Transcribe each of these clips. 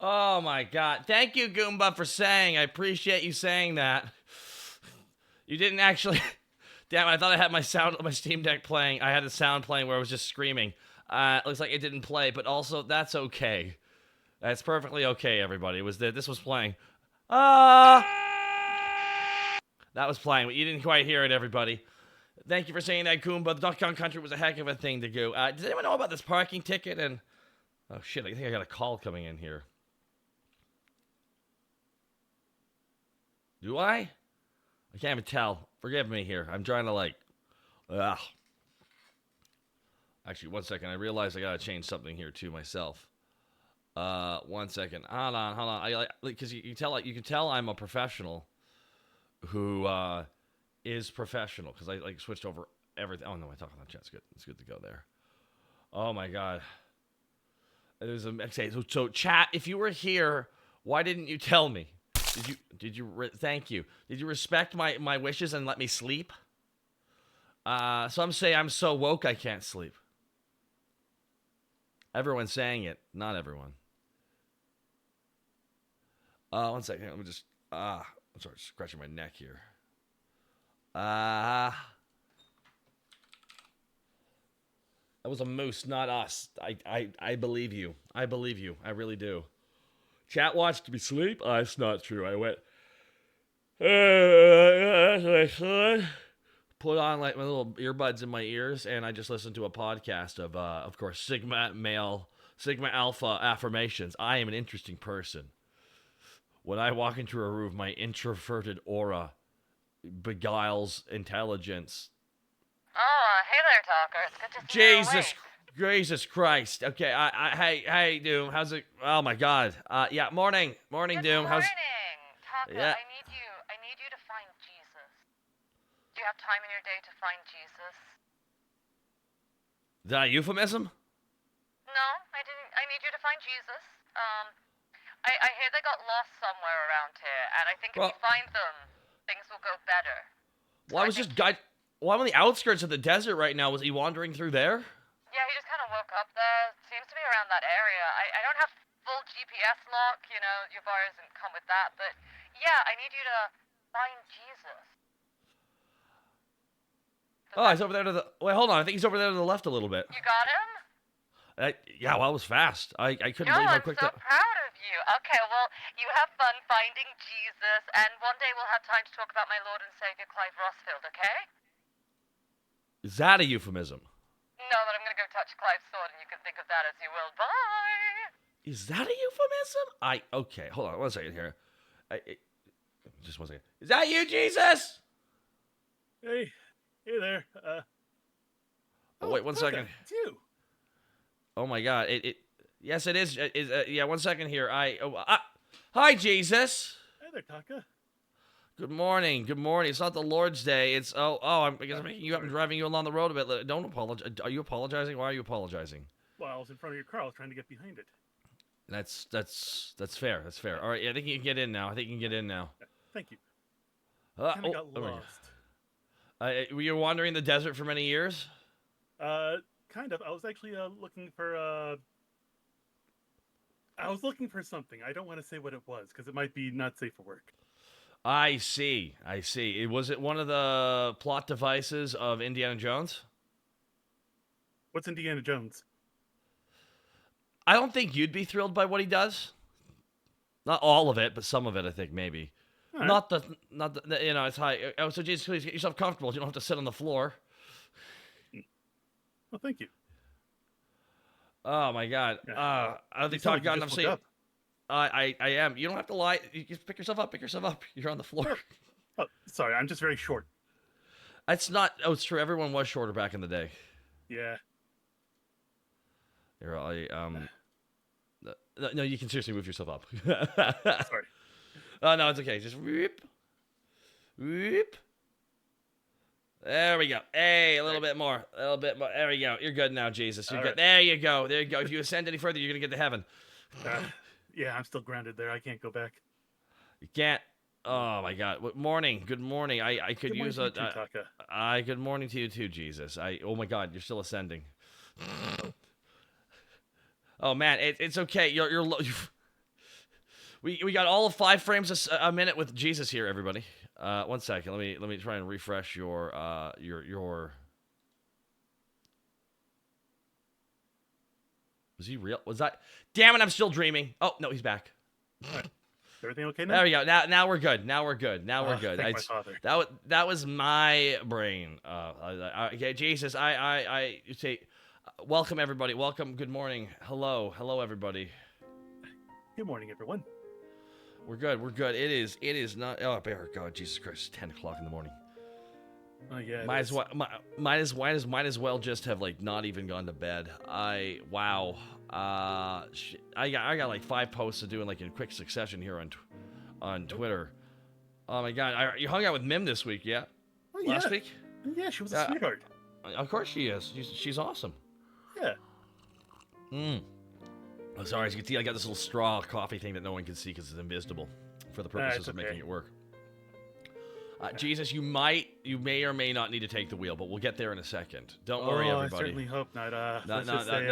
Oh my god. Thank you, Goomba, for saying. I appreciate you saying that. You didn't actually. Damn, I thought I had my Steam Deck playing. I had the sound playing where I was just screaming. Looks like it didn't play, but also that's okay. That's perfectly okay, everybody. This was playing. That was playing, but you didn't quite hear it, everybody. Thank you for saying that, Goomba. The Duck Kong Country was a heck of a thing to do. Does anyone know about this parking ticket? And oh shit, I think I got a call coming in here. Do I? I can't even tell. Forgive me here. I'm trying to ugh. Actually, one second. I realized I gotta change something here too myself. 1 second. Hold on. Because you can tell I'm a professional who is professional because I switched over everything. Oh no, I talk on that chat. It's good. It's good to go there. Oh my god. There's a so chat. If you were here, why didn't you tell me? Thank you. Did you respect my wishes and let me sleep? Some say I'm so woke I can't sleep. Everyone's saying it. Not everyone. 1 second. Let me just. I'm sorry, scratching my neck here. That was a moose, not us. I believe you. I believe you. I really do. Chat watched me sleep? Oh, that's not true. I went. Put on like my little earbuds in my ears, and I just listened to a podcast of course, Sigma Alpha affirmations. I am an interesting person. When I walk into a room, my introverted aura beguiles intelligence. Oh, hey there, Taka. It's good to see you. Jesus Christ. Okay, hey, Doom. How's it? Oh my God. Yeah, morning, Doom. Good morning, Taka. Yeah. I need you to find Jesus. Do you have time in your day to find Jesus? Is that a euphemism? No, I didn't. I need you to find Jesus. I hear they got lost somewhere around here, and I think if you find them, things will go better. Well, I was just Well, I'm on the outskirts of the desert right now. Was he wandering through there? Yeah, he just kind of woke up there. Seems to be around that area. I don't have full GPS lock, you know, your bar doesn't come with that, but yeah, I need you to find Jesus. He's over there to the. Wait, hold on. I think he's over there to the left a little bit. You got him? Yeah, well, I was fast. I couldn't believe how quick I'm so proud of you. Okay, well, you have fun finding Jesus, and one day we'll have time to talk about my Lord and Savior Clive Rossfield, okay? Is that a euphemism? No, but I'm gonna go touch Clive's sword, and you can think of that as you will. Bye! Is that a euphemism? Okay, hold on 1 second here. Just 1 second. Is that you, Jesus? Hey there. Wait 1 second. It's you. Oh my God! Yes, it is. Yeah, 1 second here. Hi, Jesus. Hey there, Taka. Good morning. It's not the Lord's Day. It's I guess I'm making you up and driving you along the road a bit. Don't apologize. Are you apologizing? Why are you apologizing? Well, I was in front of your car. I was trying to get behind it. That's fair. That's fair. All right, I think you can get in now. Yeah, thank you. Kind of got lost. Were you wandering the desert for many years? Kind of. I was actually looking for I was looking for something. I don't want to say what it was because it might be not safe for work. I see. Was it one of the plot devices of Indiana Jones? What's Indiana Jones? I don't think you'd be thrilled by what he does. Not all of it, but some of it, I think, maybe. Right. Not the, it's high. Oh, so Jesus, please get yourself comfortable. You don't have to sit on the floor. Well, thank you. Oh my God. Yeah. I don't think Taka got enough sleep. Up. I am. You don't have to lie. You just pick yourself up. You're on the floor. Oh, sorry. I'm just very short. It's not. Oh, it's true. Everyone was shorter back in the day. Yeah. Here, no, you can seriously move yourself up. Sorry. Oh no, it's okay. Just whoop. There we go. Hey, a little bit more. There we go. You're good now, Jesus. You're good. Right. There you go. If you ascend any further, you're gonna get to heaven. Yeah, I'm still grounded there. I can't go back. You can't. Oh my God. Good morning. I could use a. Good morning to you too, Jesus. Oh my God, you're still ascending. Oh man, it's okay. You're We got all of 5 frames a minute with Jesus here, everybody. 1 second. Let me try and refresh your. Was he real? Was that? Damn it! I'm still dreaming. Oh no, he's back. Right. Everything okay now? There we go. Now we're good. Now we're good. Thank my father. That was my brain. Okay, Jesus. I say, welcome everybody. Welcome. Good morning. Hello, everybody. Good morning, everyone. We're good. It is not. Oh, God, Jesus Christ! 10 o'clock in the morning. Oh yeah. Might as well just have like not even gone to bed. Wow. I got like 5 posts to do in like in quick succession here on Twitter. Oh my God, you hung out with Mim this week, yeah? Oh, yeah. Last week? Yeah, she was a sweetheart. Of course she is. She's awesome. Yeah. Oh, sorry, as you can see, I got this little straw coffee thing that no one can see because it's invisible for the purposes of making it work. Jesus, you may or may not need to take the wheel, but we'll get there in a second. Don't worry, everybody. I certainly hope not. Let's just say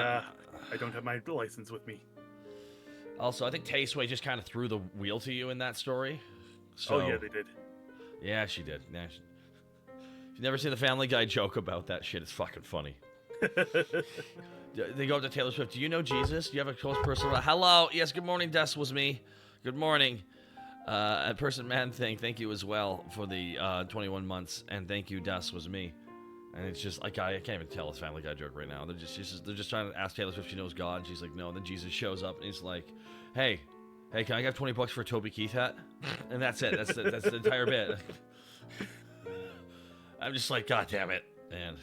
I don't have my license with me. Also, I think Tasteway just kind of threw the wheel to you in that story. So, oh yeah, they did. Yeah, she did. Yeah, you've never seen the Family Guy joke about that shit. It's fucking funny. They go up to Taylor Swift. Do you know Jesus? Do you have a close personal? Hello. Yes. Good morning. Des was me. Good morning. A person man thing. Thank you as well for the 21 months, and thank you. Des was me. And it's just like I can't even tell this Family Guy joke right now. They're just trying to ask Taylor Swift if she knows God, and she's like, no. And then Jesus shows up, and he's like, hey, can I get $20 for a Toby Keith hat? And that's it. That's the entire bit. I'm just like, God damn it, man.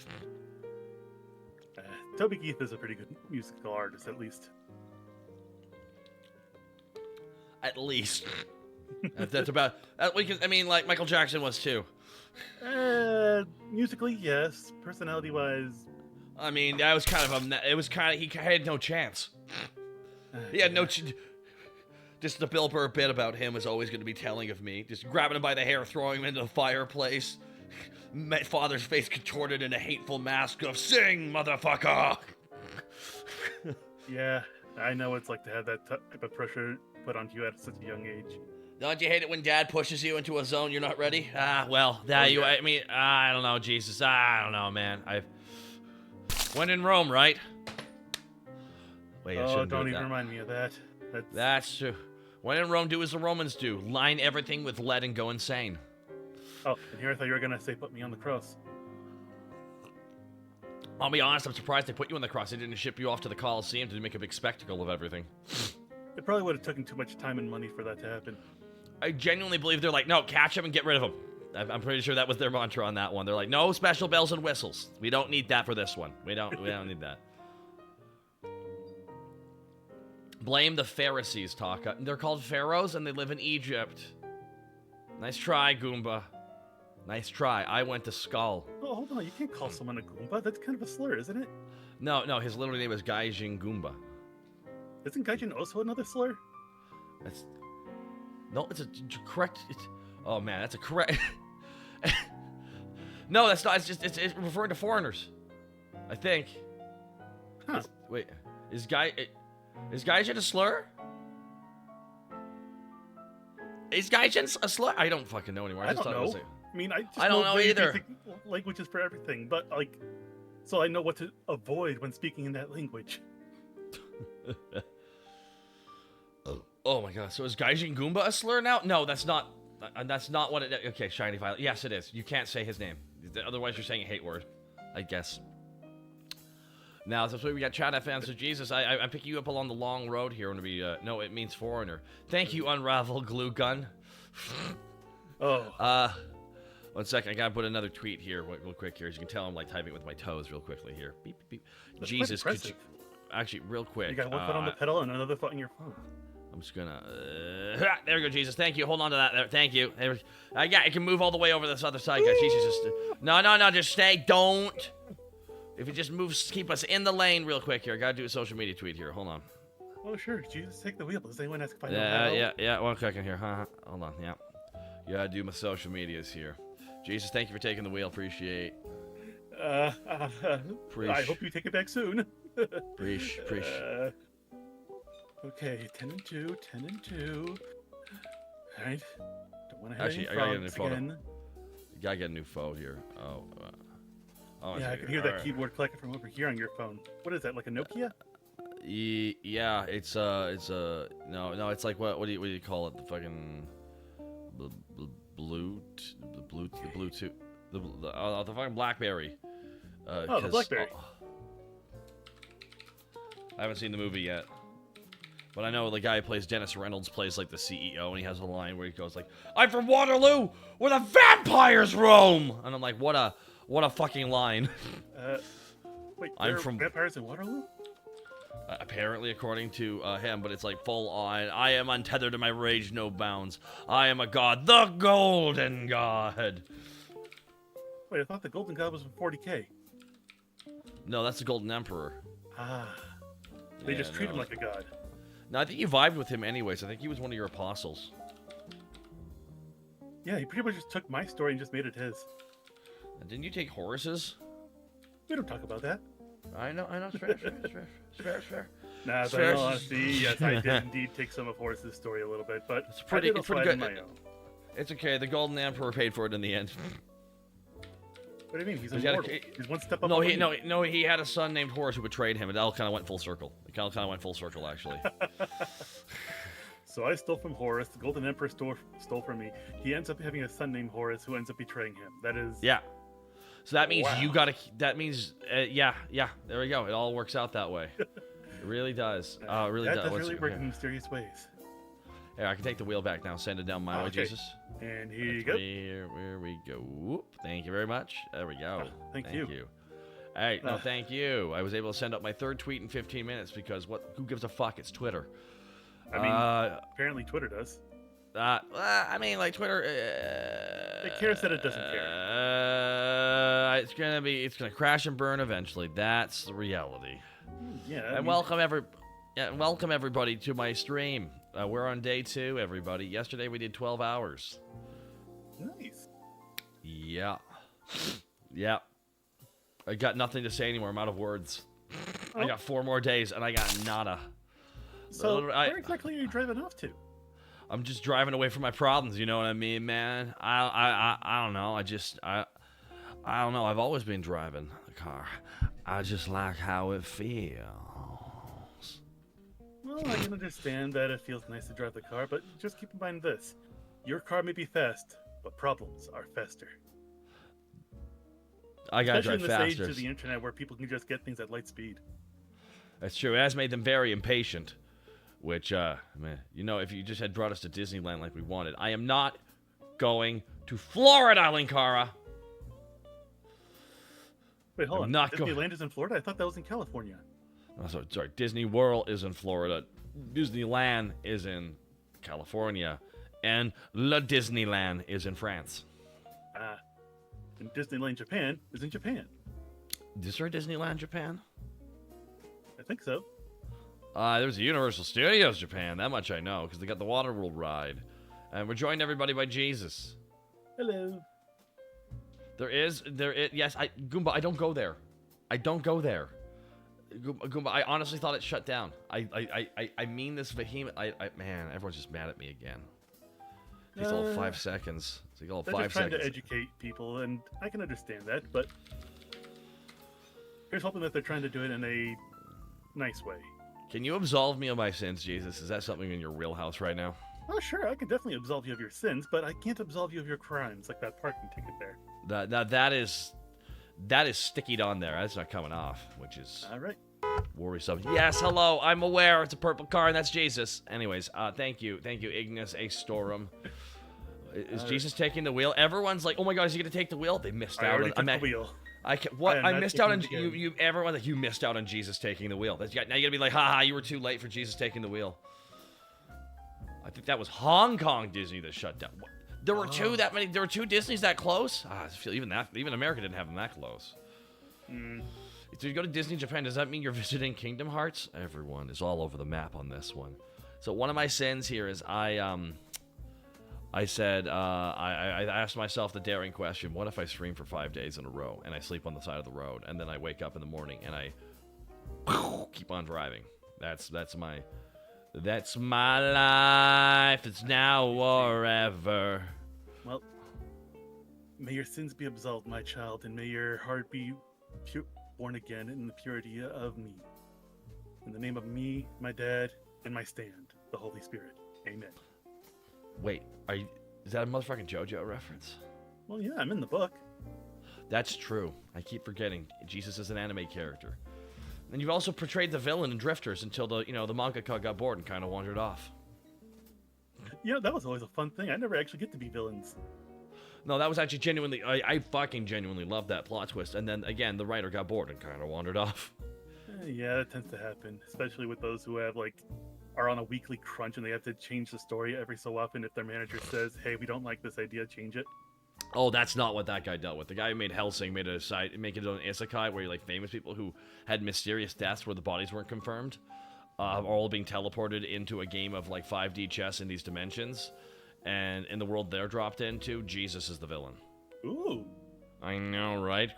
Toby Keith is a pretty good musical artist, at least. At least. That's about. I mean, like Michael Jackson was too. Musically, yes. Personality-wise, I mean, that was kind of a. It was kind of. He had no chance. He had no. Just the Bill Burr bit about him is always going to be telling of me. Just grabbing him by the hair, throwing him into the fireplace. My father's face contorted in a hateful mask of "Sing, motherfucker." Yeah, I know what it's like to have that type of pressure put onto you at such a young age. Don't you hate it when Dad pushes you into a zone you're not ready? Well, I mean, I don't know, Jesus. I don't know, man. When in Rome, right? Wait, don't even remind me of that. That's true. When in Rome, do as the Romans do. Line everything with lead and go insane. Oh, and here I thought you were going to say put me on the cross. I'll be honest, I'm surprised they put you on the cross. They didn't ship you off to the Coliseum to make a big spectacle of everything. It probably would have taken too much time and money for that to happen. I genuinely believe they're like, no, catch him and get rid of him. I'm pretty sure that was their mantra on that one. They're like, no special bells and whistles. We don't need that for this one. We don't need that. Blame the Pharisees, Taka. They're called pharaohs and they live in Egypt. Nice try, Goomba. Nice try. I went to Skull. Oh, hold on. You can't call someone a Goomba. That's kind of a slur, isn't it? No. His literal name is Gaijin Goomba. Isn't Gaijin also another slur? No, it's a correct. Oh man, that's a correct. No, that's not. It's referring to foreigners. I think. Huh. Wait, is Gaijin a slur? Is Gaijin a slur? I don't fucking know anymore. I don't know. I mean, I don't know either. Languages for everything, but like, so I know what to avoid when speaking in that language. Oh my god, so is Gaijin Goomba a slur now? No, that's not what it... Okay, Shiny Violet. Yes, it is. You can't say his name. Otherwise, you're saying a hate word, I guess. Now, that's why we got Chat FM, so Jesus, I'm picking you up along the long road here. No, it means foreigner. Thank you, Unravel Glue Gun. Oh. 1 second, I gotta put another tweet here real quick here. As you can tell, I'm like typing with my toes real quickly here. Beep, beep, beep. That's Jesus, could you... Actually, real quick. You got one foot on the pedal and another foot on your phone. I'm just gonna... there we go, Jesus. Thank you. Hold on to that there. Thank you. Yeah, it can move all the way over this other side, guys. Jesus, just... No, just stay. Don't. If it just moves, keep us in the lane real quick here. I gotta do a social media tweet here. Hold on. Oh, sure. Jesus, take the wheel. Does anyone ask if I know how? Yeah. 1 second here. Hold on. Yeah. You gotta do my social medias here. Jesus, thank you for taking the wheel. Appreciate. I hope you take it back soon. Preach. Okay, 10 and 2, 10 and 2. All right. Don't want to have Actually, any I gotta get a new frogs photo. again. Gotta get a new phone here. Oh. Yeah, I can hear that keyboard clicking from over here on your phone. What is that? Like a Nokia? Yeah, it's no, it's like what do you call it? The fucking Bluetooth, the fucking BlackBerry. The BlackBerry. I haven't seen the movie yet, but I know the guy who plays Dennis Reynolds plays like the CEO, and he has a line where he goes like, "I'm from Waterloo, where the vampires roam," and I'm like, what a fucking line. Wait, I'm from vampires in Waterloo? Apparently, according to him, but it's like full on. I am untethered to my rage, no bounds. I am a god, the Golden God. Wait, I thought the Golden God was from 40K. No, that's the Golden Emperor. They just treat him like a god. No, I think you vibed with him anyways. I think he was one of your apostles. Yeah, he pretty much just took my story and just made it his. Didn't you take Horus's? We don't talk about that. I know. It's fair. Nah, but in all honesty, yes, I did indeed take some of Horace's story a little bit, but It's pretty good. On my own. It's okay. The Golden Emperor paid for it in the end. What do you mean? He's immortal. He's one step up. No, he had a son named Horus who betrayed him, and that all kind of went full circle. It kind of went full circle, actually. So I stole from Horus. The Golden Emperor stole from me. He ends up having a son named Horus who ends up betraying him. That is. Yeah. So that means you gotta. That means, yeah. There we go. It all works out that way. It really does. It really does. That does really work in mysterious ways. Here, I can take the wheel back now. Send it down my way, Jesus. And here you go. Here we go. Whoop. Thank you very much. There we go. Thank you. All right, no, thank you. I was able to send out my third tweet in 15 minutes because who gives a fuck? It's Twitter. I mean, apparently Twitter does. I mean, like Twitter. It cares that it doesn't care. It's gonna crash and burn eventually. That's the reality. Yeah. And welcome everybody to my stream. We're on day 2, everybody. Yesterday we did 12 hours. Nice. Yeah. I got nothing to say anymore. I'm out of words. I got 4 more days and I got nada. So where exactly are you driving off to? I'm just driving away from my problems. You know what I mean, man? I don't know. I don't know. I've always been driving the car. I just like how it feels. Well, I can understand that it feels nice to drive the car, but just keep in mind this. Your car may be fast, but problems are faster. I gotta drive faster. Especially in this age faster. of the internet where people can just get things at light speed. That's true. It has made them very impatient. Which, man, you know, if you just had brought us to Disneyland like we wanted. I am not going to Florida, Linkara. Wait, hold on. Not Disneyland is in Florida? I thought that was in California. Oh, sorry. Disney World is in Florida. Disneyland is in California. And Le Disneyland is in France. And Disneyland Japan is in Japan. Is there a Disneyland Japan? I think so. There's a Universal Studios Japan. That much I know, because they got the Waterworld ride. And we're joined everybody by Jesus. Hello. Yes, Goomba, I don't go there. Goomba, I honestly thought it shut down. I mean this vehement. Man, everyone's just mad at me again. It's all 5 seconds. It's all 5 seconds. They're just trying to educate people, and I can understand that, but here's hoping that they're trying to do it in a nice way. Can you absolve me of my sins, Jesus? Is that something in your wheelhouse right now? Oh, sure, I can definitely absolve you of your sins, but I can't absolve you of your crimes, like that parking ticket there. That is stickied on there. That's not coming off, which is all right. Worrisome. Yes, hello. I'm aware it's a purple car, and that's Jesus. Anyways, thank you, Ignis A. Storum. Is Jesus taking the wheel? Everyone's like, "Oh my God, is he gonna take the wheel?" They missed out. I already took the wheel. I missed out on you. Everyone's like, you missed out on Jesus taking the wheel. Now you're gonna be like, haha, you were too late for Jesus taking the wheel. I think that was Hong Kong Disney that shut down. There were two Disneys that close. I feel even America didn't have them that close. So you go to Disney Japan, does that mean you're visiting Kingdom Hearts? Everyone is all over the map on this one. So one of my sins here is I asked myself the daring question, what if I stream for 5 days in a row and I sleep on the side of the road and then I wake up in the morning and I keep on driving. That's my life. death. It's now or ever. Well, may your sins be absolved, my child, and may your heart be born again in the purity of me. In the name of me, my dad, and my stand, the Holy Spirit. Amen. Wait, is that a motherfucking JoJo reference? Well, yeah, I'm in the book. That's true. I keep forgetting. Jesus is an anime character. And you've also portrayed the villain in Drifters until the mangaka got bored and kind of wandered off. You know, that was always a fun thing. I never actually get to be villains. No, that was actually genuinely... I fucking genuinely loved that plot twist. And then, again, the writer got bored and kind of wandered off. Yeah, that tends to happen. Especially with those who have, are on a weekly crunch and they have to change the story every so often if their manager says, hey, we don't like this idea, change it. Oh, that's not what that guy dealt with. The guy who made Hellsing make it on isekai where famous people who had mysterious deaths where the bodies weren't confirmed are all being teleported into a game of 5D chess in these dimensions. And in the world they're dropped into, Jesus is the villain. Ooh. I know, right? It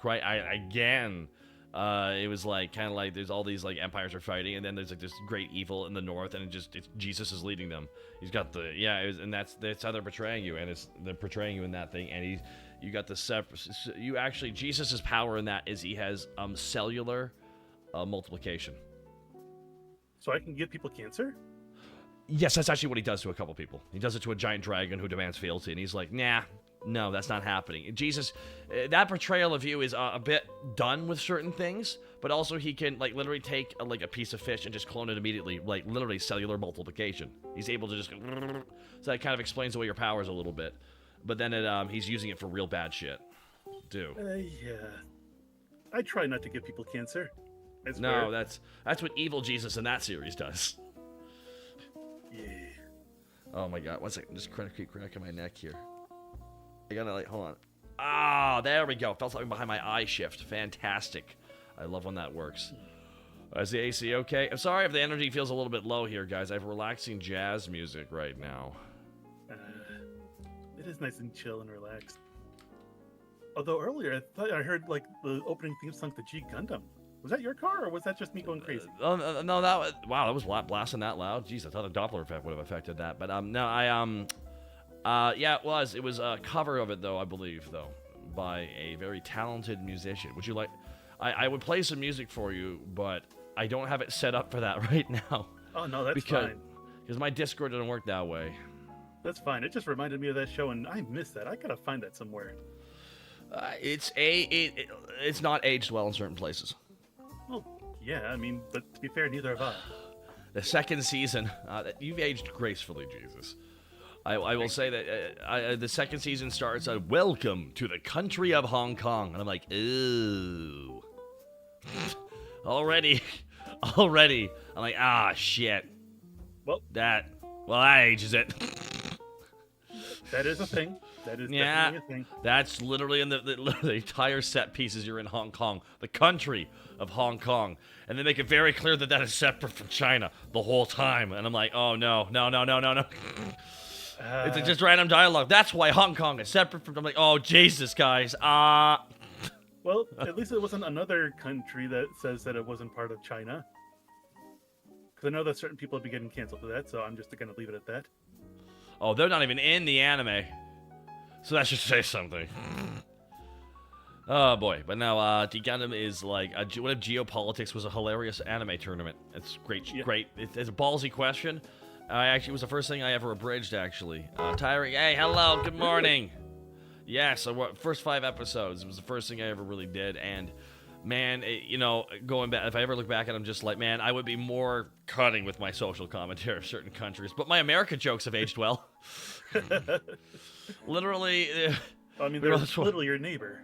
was kind of there's all these empires are fighting, and then there's this great evil in the north, and it's Jesus is leading them. He's got and that's how they're portraying you, and they're portraying you in that thing, and you got the Jesus's power in that is he has cellular multiplication. So I can give people cancer? Yes, that's actually what he does to a couple people. He does it to a giant dragon who demands fealty, and he's like, nah, no, that's not happening. Jesus, that portrayal of you is a bit done with certain things, but also he can, literally take a piece of fish and just clone it immediately, literally cellular multiplication. He's able to just... So that kind of explains away your powers a little bit. But then he's using it for real bad shit, too. Yeah. I try not to give people cancer. No, that's what evil Jesus in that series does. Yeah. Oh my god, one second. I'm just keep cracking my neck here. I gotta hold on. Ah, there we go. Felt something behind my eye shift. Fantastic. I love when that works. Is the AC okay? I'm sorry if the energy feels a little bit low here, guys. I have relaxing jazz music right now. It is nice and chill and relaxed. Although earlier I thought I heard the opening theme song to G Gundam. Was that your car, or was that just me going crazy? No, that was that was blasting that loud. Jeez, I thought a Doppler effect would have affected that. But no, yeah, it was. It was a cover of it, though, I believe, by a very talented musician. Would you like... I would play some music for you, but I don't have it set up for that right now. Oh, no, that's fine. Because my Discord doesn't work that way. That's fine. It just reminded me of that show, and I missed that. I gotta find that somewhere. It's not aged well in certain places. Well, yeah, I mean, but to be fair, neither have I. The second season, you've aged gracefully, Jesus. I will say that the second season starts welcome to the country of Hong Kong. And I'm like, ooh. Already. I'm like, shit. Well, that ages it. That is a thing. That is definitely a thing. That's literally in the entire set pieces. You're in Hong Kong, the country of Hong Kong, and they make it very clear that is separate from China the whole time. And I'm like, oh no. It's just random dialogue. That's why Hong Kong is separate from. I'm like, oh Jesus, guys. Well, at least it wasn't another country that says that it wasn't part of China. Because I know that certain people have been getting canceled for that, so I'm just going to leave it at that. Oh, they're not even in the anime. So that should say something. Oh boy. But now, Gundam is what if geopolitics was a hilarious anime tournament? It's great. Yeah. Great. It's a ballsy question. It was the first thing I ever abridged, actually. Tyring, hey, hello, good morning. Yes, first 5 episodes. It was the first thing I ever really did. And, man, going back, if I ever look back at them, just like, man, I would be more cutting with my social commentary of certain countries. But my American jokes have aged well. Literally. I mean, they're literally your neighbor.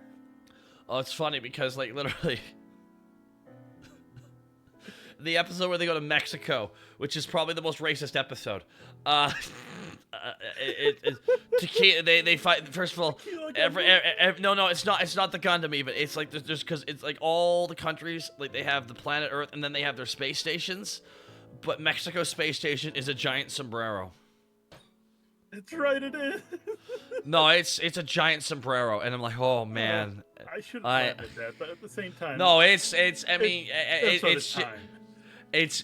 Oh, it's funny because, literally... The episode where they go to Mexico, which is probably the most racist episode. They fight. First of all, no, it's not. It's not the Gundam even. It's just because it's all the countries they have the planet Earth and then they have their space stations, but Mexico's space station is a giant sombrero. That's right, it is. No, it's a giant sombrero, and I'm like, oh man. I should have thought of that, but at the same time. No, it's. I mean, it's.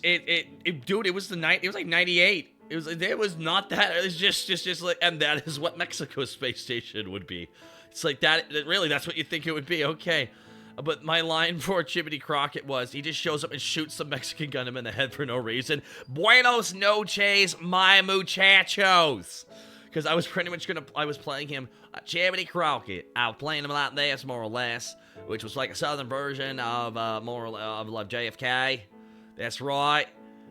Dude, it was 98. It was not that. It was just like, and that is what Mexico's space station would be. It's like that. Really, that's what you think it would be. Okay. But my line for Jiminy Crockett was, he just shows up and shoots some Mexican Gundam in the head for no reason. Buenos noches, my muchachos. Because I was pretty much I was playing him, Jiminy Crockett. I was playing him like this, more or less, which was like a southern version of like JFK. That's right.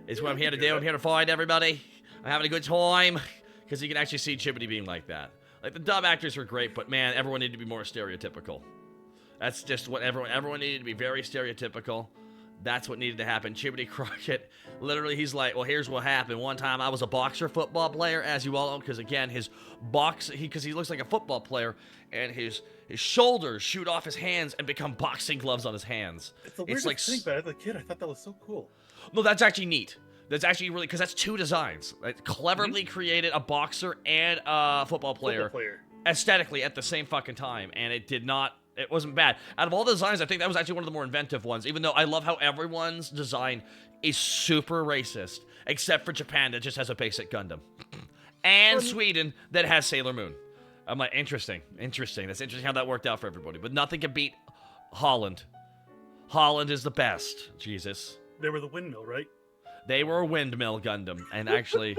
It's what I'm here to do. I'm here to find everybody. I'm having a good time. Because you can actually see Jiminy being like that. Like, the dub actors were great, but man, everyone needed to be more stereotypical. That's just what everyone needed to be very stereotypical. That's what needed to happen. Jiminy Crockett, literally, he's like, well, here's what happened. One time, I was a boxer football player, as you all know, because again, his because he looks like a football player, and his shoulders shoot off his hands and become boxing gloves on his hands. It's the weirdest thing, but as a kid, I thought that was so cool. No, that's actually neat. That's actually really, because that's two designs. Like, cleverly created a boxer and a football player aesthetically at the same fucking time, and it wasn't bad. Out of all the designs, I think that was actually one of the more inventive ones, even though I love how everyone's design is super racist, except for Japan that just has a basic Gundam. And Sweden that has Sailor Moon. I'm like, interesting. That's interesting how that worked out for everybody. But nothing can beat Holland. Holland is the best. Jesus. They were the windmill, right? They were a windmill Gundam. And actually,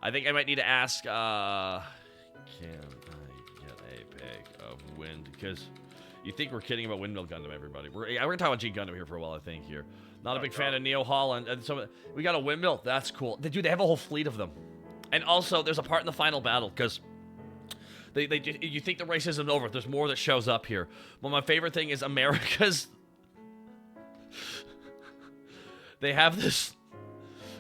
I think I might need to ask, can I get a pic of wind? Because you think we're kidding about Windmill Gundam, everybody. We're going to talk about G Gundam here for a while, I think, here. Not a big fan of Neo Holland. And so we got a windmill. That's cool. Dude, they have a whole fleet of them. And also, there's a part in the final battle, because you think the racism's over. There's more that shows up here. Well, my favorite thing is America's... They have this...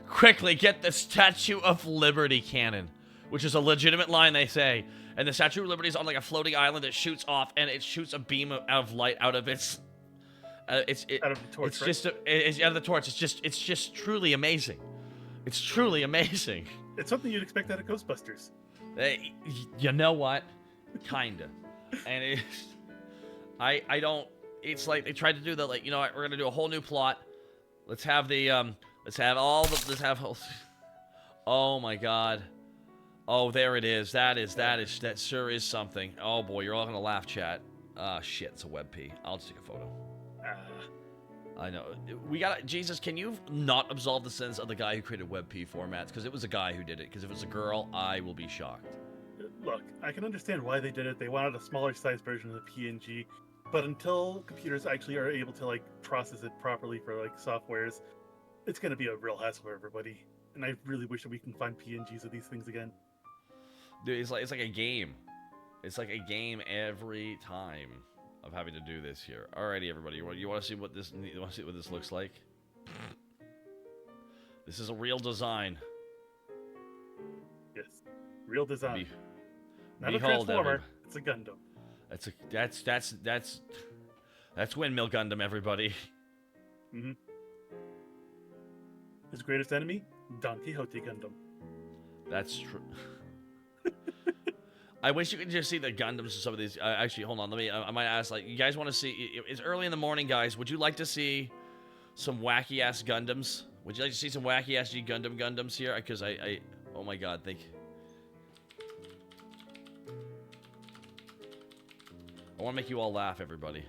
Quickly, get the Statue of Liberty cannon, which is a legitimate line, they say. And the Statue of Liberty is on like a floating island that shoots off, and it shoots a beam of light out of its... out of the torch, it's right? It's out of the torch. It's just truly amazing. It's truly amazing. It's something you'd expect out of Ghostbusters. You know what? Kinda. And I don't... It's like they tried to do that, like, you know what, we're gonna do a whole new plot. Let's have the, oh my god. Oh, there it is. That sure is something. Oh boy, you're all gonna laugh, chat. Shit, it's a WebP. I'll just take a photo. I know. Jesus, can you not absolve the sins of the guy who created WebP formats? Because it was a guy who did it. Because if it was a girl, I will be shocked. Look, I can understand why they did it. They wanted a smaller size version of the PNG. But until computers actually are able to, like, process it properly for, like, softwares, it's going to be a real hassle for everybody. And I really wish that we can find PNGs of these things again. Dude, it's like a game. It's like a game every time of having to do this here. Alrighty, everybody. You want to see what this looks like? This is a real design. Yes, real design. Not a Behold, Transformer. It's a Gundam. That's Windmill Gundam, everybody. Mm-hmm. His greatest enemy, Don Quixote Gundam. That's true. I wish you could just see the Gundams of some of these. Actually, hold on. I might ask, like, you guys want to see? It's early in the morning, guys. Would you like to see some wacky ass Gundams? Would you like to see some wacky ass G Gundam Gundams here? Because oh my god, I want to make you all laugh, everybody.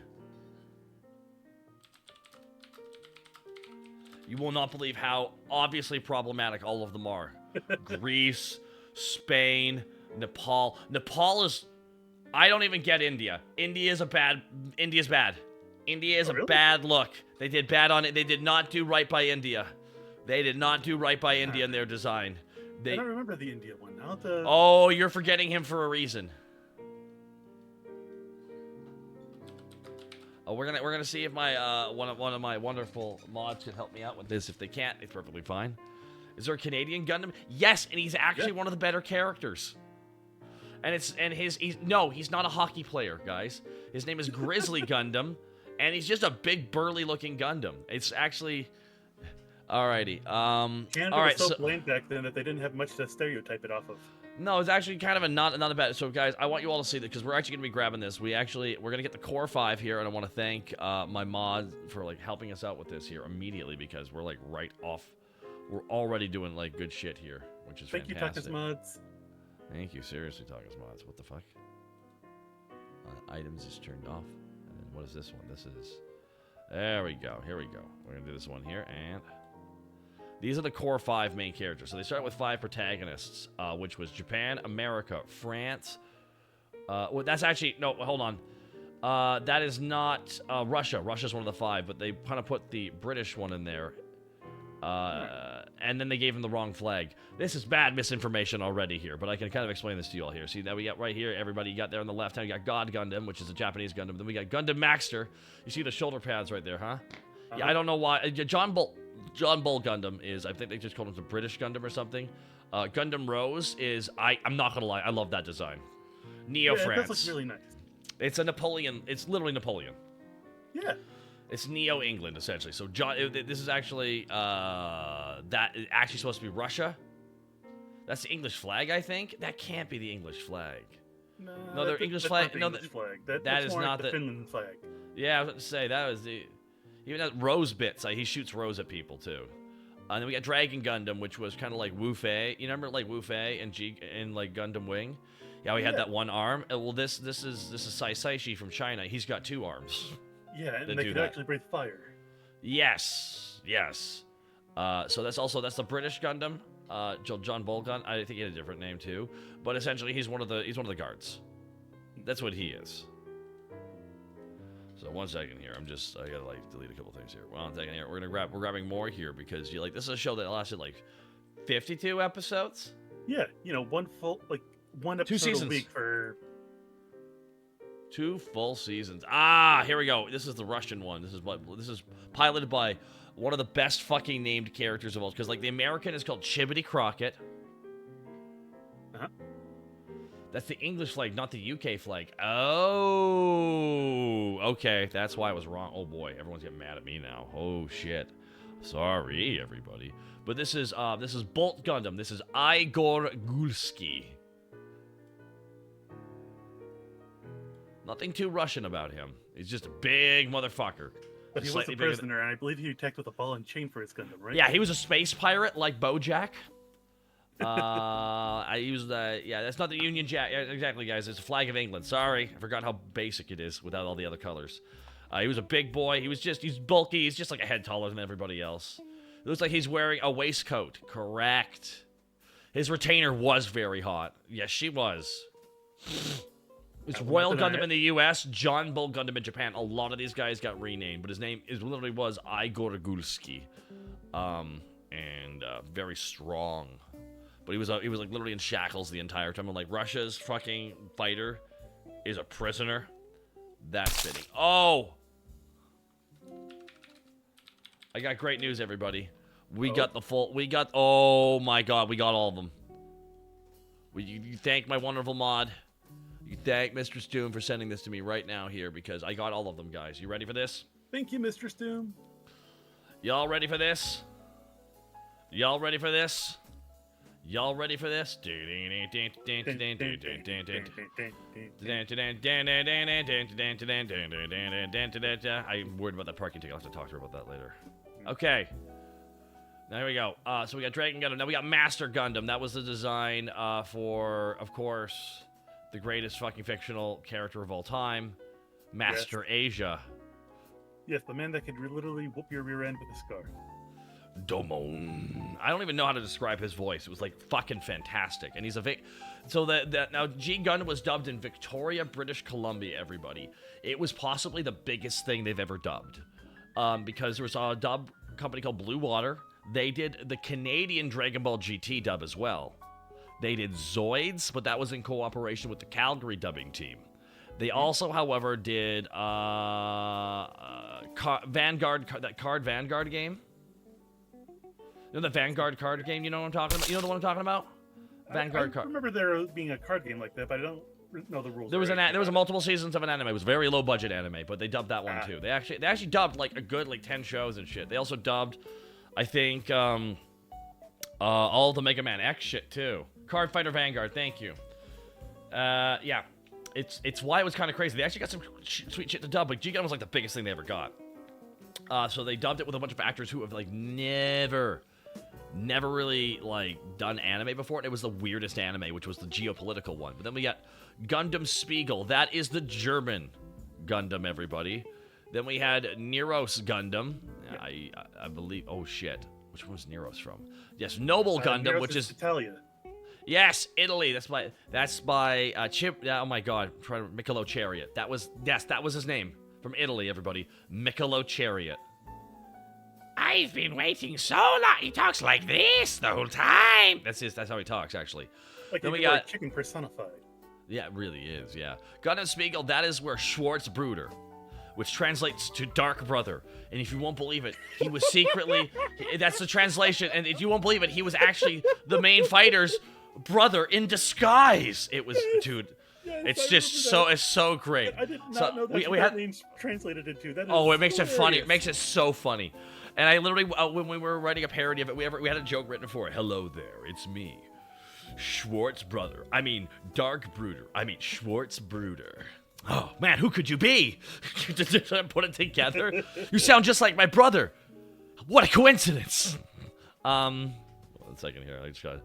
You will not believe how obviously problematic all of them are. Greece, Spain, Nepal. Nepal is... I don't even get India. India's bad. India is a bad look. They did bad on it. They did not do right by India. They did not do right by India in their design. I don't remember the India one. Oh, you're forgetting him for a reason. Oh, we're gonna see if my one of my wonderful mods can help me out with this. If they can't, it's perfectly fine. Is there a Canadian Gundam? Yes, and he's actually one of the better characters. And he's not a hockey player, guys. His name is Grizzly Gundam, and he's just a big burly looking Gundam. It's actually alrighty. Canada was so bland back then that they didn't have much to stereotype it off of. No, it's actually kind of a not a bad. So, guys, I want you all to see that because we're actually gonna be grabbing this. We're gonna get the Core 5 here, and I want to thank my mod for like helping us out with this here immediately because we're like right off. We're already doing like good shit here. which is Thank you, fantastic. Taka's Mods. Thank you, seriously, Taka's Mods. What the fuck? Items is turned off. And then what is this one? This is... There we go. Here we go. We're going to do this one here, and... These are the core 5 main characters. So they start with 5 protagonists, which was Japan, America, France... well, that's actually... No, hold on. That is not Russia. Russia's one of the 5, but they kind of put the British one in there. And then they gave him the wrong flag. This is bad misinformation already here, but I can kind of explain this to you all here. See, now we got right here, everybody, you got there on the left hand, you got God Gundam, which is a Japanese Gundam. Then we got Gundam Maxter. You see the shoulder pads right there, huh? Yeah, I don't know why. John Bull Gundam is, I think they just called him the British Gundam or something. Gundam Rose is, I'm not going to lie, I love that design. Neo Yeah, France. that looks really nice. It's a Napoleon. It's literally Napoleon. Yeah. It's Neo England essentially. So this is actually that is actually supposed to be Russia. That's the English flag, I think. That can't be the English flag. No, their English flag. No, flag. that is more not like the Finland flag. Yeah, I was going to say that was the even that rose bits. He shoots rose at people too. And then we got Dragon Gundam, which was kind of like Wu Fei. You remember like Wu Fei and like Gundam Wing? Yeah, we had that one arm. Well, this is Sai Saishi from China. He's got 2 arms. Yeah, and That they do could that. actually breathe fire. Yes. So that's the British Gundam. John Bolgun. I think he had a different name too, but essentially he's one of the guards. That's what he is. So 1 second here. I gotta like delete a couple things here. 1 second here. We're grabbing more here because this is a show that lasted like 52 episodes. Yeah, one episode seasons. a week for 2 full seasons. Here we go. This is the Russian one. This is piloted by one of the best fucking named characters of all. Because like the American is called Chibbity Crockett. Uh-huh. That's the English flag, not the UK flag. Oh, okay. That's why I was wrong. Oh boy, everyone's getting mad at me now. Oh shit. Sorry, everybody. But this is Bolt Gundam. This is Igor Gulski. Nothing too Russian about him. He's just a big motherfucker. But he was Slightly a bigger prisoner, and I believe he attacked with a ball and chain for his Gundam, right? Yeah, he was a space pirate like BoJack. He was that's not the Union Jack. Yeah, exactly, guys. It's a flag of England. Sorry, I forgot how basic it is without all the other colors. He was a big boy. He's bulky. He's just like a head taller than everybody else. It looks like he's wearing a waistcoat. Correct. His retainer was very hot. Yes, she was. It's Royal Gundam in the U.S., John Bull Gundam in Japan. A lot of these guys got renamed, but his name literally was Igor Gulski, and very strong. But he was like literally in shackles the entire time. I'm like, Russia's fucking fighter is a prisoner. That's fitting. Oh, I got great news, everybody. We got the full. Oh my God, we got all of them. You thank my wonderful mod. You thank Mr. Stoom for sending this to me right now here because I got all of them, guys. You ready for this? Thank you, Mr. Stoom. Y'all ready for this? Y'all ready for this? Y'all ready for this? I'm worried about that parking ticket. I'll have to talk to her about that later. Okay. Now here we go. So we got Dragon Gundam. Now we got Master Gundam. That was the design for, of course, the greatest fucking fictional character of all time, Master Asia. Yes, the man that could literally whoop your rear end with a scar. Domon. I don't even know how to describe his voice. It was like fucking fantastic. And he's a so now G Gundam was dubbed in Victoria, British Columbia, everybody. It was possibly the biggest thing they've ever dubbed. Because there was a dub company called Blue Water. They did the Canadian Dragon Ball GT dub as well. They did Zoids, but that was in cooperation with the Calgary dubbing team. They also, however, did Vanguard, that card Vanguard game. You know the Vanguard card game? You know what I'm talking about? You know the one I'm talking about? Vanguard card. I remember there being a card game like that, but I don't know the rules. There was there was multiple seasons of an anime. It was a very low budget anime, but they dubbed that one too. They actually dubbed like a good 10 shows and shit. They also dubbed, I think, all the Mega Man X shit too. Card Fighter Vanguard, thank you. Yeah, it's why it was kind of crazy. They actually got some sweet shit to dub. Like G-Gundam was like the biggest thing they ever got. So they dubbed it with a bunch of actors who have like never never really, like, done anime before. And it was the weirdest anime, which was the geopolitical one. But then we got Gundam Spiegel. That is the German Gundam, everybody. Then we had Nero's Gundam. I believe... Oh, shit. Which one was Nero's from? Yes, Noble Gundam, Nero's which is... Italia. Yes, Italy. That's by Chip... Oh, my God. I'm trying to... Michelo Chariot. That was his name. From Italy, everybody. Michelo Chariot. I've been waiting so long. He talks like this the whole time. That's how he talks, actually. Like then we got got chicken personified. Yeah, it really is. Yeah, Gundam Spiegel. That is where Schwartz Bruder, which translates to Dark Brother. And if you won't believe it, he was secretly. That's the translation. And if you won't believe it, he was actually the main fighter's brother in disguise. It was, dude. Yes, it's just so. It's so great. I did not know that's what that name's translated into. That is it makes it funny. hilarious. It makes it so funny. And I literally, when we were writing a parody of it, we had a joke written for it. Hello there, it's me, Schwartz Brother. I mean, Dark Brooder. I mean, Schwartz Brooder. Oh, man, who could you be? Put it together. You sound just like my brother. What a coincidence. 1 second here. I just got.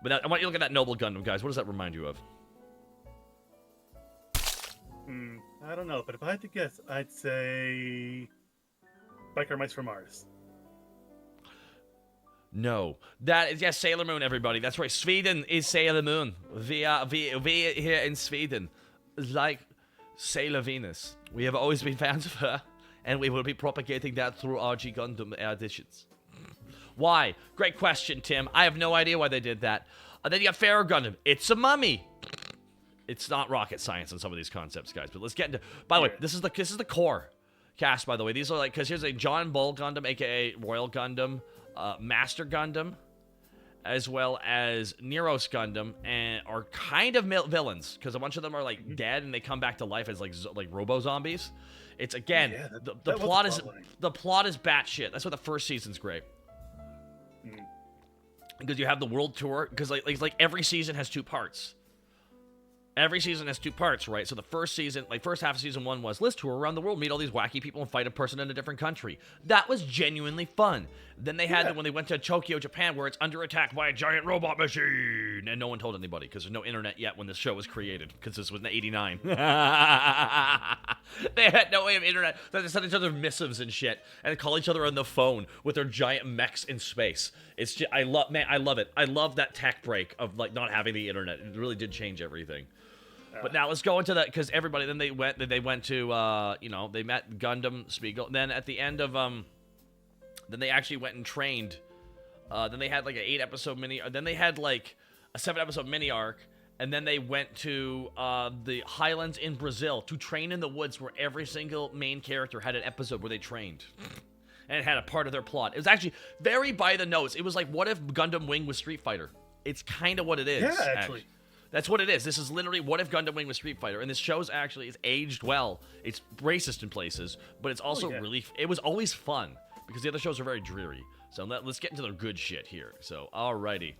But now, I want you to look at that Noble Gundam, guys. What does that remind you of? I don't know, but if I had to guess, I'd say Biker Mice from Mars. No. That is, yes, Sailor Moon, everybody. That's right. Sweden is Sailor Moon. We here in Sweden, like Sailor Venus. We have always been fans of her, and we will be propagating that through RG Gundam editions. Why? Great question, Tim. I have no idea why they did that. Then you got Pharaoh Gundam. It's a mummy. It's not rocket science in some of these concepts, guys. But let's get into. By the way, this is the core cast. By the way, these are like, because here's a John Bull Gundam, aka Royal Gundam, Master Gundam, as well as Nero's Gundam, and are kind of villains because a bunch of them are like dead and they come back to life as like robo zombies. It's again the plot is batshit. That's why the first season's great. Because you have the world tour, because like every season has 2 parts. Every season has 2 parts, right? So the first season, like first half of season 1 was let's tour around the world, meet all these wacky people, and fight a person in a different country. That was genuinely fun. Then they had when they went to Tokyo, Japan, where it's under attack by a giant robot machine, and no one told anybody because there's no internet yet when this show was created, because this was in '89. They had no way of internet. They sent each other missives and shit, and call each other on the phone with their giant mechs in space. It's just, I love it. I love that tech break of like not having the internet. It really did change everything. But now let's go into that, because everybody, then they went to, they met Gundam Spiegel. Then at the end of, then they actually went and trained. Then they had like an 8-episode mini, then they had like a 7-episode mini arc. And then they went to the highlands in Brazil to train in the woods, where every single main character had an episode where they trained. And it had a part of their plot. It was actually very by the nose. It was like, what if Gundam Wing was Street Fighter? It's kind of what it is. Yeah, actually. That's what it is. This is literally what if Gundam Wing was Street Fighter. And this show's actually, it's aged well. It's racist in places, but it's also really, it was always fun, because the other shows are very dreary. So let's get into the good shit here. So, alrighty.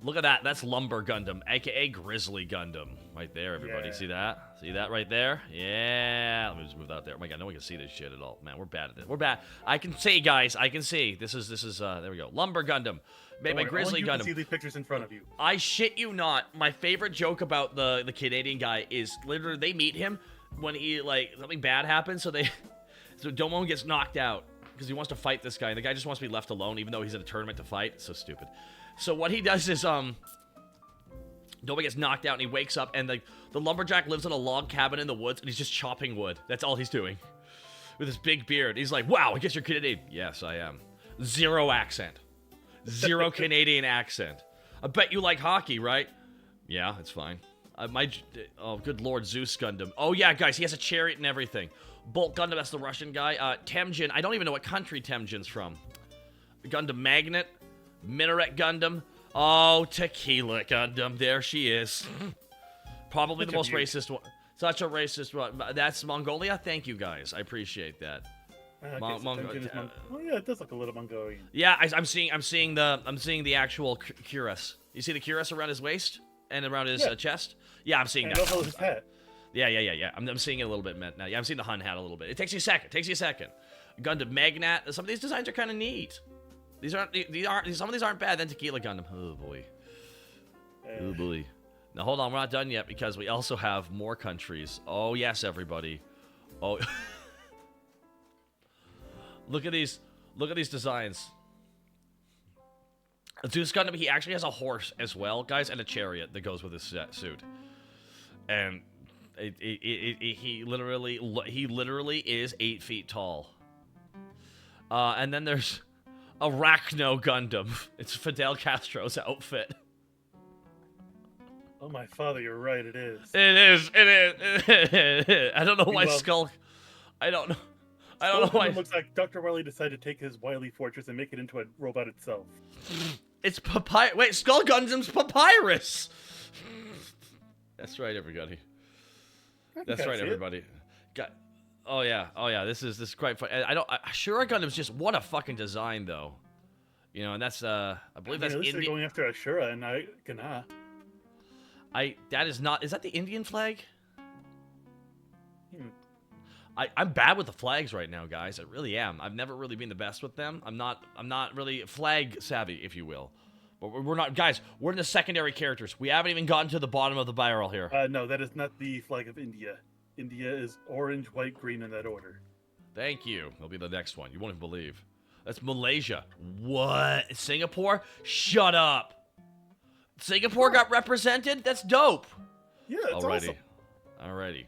Look at that. That's Lumber Gundam, aka Grizzly Gundam. Right there, everybody. See that? See that right there? Yeah. Let me just move that there. Oh my god, no one can see this shit at all. Man, we're bad at this. We're bad. I can see, guys. I can see. This is there we go. Lumber Gundam. Made by Grizzly Gundam. You can see these pictures in front of you. I shit you not. My favorite joke about the Canadian guy is literally they meet him when he, like, something bad happens, so Domo gets knocked out because he wants to fight this guy, and the guy just wants to be left alone even though he's in a tournament to fight. It's so stupid. So what he does is Domo gets knocked out and he wakes up, and the lumberjack lives in a log cabin in the woods, and he's just chopping wood. That's all he's doing. With his big beard. He's like, wow, I guess you're Canadian. Yes, I am. 0 accent. 0 Canadian accent. I bet you like hockey, right? Yeah, it's fine. Oh, good lord, Zeus Gundam. Oh, yeah, guys, he has a chariot and everything. Bolt Gundam, that's the Russian guy. Temjin, I don't even know what country Temjin's from. Gundam Magnet. Minaret Gundam. Oh, Tequila Gundam. There she is. Probably the most racist one. Such a racist one. That's Mongolia? Thank you, guys. I appreciate that. Oh yeah, it does look a little Mongolian. Yeah, I'm seeing the actual cuirass. You see the cuirass around his waist and around his chest? Yeah, I'm seeing that. His hat. Yeah. I'm seeing it a little bit now. Yeah, I'm seeing the Hun hat a little bit. It takes you a second. Gundam Magnat. Some of these designs are kind of neat. These aren't. Some of these aren't bad. Then Tequila Gundam. Oh boy. Oh boy. Now hold on, we're not done yet because we also have more countries. Oh yes, everybody. Oh. Look at these. Look at these designs. Zeus Gundam, he actually has a horse as well, guys, and a chariot that goes with his suit. And he literally is 8 feet tall. And then there's Arachno Gundam. It's Fidel Castro's outfit. Oh my father, you're right. It is. It is. I don't know why Skull. I don't know. I don't know why. It looks like Dr. Wily decided to take his Wily Fortress and make it into a robot itself. It's Papyrus. Wait, Skull Gundam's Papyrus. That's right, everybody. That's right, everybody. Oh yeah. This is quite fun. Shura Gundam's just what a fucking design, though. You know, and that's I believe that's Indian. Going after Ashura and Gana. That is not. Is that the Indian flag? I'm bad with the flags right now, guys. I really am. I've never really been the best with them. I'm not really flag savvy, if you will. But we're not, guys. We're in the secondary characters. We haven't even gotten to the bottom of the barrel here. No, that is not the flag of India. India is orange, white, green in that order. Thank you. That'll be the next one. You won't even believe. That's Malaysia. What? Singapore? Shut up. Singapore got represented? That's dope. Yeah, it's awesome. Alrighty.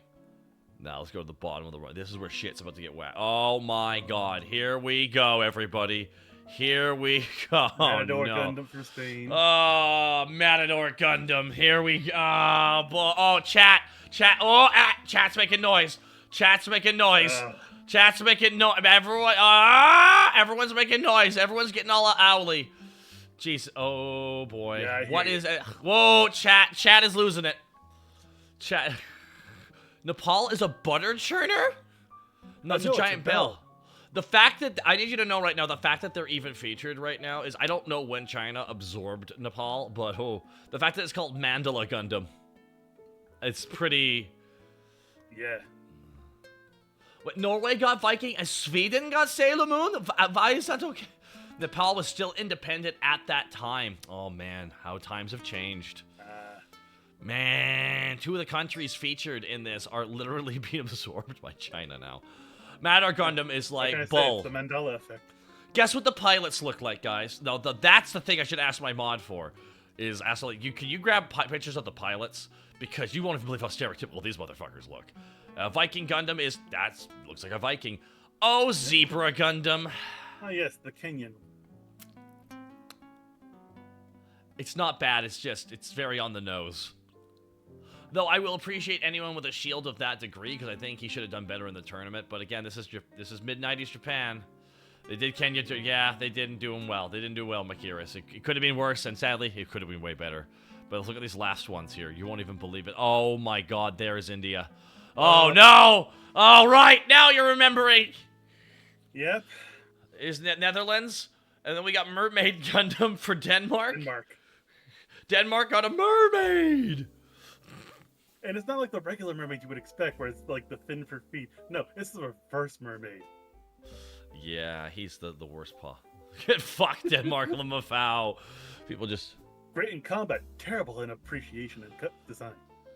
Now let's go to the bottom of the road. This is where shit's about to get wet. Oh my god. Here we go, everybody. Here we go. Matador Gundam for Spain. Oh, Matador Gundam. Here we go. Oh, chat. Oh, chat's making noise. Chat's making noise. Chat's making noise. Everyone's making noise. Everyone's getting all owly. Jeez. Oh boy. Yeah, what is it? Whoa, chat. Chat is losing it. Chat. Nepal is a butter churner? No, it's a giant bell. The fact that, I need you to know right now, the fact that they're even featured right now is, I don't know when China absorbed Nepal, but the fact that it's called Mandala Gundam. It's pretty... Yeah. What, Norway got Viking and Sweden got Sailor Moon? Why is that okay? Nepal was still independent at that time. Oh man, how times have changed. Man, 2 of the countries featured in this are literally being absorbed by China now. Matador Gundam is like bull. It's the Mandela effect. Guess what the pilots look like, guys? No, that's the thing I should ask my mod for. Is ask like, can you grab pictures of the pilots? Because you won't even believe how stereotypical these motherfuckers look. Viking Gundam looks like a Viking. Oh, Zebra Gundam. Oh yes, the Kenyan. It's not bad. It's very on the nose. Though I will appreciate anyone with a shield of that degree, because I think he should have done better in the tournament. But again, this is mid-90s Japan. They did Kenya, yeah, they didn't do him well. They didn't do well, Makiris. It could have been worse, and sadly, it could have been way better. But look at these last ones here. You won't even believe it. Oh my god, there is India. Oh no! All right, now you're remembering. Yep. Isn't it Netherlands? And then we got Mermaid Gundam for Denmark. Denmark got a mermaid! And it's not like the regular mermaid you would expect, where it's like the fin for feet. No, this is a reverse mermaid. Yeah, he's the worst paw. Fuck Denmark, Lemafau. People just... Great in combat, terrible in appreciation and design.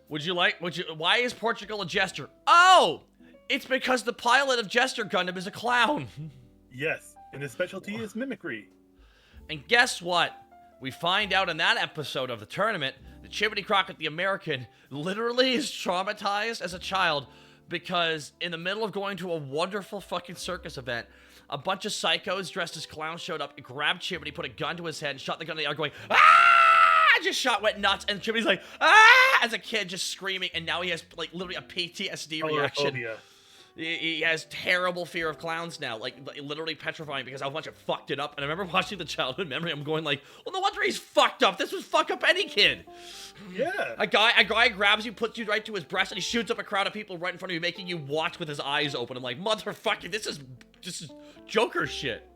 Why is Portugal a jester? Oh! It's because the pilot of Jester Gundam is a clown. Yes, and his specialty is mimicry. And guess what? We find out in that episode of the tournament that Chimney Crockett the American literally is traumatized as a child because in the middle of going to a wonderful fucking circus event, a bunch of psychos dressed as clowns showed up and grabbed Chimney, put a gun to his head, and shot the gun in the air going, ah! Just shot, went nuts, and Chimney's like, ah! As a kid, just screaming, and now he has like literally a PTSD reaction. He has terrible fear of clowns now, like literally petrifying because how much it fucked it up. And I remember watching the childhood memory. I'm going like, well, no wonder he's fucked up. This would fuck up any kid. Yeah. A guy grabs you, puts you right to his breast, and he shoots up a crowd of people right in front of you, making you watch with his eyes open. I'm like, motherfucker, this is Joker shit.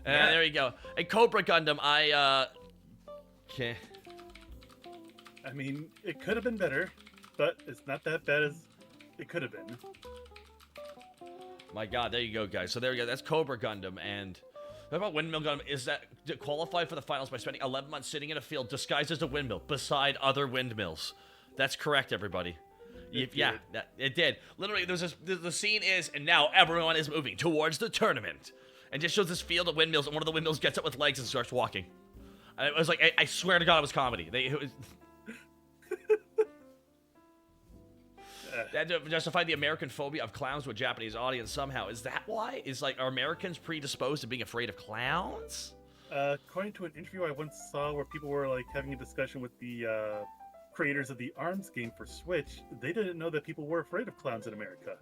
And there you go. And Cobra Gundam, okay. I mean, it could have been better, but it's not that bad as it could have been. My god, there you go, guys. So there you go. That's Cobra Gundam, and What about windmill Gundam is that qualified for the finals by spending 11 months sitting in a field disguised as a windmill beside other windmills. That's correct, everybody. It did. Literally, the scene is, and now everyone is moving towards the tournament. And just shows this field of windmills, and one of the windmills gets up with legs and starts walking. And it was like, I swear to God, it was comedy. That justified the American phobia of clowns to a Japanese audience somehow. Is that why? Are Americans predisposed to being afraid of clowns? According to an interview I once saw where people were like having a discussion with the creators of the ARMS game for Switch, they didn't know that people were afraid of clowns in America.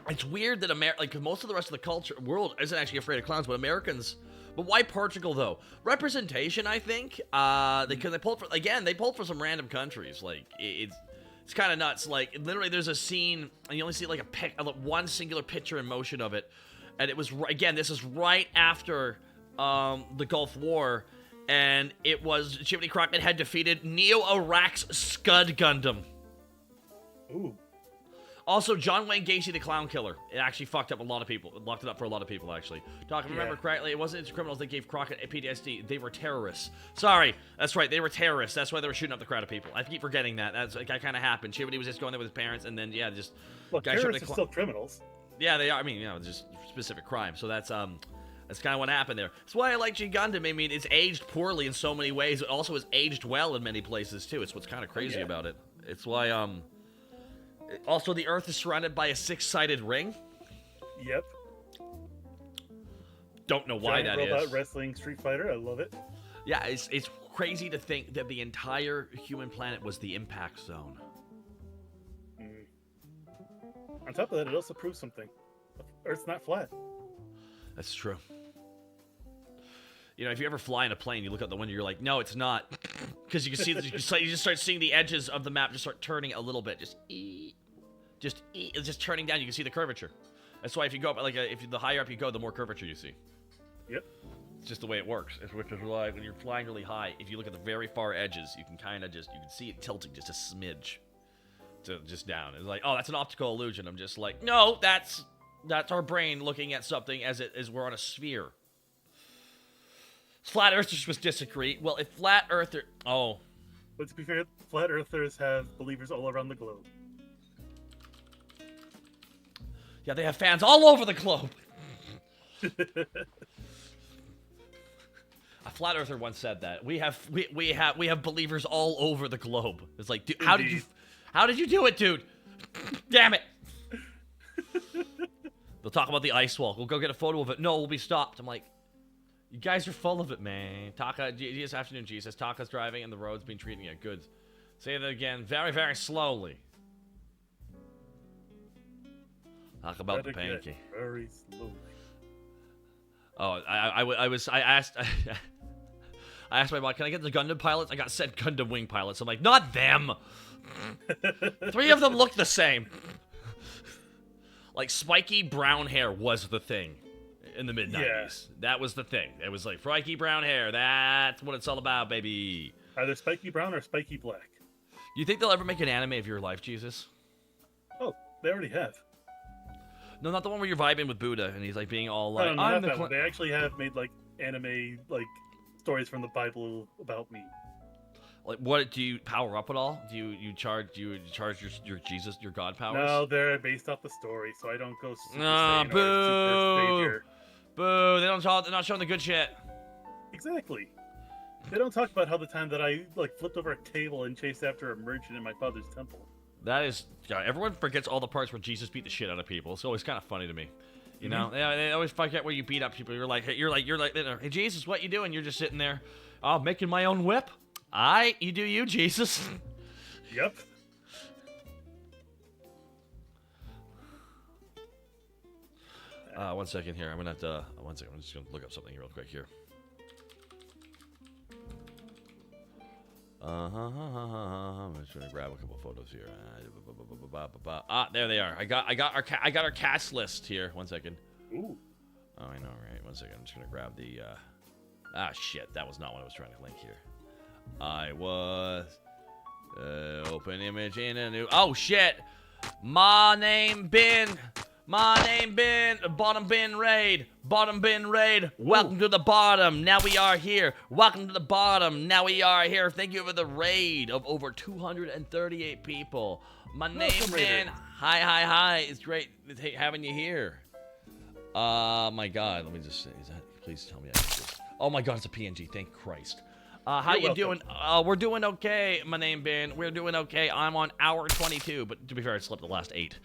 It's weird that cause most of the rest of the world isn't actually afraid of clowns, but Americans. But why Portugal though? Representation, I think. Because they pulled for some random countries. Like it's kind of nuts. Like literally, there's a scene, and you only see like one singular picture in motion of it, and it was again. This is right after the Gulf War, and it was Jiminy Crockett had defeated Neo-Iraq's Scud Gundam. Ooh. Also, John Wayne Gacy, the clown killer. It actually fucked up a lot of people. It locked it up for a lot of people, actually. Doc, if I remember correctly, it wasn't criminals that gave Crockett a PTSD. They were terrorists. Sorry. That's right. They were terrorists. That's why they were shooting up the crowd of people. I keep forgetting that. That kind of happened. Chibity was just going there with his parents, and then, just... Well, terrorists are still criminals. Yeah, they are. I mean, just specific crime. So that's kind of what happened there. That's why I like G Gundam. I mean, it's aged poorly in so many ways. It also has aged well in many places, too. It's what's kind of crazy about it. It's why, Also, the Earth is surrounded by a 6-sided ring. Yep. Don't know why Giant that robot is. wrestling Street Fighter. I love it. Yeah, it's crazy to think that the entire human planet was the impact zone. On top of that, it also proves something. Earth's not flat. That's true. If you ever fly in a plane, you look out the window, you're like, no, it's not. Because you can see, you just start seeing the edges of the map just start turning a little bit. It's just turning down. You can see the curvature. That's why if you go up, if the higher up you go, the more curvature you see. Yep. It's just the way it works. Which is why when you're flying really high, if you look at the very far edges, you can kind of you can see it tilting just a smidge to just down. It's like, oh, that's an optical illusion. I'm just like, no, that's our brain looking at something as we're on a sphere. Flat Earthers must disagree. Well, if Flat Earther... Oh. But to be fair, Flat Earthers have believers all around the globe. Yeah, they have fans all over the globe. A Flat Earther once said that. We have believers all over the globe. It's like, dude, how did you do it, dude? Damn it. They'll talk about the ice wall. We'll go get a photo of it. No, we'll be stopped. I'm like... You guys are full of it, man. Taka, this afternoon, Jesus. Taka's driving and the road's been treating it good. Say that again, very, very slowly. Talk about the pancake. Very slowly. Oh, I asked my mom, can I get the Gundam pilots? I got sent Gundam wing pilots. I'm like, not them. 3 of them look the same. Like spiky brown hair was the thing. In the mid-90s. Yeah. That was the thing. It was like, spiky brown hair. That's what it's all about, baby. Either spiky brown or spiky black. You think they'll ever make an anime of your life, Jesus? Oh, they already have. No, not the one where you're vibing with Buddha and he's like being all like... No, not that one. They actually have made like anime stories from the Bible about me. Like, what do you power up at all? Do you charge your Jesus, your God powers? No, they're based off the story, so I don't go super Saiyan boo! Or super savior. Boo! They're not showing the good shit. Exactly. They don't talk about how the time that I flipped over a table and chased after a merchant in my father's temple. That is, everyone forgets all the parts where Jesus beat the shit out of people. It's always kind of funny to me. You know, they always forget where you beat up people. You're like, hey Jesus, what you doing? You're just sitting there, making my own whip. You do you, Jesus. Yep. One second here. I'm gonna have to. One second. I'm just gonna look up something real quick here. I'm just gonna grab a couple photos here. There they are. I got our cast list here. One second. Ooh. Oh, I know, right? One second. I'm just gonna grab the. Shit. That was not what I was trying to link here. I was open image in a new. Oh shit. My name been My name Ben, bottom bin raid, bottom bin raid. Welcome to the bottom. Now we are here. Welcome to the bottom. Now we are here. Thank you for the raid of over 238 people. My name Ben. Hi. It's great having you here. My God, let me just say, please tell me I did this. Oh my God, it's a PNG. Thank Christ. How you doing? We're doing okay. My name Ben. We're doing okay. I'm on hour 22, but to be fair, I slept the last 8.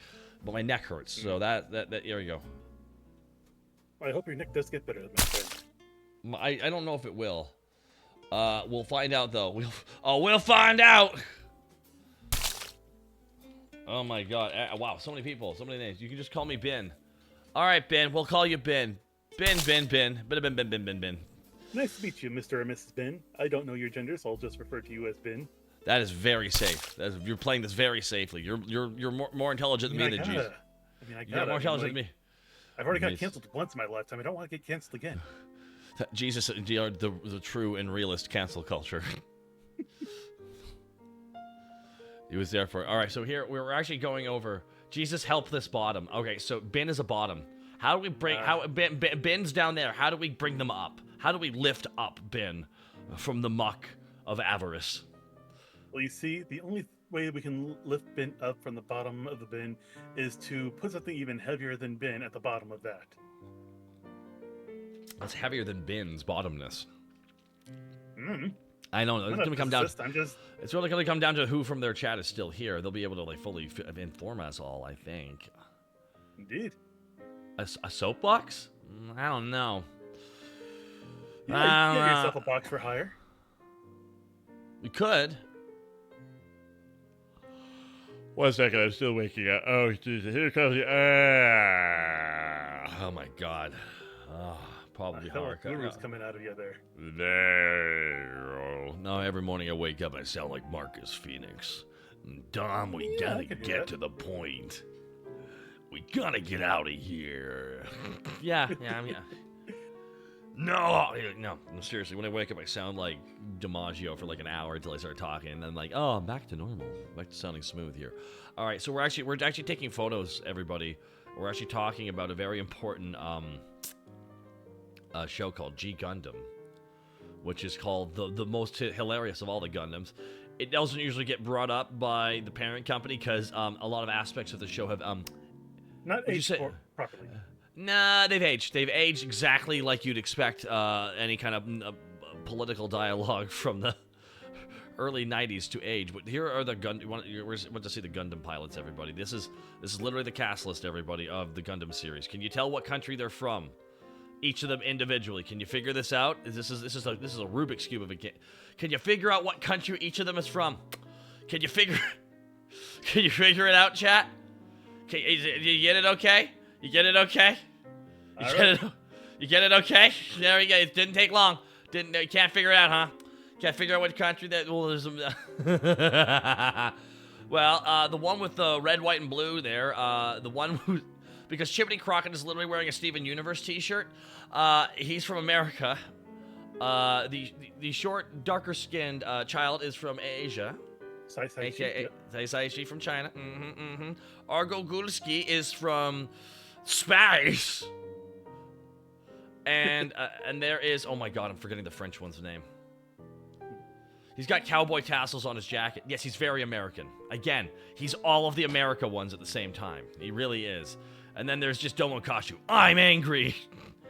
But my neck hurts, so that there you go. I hope your neck does get better, my friend. I don't know if it will. We'll find out though. We'll find out. Oh my God! Wow, so many people, so many names. You can just call me Ben. All right, Ben. We'll call you Ben. Ben. Ben. Nice to meet you, Mr. or Mrs. Ben. I don't know your gender, so I'll just refer to you as Ben. That is very safe. You're playing this very safely. You're more intelligent than me than Jesus. You're more intelligent than me. I've already got canceled once in my lifetime. I don't want to get canceled again. Jesus, the true and realist cancel culture. He was there for. All right, so here we're actually going over. Jesus, help this bottom. Okay, so Ben is a bottom. How do we bring? Ben's down there? How do we bring them up? How do we lift up Ben from the muck of avarice? Well, you see, the only way we can lift Ben up from the bottom of the bin is to put something even heavier than Ben at the bottom of that. That's heavier than Ben's bottomness. Mm. I know. It's gonna come down. It's really gonna come down to who from their chat is still here. They'll be able to like fully inform us all. I think. Indeed. A soapbox? I don't know. Yeah, you get yourself a box for hire. We could. 1 second, I'm still waking up. Oh, Jesus, here comes the. Oh my God. Probably hard. Gluru's coming out of you there. There. No, every morning I wake up, I sound like Marcus Phoenix. Dom, we gotta get to the point. We gotta get out of here. Yeah. No, seriously, when I wake up, I sound like DiMaggio for like an hour until I start talking, and then like, oh, I'm back to normal. Back to sounding smooth here. All right, so we're actually taking photos, everybody. We're actually talking about a very important show called G Gundam, which is called the most hilarious of all the Gundams. It doesn't usually get brought up by the parent company because a lot of aspects of the show have not aged properly. Nah, they've aged. They've aged exactly like you'd expect any kind of political dialogue from the early 90s to age. But here are the Gundam. You want to see the Gundam pilots, everybody. This is literally the cast list, everybody, of the Gundam series. Can you tell what country they're from? Each of them individually. Can you figure this out? This is a Rubik's Cube of a game. Can you figure out what country each of them is from? Can you figure it out, chat? You get it okay? You get it okay? You get it okay? There we go. It didn't take long. You can't figure it out, huh? Can't figure out what country that. Well, there's well, the one with the red, white, and blue there. The one who, because Chimney Crockett is literally wearing a Steven Universe T-shirt. He's from America. The short, darker-skinned child is from Asia. AKA Saishi from China. Argo Gulski is from space. And there is, oh my God, I'm forgetting the French one's name. He's got cowboy tassels on his jacket. Yes, he's very American. Again, he's all of the America ones at the same time. He really is. And then there's just Domokashu. I'm angry.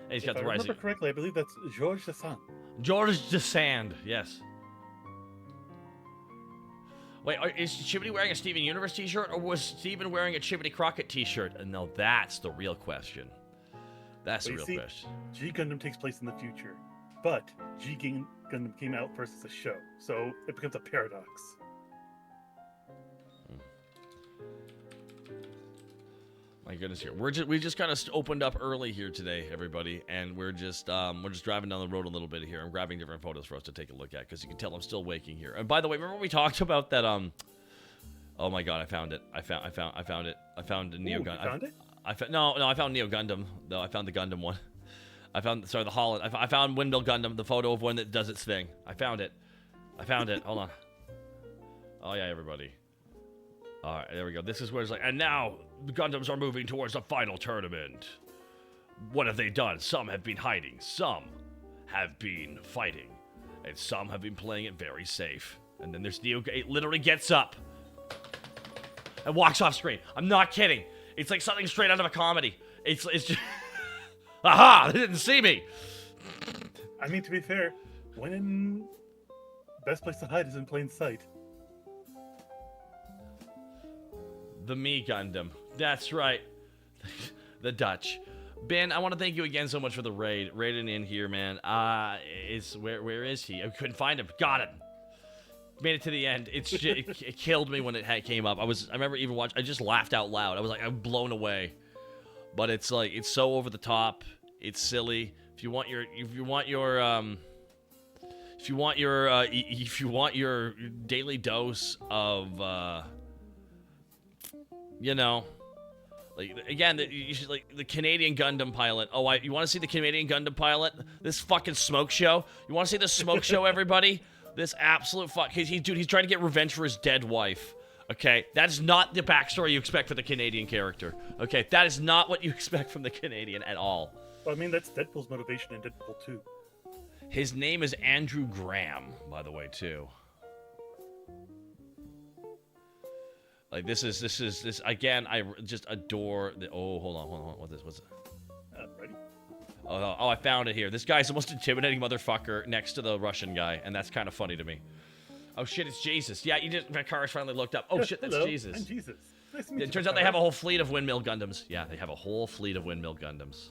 And he's got the rising. If I remember correctly, I believe that's Georges Desand. Georges Desand, yes. Wait, is Chimney wearing a Steven Universe t-shirt, or was Steven wearing a Chimney Crockett t-shirt? And no, that's the real question. That's the real question. G Gundam takes place in the future, but G Gundam came out first as a show, so it becomes a paradox. My goodness, here we just kind of opened up early here today, everybody, and we're just driving down the road a little bit here. I'm grabbing different photos for us to take a look at because you can tell I'm still waking here. And by the way, remember we talked about that? Oh my God, I found it. I found it. I found the Neo Gundam. You found it? I found Neo Gundam. No, I found the Gundam one. The Holland. I found Windmill Gundam, the photo of one that does its thing. I found it. Hold on. Oh yeah, everybody. All right, there we go. This is where it's like, and now the Gundams are moving towards the final tournament. What have they done? Some have been hiding, some have been fighting, and some have been playing it very safe. And then there's Neo. It literally gets up and walks off screen. I'm not kidding. It's like something straight out of a comedy. It's just, aha! They didn't see me. I mean, to be fair, when best place to hide is in plain sight. The Me Gundam. That's right. The Dutch. Ben, I want to thank you again so much for the raid. Raiding in here, man. Where is he? I couldn't find him. Got him. Made it to the end. It's just, it killed me when it came up. I remember even watching. I just laughed out loud. I was like, I'm blown away. But it's like, it's so over the top. It's silly. If you want your daily dose of you know, like, again, you should, like, the Canadian Gundam pilot. Oh, you want to see the Canadian Gundam pilot? This fucking smoke show? You want to see this smoke show, everybody? This absolute fuck. He's trying to get revenge for his dead wife. Okay? That is not the backstory you expect for the Canadian character. Okay? That is not what you expect from the Canadian at all. Well, I mean, that's Deadpool's motivation in Deadpool 2. His name is Andrew Graham, by the way, too. Like, this again, I just adore the, oh, hold on, what's it? Ready? Oh, I found it here. This guy's the most intimidating motherfucker next to the Russian guy, and that's kind of funny to me. Oh shit, it's Jesus. Yeah, Vakari's finally looked up. Oh Yes, shit, that's hello, Jesus. I'm Jesus. Nice to meet you. It turns out they have a whole fleet of windmill Gundams. Yeah, they have a whole fleet of windmill Gundams.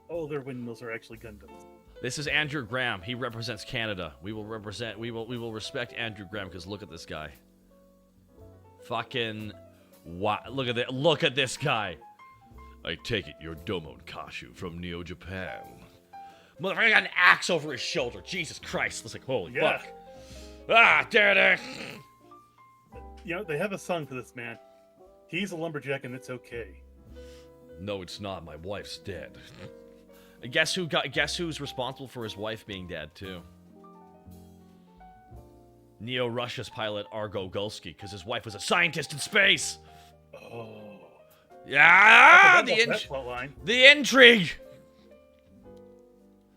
All their windmills are actually Gundams. This is Andrew Graham. He represents Canada. We will respect Andrew Graham because look at this guy. Fucking wow! Look at this guy. I take it you're Domon Kashu from Neo Japan. Motherfucker got an axe over his shoulder. Jesus Christ! It's like holy fuck. Ah, there. You know, they have a song for this man. He's a lumberjack and it's okay. No, it's not. My wife's dead. Guess who's responsible for his wife being dead too? Neo Russia's pilot Argo Gulsky, because his wife was a scientist in space. Oh. Yeah, the intrigue.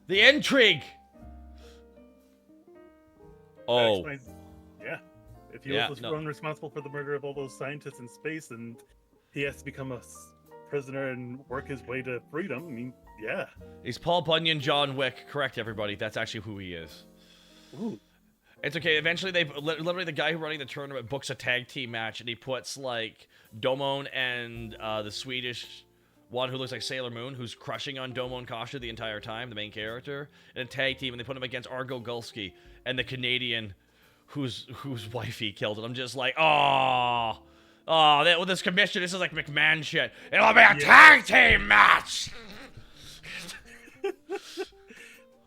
The intrigue. Oh. Yeah. If he was thrown responsible for the murder of all those scientists in space, and he has to become a prisoner and work his way to freedom, I mean, yeah. He's Paul Bunyan John Wick. Correct, everybody. That's actually who he is. Ooh. It's okay. Eventually, literally the guy who running the tournament books a tag team match, and he puts like Domon and the Swedish one who looks like Sailor Moon, who's crushing on Domon Kasha the entire time, the main character, in a tag team, and they put him against Argo Gulsky and the Canadian whose wife he killed. And I'm just like, with this commission, this is like McMahon shit. It'll be a tag team match.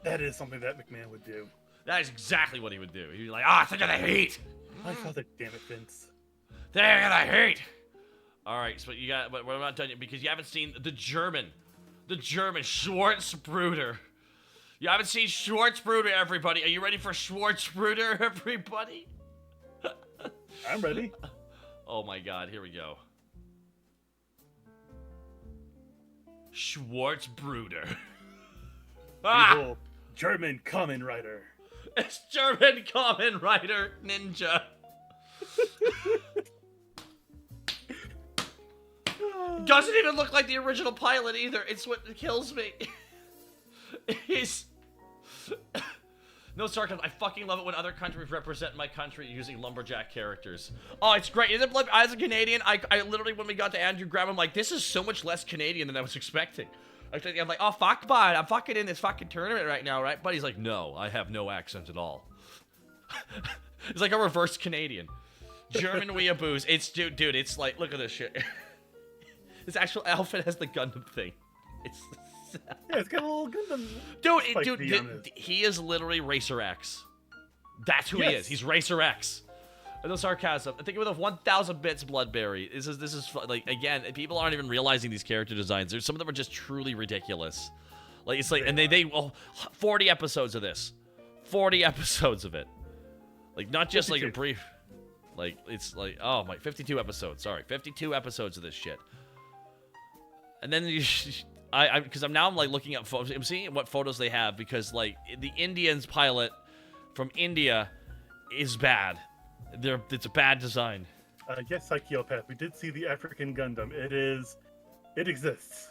That is something that McMahon would do. That is exactly what he would do. He'd be like, think of the heat. I saw that, damn it, Vince. Think of the heat. All right, so but we're not done yet because you haven't seen the German Schwarzbruder. You haven't seen Schwarzbruder, everybody. Are you ready for Schwarzbruder, everybody? I'm ready. Oh my God, here we go. Schwarzbruder. Behold, German Kamen Rider. It's German Kamen Rider Ninja. Doesn't even look like the original pilot either. It's what kills me. He's... No sarcasm. I fucking love it when other countries represent my country using lumberjack characters. Oh, it's great. As a Canadian, I literally, when we got to Andrew Graham, I'm like, this is so much less Canadian than I was expecting. I'm like, oh, fuck, bud. I'm fucking in this fucking tournament right now, right? But he's like, no, I have no accent at all. It's like a reverse Canadian. German weeaboos. It's, dude, it's like, look at this shit. His actual outfit has the Gundam thing. It's... Yeah, it's got a little Gundam. Dude, he is literally Racer X. That's who he is. He's Racer X. No sarcasm. I think with a 1,000 bits Bloodberry. This is like, again, people aren't even realizing these character designs. Some of them are just truly ridiculous. Like, it's like, and they 40 episodes of this. 40 episodes of it. Like, not just like a brief. Like, it's like, oh my, 52 episodes. Sorry, 52 episodes of this shit. And then because I'm like looking at photos. I'm seeing what photos they have because like the Indians pilot from India is bad. It's a bad design. Yes, Psychopath. We did see the African Gundam. It exists.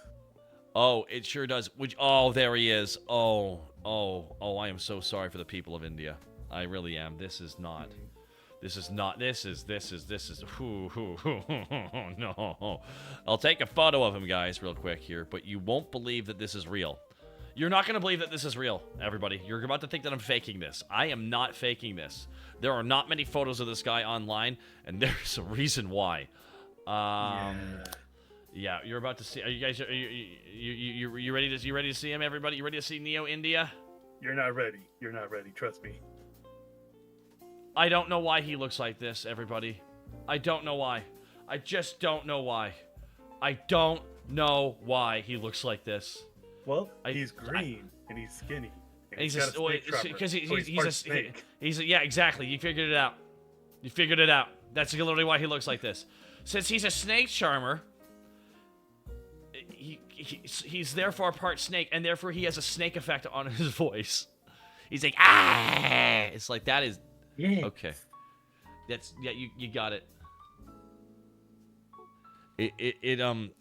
Oh, it sure does. Oh, there he is. Oh, I am so sorry for the people of India. I really am. This is no. I'll take a photo of him, guys, real quick here, but you won't believe that this is real. You're not going to believe that this is real, everybody. You're about to think that I'm faking this. I am not faking this. There are not many photos of this guy online, and there's a reason why. Yeah, you're about to see. Are you guys? You ready to? You ready to see him, everybody? You ready to see Neo India? You're not ready. You're not ready. Trust me. I don't know why he looks like this, everybody. I don't know why. I just don't know why. I don't know why he looks like this. Well, he's green and he's skinny. And he's because he's yeah, exactly. You figured it out. You figured it out. That's literally why he looks like this. Since he's a snake charmer, he's therefore part snake, and therefore he has a snake effect on his voice. He's like, ah! It's like, that is... Yeah. Okay. That's... Yeah, you got it.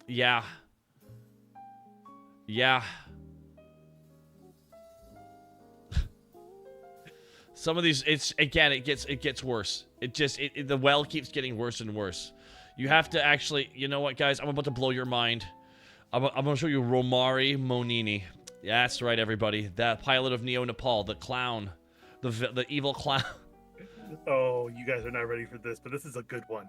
Yeah. Yeah. Some of these, it gets worse. The well keeps getting worse and worse. You have to actually... You know what, guys? I'm about to blow your mind. I'm going to show you Romari Monini. Yeah, that's right, everybody. That pilot of Neo Nepal, the clown. The evil clown. Oh, you guys are not ready for this, but this is a good one.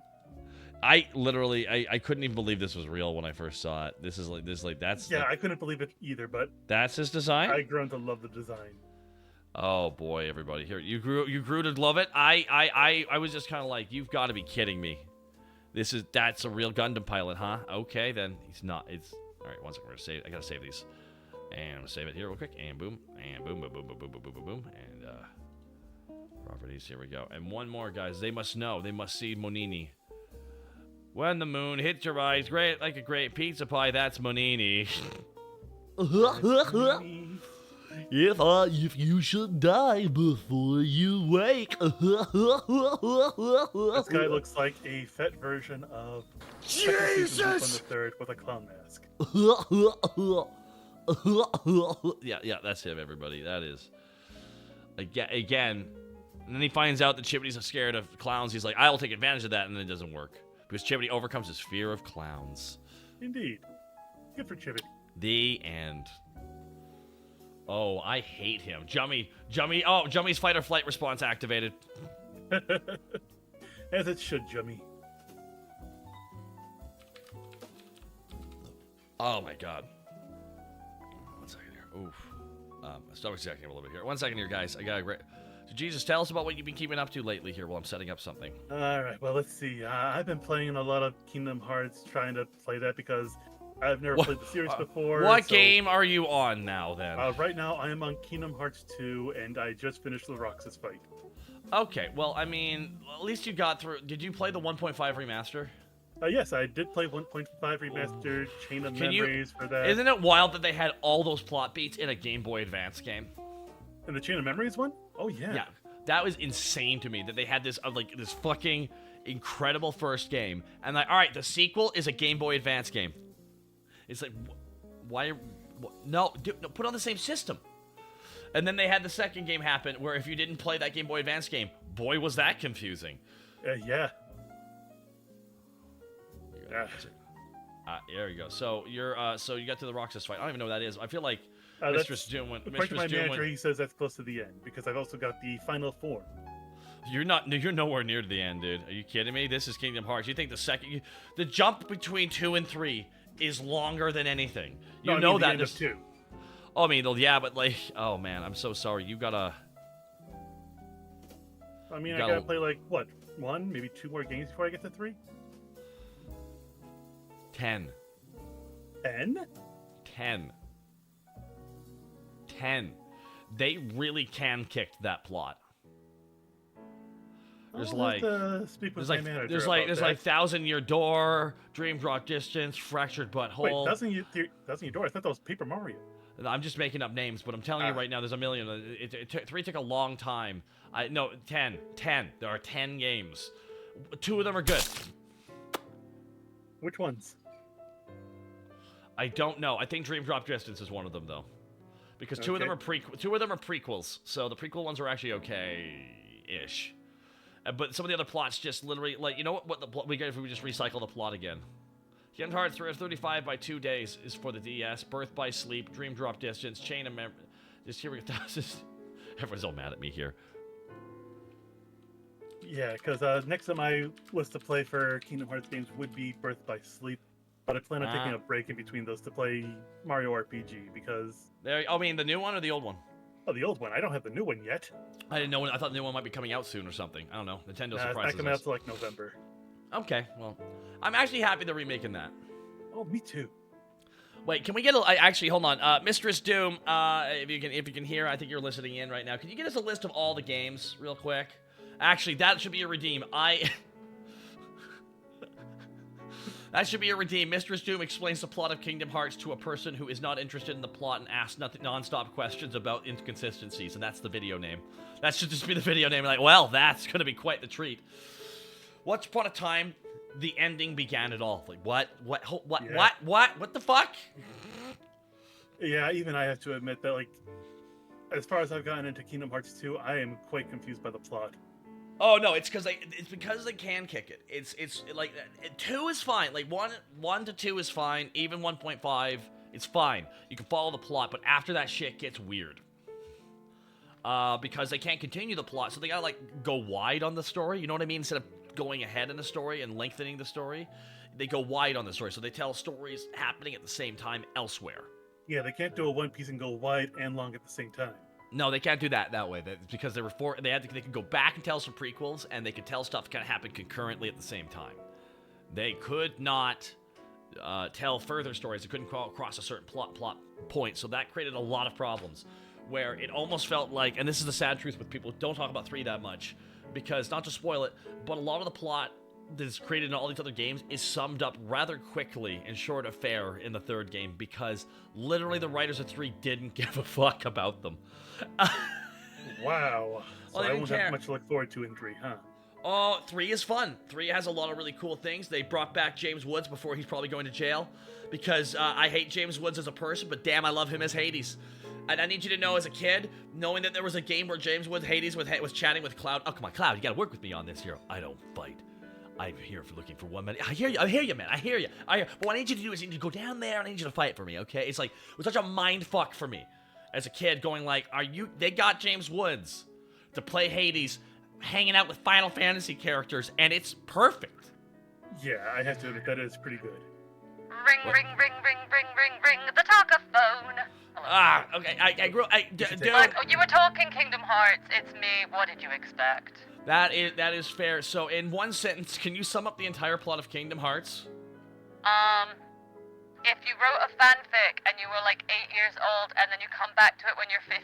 I literally, I couldn't even believe this was real when I first saw it. That's... Yeah, I couldn't believe it either, but... That's his design? I grown to love the design. Oh, boy, everybody. Here, you grew to love it? I was just kind of like, you've got to be kidding me. That's a real Gundam pilot, huh? Okay, then. He's not. All right, one second. We're gonna save. I gotta save these, and I'm gonna save it here real quick. And boom, and boom, boom, boom, boom, boom, boom, boom, boom, boom, and properties. Here we go. And one more, guys. They must know. They must see Monini. When the moon hits your eyes, great like a great pizza pie. That's Monini. If you should die before you wake. This guy looks like a fet version of Jesus the Third with a clown mask. Yeah, that's him, everybody. That is. Again, and then he finds out that Chimney's scared of clowns. He's like, I'll take advantage of that, and then it doesn't work. Because Chimney overcomes his fear of clowns. Indeed. Good for Chimney. The end. Oh, I hate him. Jummy. Oh, Jummy's fight or flight response activated. As it should, Jummy. Oh my god. One second here. Oof. Stop extracting a little bit here. 1 second here, guys. I gotta... So, Jesus, tell us about what you've been keeping up to lately here while I'm setting up something. Alright, well, let's see. I've been playing a lot of Kingdom Hearts, trying to play that because I've never played the series before. What game are you on now, then? Right now, I am on Kingdom Hearts 2, and I just finished the Roxas fight. Okay, well, I mean, at least you got through... Did you play the 1.5 remaster? Yes, I did play 1.5 remastered, Chain of Memories for that. Isn't it wild that they had all those plot beats in a Game Boy Advance game? In the Chain of Memories one? Oh, yeah. Yeah, that was insane to me that they had this, this fucking incredible first game. And like, all right, the sequel is a Game Boy Advance game. It's like, why? No, dude, no, put on the same system. And then they had the second game happen where if you didn't play that Game Boy Advance game, boy, was that confusing. Yeah. There you go. So you're so you got to the Roxas fight. I don't even know what that is. I feel like Mistress Doom went. According to my manager, he says that's close to the end because I've also got the final form. You're nowhere near to the end, dude. Are you kidding me? This is Kingdom Hearts. You think the jump between 2 and 3 is longer than anything? You know that. The end of 2. Oh, I mean, yeah, but like, oh man, I'm so sorry. You gotta. I mean, I gotta play like what, 1, maybe 2 more games before I get to 3. 10. 10? 10. 10. They really can kick that plot. There's I'll like, have to speak with my manager there's about that. 1,000-year door, dream drop distance, fractured Wait, butthole. Thousand Year Door? I thought that was Paper Mario. I'm just making up names, but I'm telling you right now, there's a million. 3 took a long time. No, 10. There are 10 games. 2 of them are good. Which ones? I don't know. I think Dream Drop Distance is one of them, though, because 2 of them are prequels. So the prequel ones are actually okay-ish. But some of the other plots just literally, like, you know what the plot we get if we just recycle the plot again. Kingdom Hearts 35 by 2 days is for the DS. Birth by Sleep, Dream Drop Distance, Chain of Memory. Just here we go. Everyone's all mad at me here. Yeah, because next on my list to play for Kingdom Hearts games would be Birth by Sleep. But I plan on taking a break in between those to play Mario RPG because... I mean, the new one or the old one? Oh, the old one. I don't have the new one yet. I didn't know. I thought the new one might be coming out soon or something. I don't know. Nintendo surprises It's not coming us. out till like November. Okay, well, I'm actually happy they're remaking that. Oh, me too. Wait, can we get actually, hold on. Mistress Doom, if you can hear, I think you're listening in right now. Can you get us a list of all the games real quick? Actually, that should be a redeem. That should be a redeem. Mistress Doom explains the plot of Kingdom Hearts to a person who is not interested in the plot and asks non-stop questions about inconsistencies, and that's the video name. That should just be the video name. Like, well, that's gonna be quite the treat. Once upon a time, the ending began it all. Like, what the fuck? Yeah, even I have to admit that, like, as far as I've gotten into Kingdom Hearts 2, I am quite confused by the plot. Oh no, it's because they can kick it. It's like 2 is fine. Like 1 to 2 is fine. Even 1.5, it's fine. You can follow the plot, but after that shit gets weird. Because they can't continue the plot, so they gotta like go wide on the story. You know what I mean? Instead of going ahead in the story and lengthening the story, they go wide on the story. So they tell stories happening at the same time elsewhere. Yeah, they can't do a One Piece and go wide and long at the same time. No, they can't do that way. That's because they can go back and tell some prequels, and they can tell stuff kind of happen concurrently at the same time. They could not tell further stories. They couldn't cross a certain plot point, so that created a lot of problems. Where it almost felt like, and this is the sad truth with people who don't talk about 3 that much, because not to spoil it, but a lot of the plot that's created in all these other games is summed up rather quickly in short affair in the 3rd game, because literally the writers of 3 didn't give a fuck about them. Wow. So Well, I won't have much to look forward to in 3, huh? Oh, 3 is fun. 3 has a lot of really cool things. They brought back James Woods before he's probably going to jail, because I hate James Woods as a person, but damn, I love him as Hades. And I need you to know, as a kid, knowing that there was a game where James Woods, Hades, was chatting with Cloud. Oh, come on, Cloud, you gotta work with me on this here. I don't fight. I'm here for looking for 1 minute. I hear you, man. I hear you. But what I need you to do is you need to go down there and I need you to fight for me, okay? It's like, it was such a mind fuck for me as a kid, going like, they got James Woods to play Hades, hanging out with Final Fantasy characters, and it's perfect. Yeah, I have to admit that is pretty good. Ring, ring, ring, ring, ring, ring, ring, the Taka phone. Hello. Okay, I grew up, dude. Look, you were talking Kingdom Hearts, it's me, what did you expect? That is fair. So, in one sentence, can you sum up the entire plot of Kingdom Hearts? If you wrote a fanfic and you were like 8 years old and then you come back to it when you're 15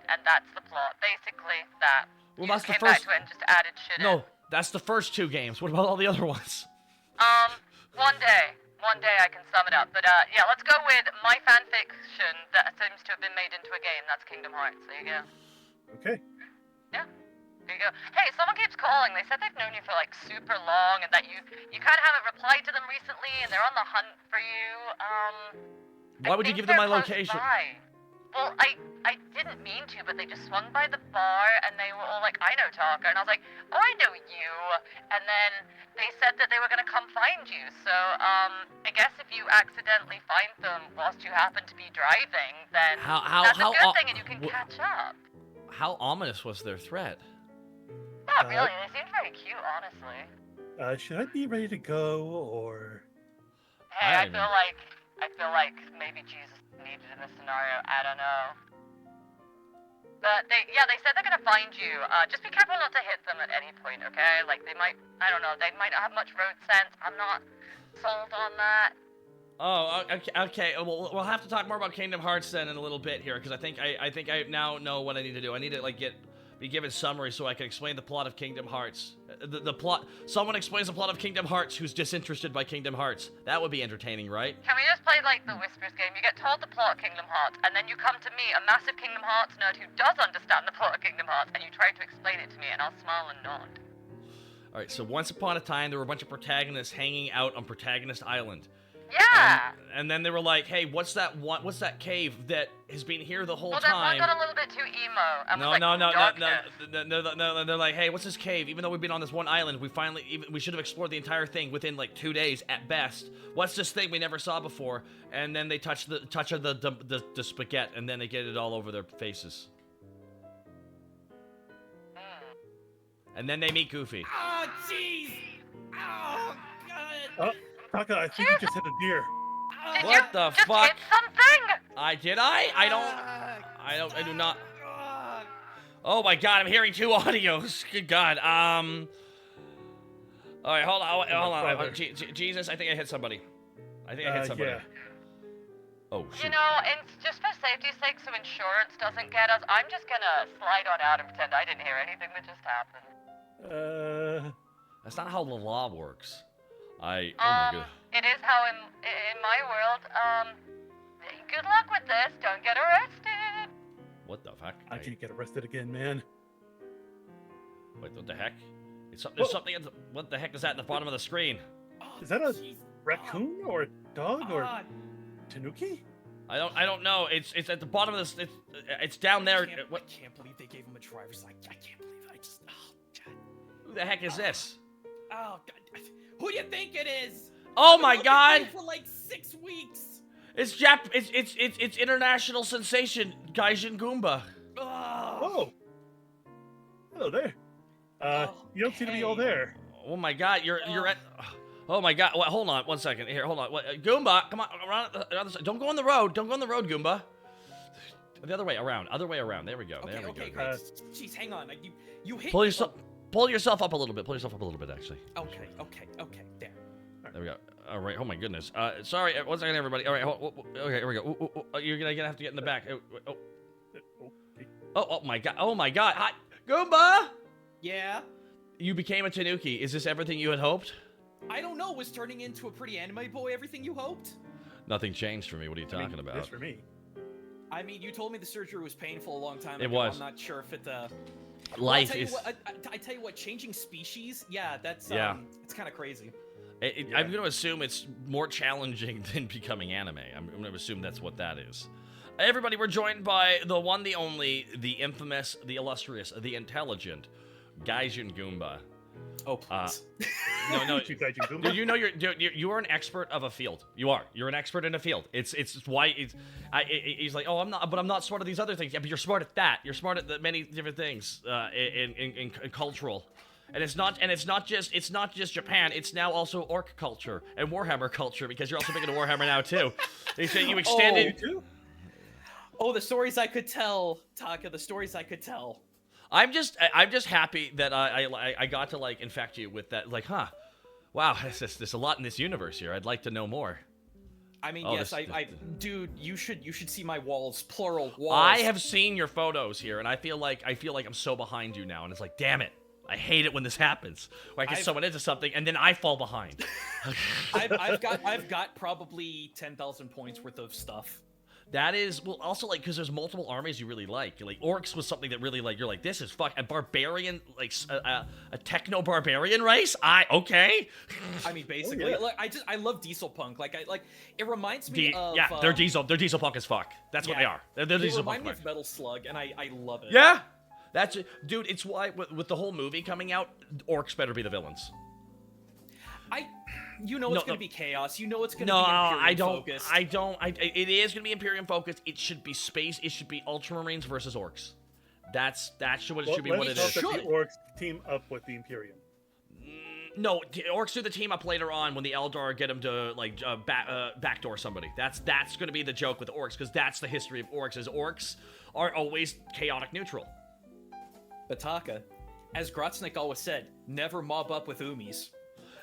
and that's the plot, basically that. Well, you that's just the came first. back to it and just added shit in. No, that's the first 2 games. What about all the other ones? One day I can sum it up. But yeah, let's go with my fanfiction that seems to have been made into a game. That's Kingdom Hearts. There you go. Okay. Yeah. There you go. Hey, someone keeps calling. They said they've known you for like super long and that you kind of haven't replied to them recently and they're on the hunt for you. Why would you give them my location? By. Well, I didn't mean to, but they just swung by the bar and they were all like, I know Taka. And I was like, oh, I know you. And then they said that they were going to come find you. So, I guess if you accidentally find them whilst you happen to be driving, then that's a good thing and you can catch up. How ominous was their threat? Not really. They seemed very cute, honestly. Should I be ready to go, or... Hey, I feel like maybe Jesus needed in this scenario. I don't know. But they said they're gonna find you. Just be careful not to hit them at any point, okay? Like they might, I don't know, they might not have much road sense. I'm not sold on that. Oh, okay. We'll have to talk more about Kingdom Hearts then in a little bit here, because I think I now know what I need to do. I need to like get be given summary so I can explain the plot of Kingdom Hearts. The plot. Someone explains the plot of Kingdom Hearts who's disinterested by Kingdom Hearts. That would be entertaining, right? Can we just play like the Whispers game? You get told the plot of Kingdom Hearts, and then you come to me, a massive Kingdom Hearts nerd who does understand the plot of Kingdom Hearts, and you try to explain it to me, and I'll smile and nod. All right. So once upon a time, there were a bunch of protagonists hanging out on Protagonist Island. Yeah. And then they were like, "Hey, what's that cave that has been here the whole Well, that one time?" got a little bit too emo. And No, was like, no. darkness. They're like, "Hey, what's this cave? Even though we've been on this one island, we should have explored the entire thing within like 2 days at best. What's this thing we never saw before?" And then they touch the spaghetti, and then they get it all over their faces. And then they meet Goofy. Oh, jeez! Oh, God! Taka, I think you just hit a deer. Did What you the just fuck? hit something? I do not. Oh my God, I'm hearing 2 audios. Good God. All right, hold on. Jesus, I think I hit somebody. Yeah. Oh shit. You know, it's just for safety's sake, so insurance doesn't get us. I'm just gonna slide on out and pretend I didn't hear anything that just happened. That's not how the law works. Oh my God. It is how in my world, good luck with this. Don't get arrested. What the fuck? I can't get arrested again, man. Wait, what the heck? There's something at what the heck is that at the bottom of the screen? Is that a raccoon or a dog or tanuki? I don't know. It's at the bottom of this. It's down there. I can't believe they gave him a driver's license. I can't believe it. God. Who the heck is this? Oh, God. Who do you think it is? Oh my God! For like 6 weeks. It's international sensation Gaijin Goomba. Oh. Hello there. You don't seem to be all there. Oh my God, you're at. Oh my God! Hold on, 1 second. Here, hold on. Goomba, come on, around the side. Don't go on the road. Don't go on the road, Goomba. The other way around. Other way around. There we go. Okay, there we okay, go. great. Jeez, hang on. You hit. Pull yourself up a little bit. Pull yourself up a little bit, actually. Okay. There. There we go. All right. Oh my goodness. Sorry. 1 second, everybody. All right. Okay. Here we go. You're gonna have to get in the back. Oh my God. Oh my God. Hi, Goomba. Yeah. You became a Tanuki. Is this everything you had hoped? I don't know. Was turning into a pretty anime boy everything you hoped? Nothing changed for me. What are you talking about? Just for me. I mean, you told me the surgery was painful a long time ago. It was. I'm not sure if it. Life well, is. I tell you what, changing species. Yeah, that's. It's kind of crazy. I'm going to assume it's more challenging than becoming anime. I'm going to assume that's what that is. Everybody, we're joined by the one, the only, the infamous, the illustrious, the intelligent Gaijin Goomba. Oh, please. No. Gaijin Goomba? You know you are an expert of a field. You are. You're an expert in a field. It's why he's like, oh, I'm not smart at these other things. Yeah, but you're smart at that. You're smart at the many different things in cultural. And it's not just Japan. It's now also orc culture and Warhammer culture because you're also big into Warhammer now too. They say you extended. Oh, the stories I could tell, Taka. The stories I could tell. I'm just happy that I got to like infect you with that. Like, wow, there's a lot in this universe here. I'd like to know more. I mean, yes, dude, you should see my walls, plural walls. I have seen your photos here, and I feel like I'm so behind you now, and it's like, damn it. I hate it when this happens. Where I get someone into something and then I fall behind. I've got probably 10,000 points worth of stuff. That is, well, also like because there's multiple armies you really like. Like orcs was something that really like you're like this is a barbarian like a techno barbarian race. Okay. I mean, basically, look, I love diesel punk. Like it reminds me of they're diesel punk as fuck. That's what they are. They're diesel punk. Remind me of Metal Slug, and I love it. Yeah. That's it. Dude, it's why with the whole movie coming out, orcs better be the villains. It's gonna be chaos. You know it's gonna be Imperium focused. It is gonna be Imperium focused. It should be space. It should be Ultramarines versus orcs. That should be what it is. The orcs team up with the Imperium. No, orcs do the team up later on when the Eldar get them to like backdoor somebody. That's gonna be the joke with orcs because that's the history of orcs. Is orcs are always chaotic neutral. But Taka, as Grotznik always said, never mob up with Umis.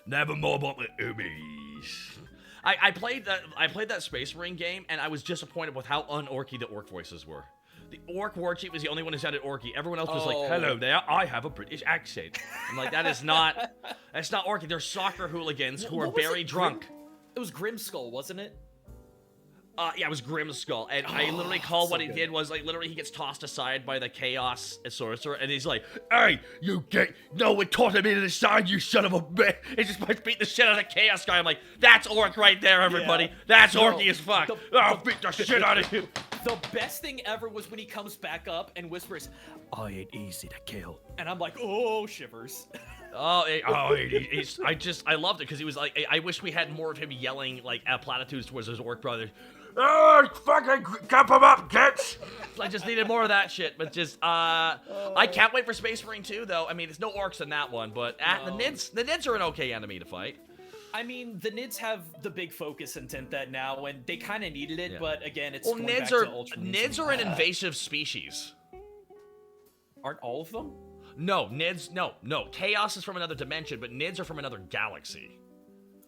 Never mob up with Umis. I played that Space Marine game, and I was disappointed with how unorky the orc voices were. The orc war chief was the only one who sounded orky. Everyone else was like, Oh. "Hello there, I have a British accent." I'm like, that's not orky. They're soccer hooligans who are What was very it? drunk. It was Grimskull, wasn't it? Yeah, it was Grimskull, and I literally call so what he good. did was like literally he gets tossed aside by the Chaos Sorcerer, and he's like, "Hey, no one tossed me to the side, you son of a bitch!" He just beat the shit out of the Chaos guy. I'm like, that's orc right there, everybody. Yeah. That's No, orky as fuck. I'll beat the shit out of you. The best thing ever was when he comes back up and whispers, "I ain't easy to kill," and I'm like, "Oh, shivers." I loved it because he was like, I wish we had more of him yelling like platitudes towards his orc brother. Oh, fucking cup him up, kids! I just needed more of that shit, but just, I can't wait for Space Marine 2, though. I mean, there's no orcs in that one, but the Nids are an okay enemy to fight. I mean, the Nids have the big focus intent that now, and they kind of needed it, Yeah. but again, it's Well, going back Nids to Ultra are an invasive species. Aren't all of them? No, Nids, no. Chaos is from another dimension, but Nids are from another galaxy.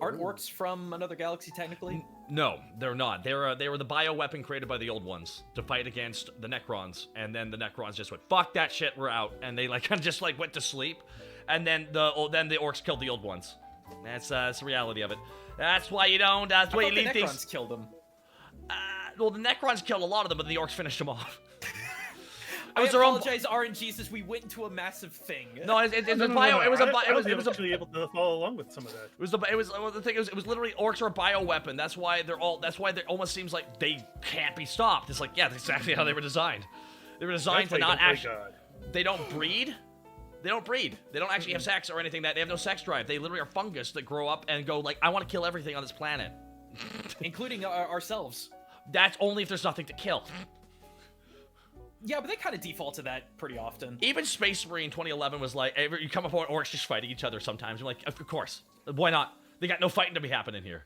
Aren't orcs from another galaxy technically? No, they're not. They were the bioweapon created by the old ones to fight against the Necrons, and then the Necrons just went, "Fuck that shit, we're out," and they like just like went to sleep, and then the orcs killed the old ones. That's the reality of it. That's why you don't. That's why you leave the Necrons things. killed them. Well, the Necrons killed a lot of them, but the orcs finished them off. I was their own. apologize, RNGs, as we went into a massive thing. No, it's No, a no, bio. no, It was I- a. I It was actually able to follow along with some of that. the thing is, it was literally orcs are a bioweapon. That's why it almost seems like they can't be stopped. It's like, yeah, that's exactly how they were designed. They were designed That's to why you not don't play actually. God. They don't breed. They don't breed. They don't actually have sex or anything. They have no sex drive. They literally are fungus that grow up and go like, I want to kill everything on this planet. Including ourselves. That's only if there's nothing to kill. Yeah, but they kind of default to that pretty often. Even Space Marine 2011 was like, you come upon orcs just fighting each other sometimes. You're like, of course. Why not? They got no fighting to be happening here.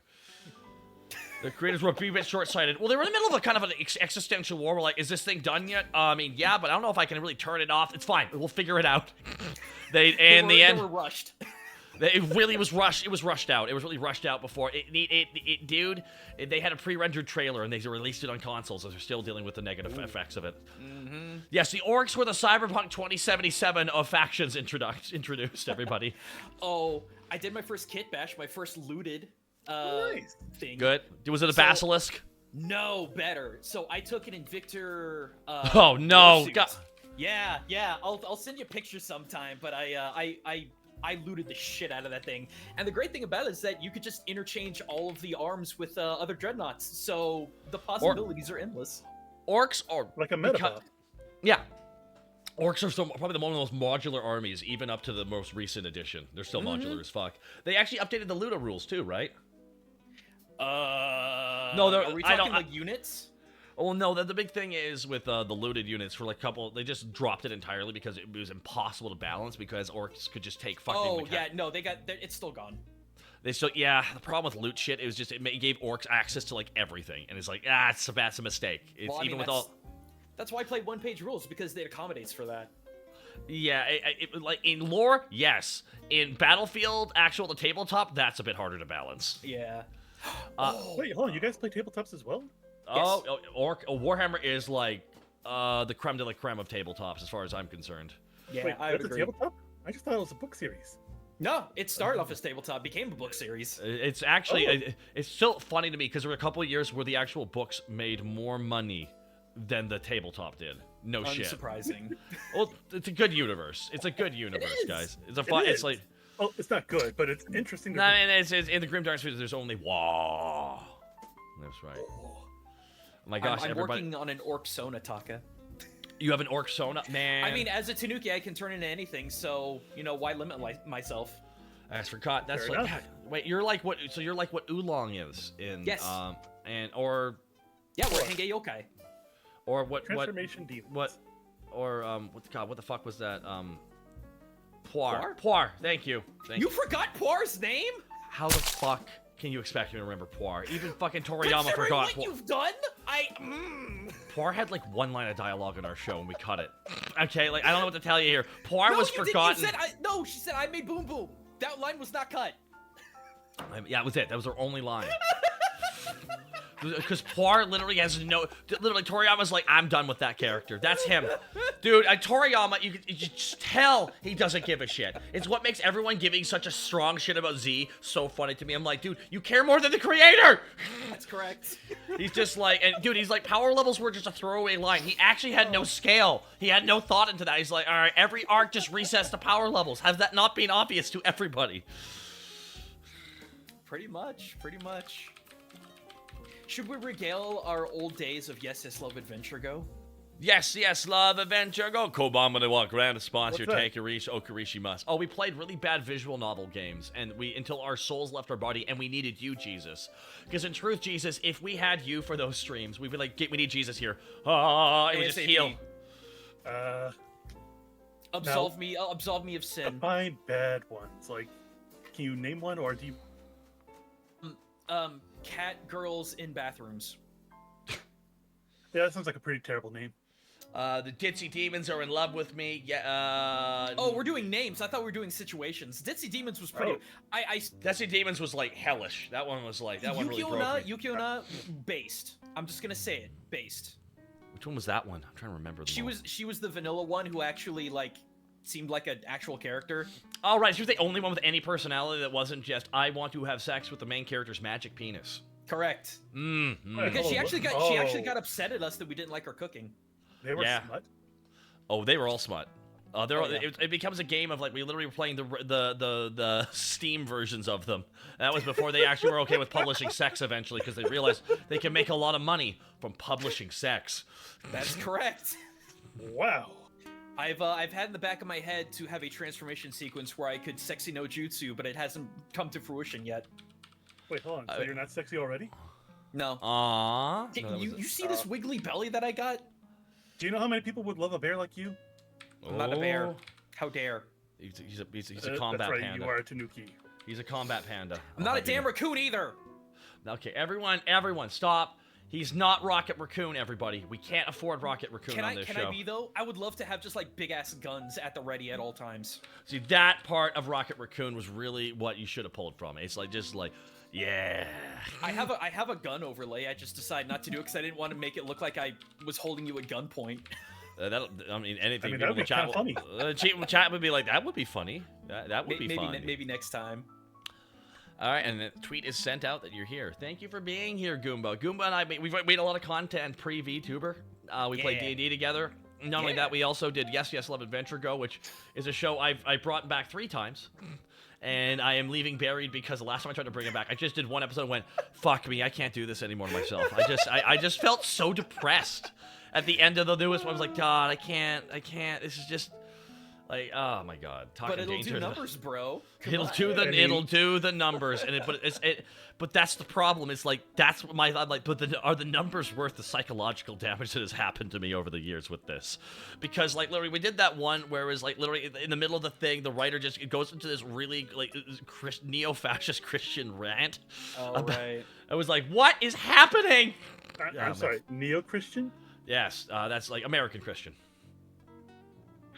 The creators were a bit short-sighted. Well, they were in the middle of a kind of an existential war. We're like, is this thing done yet? I mean, yeah, but I don't know if I can really turn it off. It's fine. We'll figure it out. They were rushed. It really was rushed. It was rushed out. It was really rushed out before. Dude, they had a pre-rendered trailer and they released it on consoles, as they're still dealing with the negative effects of it. Mm-hmm. Yes, the orcs were the Cyberpunk 2077 of factions introduced, everybody. Oh, I did my first kit bash, my first looted Nice. thing. Good. Was it a basilisk? No, better. So I took an Invictor. Oh no! warsuit. Yeah. I'll send you pictures sometime. But I looted the shit out of that thing. And the great thing about it is that you could just interchange all of the arms with other dreadnoughts. So the possibilities are endless. Orcs are Like a meta. Yeah. Orcs are probably one of the most modular armies, even up to the most recent edition. They're still modular as fuck. They actually updated the Luda rules too, right? No, are we talking like units? Oh no, the big thing is with the looted units for like they just dropped it entirely because it was impossible to balance because orcs could just take fucking. Oh yeah, no, it's still gone. The problem with loot shit it was just it gave orcs access to like everything, and it's like that's a mistake. It's Well, even with all. That's why I play one-page rules, because it accommodates for that. Yeah, like in lore, yes. In Battlefield, the tabletop, that's a bit harder to balance. Yeah. Wait, hold on. You guys play tabletops as well? Warhammer is like the creme de la creme of tabletops, as far as I'm concerned. Yeah, Wait, I would that's a agree. tabletop? I just thought it was a book series. No, it started off as tabletop, became a book series. It's actually it's still funny to me because there were a couple of years where the actual books made more money than the tabletop did. No shit. Unsurprising. Well, it's a good universe. It's a good universe, is. guys. It's a fun. It It's is. like. Oh, it's not good, but it's interesting. No, and it's in the Grim Dark Spheres. There's only wow. That's right. Oh my gosh, I'm everybody! working on an orc Sona, Taka. You have an orc Sona, man. I mean, as a Tanuki, I can turn into anything, so, why limit myself? I forgot. That's Fair like enough. wait. You're like what? So you're like what Oolong is in Yes. or Yeah, we're Henge Yokai. or what Transformation demons. what or what the fuck was that Poir. Poir? Thank you. You forgot Poir's name? How the fuck can you expect me to remember Poir? Even fucking Toriyama Considering forgot what Poir. you've done, Poir had like one line of dialogue in our show and we cut it. Okay, like I don't know what to tell you here. Poir No, was you didn't. forgotten. You said, she said I made Boom Boom. That line was not cut. Yeah, that was it. That was her only line. Because Poir literally has no... Literally, Toriyama's like, I'm done with that character. That's him. Dude, Toriyama, you just tell he doesn't give a shit. It's what makes everyone giving such a strong shit about Z so funny to me. I'm like, dude, you care more than the creator! That's correct. He's just like... And dude, he's like, power levels were just a throwaway line. He actually had no scale. He had no thought into that. He's like, alright, every arc just resets the power levels. Has that not been obvious to everybody? Pretty much. Should we regale our old days of Yes, Yes, Love Adventure Go? Yes, yes, love, adventure, go. Kobama to walk around to sponsor What's that? Takarishi, Okarishi must. Oh, we played really bad visual novel games, and until our souls left our body, and we needed you, Jesus. Because in truth, Jesus, if we had you for those streams, we'd be like, we need Jesus here. It would just ASAP. heal. Absolve me of sin. Define bad ones. Like, can you name one, or do you? Cat girls in bathrooms. Yeah, that sounds like a pretty terrible name. The Ditzy Demons are in love with me. Yeah. Oh, we're doing names. I thought we were doing situations. Ditzy Demons was pretty. Oh. Ditzy Demons was like hellish. That one was like that one really broke me. Yukiona, based. I'm just gonna say it, based. Which one was that one? I'm trying to remember. She was the vanilla one who actually like seemed like an actual character. Oh right, she was the only one with any personality that wasn't just I want to have sex with the main character's magic penis. Correct. Wait, Because she actually oh. got upset at us that we didn't like her cooking. They were Yeah. smut. Oh, they were all smut. They're all, yeah. it becomes a game of like we literally were playing the Steam versions of them. That was before they actually were okay with publishing sex eventually because they realized they can make a lot of money from publishing sex. That's correct. Wow. I've had in the back of my head to have a transformation sequence where I could sexy no jutsu, but it hasn't come to fruition yet. Wait, hold on. So you're not sexy already? No. Aww. Hey, No, that was you see this wiggly belly that I got? Do you know how many people would love a bear like you? I'm not a bear. Oh. How dare? He's a combat That's right, panda. you are a tanuki. He's a combat panda. I'm not a damn raccoon either. Okay, everyone, stop. He's not Rocket Raccoon, everybody. We can't afford Rocket Raccoon on this show. Can I be though? I would love to have just like big ass guns at the ready at all times. See, that part of Rocket Raccoon was really what you should have pulled from. It's like just like, yeah. I have a gun overlay. I just decided not to do it because I didn't want to make it look like I was holding you at gunpoint. Anything. that would be chat kinda funny. Chat would be like, that would be funny. That would be fun. Maybe next time. All right, and the tweet is sent out that you're here. Thank you for being here, Goomba. Goomba and I, we've made a lot of content pre-VTuber. We played D&D together. Not only that, we also did Yes, Yes, Love Adventure Go, which is a show I brought back 3 times. And I am leaving buried because the last time I tried to bring it back, I just did one episode and went, fuck me, I can't do this anymore myself. I just felt so depressed at the end of the newest one. I was like, God, I can't. This is just... Like, oh my God! But it'll do numbers, bro. It'll do the numbers, and but that's the problem. It's like that's what I'm like. But are the numbers worth the psychological damage that has happened to me over the years with this? Because like literally, we did that one where it was like literally in the middle of the thing, the writer just goes into this really like neo-fascist Christian rant. Right. I was like, what is happening? I'm sorry, neo-Christian? Yes, that's like American Christian.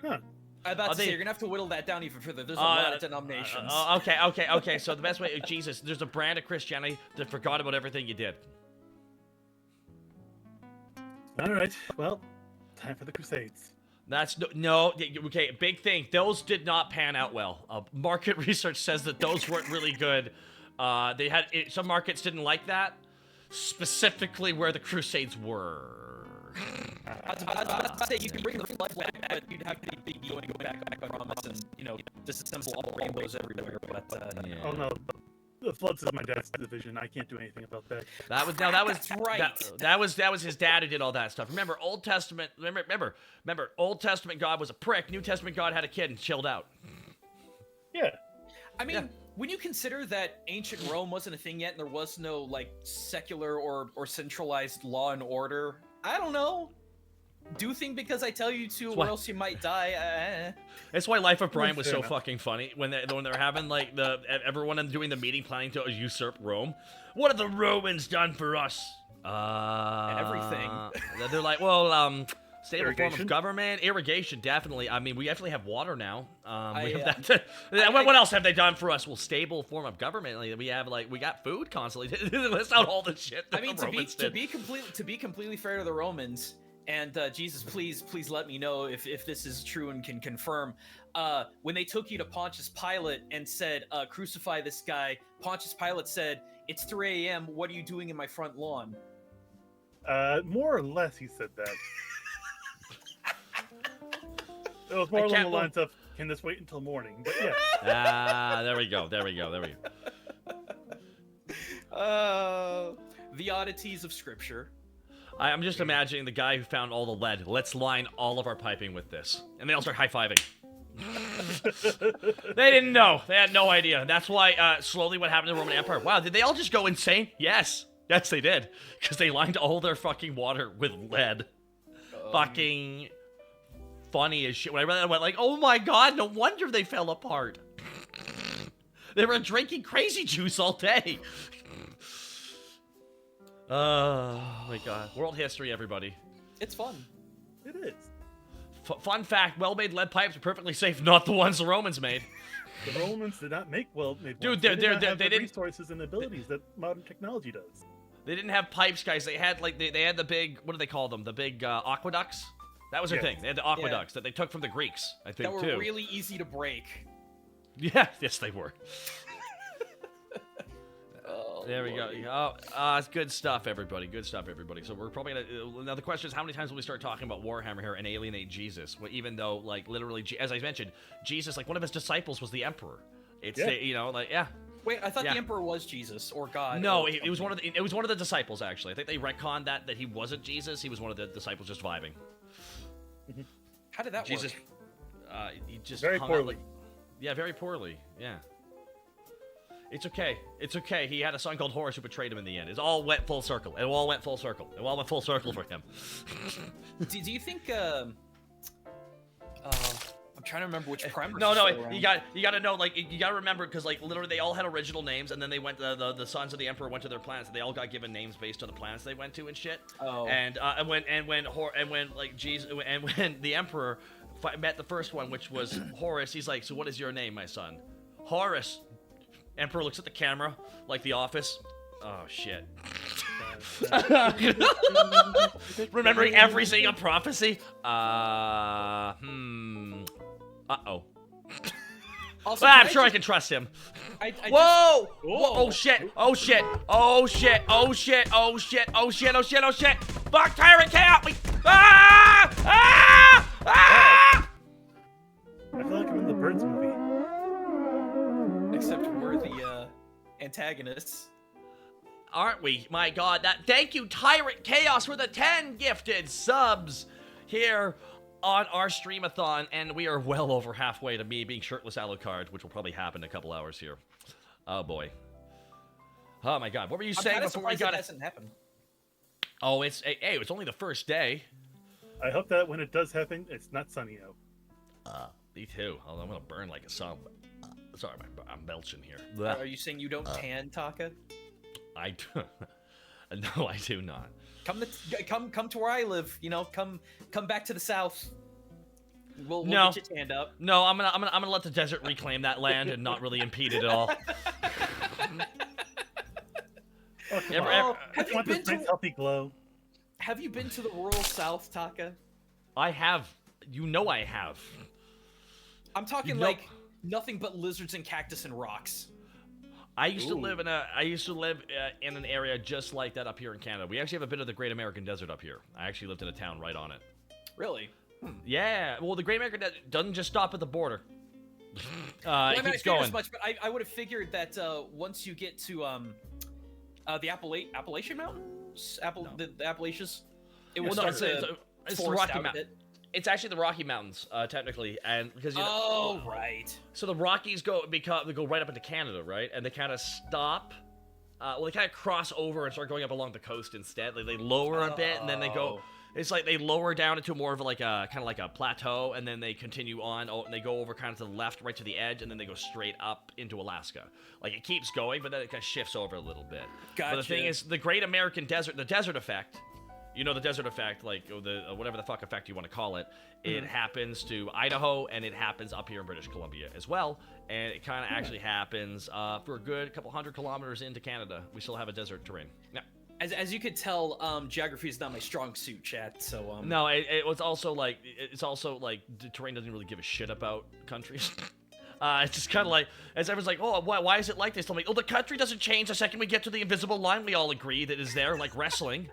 Huh. I'm about to say, you're gonna have to whittle that down even further. There's a lot of denominations. Okay. So the best way, Jesus, there's a brand of Christianity that forgot about everything you did. All right. Well, time for the Crusades. That's okay. Big thing. Those did not pan out well. Market research says that those weren't really good. They had some markets didn't like that, specifically where the Crusades were. I was about to say you can bring the flood back, but you'd have to be going back on promise and disassemble all rainbows everywhere. But Yeah. Oh no, the floods is my dad's division. I can't do anything about that. That was That's right. That was his dad who did all that stuff. Remember Old Testament. Remember Old Testament God was a prick. New Testament God had a kid and chilled out. Yeah. I mean, when you consider that ancient Rome wasn't a thing yet, and there was no like secular or centralized law and order, I don't know. Do thing because I tell you to, or else you might die. That's why Life of Brian was Fair so enough. fucking funny when they're having like everyone doing the meeting planning to usurp Rome. What have the Romans done for us? Everything. They're like, well, Stable form Irrigation? of government, irrigation, definitely. I mean, we definitely have water now. We have I, that. What else have they done for us? Well, stable form of government. Like, we have we got food constantly. List out all the shit. That I mean, the Romans did. to be completely fair to the Romans, and Jesus, please let me know if this is true and can confirm. When they took you to Pontius Pilate and said, "Crucify this guy," Pontius Pilate said, "It's 3 a.m. What are you doing in my front lawn?" More or less, he said that. It was more along the lines of, "Can this wait until morning?" But yeah. There we go. The oddities of scripture. I'm just imagining the guy who found all the lead. Let's line all of our piping with this, and they all start high-fiving. They didn't know. They had no idea. That's why slowly what happened to the Roman Empire. Wow, did they all just go insane? Yes, they did, because they lined all their fucking water with lead. Fucking funny as shit. When I read that, I went like, oh my god, no wonder they fell apart. They were drinking crazy juice all day. Oh my god. World history, everybody. It's fun. It is. Fun fact, well-made lead pipes are perfectly safe, not the ones the Romans made. The Romans did not make well-made Dude, ones. they did not have they the didn't- resources and abilities that modern technology does. They didn't have pipes, guys. They had they had the big, what do they call them? The big aqueducts? That was their Yes. thing. They had the aqueducts that they took from the Greeks, I think, That were too. really easy to break. Yeah, yes, they were. Oh, There we go. Lordy. It's good stuff, everybody. Good stuff, everybody. So we're probably gonna. Now the question is, how many times will we start talking about Warhammer here and alienate Jesus? Well, even though, like, literally, as I mentioned, Jesus, like, one of his disciples was the Emperor. It's Yeah. you know, like, yeah. Wait, I thought Yeah. the Emperor was Jesus or God. No, or it was something. it was one of the disciples actually. I think they retconned that he wasn't Jesus. He was one of the disciples just vibing. How did that Jesus, work? he just Very hung out poorly. yeah, very poorly. Yeah. It's okay. It's okay. He had a son called Horus who betrayed him in the end. It all went full circle. It all went full circle. It all went full circle for him. Do you think? I'm trying to remember which primers. No, are still around. you got to know, like, you got to remember, because, like, literally they all had original names, and then they went, the sons of the Emperor went to their planets, and they all got given names based on the planets they went to and shit. Oh. And when the Emperor met the first one, which was Horus, he's like, so what is your name, my son? Horus. Emperor looks at the camera, like The Office. Oh, shit. Remembering every single prophecy. Uh-oh. Also, I'm can sure I just- can trust him. I Whoa! just- Whoa! Oh shit! Oh shit! Oh shit! Oh shit! Oh shit! Oh shit! Oh shit! Oh shit! Fuck! Tyrant can't help me! Ah! Ah! Ah! I feel like I'm in the Birds movie. Except we're the antagonists. Aren't we? My God! Thank you, Tyrant Chaos, for the 10 gifted subs here on our streamathon, and we are well over halfway to me being shirtless Alucard, which will probably happen in a couple hours here. Oh boy. Oh my God! What were you I'm saying kinda before we surprised got it it? hasn't happened. Oh, it's only the first day. I hope that when it does happen, it's not sunny out. Me too. Although I'm gonna burn like a son. Sorry, I'm belching here. Are you saying you don't tan, Taka? I do. No, I do not. Come to where I live. You know, come back to the south. We'll No. get you tanned up. No, I'm gonna let the desert reclaim that land and not really impede it at all. Oh, come Ever- on. ever- I Have just you want been this nice to? healthy glow. Have you been to the rural south, Taka? I have. You know I have. I'm talking You know- like nothing but lizards and cactus and rocks. I used to Ooh. live in an area just like that up here in Canada. We actually have a bit of the Great American Desert up here. I actually lived in a town right on it. Really? Yeah. Well, the Great American Desert doesn't just stop at the border. Well, It I mean, I keeps figured going. as much, but I would have figured that once you get to the Appalachian Mountains, the Appalachians, it would Well, no, start it's to the forest Rocky out a Mountains. bit. It's actually the Rocky Mountains, technically, and because you know, Oh, right. so the Rockies go right up into Canada, right? And they kind of stop. Well, they kind of cross over and start going up along the coast instead. Like they lower a bit, and then they go. Oh. It's like they lower down into more of like a kind of like a plateau, and then they continue on. And they go over kind of to the left, right to the edge, and then they go straight up into Alaska. Like it keeps going, but then it kind of shifts over a little bit. But the Gotcha. thing is, the Great American Desert, the desert effect, you know, the desert effect, like the whatever the fuck effect you want to call it, it happens to Idaho and it happens up here in British Columbia as well. And it kind of actually happens for a good couple 100 kilometers into Canada. We still have a desert terrain. Yeah. As you could tell, geography is not my strong suit, chat. So no, it was also like the terrain doesn't really give a shit about countries. It's just kind of like, as everyone's like, oh, why is it like this? I'm like, oh, the country doesn't change the second we get to the invisible line we all agree that is there, like wrestling.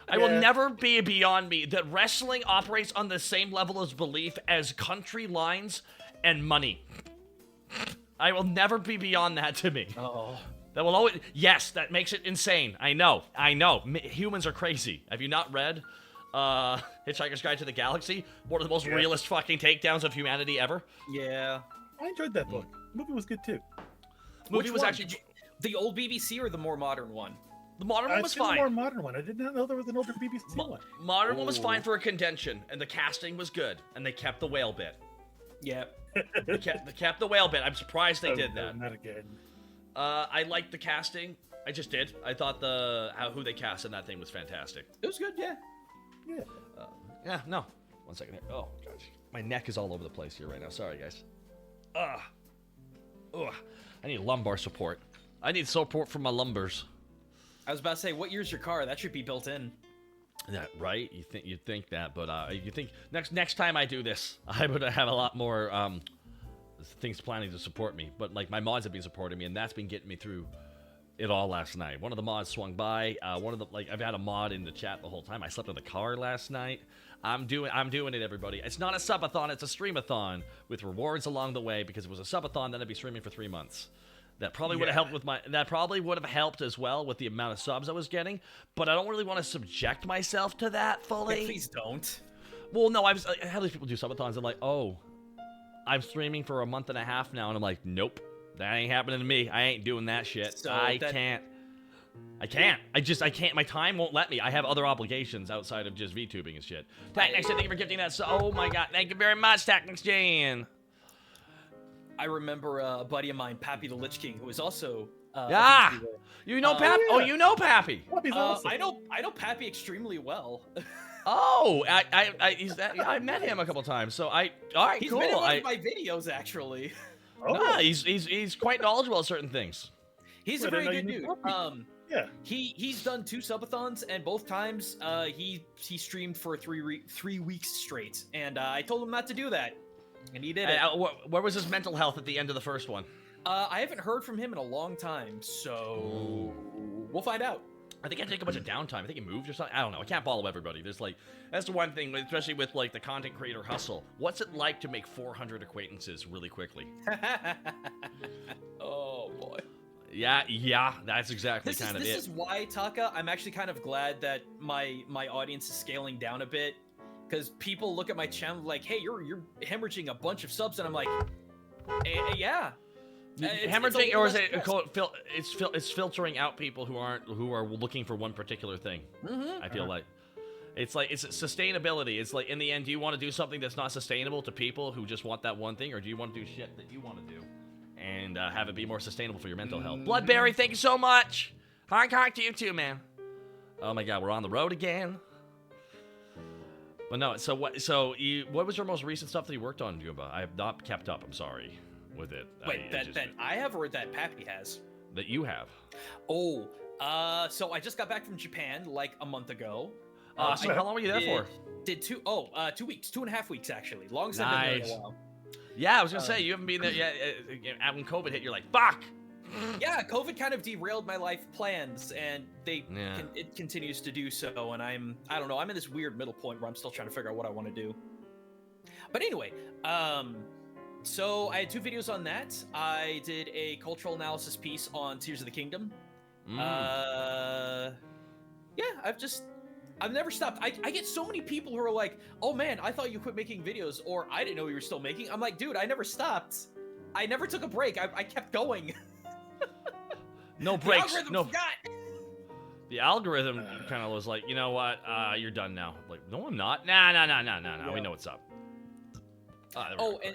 I will never be beyond me that wrestling operates on the same level of belief as country lines and money. I will never be beyond that to me. Oh. That will always, yes, that makes it insane. I know. Humans are crazy. Have you not read Hitchhiker's Guide to the Galaxy? One of the most realist fucking takedowns of humanity ever. Yeah. I enjoyed that book. The movie was good too. Movie was actually the old BBC or the more modern one? The modern one was fine. The more modern one. I did not know there was an older BBC one. Modern one was fine for a contention, and the casting was good, and they kept the whale bit. Yeah. They kept the whale bit. I'm surprised they did that. Not again. I liked the casting. I just did. I thought who they cast in that thing was fantastic. It was good, yeah. Yeah. Yeah, no. 1 second here. Oh, gosh. My neck is all over the place here right now. Sorry, guys. Ugh. I need lumbar support. I need support from my lumbars. I was about to say, what year's your car? That should be built in. Yeah, right? You'd think that, but you think next time I do this, I would have a lot more things planning to support me. But like my mods have been supporting me, and that's been getting me through it all last night. One of the mods swung by. I've had a mod in the chat the whole time. I slept in the car last night. I'm doing it, everybody. It's not a subathon, it's a streamathon with rewards along the way, because if it was a subathon, then I'd be streaming for 3 months. That probably would have helped that probably would have helped as well with the amount of subs I was getting, but I don't really want to subject myself to that fully. Yeah, please don't. Well, no, I had these people do subathons. They're like, oh, I'm streaming for a month and a half now, and I'm like, nope, that ain't happening to me. I ain't doing that shit. So I can't. I can't. My time won't let me. I have other obligations outside of just VTubing and shit. Tactics, thank you for gifting that. Oh my god, thank you very much, Tactics Jan. I remember a buddy of mine, Pappy the Lich King, who was also you know Pappy? Oh, you know Pappy. Awesome. I know Pappy extremely well. Oh, I met him a couple times. So all right, he's cool. Been in one of my videos actually. Oh, nah, he's quite knowledgeable at certain things. He's a very good dude. Yeah. He's done 2 subathons, and both times he streamed for 3 weeks straight, and I told him not to do that, and he did it. Where was his mental health at the end of the first one? I haven't heard from him in a long time, so we'll find out. I think I take a bunch of downtime. I think he moved or something. I don't know. I can't follow everybody. There's that's the one thing, especially with like the content creator hustle. What's it like to make 400 acquaintances really quickly? Oh boy. Yeah, that's exactly kind of it. This is why, Taka, I'm actually kind of glad that my audience is scaling down a bit, because people look at my channel like, hey, you're hemorrhaging a bunch of subs, and I'm like, yeah. Hemorrhaging, or is it it's filtering out people who are looking for one particular thing. I feel like it's sustainability. It's like, in the end, do you want to do something that's not sustainable to people who just want that one thing, or do you want to do shit that you want to do and have it be more sustainable for your mental health? Bloodberry, thank you so much. Honk to you too, man. Oh my god, we're on the road again. But no, so what was your most recent stuff that you worked on, Juba? I have not kept up, I'm sorry, with it. Wait, that I have, or that Pappy has? That you have. Oh, so I just got back from Japan like a month ago. So how long were you there for? Did 2 weeks, 2.5 weeks actually. Longest I've been there in a while. Yeah, I was gonna say, you haven't been there yet. When COVID hit, you're like, fuck! Yeah, COVID kind of derailed my life plans, and it continues to do so, and I don't know, I'm in this weird middle point where I'm still trying to figure out what I want to do. But anyway, so I had 2 videos on that. I did a cultural analysis piece on Tears of the Kingdom. Yeah, I've never stopped. I get so many people who are like, oh man, I thought you quit making videos, or I didn't know you were still making. I'm like, dude, I never stopped. I never took a break. I kept going. No breaks. The algorithm kind of was like, you know what? You're done now. Like, no, I'm not. Nah. Yeah. We know what's up.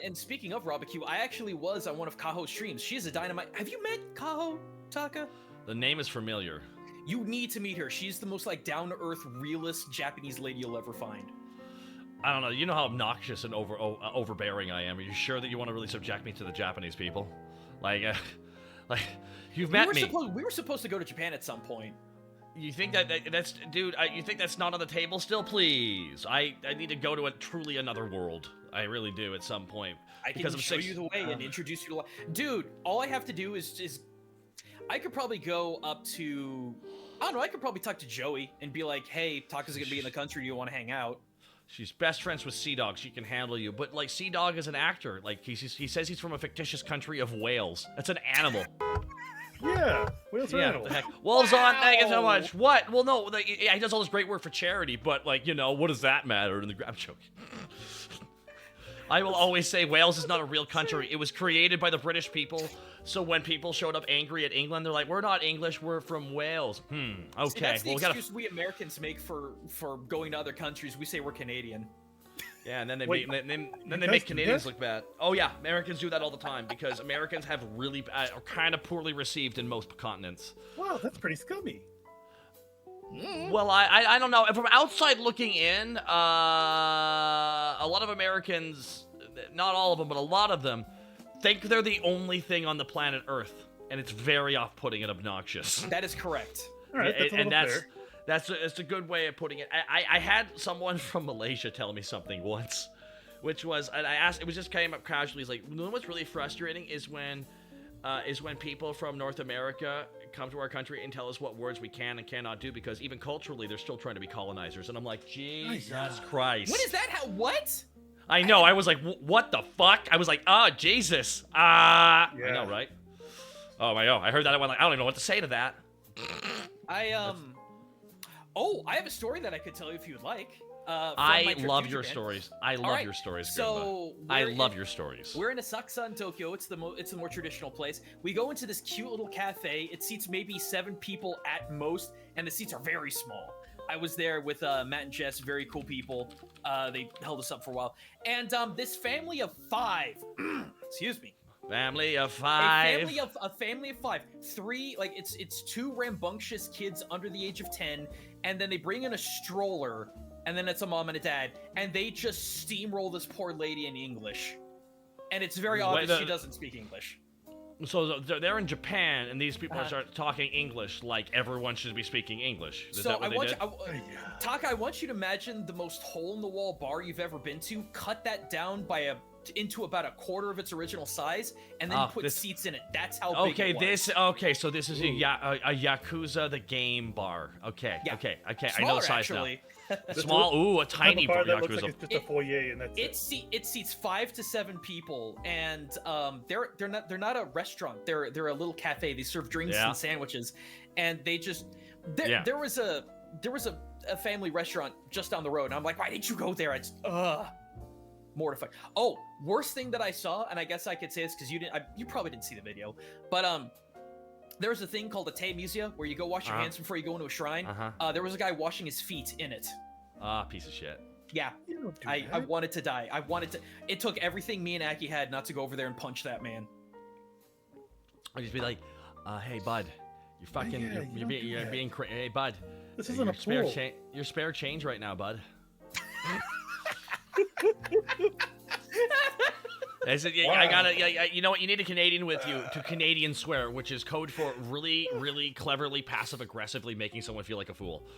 And speaking of Robacue, I actually was on one of Kaho's streams. She is a dynamite. Have you met Kaho, Taka? The name is familiar. You need to meet her. She's the most like down-to-earth, realist Japanese lady you'll ever find. I don't know. You know how obnoxious and overbearing I am. Are you sure that you want to really subject me to the Japanese people? Like you've met me. We were supposed to go to Japan at some point. You think that's dude? You think that's not on the table still? Please, I need to go to truly another world. I really do at some point. I can show you the way and introduce you to. Dude, all I have to do is I could probably go up to. I don't know. I could probably talk to Joey and be like, "Hey, Taka's gonna be in the country. Do you want to hang out?" She's best friends with Sea Dog. She can handle you. But, like, Sea Dog is an actor. Like, he says he's from a fictitious country of Wales. That's an animal. Yeah, whales are animals. The heck. Wolves on, thank you so much. What? Well, no, he does all this great work for charity, but, like, you know, what does that matter? I'm joking. I will always say Wales is not a real country. It was created by the British people. So when people showed up angry at England, they're like, "We're not English, we're from Wales." Okay. See, that's the excuse we Americans make for going to other countries. We say we're Canadian. Yeah, and then they make Canadians look bad. Oh yeah, Americans do that all the time because Americans have really are kind of poorly received in most continents. Wow, that's pretty scummy. Well, I don't know. From outside looking in, a lot of Americans, not all of them, but a lot of them, think they're the only thing on the planet Earth, and it's very off-putting and obnoxious. That is correct. All right, that's a good way of putting it. I had someone from Malaysia tell me something once, which was, and I asked, it was just came up casually. He's like, "You know what's really frustrating is when people from North America come to our country and tell us what words we can and cannot do, because even culturally they're still trying to be colonizers." And I'm like, Jesus Christ. What is that? What? I know. I was like, what the fuck? I was like, Jesus. I know, right? Oh my God. I heard that. I went like, I don't even know what to say to that. I have a story that I could tell you if you would like. I love your stories. I love your stories. So I love your stories. We're in Asakusa in Tokyo. It's the more traditional place. We go into this cute little cafe. It seats maybe 7 people at most, and the seats are very small. I was there with Matt and Jess, very cool people. They held us up for a while. And this family of 5, excuse me. Family of 5. A family of 5. 3, like it's 2 rambunctious kids under the age of 10, and then they bring in a stroller, and then it's a mom and a dad, and they just steamroll this poor lady in English. And it's very obvious she doesn't speak English. So they're in Japan, and these people are talking English like everyone should be speaking English. Is that what they did? Taka, I want you to imagine the most hole-in-the-wall bar you've ever been to. Cut that down by into about a quarter of its original size, and then put seats in it. That's how big it was. So this is a Yakuza the game bar. Okay. Smaller, I know the size actually. Now. Small. Ooh, a tiny bar. That looks like it's just a foyer, and that's it seats 5 to 7 people, and they're not a restaurant. They're a little cafe. They serve drinks and sandwiches, and they just there was a family restaurant just down the road, and I'm like, why didn't you go there? It's mortified. Oh, worst thing that I saw, and I guess I could say this because you probably didn't see the video, but there's a thing called a Te Museum where you go wash your hands before you go into a shrine. There was a guy washing his feet in it. Piece of shit. Yeah, I wanted to die. It took everything me and Aki had not to go over there and punch that man. I'd just be like, hey bud, you're fucking, you're being crazy. Hey bud, this isn't a pool. Your spare change right now, bud. I said, I gotta, you know what? You need a Canadian with you to Canadian swear, which is code for really, really cleverly, passive-aggressively making someone feel like a fool.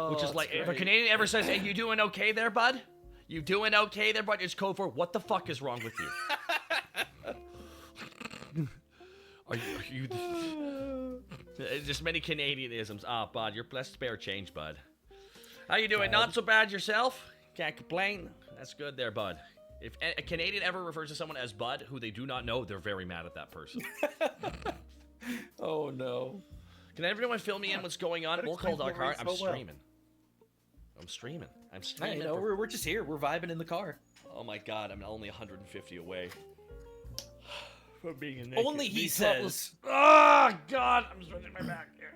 Which is like, if a Canadian ever says, "Hey, you doing okay there, bud? You doing okay there, bud?" It's code for, "What the fuck is wrong with you?" Are you just many Canadianisms. Bud, you're blessed spare change, bud. How you doing? Not so bad yourself? Can't complain. That's good there, bud. If a Canadian ever refers to someone as bud who they do not know, they're very mad at that person. Oh no. Can everyone fill me in what's going on? We'll call Dark Heart. I'm streaming. I'm streaming. I know, we're just here. We're vibing in the car. Oh my god, I'm only 150 away from being in Only he says. Oh god, I'm stretching my back here.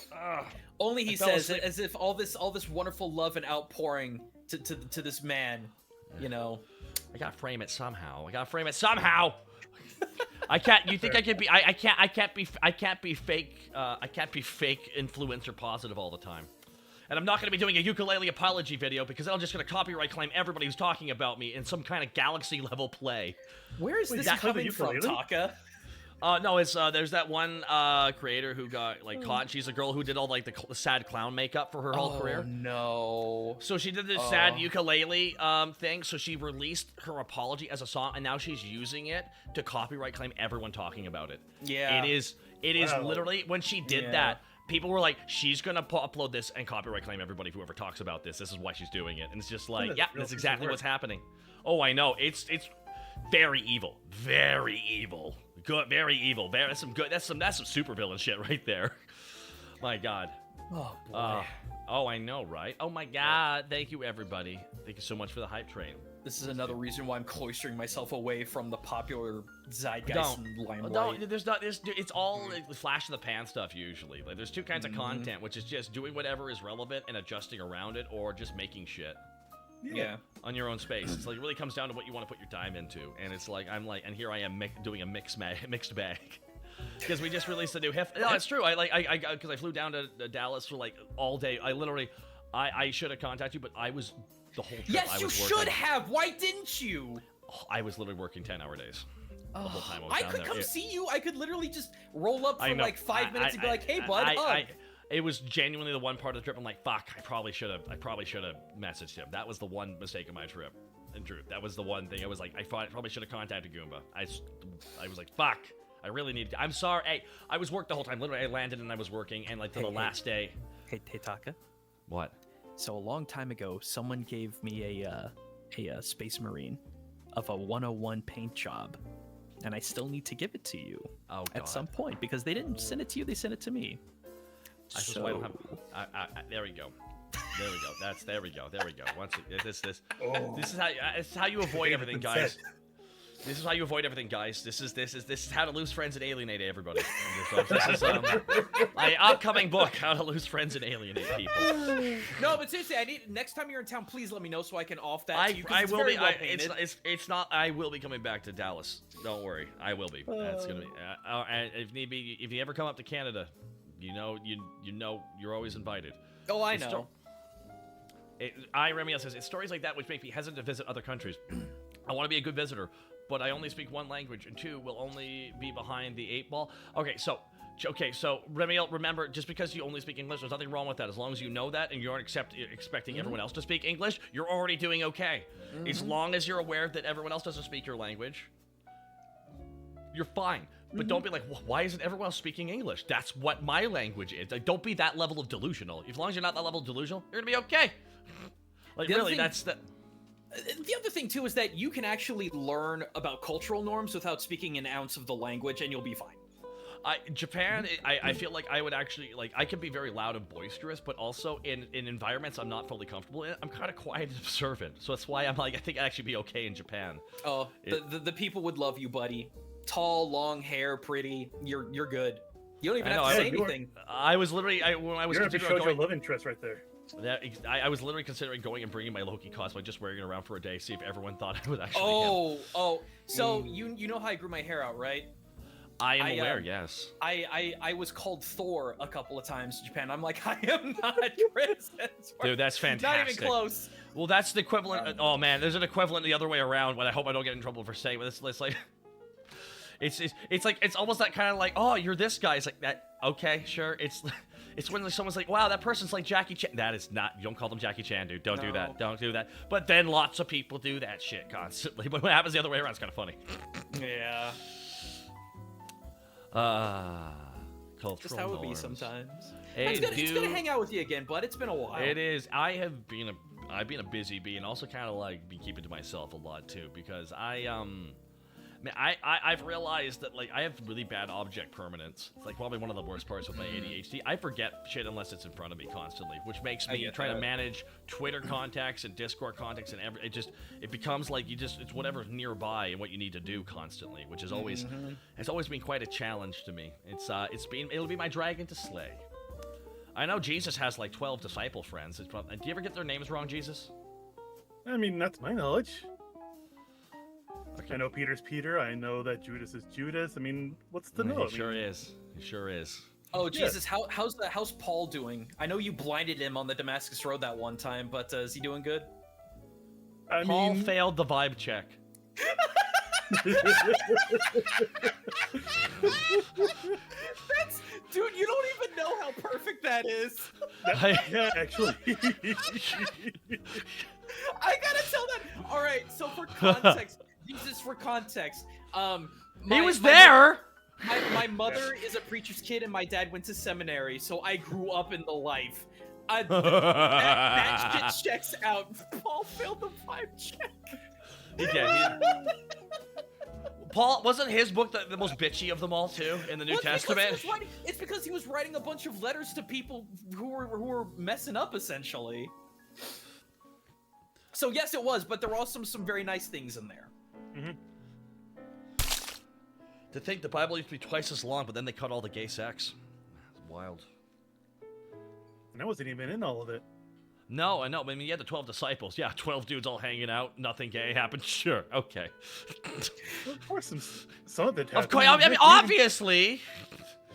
Sorry. Only he says, as if all this wonderful love and outpouring to this man, you know. I gotta frame it somehow. I can't. You think I could be? I can't. I can't be. I can't be fake. I can't be fake influencer positive all the time. And I'm not going to be doing a ukulele apology video because I'm just going to copyright claim everybody who's talking about me in some kind of galaxy level play. Where is this coming from, Taka? No, it's there's that one creator who got like caught. She's a girl who did all like the sad clown makeup for her whole career. No. So she did this sad ukulele thing. So she released her apology as a song, and now she's using it to copyright claim everyone talking about it. Yeah. It is literally when she did that. People were like, she's gonna upload this and copyright claim everybody whoever talks about this. This is why she's doing it, and it's just like, yeah, that's exactly what's happening. Oh, I know. It's very evil, very evil, good, very evil. That's some good. That's some supervillain shit right there. My God. Oh boy. Oh, I know, right? Oh my God. Thank you, everybody. Thank you so much for the hype train. This is another reason why I'm cloistering myself away from the popular zeitgeist and limelight. Don't. It's all like, flash in the pan stuff usually. Like, there's two kinds of content, which is just doing whatever is relevant and adjusting around it, or just making shit. Yeah. On your own space. It's like, it really comes down to what you want to put your time into. And it's like, and here I am doing a mixed bag. Because we just released a new heft. No, it's true. Because I flew down to Dallas for like all day. I should have contacted you, but I was the whole trip. Yes, you should have. Why didn't you? Oh, I was literally working 10-hour days the whole time I was down could there. come see you. I could literally just roll up for like 5 minutes and be like, "Hey, bud, it was genuinely the one part of the trip I'm like, fuck, I probably should have messaged him. That was the one mistake of my trip. In truth, that was the one thing I was like, I probably should have contacted Goomba. I was like, fuck. I really need to. I'm sorry. Hey, I was worked the whole time. Literally, I landed and I was working, and like to the last day. Hey, Taka. What? So a long time ago, someone gave me a Space Marine of a 101 paint job, and I still need to give it to you at some point because they didn't send it to you; they sent it to me. So... I don't have. There we go. There we go. There we go. There we go. Once this is how you avoid everything, guys. This is how you avoid everything, guys. This is how to lose friends and alienate everybody. This is my upcoming book, How to Lose Friends and Alienate People. No, but seriously, I need next time you're in town, please let me know so I can off that. I will be. It's not. I will be coming back to Dallas. Don't worry, I will be. That's gonna be. And if need be, if you ever come up to Canada, you know, you're always invited. Oh, I know. Remiel says it's stories like that which make me hesitant to visit other countries. I want to be a good visitor, but I only speak one language, and two will only be behind the 8 ball. Okay, so Remiel, remember, just because you only speak English, there's nothing wrong with that. As long as you know that and you aren't expecting everyone else to speak English, you're already doing okay. As long as you're aware that everyone else doesn't speak your language, you're fine. But don't be like, well, why isn't everyone else speaking English? That's what my language is. Like, don't be that level of delusional. As long as you're not that level of delusional, you're gonna be okay. Like, really, that's the... The other thing, too, is that you can actually learn about cultural norms without speaking an ounce of the language, and you'll be fine. Japan, I feel like I would actually, like, I can be very loud and boisterous, but also in environments I'm not fully comfortable in, I'm kind of quiet and observant. So that's why I'm like, I think I'd actually be okay in Japan. Oh, the people would love you, buddy. Tall, long hair, pretty. You're good. You don't even have to say anything. I was literally, when I was considering going... your love interest right there. I was literally considering going and bringing my Loki cosplay, just wearing it around for a day, see if everyone thought I was actually him. So you know how I grew my hair out, right? I am aware, yes. I was called Thor a couple of times in Japan. I'm like, I am not Chris Hemsworth. Dude, that's fantastic. Not even close. Well, that's the equivalent. Oh man, there's an equivalent the other way around. But I hope I don't get in trouble for saying. But it's like, it's almost that kind of like, oh, you're this guy. It's like that. Okay, sure. It's when someone's like, wow, that person's like Jackie Chan. That is not, you don't call them Jackie Chan, dude. Don't do that. Don't do that. But then lots of people do that shit constantly. But when it happens the other way around, it's kind of funny. Yeah. Cultural Just how it would be norms. sometimes. Hey, it's good to hang out with you again, bud. It's been a while. It is. I've been a busy bee, and also kind of like be keeping to myself a lot too, because I've realized that, like, I have really bad object permanence. It's like probably one of the worst parts with my ADHD. I forget shit unless it's in front of me constantly, which makes me trying to manage Twitter contacts and Discord contacts and it becomes like it's whatever's nearby and what you need to do constantly, which is always it's always been quite a challenge to me. It'll be my dragon to slay. I know Jesus has like 12 disciple friends. Do you ever get their names wrong, Jesus? I mean, not to my knowledge. I know Peter's Peter. I know that Judas is Judas. I mean, what's the He no? sure is. He sure is. Oh Jesus, how's Paul doing? I know you blinded him on the Damascus Road that one time, but is he doing good? I Paul mean, failed the vibe check. That's, dude, you don't even know how perfect that is. yeah, actually. I gotta tell that. All right, so for context, Jesus, for context, He was there. My mother is a preacher's kid, and my dad went to seminary, so I grew up in the life. That shit checks out. Paul failed the vibe check. He did. Paul, wasn't his book the most bitchy of them all too in the New Testament? It's because he was writing a bunch of letters to people who were messing up, essentially. So yes, it was, but there were also some very nice things in there. Mm-hmm. To think the Bible used to be twice as long, but then they cut all the gay sex. It's wild. And I wasn't even in all of it. No, I know. I mean, you had the 12 disciples. Yeah, 12 dudes all hanging out. Nothing gay happened. Sure. Okay. Well, of course, some of it happened. Of course. I mean, obviously.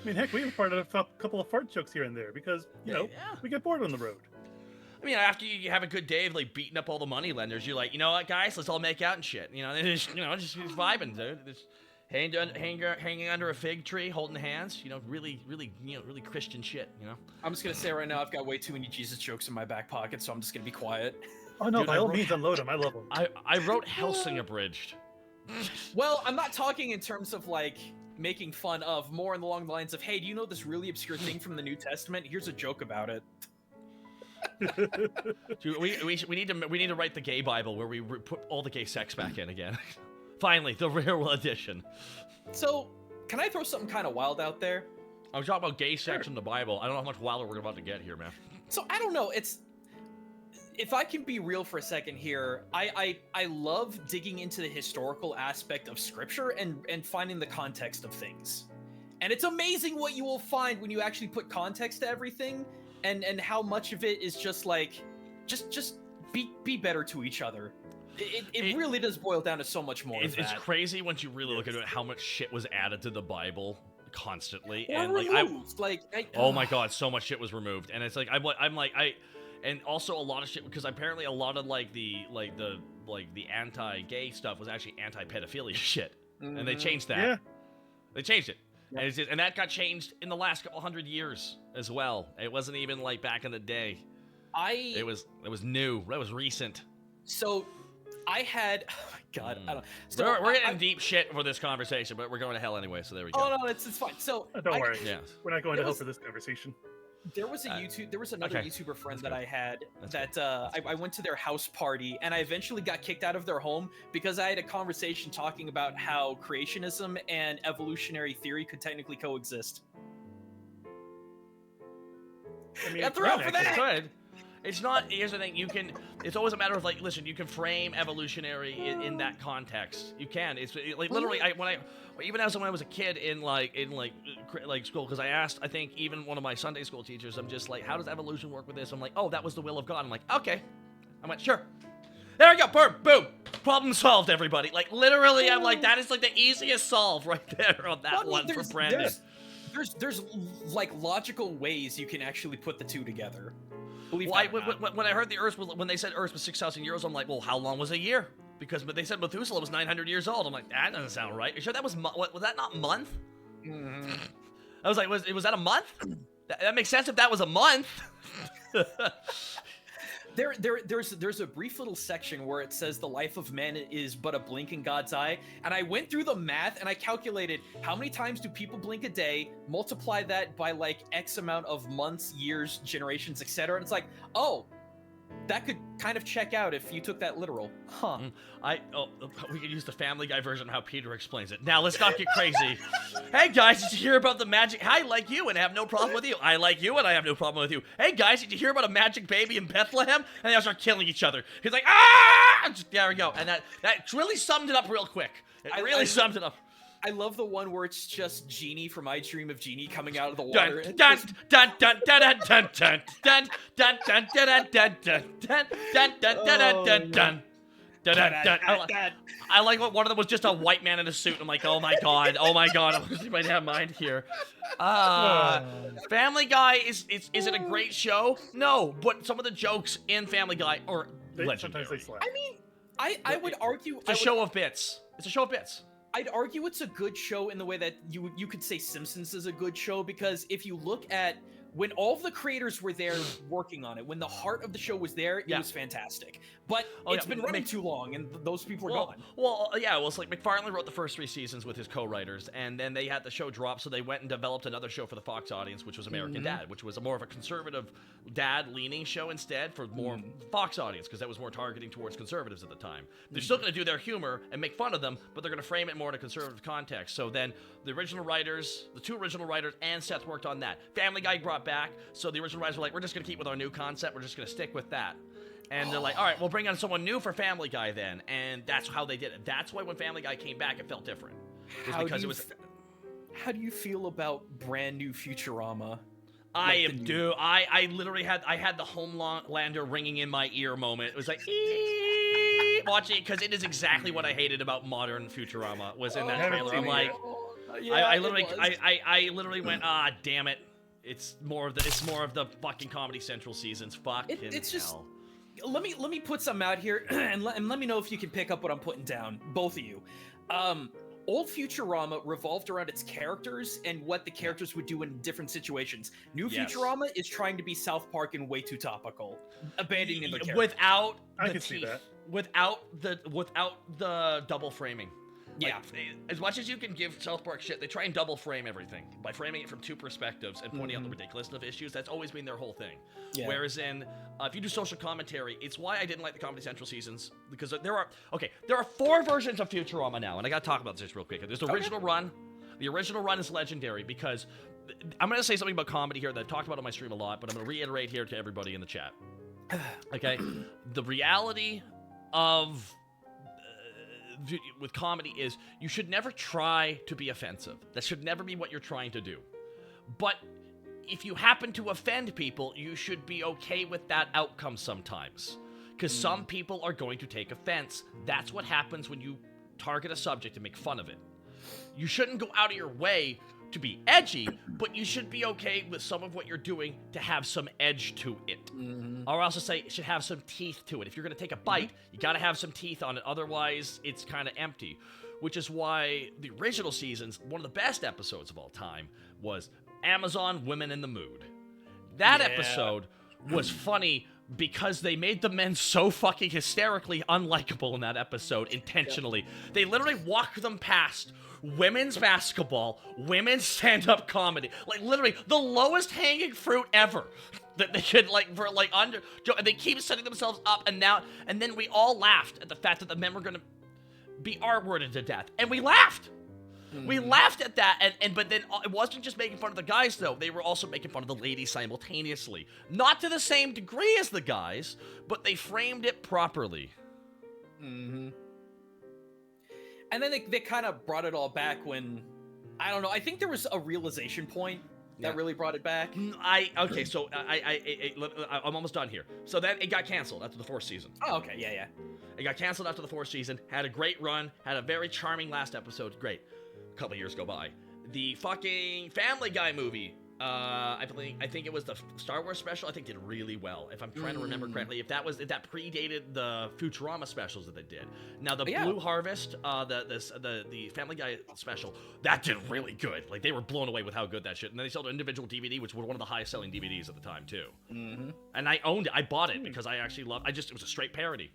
I mean, heck, we even part of a couple of fart jokes here and there because, you know, we get bored on the road. I mean, after you have a good day of like beating up all the money lenders, you're like, you know what, guys, let's all make out and shit. You know, just vibing, dude. Just hanging under a fig tree, holding hands. You know, really Christian shit. You know. I'm just gonna say right now, I've got way too many Jesus jokes in my back pocket, so I'm just gonna be quiet. Oh no, Dude, by all means, unload them. I love them. I wrote Helsing abridged. Well, I'm not talking in terms of like making fun of, more along the lines of, hey, do you know this really obscure thing from the New Testament? Here's a joke about it. Dude, we need to write the gay Bible where we put all the gay sex back in again. Finally, the real edition. So, can I throw something kind of wild out there? I was talking about gay sex in the Bible. I don't know how much wilder we're about to get here, man. So I don't know. If I can be real for a second here, I love digging into the historical aspect of scripture and finding the context of things. And it's amazing what you will find when you actually put context to everything, and how much of it is just like, just be better to each other. It really does boil down to so much more. It's crazy once you really look at it, how much shit was added to the Bible constantly, or and removed. Oh my god, so much shit was removed, and it's like and also a lot of shit, because apparently a lot of the anti-gay stuff was actually anti-pedophilia shit, and they changed that. Yeah. They changed it. Yeah. And that got changed in the last couple hundred years as well. It wasn't even like back in the day. It was new. That was recent. So I had, oh my god, I don't. So we're getting deep shit for this conversation, but we're going to hell anyway. So there we go. Oh no, it's fine. So don't worry. Yeah. We're not going to hell for this conversation. There was another YouTuber friend that I had I went to their house party, and I eventually got kicked out of their home because I had a conversation talking about how creationism and evolutionary theory could technically coexist. I mean, throw out for that. Good. It's not. Here's the thing. It's always a matter of like, listen. You can frame evolutionary in that context. You can. It's like literally. When I was a kid in school, because I asked, I think even one of my Sunday school teachers, I'm just like, how does evolution work with this? I'm like, oh, that was the will of God. I'm like, okay. I went, sure. There we go. Boom. Problem solved, everybody. Like literally, I'm like, that is like the easiest solve right there on that one for Brandon. There's like logical ways you can actually put the two together. When I heard the Earth when they said Earth was 6,000 years, I'm like, well, how long was a year? Because they said Methuselah was 900 years old. I'm like, that doesn't sound right. You sure that was was that not month? Mm-hmm. I was like, was that a month? That makes sense if that was a month. There's a brief little section where it says the life of man is but a blink in God's eye, and I went through the math and I calculated how many times do people blink a day, multiply that by like X amount of months, years, generations, etc. And it's like, oh, that could kind of check out if you took that literal. Huh. We could use the Family Guy version of how Peter explains it. Now, let's not get crazy. Hey, guys, did you hear about the magic? I like you and have no problem with you. I like you and I have no problem with you. Hey, guys, did you hear about a magic baby in Bethlehem? And they all start killing each other. He's like, ah! There we go. And that really summed it up real quick. It really summed it up. I love the one where it's just Genie from I Dream of Genie coming out of the water. Dun dun dun dun dun dun dun dun dun dun dun dun dun dun dun dun dun dun I like what one of them was just a white man in a suit. I'm like, oh my god, I losing my damn mind here. Family Guy is it a great show? No, but some of the jokes in Family Guy are legendary. Sometimes they slap. I mean, I would argue It's a show of bits. It's a show of bits. I'd argue it's a good show in the way that you could say Simpsons is a good show, because if you look at when all of the creators were there working on it, when the heart of the show was there, it was fantastic. But it's been running too long, and those people are gone. Well, it's like McFarlane wrote the first 3 seasons with his co-writers, and then they had the show drop, so they went and developed another show for the Fox audience, which was American Dad, which was more of a conservative dad-leaning show instead for more Fox audience, because that was more targeting towards conservatives at the time. They're still going to do their humor and make fun of them, but they're going to frame it more in a conservative context. So then the 2 original writers, and Seth worked on that. Family Guy brought back, so the original writers were like, we're just going to keep with our new concept, we're just going to stick with that. And they're like, all right, we'll bring on someone new for Family Guy then. And that's how they did it. That's why when Family Guy came back, it felt different. How do you feel about brand new Futurama? I literally had the Homelander ringing in my ear moment. It was like, watching it, because it is exactly what I hated about modern Futurama was in that trailer. I'm like, I literally went, damn it. It's more of the fucking Comedy Central seasons. Fucking it's just hell. Let me put something out here and let me know if you can pick up what I'm putting down, both of you. Old Futurama revolved around its characters and what the characters would do in different situations. New Futurama is trying to be South Park and way too topical, abandoning the characters. Without I the can see teeth, that. without the double framing. Yeah. Like, as much as you can give South Park shit, they try and double frame everything by framing it from 2 perspectives and pointing out the ridiculousness of issues. That's always been their whole thing. Yeah. Whereas if you do social commentary, it's why I didn't like the Comedy Central seasons, because there are 4 versions of Futurama now, and I gotta talk about this real quick. There's the original run. The original run is legendary because I'm gonna say something about comedy here that I've talked about on my stream a lot, but I'm gonna reiterate here to everybody in the chat. Okay, the reality of with comedy is you should never try to be offensive. That should never be what you're trying to do. But if you happen to offend people, you should be okay with that outcome sometimes. Because some people are going to take offense. That's what happens when you target a subject and make fun of it. You shouldn't go out of your way to be edgy, but you should be okay with some of what you're doing to have some edge to it. Or also say it should have some teeth to it. If you're going to take a bite, you got to have some teeth on it. Otherwise, it's kind of empty. Which is why the original seasons, one of the best episodes of all time, was Amazon Women in the Mood. That episode was funny because they made the men so fucking hysterically unlikable in that episode intentionally. They literally walked them past women's basketball, women's stand-up comedy, like literally the lowest hanging fruit ever that they could and they keep setting themselves up, and then we all laughed at the fact that the men were gonna be R-worded to death, and we laughed. We laughed at that, but then it wasn't just making fun of the guys, though. They were also making fun of the ladies simultaneously. Not to the same degree as the guys, but they framed it properly. And then they kind of brought it all back when, I don't know, I think there was a realization point that really brought it back. I'm almost done here. So then it got canceled after the 4th season. Oh, okay, yeah. It got canceled after the 4th season, had a great run, had a very charming last episode, great. A couple years go by. The fucking Family Guy movie, I think it was the Star Wars special, I think did really well. If I'm trying to remember correctly, if that predated the Futurama specials that they did. Now the Blue Harvest, the Family Guy special, that did really good. Like they were blown away with how good that shit. And then they sold an individual DVD, which was one of the highest selling DVDs at the time too. And I owned it. I bought it because I actually loved. It was a straight parody.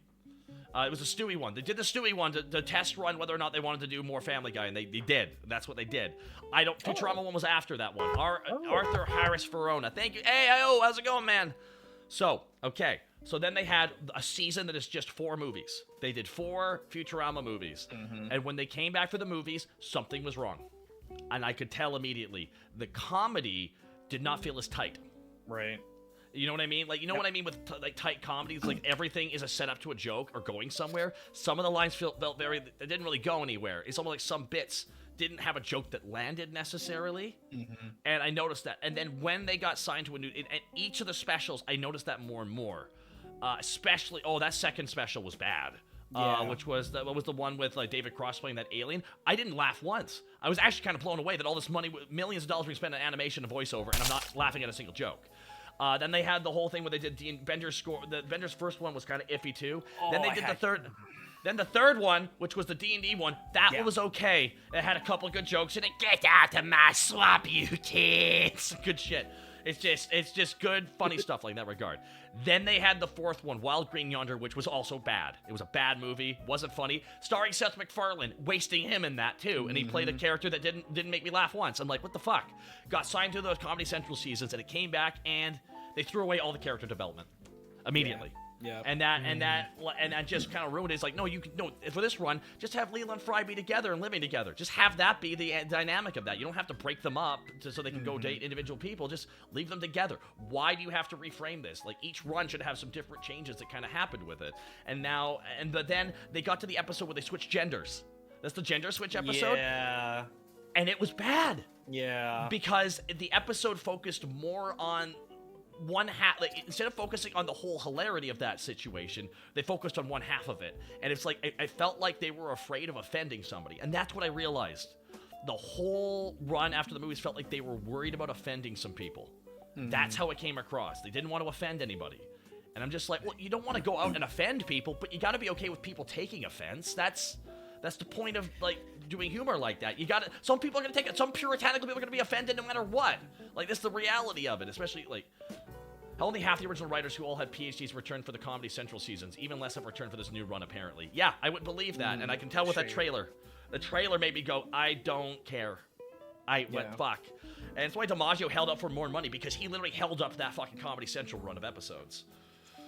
It was a Stewie one. They did the Stewie one to test run whether or not they wanted to do more Family Guy, and they did. That's what they did. Futurama one was after that one. Arthur Harris Verona. Thank you. Hey, how's it going, man? So then they had a season that is just 4 movies. They did 4 Futurama movies. And when they came back for the movies, something was wrong. And I could tell immediately. The comedy did not feel as tight. Right. You know what I mean? Like, you know what I mean with tight comedies? Like, everything is a setup to a joke or going somewhere. Some of the lines felt they didn't really go anywhere. It's almost like some bits didn't have a joke that landed necessarily. And I noticed that. And then when they got signed to a new... And each of the specials, I noticed that more and more. Especially... Oh, that second special was bad. which was the one with like David Cross playing that alien. I didn't laugh once. I was actually kind of blown away that all this money, millions of dollars being spent on animation and voiceover, and I'm not laughing at a single joke. Then they had the whole thing where they did Bender's score. Bender's first one was kind of iffy too. Then they did the third. Then the third one, which was the D&D one, that one was okay. It had a couple of good jokes in it. Get out of my swamp, you tits. Good shit. It's just good, funny stuff like in that regard. Then they had the fourth one, Wild Green Yonder, which was also bad. It was a bad movie, wasn't funny. Starring Seth MacFarlane, wasting him in that too, and he played a character that didn't make me laugh once. I'm like, what the fuck? Got signed to those Comedy Central seasons, and it came back, and they threw away all the character development immediately. Yeah. And that just kind of ruined it. It's like, no, for this run, just have Leland Fry be together and living together. Just have that be the dynamic of that. You don't have to break them up so they can go date individual people. Just leave them together. Why do you have to reframe this? Like, each run should have some different changes that kind of happened with it. But then they got to the episode where they switched genders. That's the gender switch episode. Yeah. And it was bad. Yeah. Because the episode focused more on one half, like, instead of focusing on the whole hilarity of that situation, they focused on one half of it. And it's like, I felt like they were afraid of offending somebody. And that's what I realized. The whole run after the movies felt like they were worried about offending some people. That's how it came across. They didn't want to offend anybody. And I'm just like, well, you don't want to go out and offend people, but you got to be okay with people taking offense. That's the point of, like, doing humor like that. Some people are going to take it. Some puritanical people are going to be offended no matter what. Like, this is the reality of it, especially, like, only half the original writers who all had PhDs returned for the Comedy Central seasons. Even less have returned for this new run, apparently. Yeah, I would believe that, and I can tell with that trailer. The trailer made me go, I don't care. Fuck. And it's why DiMaggio held up for more money, because he literally held up that fucking Comedy Central run of episodes.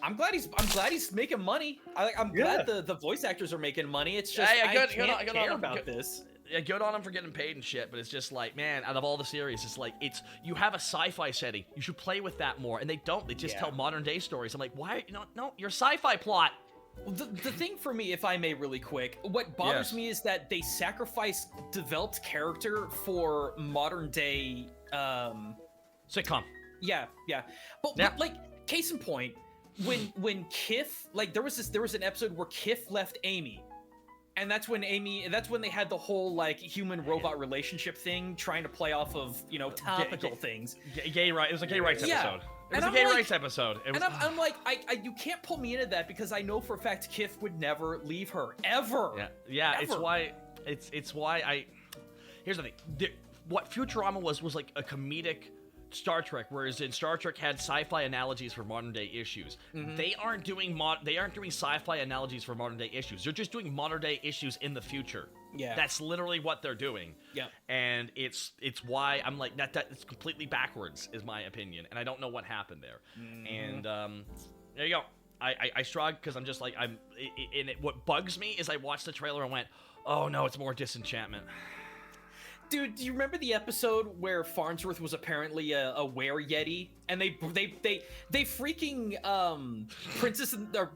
I'm glad he's making money. I'm glad the voice actors are making money. It's just I can't care about this. Yeah, good on them for getting paid and shit, but it's just like, man, out of all the series, it's like, you have a sci-fi setting. You should play with that more, and they don't. They just tell modern day stories. I'm like, why? No, your sci-fi plot. The thing for me, if I may really quick, what bothers me is that they sacrifice developed character for modern day sitcom. Yeah. But like, case in point, when Kif, like, there was an episode where Kif left Amy. And that's when they had the whole, like, human-robot relationship thing, trying to play off of, topical things. Gay rights. It was a gay rights episode. It was a gay rights episode. I'm like, you can't pull me into that, because I know for a fact Kif would never leave her. Ever. Yeah, ever. It's why I... Here's the thing. What Futurama was like a comedic Star Trek, whereas in Star Trek had sci-fi analogies for modern day issues. They aren't doing sci-fi analogies for modern day issues. They're just doing modern day issues in the future. Yeah, that's literally what they're doing. Yeah, and it's why I'm like that. It's completely backwards, is my opinion, and I don't know what happened there. And there you go. I shrug, because I'm just like, what bugs me is I watched the trailer and went, oh no, it's more Disenchantment. Dude, do you remember the episode where Farnsworth was apparently a were-yeti, and they freaking the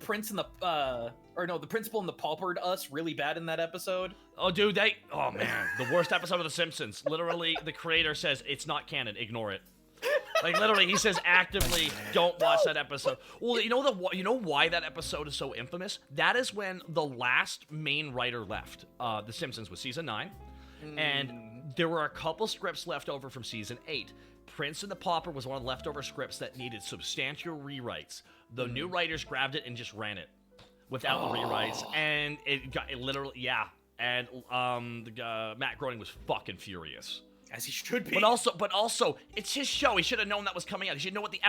principal and the paupered us really bad in that episode? Oh, dude, the worst episode of The Simpsons. Literally, the creator says it's not canon, ignore it. Like, literally, he says actively, don't watch that episode. Well, you know why that episode is so infamous? That is when the last main writer left. The Simpsons was season 9. And there were a couple scripts left over from season 8. Prince and the Pauper was one of the leftover scripts that needed substantial rewrites. The new writers grabbed it and just ran it without the rewrites, and it literally, and Matt Groening was fucking furious. As he should be. But also, it's his show. He should have known that was coming out. He should know what the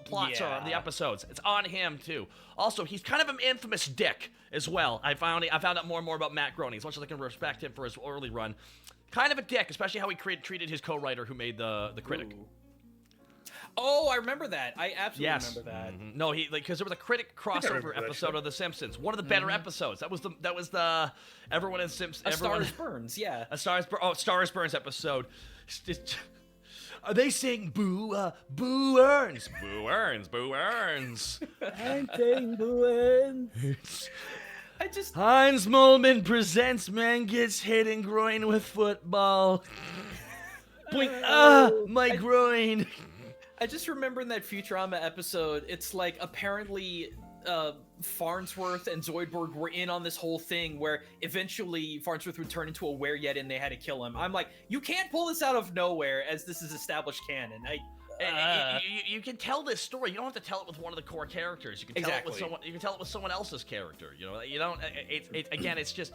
plots are of the episodes. It's on him too. Also, he's kind of an infamous dick as well. I found out more and more about Matt Groening. As much as I can respect him for his early run, kind of a dick, especially how he treated his co-writer who made the Critic. Ooh. Oh, I remember that. I absolutely remember that. No, because there was a Critic crossover episode of The Simpsons. One of the better episodes. That was the everyone in Simpsons. Star is Burns, yeah. Star is Burns episode. Are they saying boo? Boo earns. Boo earns. Boo earns. I'm saying boo earns. Heinz Molman presents man gets hit in groin with football. Blink. My groin. I just remember in that Futurama episode, it's like apparently Farnsworth and Zoidberg were in on this whole thing where eventually Farnsworth would turn into a were-yet and they had to kill him. I'm like, you can't pull this out of nowhere as this is established canon. You can tell this story. You don't have to tell it with one of the core characters. You can tell it with someone. You can tell it with someone else's character. You know, you don't. Again, it's just.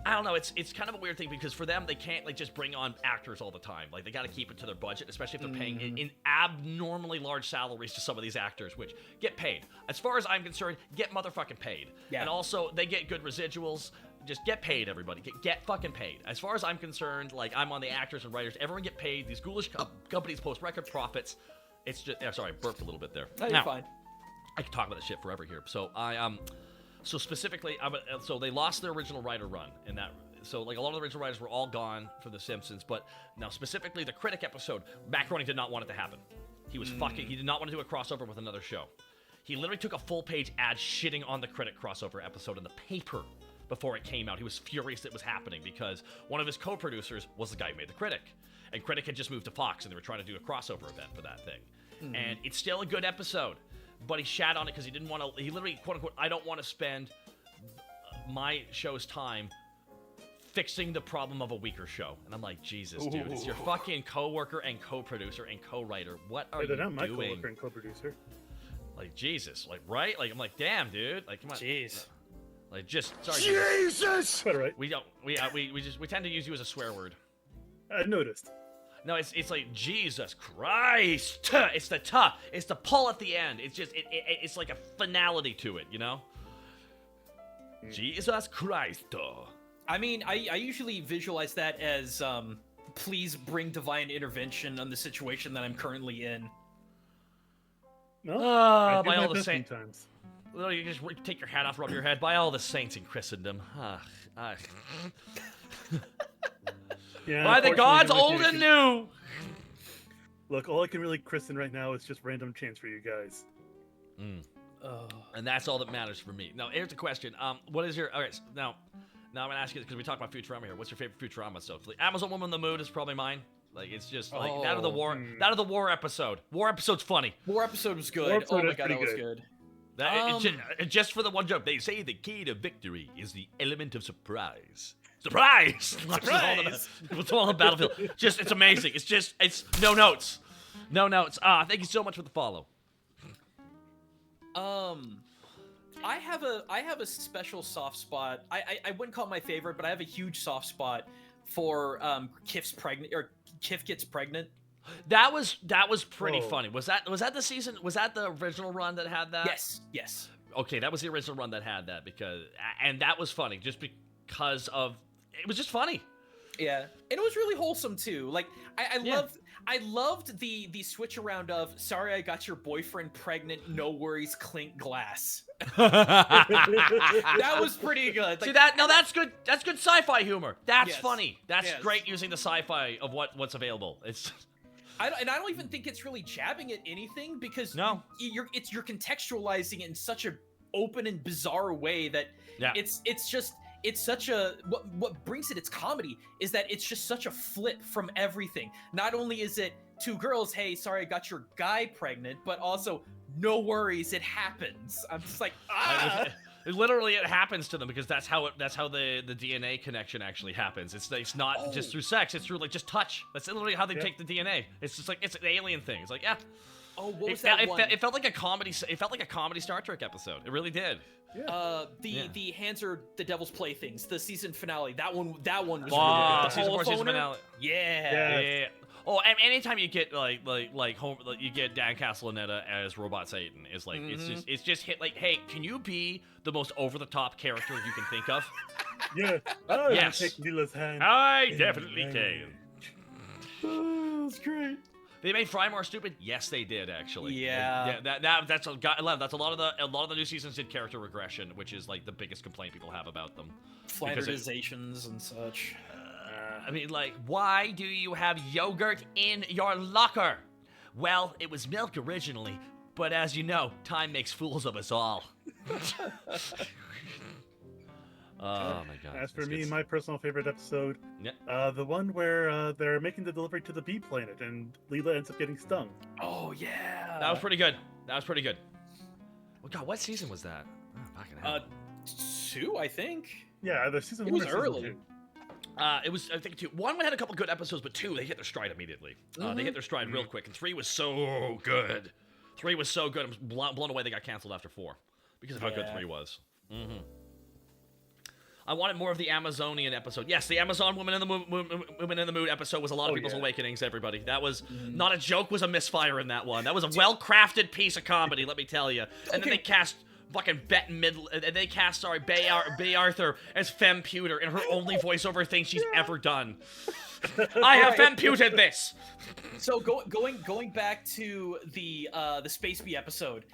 I don't know. It's kind of a weird thing because for them, they can't like just bring on actors all the time. Like they got to keep it to their budget, especially if they're paying in abnormally large salaries to some of these actors, which get paid. As far as I'm concerned, get motherfucking paid. Yeah. And also, they get good residuals. Just get paid, everybody. Get fucking paid. As far as I'm concerned, like I'm on the actors and writers. Everyone get paid. These ghoulish companies post record profits. It's just. Sorry, I burped a little bit there. No, you're fine. I could talk about this shit forever here. So So specifically, so they lost their original writer run in that. So like a lot of the original writers were all gone for The Simpsons, but now specifically the Critic episode, Macaroni did not want it to happen. He was fucking. He did not want to do a crossover with another show. He literally took a full-page ad shitting on the Critic crossover episode in the paper before it came out. He was furious that it was happening because one of his co-producers was the guy who made the Critic, and Critic had just moved to Fox, and they were trying to do a crossover event for that thing. And it's still a good episode. But he shat on it because he didn't want to. He literally, quote unquote, I don't want to spend my show's time fixing the problem of a weaker show. And I'm like, Jesus, dude, it's your fucking coworker and co-producer and co-writer. What are you doing? They're not my coworker and co-producer. Like Jesus, like right? Like I'm like, damn, dude. Like come on. Jeez. Like just sorry. Jesus. Quite right. We don't. We tend to use you as a swear word. I noticed. No, it's like Jesus Christ. It's the It's the pull at the end. It's just it's like a finality to it, you know. Jesus Christ. I mean, I usually visualize that as please bring divine intervention on the situation that I'm currently in. No, by all the saints. Literally, you just take your hat off, rub your head. By all the saints in Christendom. Yeah, by the gods old and new. Look, all I can really christen right now is just random chants for you guys. And that's all that matters for me. Now, here's the question. What is your... Okay, so now I'm going to ask you, because we talk about Futurama here. What's your favorite Futurama stuff? The Amazon Woman in the Mood is probably mine. Like, it's just, like, that of the war episode. War episode's funny. War episode was good. Oh my god, that was good. Just for the one joke, they say the key to victory is the element of surprise. Surprise! Surprise! What's all on the battlefield? It's amazing. It's no notes. No notes. Thank you so much for the follow. I have a special soft spot. I wouldn't call it my favorite, but I have a huge soft spot for Kif gets pregnant. That was pretty funny. Was that the season? Was that the original run that had that? Yes. Okay, that was the original run that had that and that was funny just because of it was just funny. Yeah, and it was really wholesome too. Like I loved the switch around of sorry I got your boyfriend pregnant, no worries, clink glass. That was pretty good. Like, see that? No, that's good. That's good sci-fi humor. That's funny. That's great using the sci-fi of what's available. It's. I don't even think it's really jabbing at anything because you're contextualizing it in such a open and bizarre way that it's such a what brings it its comedy is that it's just such a flip from everything. Not only is it two girls, hey, sorry I got your guy pregnant, but also no worries, it happens. I'm just like it happens to them because that's how the DNA connection actually happens. It's not just through sex, it's through like just touch. That's literally how they take the DNA. It's just like it's an alien thing. It's like Oh, what was that one? It felt like a comedy. It felt like a comedy Star Trek episode. It really did. Yeah. The hands are the devil's playthings. The season finale. That one was really good. The season 4 season finale. Yeah. Oh, and anytime you get you get Dan Castellaneta as Robot Satan, is like it's just hit like, hey, can you be the most over the top character you can think of? Yeah. Yes. Take Lila's hand. I definitely can. Oh, that's great. They made Fry more stupid. Yes, they did actually. Yeah. That's a lot of the new seasons did character regression, which is like the biggest complaint people have about them. Flanderizations and such. I mean, like, why do you have yogurt in your locker? Well, it was milk originally, but as you know, time makes fools of us all. Oh my god. As for me, my personal favorite episode, the one where they're making the delivery to the bee planet and Leela ends up getting stung. Oh yeah. That was pretty good. Oh God, what season was that? Oh, fucking hell. 2, I think. Yeah, the season It 1 was or season early. 2? It was, I think, 2. 1 had a couple good episodes, but 2, they hit their stride immediately. They hit their stride real quick, and 3 was so good. 3 was so good, I was blown away they got canceled after 4 because of how good 3 was. I wanted more of the Amazonian episode. Yes, the Amazon Woman in the Mood episode was a lot of people's awakenings, everybody. That was not a joke, was a misfire in that one. That was a well-crafted piece of comedy, let me tell you. And then they cast fucking Bette Midler, they cast, Bay Arthur as Femputer in her only voiceover thing she's ever done. I have Femputed this! So going back to the Space Bee episode,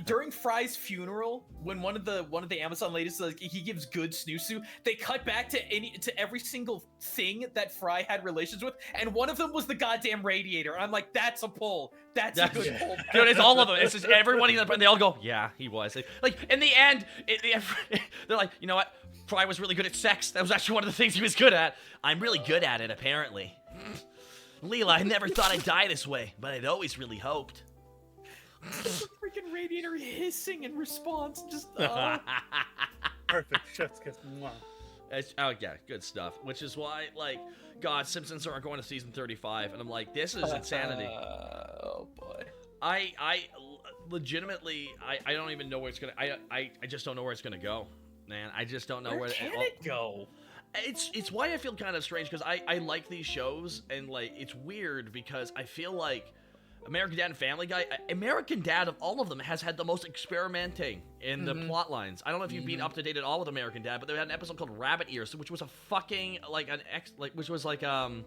during Fry's funeral, when one of the Amazon ladies, like, he gives good snoosu, they cut back to every single thing that Fry had relations with, and one of them was the goddamn radiator. And I'm like, that's a pull. That's a good pull. Dude, it's all of them. It's just everybody, and they all go, yeah, he was. Like, in the end, they're like, you know what? Fry was really good at sex. That was actually one of the things he was good at. I'm really good at it, apparently. Leela, I never thought I'd die this way, but I'd always really hoped. The freaking radiator hissing in response, just Perfect. Chef's kiss. Mwah. Oh yeah, good stuff. Which is why, like, God, Simpsons aren't going to season 35, and I'm like, this is insanity. Oh boy. I legitimately, I don't even know where it's gonna. I just don't know where it's gonna go, man. I just don't know where can it go? It's why I feel kind of strange, because I like these shows, and like it's weird because I feel like American Dad and Family Guy, American Dad of all of them has had the most experimenting in the plot lines. I don't know if you've been up to date at all with American Dad, but they had an episode called Rabbit Ears, which was a fucking which was like the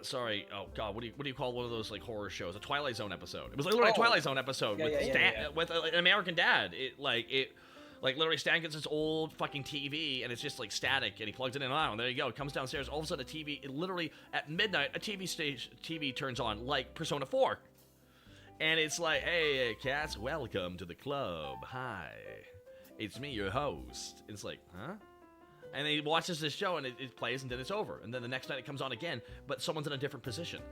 sorry, oh God, what do you call one of those like horror shows? A Twilight Zone episode. It was literally a Twilight Zone episode with an American Dad. Like, literally, Stan gets his old fucking TV, and it's just, like, static, and he plugs it in and out, and there you go. It comes downstairs, all of a sudden, literally, at midnight, a TV turns on, like Persona 4. And it's like, hey, cats, welcome to the club. Hi. It's me, your host. It's like, huh? And he watches this show, and it plays, and then it's over. And then the next night, it comes on again, but someone's in a different position.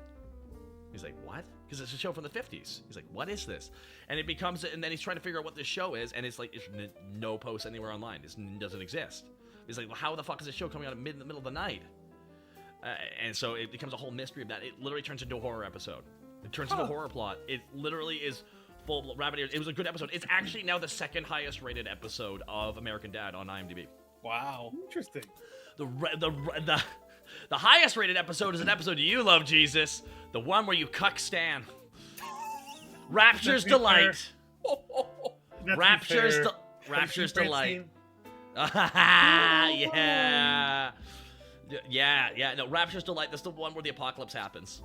He's like, what? Because it's a show from the 50s. He's like, what is this? And it becomes, and then he's trying to figure out what this show is, and it's like, it's no post anywhere online. It doesn't exist. He's like, well, how the fuck is this show coming out in the middle of the night? And so it becomes a whole mystery of that. It literally turns into a horror episode. It turns into a horror plot. It literally is full Rabbit Ears. It was a good episode. It's actually now the second highest rated episode of American Dad on IMDb. Wow. Interesting. The highest rated episode is an episode you love, Jesus. The one where you cuck Stan. Rapture's Delight. Rapture's Delight. Yeah. Yeah. No, Rapture's Delight. That's the one where the apocalypse happens.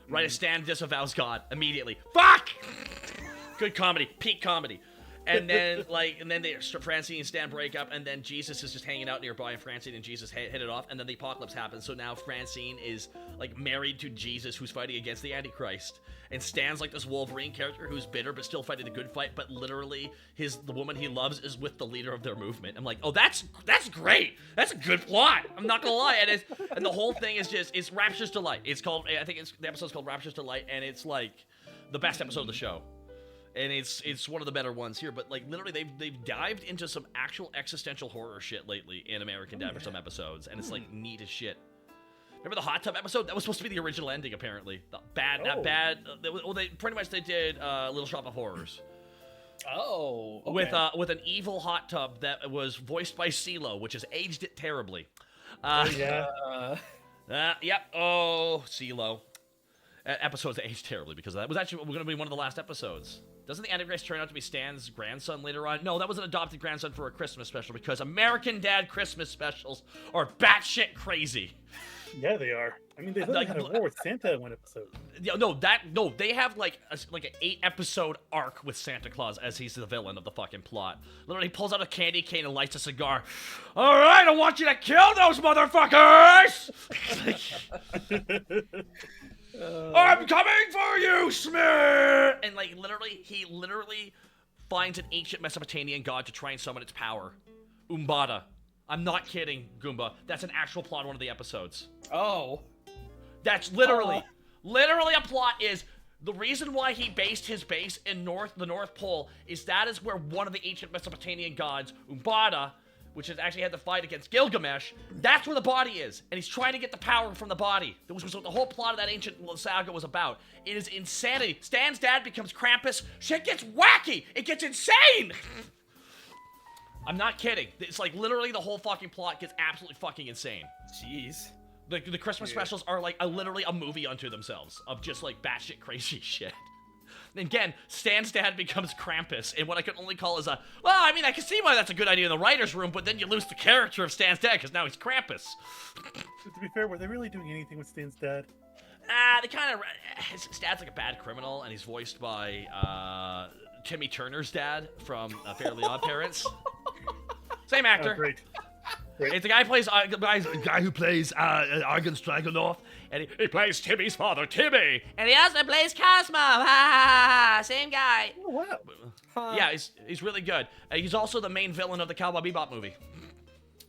Right as Stan disavows God immediately. Fuck! Good comedy. Peak comedy. And then, Francine and Stan break up, and then Jesus is just hanging out nearby, and Francine and Jesus hit it off, and then the apocalypse happens. So now Francine is, like, married to Jesus, who's fighting against the Antichrist. And Stan's, like, this Wolverine character who's bitter, but still fighting the good fight, but literally, the woman he loves is with the leader of their movement. I'm like, oh, that's great! That's a good plot! I'm not gonna lie. And the whole thing is it's Rapture's Delight. It's called, I think the episode's called Rapture's Delight, and it's, like, the best episode of the show. And it's one of the better ones here, but like literally they've dived into some actual existential horror shit lately in American Dad for some episodes, and it's like neat as shit. Remember the hot tub episode? That was supposed to be the original ending, apparently. They pretty much did Little Shop of Horrors. Oh, okay. With an evil hot tub that was voiced by CeeLo, which has aged it terribly. Yeah. Yep. Oh, CeeLo. Episodes that aged terribly because of that. It was actually going to be one of the last episodes. Doesn't the Antichrist turn out to be Stan's grandson later on? No, that was an adopted grandson for a Christmas special, because American Dad Christmas specials are batshit crazy. Yeah, they are. I mean, they literally had a war with Santa in one episode. No, they have like an 8-episode arc with Santa Claus as he's the villain of the fucking plot. Literally pulls out a candy cane and lights a cigar. All right, I want you to kill those motherfuckers! I'm coming for you, Smear! And like he literally finds an ancient Mesopotamian god to try and summon its power. Umbada. I'm not kidding, Goomba. That's an actual plot in one of the episodes. Oh. That's literally a plot is The reason why he based his base in the North Pole is that is where one of the ancient Mesopotamian gods, Umbada, which has actually had to fight against Gilgamesh, that's where the body is. And he's trying to get the power from the body. That was what the whole plot of that ancient saga was about. It is insanity. Stan's dad becomes Krampus. Shit gets wacky. It gets insane. I'm not kidding. It's like literally the whole fucking plot gets absolutely fucking insane. Jeez. The Christmas specials are like literally a movie unto themselves of just like batshit crazy shit. And again, Stan's dad becomes Krampus, and what I can only call is well, I mean, I can see why that's a good idea in the writer's room, but then you lose the character of Stan's dad because now he's Krampus. To be fair, were they really doing anything with Stan's dad? They kind of. His dad's like a bad criminal, and he's voiced by Timmy Turner's dad from Fairly Odd Parents. Same actor. Oh, great. It's the guy who plays Argon Stroganoff, and he plays Timmy's father, Timmy. And he also plays Cosmo. Ha ha ha! Same guy. Oh, wow. Yeah, he's really good. He's also the main villain of the Cowboy Bebop movie.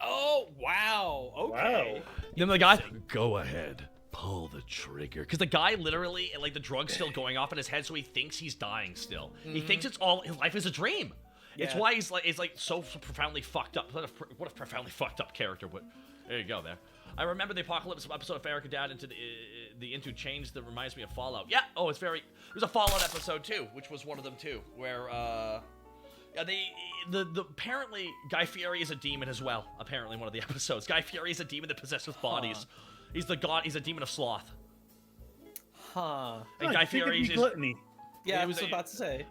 Oh, wow. Okay. Wow. Then the guy, go ahead, pull the trigger. Because the guy literally, like, the drug's still going off in his head, so he thinks he's dying still. He thinks his life is a dream. It's Yeah. why he's like so profoundly fucked up. What a profoundly fucked up character would. There you go. There. I remember the Apocalypse episode of Erica Dad into Change that reminds me of Fallout. Yeah. Oh, there's a Fallout episode too, which was one of them too, where apparently Guy Fieri is a demon as well. Apparently, one of the episodes, Guy Fieri is a demon that possesses bodies. He's the god. He's a demon of sloth. Huh. And Guy Fieri is gluttony. Yeah, I It was was about to say.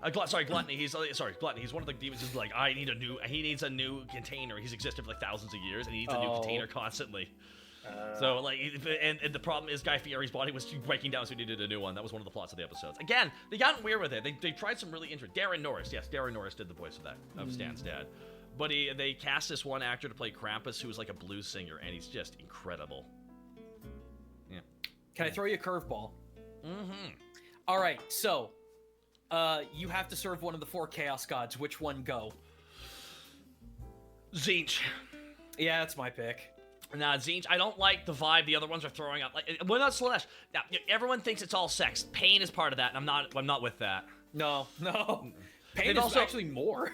Gluttony. He's Gluttony. He's one of the demons who's like, he needs a new container. He's existed for like thousands of years, and he needs a new container constantly. So like, and the problem is Guy Fieri's body was breaking down, so he needed a new one. That was one of the plots of the episodes. Again, they got weird with it. They tried some really interesting. Darren Norris did the voice of Stan's dad. But they cast this one actor to play Krampus, who was like a blues singer, and he's just incredible. Yeah. Can I throw you a curveball? Mm-hmm. All right, so you have to serve one of the 4 Chaos Gods. Which one go? Zinch. Yeah, that's my pick. Nah, Zinch, I don't like the vibe the other ones are throwing out. Like, well, not Slanesh. Now, everyone thinks it's all sex. Pain is part of that, and I'm not with that. No. Pain They've is also- actually more.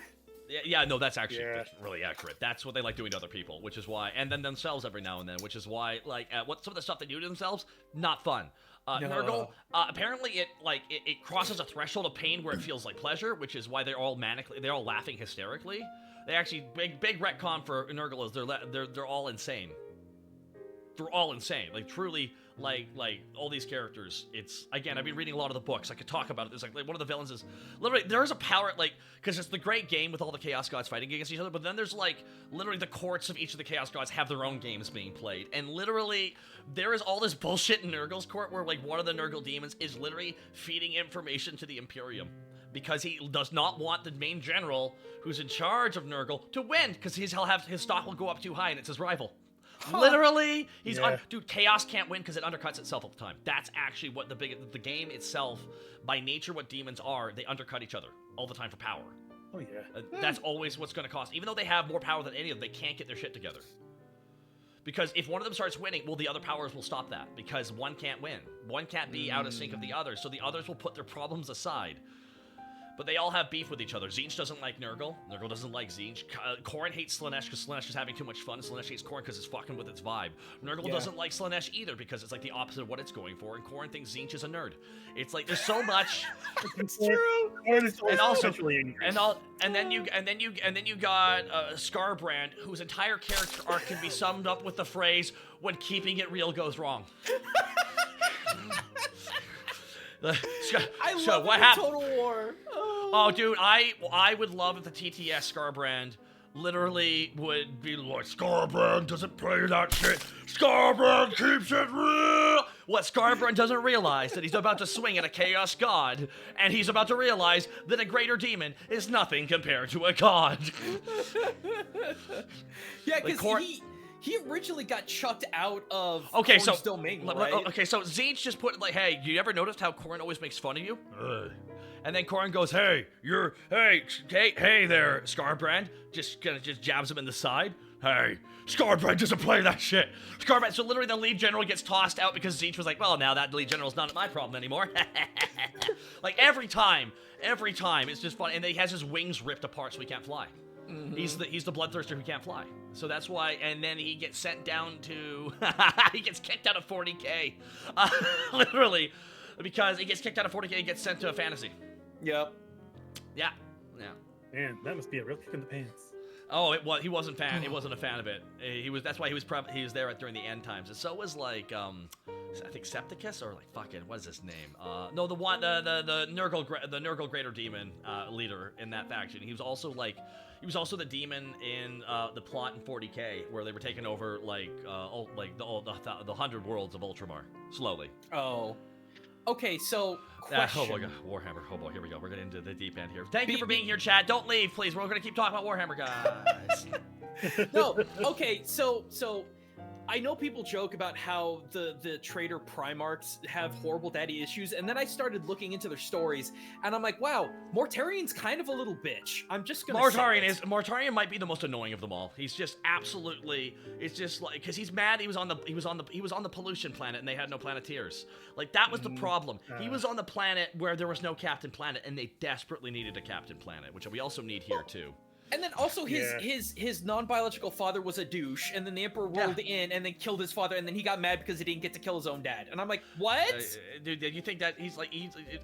Yeah, no, that's actually Yeah. really accurate. That's what they like doing to other people, which is why, and then themselves every now and then, which is why, like, what some of the stuff they do to themselves, not fun. No. Nurgle, apparently it crosses a threshold of pain where it feels like pleasure, which is why they're all laughing hysterically. They actually big retcon for Nurgle is they're all insane. They're all insane, like truly, like all these characters. It's again, I've been reading a lot of the books. I could talk about it. There's like one of the villains is literally there is a power because it's the great game with all the Chaos Gods fighting against each other. But then there's literally the courts of each of the Chaos Gods have their own games being played, and literally there is all this bullshit in Nurgle's court where one of the Nurgle demons is literally feeding information to the Imperium. Because he does not want the main general who's in charge of Nurgle to win, because his stock will go up too high and it's his rival. Literally, dude. Chaos can't win because it undercuts itself all the time. That's actually what the game itself, by nature, what demons are. They undercut each other all the time for power. Oh yeah. That's always what's going to cost. Even though they have more power than any of them, they can't get their shit together. Because if one of them starts winning, well, the other powers will stop that because one can't win. One can't be out of sync of the other, so the others will put their problems aside. But they all have beef with each other. Zinch doesn't like Nurgle. Nurgle doesn't like Zinch. Khorne hates Slanesh because Slanesh is having too much fun. Slanesh hates Khorne because it's fucking with its vibe. Nurgle doesn't like Slanesh either because it's like the opposite of what it's going for. And Khorne thinks Zinch is a nerd. It's like there's so much. It's true. And also, and then you got Scarbrand, whose entire character arc can be summed up with the phrase "When keeping it real goes wrong." I so love what it in happened? Total War. Oh, dude, I would love if the TTS Scarbrand literally would be like, Scarbrand doesn't play that shit. Scarbrand keeps it real. What Scarbrand doesn't realize that he's about to swing at a Chaos God, and he's about to realize that a greater demon is nothing compared to a god. Yeah, Like, because he originally got chucked out of Okay, Khorne's so domain, right? Okay, so Zinch just put hey, you ever noticed how Khorne always makes fun of you? And then Khorne goes, hey there, Scarbrand. Just jabs him in the side. Hey, Scarbrand doesn't play that shit. Scarbrand, so literally the lead general gets tossed out because Zeech was like, well, now that lead general's not my problem anymore. Like, every time, it's just fun. And he has his wings ripped apart so he can't fly. Mm-hmm. He's the bloodthirster who can't fly. So that's why, and then he gets sent down to, he gets kicked out of 40K. Literally, because he gets kicked out of 40K, he gets sent to a fantasy. Yep. Yeah. Man, that must be a real kick in the pants. Oh, he wasn't fan. He wasn't a fan of it. That's why he was there during the end times. And so was like I think Septicus or like fucking what is his name? No, the Nurgle Greater Demon leader in that faction. He was also the demon in the plot in 40K where they were taking over the 100 worlds of Ultramar slowly. Oh. Okay, so question. Oh my god, Warhammer. Oh boy, here we go. We're getting into the deep end here. Thank you for being here, chat. Don't leave, please. We're gonna keep talking about Warhammer, guys. No, okay, so I know people joke about how the traitor Primarchs have horrible daddy issues, and then I started looking into their stories, and I'm like, wow, Mortarian's kind of a little bitch. I'm just gonna Mortarian might be the most annoying of them all. He's just absolutely, it's just like, because he's mad he was on the pollution planet and they had no Planeteers. Like, that was the problem. He was on the planet where there was no Captain Planet, and they desperately needed a Captain Planet, which we also need here too. And then also his non-biological father was a douche, and then the Emperor rolled in and then killed his father, and then he got mad because he didn't get to kill his own dad. And I'm like, what? Dude, you think that he's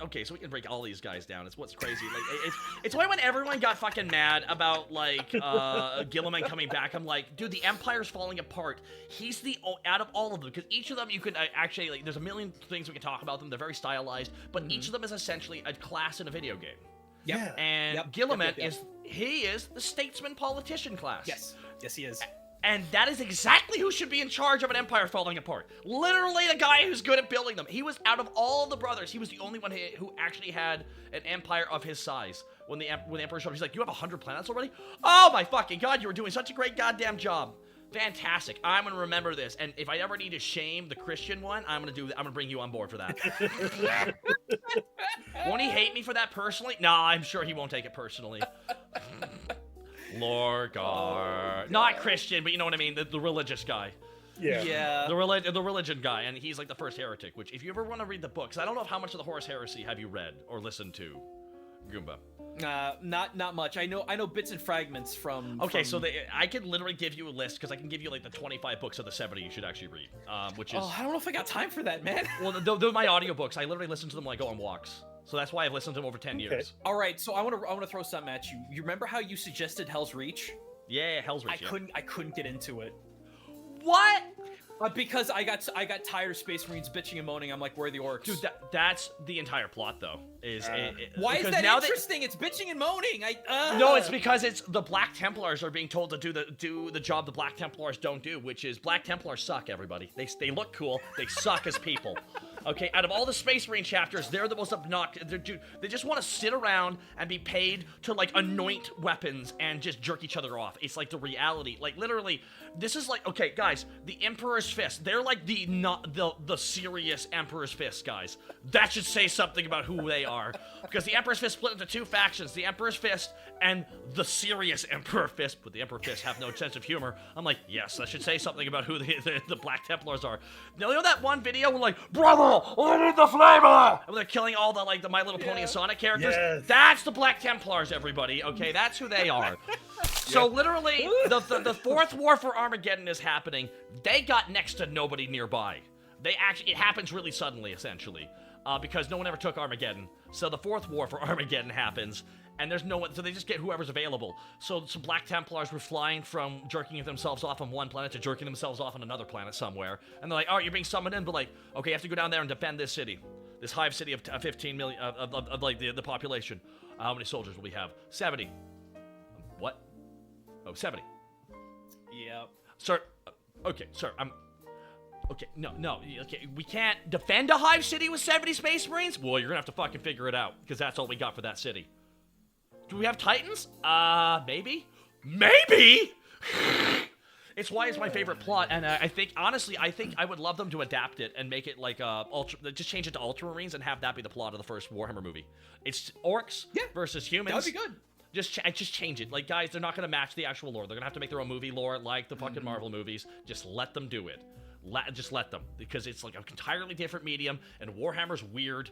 okay? So we can break all these guys down. It's what's crazy. Like, it's why when everyone got fucking mad about like Gilliman coming back, I'm like, dude, the Empire's falling apart. He's out of all of them, because each of them you can actually like. There's a million things we can talk about them. They're very stylized, but each of them is essentially a class in a video game. Yeah. And Gilliman is the statesman politician class. Yes, he is. And that is exactly who should be in charge of an empire falling apart. Literally the guy who's good at building them. He was, out of all of the brothers, he was the only one who actually had an empire of his size. When the Emperor showed up, he's like, you have 100 planets already? Oh my fucking god, you were doing such a great goddamn job. Fantastic. I'm gonna remember this, and if I ever need to shame the Christian one, I'm gonna bring you on board for that. Won't he hate me for that personally? No, I'm sure he won't take it personally. Lorgar. Not Christian, but you know what I mean, the religious guy. Yeah. The religion guy, and he's like the first heretic, which if you ever want to read the books, I don't know how much of the Horus Heresy have you read or listened to, Goomba. Not much. I know bits and fragments from. Okay, so I could literally give you a list, because I can give you like the 25 books of the 70 you should actually read, which is. Oh, I don't know if I got time for that, man. Well, they're my audiobooks. I literally listen to them when I go on walks, so that's why I've listened to them over 10 years. All right, so I want to throw something at you. You remember how you suggested Hell's Reach? Yeah, Hell's Reach. I couldn't get into it. What? Because I got tired of Space Marines bitching and moaning. I'm like, where are the orcs? Dude, that's the entire plot, though. Why is that interesting? It's bitching and moaning. No, it's because it's the Black Templars are being told to do the job the Black Templars don't do, which is Black Templars suck. Everybody, they look cool. They suck as people. Okay, out of all the Space Marine chapters, they're the most obnoxious. They just want to sit around and be paid to like anoint weapons and just jerk each other off. It's like the reality. Like literally, this is like, okay, guys, the Emperor's Fist. They're like the serious Emperor's Fist guys. That should say something about who they are, because the Emperor's Fist split into two factions: the Emperor's Fist and the serious Emperor Fist. But the Emperor Fist have no sense of humor. I'm like, yes, that should say something about who the Black Templars are. You know that one video where like, brother, I need the flavor, and they're killing all the like the My Little Pony and Sonic characters? Yes. That's the Black Templars, everybody. Okay, that's who they are. So literally, the fourth war for Armageddon is happening. They got next to nobody nearby. It happens really suddenly, essentially, because no one ever took Armageddon. So the fourth war for Armageddon happens, and there's no one, so they just get whoever's available. So some Black Templars were flying from jerking themselves off on one planet to jerking themselves off on another planet somewhere, and they're like, "Oh, you're being summoned in," but like, okay, you have to go down there and defend this city, this hive city of 15 million of like the population. How many soldiers will we have? 70. What? Oh, 70. Yep. Sir, okay, sir, okay, no, okay, we can't defend a hive city with 70 Space Marines? Well, you're gonna have to fucking figure it out, because that's all we got for that city. Do we have Titans? Maybe? Maybe? It's why it's my favorite plot, and I think, honestly, I would love them to adapt it and make it like, just change it to Ultramarines and have that be the plot of the first Warhammer movie. It's orcs versus humans. That'd be good. Just change it. Like, guys, they're not gonna match the actual lore. They're gonna have to make their own movie lore, like the fucking Marvel movies. Just let them do it. Just let them, because it's like an entirely different medium, and Warhammer's weird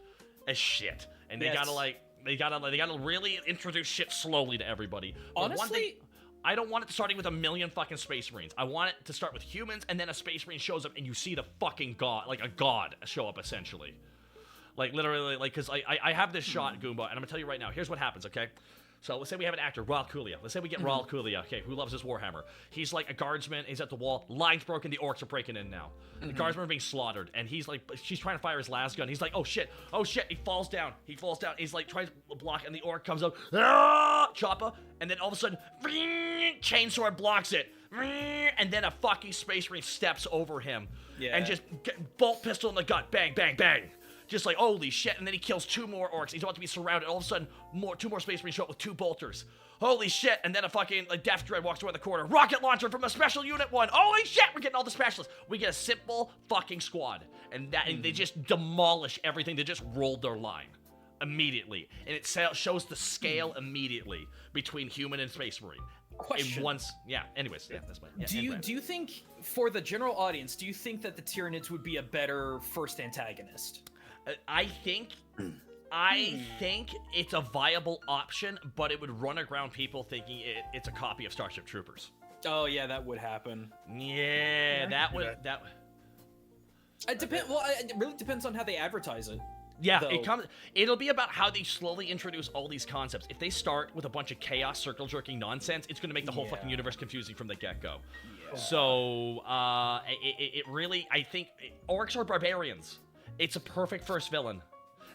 as shit. And they gotta really introduce shit slowly to everybody. But Honestly, one thing, I don't want it starting with a million fucking Space Marines. I want it to start with humans, and then a Space Marine shows up, and you see the fucking god, like a god, show up essentially. Like, literally, like, because I have this shot, Goomba, and I'm gonna tell you right now, here's what happens, okay? So let's say we have an actor, Raul Kulia. Let's say we get Raul Kulia, okay, who loves his Warhammer. He's like a guardsman, he's at the wall, line's broken, the orcs are breaking in now. The guardsmen are being slaughtered, and he's like, she's trying to fire his last gun. He's like, oh shit, he falls down. He's like, tries to block, and the orc comes up, chopper, and then all of a sudden, chainsword blocks it. And then a fucking Space Marine steps over him, and just bolt pistol in the gut, bang, bang, bang. Just like, holy shit, and then he kills 2 more orcs. He's about to be surrounded. All of a sudden, 2 more Space Marines show up with 2 bolters. Holy shit, and then a fucking Death Dread walks around the corner. Rocket launcher from a Special Unit 1. Holy shit, we're getting all the specialists. We get a simple fucking squad. And and they just demolish everything. They just rolled their line immediately. And it shows the scale immediately between human and Space Marine. Question. Anyways, that's my... Do you think, for the general audience, do you think that the Tyranids would be a better first antagonist? I think it's a viable option, but it would run aground people thinking it's a copy of Starship Troopers. Oh yeah, that would happen. Yeah, that would. It depends. Well, it really depends on how they advertise it. Yeah, it'll be about how they slowly introduce all these concepts. If they start with a bunch of chaos, circle jerking nonsense, it's going to make the whole fucking universe confusing from the get-go. Yeah. So, it really, I think, orcs are barbarians. It's a perfect first villain.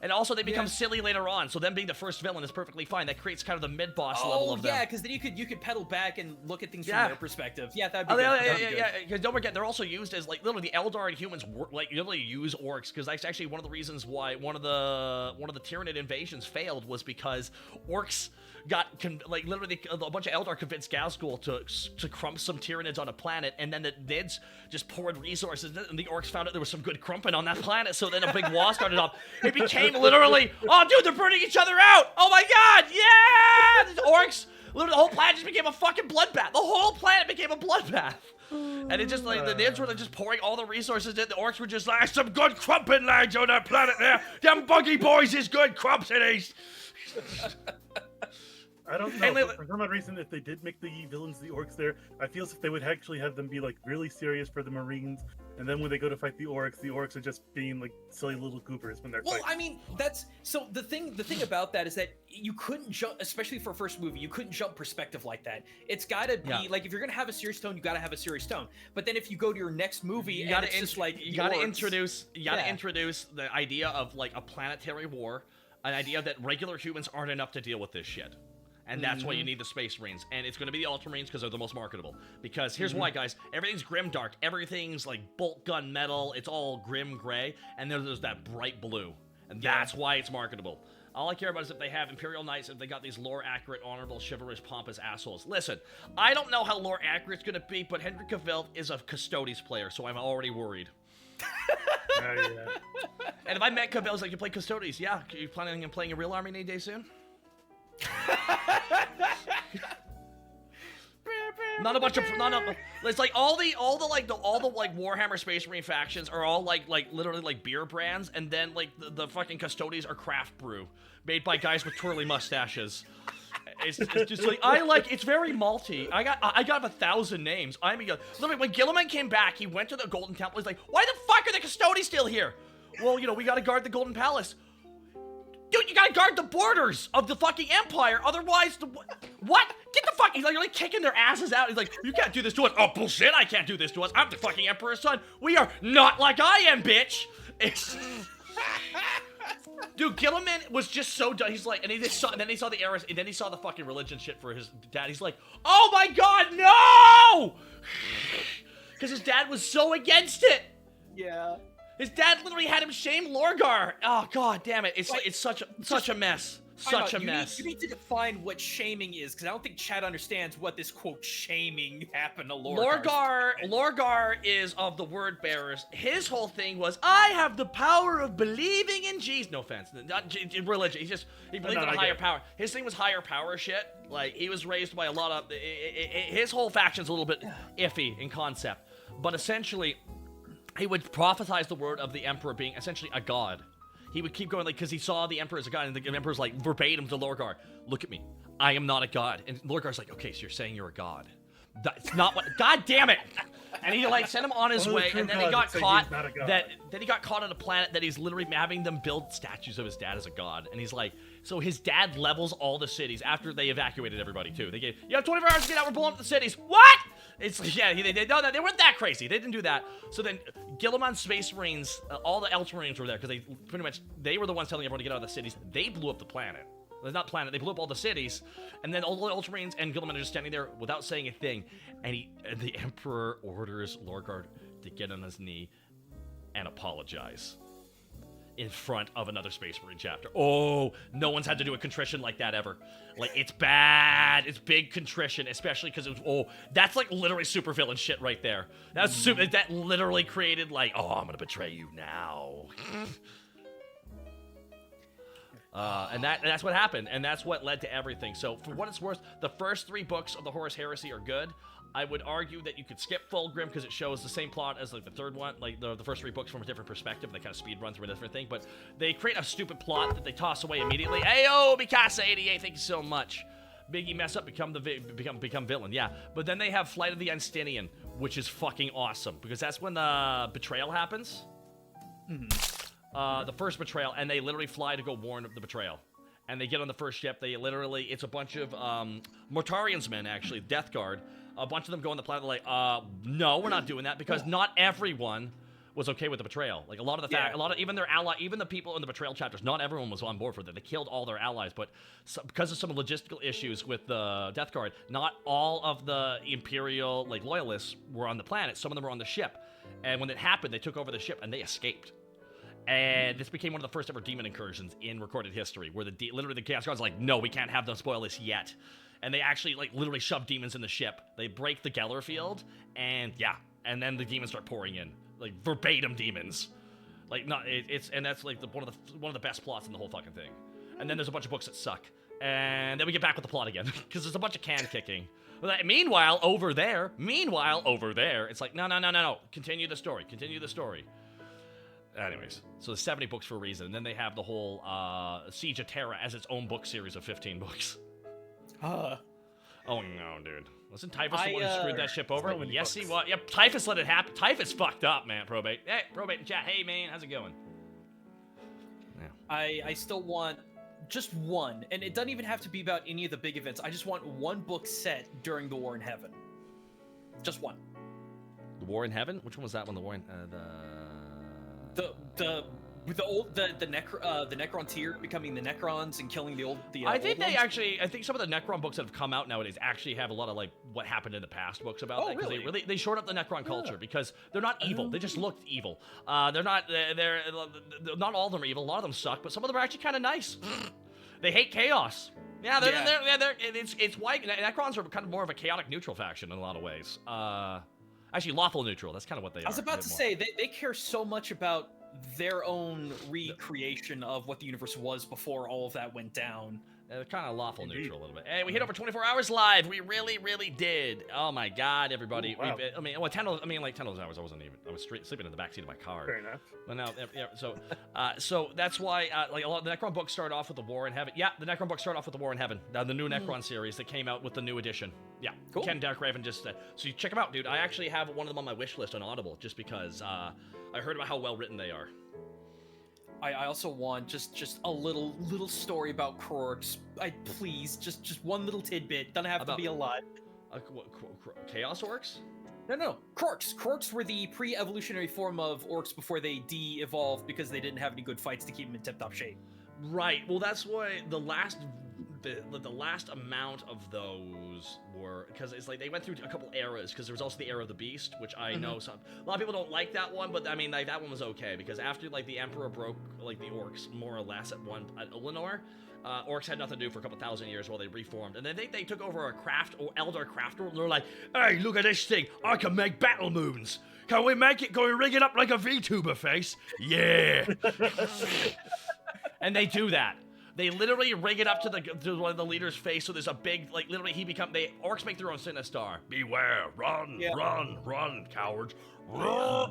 And also, they become silly later on, so them being the first villain is perfectly fine. That creates kind of the mid-boss level of them. Yeah, because then you could pedal back and look at things from their perspective. Yeah, that'd be good. Yeah, because don't forget, they're also used as, like, literally, the Eldar and humans, literally use orcs, because that's actually one of the reasons why one of the Tyranid invasions failed was because orcs got, literally, a bunch of Eldar convinced Gazgul to crump some Tyranids on a planet, and then the Nids just poured resources, and the orcs found out there was some good crumping on that planet, so then a big war started up. It became literally, oh dude, they're burning each other out! Oh my god, yeah! The orcs, literally the whole planet just became a fucking bloodbath. The whole planet became a bloodbath. And it just, like, the Nids were, like, just pouring all the resources in. The orcs were just like, some good crumping lads on that planet there. Them buggy boys is good crumpsities. I don't know. For some odd reason, if they did make the villains the orcs there, I feel as if they would actually have them be, like, really serious for the Marines, and then when they go to fight the orcs are just being, like, silly little goobers when they're fighting. Well, I mean, that's... So, the thing about that is that you couldn't jump, especially for a first movie, you couldn't jump perspective like that. It's gotta be, like, if you're gonna have a serious tone, you gotta have a serious tone. But then if you go to your next movie, you gotta introduce the idea of, like, a planetary war, an idea that regular humans aren't enough to deal with this shit. And that's why you need the Space Marines. And it's going to be the Ultramarines because they're the most marketable. Because here's why, guys. Everything's grim dark. Everything's like bolt gun metal. It's all grim gray. And then there's that bright blue. And that's why it's marketable. All I care about is if they have Imperial Knights, if they got these lore-accurate, honorable, chivalrous, pompous assholes. Listen, I don't know how lore-accurate it's going to be, but Henry Cavill is a Custodes player, so I'm already worried. And if I met Cavill, it's like, you play Custodes? Yeah. Are you planning on playing a real army any day soon? Not a bunch of it's like all the Warhammer Space Marine factions are all like literally like beer brands, and then like the fucking Custodes are craft brew made by guys with twirly mustaches. It's just like it's very malty. I got 1,000 names. I mean, literally when Gilliman came back, he went to the Golden Temple. He's like, why the fuck are the Custodes still here? Well, we gotta guard the Golden Palace. Dude, you gotta guard the borders of the fucking Empire, otherwise what? Get the fuck, he's like kicking their asses out. He's like, you can't do this to us. Oh, bullshit, I can't do this to us. I'm the fucking Emperor's son. We are not like I am, bitch. Dude, Gilliman was just so done. He's like, and then he saw the errors, and then he saw the fucking religion shit for his dad. He's like, oh my god, no! Because his dad was so against it. Yeah. His dad literally had him shame Lorgar. Oh god damn it! It's such a mess. Such a mess. You need to define what shaming is, because I don't think Chad understands what this quote shaming happened to Lorgar. Lorgar is of the word bearers. His whole thing was, I have the power of believing in Jesus. No offense, not religion. He believed in a higher power. His thing was higher power shit. Like, he was raised by a lot of his whole faction's a little bit iffy in concept, but essentially, he would prophesize the word of the Emperor being essentially a god. He would keep going, like, because he saw the Emperor as a god, and the Emperor's like, verbatim to Lorgar, look at me, I am not a god. And Lorgar's like, okay, so you're saying you're a god. That's not what, god damn it! And he, like, sent him on his way, and then he got caught, then he got caught on a planet that he's literally having them build statues of his dad as a god. And he's like, so his dad levels all the cities after they evacuated everybody, too. They gave, you have 24 hours to get out, we're blowing up the cities. What? It's, yeah, they weren't that crazy. They didn't do that. So then, Guilliman's Space Marines, all the Ultramarines were there, because they were the ones telling everyone to get out of the cities. They blew up the planet. Not planet, they blew up all the cities, and then all the Ultramarines and Guilliman are just standing there without saying a thing, and the Emperor orders Lorgar to get on his knee and apologize in front of another Space Marine chapter. Oh, no one's had to do a contrition like that ever. Like, it's bad. It's big contrition, especially because it was, oh, that's like literally supervillain shit right there. That literally created like, oh, I'm gonna betray you now. And that's what happened, and that's what led to everything. So, for what it's worth, the first 3 books of the Horus Heresy are good. I would argue that you could skip Fulgrim because it shows the same plot as like the third one, like the first 3 books from a different perspective. They kind of speed run through a different thing, but they create a stupid plot that they toss away immediately. Ayo, Mikasa88, thank you so much. Biggie mess up, become villain, yeah. But then they have Flight of the Unstinian, which is fucking awesome because that's when the betrayal happens. The first betrayal, and they literally fly to go warn of the betrayal. And they get on the first ship. They literally, it's a bunch of Mortarian's men, actually, Death Guard. A bunch of them go on the planet, like, no, we're not doing that, because not everyone was okay with the betrayal. Like, a lot of even their ally, even the people in the betrayal chapters, not everyone was on board for that. They killed all their allies, but because of some logistical issues with the Death Guard, not all of the Imperial, like, loyalists were on the planet. Some of them were on the ship. And when it happened, they took over the ship, and they escaped. And this became one of the first ever demon incursions in recorded history, where literally the Chaos Guard's like, no, we can't have them spoil this yet. And they actually, like, literally shove demons in the ship. They break the Geller field, and yeah, and then the demons start pouring in, like, verbatim demons. Like, not, and that's, like, one of the best plots in the whole fucking thing. And then there's a bunch of books that suck. And then we get back with the plot again, because there's a bunch of can kicking. Meanwhile, over there, it's like, no, continue the story. Anyways, so there's 70 books for a reason, and then they have the whole Siege of Terra as its own book series of 15 books. Oh no, dude. Wasn't Typhus the one who screwed that ship over? Yes, he was. Yep, Typhus let it happen. Typhus fucked up, man, Probate. Hey, Probate in chat. Hey, man, how's it going? Yeah. I still want just one, and it doesn't even have to be about any of the big events. I just want one book set during the War in Heaven. Just one. The War in Heaven? Which one was that one? The War in... The Necron tier becoming the Necrons and killing the old I think some of the Necron books that have come out nowadays actually have a lot of like what happened in the past books about that, because they shored up the Necron culture because they're not evil. They just looked evil. They're not all of them are evil. A lot of them suck, but some of them are actually kind of nice. They hate chaos. It's why Necrons are kind of more of a chaotic neutral faction in a lot of ways. Actually, lawful neutral. That's kind of what they are. I was about to say, they care so much about their own recreation of what the universe was before all of that went down. They're kind of lawful neutral a little bit. Hey, we hit over 24 hours live. We really, really did. Oh my God, everybody. Wow. 10 hours. I was sleeping in the backseat of my car. Fair enough. But now, so that's why like a lot of the Necron books start off with the War in Heaven. Yeah, the Necron books start off with the War in Heaven. The new Necron series that came out with the new edition. Yeah, cool. Ken Darkraven just so you check them out, dude. I actually have one of them on my wish list on Audible just because I heard about how well written they are. I also want just a little story about Kroorks. Please, just one little tidbit. Doesn't have to be a lot. Chaos Orcs? No. Kroorks. Kroorks were the pre-evolutionary form of orcs before they de-evolved because they didn't have any good fights to keep them in tip-top shape. Right. Well, that's why the last amount of those were, because it's like they went through a couple eras, because there was also the era of the beast, which I know a lot of people don't like that one, but I mean, like, that one was okay, because after like the Emperor broke like the orcs more or less at Ulanor, Orcs had nothing to do for a couple thousand years while they reformed, and then they took over a craft or Eldar craft world. They're like, hey, look at this thing! I can make battle moons. Can we make it? Can we rig it up like a VTuber face? Yeah. And they do that. They literally rig it up to one of the leader's face, so there's a big, like, literally orcs make their own Sinistar. Beware, run, run, cowards, run.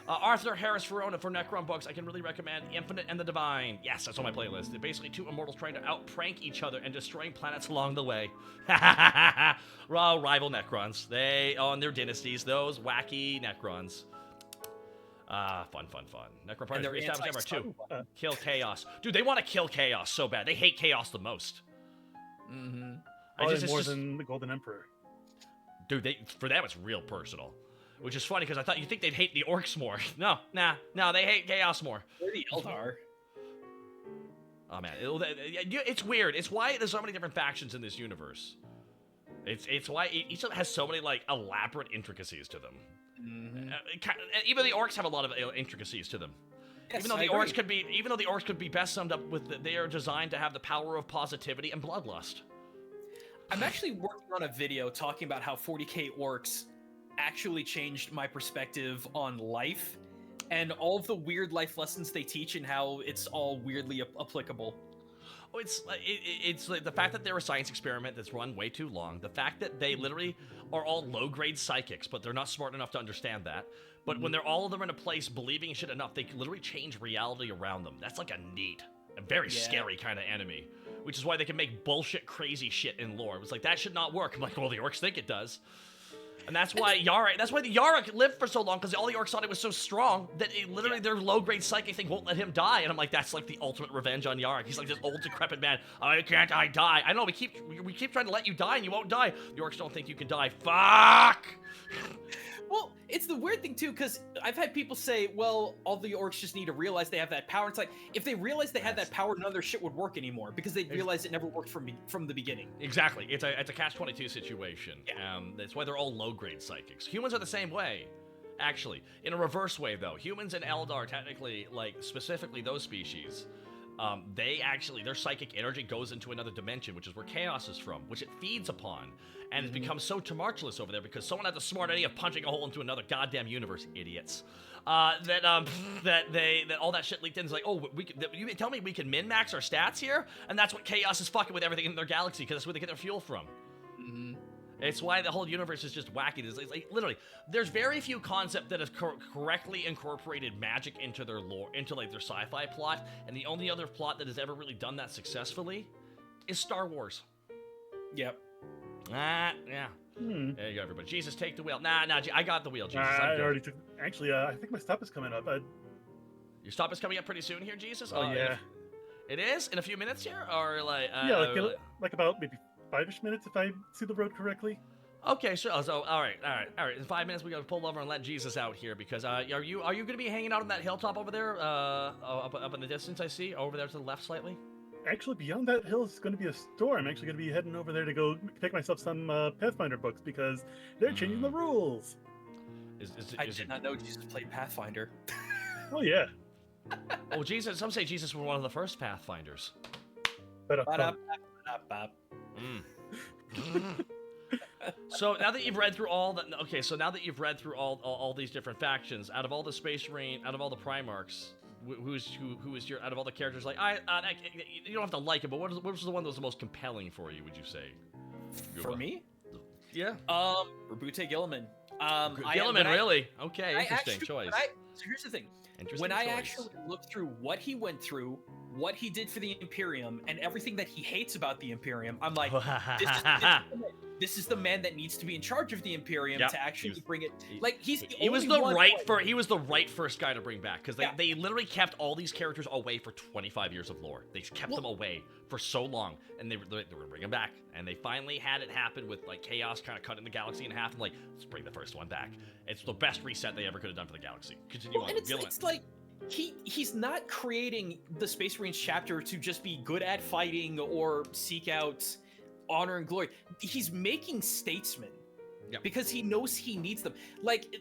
Arthur Harris Verona for Necron books. I can really recommend Infinite and the Divine. Yes, that's on my playlist. They're basically two immortals trying to out-prank each other and destroying planets along the way. Rival Necrons. And their dynasties, those wacky Necrons. Fun. Necron Party reestablished number 2. Kill Chaos. Dude, they want to kill Chaos so bad. They hate Chaos the most. Mm-hmm. More than the Golden Emperor. Dude, for them it's real personal. Which is funny, because I thought you think they'd hate the Orcs more. No, they hate Chaos more. They're the Eldar. Oh, man. It's weird. It's why there's so many different factions in this universe. It's why each of them has so many, like, elaborate intricacies to them. Mm-hmm. Even the Orcs have a lot of intricacies to them. Yes, even though the Orcs could be best summed up with they are designed to have the power of positivity and bloodlust. I'm actually working on a video talking about how 40k Orcs actually changed my perspective on life and all of the weird life lessons they teach and how it's all weirdly applicable. Oh, it's like the fact that they're a science experiment that's run way too long. The fact that they literally are all low-grade psychics, but they're not smart enough to understand that. But when they're all of them in a place believing shit enough, they can literally change reality around them. That's like a very scary kind of enemy. Which is why they can make bullshit, crazy shit in lore. It was like, that should not work. I'm like, well, the Orcs think it does. And that's why the Yara lived for so long, because all the Orcs thought it was so strong that their low-grade psychic thing won't let him die. And I'm like, that's like the ultimate revenge on Yara. He's like this old, decrepit man. I die. I know, we keep trying to let you die, and you won't die. The Orcs don't think you can die. Fuck! Well, it's the weird thing, too, because I've had people say, well, all the Orcs just need to realize they have that power. It's like, if they realized they had that power, none of their shit would work anymore, because they realized it never worked from the beginning. Exactly. It's a catch-22 situation. Yeah. That's why they're all low-grade psychics. Humans are the same way, actually. In a reverse way, though. Humans and Eldar, technically, like, specifically those species, their psychic energy goes into another dimension, which is where Chaos is from, which it feeds upon. And it's become so tumultuous over there because someone had the smart idea of punching a hole into another goddamn universe, idiots. That all that shit leaked in. It's like, oh, you tell me we can min-max our stats here? And that's what Chaos is fucking with everything in their galaxy, because that's where they get their fuel from. Mm-hmm. It's why the whole universe is just wacky. It's like, literally, there's very few concepts that have correctly incorporated magic into their lore, into like their sci-fi plot, and the only other plot that has ever really done that successfully is Star Wars. Yep. Yeah. There you go, everybody. Jesus, take the wheel. Nah, I got the wheel, Jesus. I already took. Actually, I think my stop is coming up. Your stop is coming up pretty soon here, Jesus? Oh, yeah. It is? In a few minutes here? Or like... like about maybe 5-ish minutes if I see the road correctly. Okay, sure. So, all right. In 5 minutes, we gotta pull over and let Jesus out here, because are you gonna be hanging out on that hilltop over there? Up in the distance, I see? Over there to the left slightly? Actually, beyond that hill is going to be a store. I'm actually going to be heading over there to go pick myself some Pathfinder books, because they're changing the rules. I did not know Jesus played Pathfinder. Oh, yeah. Oh, Jesus. Some say Jesus was one of the first Pathfinders. So now that you've read through all these different factions, out of all the Space Marine, out of all the Primarchs, who is your, out of all the characters, like you don't have to like it, but what was the one that was the most compelling for you, would you say? For me? Yeah. Rabute Gilliman. Gilliman, really? Okay, interesting choice. So here's the thing. When I actually looked through what he went through, what he did for the Imperium, and everything that he hates about the Imperium, I'm like, this is the man that needs to be in charge of the Imperium to actually bring it. Like, he was the right first guy to bring back, because they literally kept all these characters away for 25 years of lore. They kept them away for so long, and they were going to bring them back. And they finally had it happen with like Chaos kind of cutting the galaxy in half, and like, let's bring the first one back. It's the best reset they ever could have done for the galaxy. Continue on. It's like he's not creating the Space Marines chapter to just be good at fighting or seek out honor and glory. He's making statesmen because he knows he needs them. Like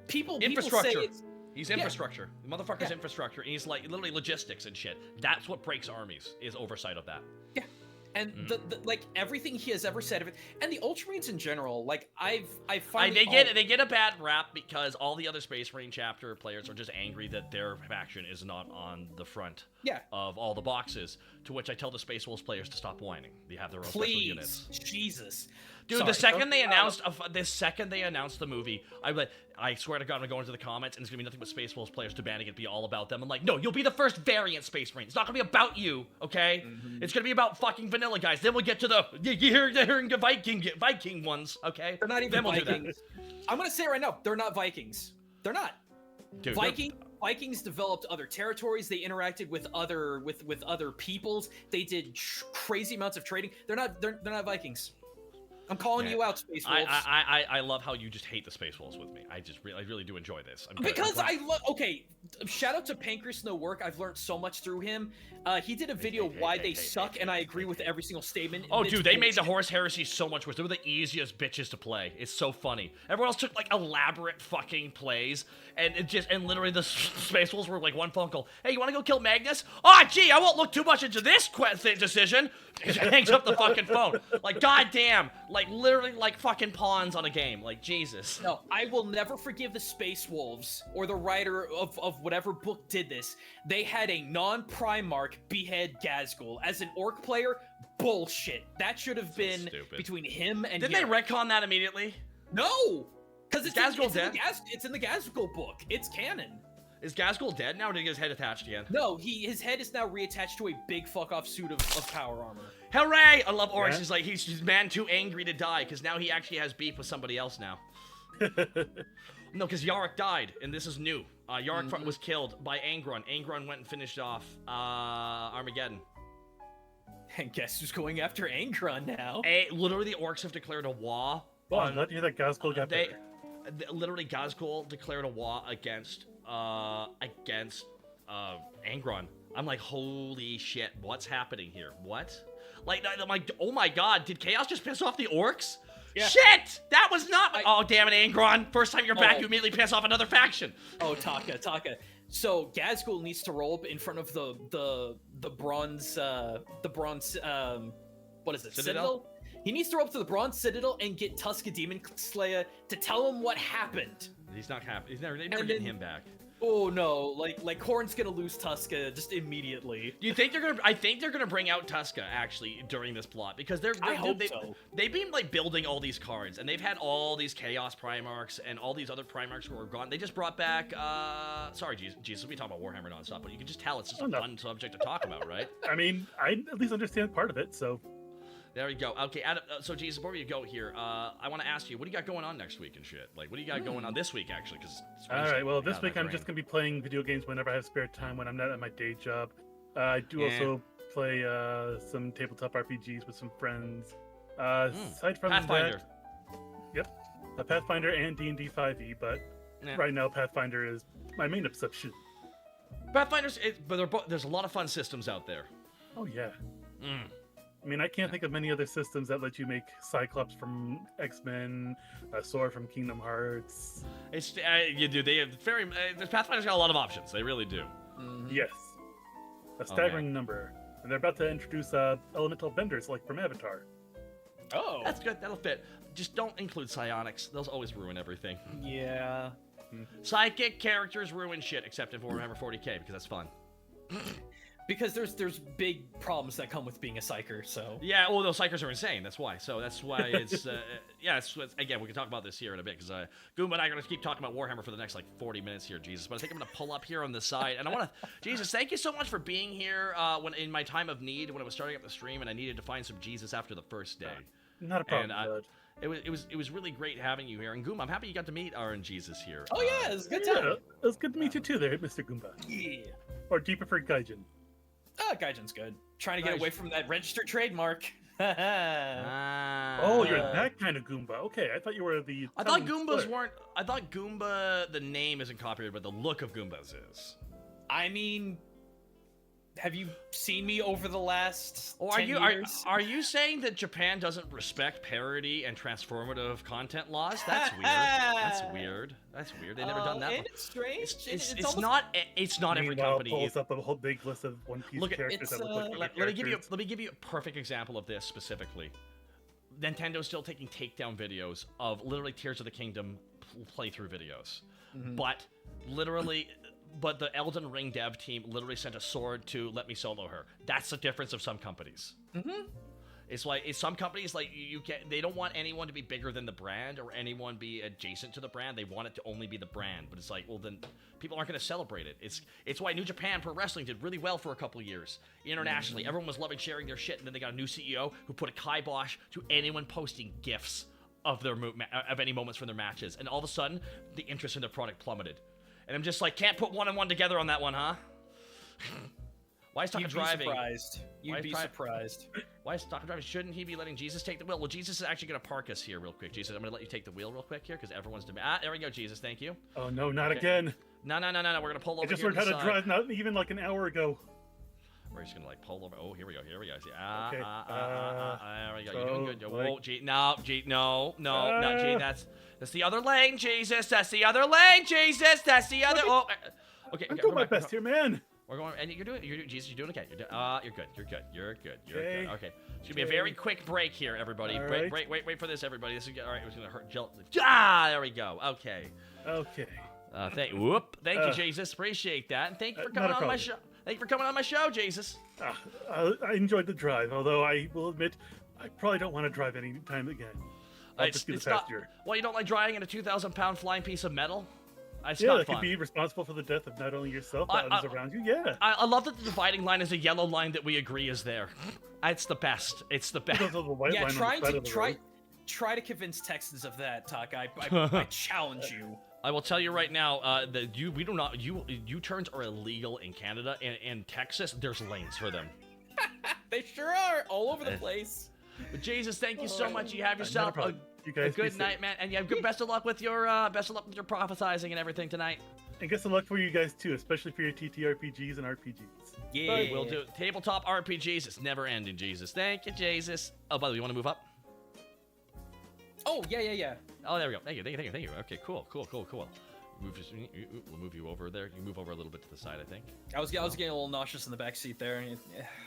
people say He's infrastructure. The motherfucker's infrastructure, and he's like literally logistics and shit. That's what breaks armies, is oversight of that. Yeah. And the like everything he has ever said of it, and the Ultramarines in general, like I find they get a bad rap because all the other Space Marine chapter players are just angry that their faction is not on the front of all the boxes. To which I tell the Space Wolves players to stop whining. They have their own special units. Jesus. Dude, Sorry, the second they announced the movie, I swear to God, I'm gonna go into the comments and it's gonna be nothing but Space Wolves players demanding it be all about them. I'm like, no, you'll be the first variant Space Marine. It's not gonna be about you, okay? It's gonna be about fucking vanilla guys. Then we'll get to the Viking ones, okay? They're not even Vikings. I'm gonna say it right now, they're not Vikings. They're not. Dude, Vikings developed other territories. They interacted with other peoples. They did crazy amounts of trading. They're not Vikings. I'm calling you out, Space Wolves. I love how you just hate the Space Wolves with me. I really do enjoy this. I love. Okay, shout out to Pancreas No Work. I've learned so much through him. He did a video why they suck, and I agree with every single statement. Oh, dude, they made the Horse Heresy so much worse. They were the easiest bitches to play. It's so funny. Everyone else took like elaborate fucking plays, and literally the Space Wolves were like one phone call. Hey, you want to go kill Magnus? Oh, gee, I won't look too much into this decision. Hangs up the fucking phone. Like, goddamn. Like, literally, like, fucking pawns on a game. Like, Jesus. No, I will never forgive the Space Wolves, or the writer of whatever book did this. They had a non-Primarch behead Gazgul. As an Orc player, bullshit. That should have been between him and Didn't they retcon that immediately? No! Because it's in the Gazgul book. It's canon. Is Gazgul dead now, or did he get his head attached again? No, his head is now reattached to a big fuck-off suit of power armor. Hooray! I love Oryx. He's like, he's man too angry to die, because now he actually has beef with somebody else now. No, because Yarick died, and this is new. Yarick was killed by Angron. Angron went and finished off Armageddon. And guess who's going after Angron now? Literally, the Orcs have declared a war. Oh, I'm glad to hear that Gazgul got better. Literally, Gazgul declared a war against Angron. I'm like, holy shit, what's happening here? What? Like, I'm like, oh my god, did Chaos just piss off the Orcs? Yeah. Shit! That was not. Oh, damn it, Angron. First time you're back, you immediately piss off another faction. Oh, Taka. So Gazgul needs to roll up in front of the bronze what is it? Citadel? He needs to roll up to the bronze citadel and get Tuska Demon Slayer to tell him what happened. He's not happy. They're never getting him back. Oh no, like Khorne's gonna lose Tuska just immediately. Do you think they're gonna? I think they're gonna bring out Tuska actually during this plot because I hope so. They've been like building all these cards and they've had all these Chaos Primarchs and all these other Primarchs who are gone. They just brought back. Sorry, Jesus, we talk about Warhammer nonstop, but you can just tell it's just a fun subject to talk about, right? I mean, I at least understand part of it, so. There we go. Okay, Adam, so Jesus, before we go here, I want to ask you, what do you got going on next week and shit? Like, what do you got going on this week, actually? All right, well, this week I'm just going to be playing video games whenever I have spare time when I'm not at my day job. I do also play some tabletop RPGs with some friends. Aside from Pathfinder. Yep, Pathfinder and D&D 5e, but right now Pathfinder is my main obsession. Pathfinder's, but there's a lot of fun systems out there. Oh, yeah. I mean, I can't think of many other systems that let you make Cyclops from X-Men, Sora from Kingdom Hearts. It's you do. They have Pathfinder's got a lot of options. They really do. Yes, a staggering number, and they're about to introduce elemental benders like from Avatar. Oh, that's good. That'll fit. Just don't include psionics. Those always ruin everything. Yeah. Psychic characters ruin shit, except in Warhammer 40k because that's fun. Because there's big problems that come with being a psyker, so... Yeah, well, those psychers are insane, that's why. So that's why it's, again, we can talk about this here in a bit, because Goomba and I are going to keep talking about Warhammer for the next, 40 minutes here, Jesus. But I think I'm going to pull up here on the side, and I want to... Jesus, thank you so much for being here when in my time of need, when I was starting up the stream, and I needed to find some Jesus after the first day. Not a problem, bud. It was really great having you here, and Goomba, I'm happy you got to meet our Jesus here. Oh yeah, it was a good time. Yeah, it was good to meet you too there, Mr. Goomba. Yeah. Or do you prefer Gaijin? Gaijin's good. Trying to get away from that registered trademark. Oh, you're that kind of Goomba. Okay, I thought you were the... I thought Goombas weren't... I thought Goomba, the name isn't copyrighted, but the look of Goombas is. I mean... have you seen me over the last Or 10 years? are you saying that Japan doesn't respect parody and transformative content laws? That's weird. That's weird. That's weird. They've never done that. And it's strange. It's almost... not. It's not every company. Pulls up a whole big list of One Piece characters that look like let me give you a perfect example of this specifically. Nintendo's still taking takedown videos of literally Tears of the Kingdom playthrough videos, but literally. But the Elden Ring dev team literally sent a sword to let me solo her. That's the difference of some companies. It's like some companies like they don't want anyone to be bigger than the brand or anyone be adjacent to the brand. They want it to only be the brand. But it's like, well, then people aren't going to celebrate it. It's why New Japan Pro Wrestling did really well for a couple of years internationally. Everyone was loving sharing their shit, and then they got a new CEO who put a kibosh to anyone posting gifs of their of any moments from their matches, and all of a sudden the interest in their product plummeted. And I'm just like, can't put one and one together on that one, huh? Why is Taka driving? You'd be surprised. Why is Taka driving? Shouldn't he be letting Jesus take the wheel? Well, Jesus is actually going to park us here real quick. Jesus, I'm going to let you take the wheel real quick here because everyone's there we go, Jesus. Thank you. Oh, no, not again. No. We're going to pull over. I just learned how to drive not even like an hour ago. We're just going to like pull over. Oh, here we go. Here we go. See, Okay. There we go. You're doing good. Whoa, G. No, not G. That's the other lane, Jesus. That's the other lane, Jesus. That's the other. Oh, okay. I'm doing my best here, man. We're going, and you're doing, Jesus. You're doing okay. You're good. You're good. Okay. It's gonna be a very quick break here, everybody. Wait for this, everybody. This is all right. It was gonna hurt. There we go. Okay. Thank you, Jesus. Appreciate that, and thank you for coming on my show. Thank you for coming on my show, Jesus. I enjoyed the drive, although I will admit I probably don't want to drive any time again. I'll just be the passenger. Well, you don't like driving in a 2,000-pound flying piece of metal? It's yeah, not that fun. could be responsible for the death of not only yourself, but others around you. Yeah. I love that the dividing line is a yellow line that we agree is there. It's the best. It's the best. Try to convince Texans of that, Taka. I challenge you. I will tell you right now that U-turns are illegal in Canada, and in Texas there's lanes for them. They sure are all over the place. But Jesus, thank you so much. You have yourself a good night, man, and you have best of luck with your prophesizing and everything tonight. And best of luck for you guys too, especially for your TTRPGs and RPGs. Yeah, we'll do tabletop RPGs. It's never ending, Jesus. Thank you, Jesus. Oh, by the way, you want to move up? Oh yeah. Oh, there we go. Thank you. Okay, cool. We'll move you over there. You move over a little bit to the side, I think. I was getting a little nauseous in the back seat there.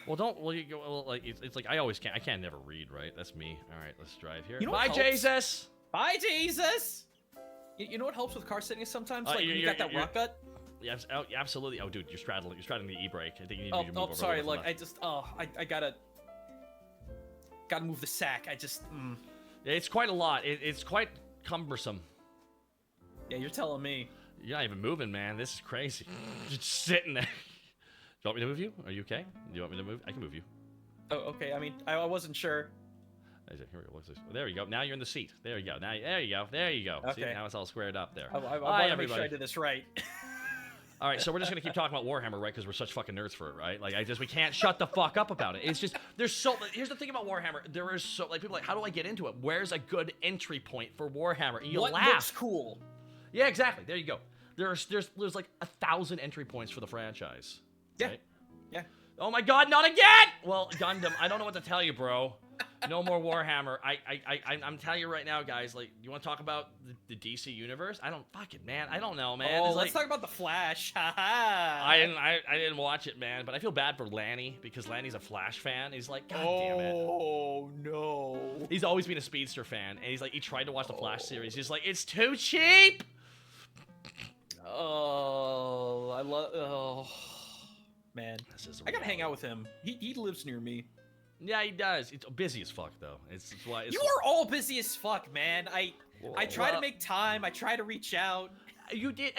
It's like I can't never read, right? That's me. All right, let's drive here. Bye, Jesus. Bye, Jesus. You know what helps with car sitting is sometimes like you got that rock gut. Yeah, absolutely. Oh, dude, you're straddling the e-brake. I think you need to move over. Sorry. Like I gotta move the sack. Yeah, it's quite a lot. It's quite cumbersome. Yeah, you're telling me. You're not even moving, man. This is crazy. Just sitting there. Do you want me to move you? Are you okay? Do you want me to move? I can move you. Oh, okay. I mean, I wasn't sure. Here we go. What's this? Well, there you go. Now you're in the seat. There you go. There you go. Okay. See, now it's all squared up there. I want to make sure I did this right. All right, so we're just gonna keep talking about Warhammer, right? Because we're such fucking nerds for it, right? Like, we can't shut the fuck up about it. It's just here's the thing about Warhammer. There is people like, how do I get into it? Where's a good entry point for Warhammer? And what looks cool? Yeah, exactly. There you go. There's like 1,000 entry points for the franchise. Yeah. Right? Yeah. Oh my God, not again! Well, Gundam, I don't know what to tell you, bro. No more Warhammer. I'm telling you right now, guys. Like, you want to talk about the DC universe? I don't know, man. Oh, let's talk about the Flash. I didn't watch it, man. But I feel bad for Lanny because Lanny's a Flash fan. He's like, God damn it. Oh no. He's always been a Speedster fan, and he's like, he tried to watch the Flash series. He's like, it's too cheap. Man, I gotta hang out with him. He lives near me. Yeah, he does. It's busy as fuck, though. It's why you are all busy as fuck, man. I try to make time. I try to reach out. You did,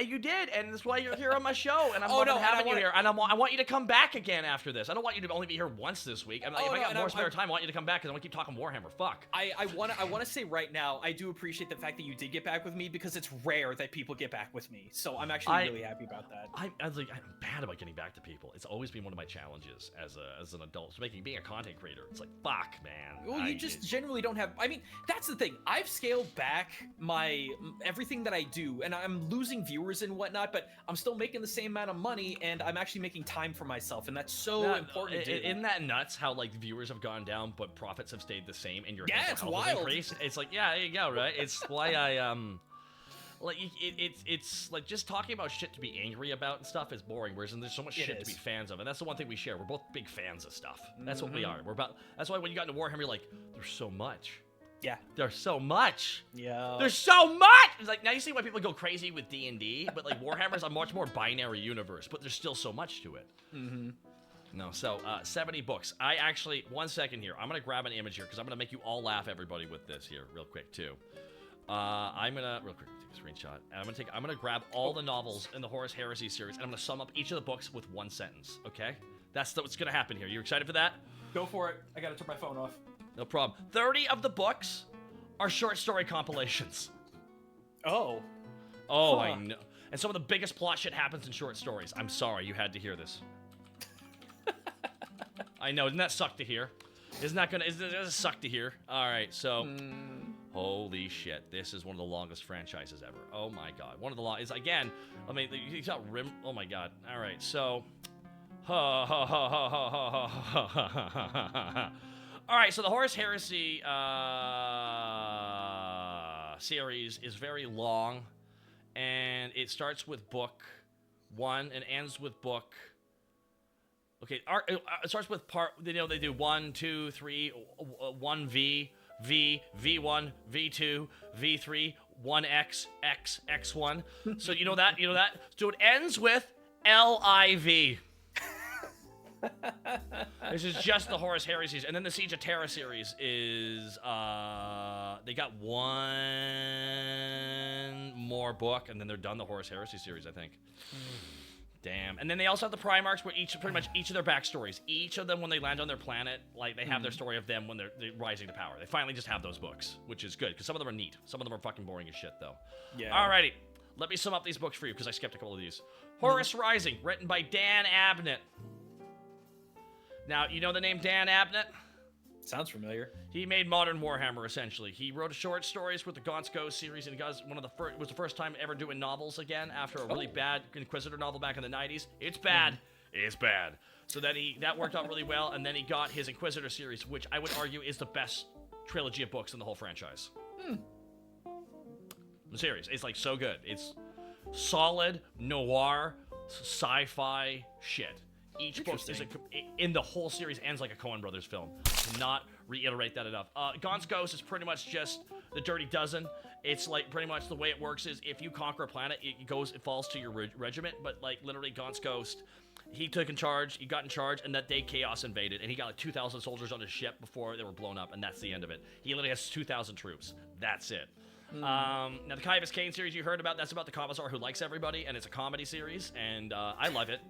and that's why you're here on my show, and I'm having you here, and I want you to come back again after this. I don't want you to only be here once this week. If I got more spare time, I want you to come back because I want to keep talking Warhammer. Fuck. I want to say right now, I do appreciate the fact that you did get back with me because it's rare that people get back with me. So I'm actually really happy about that. I'm bad about getting back to people. It's always been one of my challenges as an adult. So being a content creator, it's like, fuck, man. Well, you just generally don't have. I mean, that's the thing. I've scaled back everything that I do, and I'm losing viewers and whatnot, but I'm still making the same amount of money, and I'm actually making time for myself, and that's so important. Isn't that nuts? How like viewers have gone down, but profits have stayed the same, and your it's wild. Increased? It's like, yeah, there you go, right? It's why I like it's like just talking about shit to be angry about and stuff is boring, whereas there's so much shit to be fans of, and that's the one thing we share. We're both big fans of stuff. That's what we are. That's why when you got into Warhammer, you're like, there's so much. Yeah. There's so much. Yeah. There's so much. It's like, now you see why people go crazy with D&D, but like Warhammer's a much more binary universe, but there's still so much to it. No, so 70 books. I actually, 1 second here. I'm gonna grab an image here because I'm gonna make you all laugh, everybody, with this here, real quick too. I'm gonna real quick take a screenshot, and I'm gonna grab all the novels in the Horus Heresy series, and I'm gonna sum up each of the books with one sentence. Okay, that's what's gonna happen here. You excited for that? Go for it. I gotta turn my phone off. No problem. 30 of the books are short story compilations. Oh. Oh, I know. And some of the biggest plot shit happens in short stories. I'm sorry, you had to hear this. I know, doesn't that suck to hear? Isn't that suck to hear? Alright, so holy shit. This is one of the longest franchises ever. Oh my god. One of the longest again, I mean you got Rim. Oh my god. Alright, so Alright, so the Horus Heresy series is very long, and it starts with book 1 and ends with book. Okay, it starts with part. They do 1, 2, 3, 1V, V1, V2, V3, 1X, X, X1. So you know that. So it ends with LIV. This is just the Horus Heresy, and then the Siege of Terra series is they got one more book, and then they're done. The Horus Heresy series, I think. Damn. And then they also have the Primarchs, where pretty much each of their backstories, each of them when they land on their planet, like they have their story of them when they're rising to power. They finally just have those books, which is good because some of them are neat. Some of them are fucking boring as shit, though. Yeah. Alrighty, let me sum up these books for you because I skipped a couple of these. Horus Rising, written by Dan Abnett. Now, you know the name Dan Abnett? Sounds familiar. He made modern Warhammer, essentially. He wrote short stories with the Gaunt's Ghost series, and he got it was the first time ever doing novels again after a really bad Inquisitor novel back in the 90s. It's bad. It's bad. So that worked out really well, and then he got his Inquisitor series, which I would argue is the best trilogy of books in the whole franchise. The series. It's like so good. It's solid, noir, sci-fi shit. Each book is in the whole series ends like a Coen Brothers film. Cannot reiterate that enough. Gaunt's Ghost is pretty much just the Dirty Dozen. It's like pretty much the way it works is if you conquer a planet, it falls to your regiment. But like literally, Gaunt's Ghost, he got in charge, and that day chaos invaded, and he got like 2,000 soldiers on his ship before they were blown up, and that's the end of it. He literally has 2,000 troops. That's it. Now the Kaivis Kane series you heard about, that's about the commissar who likes everybody, and it's a comedy series, and I love it.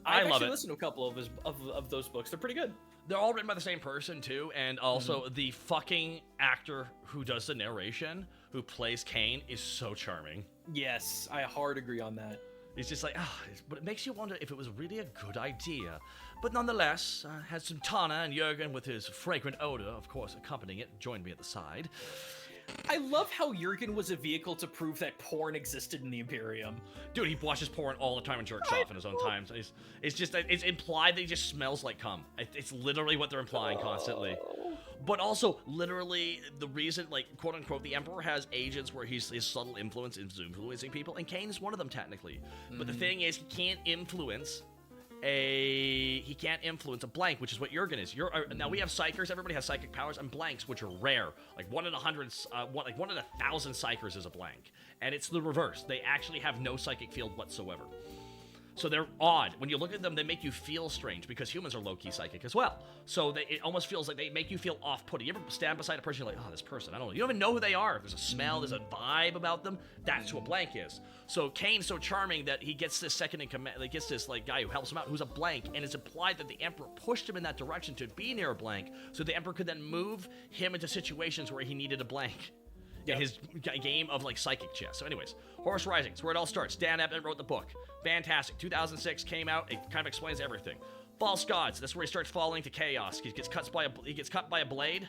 I've actually listened to a couple of those books. They're pretty good. They're all written by the same person too, and also the fucking actor who does the narration, who plays Kane, is so charming. Yes, I hard agree on that. It's just like, but it makes you wonder if it was really a good idea. But nonetheless, had some Tana and Jurgen with his fragrant odor, of course, accompanying it, joined me at the side. I love how Jurgen was a vehicle to prove that porn existed in the Imperium. Dude, he watches porn all the time and jerks off in his own time. So it's implied that he just smells like cum. It's literally what they're implying constantly. But also, literally, the reason, like, quote unquote, the Emperor has agents where his subtle influence is influencing people, and Kane is one of them technically. But the thing is, he can't influence a blank, which is what Jurgen is. Now we have psychers. Everybody has psychic powers, and blanks, which are rare. Like 1 in 100, 1 in 1,000 psychers is a blank, and it's the reverse. They actually have no psychic field whatsoever. So they're odd. When you look at them, they make you feel strange because humans are low-key psychic as well. So it almost feels like they make you feel off-putting. You ever stand beside a person, you're like, oh, this person, I don't know. You don't even know who they are. There's a smell, there's a vibe about them. That's who a blank is. So Kane's so charming that he gets this second in command, he gets this like guy who helps him out, who's a blank, and it's implied that the Emperor pushed him in that direction to be near a blank, so the Emperor could then move him into situations where he needed a blank. In his game of like psychic chess. So anyways, Horus Rising is where it all starts. Dan Abnett wrote the book. Fantastic. 2006 came out. It kind of explains everything. False Gods. That's where he starts falling to chaos. He gets cut by a blade.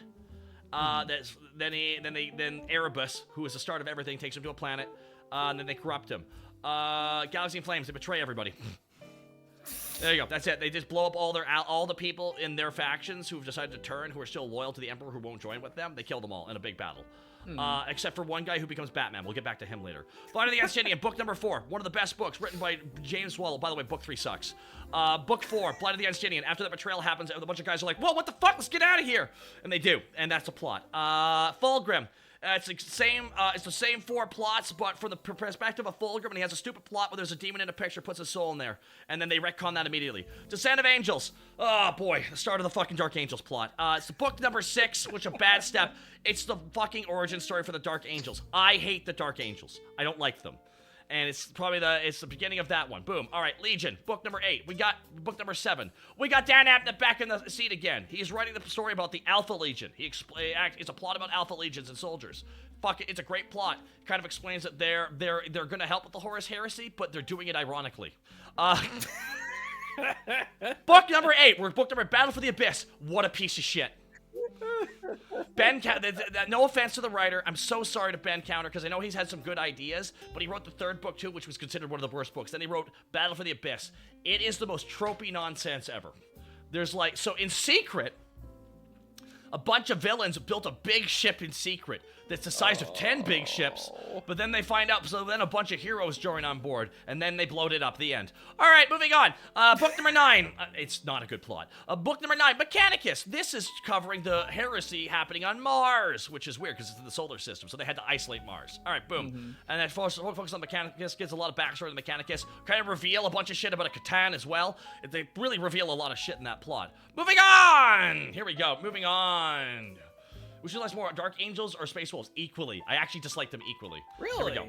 Then Erebus, who is the start of everything, takes him to a planet. And then they corrupt him. Galaxy in Flames, they betray everybody. There you go. That's it. They just blow up all the people in their factions who've decided to turn, who are still loyal to the Emperor, who won't join with them. They kill them all in a big battle. Except for one guy who becomes Batman. We'll get back to him later. Flight of the Anstinian, book number 4. One of the best books, written by James Swallow. By the way, book 3 sucks. Book 4, Flight of the Anstinian. After that betrayal happens, a bunch of guys are like, whoa, what the fuck? Let's get out of here. And they do. And that's the plot. Fulgrim. It's the same 4 plots, but from the perspective of Fulgrim, and he has a stupid plot where there's a demon in a picture, puts his soul in there, and then they retcon that immediately. Descent of Angels. Oh boy, the start of the fucking Dark Angels plot. It's the book number 6, which is a bad step. It's the fucking origin story for the Dark Angels. I hate the Dark Angels. I don't like them. And it's probably the beginning of that one. Boom. All right, Legion, book number 8. We got book number 7. We got Dan Abnett back in the seat again. He's writing the story about the Alpha Legion. It's a plot about Alpha Legions and soldiers. Fuck it, it's a great plot. Kind of explains that they're gonna help with the Horus Heresy, but they're doing it ironically. Book number 8. We're book number Battle for the Abyss. What a piece of shit. No offense to the writer, I'm so sorry to Ben Counter, because I know he's had some good ideas, but he wrote the 3rd book too, which was considered one of the worst books. Then he wrote Battle for the Abyss. It is the most tropey nonsense ever. There's so in secret, a bunch of villains built a big ship in secret that's the size of 10 big ships, but then they find out, so then a bunch of heroes join on board, and then they blowed it up, the end. All right, moving on. Book number 9. It's not a good plot. Book number 9, Mechanicus. This is covering the heresy happening on Mars, which is weird, because it's in the solar system, so they had to isolate Mars. All right, boom. And then focus on Mechanicus, gives a lot of backstory to Mechanicus, kind of reveal a bunch of shit about a Catan as well. They really reveal a lot of shit in that plot. Moving on! Here we go, moving on. Would you like more Dark Angels or Space Wolves? Equally. I actually dislike them equally. Really? Here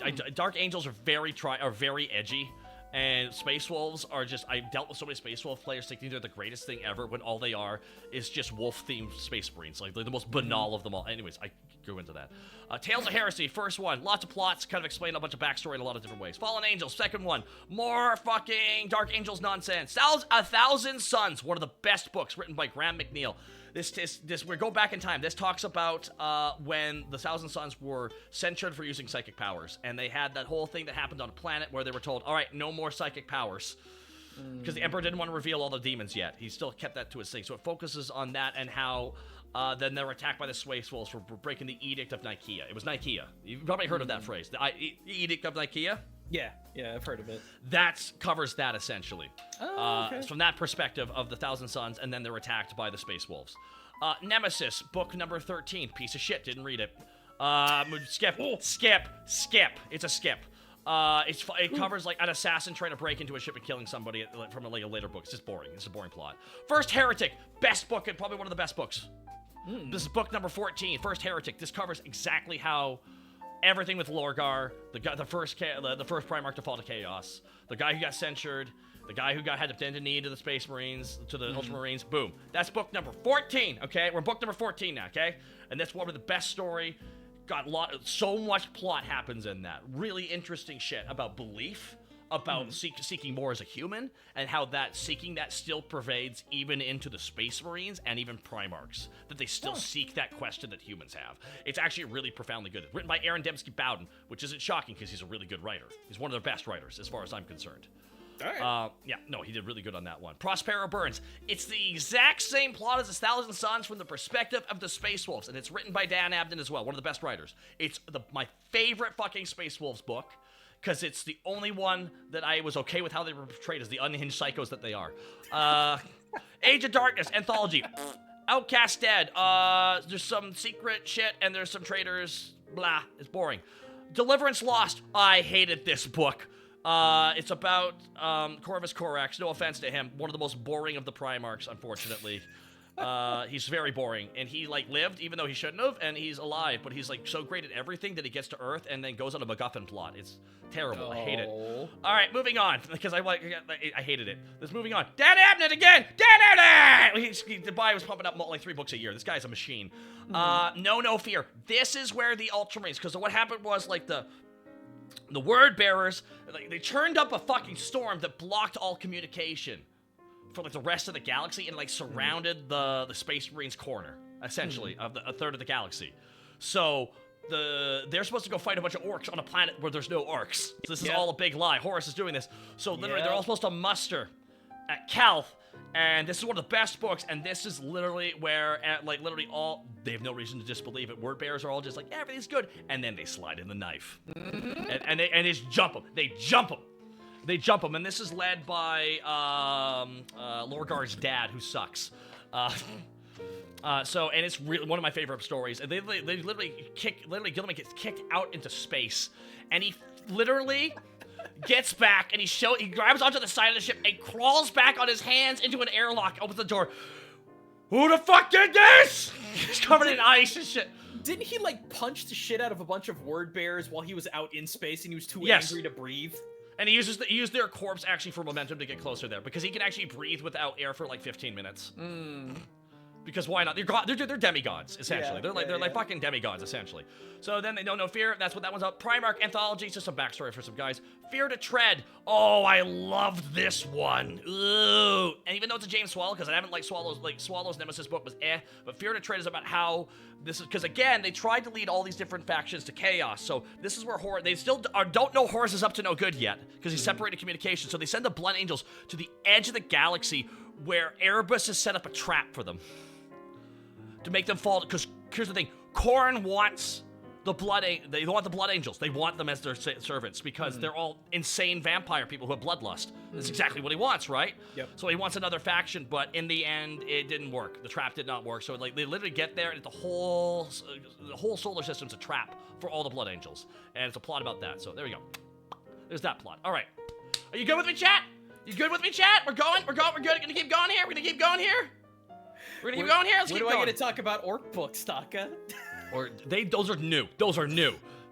we go. Dark Angels are very edgy, and Space Wolves are just... I've dealt with so many Space Wolf players thinking they're the greatest thing ever when all they are is just wolf-themed Space Marines. Like, they're the most banal of them all. Anyways, I go into that. Tales of Heresy, first one. Lots of plots, kind of explain a bunch of backstory in a lot of different ways. Fallen Angels, second one. More fucking Dark Angels nonsense. 1,000 Suns, one of the best books written by Graham McNeil. We go back in time. This talks about when the 1,000 Suns were censured for using psychic powers, and they had that whole thing that happened on a planet where they were told, all right, no more psychic powers, because the Emperor didn't want to reveal all the demons yet. He still kept that to his thing, so it focuses on that and how then they were attacked by the Space Wolves for breaking the Edict of Nicaea. It was Nicaea. You've probably heard of that phrase, the Edict of Nicaea. Yeah, I've heard of it. That covers that, essentially. Okay. From that perspective of the 1,000 Suns, and then they're attacked by the Space Wolves. Nemesis, book number 13. Piece of shit, didn't read it. Skip. It's a skip. It covers, like, an assassin trying to break into a ship and killing somebody from a later book. It's just boring. It's a boring plot. First Heretic, best book, and probably one of the best books. This is book number 14, First Heretic. This covers exactly how... everything with Lorgar, the first Primarch to fall to Chaos, the guy who got censured, the guy who had to bend a knee to the Space Marines, to the Ultramarines, boom. That's book number 14, okay? We're book number 14 now, okay? And that's one of the best story. Got so much plot happens in that. Really interesting shit about belief, about seeking more as a human, and how seeking that still pervades even into the Space Marines and even Primarchs, that they still seek that question that humans have. It's actually really profoundly good. Written by Aaron Dembski-Bowden, which isn't shocking because he's a really good writer. He's one of their best writers, as far as I'm concerned. All right. He did really good on that one. Prospero Burns. It's the exact same plot as 1,000 Suns from the perspective of the Space Wolves, and it's written by Dan Abnett as well, one of the best writers. It's my favorite fucking Space Wolves book, because it's the only one that I was okay with how they were portrayed as the unhinged psychos that they are. Age of Darkness, Anthology. Outcast Dead. There's some secret shit, and there's some traitors. Blah. It's boring. Deliverance Lost. I hated this book. It's about Corvus Corax. No offense to him. One of the most boring of the Primarchs, unfortunately. He's very boring, and he lived even though he shouldn't have, and he's alive, but he's so great at everything that he gets to Earth and then goes on a MacGuffin plot. It's terrible. I hate it. All right, moving on, because I hated it. Let's moving on. Dan Abnett again. Dan Abnett. The guy was pumping up 3 books a year. This guy's a machine. No fear. This is where the Ultramarines, because what happened was the word bearers, they turned up a fucking storm that blocked all communication for the rest of the galaxy and surrounded the Space Marines corner, essentially, of a third of the galaxy. So they're supposed to go fight a bunch of orcs on a planet where there's no orcs. So this is all a big lie. Horus is doing this. So literally, they're all supposed to muster at Calth, and this is one of the best books. And this is literally where, literally all they have no reason to disbelieve it. Word bearers are all just like, yeah, everything's good, and then they slide in the knife, and they just jump them. They jump them, and this is led by Lorgar's dad, who sucks. And it's really one of my favorite stories. And they literally Gilliman gets kicked out into space, and he literally gets back, and he grabs onto the side of the ship and crawls back on his hands into an airlock, opens the door. Who the fuck did this? He's covered in ice and shit. Didn't he like punch the shit out of a bunch of word bearers while he was out in space and he was too angry to breathe? And he used their corpse actually for momentum to get closer there, because he can actually breathe without air for like 15 minutes. Because why not? They're demigods, essentially. They're like fucking demigods, essentially. So then they know no fear. That's what that one's about. Primarch Anthology, just some backstory for some guys. Fear to Tread. Oh, I loved this one. Ooh. And even though it's a James Swallow, because I haven't liked Swallow's Nemesis book was but Fear to Tread is about how this is, because again, they tried to lead all these different factions to chaos. So this is where they still don't know Horus is up to no good yet, because he's separated communication. So they send the Blood Angels to the edge of the galaxy where Erebus has set up a trap for them to make them fall, because here's the thing, Khorne wants they want the Blood Angels. They want them as their servants, because they're all insane vampire people who have bloodlust. That's exactly what he wants, right? Yep. So he wants another faction, but in the end, it didn't work. The trap did not work. So like they literally get there, and the whole solar system's a trap for all the Blood Angels, and it's a plot about that. So there we go. There's that plot. All right, are you good with me, chat? You good with me, chat? We're good. We're gonna keep going here. We're gonna keep going here. Let's keep going. When do I get to talk about orc books, Taka? Or those are new.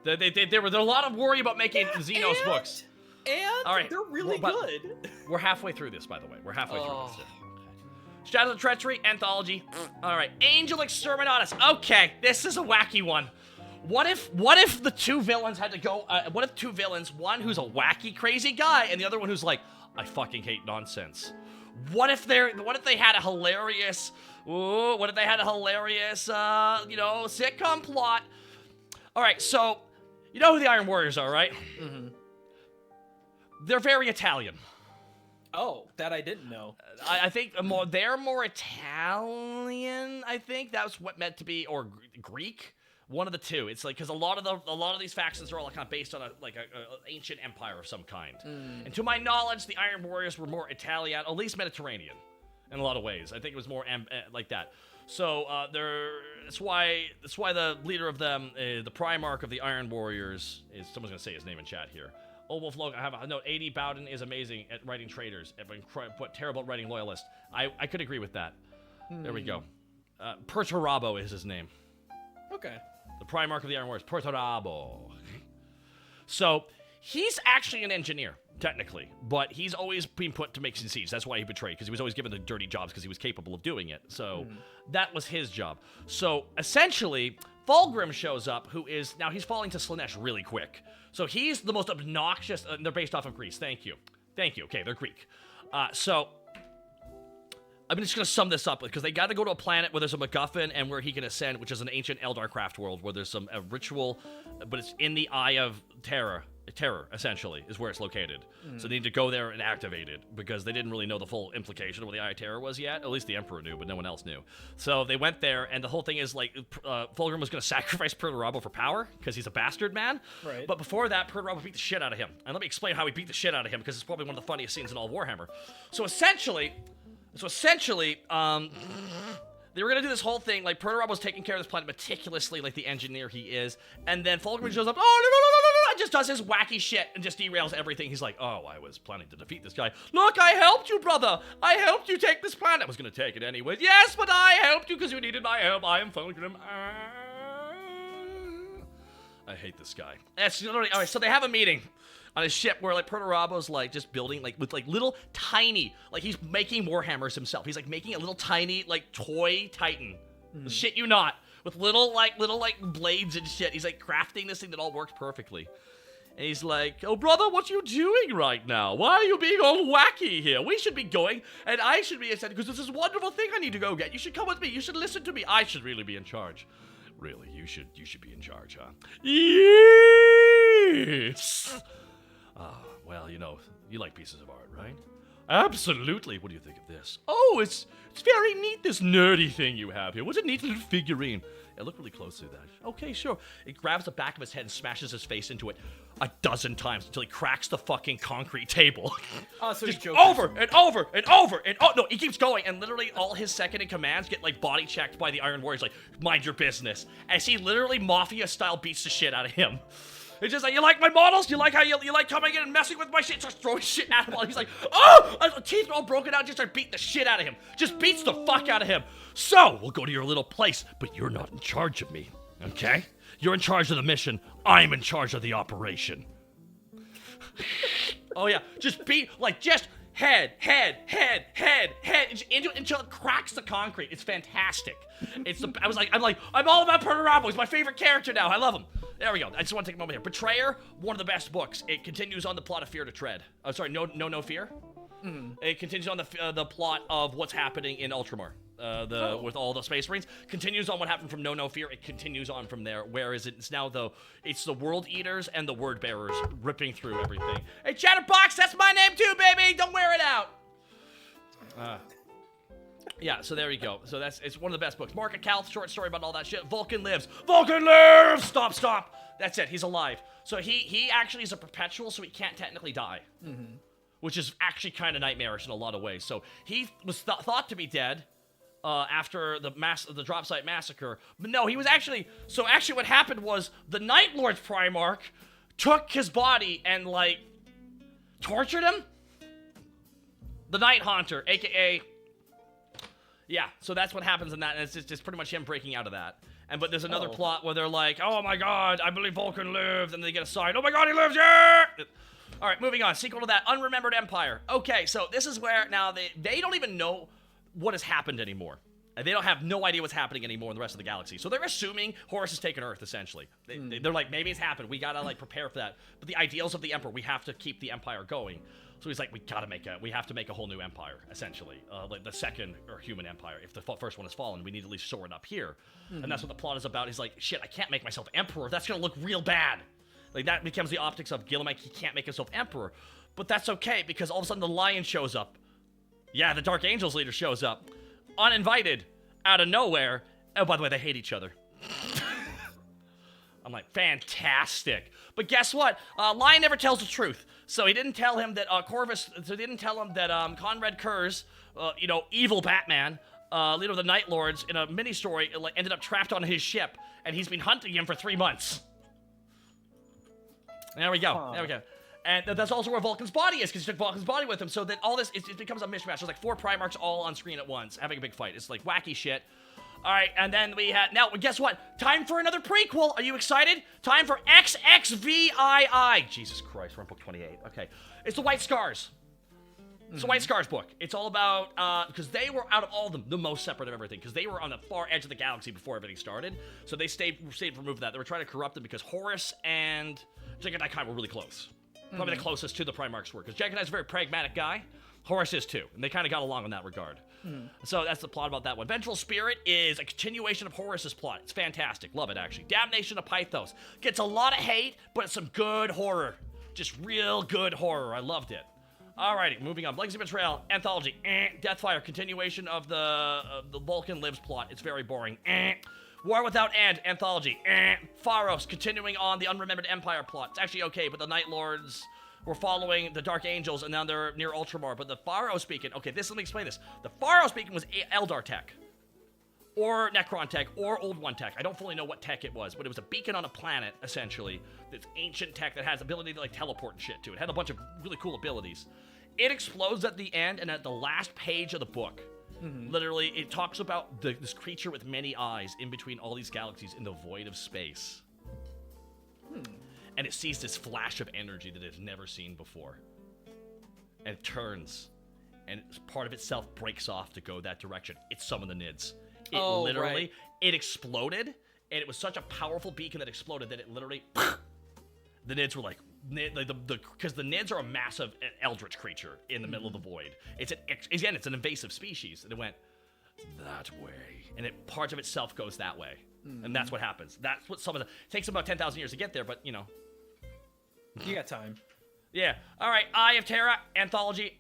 There was a lot of worry about making Xenos books. And all right, they're really good. We're halfway through this, by the way. We're halfway through this. Shadows of Treachery, Anthology. All right, Angel Exterminatus. Okay, this is a wacky one. What if the two villains had to go? What if two villains, one who's a wacky, crazy guy, and the other one who's like, I fucking hate nonsense. What if they had a hilarious, sitcom plot? All right, so you know who the Iron Warriors are, right? Mm-hmm. They're very Italian. Oh, that I didn't know. I think they're more Italian. I think that's what meant to be, or Greek. One of the two. It's like, because a lot of these factions are all kind of based on a ancient empire of some kind. And to my knowledge, the Iron Warriors were more Italian, at least Mediterranean, in a lot of ways. I think it was more like that. So that's why the leader of them, the Primarch of the Iron Warriors, is someone's gonna say his name in chat here. Old Wolf Logan, I have a note. 80 Bowden is amazing at writing traitors, but terrible at writing loyalists. I could agree with that. There we go. Perturabo is his name. Okay. The Primarch of the Iron Warriors, Perturabo. So, he's actually an engineer, technically, but he's always been put to make some siege. That's why he betrayed, because he was always given the dirty jobs because he was capable of doing it. So, that was his job. So, essentially, Fulgrim shows up, now he's falling to Slaanesh really quick. So, he's the most obnoxious, they're based off of Greece. Thank you. Okay, they're Greek. So, I'm just going to sum this up, because they got to go to a planet where there's a MacGuffin and where he can ascend, which is an ancient Eldarcraft world where there's a ritual, but it's in the Eye of Terror, essentially, is where it's located. So they need to go there and activate it, because they didn't really know the full implication of what the Eye of Terror was yet. At least the Emperor knew, but no one else knew. So they went there, and the whole thing is, like, Fulgrim was going to sacrifice Perturabo for power, because he's a bastard man. Right. But before that, Perturabo beat the shit out of him. And let me explain how he beat the shit out of him, because it's probably one of the funniest scenes in all of Warhammer. So essentially, they were gonna do this whole thing, like, Perturabo was taking care of this planet meticulously, like the engineer he is, and then Fulgrim shows up, oh, no, just does his wacky shit and just derails everything. He's like, oh, I was planning to defeat this guy. Look, I helped you, brother. I helped you take this planet. I was gonna take it anyways. Yes, but I helped you because you needed my help. I am Fulgrim. I hate this guy. That's literally, all right, so they have a meeting on his ship where, like, Perturabo's, like, just building, like, with, like, little tiny, like, he's making Warhammers himself. He's, like, making a little tiny, like, toy Titan. Shit you not. With little blades and shit. He's, like, crafting this thing that all works perfectly. And he's like, oh, brother, what are you doing right now? Why are you being all wacky here? We should be going, and I should be excited, because there's this wonderful thing I need to go get. You should come with me. You should listen to me. I should really be in charge. Really, you should be in charge, huh? Yes! Well, you know, you like pieces of art, right? Absolutely. What do you think of this? Oh, it's very neat, this nerdy thing you have here. What's a neat little figurine? Yeah, look really closely at that. Okay, sure. It grabs the back of his head and smashes his face into it a dozen times until he cracks the fucking concrete table. Oh, so just he's over and over and over and oh no, he keeps going, and literally all his second in commands get like body checked by the Iron Warriors, like, mind your business, as he literally mafia style beats the shit out of him. It's just like, you like my models? You like how you like coming in and messing with my shit? Starts throwing shit at him. He's like, oh! Teeth are all broken out. Just start beating the shit out of him. Just beats the fuck out of him. So, we'll go to your little place, but you're not in charge of me, okay? You're in charge of the mission. I'm in charge of the operation. Oh yeah, just beat, like, just head, until it cracks the concrete. It's fantastic. I'm all about Perturabo. He's my favorite character now. I love him. There we go. I just want to take a moment here. Betrayer, one of the best books. It continues on the plot of Fear to Tread. No Fear. It continues on the plot of what's happening in Ultramar. With all the Space Marines. Continues on what happened from No Fear. It continues on from there. Whereas it's now, though, it's the World Eaters and the Word Bearers ripping through everything. Hey, Chatterbox, that's my name too, baby! Don't wear it out! Yeah, so there you go. So it's one of the best books. Market Calth, short story about all that shit. Vulcan lives! Vulcan lives! Stop! That's it, he's alive. So he actually is a perpetual, so he can't technically die. Which is actually kind of nightmarish in a lot of ways. So he was thought to be dead after the drop site massacre. But no, he was actually... So actually what happened was the Night Lord's Primarch took his body and, like, tortured him? The Night Haunter, a.k.a... Yeah, so that's what happens in that, and it's just pretty much him breaking out of that. But there's another plot where they're like, oh my god, I believe Vulcan lived, and they get a sign, oh my god, he lives, yeah! Alright, moving on. Sequel to that, Unremembered Empire. Okay, so this is where now they don't even know what has happened anymore. And they don't have no idea what's happening anymore in the rest of the galaxy. So they're assuming Horus has taken Earth, essentially. They're like, maybe it's happened. We gotta, like, prepare for that. But the ideals of the Emperor, we have to keep the Empire going. So he's like, we have to make a whole new empire, essentially. Like the second or human empire. If the first one has fallen, we need to at least shore it up here. And that's what the plot is about. He's like, shit, I can't make myself Emperor. That's gonna look real bad. Like, that becomes the optics of Gillimak. He can't make himself Emperor. But that's okay, because all of a sudden the Lion shows up. Yeah, the Dark Angels leader shows up. Uninvited. Out of nowhere. Oh, by the way, they hate each other. I'm like, fantastic. But guess what? Lion never tells the truth. So he didn't tell him that Conrad Kurz, evil Batman, leader of the Night Lords, in a mini-story, ended up trapped on his ship, and he's been hunting him for 3 months. There we go. There we go. And that's also where Vulcan's body is, because he took Vulcan's body with him, so that all this, it becomes a mishmash. There's like 4 Primarchs all on screen at once, having a big fight. It's like wacky shit. Alright, and then we had, now, guess what? Time for another prequel. Are you excited? Time for XXVII. Jesus Christ, we're on book 28. Okay. It's the White Scars. It's the White Scars book. It's all about, because they were, out of all of them, the most separate of everything, because they were on the far edge of the galaxy before everything started, so they stayed removed from that. They were trying to corrupt them because Horus and Jegedai were really close. Probably the closest to the Primarchs were, because Jegedai's a very pragmatic guy. Horus is too, and they kind of got along in that regard. So that's the plot about that one. Vengeful Spirit is a continuation of Horus's plot. It's fantastic. Love it, actually. Damnation of Pythos. Gets a lot of hate, but it's some good horror. Just real good horror. I loved it. Alrighty, moving on. Legacy Betrayal, Anthology, Deathfire, continuation of the Vulcan Lives plot. It's very boring. War Without End, Anthology, Pharos, continuing on the Unremembered Empire plot. It's actually okay, but the Night Lords were following the Dark Angels, and now they're near Ultramar. But the Pharos beacon, okay, let me explain this. The Pharos beacon was Eldar tech, or Necron tech, or Old One tech. I don't fully know what tech it was, but it was a beacon on a planet, essentially. That's ancient tech that has the ability to, like, teleport and shit, too. It had a bunch of really cool abilities. It explodes at the end, and at the last page of the book, literally, it talks about this creature with many eyes in between all these galaxies in the void of space. And it sees this flash of energy that it's never seen before. And it turns, and part of itself breaks off to go that direction. It's some of the Nids. It exploded, and it was such a powerful beacon that exploded that it literally, the Nids were like, because the Nids are a massive eldritch creature in the middle of the void. It's an invasive species, and it went that way, and parts of itself goes that way. And that's what happens. That's what some of the... It takes about 10,000 years to get there, but, you know. You got time. Yeah. All right. Eye of Terra, Anthology,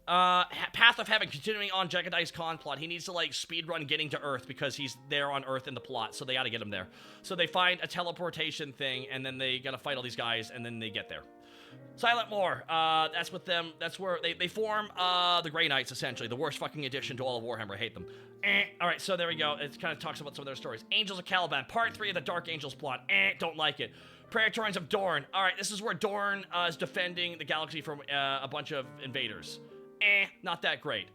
Path of Heaven, continuing on Jagadice Khan plot. He needs to, like, speedrun getting to Earth because he's there on Earth in the plot, so they gotta get him there. So they find a teleportation thing, and then they gotta fight all these guys, and then they get there. Silent Moor, that's with them. That's where they form the Grey Knights, essentially. The worst fucking addition to all of Warhammer. I hate them. All right, so there we go. It kind of talks about some of their stories. Angels of Caliban, part 3 of the Dark Angels plot. Don't like it. Praetorians of Dorne. All right, this is where Dorne is defending the galaxy from a bunch of invaders. Not that great.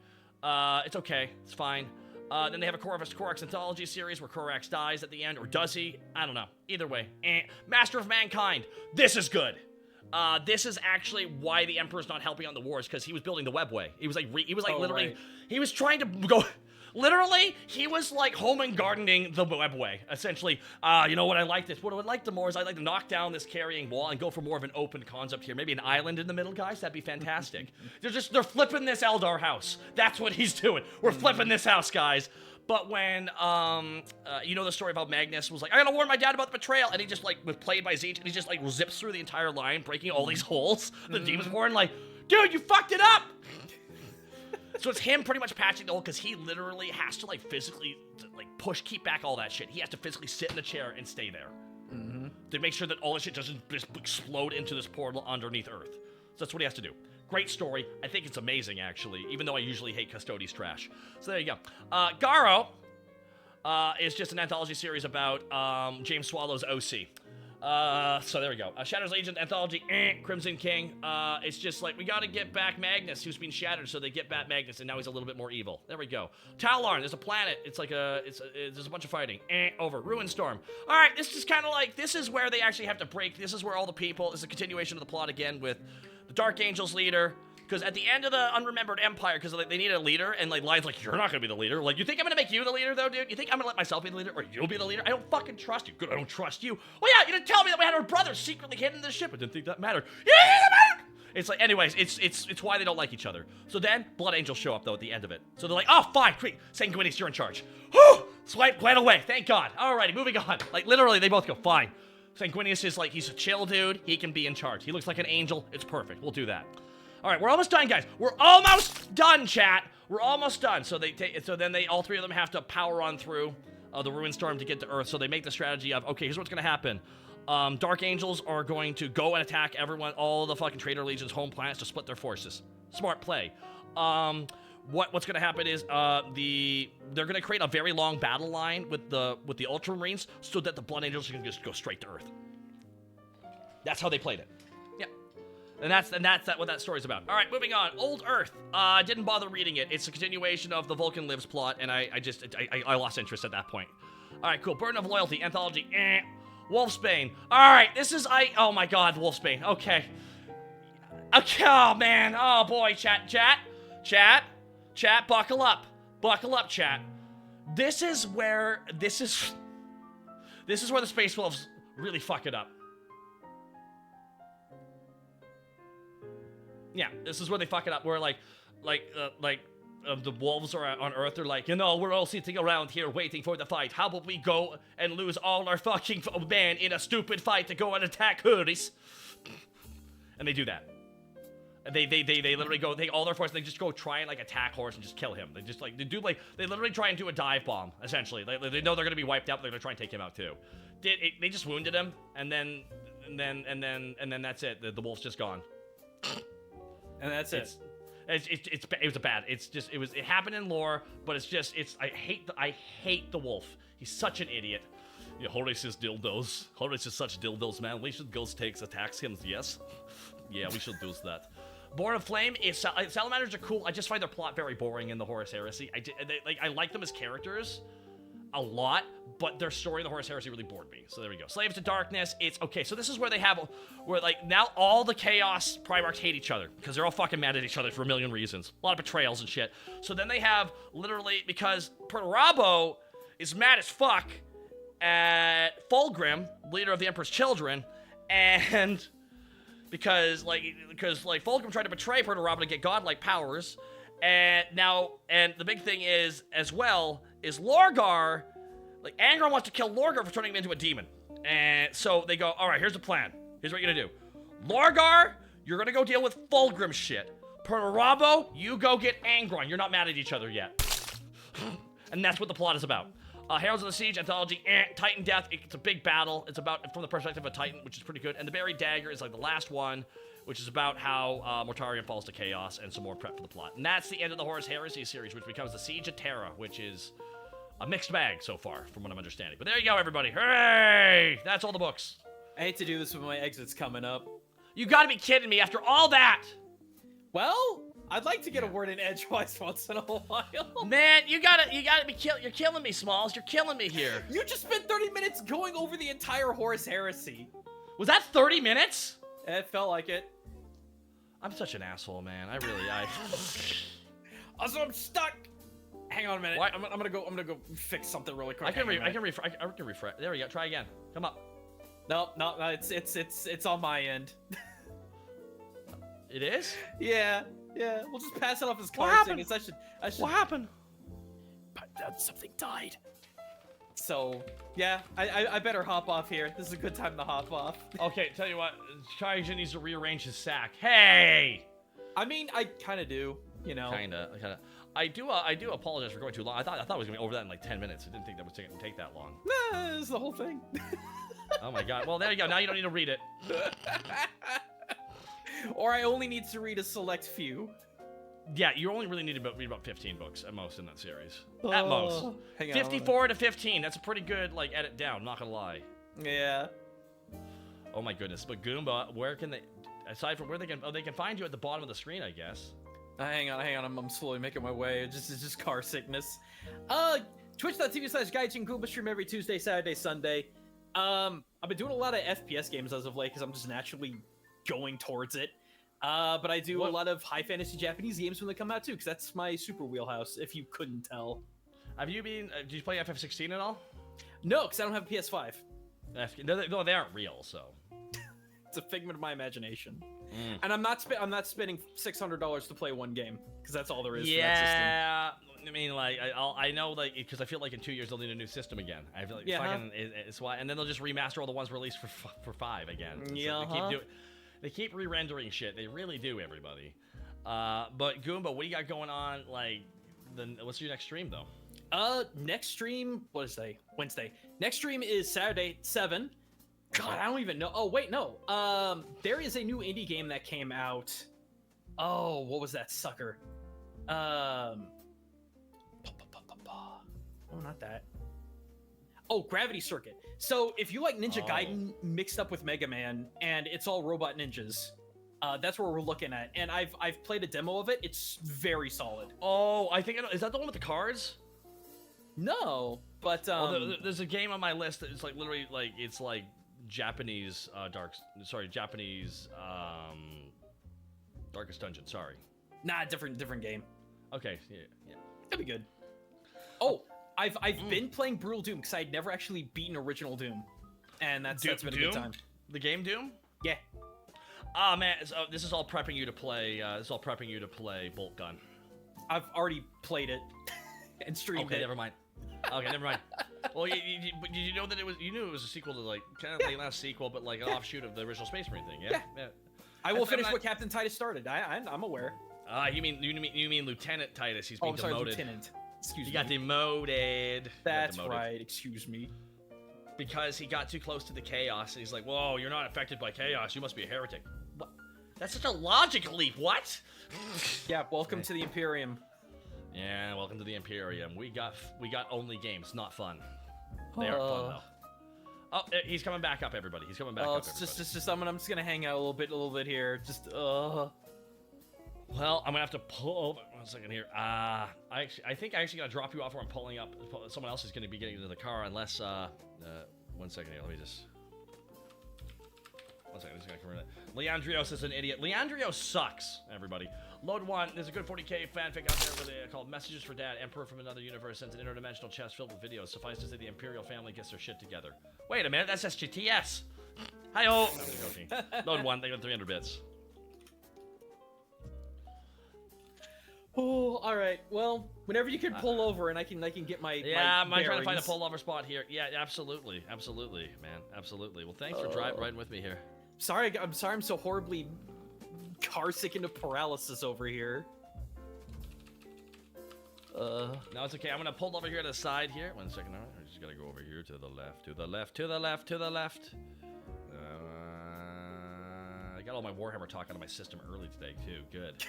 It's okay. It's fine. Then they have a Korax Anthology series where Korax dies at the end, or does he? I don't know. Either way. Master of Mankind. This is good. This is actually why the Emperor's not helping on the wars, because he was building the webway. He was like, literally, right. He was trying to go, literally, he was like home and gardening the webway, essentially. You know what, I like this. What I would like the more is I'd like to knock down this carrying wall and go for more of an open concept here. Maybe an island in the middle, guys. That'd be fantastic. They're flipping this Eldar house. That's what he's doing. We're flipping this house, guys. But when, you know the story about Magnus was like, I gotta warn my dad about the betrayal, and he just, like, was played by Zeech, and he just, like, zips through the entire line, breaking all these holes. The demon's born, like, dude, you fucked it up! So it's him pretty much patching the hole, because he literally has to, like, physically, like, keep back all that shit. He has to physically sit in a chair and stay there. To make sure that all this shit doesn't just explode into this portal underneath Earth. So that's what he has to do. Great story. I think it's amazing, actually, even though I usually hate Custodes trash. So there you go. Garo is just an anthology series about James Swallow's OC. So there we go. Shatter's Legion anthology, Crimson King. It's just like, we gotta get back Magnus, who's been shattered, so they get back Magnus, and now he's a little bit more evil. There we go. Talarn, there's a planet. It's like there's a bunch of fighting. Over. Ruinstorm. All right, this is kind of like, this is where they actually have to break. This is where all the people, this is a continuation of the plot again with the Dark Angels leader, because at the end of the Unremembered Empire, because like, they need a leader, and like Lion's like, you're not gonna be the leader. Like, you think I'm gonna make you the leader, though, dude? You think I'm gonna let myself be the leader, or you'll be the leader? I don't fucking trust you. Good, I don't trust you. Well, yeah, you didn't tell me that we had our brothers secretly hidden in the ship. I didn't think that mattered. Yeah, that mattered! It's like, anyways, it's why they don't like each other. So then, Blood Angels show up, though, at the end of it. So they're like, oh, fine, quick, Sanguinius, you're in charge. Whew! Swipe, glad away, thank God. Alrighty, moving on. Like, literally, they both go, fine. Sanguinius is like, he's a chill dude. He can be in charge. He looks like an angel. It's perfect. We'll do that. All right, we're almost done, guys. We're almost done, chat. We're almost done. So then all three of them have to power on through the Ruinstorm to get to Earth. So they make the strategy of, okay, here's what's gonna happen. Dark Angels are going to go and attack everyone, all the fucking Traitor Legion's home planets to split their forces. Smart play. What's gonna happen is they're gonna create a very long battle line with the Ultramarines so that the Blood Angels can just go straight to Earth. That's how they played it. Yeah. And that's what that story's about. All right, moving on. Old Earth. I didn't bother reading it. It's a continuation of the Vulcan Lives plot, and I lost interest at that point. All right, cool. Burden of Loyalty anthology. Wolfsbane. All right, this is oh my God, Wolfsbane. Okay. Okay. Oh man. Oh boy. Chat. Buckle up. Buckle up, chat. This is where the Space Wolves really fuck it up. Yeah, this is where they fuck it up. Where the wolves are on Earth. They're like, you know, we're all sitting around here waiting for the fight. How about we go and lose all our fucking men in a stupid fight to go and attack Huris? And they do that. And they literally go, all their force, they just go try and like attack Horus and just kill him. They just they literally try and do a dive bomb. Essentially, they know they're gonna be wiped out. But they're gonna try and take him out too. They just wounded him, and then that's it. The wolf's just gone. And that's it. It was a bad. It happened in lore, but I hate the wolf. He's such an idiot. Yeah, Horus is dildos. Horus is such dildos, man. We should go attacks him. Yes. Yeah, we should do that. Born of Flame is salamanders are cool. I just find their plot very boring in the Horus Heresy. I like them as characters a lot, but their story in the Horus Heresy really bored me. So there we go. Slaves to Darkness. It's okay. So this is where now all the Chaos Primarchs hate each other because they're all fucking mad at each other for a million reasons. A lot of betrayals and shit. So then they have literally, because Perturabo is mad as fuck at Fulgrim, leader of the Emperor's Children, and because Fulgrim tried to betray Perturabo to get godlike powers, and the big thing is as well is Lorgar like, Angron wants to kill Lorgar for turning him into a demon. And so they go, all right, here's the plan. Here's what you're gonna do. Lorgar, you're gonna go deal with Fulgrim's shit. Perturabo, you go get Angron. You're not mad at each other yet. And that's what the plot is about. Heralds of the Siege, Anthology, Titan Death. It's a big battle. It's about from the perspective of a Titan, which is pretty good. And the Buried Dagger is like the last one, which is about how Mortarion falls to chaos and some more prep for the plot. And that's the end of the Horus Heresy series, which becomes the Siege of Terra, which is a mixed bag so far, from what I'm understanding. But there you go, everybody. Hooray! That's all the books. I hate to do this with my exits coming up. You gotta be kidding me after all that! Well, I'd like to get a word in edgewise once in a while. Man, you gotta be you're killing me, Smalls. You're killing me here. You just spent 30 minutes going over the entire Horus Heresy. Was that 30 minutes? It felt like it. I'm such an asshole, man. Also, I'm stuck. Hang on a minute. Why? I'm gonna go fix something really quick. I can refresh. There we go. Try again. Come up. No, it's on my end. It is? Yeah. We'll just pass it off as What car happened? I should. What happened? Something died. So, yeah, I better hop off here. This is a good time to hop off. Okay, tell you what. Kaijin needs to rearrange his sack. Hey! I mean, I kind of do, you know. Kinda. I do apologize for going too long. I thought I was gonna be over that in like 10 minutes. I didn't think that would take that long. Nah, this is the whole thing. Oh my god. Well, there you go. Now you don't need to read it. Or I only need to read a select few. Yeah, you only really need to read about 15 books at most in that series. At most. Hang on. 54 to 15. That's a pretty good like edit down. Not gonna lie. Yeah. Oh my goodness. But Goomba, where can they? Aside from where they can, they can find you at the bottom of the screen, I guess. Hang on. I'm slowly making my way. It's just car sickness. Twitch.tv/Gaijin Goomba stream every Tuesday, Saturday, Sunday. I've been doing a lot of FPS games as of late because I'm just naturally going towards it. But I do a lot of high fantasy Japanese games when they come out too, because that's my super wheelhouse, if you couldn't tell. Have you been? Did you play FF16 at all? No, because I don't have a PS5. No, they aren't real, so. It's a figment of my imagination. And I'm not spending $600 to play one game, because that's all there is for that system. Yeah, I mean, like, I know, like, because I feel like in 2 years they'll need a new system again. I feel like fucking, it's why, and then they'll just remaster all the ones released for 5 again. So they keep re-rendering shit. They really do, everybody. But Goomba, what do you got going on? Like, what's your next stream though? Next stream, what is today? Wednesday. Next stream is Saturday 7. God, I don't even know. Oh wait, no. There is a new indie game that came out. Oh, what was that sucker? Oh, not that. Oh, Gravity Circuit. So if you like Ninja Gaiden mixed up with Mega Man, and it's all robot ninjas, that's where we're looking at. And I've played a demo of it. It's very solid. Oh, I think is that the one with the cards? No, but there's a game on my list that it's like literally like it's like Japanese Japanese Darkest Dungeon. Sorry. Nah, different game. Okay, yeah. That'd be good. Oh, I've been playing Brutal Doom because I'd never actually beaten original Doom, and that's been a good time. The game Doom? Yeah. Ah man, so this is all prepping you to play. This is all prepping you to play Bolt Gun. I've already played it and streamed it. Okay, never mind. Okay, never mind. Well, did you know that you knew it was a sequel to like kind of not a sequel, but like an offshoot of the original Space Marine thing? Yeah. I will finish what Captain Titus started. I'm aware. You mean Lieutenant Titus? He's been demoted. Lieutenant. Excuse me. He got demoted. That's right. Excuse me. Because he got too close to the chaos, and he's like, "Whoa, you're not affected by chaos. You must be a heretic." What? That's such a logical leap. What? Yeah. Welcome to the Imperium. Yeah. Welcome to the Imperium. We got only games, not fun. They aren't fun though. Oh, he's coming back up, everybody. He's coming back up. It's just I'm just gonna hang out a little bit here. Just Well, I'm gonna have to pull over. 1 second here. I think I actually gotta drop you off where I'm pulling up. Someone else is gonna be getting into the car unless 1 second here. Let me just. 1 second. I'm just gonna come in. Leandrios is an idiot. Leandrios sucks. Everybody. Load 1. There's a good 40k fanfic out there called "Messages for Dad." Emperor from another universe sends an interdimensional chest filled with videos. Suffice to say, the Imperial family gets their shit together. Wait a minute. That's SGTS. Hi-oh. Load 1. They got 300 bits. Oh, all right. Well, whenever you can pull over and I can get my Yeah, my I'm trying to find a bearings. pullover spot here. Yeah, absolutely, man, absolutely. Well, thanks for riding with me here. I'm sorry I'm so horribly car sick into paralysis over here. No, it's okay. I'm gonna pull over here to the side here. 1 second. All right, I just gotta go over here to the left, to the left, to the left, to the left. I got all my Warhammer talk out of my system early today too. Good.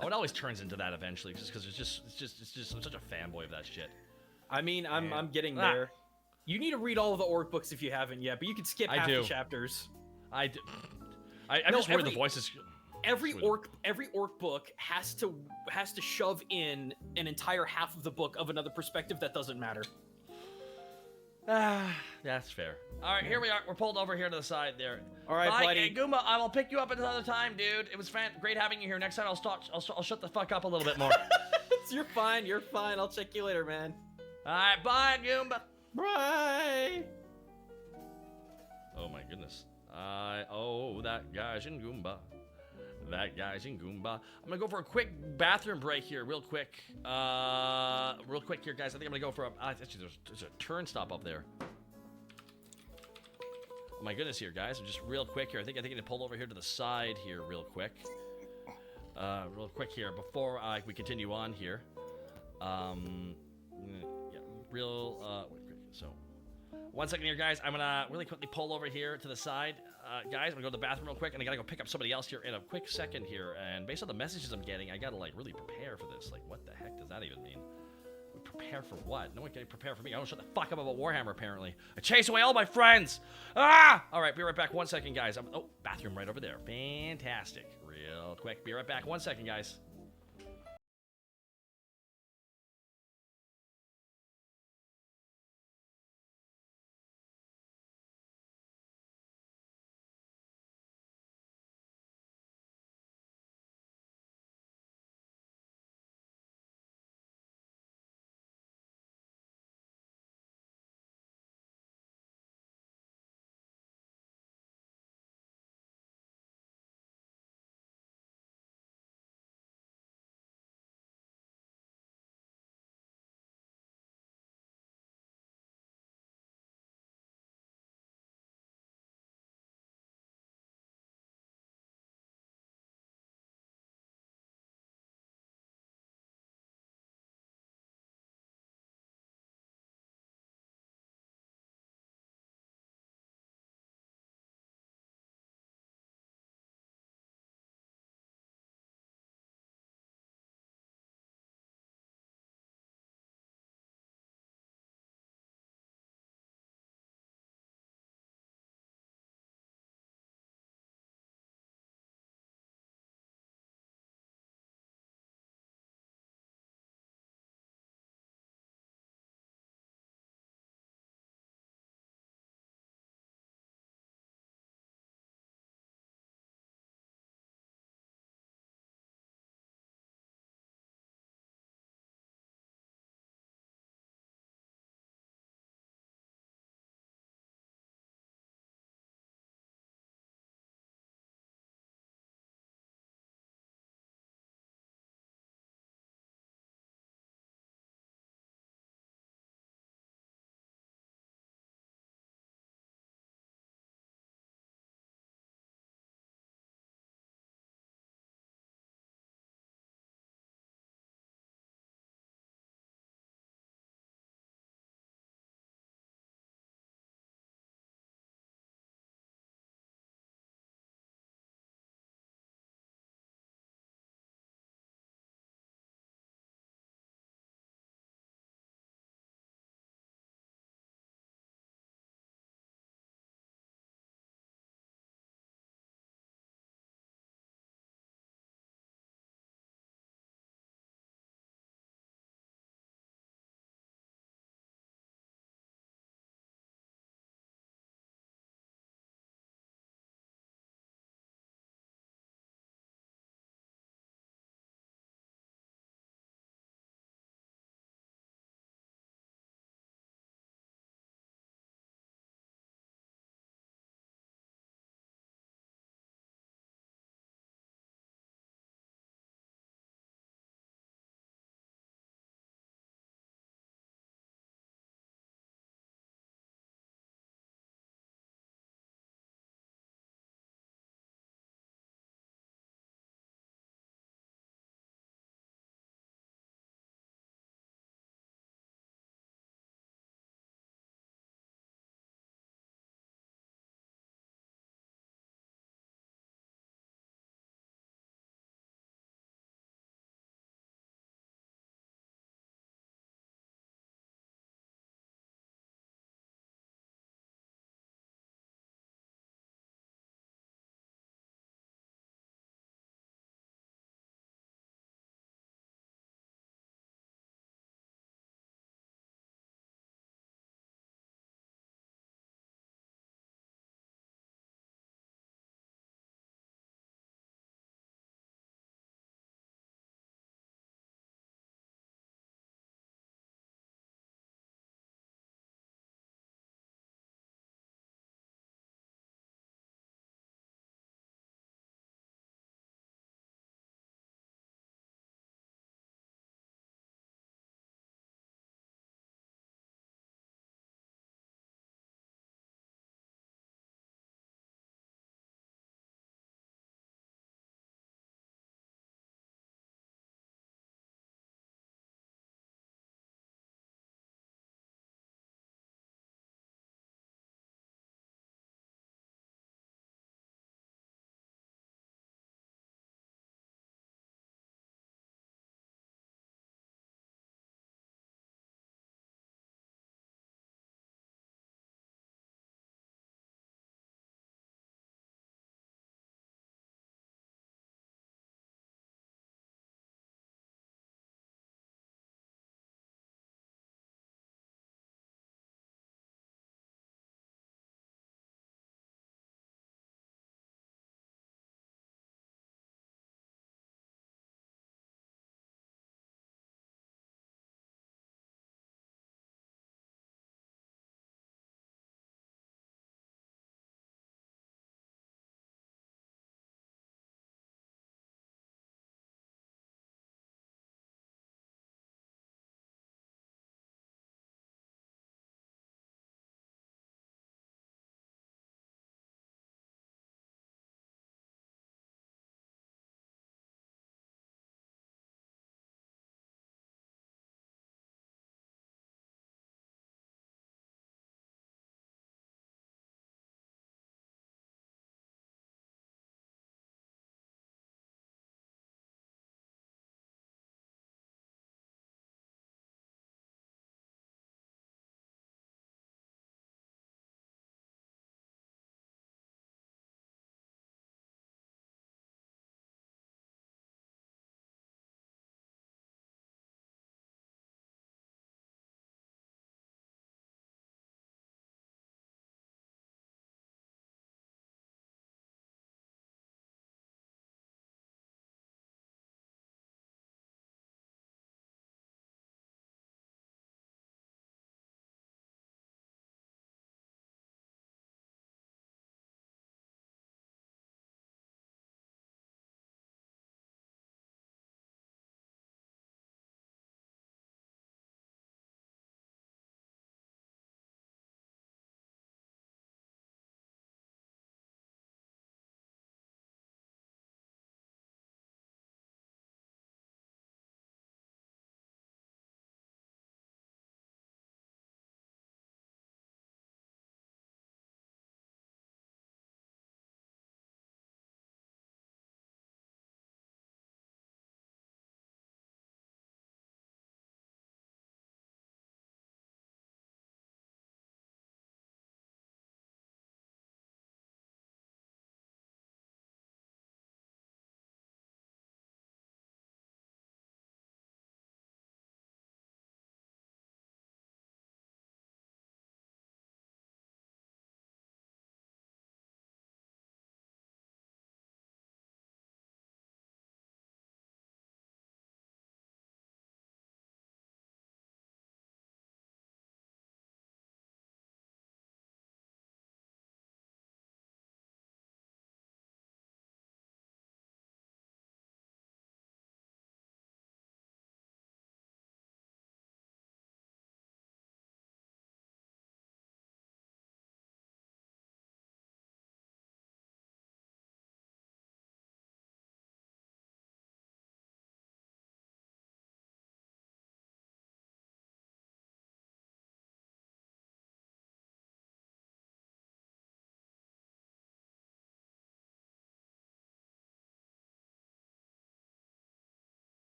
Oh, it always turns into that eventually, just because it's just I'm such a fanboy of that shit. I mean, I'm getting there. You need to read all of the orc books if you haven't yet, but you can skip half the chapters. I do. I'm just worried the voices. Every orc book has to shove in an entire half of the book of another perspective that doesn't matter. That's fair. All right, here we are. We're pulled over here to the side there. All right, bye, buddy. Hey, Goomba, I will pick you up another time, dude. It was great having you here. Next time I'll shut the fuck up a little bit more. You're fine. You're fine. I'll check you later, man. All right, bye, Goomba. Bye. Oh my goodness. That guy's in Goomba. That guy's in Goomba. I'm gonna go for a quick bathroom break here, real quick. Real quick here, guys. I think I'm gonna go for a. Actually, there's a turn stop up there. Oh my goodness, here, guys. I'm just real quick here. I think I'm gonna pull over here to the side here, real quick. Real quick here before we continue on here. Yeah, so. 1 second here, guys. I'm gonna really quickly pull over here to the side. Guys, I'm gonna go to the bathroom real quick, and I gotta go pick up somebody else here in a quick second here. And based on the messages I'm getting, I gotta like really prepare for this. Like, what the heck does that even mean? Prepare for what? No one can prepare for me. I don't shut the fuck up about Warhammer, apparently. I chase away all my friends! Ah! Alright, be right back. 1 second, guys. Oh, bathroom right over there. Fantastic. Real quick. Be right back. 1 second, guys.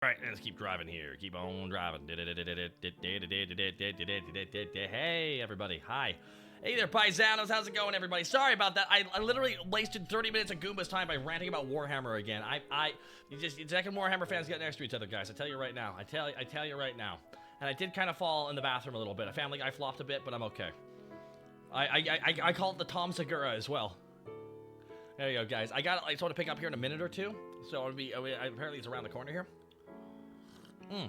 All right, let's keep driving here. Keep on driving. Hey, everybody. Hi. Hey there, paisanos. How's it going, everybody? Sorry about that. I literally wasted 30 minutes of Goomba's time by ranting about Warhammer again. You second Warhammer fans get next to each other, guys. I tell you right now. I tell you right now. And I did kind of fall in the bathroom a little bit. A Family Guy flopped a bit, but I'm okay. I call it the Tom Segura as well. There you go, guys. I got it. I want to pick up here in a minute or two. So apparently it's around the corner here. I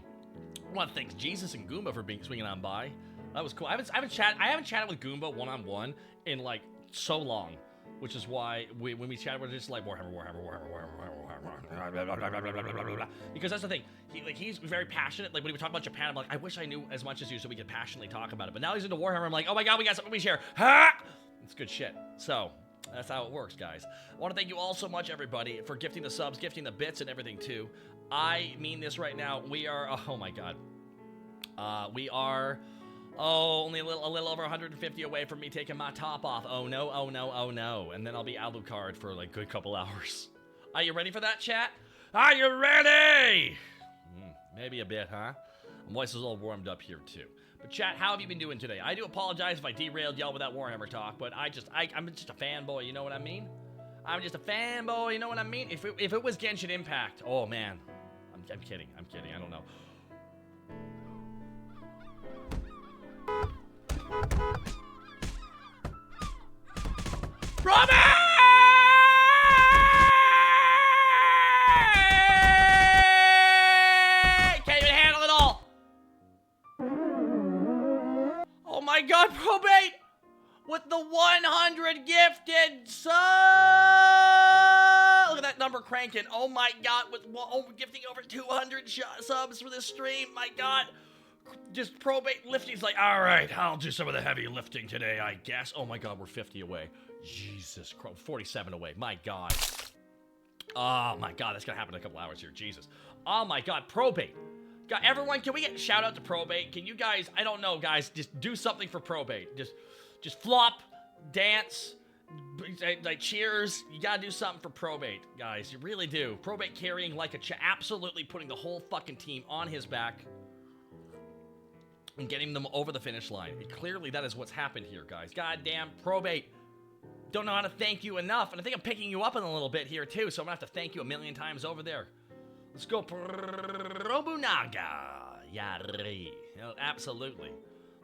want to thank Jesus and Goomba for swinging on by. That was cool. I haven't chatted with Goomba one-on-one in like so long, which is why when we chatted, we're just like Warhammer. Because that's the thing. He's very passionate. Like when we talk about Japan, I'm like, I wish I knew as much as you so we could passionately talk about it. But now he's into Warhammer. I'm like, oh my god, we got something we share. Ha! It's good shit. So that's how it works, guys. I want to thank you all so much, everybody, for gifting the subs, gifting the bits, and everything too. I mean this right now. We are. Oh my god. We are. Oh, only a little over 150 away from me taking my top off. Oh no, oh no, oh no. And then I'll be Alucard for like a good couple hours. Are you ready for that, chat? Are you ready? Maybe a bit, huh? My voice is all warmed up here too. But chat, how have you been doing today? I do apologize if I derailed y'all with that Warhammer talk, but I'm just a fanboy, you know what I mean? I'm just a fanboy, you know what I mean? If it was Genshin Impact, oh man. I'm kidding, I don't know. Robin! Can't even handle it all. Oh my god, Probate! With the 100 gifted subs! Look at that number cranking. Oh my god, with gifting over 200 subs for this stream. My god. Just Probate lifting's like, all right, I'll do some of the heavy lifting today, I guess. Oh my god, we're 50 away. Jesus Christ, 47 away. My god. Oh my god, that's gonna happen in a couple hours here. Jesus. Oh my god, Probate. God, everyone, can we get a shout out to Probate? Can you guys, I don't know, guys, just do something for Probate. Just flop, dance, like cheers. You gotta do something for Probate, guys. You really do. Probate carrying like absolutely putting the whole fucking team on his back and getting them over the finish line. Clearly, that is what's happened here, guys. Goddamn, Probate. Don't know how to thank you enough. And I think I'm picking you up in a little bit here, too, so I'm gonna have to thank you a million times over there. Let's go, Probunaga. Yari. Absolutely.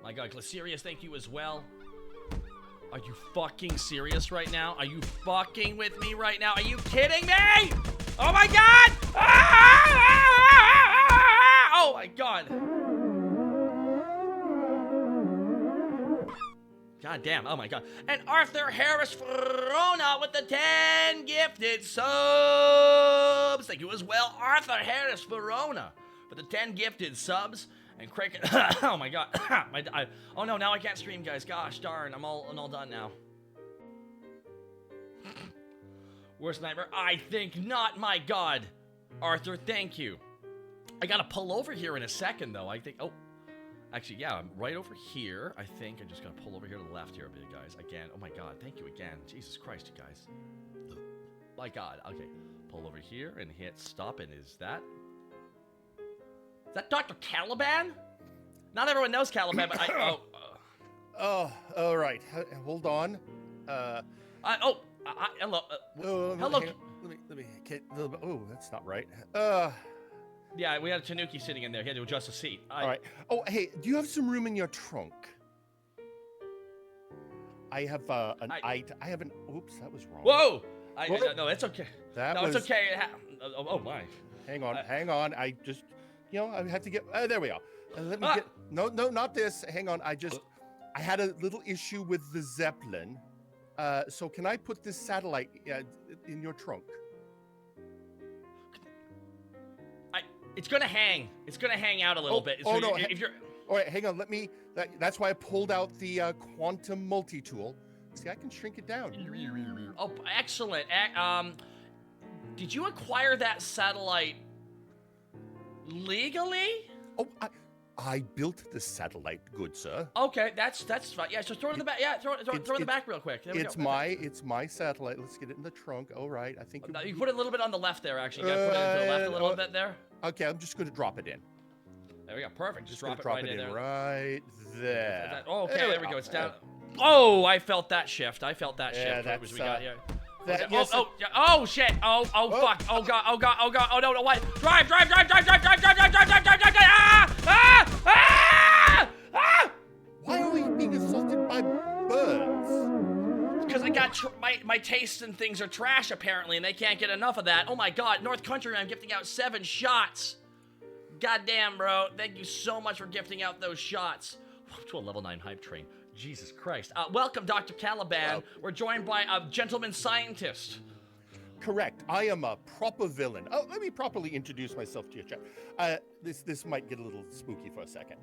My god, Glycerius, thank you as well. Are you fucking serious right now? Are you fucking with me right now? Are you kidding me? Oh my god! Oh my god. God damn, oh my god. And Arthur Harris Verona with the 10 gifted subs. Thank you as well, Arthur Harris Verona with the 10 gifted subs. And Craig, oh my god. Oh no, now I can't stream, guys. Gosh darn, I'm all done now. Worst nightmare? I think not, my god. Arthur, thank you. I gotta pull over here in a second, though. I think, oh. Actually, yeah, I'm right over here. I think I'm just gonna pull over here to the left here a bit, guys. Again, oh my god, thank you again. Jesus Christ, you guys. My god, okay. Pull over here and hit stop, and is that Dr. Caliban? Not everyone knows Caliban, but I, oh, all right. Hold on. Hello. Hello. Let me get a little bit. Oh, that's not right. Yeah, we had a Tanuki sitting in there. He had to adjust a seat. All right. Oh, hey, do you have some room in your trunk? I have I have an. Oops, that was wrong. Whoa! No, that's okay. It's okay. Oh my. Hang on. I just, I have to get. There we are. Let me get. No, not this. Hang on. I had a little issue with the Zeppelin. So can I put this satellite in your trunk? It's gonna hang. It's gonna hang out a little bit. Oh no! If you're. All right, hang on. That's why I pulled out the quantum multi-tool. See, I can shrink it down. Oh, excellent. Did you acquire that satellite legally? Oh, I built the satellite, good sir. Okay, that's fine. Yeah, so throw it in the back. Yeah, throw it in the back real quick. There we go. It's my satellite. Let's get it in the trunk. All right, I think you put it a little bit on the left there. Actually, you gotta put it to the left a little bit there. Okay, I'm just going to drop it in. There we go. Perfect. Just drop it drop right it in there. Right there. Oh, okay, there we go. It's down. Oh, I felt that shift. I felt that Yeah, shift. What was we got here? That, Oh, yes, oh, yeah. Oh, shit. Oh, fuck. Oh, God. Oh, God. Oh, God. Oh, no, what? Drive. Ah! Why are we being assaulted by birds? Because I got my tastes and things are trash, apparently, and they can't get enough of that. Oh, my God. North Country, I'm gifting out 7 shots. Goddamn, bro. Thank you so much for gifting out those shots. To a level 9 hype train. Jesus Christ. Welcome, Dr. Caliban. Hello. We're joined by a gentleman scientist. Correct. I am a proper villain. Oh, let me properly introduce myself to your chat. This might get a little spooky for a second.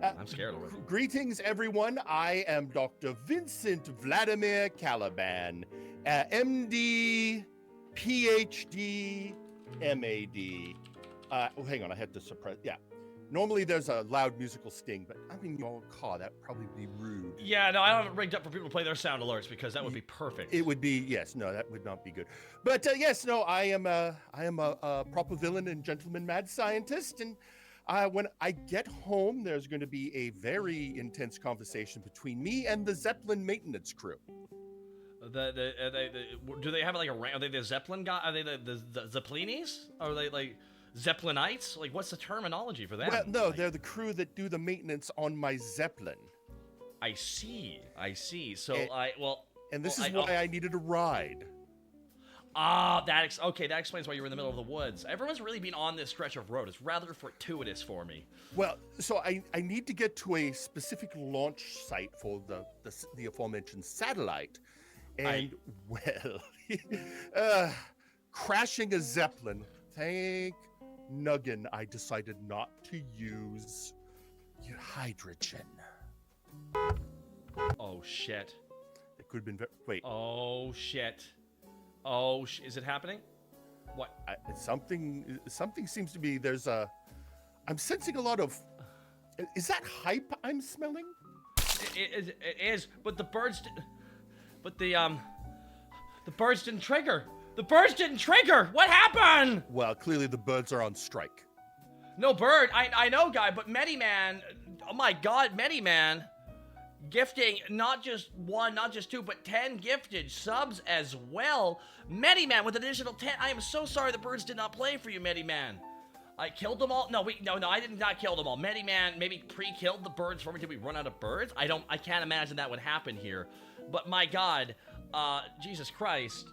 I'm scared already. Greetings, everyone. I am Dr. Vincent Vladimir Caliban, MD, PhD, MAD. Hang on, I had to suppress. Yeah. Normally there's a loud musical sting, but I'm in your car. That would probably be rude. Yeah, no, I don't have it rigged up for people to play their sound alerts because that would be perfect. It would be, yes, no, that would not be good. But yes, no, I am a proper villain and gentleman mad scientist, and when I get home, there's going to be a very intense conversation between me and the Zeppelin maintenance crew. Do they have like a rank? Are they the Zeppelin guy? Are they the Zeppelinis? Are they like Zeppelinites? Like, what's the terminology for that? Well, no, like, they're the crew that do the maintenance on my Zeppelin. I see. So and this is why I needed a ride. That explains why you were in the middle of the woods. Everyone's really been on this stretch of road. It's rather fortuitous for me. Well, so I need to get to a specific launch site for the aforementioned satellite. And, crashing a Zeppelin, thank Nuggin, I decided not to use your hydrogen. Oh, shit. It could have been wait. Oh, shit. Is it happening? What? Something seems to be, I'm sensing a lot of, is that hype I'm smelling? It is, but the birds didn't trigger. The birds didn't trigger. What happened? Well, clearly the birds are on strike. No bird. I know, guy, but Mediman. Oh my God, Mediman, gifting not just 1, not just 2, but 10 gifted subs as well. Mediman with an additional 10. I am so sorry the birds did not play for you, Mediman. I killed them all. No, I did not kill them all. Mediman maybe pre-killed the birds for me. Did we run out of birds? I can't imagine that would happen here. But my God, Jesus Christ.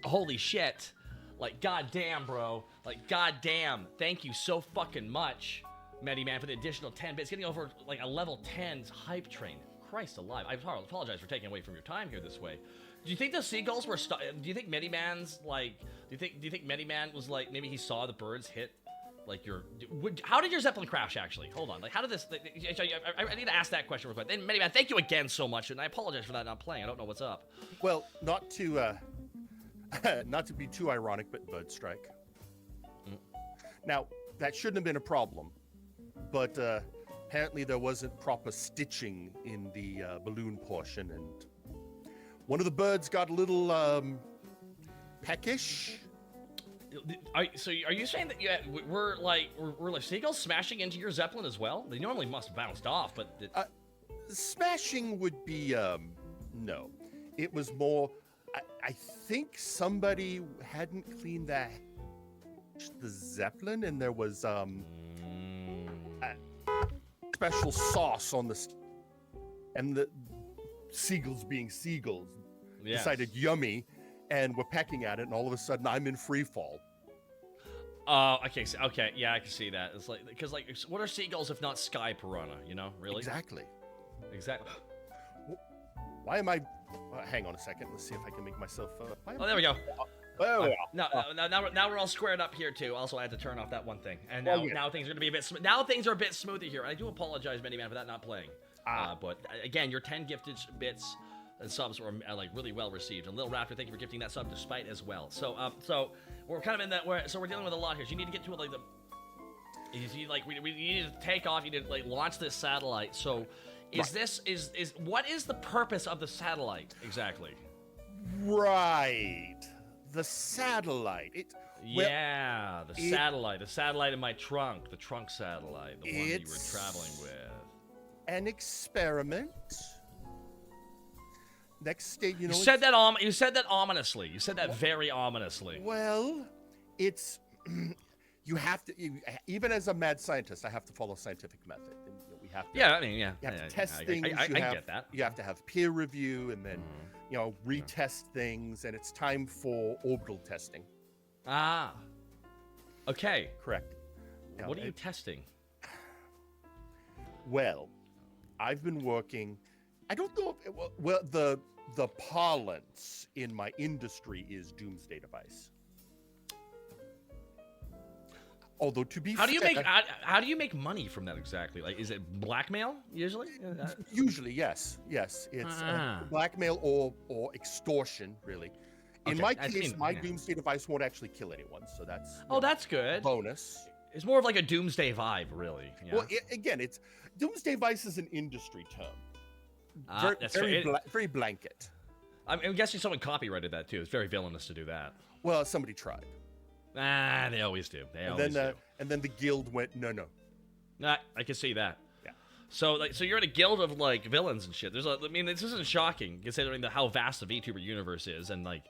Holy shit. Like, goddamn, bro. Like, goddamn. Thank you so fucking much, Mediman, for the additional 10 bits. Getting over, like, a level 10's hype train. Christ alive. I apologize for taking away from your time here this way. Do you think the seagulls were do you think Mediman's, like, do you think Mediman was, like, maybe he saw the birds hit, like, how did your Zeppelin crash, actually? Hold on. Like, how did this, I need to ask that question real quick. Then, Mediman, thank you again so much, and I apologize for that not playing. I don't know what's up. Well, not to be too ironic, but bird strike. Now, that shouldn't have been a problem, but apparently there wasn't proper stitching in the balloon portion, and one of the birds got a little peckish. So are you saying that we're like seagulls smashing into your Zeppelin as well? They normally must have bounced off, but smashing would be no. It was more. I think somebody hadn't cleaned the Zeppelin, and there was special sauce on and the seagulls being seagulls decided yummy, and we're pecking at it, and all of a sudden I'm in free fall. Okay, yeah, I can see that. It's like, because, like, what are seagulls if not sky piranha, you know, really? Exactly. Why am I... hang on a second. Let's see if I can make myself... there we go. There we go. Now we're all squared up here, too. Also, I had to turn off that one thing. And now things are going to be a bit... Now things are a bit smoother here. I do apologize, Mediman, for that not playing. But, again, your 10 gifted bits and subs were, like, really well received. And Lil Raptor, thank you for gifting that sub despite as well. So we're kind of in that... So we're dealing with a lot here. So you need to get to, like, we need to take off. You need to, like, launch this satellite. So... What is the purpose of the satellite exactly? Right, the satellite. Yeah, the satellite in my trunk, the trunk satellite, the one that you were traveling with. An experiment. Next stage, You said that ominously. You said that very ominously. Well, it's you have to. Even as a mad scientist, I have to follow scientific method. And, we have to. Yeah, I mean, yeah. You have to test things. I get that. You have to have peer review, and then retest things. And it's time for orbital testing. Ah. Okay. Correct. Now, What are you testing? Well, I've been working. I don't know if the parlance in my industry is doomsday device. Although to be How fair, do you make money from that exactly? Like, is it blackmail usually? usually yes, it's blackmail or extortion really. In my case, my doomsday device won't actually kill anyone, so that's that's good. Bonus. It's more of like a doomsday vibe, really. Yeah? Well, again, it's doomsday device is an industry term. That's Very blanket. I'm guessing someone copyrighted that too. It's very villainous to do that. Well, somebody tried. They always do. And then the guild went no. Nah, I can see that. Yeah. So you're in a guild of like villains and shit. This isn't shocking considering how vast the VTuber universe is, and like,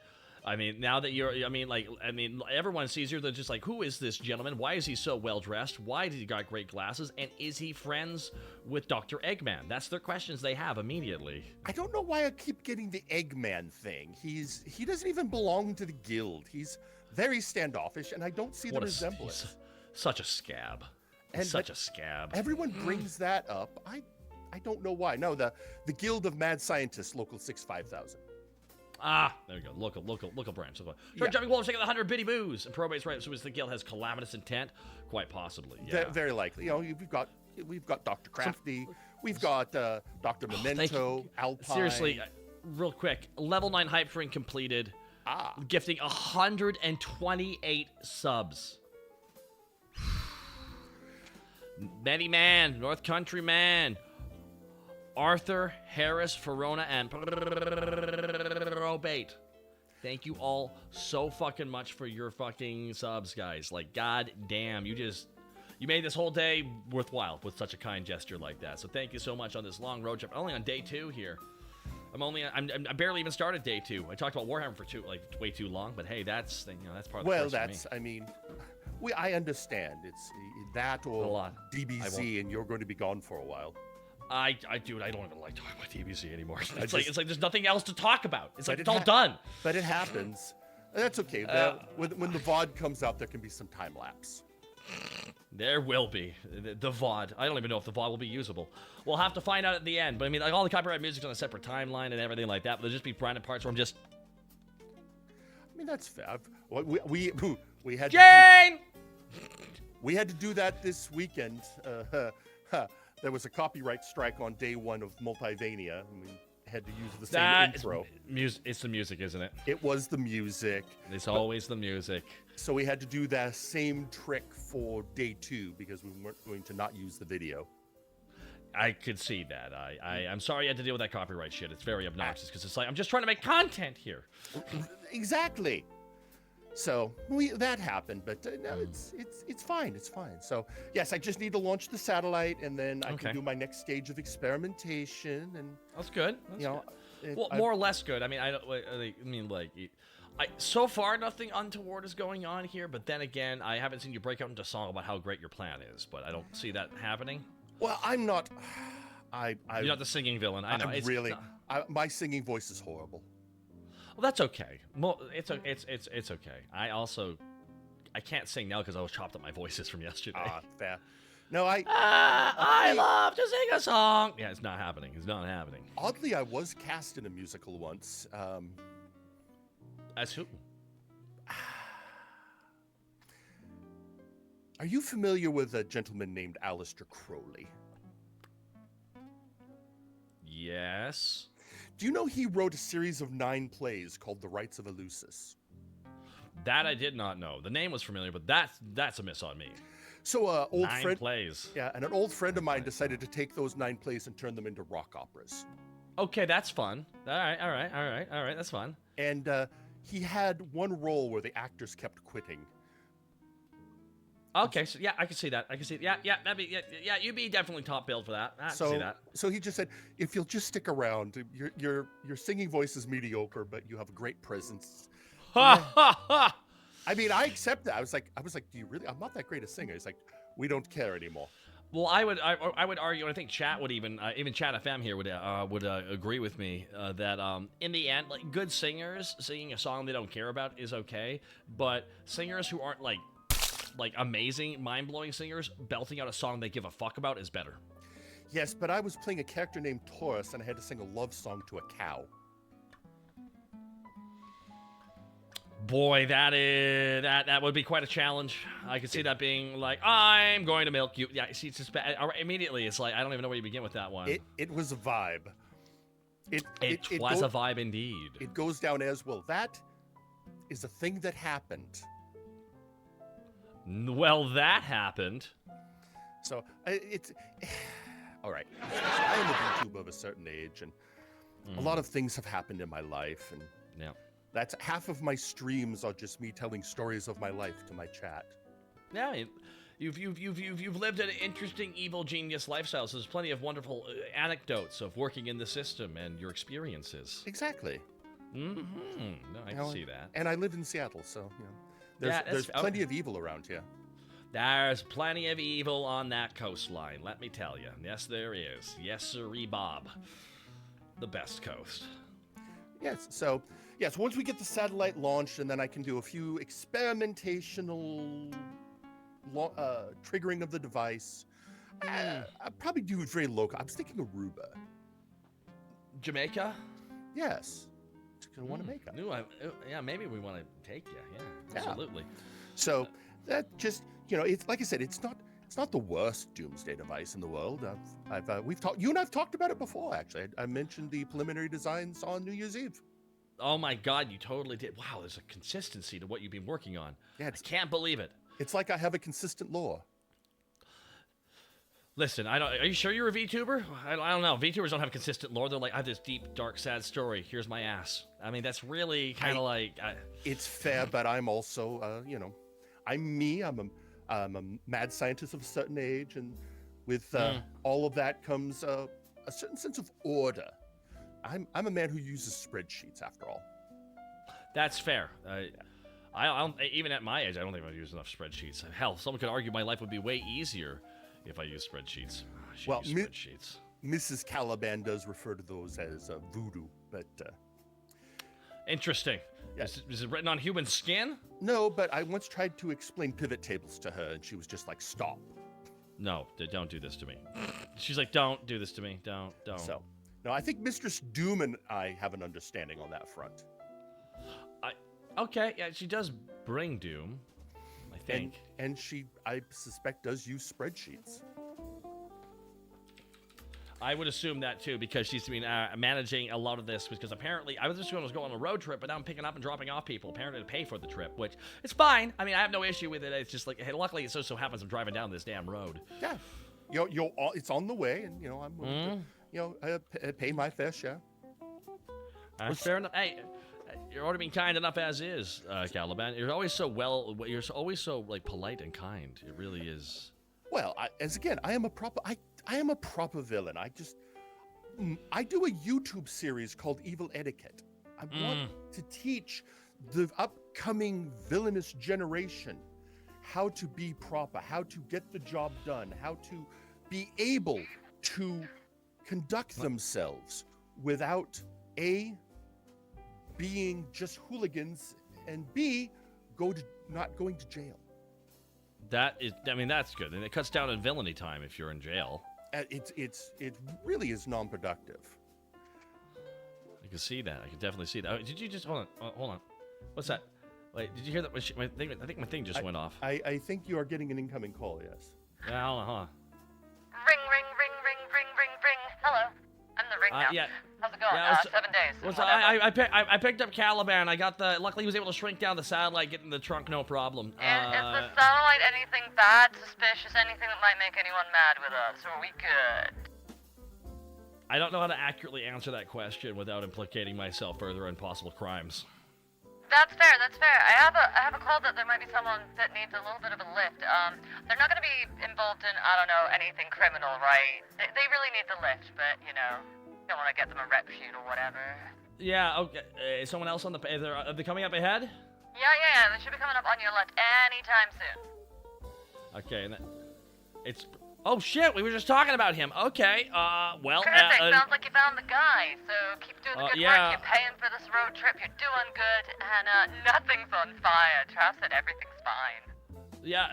I mean, now that everyone sees you, they're just like, who is this gentleman? Why is he so well dressed? Why does he got great glasses? And is he friends with Dr. Eggman? That's their questions they have immediately. I don't know why I keep getting the Eggman thing. He doesn't even belong to the guild. He's very standoffish, and I don't see the resemblance. Such a scab. Such a scab. Everyone brings that up. I don't know why. No, the Guild of Mad Scientists, local 65000. There you go. Local branch. Jumping Wolf taking the 100 bitty boos. And probate's right. So the guild has calamitous intent? Quite possibly. Yeah. Very likely. We've got Dr. Crafty. We've got Dr. Memento, Alpine. Seriously, real quick. Level 9 hype train completed. Gifting 128 subs. Betty Man, North Country Man, Arthur, Harris, Verona, and Probate. Thank you all so fucking much for your fucking subs, guys. Like, god damn, you made this whole day worthwhile with such a kind gesture like that. So thank you so much on this long road trip. Only on day 2 here. I barely even started day 2. I talked about Warhammer for way too long, but hey, that's part of the course for me. I understand. It's that or DBZ, and you're going to be gone for a while. I don't even like talking about DBZ anymore. It's like there's nothing else to talk about. It's like it's all done. But it happens. That's okay. When the VOD comes out, there can be some time lapse. There will be. The VOD. I don't even know if the VOD will be usable. We'll have to find out at the end. But I mean, like, all the copyright music's on a separate timeline and everything like that. But there'll just be branded parts where I'm just... I mean, that's fair. We had Jane! We had to do that this weekend. There was a copyright strike on day 1 of Multivania. We had to use the same intro. It's the music, isn't it? It was the music. It's always the music. So we had to do that same trick for day 2 because we weren't going to not use the video. I could see that. I'm sorry you had to deal with that copyright shit. It's very obnoxious because it's like, I'm just trying to make content here. Exactly. So that happened, but no, it's fine. It's fine. So yes, I just need to launch the satellite, and then I can do my next stage of experimentation. And that's good. Good. More or less good. I mean, so far nothing untoward is going on here. But then again, I haven't seen you break out into song about how great your plan is. But I don't see that happening. Well, I'm not. You're not the singing villain. I know. My singing voice is horrible. Well, that's okay. It's okay. I can't sing now because I was chopped up my voices from yesterday. Fair. No, I love to sing a song. Yeah, it's not happening. It's not happening. Oddly, I was cast in a musical once. As who? Are you familiar with a gentleman named Aleister Crowley? Yes. Do you know he wrote a series of 9 plays called The Rites of Eleusis? That I did not know. The name was familiar, but that's a miss on me. So, 9 plays. Yeah, and an old friend of mine decided to take those 9 plays and turn them into rock operas. Okay, that's fun. All right. That's fun. And he had one role where the actors kept quitting. Okay, so yeah, I can see that. I can see. Yeah, that'd be yeah. You'd be definitely top billed for that. I can see that. So he just said, if you'll just stick around, your singing voice is mediocre, but you have a great presence. Ha ha ha! I mean, I accept that. I was like, do you really? I'm not that great a singer. He's like, we don't care anymore. Well, I would argue, and I think chat would even Chat FM here would agree with me that in the end, like good singers singing a song they don't care about is okay, but singers who aren't like amazing, mind-blowing singers belting out a song they give a fuck about is better. Yes, but I was playing a character named Taurus, and I had to sing a love song to a cow. Boy, that would be quite a challenge. I could see that being like, I'm going to milk you. Yeah, see, it's just bad. Immediately, it's like, I don't even know where you begin with that one. It was a vibe. It was a vibe indeed. It goes down as, well, that is a thing that happened. Well, that happened. So, it's... All right. I am a VTuber of a certain age, and a lot of things have happened in my life, and... Yeah. That's half of my streams are just me telling stories of my life to my chat. Yeah, you've lived an interesting evil genius lifestyle. So there's plenty of wonderful anecdotes of working in the system and your experiences. Exactly. No, I can see that. And I live in Seattle, so there's plenty of evil around here. There's plenty of evil on that coastline. Let me tell you. Yes, there is. Yes, sirree, Bob. The best coast. Yes. So. Yes, once we get the satellite launched, and then I can do a few experimentational triggering of the device. I'll probably do it very local. I was thinking Aruba. Jamaica? Yes. I want to make it. Yeah, maybe we want to take you. Yeah, absolutely. So that just, it's like I said, it's not the worst doomsday device in the world. You and I've talked about it before, actually. I mentioned the preliminary designs on New Year's Eve. Oh my God, you totally did. Wow, there's a consistency to what you've been working on. Yeah, I can't believe it. It's like I have a consistent lore. Listen, are you sure you're a VTuber? I don't know. VTubers don't have consistent lore. They're like, I have this deep, dark, sad story. Here's my ass. I mean, that's really kind of like... It's fair, but I'm also, I'm me. I'm a mad scientist of a certain age, and with all of that comes a certain sense of order. I'm a man who uses spreadsheets, after all. That's fair. I even at my age, I don't think I use enough spreadsheets. Hell, someone could argue my life would be way easier if I used spreadsheets. Spreadsheets. Mrs. Caliban does refer to those as voodoo, but... Interesting. Yes. Is it written on human skin? No, but I once tried to explain pivot tables to her, and she was just like, stop. No, don't do this to me. She's like, don't do this to me. Don't. So... No, I think Mistress Doom and I have an understanding on that front. Okay, yeah, she does bring Doom, I think. And she, I suspect, does use spreadsheets. I would assume that, too, because she's been managing a lot of this, because apparently, I was just going to go on a road trip, but now I'm picking up and dropping off people, apparently to pay for the trip, which, it's fine. I mean, I have no issue with it. It's just like, hey, luckily, it so happens I'm driving down this damn road. Yeah. It's on the way, and, I'm willing to, pay my fair share. Fair enough. Hey, you're already being kind enough as is, Caliban. You're always so polite and kind. It really is. Well, I am a proper villain. I do a YouTube series called Evil Etiquette. I want to teach the upcoming villainous generation how to be proper, how to get the job done, how to be able to conduct themselves without A, being just hooligans, and B, not going to jail. That's good, and it cuts down on villainy time if you're in jail. It really is non-productive. I can see that. I can definitely see that. Oh, did you just hold on? What's that? Wait, did you hear that? I think my thing just went off. I think you are getting an incoming call. Yes. Yeah, hold on. Ring. Hello. I'm the ring now. Yeah. How's it going? Yeah, 7 days. I picked up Caliban. Luckily he was able to shrink down the satellite, get in the trunk, no problem. Is the satellite anything bad, suspicious, anything that might make anyone mad with us? Or are we good? I don't know how to accurately answer that question without implicating myself further in possible crimes. That's fair. That's fair. I have a call that there might be someone that needs a little bit of a lift. They're not going to be involved in, I don't know, anything criminal, right? They really need the lift, but you know, don't want to get them a rep sheet or whatever. Yeah. Okay. Is someone else on the? Are they coming up ahead? Yeah. They should be coming up on your left anytime soon. Okay. And it's. Oh shit! We were just talking about him. Okay. Well. Terrific. Sounds like you found the guy. So keep doing the good yeah. work. You're paying for this road trip. You're doing good, and nothing's on fire. Trav said everything's fine. Yeah.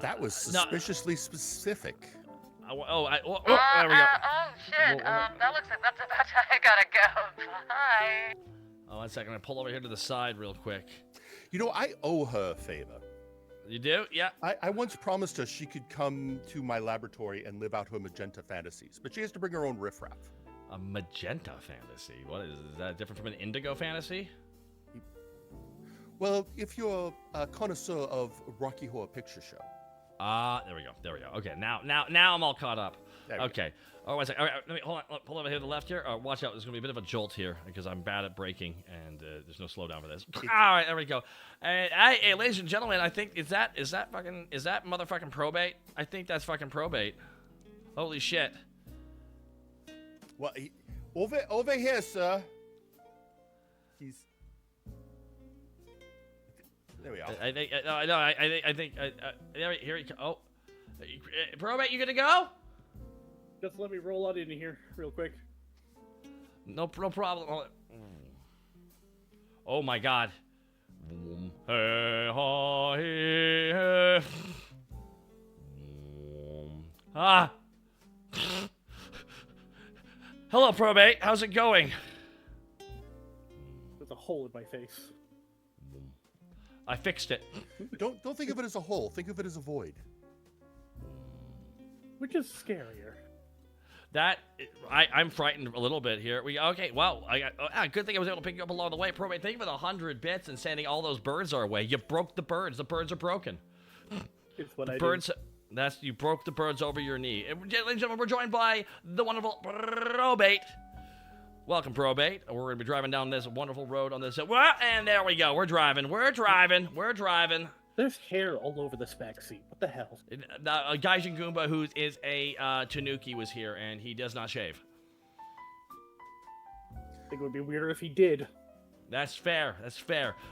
That was suspiciously specific. There we go. Oh shit. That looks like that's about time. I gotta go. Bye. Oh, 1 second. I pull over here to the side real quick. You know, I owe her a favor. You do? Yeah. I once promised her she could come to my laboratory and live out her magenta fantasies, but she has to bring her own riffraff. A magenta fantasy? What is that different from an indigo fantasy? Well, if you're a connoisseur of Rocky Horror Picture Show. There we go. Okay, now I'm all caught up. Okay. Oh, 1 second. All right, let me hold on. Pull over here to the left here. Watch out. There's gonna be a bit of a jolt here because I'm bad at braking and there's no slowdown for this. All right, there we go. Hey, ladies and gentlemen, I think is that motherfucking probate? I think that's fucking probate. Holy shit. Well, over here, sir. He's. There we are. I think. Here he comes. Oh, probate, you gonna go? Just let me roll out into here real quick. No problem. Oh my God. Hello, probate. How's it going? There's a hole in my face. I fixed it. Don't think of it as a hole. Think of it as a void. Which is scarier. I'm frightened a little bit here. Okay, well, good thing I was able to pick you up along the way. Probate, thank you for the 100 bits and sending all those birds our way. You broke the birds. The birds are broken. It's what I birds. You broke the birds over your knee. Ladies and gentlemen, we're joined by the wonderful probate. Welcome, probate. We're going to be driving down this wonderful road on this. And there we go. We're driving. There's hair all over this back seat. What the hell? Gaijin Goomba, who is a Tanuki, was here, and he does not shave. I think it would be weirder if he did. That's fair.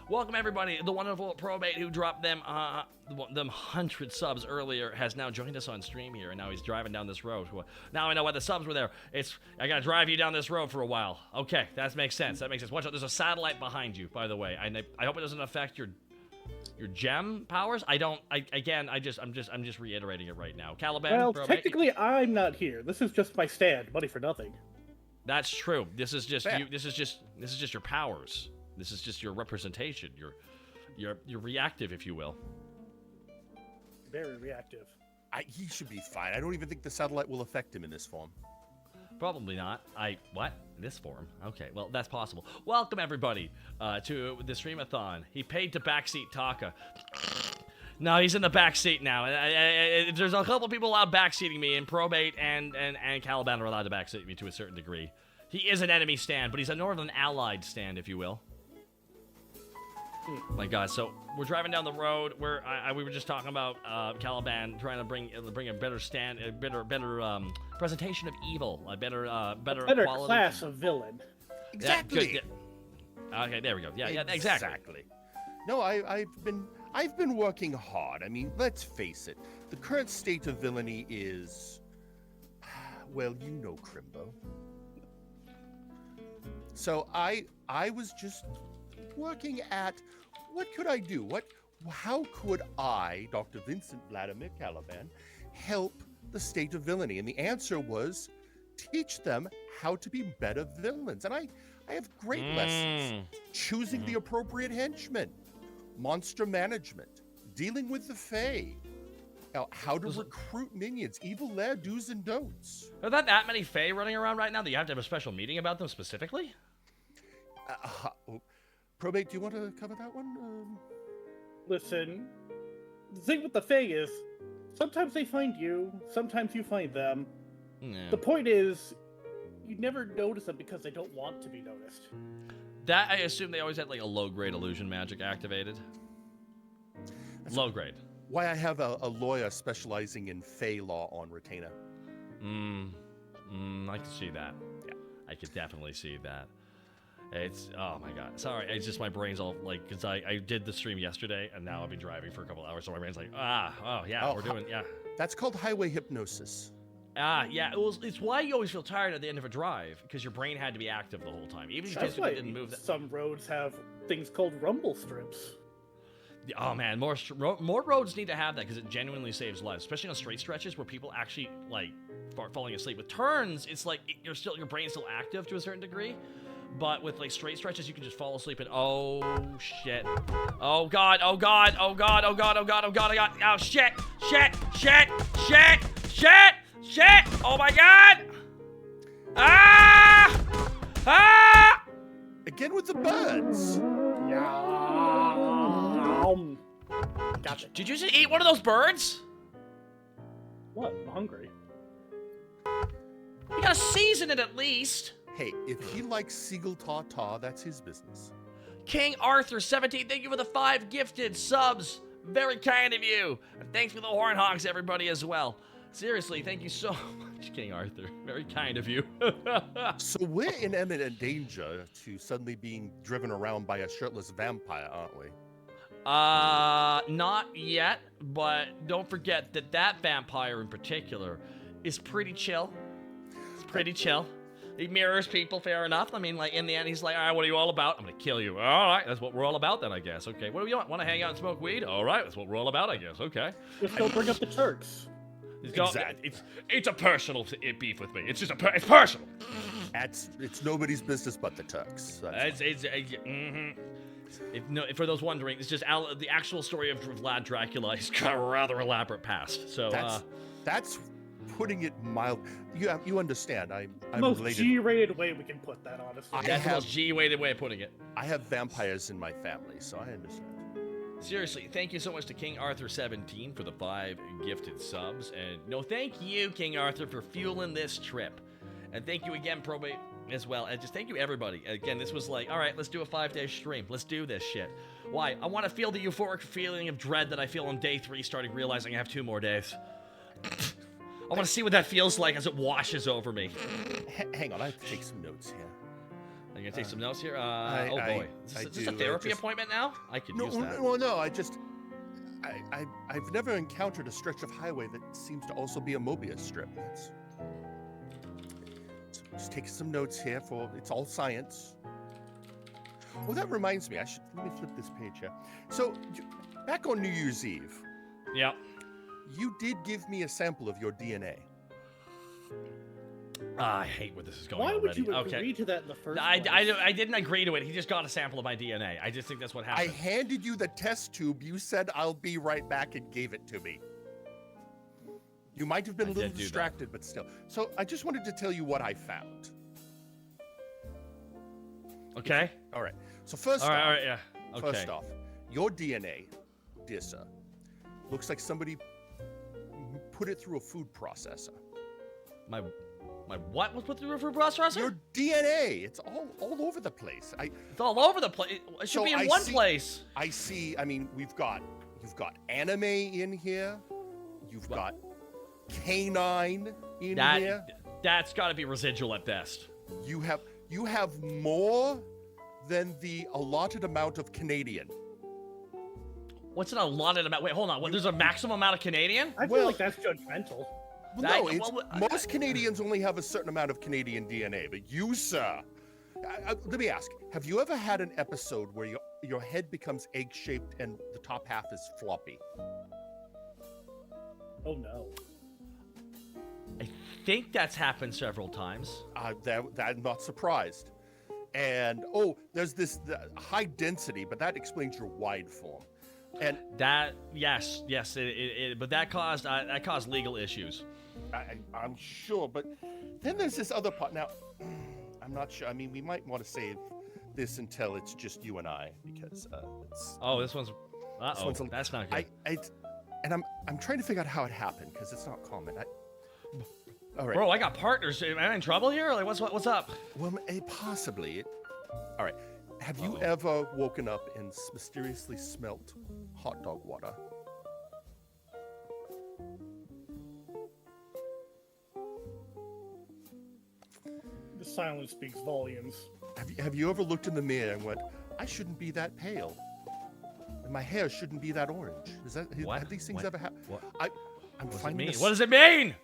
Welcome, everybody. The wonderful probate who dropped them 100 subs earlier has now joined us on stream here, and now he's driving down this road. Now I know why the subs were there. I gotta drive you down this road for a while. Okay, that makes sense. Watch out. There's a satellite behind you, by the way. I hope it doesn't affect your gem powers. I'm just reiterating it right now. Caliban. Well, probate. technically, I'm not here. This is just my stand. Money for nothing. That's true. This is just you. This is just your powers. This is just your representation. You're reactive, if you will. Very reactive. He should be fine. I don't even think the satellite will affect him in this form. Probably not. What? This form? Okay, well, that's possible. Welcome, everybody, to the Streamathon. He paid to backseat Taka. No, he's in the back seat now. There's a couple people allowed backseating me, and probate and Caliban are allowed to backseat me to a certain degree. He is an enemy stand, but he's a northern allied stand, if you will. My God, so we're driving down the road where we were just talking about Caliban trying to bring a better stand, a better presentation of evil, a better quality. Class of villain. Exactly. Okay, there we go. Yeah, exactly. No, I've been working hard. I mean, let's face it. The current state of villainy is, well, you know, Crimbo. So I was just working at what could I do? How could I, Dr. Vincent Vladimir Caliban, help the state of villainy? And the answer was teach them how to be better villains. And I have great lessons. Choosing the appropriate henchmen, monster management, dealing with the Fae, how to recruit minions, evil lair do's and don'ts. Are there that many Fae running around right now that you have to have a special meeting about them specifically? Probate, do you want to cover that one? Listen, the thing with the Fae is, sometimes they find you, sometimes you find them. Yeah. The point is, you never notice them because they don't want to be noticed. That, I assume they always had, like, a low-grade illusion magic activated. Low-grade. Why I have a lawyer specializing in Fey law on retainer. I can see that. Yeah, I could definitely see that. It's, oh my god. Sorry, it's just my brain's all, like, because I did the stream yesterday, and now I've been driving for a couple hours, so my brain's like, we're doing, yeah. That's called highway hypnosis. Yeah, it's why you always feel tired at the end of a drive, because your brain had to be active the whole time. Even if you That's physically why didn't move that. some roads have things called rumble strips. Oh man, more roads need to have that because it genuinely saves lives, especially on straight stretches where people actually like start falling asleep. With turns, it's like your brain's still active to a certain degree, but with like straight stretches, you can just fall asleep and oh shit, oh god, oh god, oh god, oh god, oh god, oh god, oh god, oh shit, oh my god, Again with the birds. Gotcha. Did you just eat one of those birds? What? I'm hungry. You gotta season it at least. Hey, if he likes Seagull Tata, that's his business. King Arthur 17, thank you for the 5 gifted subs. Very kind of you. And thanks for the horn hogs, everybody, as well. Seriously, thank you so much, King Arthur. Very kind of you. So we're in imminent danger to suddenly being driven around by a shirtless vampire, aren't we? Not yet, but don't forget that vampire in particular is pretty chill. It's pretty chill. He mirrors people, fair enough. I mean, like, in the end, he's like, all right, what are you all about? I'm gonna kill you. All right, that's what we're all about then, I guess. Okay, what do you want? Want to hang out and smoke weed? All right, that's what we're all about, I guess. Okay. Just don't bring up the Turks. Exactly. It's a personal beef with me. It's just it's personal. It's nobody's business but the Turks. For those wondering, it's just the actual story of Vlad Dracula. He's got a rather elaborate past. So that's putting it mild. You understand? I'm most related. G-rated way we can put that, honestly. That's the most G-rated way of putting it. I have vampires in my family, so I understand. Seriously, thank you so much to King Arthur 17 for the 5 gifted subs, and no, thank you, King Arthur, for fueling this trip, and thank you again, Probate, as well, and just thank you everybody. Again, this was like, all right, let's do a 5-day stream. Let's do this shit. Why? I want to feel the euphoric feeling of dread that I feel on day 3, starting realizing I have 2 more days. I want to see what that feels like as it washes over me. Hang on, I have to take some notes here. Are you gonna take some notes here? Oh boy, is this a therapy appointment now? I could use that. No, I've never encountered a stretch of highway that seems to also be a Mobius strip. Just take some notes here it's all science. Oh, that reminds me, let me flip this page here. So, back on New Year's Eve. Yeah. You did give me a sample of your DNA. I hate where this is going. Why would already. you agree to that in the first place? place? I didn't agree to it. He just got a sample of my DNA. I just think that's what happened. I handed you the test tube. You said, I'll be right back, and gave it to me. You might have been a little distracted, but still. So I just wanted to tell you what I found. Okay. All right. So first off, all right, yeah. Okay. First off, your DNA, dear sir, looks like somebody put it through a food processor. My what was put through a food processor? Your DNA. It's all over the place. It's all over the place. It should be in one place. I see. I mean, you've got anime in here. You've got canine in here. That's got to be residual at best. You have more than the allotted amount of Canadian. What's an allotted amount? Wait, hold on. There's a maximum amount of Canadian? I feel like that's judgmental. Well, no, most Canadians only have a certain amount of Canadian DNA, but you, sir, let me ask, have you ever had an episode where your head becomes egg-shaped and the top half is floppy? Oh, no. I think that's happened several times. I'm not surprised. And, there's this high density, but that explains your wide form. And that, yes, but that caused legal issues. I'm sure, but then there's this other part. Now, I'm not sure. I mean, we might want to save this until it's just you and I, because it's. Oh, this one's. That's not good. I'm trying to figure out how it happened because it's not common. All right. Bro, I got partners. Am I in trouble here? Like, what's up? Well, possibly. All right. Have you ever woken up and mysteriously smelt hot dog water? The silence speaks volumes. Have you ever looked in the mirror and went, I shouldn't be that pale, and my hair shouldn't be that orange? Have these things ever happened? What? I'm What does it finding mean? this. What does it mean?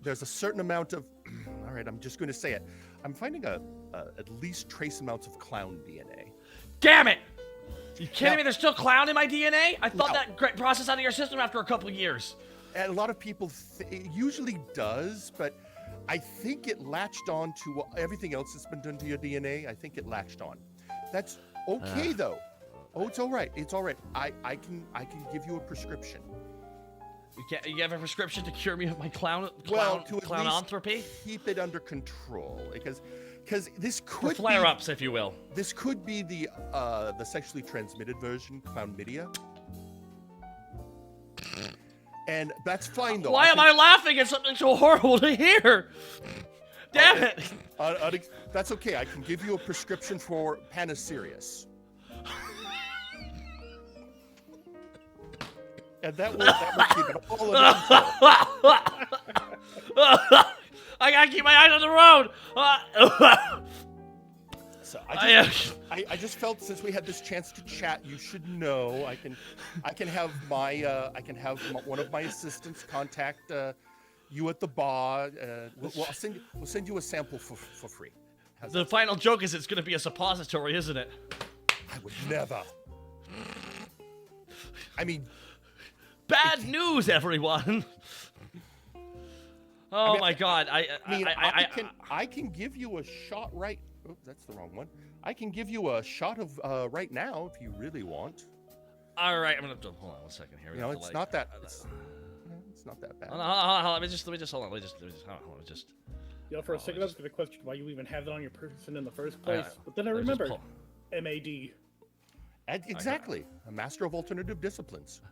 There's a certain amount of. All right, I'm just going to say it. I'm finding at least trace amounts of clown DNA. Damn it! You kidding Now- me? There's still clown in my DNA? I thought No. that process out of your system after a couple of years. And a lot of people, it usually does, but I think it latched on to everything else that's been done to your DNA. I think it latched on. That's okay though. Oh, it's all right. It's all right. I can give you a prescription. You have a prescription to cure me of my To at clownanthropy? least keep it under control, because this For could flare-ups, if you will. This could be the sexually transmitted version, chlamydia. And that's fine though. Why am I laughing at something so horrible to hear? Damn it! That's okay. I can give you a prescription for Panacerius. And that will keep it all under control. I gotta keep my eyes on the road. So I just felt, since we had this chance to chat, you should know I can have one of my assistants contact you at the bar. We'll send you a sample for free. The final joke is it's gonna be a suppository, isn't it? I would never. I mean, bad news, everyone. Oh my God! I can give you a shot right. Oh, that's the wrong one. I can give you a shot of right now if you really want. All right, I'm gonna hold on one second here. It's not that. It's not that bad. Hold on. Let me just hold on. Let me just. You know, for a second I was going to question why you even have it on your person in the first place, but then I remembered. MAD. Exactly. A master of alternative disciplines.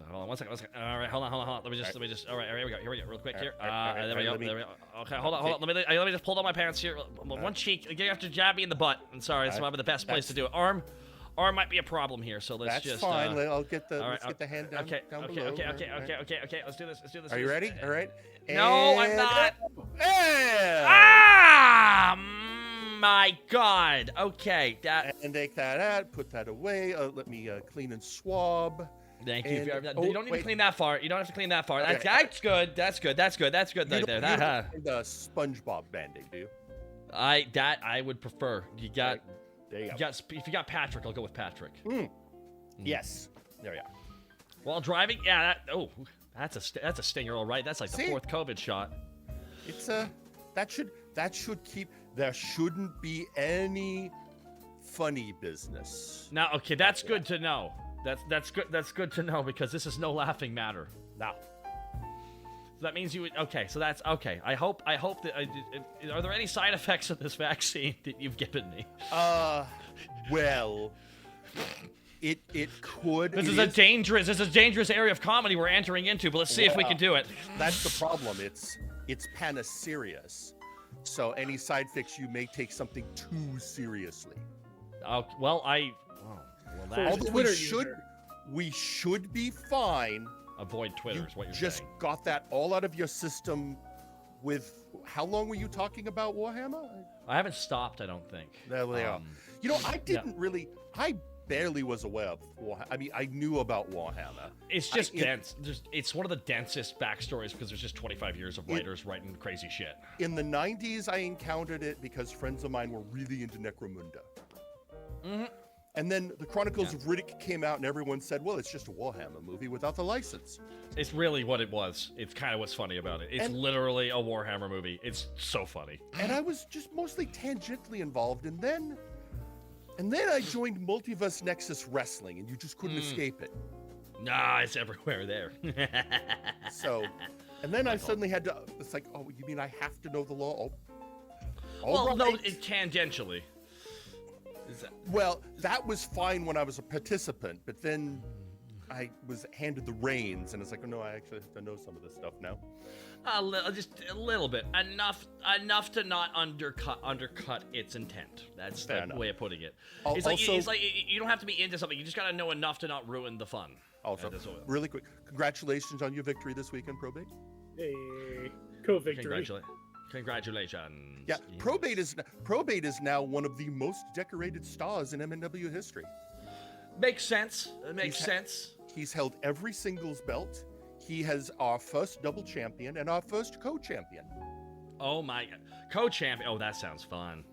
Hold on one second. All right, hold on. Let me just. All right, here we go, real quick here. There we go. Okay, hold on. Let me just pull down my pants here. One cheek. You have to jab me in the butt. I'm sorry, that's probably the best place to do it. Arm might be a problem here, so let's just. That's fine. Let's get the hand down. Okay. Down Okay. below. Okay. Let's do this. Are you ready? All right. No, I'm not. And... Ah, my God. Okay, and take that out. Put that away. Let me clean and swab. Thank you. You don't need to clean that far. You don't have to clean that far. Okay. That's good. That's good right there. The SpongeBob banding, do you? I would prefer. You got. There you go. If you got Patrick, I'll go with Patrick. Yes. There we are. While driving, yeah. That's a stinger, all right. That's like the fourth COVID shot. It's that should keep. There shouldn't be any funny business. Now, okay, that's good to know. That's good. That's good to know, because this is no laughing matter. Now, so that means you would. Okay, so that's okay. I hope that. Are there any side effects of this vaccine that you've given me? Well, it could. This is a dangerous area of comedy we're entering into. But let's see if we can do it. That's the problem. It's Panacerius. So any side effects, you may take something too seriously. We should be fine. Avoid Twitter is what you're just saying. Got that all out of your system with. How long were you talking about Warhammer? I haven't stopped, I don't think. There we are. You know, I didn't really. I barely was aware of Warhammer. I mean, I knew about Warhammer. It's just dense. It's one of the densest backstories, because there's just 25 years of writers writing crazy shit. In the 90s, I encountered it because friends of mine were really into Necromunda. Mm-hmm. And then the Chronicles of Riddick came out, and everyone said, well, it's just a Warhammer movie without the license. It's really what it was. It's kind of what's funny about it. It's literally a Warhammer movie. It's so funny. And I was just mostly tangentially involved, and then I joined Multiverse Nexus Wrestling, and you just couldn't escape it. Nah, it's everywhere there. And then I suddenly had to, it's like, oh, you mean I have to know the law? No, tangentially. Well, that was fine when I was a participant, but then I was handed the reins, and it's like, oh no, I actually have to know some of this stuff now. Just a little bit, enough to not undercut its intent. That's the way of putting it. It's like you don't have to be into something. You just gotta know enough to not ruin the fun. Also, really quick, congratulations on your victory this weekend, Probate. Hey, co-victory. Congratulations. Yeah, Probate is now one of the most decorated stars in MNW history. Makes sense. It makes sense. He's held every singles belt. He has our first double champion and our first co-champion. Oh my, co-champion. Oh, that sounds fun.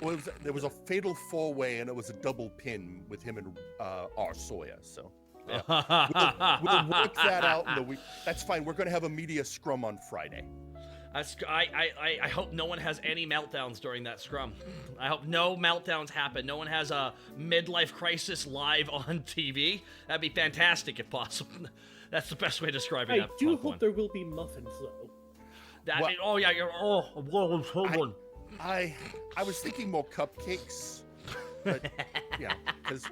Well, there was a fatal four-way, and it was a double pin with him and R. Sawyer. So yeah. we'll work that out in the week. That's fine. We're going to have a media scrum on Friday. I hope no one has any meltdowns during that scrum. I hope no meltdowns happen. No one has a midlife crisis live on TV. That'd be fantastic if possible. That's the best way of describing that. I do hope there will be muffins, though. I was thinking more cupcakes, but yeah, because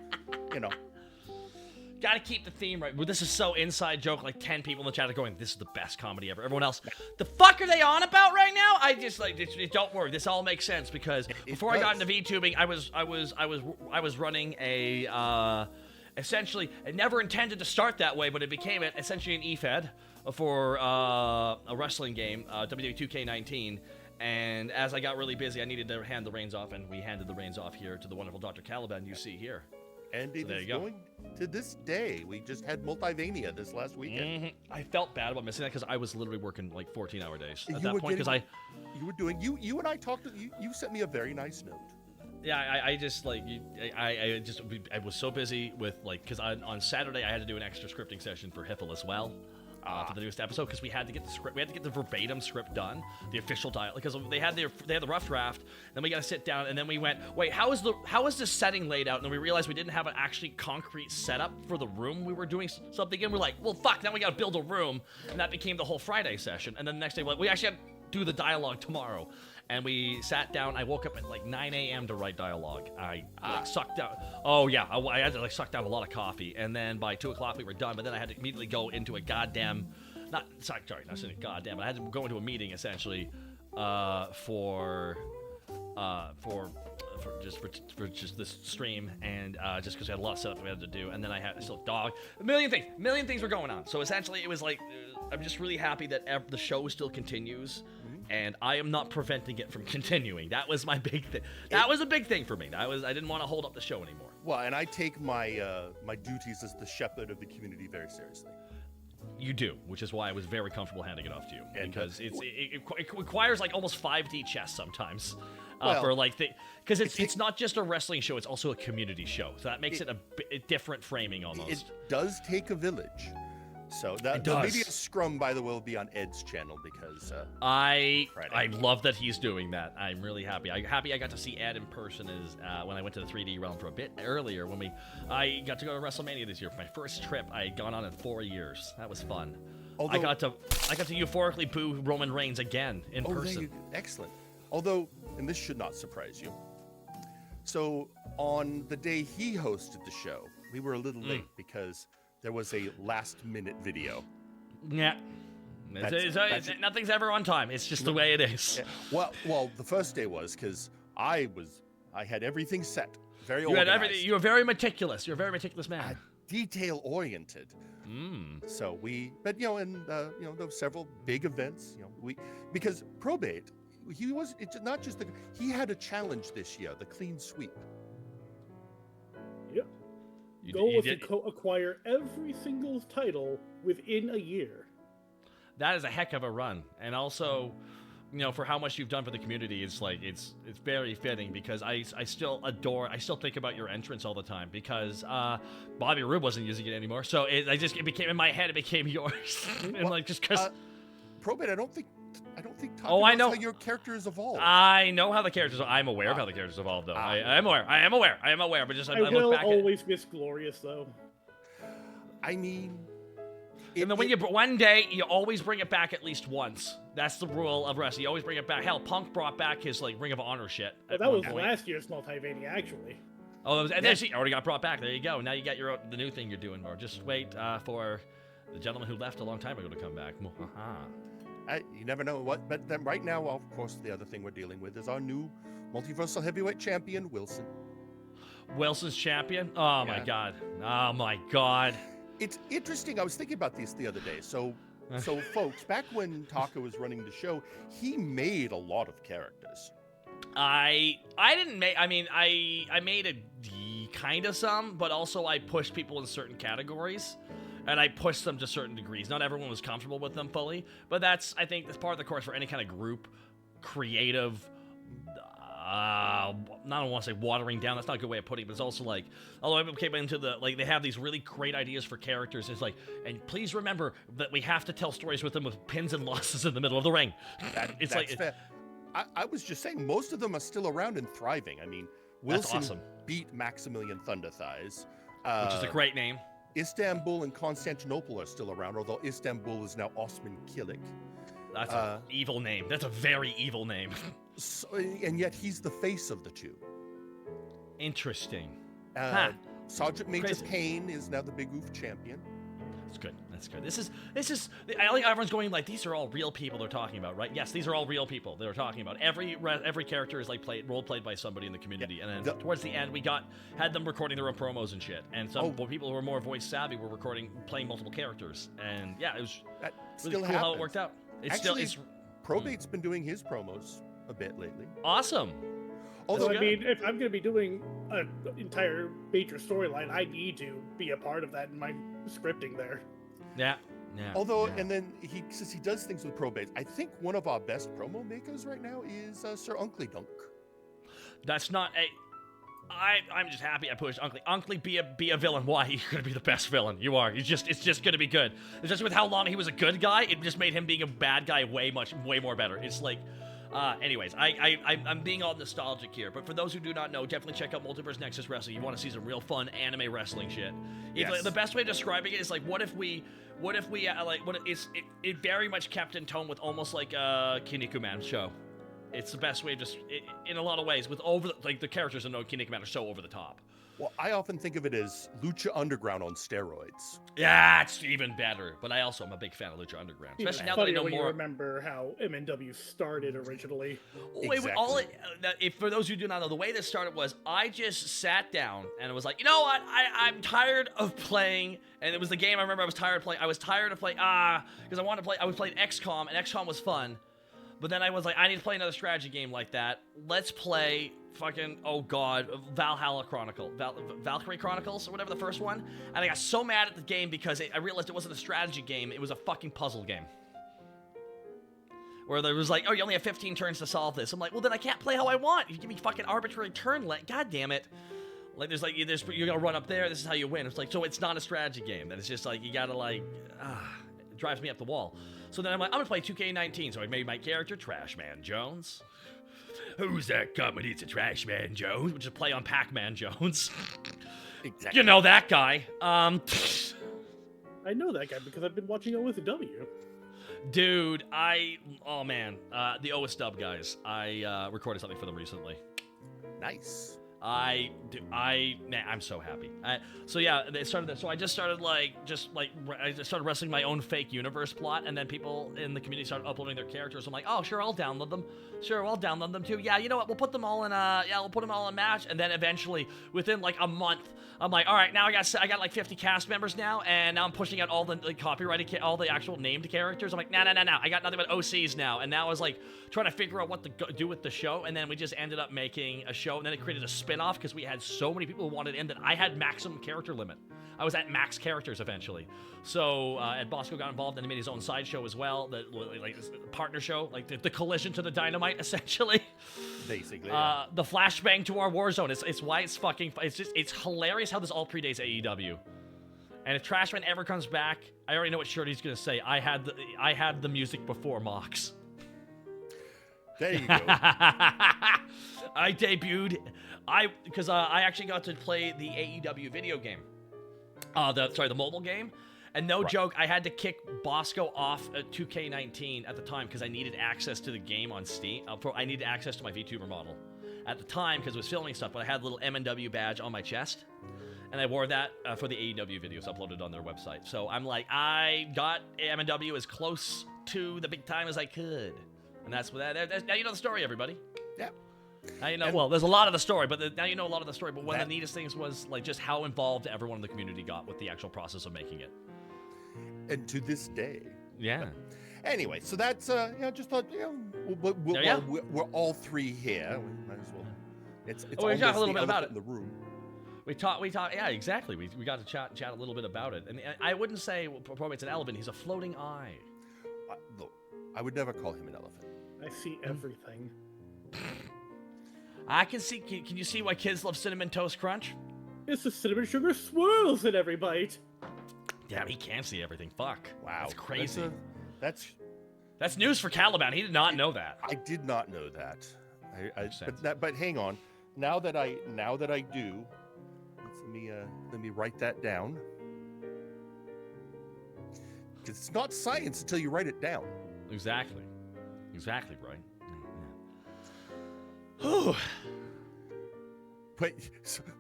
gotta keep the theme right. Well, this is so inside joke. Like 10 people in the chat are going, "This is the best comedy ever." Everyone else, the fuck are they on about right now? I just don't worry. This all makes sense because before I got into VTubing, I was running a essentially, it never intended to start that way, but it became essentially an e-fed for a wrestling game, WWE 2K19. And as I got really busy, I needed to hand the reins off, and we handed the reins off here to the wonderful Dr. Caliban you see here. And it is going to this day. We just had Multivania this last weekend. I felt bad about missing that because I was literally working like 14-hour days at that point. You and I talked. You sent me a very nice note. Yeah, I was so busy with because on Saturday I had to do an extra scripting session for Hiffle as well. For the newest episode, because we had to get the script, we had to get the verbatim script done, the official dialogue, because they had the rough draft. Then we got to sit down, and then we went, wait, how is the setting laid out? And then we realized we didn't have an actually concrete setup for the room we were doing something in. We're like, well, fuck, now we got to build a room, and that became the whole Friday session. And then the next day, we actually had to do the dialogue tomorrow. And we sat down. I woke up at like 9 a.m. to write dialogue. I sucked down. Oh yeah, I had to suck down a lot of coffee. And then by 2 o'clock we were done. But then I had to immediately go into a goddamn, not saying goddamn. But I had to go into a meeting essentially for just this stream, and just because we had a lot of setup we had to do. And then I had still dog. A million things were going on. So essentially it was like I'm just really happy that the show still continues. And I am not preventing it from continuing. That was my big thing. That was a big thing for me. I didn't want to hold up the show anymore. Well, and I take my my duties as the shepherd of the community very seriously. You do, which is why I was very comfortable handing it off to you, because it requires like almost 5D chess sometimes. Because it's not just a wrestling show; it's also a community show. So that makes it a different framing almost. It does take a village. So the media scrum, by the way, will be on Ed's channel because I love that he's doing that. I'm really happy. I'm happy I got to see Ed in person when I went to the 3D realm for a bit earlier when I got to go to WrestleMania this year for my first trip I had gone on in 4 years. That was fun. I got to euphorically boo Roman Reigns again in person. Excellent. Although, and this should not surprise you. So on the day he hosted the show, we were a little late because there was a last-minute video. Yeah. Nothing's ever on time. It's just the way it is. Yeah. Well, the first day was because I had everything set. Very organized. You were very meticulous. You're a very meticulous man. Detail-oriented. So there were several big events. Because Probate, it's not just he had a challenge this year, the clean sweep. Yep. Goal was to acquire every single title within a year. That is a heck of a run, and also, for how much you've done for the community, it's very fitting because I still think about your entrance all the time because Bobby Roode wasn't using it anymore, so it became in my head. It became yours, and just because. Probate, I don't think Taka I know how your characters evolved. I know how the characters. I'm aware of how the characters evolved, though. I am aware. But just I will look back always miss Glorious, though. I mean, and then one day you always bring it back at least once. That's the rule of wrestling. You always bring it back. Hell, Punk brought back his Ring of Honor shit. Well, that was last year's Multivania, actually. Oh, and then she already got brought back. There you go. Now you got the new thing you're doing, or just wait for the gentleman who left a long time ago to come back. You never know what, but then right now, well, of course, the other thing we're dealing with is our new multiversal heavyweight champion, Wilson. Wilson's champion? Oh my god. Oh my god. It's interesting. I was thinking about this the other day. So folks, back when Taka was running the show, he made a lot of characters. I didn't make. I mean, I made a kind of some, but also I pushed people in certain categories, and I pushed them to certain degrees. Not everyone was comfortable with them fully, but I think that's part of the course for any kind of group, creative. I don't want to say watering down. That's not a good way of putting it, but it's also like, although I came into they have these really great ideas for characters. It's like, and please remember that we have to tell stories with them with pins and losses in the middle of the ring. That's fair. I was just saying, most of them are still around and thriving. I mean, Wilson beat Maximilian Thunderthighs. Which is a great name. Istanbul and Constantinople are still around, although Istanbul is now Osman Kilik. That's an evil name. That's a very evil name. And yet he's the face of the two. Interesting. Sergeant Major Payne is now the Big Oof champion. That's good. That's good. This is. I like everyone's going like, these are all real people they're talking about, right? Yes, these are all real people they're talking about. Every character is like role played by somebody in the community, and then towards the end we had them recording their own promos and shit. And some people who were more voice savvy were playing multiple characers, and yeah, it was really cool how it worked out. Probate's been doing his promos a bit lately. Awesome. Although, I mean, if I'm going to be doing an entire major storyline, I need to be a part of that in my scripting there. Yeah. Although, and then since he does things with Probate, I think one of our best promo makers right now is Sir Uncle Dunk. That's not I'm just happy I pushed Uncle. Uncle, be a villain. Why? You're gonna be the best villain. You are. It's just gonna be good. It's just with how long he was a good guy, it just made him being a bad guy way more better. It's like, anyways, I'm being all nostalgic here, but for those who do not know, definitely check out Multiverse Nexus Wrestling. You want to see some real fun anime wrestling shit. Yes. The best way of describing it is like, it very much kept in tone with almost like a Kinnikuman show. It's the best way of in a lot of ways, with the characters in No Kinnikuman are so over the top. Well, I often think of it as Lucha Underground on steroids. Yeah, it's even better. But I also am a big fan of Lucha Underground, especially now that I know more. You remember how MNW started originally. Exactly. For those who do not know, the way this started was I just sat down and it was like, you know what? I'm tired of playing, and it was the game I remember I was tired of playing. I was tired of playing because I wanted to play. I was playing XCOM, and XCOM was fun. But then I was like, I need to play another strategy game like that. Let's play fucking, Valhalla Chronicle. Valkyrie Chronicles, or whatever the first one. And I got so mad at the game because I realized it wasn't a strategy game. It was a fucking puzzle game. Where there was like, you only have 15 turns to solve this. I'm like, well, then I can't play how I want. You give me fucking arbitrary turn length. God damn it. Like, you're gonna run up there. This is how you win. It's like, so it's not a strategy game. Then it's just like, you gotta it drives me up the wall. So then I'm like, I'm gonna play 2K19. So I made my character Trash Man Jones. Who's that coming? It's a Trash Man Jones, which is a play on Pac-Man Jones. Exactly. You know that guy. I know that guy because I've been watching OSW. Dude, the OSW guys. I recorded something for them recently. Nice. I'm so happy. So I just started wrestling my own fake universe plot, and then people in the community started uploading their characters. I'm like, oh, sure, I'll download them. Sure, I'll download them too. Yeah, you know what? We'll put them all in match, and then eventually, within like a month, I'm like, all right, now I got like 50 cast members now, and now I'm pushing out all the copyrighted, all the actual named characters. I'm like, no, I got nothing but OCs now, and now I was like trying to figure out what to do with the show, and then we just ended up making a show, and then it created a spin-off because we had so many people who wanted in that I had maximum character limit. I was at max characters eventually. So Ed Bosco got involved and he made his own side show as well, the partner show, like the collision to the dynamite essentially. Basically. The flashbang to our Warzone. It's why it's fucking. It's hilarious how this all predates AEW. And if Trashman ever comes back, I already know what shirt he's gonna say. I had the music before Mox. There you go. I debuted. Because I actually got to play the AEW video game. The mobile game. And no joke, I had to kick Bosco off at 2K19 at the time because I needed access to the game on Steam. I needed access to my VTuber model. at the time because it was filming stuff, but I had a little MNW badge on my chest. And I wore that for the AEW videos uploaded on their website. So I'm like, I got MNW as close to the big time as I could. And that's what now you know the story, everybody. Yeah. Now you know, well, there's a lot of the story, but now you know a lot of the story. But one of the neatest things was like just how involved everyone in the community got with the actual process of making it. And to this day. Yeah. Anyway, so that's, just thought, we're all three here. We might as well. It's we talked a little bit about it in the room. We talk. Yeah, exactly. We got to chat a little bit about it. And I wouldn't say probably it's an elephant. He's a floating eye. Look, I would never call him an elephant. I see everything. I can see. Can you see why kids love Cinnamon Toast Crunch? It's the cinnamon sugar swirls in every bite. Damn, he can see everything. Fuck. Wow. That's crazy. That's news for Caliban. He did not know that. I did not know that. But hang on. Now that I do, let me write that down. Because it's not science until you write it down. Exactly, right. Yeah. But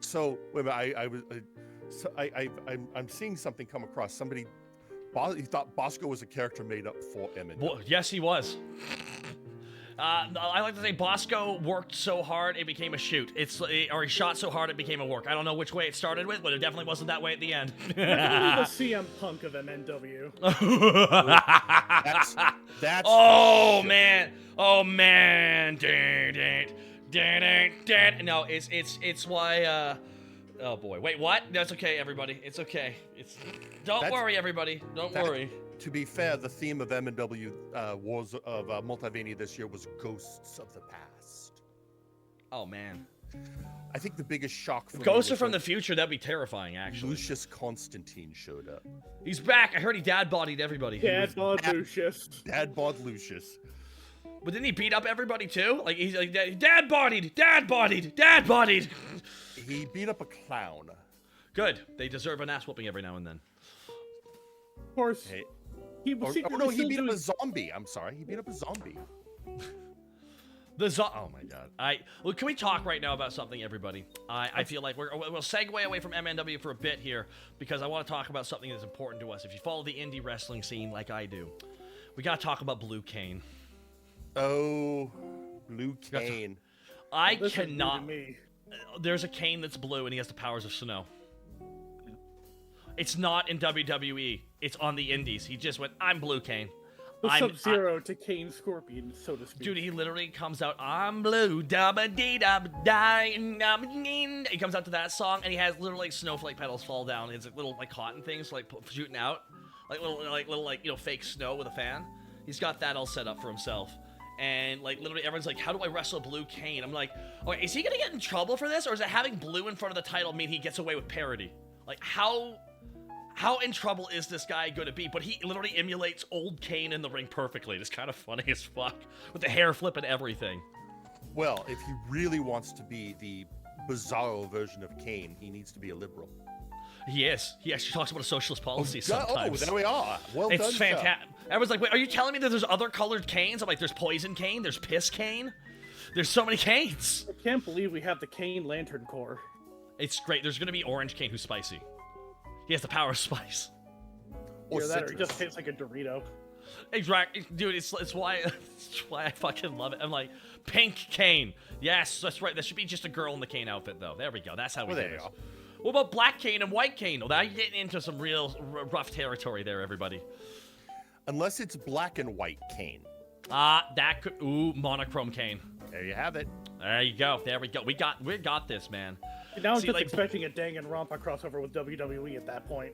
so wait a minute. I'm seeing something come across. Somebody, he thought Bosco was a character made up for Emmett. Well, yes, he was. I like to say Bosco worked so hard it became a shoot. Or he shot so hard it became a work. I don't know which way it started with, but it definitely wasn't that way at the end. The CM Punk of MNW. That's oh man. No, it's why. Oh boy. Wait, what? That's okay, everybody. It's okay. Don't worry, everybody. Don't worry. To be fair, the theme of M&W Wars of Multivania this year was Ghosts of the Past. Oh, man. I think the biggest shock for Ghosts are from the future. That'd be terrifying, actually. Lucius Constantine showed up. He's back. I heard he dad-bodied everybody. Dad-bod Lucius. Dad-bod Lucius. But didn't he beat up everybody, too? Like, he's like, dad-bodied. He beat up a clown. Good. They deserve an ass-whooping every now and then. Of course. Hey. He beat up a zombie. I'm sorry. He beat up a zombie. Oh my god. Well, can we talk right now about something, everybody? I feel like we'll segue away from MNW for a bit here because I want to talk about something that's important to us. If you follow the indie wrestling scene like I do, we got to talk about Blue Cane. Oh, Blue Cane. I cannot. There's a Cane that's blue and he has the powers of Snow. It's not in WWE. It's on the indies. He just went, I'm Blue Cane. Sub-Zero to Cane Scorpion, so to speak. Dude, he literally comes out, I'm blue, he comes out to that song, and he has literally like snowflake petals fall down. It's like little like cotton things like shooting out, like little fake snow with a fan. He's got that all set up for himself. And like literally everyone's like, how do I wrestle Blue Cane? I'm like, okay, is he gonna get in trouble for this, or is it having blue in front of the title mean he gets away with parody? Like how in trouble is this guy going to be? But he literally emulates old Kane in the ring perfectly. It's kind of funny as fuck. With the hair flip and everything. Well, if he really wants to be the bizarro version of Kane, he needs to be a liberal. He is. He actually talks about a socialist policy sometimes. Oh, there we are. Well done, it's fantastic. Everyone's like, wait, are you telling me that there's other colored Canes? I'm like, there's Poison Cane, there's Piss Cane. There's so many Canes. I can't believe we have the Cane Lantern Corps. It's great. There's going to be Orange Cane who's spicy. He has the power of spice. Or he just tastes like a Dorito. Exactly, dude. It's why I fucking love it. I'm like, Pink Cane. Yes, that's right. That should be just a girl in the Cane outfit, though. There we go. That's how we do it. What about Black Cane and White Cane? Well, now you're getting into some real rough territory there, everybody. Unless it's Black and White Cane. That could. Ooh, Monochrome Cane. There you have it. There you go. There we go. We got this, man. Now I'm just expecting a Danganronpa crossover with WWE at that point.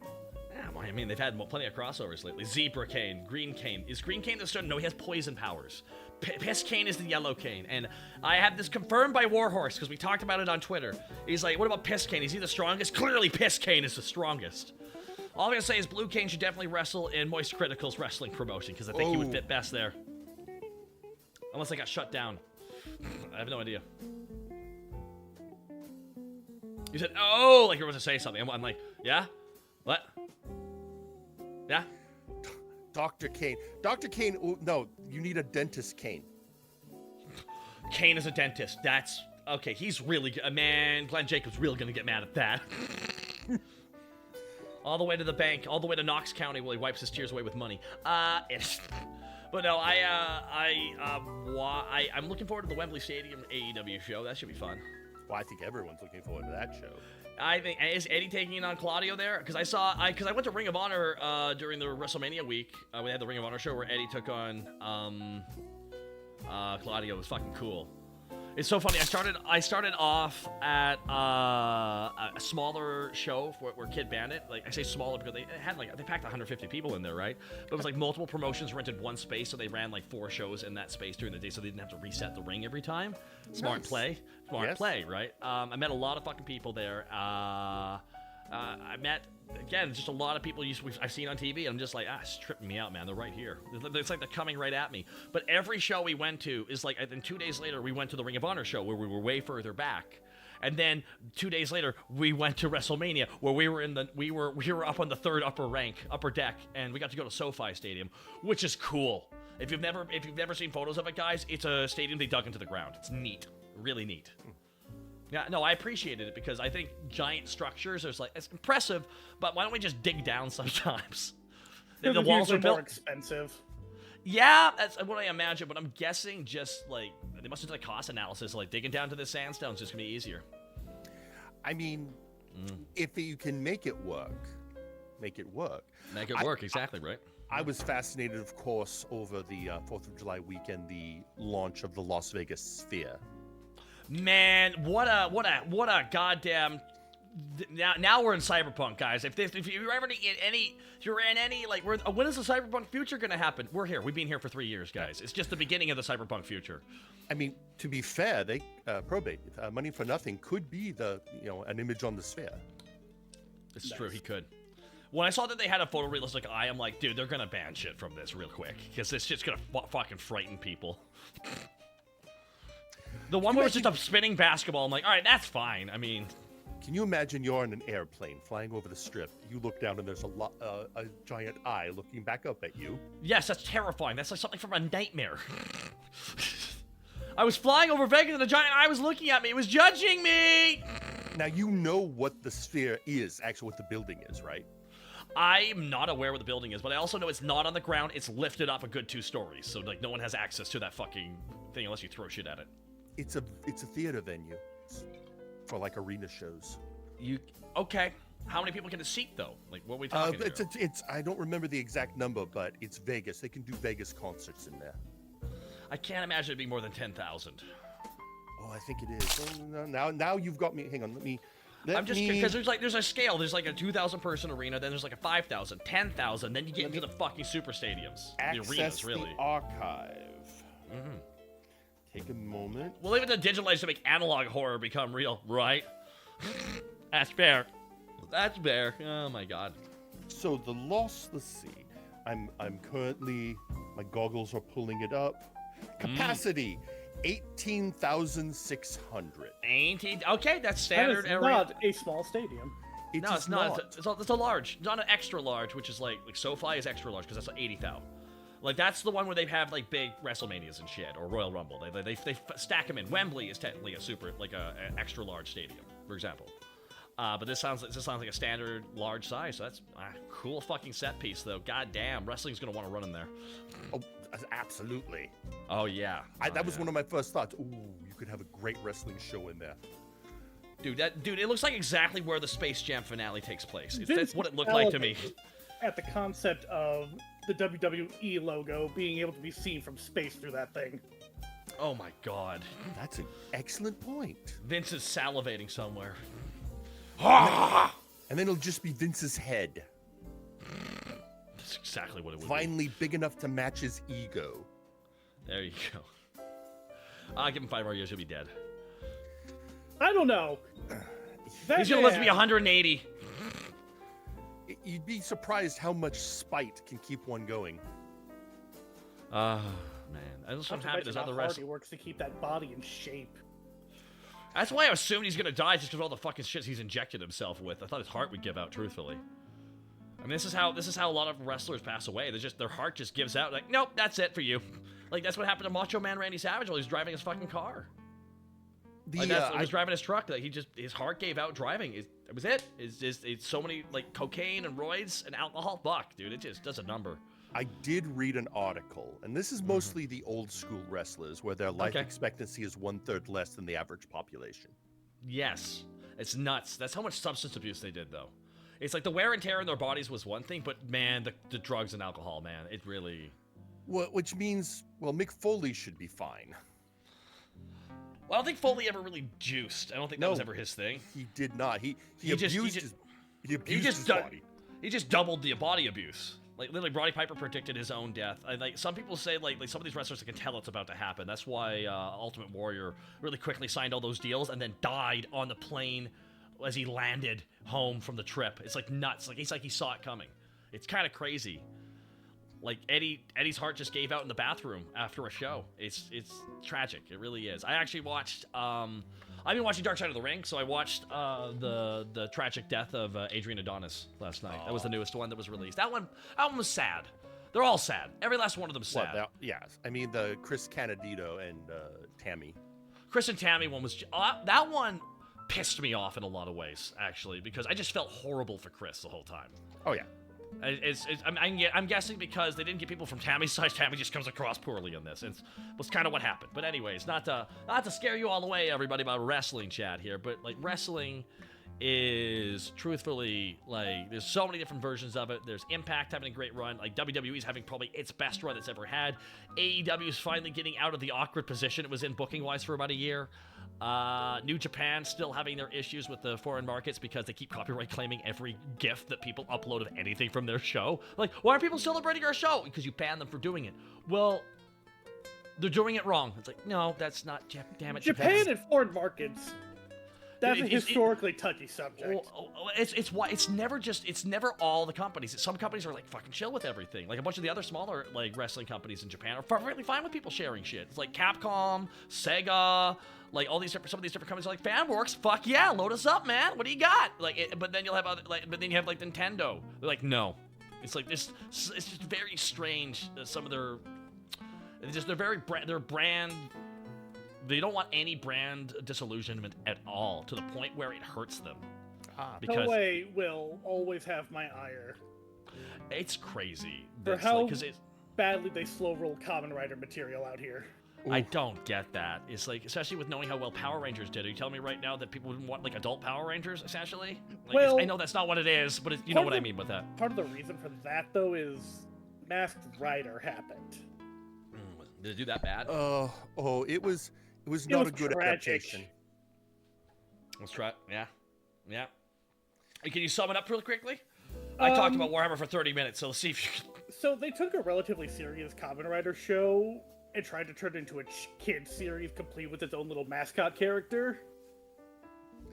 Yeah, well, I mean, they've had plenty of crossovers lately. Zebra Cane, Green Cane. Is Green Cane the stone? No, he has poison powers. Piss Cane is the yellow Cane. And I have this confirmed by Warhorse, because we talked about it on Twitter. He's like, what about Piss Cane? Is he the strongest? Clearly, Piss Cane is the strongest. All I'm going to say is Blue Cane should definitely wrestle in Moist Critical's wrestling promotion, because I think he would fit best there. Unless I got shut down. I have no idea. You said, oh, like you were going to say something. I'm like, yeah? What? Yeah? Dr. Kane. Dr. Kane, no, you need a dentist Kane. Kane is a dentist. That's Okay, he's really good. Man, Glenn Jacobs really gonna get mad at that. All the way to the bank, all the way to Knox County while he wipes his tears away with money. But no, I'm looking forward to the Wembley Stadium AEW show. That should be fun. Well, I think everyone's looking forward to that show. I think, is Eddie taking it on Claudio there? Because I went to Ring of Honor during the WrestleMania week. We had the Ring of Honor show where Eddie took on Claudio. It was fucking cool. It's so funny. I started off at a smaller show where Kid Bandit. Like, I say smaller because they packed 150 people in there, right? But it was like multiple promotions rented one space, so they ran like 4 shows in that space during the day, so they didn't have to reset the ring every time. Smart play, right? I met a lot of fucking people there. I met, again, just a lot of people I've seen on TV. I'm just like, it's tripping me out, man. They're right here. It's like they're coming right at me. But every show we went to is like, and then 2 days later, we went to the Ring of Honor show where we were way further back. And then 2 days later, we went to WrestleMania where we were up on the third upper deck, and we got to go to SoFi Stadium, which is cool. If you've never seen photos of it, guys, it's a stadium they dug into the ground. It's neat, really neat. Yeah, no, I appreciated it because I think giant structures it's impressive, but why don't we just dig down sometimes? The walls are built more expensive. Yeah, that's what I imagine, but I'm guessing just like they must have done a cost analysis, like digging down to the sandstone is just gonna be easier. I mean, if you can make it work, make it work. Make it work, exactly right. I was fascinated, of course, over the 4th of July weekend, the launch of the Las Vegas Sphere. Man, what a goddamn! Now we're in cyberpunk, guys. If you're ever in any like, when is the cyberpunk future gonna happen? We're here. We've been here for 3 years, guys. It's just the beginning of the cyberpunk future. I mean, to be fair, they probate Money for Nothing could be an image on the Sphere. It's true. He could. When I saw that they had a photorealistic eye, I'm like, dude, they're gonna ban shit from this real quick because this shit's gonna fucking frighten people. The one where it's just a spinning basketball, I'm like, all right, that's fine. I mean, can you imagine you're on an airplane flying over the strip? You look down and there's a giant eye looking back up at you. Yes, that's terrifying. That's like something from a nightmare. I was flying over Vegas and a giant eye was looking at me. It was judging me. Now you know what the Sphere is, actually what the building is, right? I'm not aware what the building is, but I also know it's not on the ground. It's lifted up a good 2 stories, so like no one has access to that fucking thing unless you throw shit at it. It's a theater venue for like arena shows. Okay? How many people can it seat though? Like what are we talking about? It's I don't remember the exact number, but it's Vegas. They can do Vegas concerts in there. I can't imagine it'd be more than 10,000. Oh, I think it is. Oh, now you've got me. Hang on, I'm just because there's a scale. There's like a 2,000 person arena, then there's like a 5,000, 10,000, then you get into the fucking super stadiums, the arenas, really. The archive. Mm-hmm. Take a moment. We'll leave it to digitalize to make analog horror become real, right? That's fair. That's fair. Oh my god. So let's see. I'm currently, my goggles are pulling it up. Capacity. 18,600. Okay, that's standard that is area. Not a small stadium. It's not. It's a large. It's not an extra large, which is like SoFi is extra large because that's like 80,000. Like that's the one where they have like big WrestleManias and shit or Royal Rumble. They stack them in. Wembley is technically a super like an extra large stadium, for example. But this sounds like a standard large size. So that's a cool fucking set piece though. God damn, wrestling's gonna want to run in there. Oh, absolutely. Oh yeah. That was one of my first thoughts. Ooh, you could have a great wrestling show in there. Dude, it looks like exactly where the Space Jam finale takes place. That's what it looked like to me. At the concept of the WWE logo being able to be seen from space through that thing. Oh my god. That's an excellent point. Vince is salivating somewhere. And then it'll just be Vince's head. That's exactly what it would Finally be. Big enough to match his ego. There you go. I'll give him 5 more years, he'll be dead. I don't know. He's gonna live to be 180. You'd be surprised how much spite can keep one going. Man. I just am happy there's other wrestlers. He works to keep that body in shape. That's why I assumed he's gonna die, just because of all the fucking shit he's injected himself with. I thought his heart would give out, truthfully. I mean, this is how a lot of wrestlers pass away. Their heart just gives out. Like, nope, that's it for you. Like that's what happened to Macho Man Randy Savage while he was driving his fucking car. I was driving his truck. Like his heart gave out driving. It was it. It's so many like cocaine and roids and alcohol. Fuck, dude, it just does a number. I did read an article, and this is mostly the old school wrestlers, where their life expectancy is 1/3 less than the average population. Yes, it's nuts. That's how much substance abuse they did, though. It's like the wear and tear in their bodies was one thing, but man, the drugs and alcohol, man, it really. Well, which means, Mick Foley should be fine. Well, I don't think Foley ever really juiced. I don't think that was ever his thing. He did not. He abused his body. He just doubled the body abuse. Like literally, Roddy Piper predicted his own death. Like some people say, like some of these wrestlers can tell it's about to happen. That's why Ultimate Warrior really quickly signed all those deals and then died on the plane as he landed home from the trip. It's like nuts. Like he saw it coming. It's kind of crazy. Like Eddie's heart just gave out in the bathroom after a show. It's tragic. It really is. I actually watched. I've been watching Dark Side of the Ring, so I watched the tragic death of Adrian Adonis last night. That was the newest one that was released. That one was sad. They're all sad. Every last one of them sad. Yes, I mean the Chris Candido and Tammy. Chris and Tammy one was that one pissed me off in a lot of ways actually because I just felt horrible for Chris the whole time. Oh yeah. I'm guessing because they didn't get people from Tammy's side. Tammy just comes across poorly in this. Was kind of what happened. But anyways, not to scare you all away, everybody, about wrestling chat here. But like wrestling is truthfully like there's so many different versions of it. There's Impact having a great run. Like WWE's having probably its best run it's ever had. AEW's finally getting out of the awkward position it was in booking wise for about a year. New Japan still having their issues with the foreign markets because they keep copyright claiming every GIF that people upload of anything from their show. Like, why are people celebrating our show? Because you banned them for doing it. Well, they're doing it wrong. It's like, no, that's not. Damn it, Japan and foreign markets. That's a historically touchy subject. It's never all the companies. Some companies are like fucking chill with everything. Like a bunch of the other smaller like wrestling companies in Japan are perfectly fine with people sharing shit. It's like Capcom, Sega, like some of these different companies are like FanWorks. Fuck yeah, load us up, man. What do you got? But then you'll have but then you have like Nintendo. They're like no. It's like this. It's just very strange. Some of their their brand. They don't want any brand disillusionment at all, to the point where it hurts them. Because Toei will always have my ire. It's crazy. For how badly they slow roll Kamen Rider material out here. I don't get that. It's like, especially with knowing how well Power Rangers did. Are you telling me right now that people wouldn't want like adult Power Rangers, essentially? Like, well, I know that's not what it is, but you know what I mean with that. Part of the reason for that, though, is Masked Rider happened. Did it do that bad? It was not a good adaptation. Let's try. Yeah. Can you sum it up real quickly? I talked about Warhammer for 30 minutes, so let's see if you can... So they took a relatively serious Kamen Rider show and tried to turn it into a kid series complete with its own little mascot character.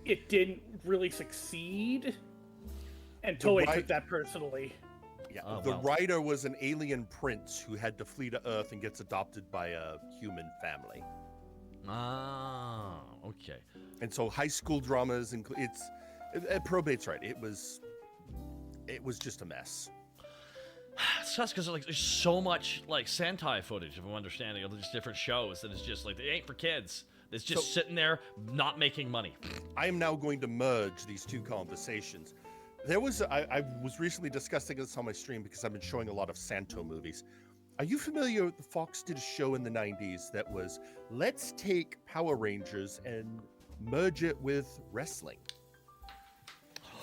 It didn't really succeed, and Toei took that personally. Yeah, the writer was an alien prince who had to flee to Earth and gets adopted by a human family. Ah, okay. And so high school dramas, Probate's right. It was just a mess. It's just because like there's so much like Sentai footage, if I'm understanding, of these different shows that it's just like they ain't for kids. It's just sitting there not making money. I am now going to merge these two conversations. I was recently discussing this on my stream because I've been showing a lot of Santo movies. Are you familiar with Fox did a show in the 90s that was, let's take Power Rangers and merge it with wrestling?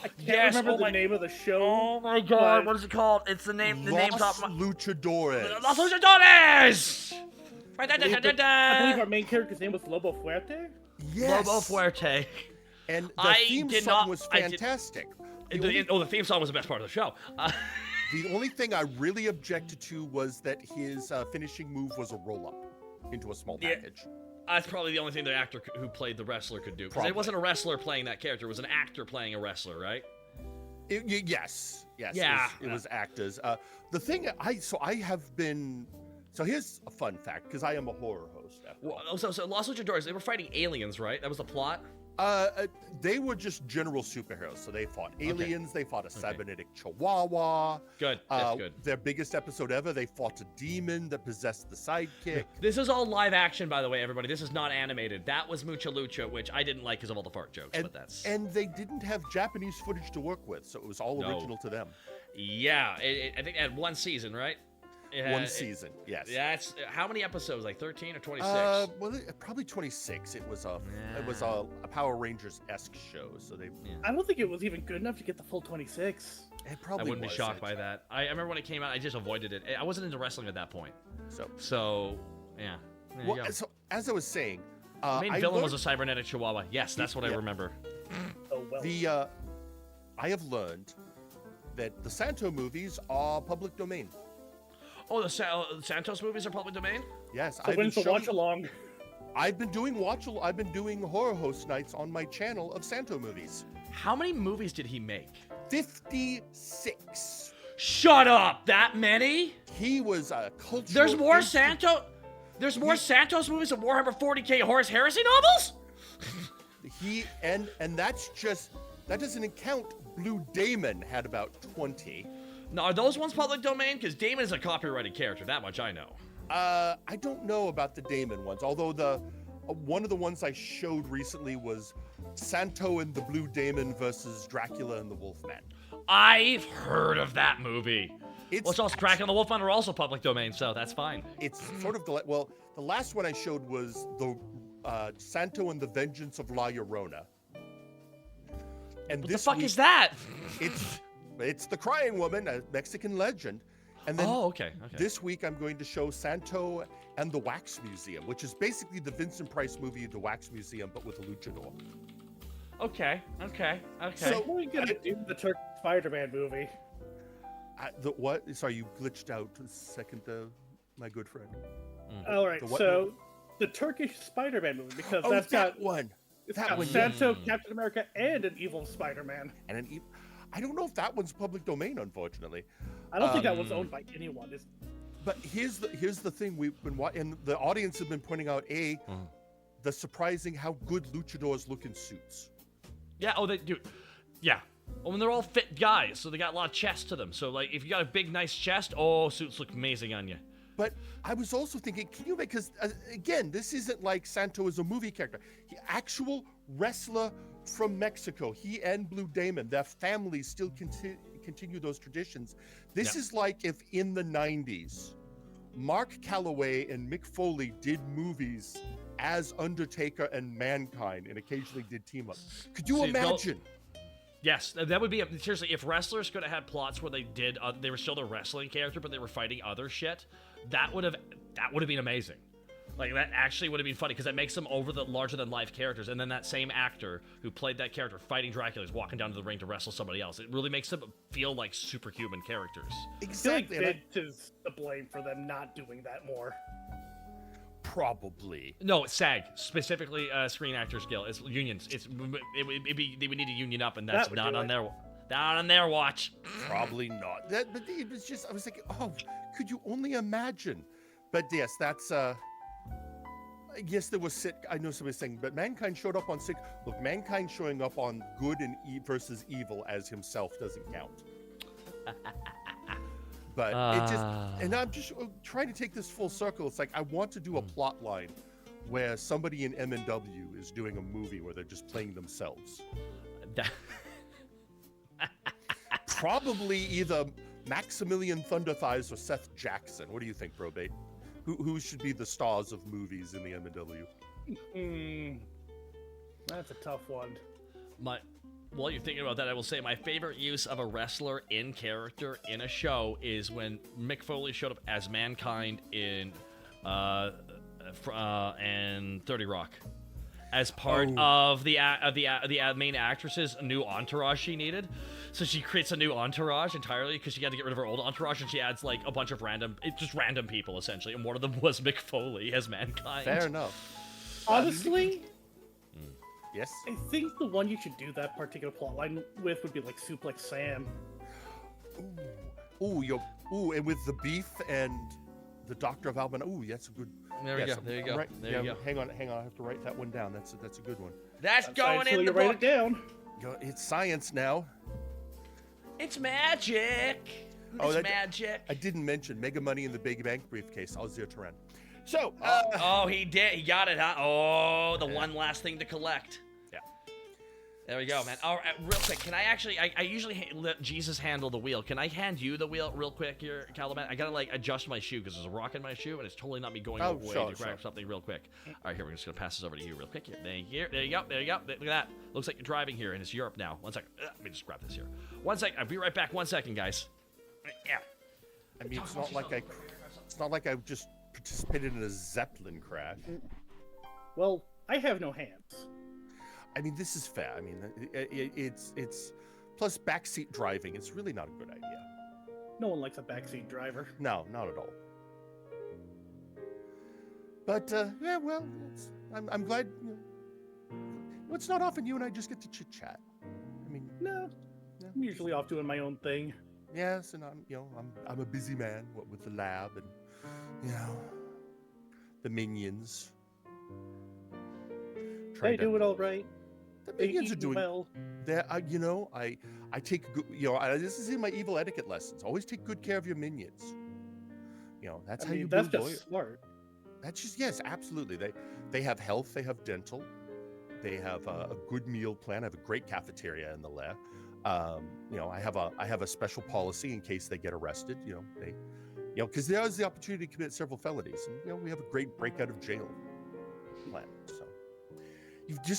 I can't remember the name of the show. Oh my god, what is it called? It's the name. Los Luchadores. Los Luchadores! I believe our main character's name was Lobo Fuerte? Yes. Lobo Fuerte. And the theme song was fantastic. The theme song was the best part of the show. The only thing I really objected to was that his finishing move was a roll-up into a small package. That's probably the only thing the actor who played the wrestler could do. Because it wasn't a wrestler playing that character. It was an actor playing a wrestler, right? Yes. Yeah. It was actors. The thing, So here's a fun fact, because I am a horror host. So Los Luchadores, they were fighting aliens, right? That was the plot? They were just general superheroes. So they fought aliens. They fought a cybernetic chihuahua. Good. That's good. Their biggest episode ever, they fought a demon that possessed the sidekick. This is all live action, by the way, everybody. This is not animated. That was Mucha Lucha, which I didn't like because of all the fart jokes, but that's... And they didn't have Japanese footage to work with, so it was all original to them. Yeah, I think it had one season, right? One season, yes. That's how many episodes? Like 13 or 26? Well, probably 26. It was a Power Rangers-esque show, so they. Yeah. I don't think it was even good enough to get the full 26. It probably. I wouldn't be shocked by that. I remember when it came out, I just avoided it. I wasn't into wrestling at that point. So yeah. Well, so as I was saying, the main villain was a cybernetic chihuahua. Yes, that's what I remember. Oh well. I have learned that the Santo movies are public domain. Oh, the Santos movies are public domain? Yes. So when's the watch along? I've been doing horror host nights on my channel of Santo movies. How many movies did he make? 56. Shut up! That many? He was a cultural... There's more There's more Santos movies than Warhammer 40k Horus Heresy novels? And that's just... That doesn't count Blue Damon had about 20. Now, are those ones public domain? Because Damon is a copyrighted character, that much I know. I don't know about the Damon ones, although one of the ones I showed recently was Santo and the Blue Damon versus Dracula and the Wolfman. I've heard of that movie. It's also Dracula and the Wolfman are also public domain, so that's fine. It's sort of the last one I showed was the Santo and the Vengeance of La Llorona. And what the fuck is that? It's the Crying Woman, a Mexican legend. And then okay. This week I'm going to show Santo and the Wax Museum, which is basically the Vincent Price movie, The Wax Museum, but with a luchador. Okay. So what are we gonna do with the Turkish Spider-Man movie? The what? Sorry, you glitched out a second, my good friend. All right, so the Turkish Spider-Man movie, because that's got one. It's got Santo, Captain America, and an evil Spider-Man. I don't know if that one's public domain, unfortunately. I don't think that one's owned by anyone. But here's the thing we've been watching, and the audience have been pointing out the surprising how good luchadors look in suits. Yeah. Oh, they do. Yeah. Well, when they're all fit guys, so they got a lot of chest to them. So like, if you got a big, nice chest, suits look amazing on you. But I was also thinking, can you make, because again, this isn't like Santo is a movie character. Actual wrestler from Mexico. He and Blue Damon, their families still continue those traditions. This is like if in the 90s, Mark Calloway and Mick Foley did movies as Undertaker and Mankind and occasionally did team-ups. Could you imagine? Yes, that would be seriously. If wrestlers could have had plots where they were still the wrestling character, but they were fighting other shit, that would have been amazing. Like that actually would have been funny because that makes them over the larger than life characters, and then that same actor who played that character fighting Dracula is walking down to the ring to wrestle somebody else. It really makes them feel like superhuman characters. Exactly. I feel like Vince is to blame for them not doing that more. Probably. No, it's SAG, specifically Screen Actors Guild. It's unions. They would need to union up, and that's not on their watch. Probably not. But it was just, I was thinking, could you only imagine? But yes, that's yes, there was sick. I know somebody saying, but Mankind showed up on sick. Look, Mankind showing up on good and versus evil as himself doesn't count. But it just, and I'm just trying to take this full circle. It's like I want to do a plot line where somebody in M&W is doing a movie where they're just playing themselves. Probably either Maximilian Thunderthighs or Seth Jackson. What do you think, Probate? Who should be the stars of movies in the M&W? That's a tough one. While you're thinking about that, I will say my favorite use of a wrestler in character in a show is when Mick Foley showed up as Mankind in and 30 Rock as part of the main actress's new entourage she needed. So she creates a new entourage entirely because she had to get rid of her old entourage, and she adds like a bunch of random people essentially, and one of them was Mick Foley as Mankind. Fair enough. Honestly. Yes. I think the one you should do that particular plotline with would be like Suplex Sam. And with the beef and the Doctor of Albina. Ooh, that's a good. There we go. There you go. Right, There you go. Hang on. I have to write that one down. That's a good one. That's going in you the write book. it down. It's science now. It's magic. It's magic. I didn't mention Mega Money in the Big Bank briefcase. I'll zero to run. So. Oh, he did. He got it, huh? Oh, the one last thing to collect. Yeah. There we go, man. All right, real quick. Can I actually? I usually let Jesus handle the wheel. Can I hand you the wheel real quick here, Caliban? I gotta like adjust my shoe because there's a rock in my shoe and it's totally not me going away to grab something real quick. All right, here we're just gonna pass this over to you real quick here. Thank you. There you go. There you go. Look at that. Looks like you're driving here and it's Europe now. One second. Let me just grab this here. One second. I'll be right back. 1 second, guys. Yeah. I mean, it's not like I just participated in a Zeppelin crash. Well, I have no hands. I mean, this is fair. I mean, it's plus backseat driving. It's really not a good idea. No one likes a backseat driver. No, not at all. But yeah, well, I'm glad. It's not often you and I just get to chit chat. I mean, No, I'm usually off doing my own thing. yes, and I'm a busy man, what with the lab and the minions. They do it all right. The They minions are eat doing. well. I take good. This is in my evil etiquette lessons. Always take good care of your minions. That's I how mean, you that's build just smart. That's just yes, absolutely. They have health. They have dental. They have a good meal plan. I have a great cafeteria in the lair. I have a special policy in case they get arrested. Because there is the opportunity to commit several felonies, and we have a great breakout of jail plan. So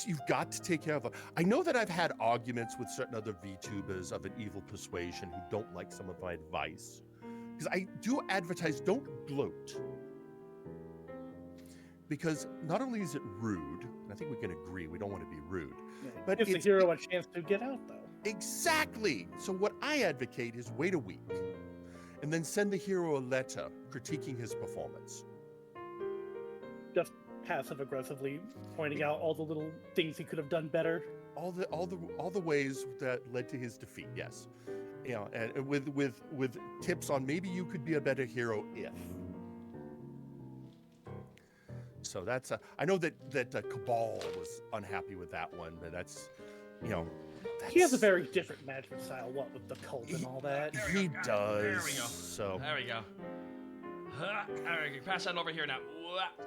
you've got to take care of them. I know that I've had arguments with certain other VTubers of an evil persuasion who don't like some of my advice, because I do advertise don't gloat. Because not only is it rude, and I think we can agree we don't want to be rude, but Gives the hero a chance to get out, though. Exactly. So what I advocate is wait a week, and then send the hero a letter critiquing his performance. Just passive-aggressively pointing out all the little things he could have done better. All the ways that led to his defeat. Yes, and with tips on maybe you could be a better hero if. So that's I know that Cabal was unhappy with that one, but that's. He has a very different management style, what with the cult and all that. He does. There we go. So there we go. All right, pass that over here now.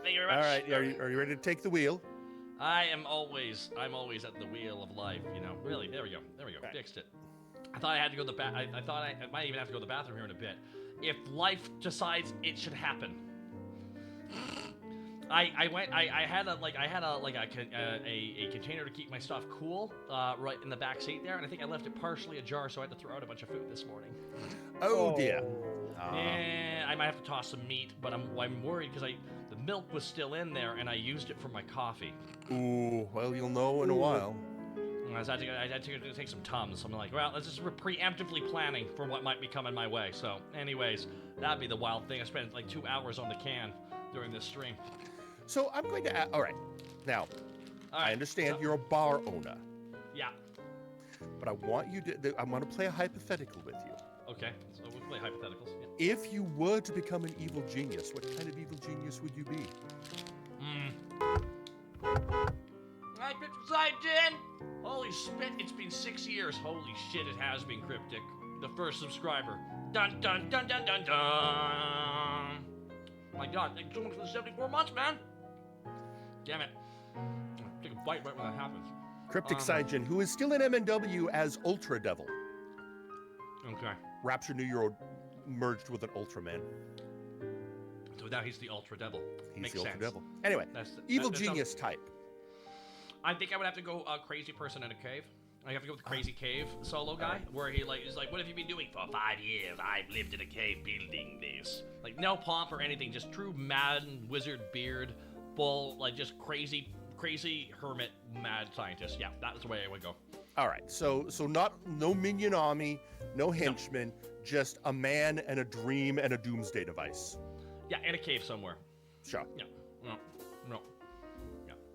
Thank you very much. All right, are you ready to take the wheel? I'm always at the wheel of life. Really. There we go. Right. Fixed it. I thought I had to go to the I thought I might even have to go to the bathroom here in a bit. If life decides it should happen. I had a container to keep my stuff cool right in the back seat there, and I think I left it partially ajar, so I had to throw out a bunch of food this morning. Oh dear. Yeah, I might have to toss some meat, but I'm worried because the milk was still in there, and I used it for my coffee. Ooh, well, you'll know in a while. I had to take some Tums. So I'm like, well, let's just preemptively planning for what might be coming my way. So, anyways, that'd be the wild thing. I spent like 2 hours on the can during this stream. So I'm going to ask, all right. Now, I understand you're a bar owner. Yeah. But I want you to, I want to play a hypothetical with you. Okay, so we'll play hypotheticals. Yeah. If you were to become an evil genius, what kind of evil genius would you be? Hi, Cryptic. Holy spit, it's been 6 years. Holy shit, it has been Cryptic. The first subscriber. Dun dun dun dun dun dun. My god, thanks so much for the 74 months, man. Damn it. I'll take a bite right when that happens. Cryptic Saijin, who is still in MNW as Ultra Devil. Okay. Rapture New Year merged with an Ultraman. So now he's the Ultra Devil. He's Makes the sense. Ultra Devil. Anyway, evil genius type. I think I would have to go crazy person in a cave. I have to go with the crazy cave solo guy, where he is like, what have you been doing for 5 years? I've lived in a cave building this. Like no pomp or anything, just true mad wizard beard, full just crazy hermit mad scientist. Yeah, that's the way I would go. All right, so no minion army, no henchmen, just a man and a dream and a doomsday device. Yeah, in a cave somewhere. Sure. Yeah.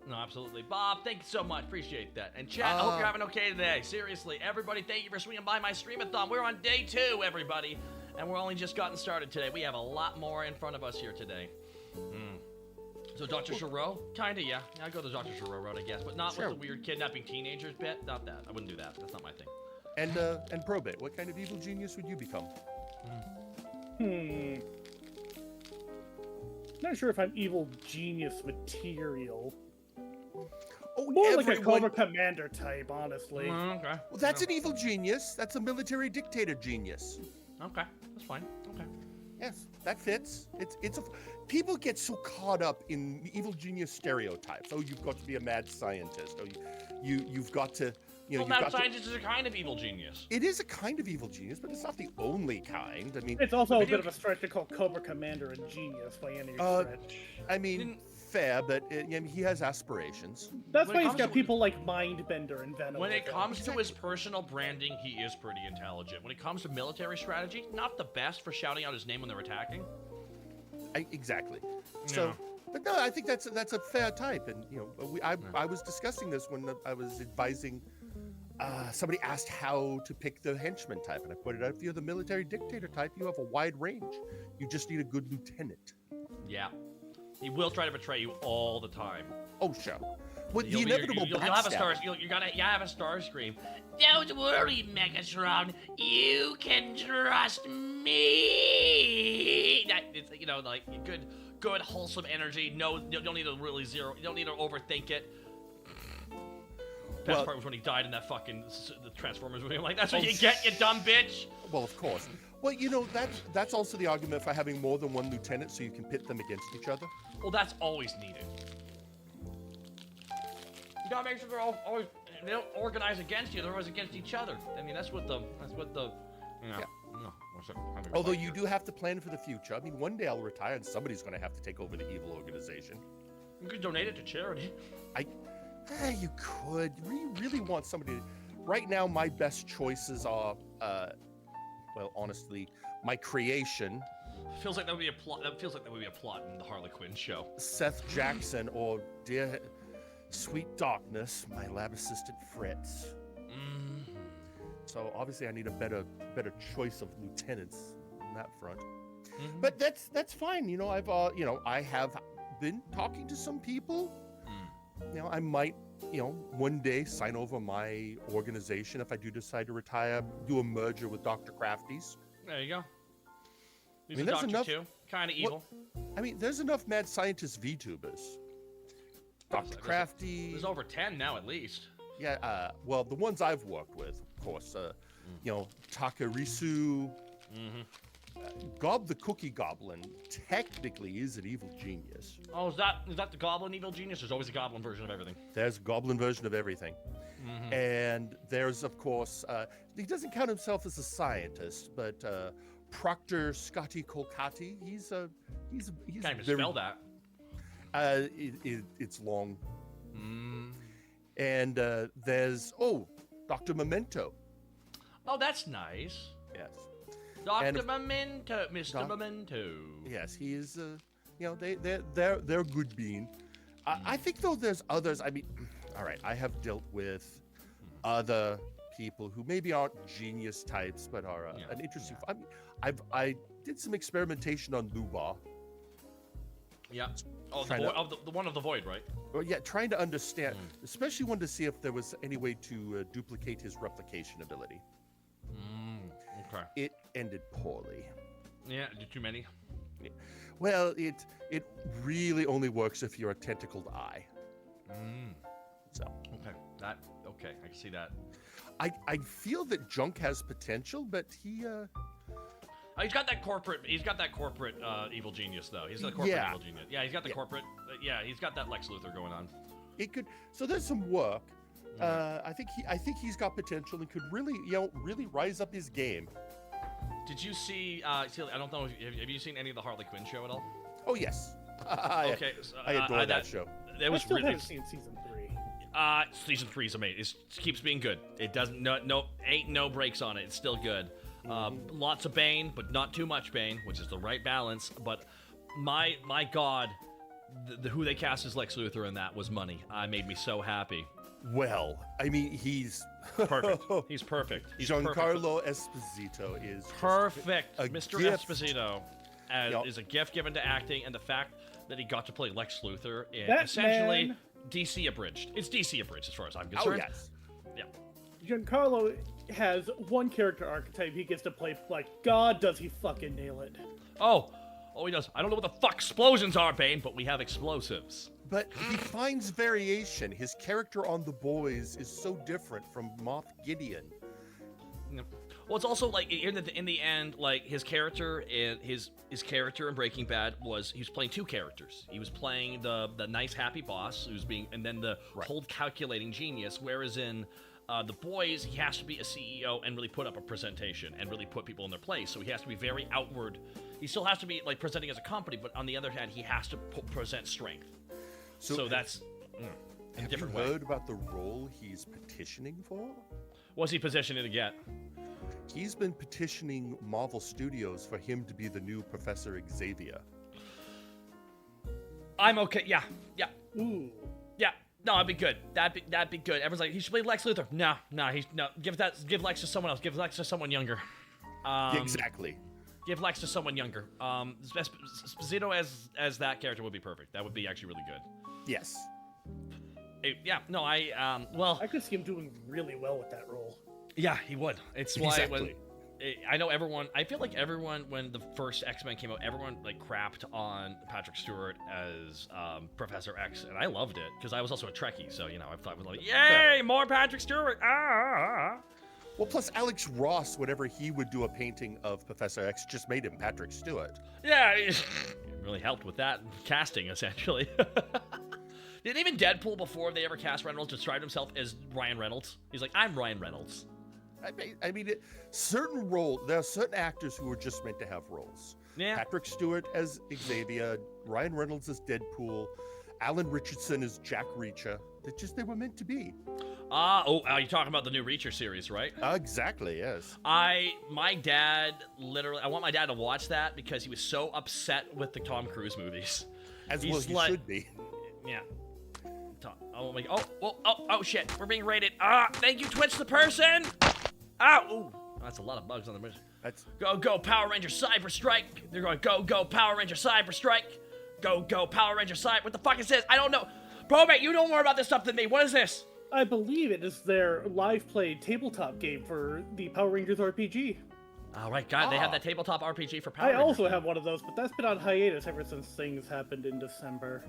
No, absolutely. Bob, thank you so much. Appreciate that. And chat, I hope you're having okay today. Seriously, everybody, thank you for swinging by my streamathon. We're on day 2, everybody. and we're only just gotten started today. We have a lot more in front of us here today. So Dr. Giroux? Kinda, yeah. I'd go the Dr. Giroux road, I guess, but not with the weird kidnapping teenagers bit. Not that. I wouldn't do that. That's not my thing. And probate. What kind of evil genius would you become? Not sure if I'm evil genius material. Oh, More like a Cobra Commander type, honestly. Okay. Well, that's an evil genius. That's a military dictator genius. Okay, that's fine. Okay. Yes, that fits. People get so caught up in evil genius stereotypes. Oh, you've got to be a mad scientist. Oh, you've got to. Well, mad scientist is a kind of evil genius. It is a kind of evil genius, but it's not the only kind. I mean, it's also a bit of a stretch to call Cobra Commander a genius by any stretch. I mean, fair, but he has aspirations. That's why he's got people like Mindbender and Venom. When it comes to his personal branding, he is pretty intelligent. When it comes to military strategy, not the best for shouting out his name when they're attacking. Exactly. So. But no, I think that's a fair type, and I was discussing this when I was advising. Somebody asked how to pick the henchman type, and I pointed out if you're the military dictator type, you have a wide range. You just need a good lieutenant. Yeah, he will try to betray you all the time. Oh, sure. Well, the inevitable you'll have a star. You gotta have a star scream. Don't worry, Megatron. You can trust me. It's like good wholesome energy. No, you don't need to really zero. You don't need to overthink it. Best part was when he died in that fucking the Transformers movie. I'm like, that's what you get, you dumb bitch. Well, of course. Well, that's also the argument for having more than one lieutenant, so you can pit them against each other. Well, that's always needed. You gotta make sure they don't organize against you. They're always against each other. I mean, that's what the. Yeah. Although you do have to plan for the future. I mean, one day I'll retire and somebody's going to have to take over the evil organization. You could donate it to charity. You could. You really want somebody to... Right now, my best choices are, well, honestly, my creation. Feels like that would be a plot. That feels like that would be a plot in the Harley Quinn show. Seth Jackson or dear Sweet Darkness, my lab assistant Fritz. So obviously, I need a better choice of lieutenants on that front. But that's fine. I have been talking to some people. I might, one day sign over my organization if I do decide to retire, do a merger with Dr. Crafty's. There you go. He's a doctor enough, too. Kind of evil. There's enough mad scientist VTubers. Dr. Crafty. There's over 10 now, at least. Yeah, well, the ones I've worked with, of course, Taka Risu. Gob the Cookie Goblin technically is an evil genius. Oh, is that the Goblin evil genius? There's always a Goblin version of everything. There's a Goblin version of everything. And there's, of course, he doesn't count himself as a scientist, but Proctor Scotty Kolkati, he's can't even spell that. It's long. And there's, Dr. Memento. Oh, that's nice. Yes. Dr. Memento, Mr. Memento. Yes, he is. They're good bean. I think though there's others. I mean, all right, I have dealt with other people who maybe aren't genius types, but are an interesting. I did some experimentation on Luba. Yeah. Oh, the one of the void, right? Well, yeah, trying to understand, especially wanted to see if there was any way to duplicate his replication ability. Okay. It ended poorly. Yeah, too many. Well, it really only works if you're a tentacled eye. So. Okay, I can see that. I feel that Junk has potential, but he. He's got that corporate evil genius though. He's the corporate evil genius. Yeah, he's got the corporate. He's got that Lex Luthor going on. It could. So there's some work. I think he's got potential and could really rise up his game. Did you see? I don't know. Have you seen any of the Harley Quinn show at all? Oh yes. Okay, so, I adore that show. I still haven't seen season 3. Season 3 is amazing. It keeps being good. It doesn't ain't no breaks on it. It's still good. Lots of Bane, but not too much Bane, which is the right balance. But my God, who they cast as Lex Luthor in that was money. Made me so happy. Well, I mean, he's Perfect. He's perfect. He's Giancarlo Esposito is just perfect. a Mr. gift. Esposito is a gift given to acting, and the fact that he got to play Lex Luthor in That essentially man- DC abridged. It's DC abridged as far as I'm concerned. Oh yes. Yeah. Giancarlo has one character archetype he gets to play. Like, God, does he fucking nail it? Oh, he does. I don't know what the fuck explosions are, Bane, but we have explosives. But he finds variation. His character on The Boys is so different from Moff Gideon. Well, it's also like in the end, like his character in his character in Breaking Bad he was playing two characters. He was playing the nice happy boss who's being, and then the cold calculating genius. Whereas in The Boys, he has to be a CEO and really put up a presentation and really put people in their place. So he has to be very outward. He still has to be like presenting as a company, but on the other hand, he has to present strength. So that's in a Have different you way. heard about the role he's petitioning for? What's he positioning to get? He's been petitioning Marvel Studios for him to be the new Professor Xavier. I'm okay. Yeah. Ooh. Yeah, no, that'd be good. That'd be good. Everyone's like, he should play Lex Luthor. No, give Lex to someone else. Give Lex to someone younger. Exactly. Give Lex to someone younger. Esposito as that character would be perfect. That would be actually really good. Yes. I could see him doing really well with that role. Yeah, he would. It's why Exactly. I know everyone. I feel like everyone, when the first X-Men came out, everyone like crapped on Patrick Stewart as Professor X, and I loved it because I was also a Trekkie, so I thought it was like, yay, more Patrick Stewart! Well, plus Alex Ross, whenever he would do a painting of Professor X, just made him Patrick Stewart. Yeah, it really helped with that casting, essentially. Didn't even Deadpool, before they ever cast Reynolds, described himself as Ryan Reynolds? He's like, I'm Ryan Reynolds. I mean, certain roles, there are certain actors who are just meant to have roles. Yeah. Patrick Stewart as Xavier, Ryan Reynolds as Deadpool, Alan Richardson as Jack Reacher. They were meant to be. You're talking about the new Reacher series, right? Exactly, yes. My dad, literally, I want my dad to watch that because he was so upset with the Tom Cruise movies. As well he should be. Yeah. Oh, shit, we're being rated. Thank you, Twitch the person. That's a lot of bugs on the bridge. Go, Power Ranger Cyber Strike. They're going, go, Power Ranger Cyber Strike. Go, Power Ranger Cyber. What the fuck is this? I don't know. Probate, you know more about this stuff than me. What is this? I believe it is their live play tabletop game for the Power Rangers RPG. All right, God, they have that tabletop RPG for Power I Rangers. also have one of those, but that's been on hiatus ever since things happened in December.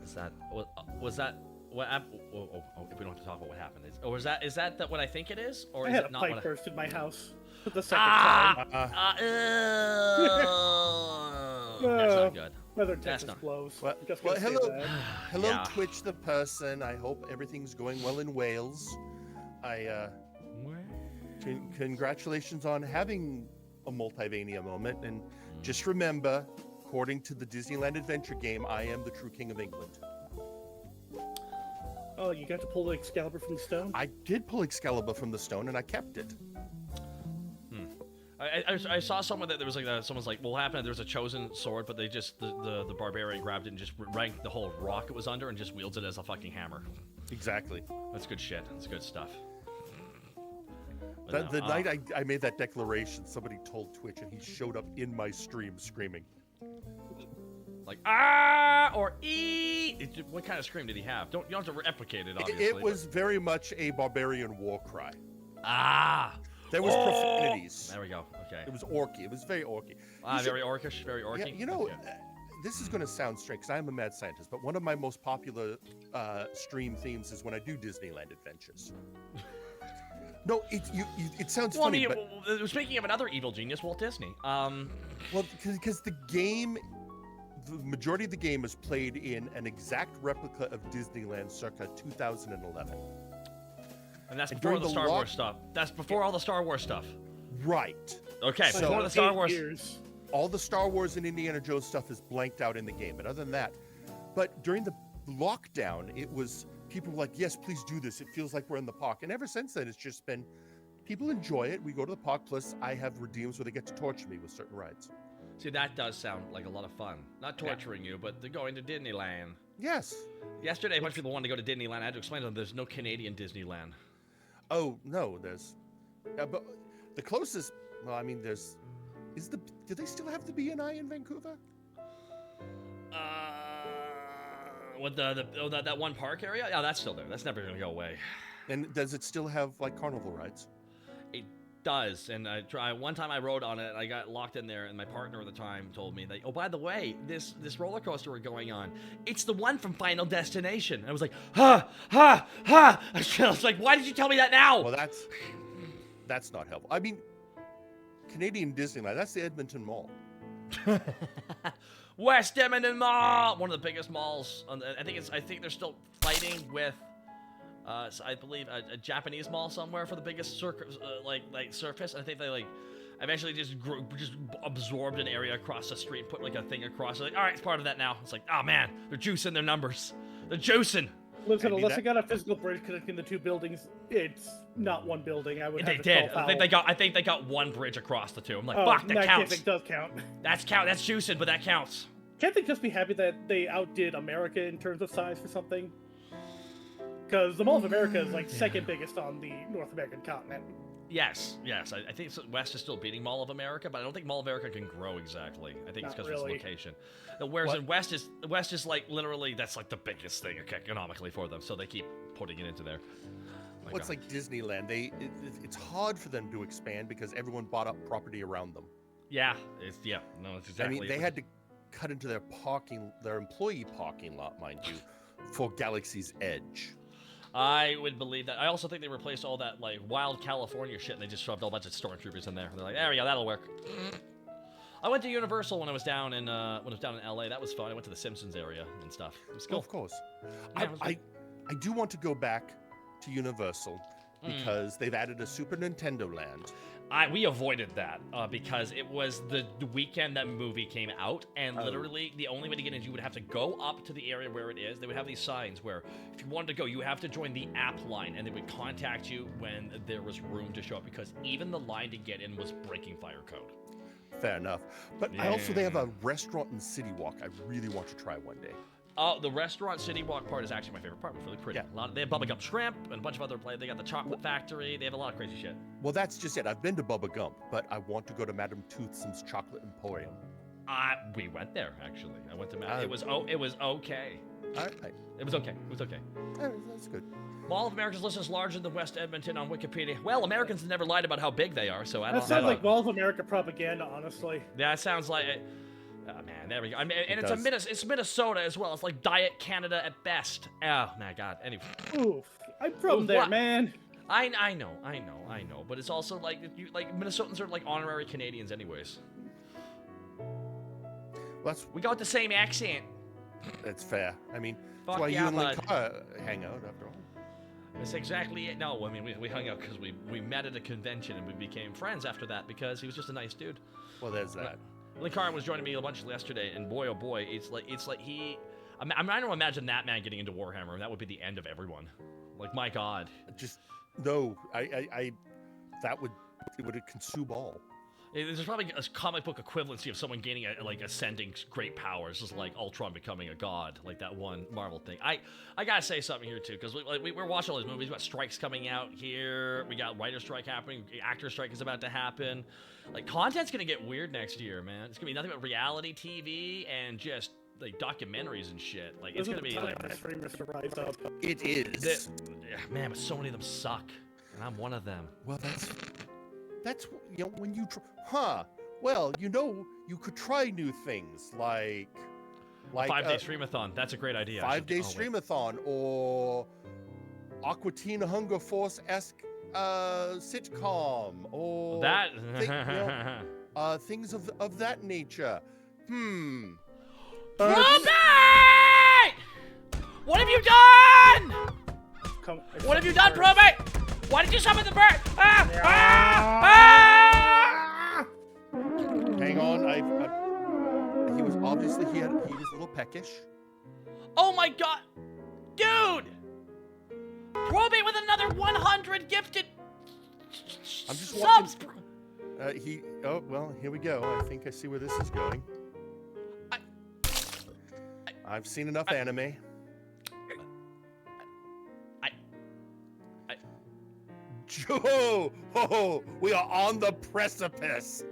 Was that what? If we don't have to talk about what happened, is that what I think it is, or I is had it a not? pipe burst in my house for the second time. That's not good. Weather Texas blows. Well, Just gonna say hello, that. hello, Yeah. Twitch the person. I hope everything's going well in Wales. Congratulations on having a Multivania moment, and just remember, according to the Disneyland Adventure game, I am the true king of England. Oh, you got to pull the Excalibur from the stone? I did pull Excalibur from the stone, and I kept it. I saw someone that there was like someone's like, well, what happened? There was a chosen sword, but they just the barbarian grabbed it and just ranked the whole rock it was under and just wields it as a fucking hammer. Exactly. That's good shit. That's good stuff. The night I made that declaration, somebody told Twitch, and he showed up in my stream screaming. Like or what kind of scream did he have? You don't have to replicate it, obviously. It was very much a barbarian war cry. There was Oh! profanities. There we go. Okay. It was orky. It was very orky. Very orcish, very orky. Yeah, Okay. This is going to sound strange because I'm a mad scientist, but one of my most popular stream themes is when I do Disneyland adventures. No, it sounds funny, but speaking of another evil genius, Walt Disney. well, because the majority of the game is played in an exact replica of Disneyland circa 2011. And that's before the Star Wars stuff. That's before all the Star Wars stuff. Right. Okay, So- before the Star 8 Wars. years. All the Star Wars and Indiana Jones stuff is blanked out in the game, but other than that, but during the lockdown, it was people were like, yes, please do this. It feels like we're in the park. And ever since then, it's just been people enjoy it. We go to the park, plus I have redeems where they get to torture me with certain rides. See, that does sound like a lot of fun. Not torturing you, but they're going to Disneyland. Yes. Yesterday, a bunch of people wanted to go to Disneyland. I had to explain to them there's no Canadian Disneyland. Oh, no, there's... but the closest... Well, I mean, there's... Do they still have the BNI in Vancouver? What, that one park area? Yeah, that's still there. That's never going to go away. And does it still have, like, carnival rides? It does, and one time I rode on it, I got locked in there, and my partner at the time told me that, oh, by the way, this roller coaster we're going on, it's the one from Final Destination. And I was like, ha, ha, ha. I was like, why did you tell me that now? Well, that's not helpful. I mean, Canadian Disneyland, that's the Edmonton Mall. West Edmonton Mall, one of the biggest malls. I think they're still fighting with. I believe a Japanese mall somewhere for the biggest surface. And I think they eventually just absorbed an area across the street and put like a thing across. Like, all right, it's part of that now. It's like, oh man, they're juicing their numbers. They're juicing. Listen, unless they got a physical bridge connecting the two buildings, it's not one building. I would. They did. I think they got one bridge across the two. I'm like, fuck, that counts. It does count. That's juicing, but that counts. Can't they just be happy that they outdid America in terms of size for something? Because the Mall of America is like second biggest on the North American continent. Yes. I think West is still beating Mall of America, but I don't think Mall of America can grow exactly. I think it's because of its location. Whereas in West is like literally that's like the biggest thing economically for them, so they keep putting it into there. Well, it's like Disneyland. It's hard for them to expand because everyone bought up property around them. Yeah, it's exactly. I mean, they had to cut into their employee parking lot, mind you, for Galaxy's Edge. I would believe that. I also think they replaced all that like wild California shit and they just shoved a whole bunch of stormtroopers in there. They're like, there we go, that'll work. I went to Universal when I was down in LA. That was fun. I went to the Simpsons area and stuff. It was cool. Of course. Yeah, I do want to go back to Universal because they've added a Super Nintendo Land. We avoided that because it was the weekend that movie came out, and literally the only way to get in is you would have to go up to the area where it is. They would have these signs where if you wanted to go, you have to join the app line, and they would contact you when there was room to show up because even the line to get in was breaking fire code. Fair enough. But they have a restaurant in City Walk I really want to try one day. Oh, the restaurant City Walk part is actually my favorite part. It's really pretty. Yeah. They have Bubblegum Shrimp and a bunch of other places. They got the Chocolate Factory. They have a lot of crazy shit. Well, that's just it. I've been to Bubba Gump, but I want to go to Madame Toothsome's Chocolate Emporium. We went there actually. I went to Madame. It was okay. It was okay. That's good. Mall of America's list is larger than West Edmonton on Wikipedia. Well, Americans have never lied about how big they are, so I don't know. That sounds like Mall of America propaganda, honestly. Yeah, it sounds like it. Oh, man, there we go. I mean, and it's Minnesota as well. It's like Diet Canada at best. Oh, my God. Anyway. Oof. I'm from there, man. I know. But it's also like, Minnesotans are like honorary Canadians anyways. We got the same accent. That's fair. I mean, Fuck that's why yeah, you and bud. Lincoln hang out after all. That's exactly it. No, I mean, we hung out because we met at a convention and we became friends after that because he was just a nice dude. Well, there's that. Lincoln was joining me a bunch yesterday, and boy, oh boy, it's like he... I'm trying to imagine that man getting into Warhammer, and that would be the end of everyone. Like, my God. Just, no, it would consume all. There's probably a comic book equivalency of someone gaining ascending great powers, just like Ultron becoming a god, like that one Marvel thing. I gotta say something here too, because we're watching all these movies. We got strikes coming out here. We got writer strike happening. Actor strike is about to happen. Like, content's gonna get weird next year, man. It's gonna be nothing but reality TV and just like documentaries and shit. Like, it's gonna be like streamers to rise up. It is. Man, but so many of them suck, and I'm one of them. Well, that's when you well, you could try new things like 5-day streamathon. That's a great idea. 5-day streamathon or Aqua Teen Hunger Force-esque sitcom or that things of that nature. Probate! What have you done? What have you done, Probate? Why did you summon the bird? Hang on, he was obviously he was a little peckish. Oh my God, dude! Probate with another 100 gifted I'm just subs. Oh, well, here we go. I think I see where this is going. I've seen enough anime. Oh, we are on the precipice.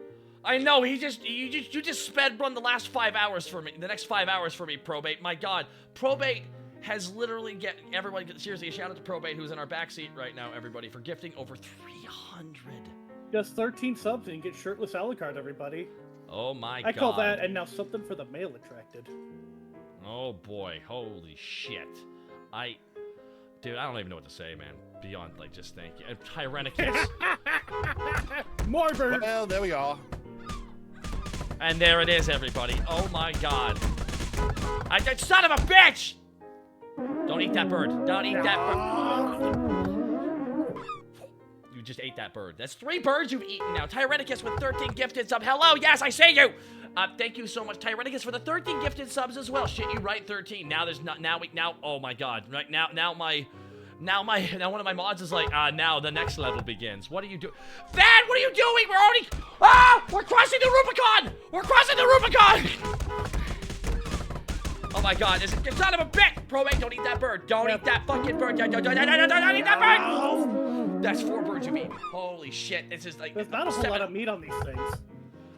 I know, you just sped run the last 5 hours for me, the next 5 hours for me, Probate. My God, Probate has literally everybody, seriously, a shout out to Probate, who's in our backseat right now, everybody, for gifting over 300. Just 13 subs and get shirtless Alucard, everybody. Oh my God. I call that, and now something for the male attracted. Oh boy, holy shit. Dude, I don't even know what to say, man. Beyond, like, just thank you. And Tyrannicus. Morbert! Well, there we are. And there it is, everybody. Oh my God. Son of a bitch! Don't eat that bird. Don't eat that bird. You just ate that bird. That's 3 birds you've eaten now. Tyrannicus with 13 gifted subs. Hello, yes, I see you. Thank you so much, Tyrannicus, for the 13 gifted subs as well. Shit, you right, 13. Now there's not. Now, oh my God. Right now one of my mods is like, now the next level begins. What are you doing? Van, what are you doing? We're already, we're crossing the Rubicon! We're crossing the Rubicon! Oh my God, you're son of a bitch! Probate, don't eat that bird. Don't eat that fucking bird. Don't eat that bird! That's 4 birds you've eaten. Holy shit, this is like... There's not a whole lot of meat on these things.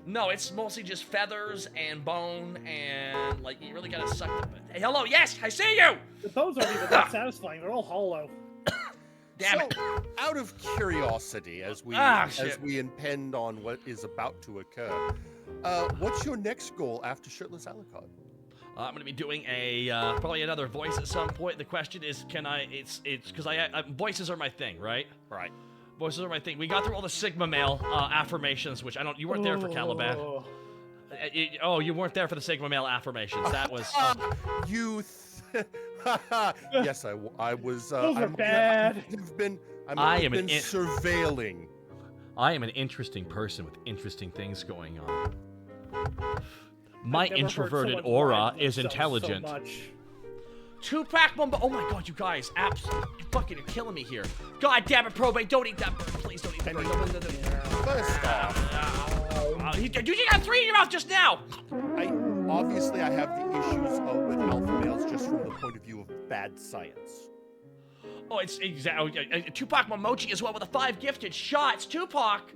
No, it's mostly just feathers and bone and, like, you really gotta suck them. Hey, hello, yes, I see you! The bones aren't even that satisfying. They're all hollow. Damn it. Out of curiosity, as we impend on what is about to occur, what's your next goal after Shirtless Alucard? I'm gonna be doing probably another voice at some point. The question is, can I? It's because voices are my thing, right? Right. Voices are my thing. We got through all the Sigma male affirmations, which you weren't there for, Caliban. You weren't there for the Sigma male affirmations. That was yes, I was. Those are bad. I am surveilling. I am an interesting person with interesting things going on. My introverted aura is intelligent. So 2-pack Mumbo. Oh my God, you guys, absolutely, you fucking are killing me here. God damn it, Probate, don't eat that bird. Please don't eat that bird. First off, you just got 3 in your mouth just now. Obviously, I have the issues with alpha males just from the point of view of bad science. Oh, it's exactly. Tupac Momochi as well with the 5 gifted shots. Tupac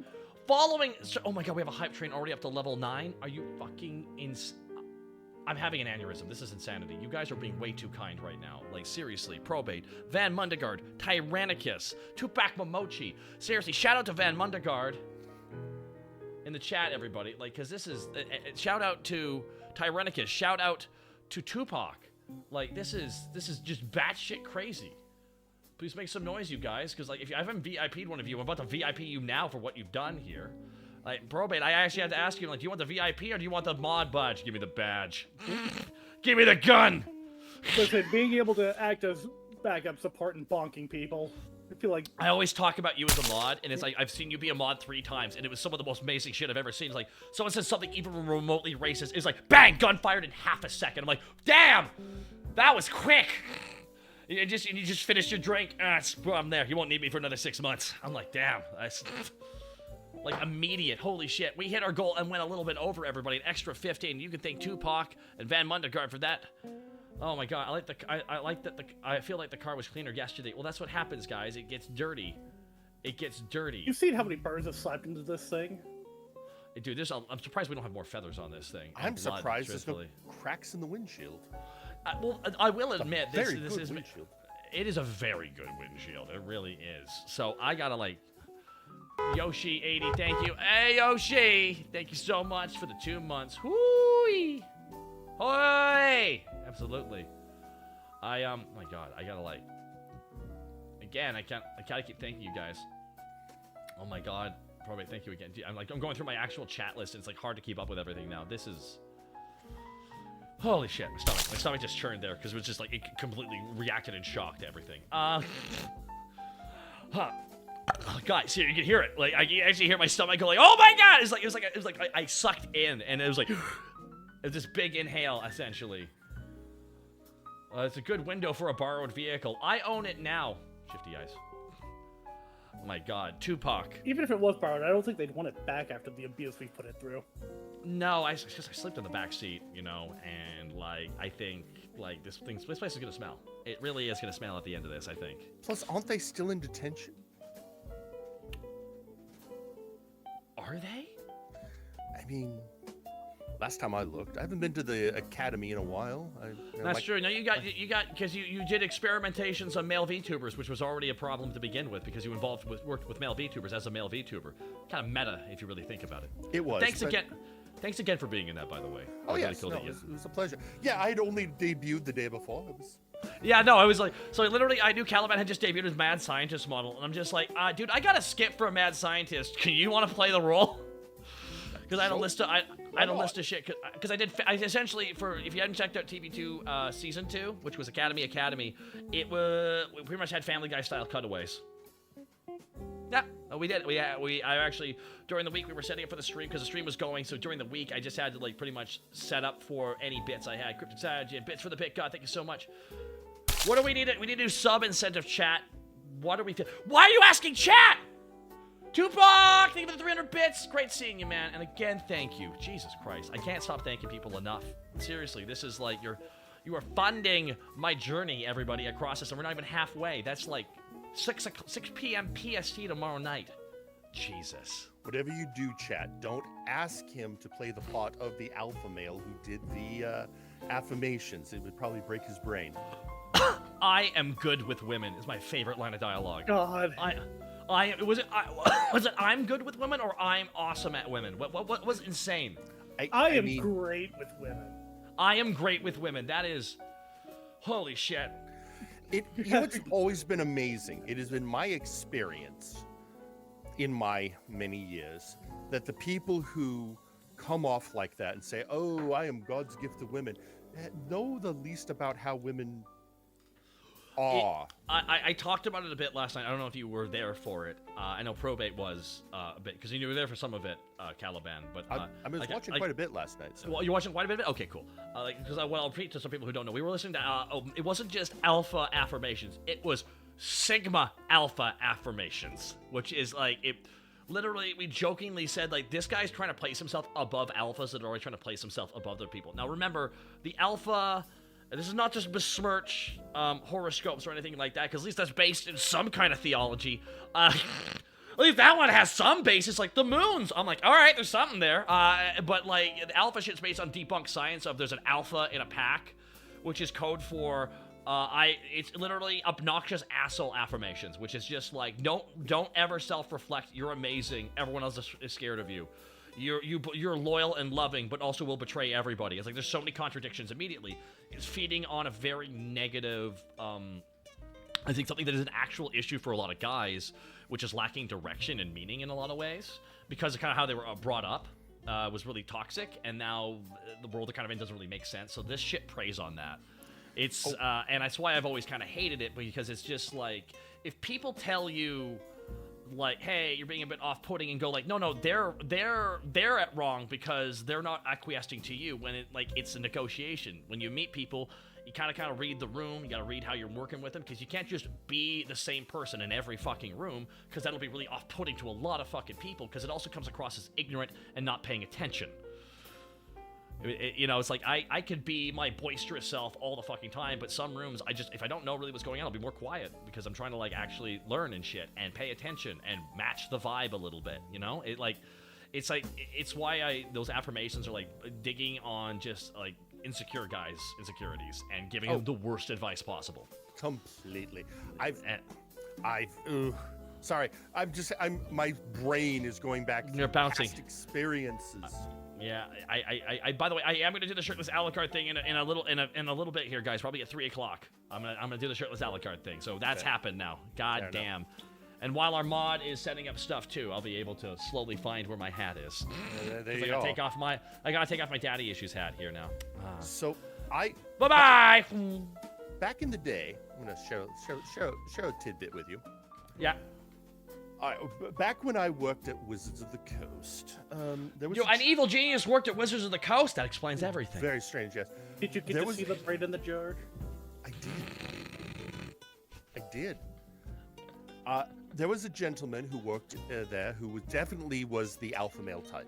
following. Oh my God, we have a hype train already up to level 9. Are you fucking I'm having an aneurysm. This is insanity. You guys are being way too kind right now. Like, seriously. Probate, Van Mundegard, Tyrannicus, Tupac Momochi. Seriously, shout out to Van Mundegard in the chat, everybody. Like, because this is... shout out to Tyrannicus. Shout out to Tupac. Like, this is just batshit crazy. Please make some noise, you guys, because, like, if I haven't VIP'd one of you, I'm about to VIP you now for what you've done here. Like, Probate, I actually had to ask you, like, do you want the VIP or do you want the mod badge? Give me the badge. Give me the gun! Listen, being able to act as backup support and bonking people, I feel like... I always talk about you as a mod, and it's like, I've seen you be a mod 3 times, and it was some of the most amazing shit I've ever seen. It's like, someone says something even remotely racist, it's like, bang, gun fired in half a second. I'm like, damn! That was quick! You just finished your drink. I'm there. You won't need me for another 6 months. I'm like, damn. That's... like, immediate. Holy shit. We hit our goal and went a little bit over, everybody. An extra 15. You can thank Tupac and Van Mundegard for that. Oh my God. I feel like the car was cleaner yesterday. Well, that's what happens, guys. It gets dirty. It gets dirty. You've seen how many birds have slept into this thing? Dude, I'm surprised we don't have more feathers on this thing. I'm surprised there's no cracks in the windshield. Well, I will admit, this is windshield. It is a very good windshield. It really is. So I gotta, like... Yoshi80, thank you. Hey, Yoshi! Thank you so much for the 2 months. Hooey! Hoi! Absolutely. My God, I gotta, like... Again, I gotta keep thanking you guys. Oh my God. Probably thank you again. I'm going through my actual chat list, and it's, like, hard to keep up with everything now. This is... Holy shit, my stomach just churned there, because it was just, like, it completely reacted in shock to everything. Huh. Oh, guys, here you can hear it. Like, I can actually hear my stomach go like, "Oh my God!" It was like I sucked in, and it was like, it's this big inhale, essentially. It's a good window for a borrowed vehicle. I own it now. Shifty eyes. My God, Tupac. Even if it was borrowed, I don't think they'd want it back after the abuse we put it through. No, I slept in the back seat, you know, and like I think like this place is gonna smell. It really is gonna smell at the end of this, I think. Plus, aren't they still in detention? Are they? I mean, last time I looked, I haven't been to the academy in a while. That's true. No, you got because you did experimentations on male VTubers, which was already a problem to begin with because you worked with male VTubers as a male VTuber. Kind of meta if you really think about it. It was. Thanks again for being in that, by the way. Oh yes, no, it was a pleasure. Yeah, I had only debuted the day before. It was. Yeah, no, I was like, so literally, I knew Caliban had just debuted his Mad Scientist model, and I'm just like, dude, I gotta skip for a Mad Scientist. Can you want to play the role? Because I had a list of I had a list of shit. Because I essentially if you hadn't checked out TV2 season 2, which was Academy, we pretty much had Family Guy style cutaways. Yeah, we did. I actually during the week we were setting up for the stream because the stream was going. So during the week I just had to like pretty much set up for any bits I had. Cryptic Strategy and bits for the bit. God, thank you so much. What do we need? We need to do sub incentive chat. What are we? Why are you asking chat? Tupac, thank you for the 300 bits. Great seeing you, man. And again, thank you. Jesus Christ, I can't stop thanking people enough. Seriously, this is like you are funding my journey, everybody, across this, and we're not even halfway. That's like 6 p.m. PST tomorrow night. Jesus. Whatever you do, chat, don't ask him to play the part of the alpha male who did the affirmations. It would probably break his brain. I am good with women is my favorite line of dialogue. God. Was it I'm good with women or I'm awesome at women? What was insane? I am great with women. I am great with women. That is, holy shit. You know, it's always been amazing. It has been my experience in my many years that the people who come off like that and say, "Oh, I am God's gift to women," know the least about how women are. I talked about it a bit last night. I don't know if you were there for it. I know Probate was a bit because you were there for some of it, Caliban. But I was watching quite a bit last night. So. Well, you're watching quite a bit of it? Okay, cool. Because I'll repeat to some people who don't know. We were listening to. It wasn't just alpha affirmations. It was Sigma alpha affirmations, which is like it. Literally, we jokingly said like this guy's trying to place himself above alphas that are always trying to place himself above their people. Now remember, the alpha. This is not just besmirch horoscopes or anything like that, because at least that's based in some kind of theology. At least that one has some basis, like the moons. I'm like, all right, there's something there. But like the alpha shit's based on debunked science of there's an alpha in a pack, which is code for it's literally obnoxious asshole affirmations, which is just like don't ever self-reflect. You're amazing. Everyone else is scared of you. You're loyal and loving, but also will betray everybody. It's like there's so many contradictions immediately. It's feeding on a very negative, I think something that is an actual issue for a lot of guys, which is lacking direction and meaning in a lot of ways, because of kind of how they were brought up was really toxic, and now the world they're kind of in doesn't really make sense. So this shit preys on that. It's and that's why I've always kind of hated it, because it's just like if people tell you, like, hey, you're being a bit off-putting, and go like, no, they're at wrong because they're not acquiescing to you. When it's a negotiation. When you meet people, you kind of read the room. You got to read how you're working with them, because you can't just be the same person in every fucking room, because that'll be really off-putting to a lot of fucking people, because it also comes across as ignorant and not paying attention. You know, it's like I could be my boisterous self all the fucking time, but some rooms if I don't know really what's going on, I'll be more quiet, because I'm trying to like actually learn and shit and pay attention and match the vibe a little bit, you know? It's why those affirmations are like digging on just like insecure guys' insecurities and giving them the worst advice possible. Completely. Sorry. My brain is going back to past experiences. Yeah, I by the way, I am gonna do the shirtless Alucard thing in a little bit here, guys. Probably at 3 o'clock. I'm gonna do the shirtless Alucard thing. So that's happened now. God damn. And while our mod is setting up stuff too, I'll be able to slowly find where my hat is. There you go. I gotta take off my daddy issues hat here now. So bye bye. Back in the day, I'm gonna share a tidbit with you. Yeah. Back when I worked at Wizards of the Coast, there was an evil genius worked at Wizards of the Coast. That explains everything. Very strange, yes. Did you get to see the brain in the jar? I did. There was a gentleman who worked there who definitely was the alpha male type.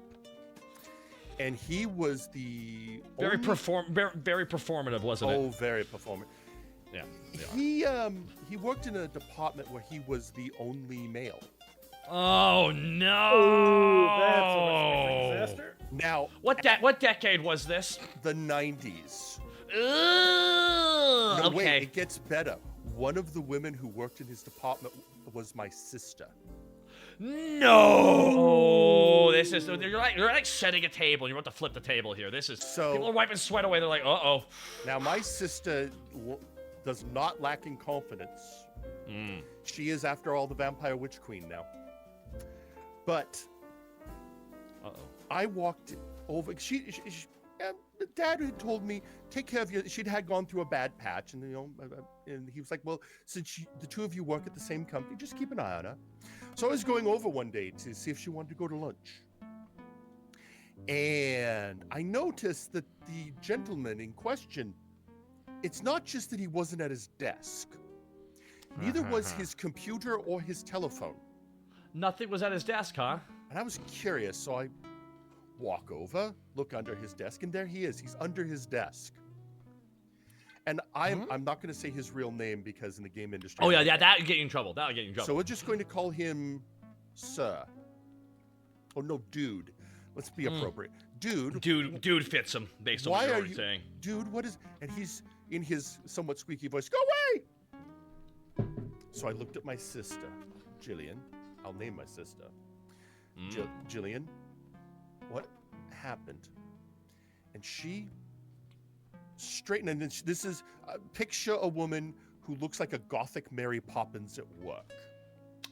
And he was the very performative, wasn't it? Oh, very performative. Yeah. He worked in a department where he was the only male. Oh no! Oh, that's a disaster. Now, what decade was this? The 90s. No, No, okay. wait, it gets better. One of the women who worked in his department was my sister. No! This is you're like setting a table. You're about to flip the table here. This is people are wiping sweat away. They're like, uh-oh. Now my sister does not lack in confidence. She is, after all, the vampire witch queen now. But I walked over. Dad had told me, take care of you. She'd had gone through a bad patch, and and he was like, well, since the two of you work at the same company, just keep an eye on her. So I was going over one day to see if she wanted to go to lunch. And I noticed that the gentleman in question, it's not just that he wasn't at his desk. Neither was his computer or his telephone. Nothing was at his desk, huh? And I was curious, so I walk over, look under his desk, and there he is. He's under his desk. And I'm not going to say his real name because in the game industry... Oh, yeah, that would get you in trouble. That would get you in trouble. So we're just going to call him Sir. Oh, no, Dude. Let's be appropriate. Dude fits him, based on what you're already saying. Dude, what is... And he's in his somewhat squeaky voice, go away! So I looked at my sister, Jillian. I'll name my sister. Jillian, what happened? And she straightened, and this is, picture a woman who looks like a gothic Mary Poppins at work.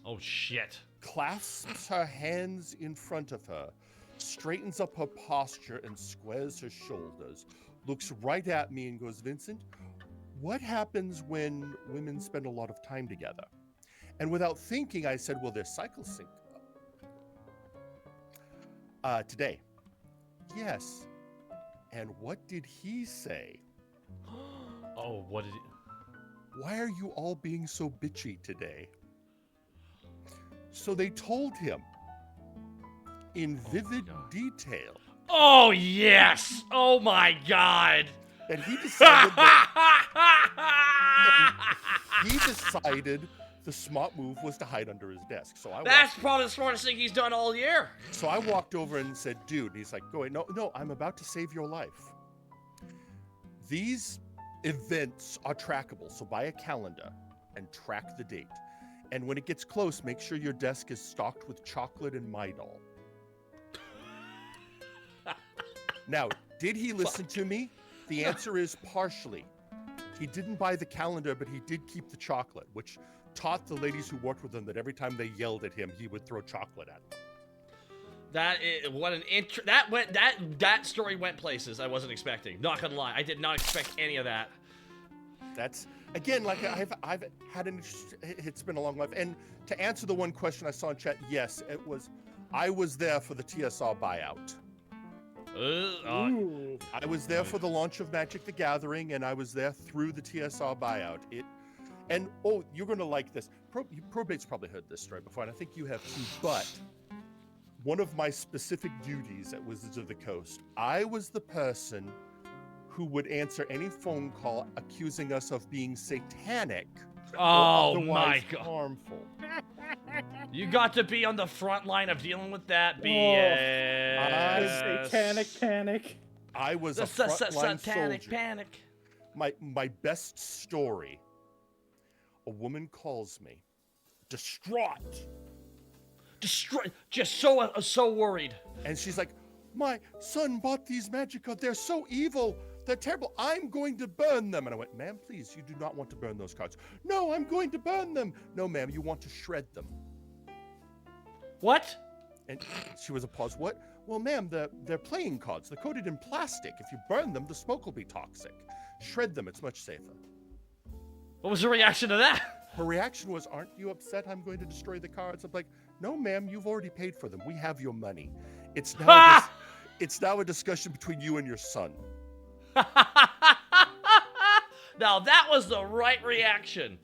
Oh, shit. Clasps her hands in front of her, straightens up her posture and squares her shoulders, looks right at me and goes, Vincent, what happens when women spend a lot of time together? And without thinking, I said, well, their cycles sync up. Today. Yes. And what did he say? Oh, what did he... Why are you all being so bitchy today? So they told him in vivid detail. Oh, yes! Oh, my God! And he decided the smart move was to hide under his desk. So that's probably the smartest thing he's done all year. So I walked over and said, dude, and he's like, go away. No, I'm about to save your life. These events are trackable, so buy a calendar and track the date. And when it gets close, make sure your desk is stocked with chocolate and Midol. Now, did he listen to me? The answer is partially. He didn't buy the calendar, but he did keep the chocolate, which taught the ladies who worked with him that every time they yelled at him, he would throw chocolate at them. That story went places I wasn't expecting. Not gonna lie, I did not expect any of that. That's again, like I've had it's been a long life. And to answer the one question I saw in chat, yes, I was there for the TSR buyout. I was there for the launch of Magic the Gathering, and I was there through the TSR buyout. And you're gonna like this. Probate's probably heard this story before, and I think you have too. But one of my specific duties at Wizards of the Coast, I was the person who would answer any phone call accusing us of being satanic Oh or my God. harmful. You got to be on the front line of dealing with that BS. Satanic panic. I was a frontline satanic soldier. panic. My best story. A woman calls me, distraught, just so worried. and she's like, "My son bought these magic cards. They're so evil. They're terrible. I'm going to burn them." And I went, "Ma'am, please, you do not want to burn those cards." "No, I'm going to burn them." "No, ma'am, you want to shred them." What? And she was a pause. "What?" "Well, ma'am, they're playing cards. They're coated in plastic. If you burn them, the smoke will be toxic. Shred them. It's much safer." What was the reaction to that? Her reaction was, "Aren't you upset I'm going to destroy the cards?" I'm like, "No, ma'am, you've already paid for them. We have your money. It's now a discussion between you and your son." Now that was the right reaction.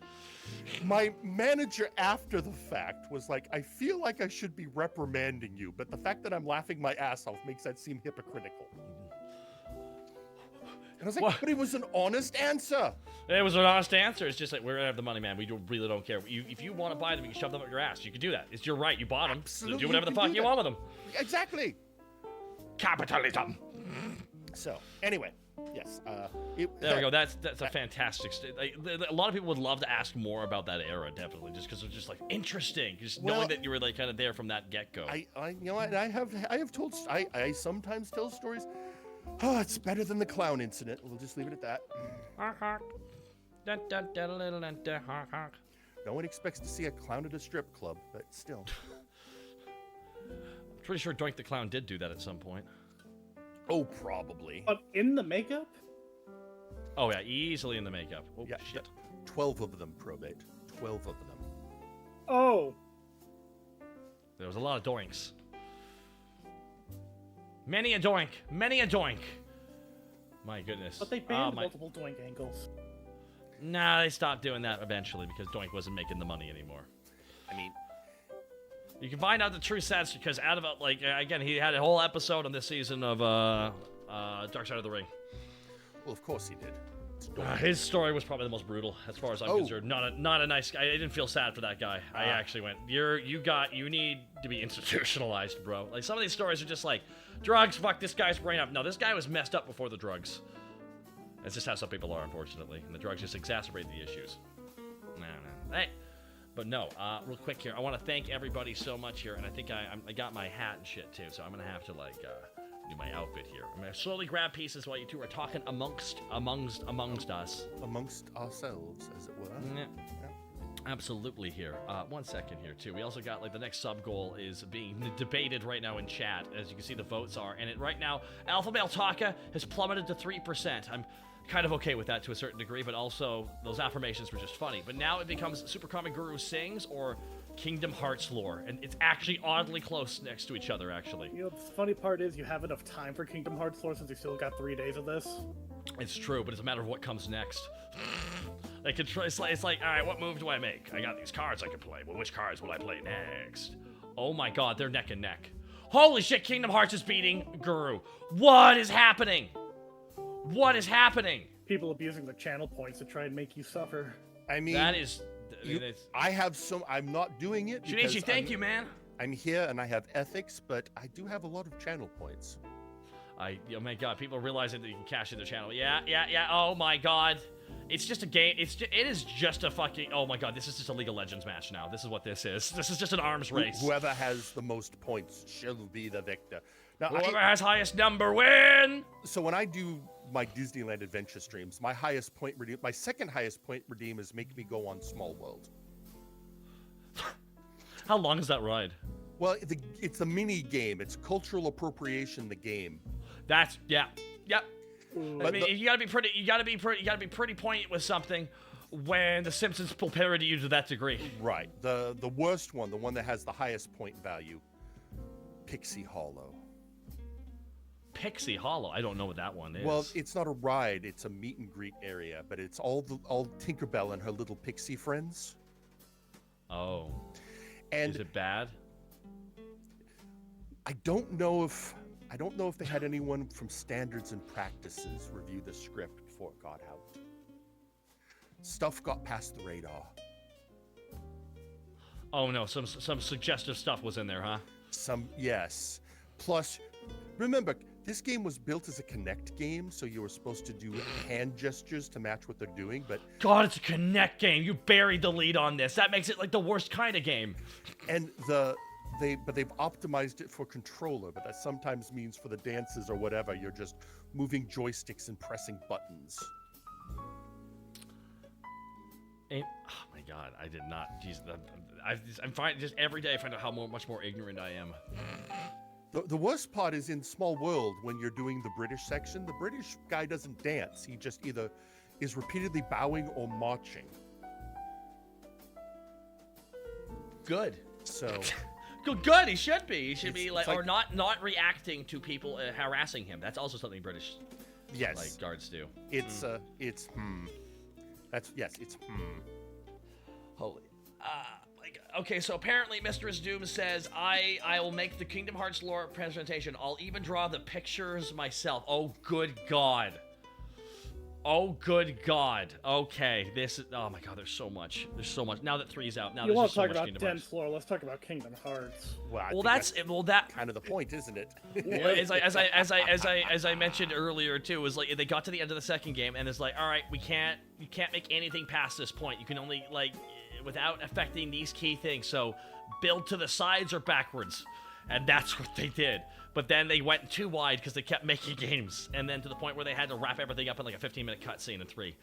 My manager after the fact was like, I feel like I should be reprimanding you, but the fact that I'm laughing my ass off makes that seem hypocritical. And I was like, What? but it was an honest answer. It was an honest answer. It's just like, we're gonna have the money, man. We really don't care. If you want to buy them, you can shove them up your ass. You can do that. It's your right. You bought them. Absolutely, Do whatever the you fuck can do you that. want with them. Exactly. Capitalism. So, anyway, yes. There we go. That's a fantastic. A lot of people would love to ask more about that era, definitely, just because it's just like interesting. Just knowing that you were like kind of there from that get go. I you know what, I have told, I sometimes tell stories. Oh, it's better than the clown incident. We'll just leave it at that. No one expects to see a clown at a strip club, but still. I'm pretty sure Doink the Clown did do that at some point. Oh, probably. But in the makeup? Oh yeah, easily in the makeup. Oh Yeah, shit. 12 of them probate. 12 of them. Oh. There was a lot of doinks. Many a doink. Many a doink. My goodness. But they banned multiple doink angles. Nah, they stopped doing that eventually because Doink wasn't making the money anymore. I mean, you can find out the true stats because out of it, like, again, he had a whole episode on this season of Dark Side of the Ring. well, of course he did. His story was probably the most brutal, as far as I'm concerned. Not a nice guy. I didn't feel sad for that guy. I actually went, you need to be institutionalized, bro. Like, some of these stories are just like, drugs, fuck this guy's brain up. No, this guy was messed up before the drugs. It's just how some people are, unfortunately, and the drugs just exacerbate the issues. Hey, but no, real quick here, I want to thank everybody so much here, and I think I got my hat and shit too, so I'm gonna have to like do my outfit here. I'm gonna slowly grab pieces while you two are talking amongst us. Amongst ourselves, as it were. Yeah. Absolutely here. 1 second here too. We also got like the next sub goal is being debated right now in chat. As you can see, the votes are, and right now, Alpha Male Taka has plummeted to 3%. I'm kind of okay with that to a certain degree, but also those affirmations were just funny. But now it becomes Super Comic Guru Sings or Kingdom Hearts lore, and it's actually oddly close next to each other. Actually, You know, the funny part is you have enough time for Kingdom Hearts lore since you still got 3 days of this. it's true, but it's a matter of what comes next. It's like, all right, what move do I make? I got these cards I can play. Well, which cards will I play next? Oh my god, they're neck and neck. Holy shit, Kingdom Hearts is beating Guru. What is happening? What is happening? People abusing their channel points to try and make you suffer. I mean, That is... I have some. I'm not doing it. Shinichi, because thank you, man. I'm here and I have ethics, but I do have a lot of channel points. Oh my god, people are realizing that you can cash in their channel. Yeah. Oh my god. It's just a game. It is just a fucking... Oh my god, this is just a League of Legends match now. This is what this is. This is just an arms race. Whoever has the most points shall be the victor. Now, Whoever has highest number win! So when I do my Disneyland adventure streams, my second highest point redeem is make me go on Small World. How long is that ride? Well, it's a mini game. It's cultural appropriation. The game. That's... Yeah. Yep. I But mean, you gotta be pretty poignant with something when The Simpsons will parody you to that degree. Right. The worst one, the one that has the highest point value, Pixie Hollow. Pixie Hollow. I don't know what that one is. Well, it's not a ride. It's a meet and greet area, but it's all Tinkerbell and her little pixie friends. Oh. And Is it bad? I don't know if they had anyone from Standards and Practices review the script before it got out. Stuff got past the radar. Oh no, some suggestive stuff was in there, huh? Yes. Plus, remember, this game was built as a Connect game, so you were supposed to do hand gestures to match what they're doing, but... God, it's a Connect game. You buried the lead on this. That makes it like the worst kind of game. And they've optimized it for controller, but that sometimes means for the dances or whatever, you're just moving joysticks and pressing buttons. Oh my god, I did not. Jeez, I'm fine. Just every day I find out how much more ignorant I am. The worst part is in Small World, when you're doing the British section, the British guy doesn't dance. He just either is repeatedly bowing or marching. Good. So... Good. He should be. He should be It's like, or not reacting to people harassing him. That's also something British, yes, guards do. It's Holy. Okay, so apparently Mistress Doom says, I will make the Kingdom Hearts lore presentation. I'll even draw the pictures myself. Oh, good God. Oh, good God. Okay, this is... Oh, my God, there's so much. There's so much. Now that 3's out, now You there's want just to so talk much about Kingdom dense Hearts. lore? Let's talk about Kingdom Hearts. Well, that's kind of the point, isn't it? As I mentioned earlier too, was like they got to the end of the second game and it's like, all right, you can't make anything past this point. You can only like without affecting these key things. So build to the sides or backwards, and that's what they did. But then they went too wide because they kept making games, and then to the point where they had to wrap everything up in like a 15-minute cutscene in 3.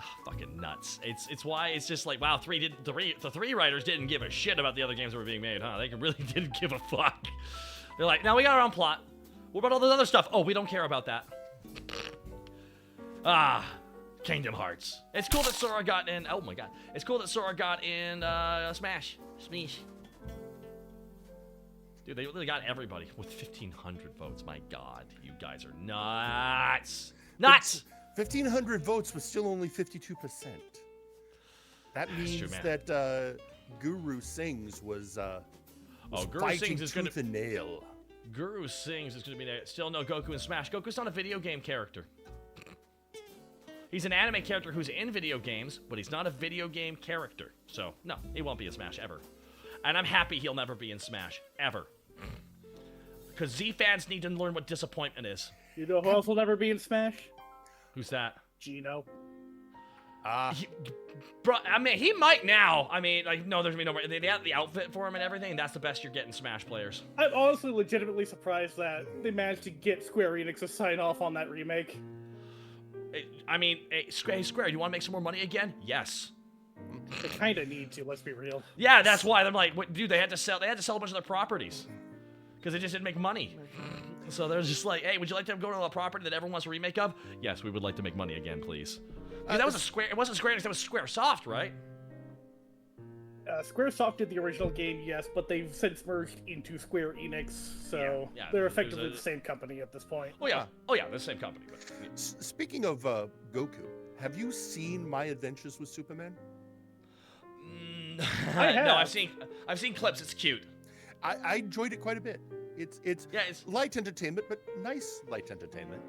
Oh, fucking nuts. It's why it's just like, wow, the 3 writers didn't give a shit about the other games that were being made, huh? They really didn't give a fuck. They're like, now we got our own plot. What about all this other stuff? Oh, we don't care about that. Kingdom Hearts. It's cool that Sora got in. Oh my God. It's cool that Sora got in Smash. Dude, they really got everybody with 1,500 votes. My God, you guys are nuts. Nuts! 1,500 votes was still only 52%. That means that Guru Sings was Guru fighting Sings is tooth and nail. Guru Sings is going to be there. Still no Goku in Smash. Goku's not a video game character. He's an anime character who's in video games, but he's not a video game character. So, no, he won't be in Smash ever. And I'm happy he'll never be in Smash. Ever. Because Z fans need to learn what disappointment is. You know who else will never be in Smash? Who's that? Gino. Bro, I mean, he might now. I mean, like, no, there's gonna be no more. They have the outfit for him and everything. That's the best you're getting Smash players. I'm honestly legitimately surprised that they managed to get Square Enix to sign off on that remake. I mean, hey, Square, do you want to make some more money again? Yes. They kind of need to. Let's be real. Yeah, that's why I'm like, what, dude, they had to sell a bunch of their properties because they just didn't make money. So they're just like, hey, would you like to go to a property that everyone wants a remake of? Yes, we would like to make money again, please. That was a Square. It wasn't Square Enix. That was SquareSoft, right? SquareSoft did the original game, yes, but they've since merged into Square Enix, so they're effectively the same company at this point. Oh yeah, the same company. But, yeah. Speaking of Goku, have you seen My Adventures with Superman? I have. No, I've seen clips. It's cute. I enjoyed it quite a bit. It's light entertainment, but nice light entertainment.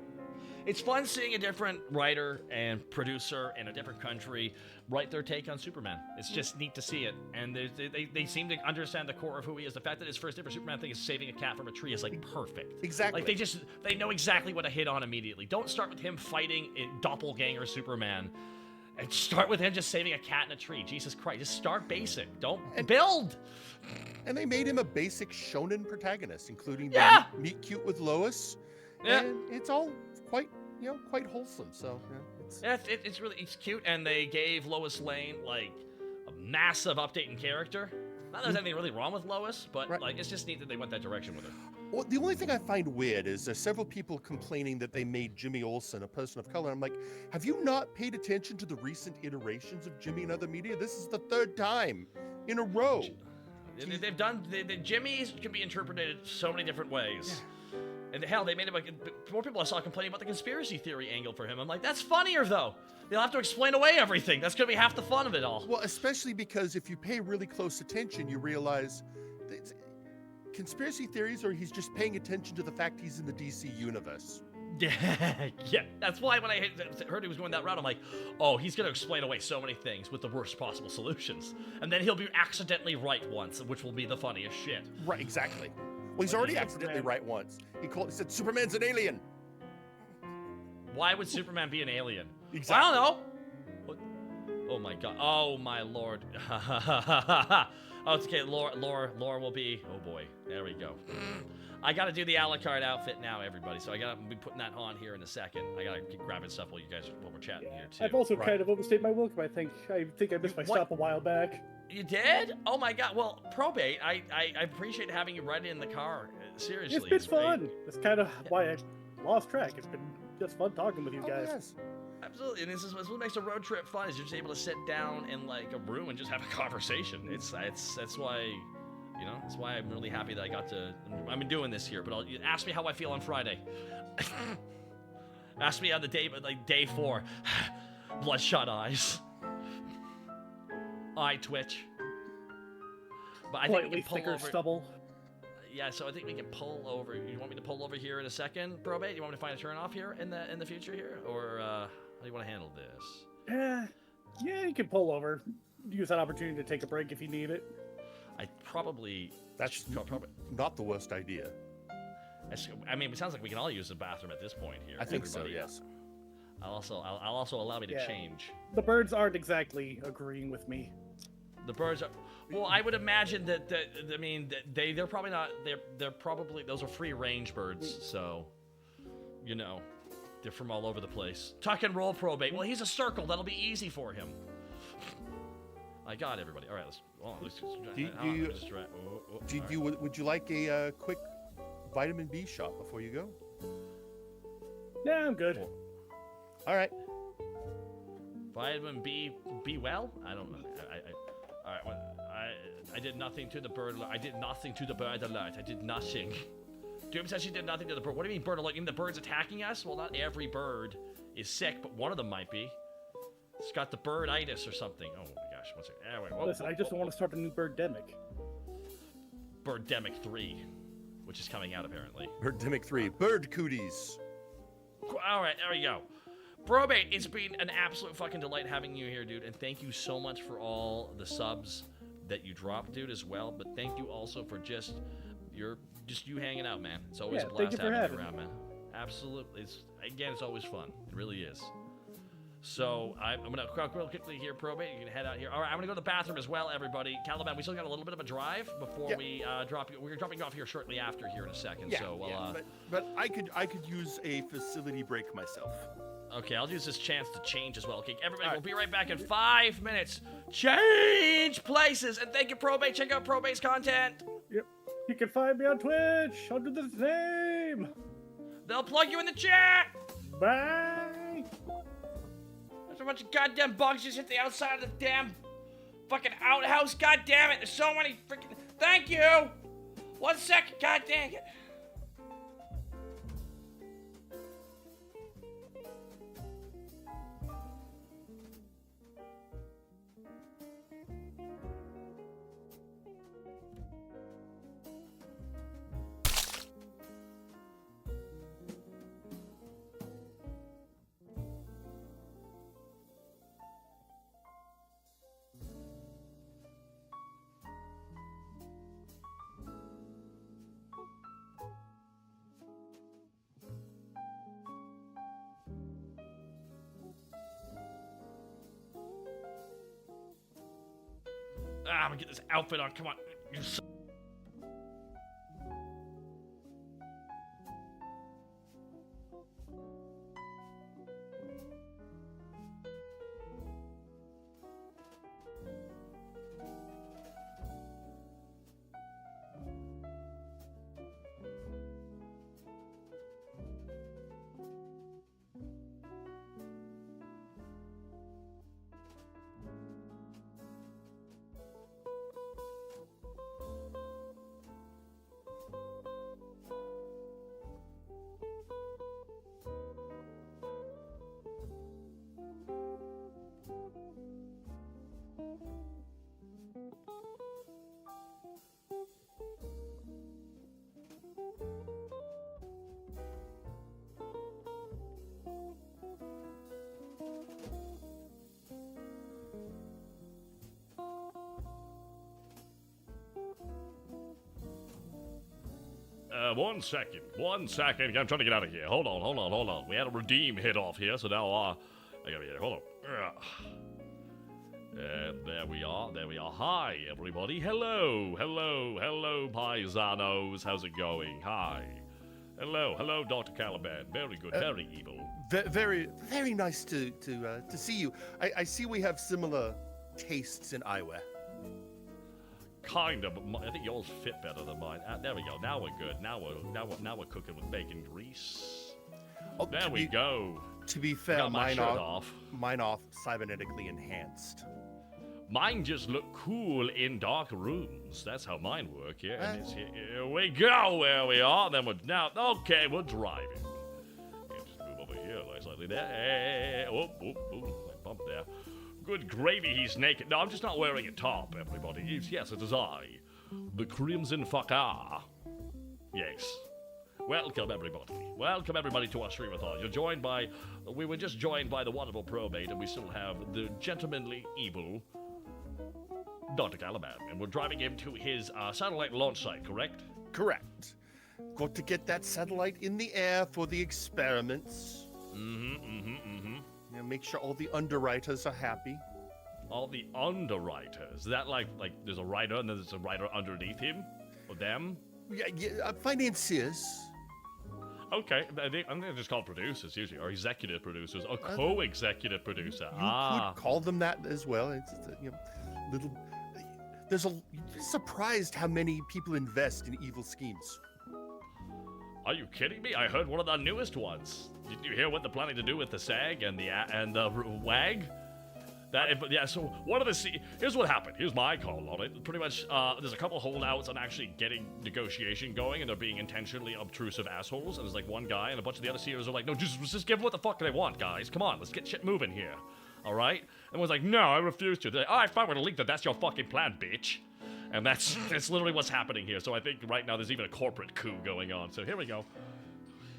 It's fun seeing a different writer and producer in a different country write their take on Superman. It's just neat to see it, and they seem to understand the core of who he is. The fact that his first ever Superman thing is saving a cat from a tree is like perfect. Exactly. Like they know exactly what to hit on immediately. Don't start with him fighting doppelganger Superman, and start with him just saving a cat in a tree. Jesus Christ, just start basic. Don't build. And they made him a basic shonen protagonist, including meet cute with Lois. Yeah. And it's all quite wholesome. So it's cute, and they gave Lois Lane like a massive update in character. Not that there's anything really wrong with Lois, but like it's just neat that they went that direction with her. Well, the only thing I find weird is there's several people complaining that they made Jimmy Olsen a person of color. I'm like, have you not paid attention to the recent iterations of Jimmy in other media? This is the third time in a row. They've done the Jimmys can be interpreted so many different ways. Yeah. And hell, they made him more people I saw complaining about the conspiracy theory angle for him. I'm like, that's funnier though. They'll have to explain away everything. That's gonna be half the fun of it all. Well, especially because if you pay really close attention, you realize that conspiracy theories, or he's just paying attention to the fact he's in the DC universe. Yeah. That's why when I heard he was going that route, I'm like, oh, he's gonna explain away so many things with the worst possible solutions, and then he'll be accidentally right once, which will be the funniest shit. Right, exactly. Well, he's already accidentally right once. He said Superman's an alien. Why would Superman be an alien? Exactly. I don't know. What? Oh my God. Oh my Lord. Okay, Laura will be. Oh boy. There we go. I gotta do the a la carte outfit now, everybody. So I gotta be putting that on here in a second. I gotta keep grabbing stuff while we're chatting here too. I've also kind of overstayed my welcome. I think I missed my stop a while back. You did? Oh my God. Well, Probate, I appreciate having you right in the car. Seriously. It's been fun. That's kind of why I lost track. It's been just fun talking with you guys. Yes. Absolutely. And this is what makes a road trip fun, is you're just able to sit down in like a room and just have a conversation. That's why, that's why I'm really happy that I've been doing this here. But ask me how I feel on Friday. Ask me on the day, but like day 4. Bloodshot eyes. eye twitch. But I think we Slightly can pull thicker over. stubble. Yeah, so I think we can pull over. You want me to pull over here in a second, Probate? You want me to find a turn off here in the future here, or how do you want to handle this? Yeah, you can pull over. Use that opportunity to take a break if you need it. I probably. That's probably. not the worst idea. I mean, it sounds like we can all use the bathroom at this point here. I think so. Everybody. Yes. I'll also allow me to Yeah. change. The birds aren't exactly agreeing with me. The birds are. Well, I would imagine that. I mean, they're probably not. They're probably those are free range birds. So, you know, they're from all over the place. Tuck and roll, Probate. Well, he's a circle. That'll be easy for him. I got everybody. All right, Would you like a quick vitamin B shot before you go? Yeah, I'm good. All right. Vitamin B. Be well. I don't know. All right. Well, I did nothing to the bird. I did nothing to the bird alert. I did nothing. Doom says she did nothing to the bird. What do you mean bird alert? You mean the bird's attacking us? Well, not every bird is sick, but one of them might be. It's got the birditis or something. Oh my gosh, one second. Anyway, Listen, I just want to start a new birdemic. Birdemic 3, which is coming out apparently. Birdemic 3. Bird cooties. All right, there we go. Probate, it's been an absolute fucking delight having you here, dude. And thank you so much for all the subs that you dropped, dude, as well. But thank you also for just you hanging out, man. It's always a blast having you around, man. Absolutely. It's always fun. It really is. So I'm gonna real quickly here, Probate. You can head out here. All right, I'm gonna go to the bathroom as well, everybody. Caliban, we still got a little bit of a drive before we drop you. We're dropping off here shortly after here in a second. Yeah, so but I could use a facility break myself. Okay, I'll use this chance to change as well. Okay, everybody, we'll be right back in 5 minutes. Change places, and thank you, Probate. Check out Probate's content. Yep. You can find me on Twitch under the name. They'll plug you in the chat. Bye. There's a bunch of goddamn bugs just hit the outside of the damn fucking outhouse. God damn it! There's so many freaking. Thank you. 1 second. God dang it. I'm gonna get this outfit on. Come on. You're so One second. I'm trying to get out of here. Hold on. We had a redeem hit off here, so now I gotta be here. Hold on. And there we are. Hi, everybody. Hello, paisanos. How's it going? Hi. Hello, Dr. Caliban. Very good, very evil. Very, very nice to see you. I see we have similar tastes in eyewear. Kind of, but I think yours fit better than mine. There we go. Now we're good. Now we're cooking with bacon grease. Oh, there we go. To be fair, mine are cybernetically enhanced. Mine just look cool in dark rooms. That's how mine work. Yeah. And here we go. Where we are. Then we're we're driving. Just move over here, like slightly there. Oh, I bumped there. Good gravy, he's naked. No, I'm just not wearing a top, everybody. Yes, it is I, the Crimson Fucker. Yes. Welcome, everybody. Welcome, everybody, to our Streamathon. You're joined by... We were just joined by the wonderful Probate, and we still have the gentlemanly evil Dr. Caliban. And we're driving him to his satellite launch site, correct? Correct. Got to get that satellite in the air for the experiments. Make sure all the underwriters are happy. All the underwriters? Is that like there's a writer and then there's a writer underneath him? Or them? Yeah, financiers. Okay, I think they're just called producers usually, or executive producers, or co-executive producer. You could call them that as well. It's little. You're surprised how many people invest in evil schemes. Are you kidding me? I heard one of the newest ones. Did you hear what they're planning to do with the SAG and the WAG? So one of the here's what happened. Here's my call on it. Pretty much, there's a couple holdouts on actually getting negotiation going, and they're being intentionally obtrusive assholes. And there's like one guy, and a bunch of the other CEOs are like, no, just give them what the fuck they want, guys. Come on, let's get shit moving here. All right? And one's like, no, I refuse to. They're like, all right, fine, we're gonna leak that. That's your fucking plan, bitch. And that's literally what's happening here. So I think right now there's even a corporate coup going on. So here we go.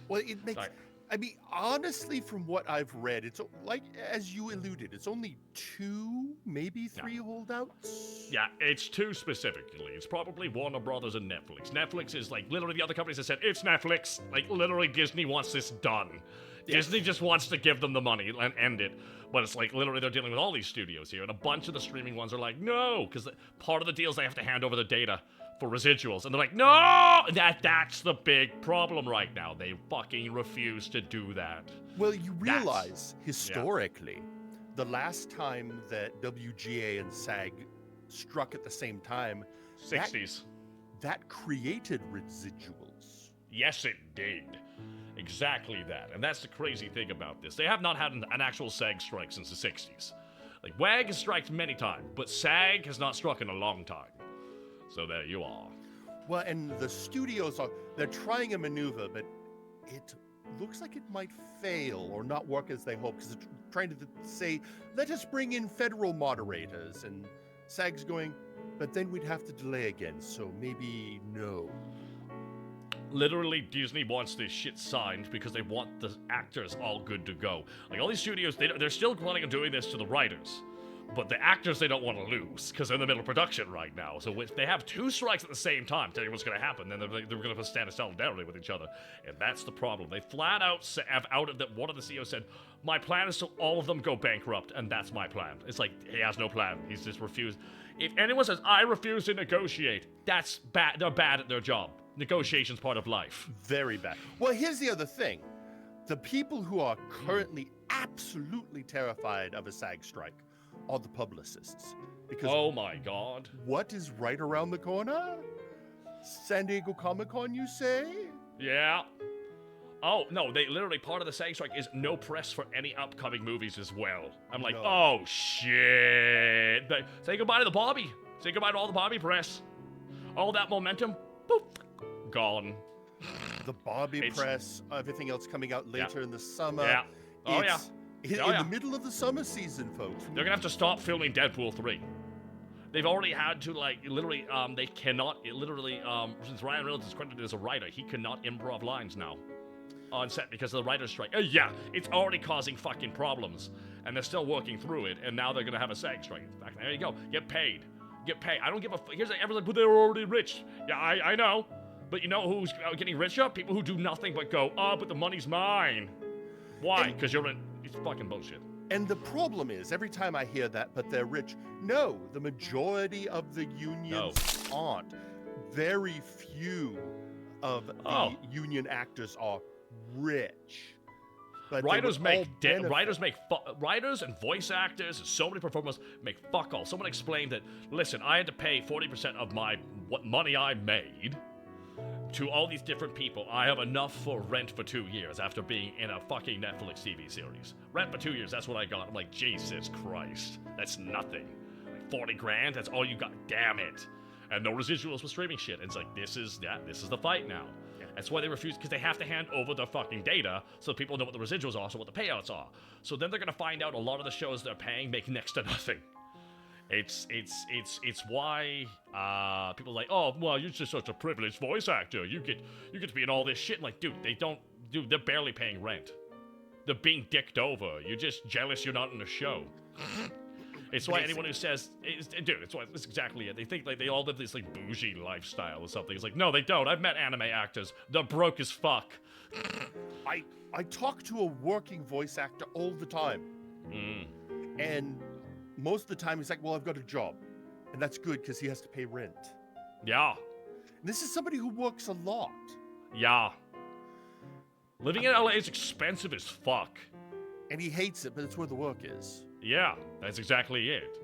Well, it makes. I mean, honestly, from what I've read, it's like, as you alluded, it's only 2, maybe 3 holdouts? Yeah, it's 2 specifically. It's probably Warner Brothers and Netflix. Netflix is like, literally the other companies that said, it's Netflix. Like, literally, Disney wants this done. Yes. Disney just wants to give them the money and end it. But it's like, literally, they're dealing with all these studios here. And a bunch of the streaming ones are like, no, because part of the deal is they have to hand over the data for residuals, and they're like, no! That's the big problem right now. They fucking refuse to do that. Well, you realize, historically, the last time that WGA and SAG struck at the same time... 60s. That created residuals. Yes, it did. Exactly that. And that's the crazy thing about this. They have not had an actual SAG strike since the 60s. Like, WAG has struck many times, but SAG has not struck in a long time. So there you are. Well, and the studios they're trying a maneuver, but it looks like it might fail or not work as they hope, because they're trying to say, let us bring in federal moderators, and SAG's going, but then we'd have to delay again, so maybe no. Literally, Disney wants this shit signed because they want the actors all good to go. Like, all these studios, they're still planning on doing this to the writers. But the actors they don't want to lose, because they're in the middle of production right now. So if they have 2 strikes at the same time, tell you what's going to happen, then they're going to stand in solidarity with each other. And that's the problem. They flat out have outed that one of the CEOs said, my plan is to all of them go bankrupt, and that's my plan. It's like, he has no plan. He's just refused. If anyone says, I refuse to negotiate, that's bad. They're bad at their job. Negotiation's part of life. Very bad. Well, here's the other thing. The people who are currently absolutely terrified of a SAG strike are the publicists. Because oh my god. What is right around the corner? San Diego Comic-Con, you say? Yeah. Oh, no, they literally, part of the SAG strike is no press for any upcoming movies as well. I'm like, oh shit. Say goodbye to the Bobby. Say goodbye to all the Bobby press. All that momentum, boop, gone. The Bobby press, everything else coming out later in the summer. Yeah. Oh, in the middle of the summer season, folks. They're gonna have to stop filming Deadpool 3. They've already had to, like, literally, they cannot, since Ryan Reynolds is credited as a writer, he cannot improv lines now on set because of the writer's strike. Yeah, it's already causing fucking problems, and they're still working through it, and now they're gonna have a SAG strike. There you go, get paid. Get paid. I don't give a everyone's like, but they're already rich. Yeah, I know. But you know who's getting richer? People who do nothing but go, oh, but the money's mine. Why? Because it's fucking bullshit. And the problem is, every time I hear that, but they're rich, no, the majority of the unions aren't. Very few of the union actors are rich. But writers and voice actors and so many performers make fuck all. Someone explained that, listen, I had to pay 40% of what money I made to all these different people. I have enough for rent for 2 years after being in a fucking Netflix TV series. Rent for 2 years, that's what I got. I'm like, Jesus Christ, that's nothing. Like 40 grand, that's all you got, damn it. And no residuals with streaming shit. And it's like, this is the fight now. That's why they refuse, because they have to hand over their fucking data so people know what the residuals are, so what the payouts are. So then they're gonna find out a lot of the shows they're paying make next to nothing. It's why people are like, oh, well, you're just such a privileged voice actor. You get to be in all this shit. Like, dude, they're barely paying rent. They're being dicked over. You're just jealous you're not in the show. It's why anyone who says, it's exactly it. They think like they all live this like bougie lifestyle or something. It's like, no, they don't. I've met anime actors. They're broke as fuck. I talk to a working voice actor all the time. And most of the time he's like, well, I've got a job. And that's good because he has to pay rent. Yeah. And this is somebody who works a lot. Yeah. Living in LA is expensive as fuck. And he hates it, but it's where the work is. Yeah, that's exactly it.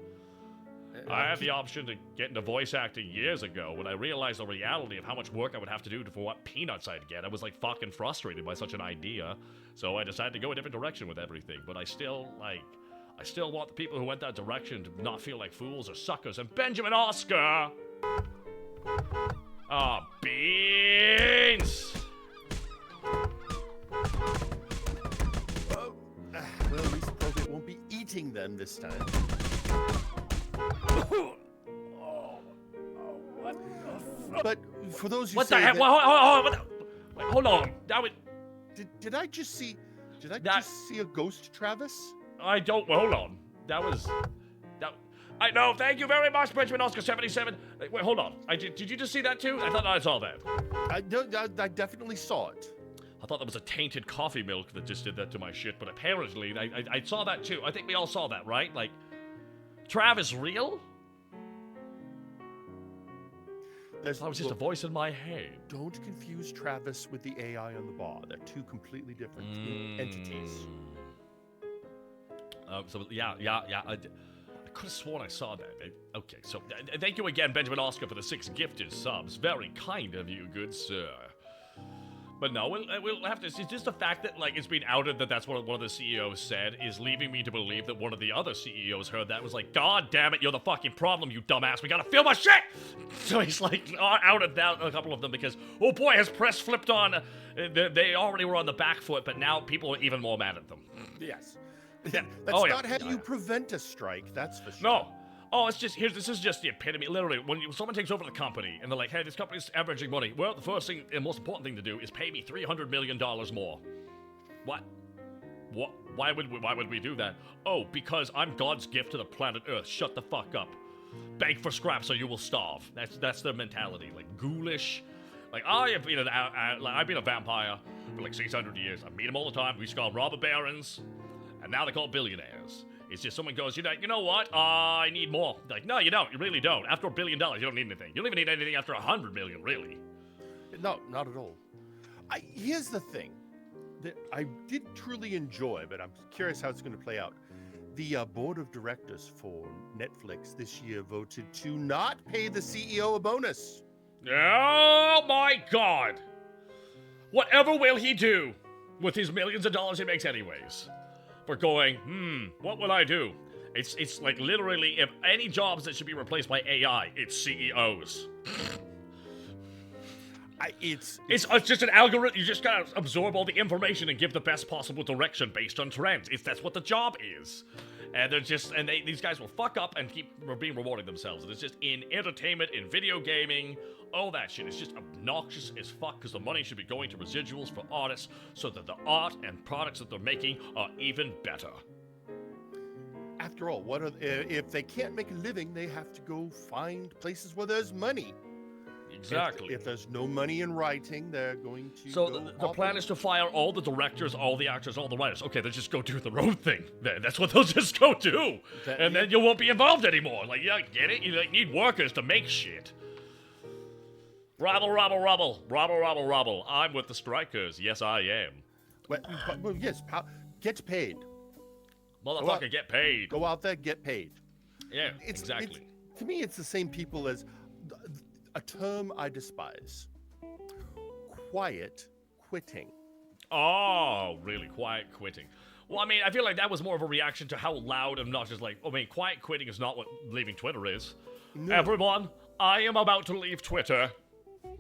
I had the option to get into voice acting years ago. When I realized the reality of how much work I would have to do for what peanuts I'd get, I was like fucking frustrated by such an idea. So I decided to go a different direction with everything. But I still want the people who went that direction to not feel like fools or suckers. And Benjamin Oscar! Ah, beans! Well, at least Project won't be eating them this time. But for those who what say the heck? that, Wait, hold on. That would. did I just see? Did I just see a ghost, Travis? I don't. Hold on. That was. That. I know. Thank you very much, Benjamin Oscar 77. Wait, hold on. Did you just see that too? I thought I saw that. I definitely saw it. I thought that was a tainted coffee milk that just did that to my shit, but apparently I saw that too. I think we all saw that, right? Like, Trav is real? That was just a voice in my head. Don't confuse Travis with the AI on the bar. They're two completely different entities. So yeah. I could have sworn I saw that. Okay, so thank you again, Benjamin Oscar, for the 6 gifted subs. Very kind of you, good sir. But no, we'll have to. It's just the fact that like it's been outed that that's what one of the CEOs said is leaving me to believe that one of the other CEOs heard that and was like, God damn it, you're the fucking problem, you dumbass. We gotta film my shit. So he's like outed that a couple of them because oh boy, has press flipped on. They already were on the back foot, but now people are even more mad at them. Yes. Yeah. That's not how you Yeah. prevent a strike. That's for sure. No. Oh, it's just, this is just the epitome. Literally, when someone takes over the company and they're like, hey, this company's averaging money. Well, the first thing and most important thing to do is pay me $300 million more. What? Why would we do that? Oh, because I'm God's gift to the planet Earth. Shut the fuck up. Beg for scraps or you will starve. That's their mentality. Like, ghoulish. Like, I've been a vampire for like 600 years. I meet them all the time. We used to call them robber barons. And now they're called billionaires. It's just someone goes, you know what? I need more. Like, no, you don't. You really don't. After $1 billion, you don't need anything. You don't even need anything after 100 million, really. No, not at all. Here's the thing that I did truly enjoy, but I'm curious how it's going to play out. The board of directors for Netflix this year voted to not pay the CEO a bonus. Oh my God! Whatever will he do with his millions of dollars he makes anyways? For going, what will I do? It's like literally, if any jobs that should be replaced by AI, it's CEOs. It's just an algorithm. You just gotta absorb all the information and give the best possible direction based on trends. That's what the job is. And these guys will fuck up and keep being rewarding themselves. And it's just in entertainment, in video gaming, all that shit. It's just obnoxious as fuck because the money should be going to residuals for artists so that the art and products that they're making are even better. After all, if they can't make a living, they have to go find places where there's money. Exactly. If there's no money in writing, they're going to. So the plan is to fire all the directors, all the actors, all the writers. Okay, they'll just go do their own thing. That's what they'll just go do, and then you won't be involved anymore. Like, yeah, get it? You need workers to make shit. Rabble, rabble, rabble, rabble, rabble, rabble. I'm with the strikers. Yes, I am. Well, yes, get paid. Motherfucker, get paid. Go out there, get paid. Yeah, exactly. To me, it's the same people as a term I despise. Quiet quitting. Oh, really? Quiet quitting. Well, I mean, I feel like that was more of a reaction to how loud and not just like, I mean, quiet quitting is not what leaving Twitter is. No. Everyone, I am about to leave Twitter.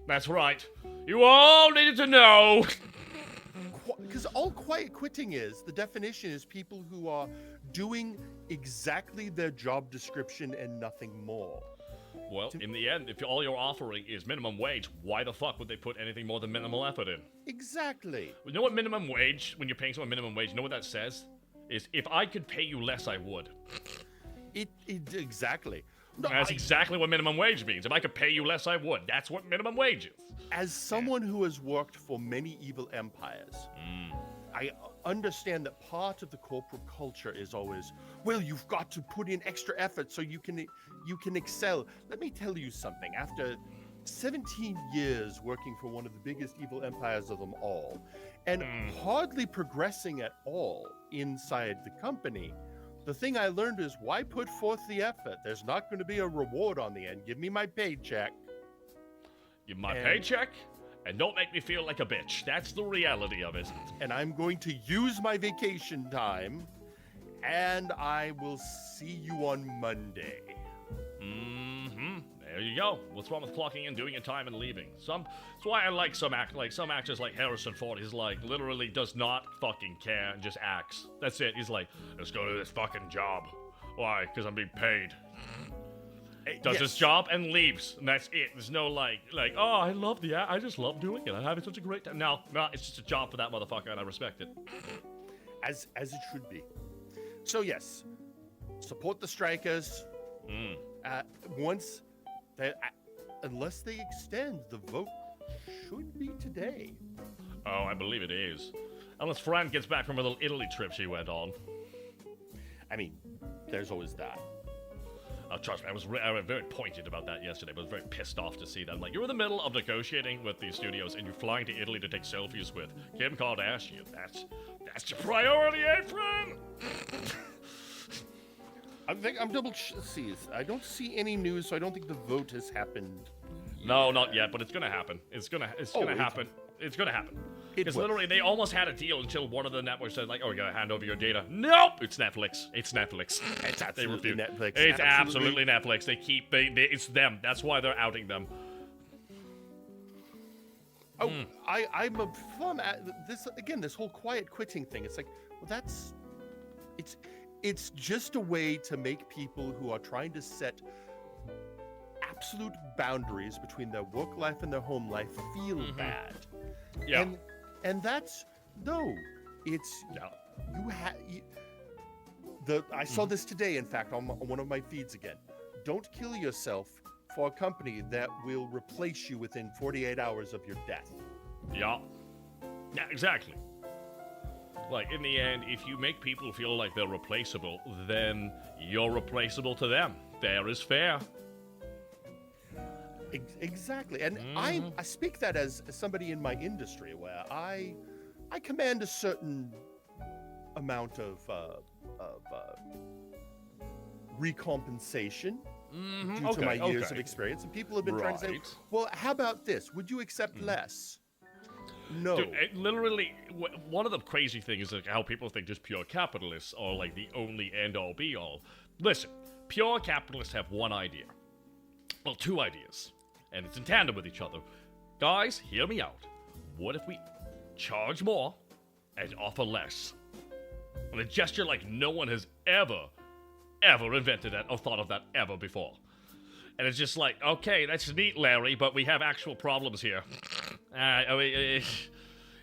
That's right. You all needed to know. Because all quiet quitting is, the definition is people who are doing exactly their job description and nothing more. Well, in the end, if all you're offering is minimum wage, why the fuck would they put anything more than minimal effort in? Exactly. You know what minimum wage, when you're paying someone minimum wage, you know what that says? Is if I could pay you less, I would. Exactly. No, That's exactly what minimum wage means. If I could pay you less, I would. That's what minimum wage is. As someone who has worked for many evil empires, I understand that part of the corporate culture is always, well, you've got to put in extra effort so you can excel. Let me tell you something. After 17 years working for one of the biggest evil empires of them all, and hardly progressing at all inside the company, the thing I learned is, why put forth the effort? There's not going to be a reward on the end. Give me my paycheck. Give me my paycheck, and don't make me feel like a bitch. That's the reality of it. And I'm going to use my vacation time, and I will see you on Monday. There you go. What's wrong with clocking in, doing your time, and leaving? That's why I like some actors like Harrison Ford. He's like, literally does not fucking care and just acts. That's it. He's like, let's go to this fucking job. Why? Because I'm being paid. Does his job and leaves, and that's it. There's no like, oh, I just love doing it. I'm having such a great time. No, it's just a job for that motherfucker, and I respect it. As it should be. So yes, support the strikers. Unless they extend, the vote should be today. Oh, I believe it is. Unless Fran gets back from a little Italy trip she went on. I mean, there's always that. Trust me, I was very pointed about that yesterday, but I was very pissed off to see that. I'm like, you're in the middle of negotiating with these studios, and you're flying to Italy to take selfies with Kim Kardashian. That's your priority, eh, Fran? I'm double see. I don't see any news, so I don't think the vote has happened. No, not yet, but it's gonna happen. It's gonna happen. It's gonna happen. Because literally, they almost had a deal until one of the networks said, like, oh, we're gonna hand over your data. Nope! It's Netflix. It's Netflix. It's absolutely Netflix. It's absolutely Netflix. It's them. That's why they're outing them. Oh, I'm a fun at this again. This whole quiet quitting thing. It's like, well, it's just a way to make people who are trying to set absolute boundaries between their work life and their home life feel bad. Yeah. And that's I saw this today, in fact, on one of my feeds again. Don't kill yourself for a company that will replace you within 48 hours of your death. Yeah, exactly. Like, in the end, if you make people feel like they're replaceable, then you're replaceable to them. Fair is fair. Exactly. And I speak that as somebody in my industry, where I command a certain amount of recompensation due to my years of experience. And people have been trying to say, well, how about this? Would you accept less? No. Dude, literally, one of the crazy things is like how people think just pure capitalists are like the only end-all be-all. Listen, pure capitalists have one idea. Well, two ideas. And it's in tandem with each other. Guys, hear me out. What if we charge more and offer less? And a gesture like no one has ever invented that or thought of that ever before. And it's just like, okay, that's neat, Larry, but we have actual problems here.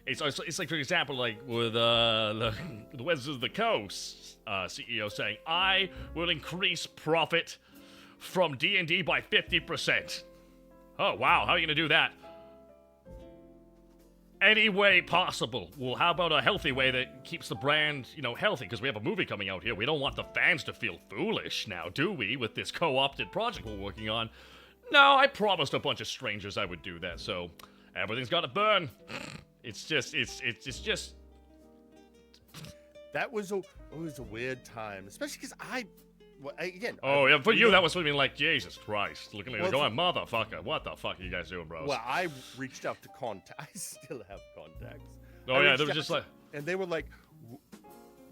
It's like, for example, like with the Wizards of the Coast CEO saying, I will increase profit from D&D by 50%. Oh, wow, how are you going to do that? Any way possible. Well, how about a healthy way that keeps the brand, healthy? Because we have a movie coming out here. We don't want the fans to feel foolish now, do we, with this co-opted project we're working on? No, I promised a bunch of strangers I would do that, so everything's got to burn. It's just... That was a weird time, especially because for you, that was something like, Jesus Christ. Looking at you going, motherfucker, what the fuck are you guys doing, bros? Well, I reached out to contact. I still have contacts. Oh, yeah, they were just like... And they were like...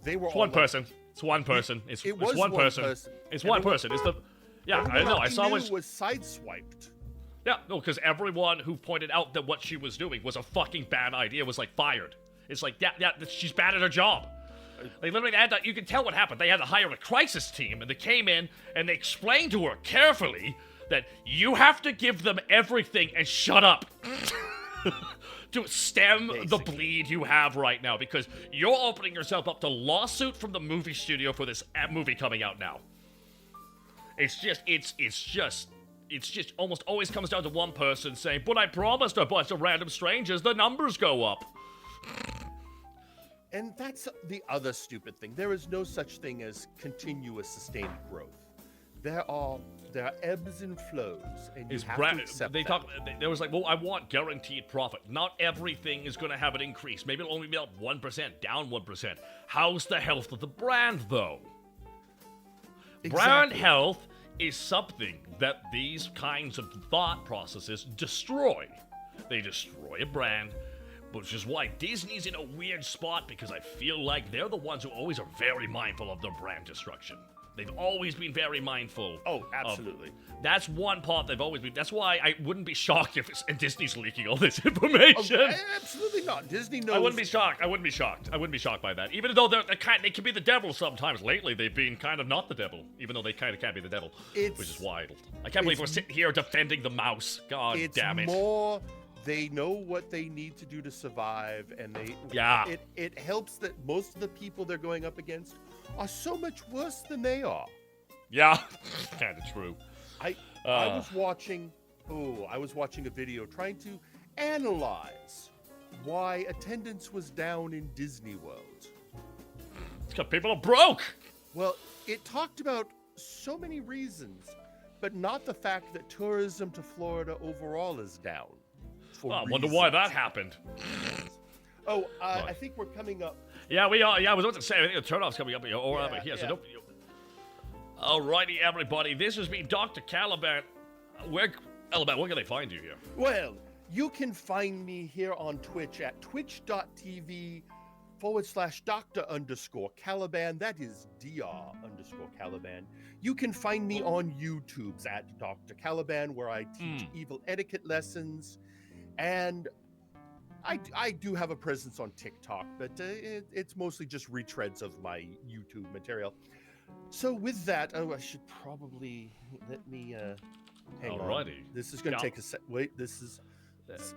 They were It's one person. It's one person. It's one person. It's one person. It's the... Yeah, I know. I saw it was sideswiped. Yeah, no, because everyone who pointed out that what she was doing was a fucking bad idea was, like, fired. It's like, yeah, she's bad at her job. They literally had to, you can tell what happened. They had to hire a crisis team, and they came in, and they explained to her carefully that you have to give them everything and shut up. To stem the bleed you have right now, because you're opening yourself up to lawsuit from the movie studio for this movie coming out now. It's just almost always comes down to one person saying, but I promised a bunch of random strangers the numbers go up. And that's the other stupid thing. There is no such thing as continuous sustained growth. There are ebbs and flows, and you have to accept that. There was like, well, I want guaranteed profit. Not everything is going to have an increase. Maybe it'll only be up 1%, down 1%. How's the health of the brand, though? Exactly. Brand health is something that these kinds of thought processes destroy. They destroy a brand, which is why Disney's in a weird spot, because I feel like they're the ones who always are very mindful of their brand destruction. They've always been very mindful. Oh, absolutely. That's one part they've always been. That's why I wouldn't be shocked if Disney's leaking all this information. Oh, absolutely not. Disney knows. I wouldn't be shocked. I wouldn't be shocked by that. Even though they can be the devil sometimes. Lately, they've been kind of not the devil, even though they kind of can be the devil, which is wild. I can't believe we're sitting here defending the mouse. God damn it. It's more they know what they need to do to survive, and it helps that most of the people they're going up against are so much worse than they are. Yeah, kind of true. I was watching a video trying to analyze why attendance was down in Disney World. It's because people are broke. Well, it talked about so many reasons, but not the fact that tourism to Florida overall is down. I wonder why that happened. Oh, I think we're coming up. Yeah, we are. Yeah, I was about to say, I think the turnoff's coming up here, or over here, so don't... Alrighty, everybody, this has been Dr. Caliban. Caliban, where can they find you here? Well, you can find me here on Twitch at twitch.tv/Dr_Caliban. That is Dr_Caliban. You can find me on YouTube's at Dr. Caliban, where I teach evil etiquette lessons. And I do have a presence on TikTok, but it's mostly just retreads of my YouTube material. So with that, I should probably let me hang on. This is going to take a sec. Wait,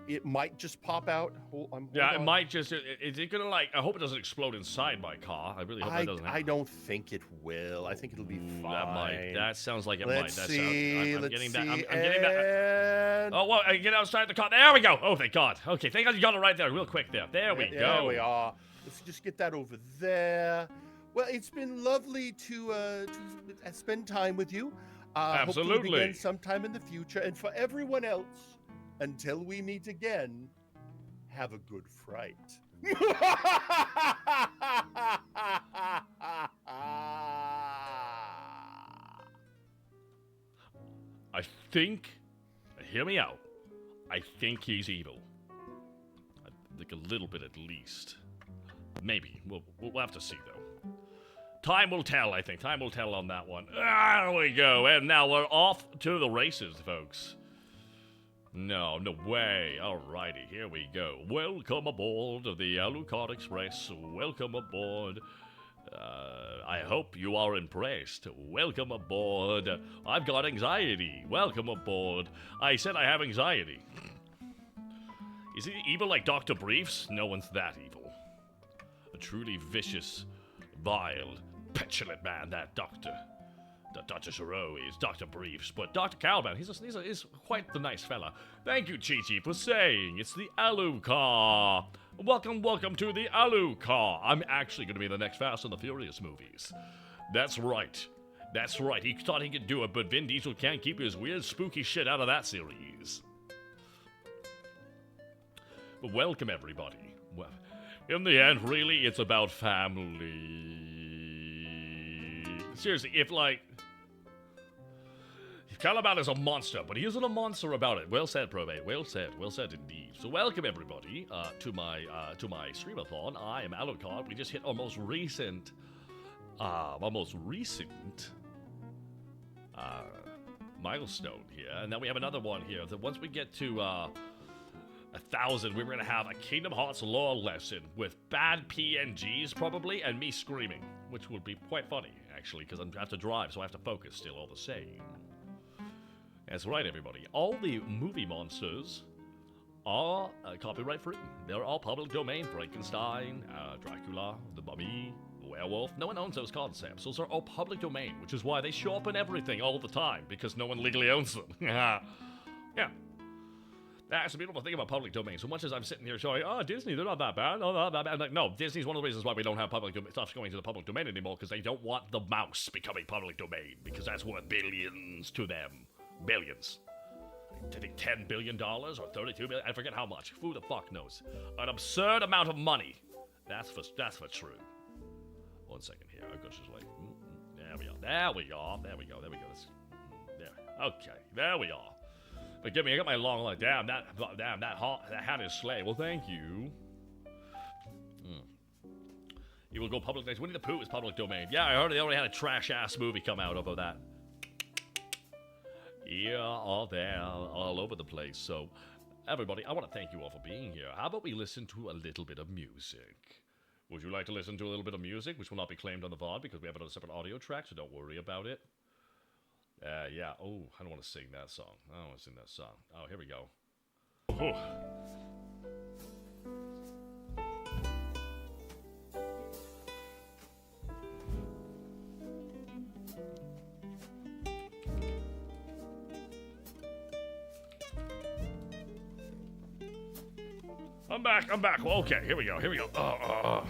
it might just pop out. Hold it might just. Is it gonna like? I hope it doesn't explode inside my car. I really hope that doesn't happen. I don't think it will. I think it'll be fine. That might. That sounds like it might. Let's see. I'm getting that. I'm getting that. Oh, well, I get outside the car. There we go. Oh, thank God. Okay, thank God you got it right there, real quick there. There we go. There we are. Let's just get that over there. Well, it's been lovely to spend time with you. Absolutely. Hopefully again sometime in the future. And for everyone else, until we meet again, have a good fright. I think, hear me out, I think he's evil. I think a little bit at least. Maybe. We'll have to see, though. Time will tell, I think. Time will tell on that one. There we go. And now we're off to the races, folks. No way. Alrighty, here we go. Welcome aboard the Alucard Express. Welcome aboard. I hope you are impressed. Welcome aboard. I've got anxiety. Welcome aboard. I said I have anxiety. Is he evil like Dr. Briefs? No one's that evil. A truly vicious, vile, petulant man, that Dr. Giro is Dr. Briefs, but Dr. Caliban, he's quite the nice fella. Thank you, Chi-Chi, for saying it's the Alucard. Welcome to the Alucard. I'm actually going to be in the next Fast and the Furious movies. That's right. He thought he could do it, but Vin Diesel can't keep his weird, spooky shit out of that series. But welcome, everybody. Well, in the end, really, it's about family. Seriously, if Caliban is a monster, but he isn't a monster about it. Well said, Probate. Well said indeed. So welcome everybody to my streamathon. I am Alucard. We just hit our most recent milestone here, and then we have another one here. That once we get to 1,000, we're gonna have a Kingdom Hearts lore lesson with bad PNGs probably, and me screaming, which would be quite funny actually, because I have to drive, so I have to focus still all the same. That's right, everybody. All the movie monsters are copyright free. They're all public domain. Frankenstein, Dracula, the Mummy, the Werewolf. No one owns those concepts. Those are all public domain, which is why they show up in everything all the time, because no one legally owns them. Yeah. That's the beautiful thing about public domain. So much as I'm sitting here showing, oh, Disney, they're not that bad. Oh, not that bad. I'm like, no, Disney's one of the reasons why we don't have public stuff going to the public domain anymore, because they don't want the mouse becoming public domain, because that's worth billions to them. Billions. I think $10 billion or $32 billion. I forget how much. Who the fuck knows? An absurd amount of money. That's for true. 1 second here. I guess just like, there we are. There we go. There. Okay. There we are. Forgive me. I got my long leg. Damn that hat is slay. Well, thank you. You will go public next. Winnie the Pooh is public domain. Yeah, I heard they already had a trash ass movie come out over that. Yeah, all there, all over the place. So, everybody, I want to thank you all for being here. How about we listen to a little bit of music? Would you like to listen to a little bit of music, which will not be claimed on the VOD because we have another separate audio track, so don't worry about it. Yeah. Oh, I don't want to sing that song. I don't want to sing that song. Oh, here we go. Oh. I'm back. Well, okay, here we go. Hold on.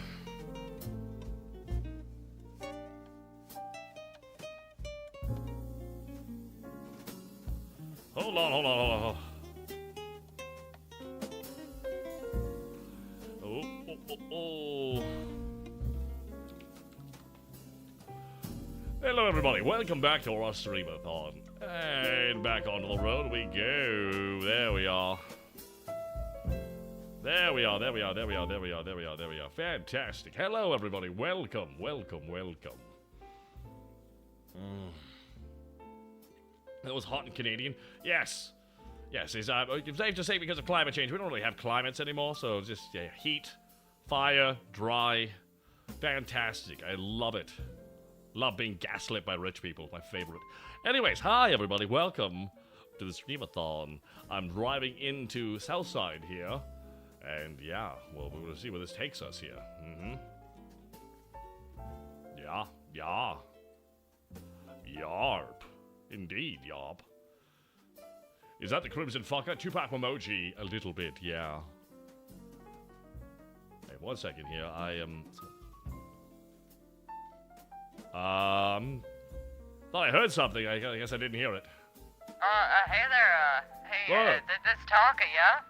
Oh. Hello, everybody. Welcome back to our Streamathon. And back onto the road we go. There we are. Fantastic. Hello, everybody. Welcome. That was hot and Canadian. Yes. It's safe to say because of climate change. We don't really have climates anymore, so just heat, fire, dry. Fantastic. I love it. Love being gaslit by rich people. My favorite. Anyways, hi, everybody. Welcome to the Streamathon. I'm driving into Southside here. And yeah, well, we're gonna see where this takes us here. Yeah. Yarp. Indeed, yarp. Is that the Crimson Fucker? Tupac emoji, a little bit, yeah. Hey, 1 second here, I am... thought I heard something, I guess I didn't hear it. Hey there, this Taka, yeah?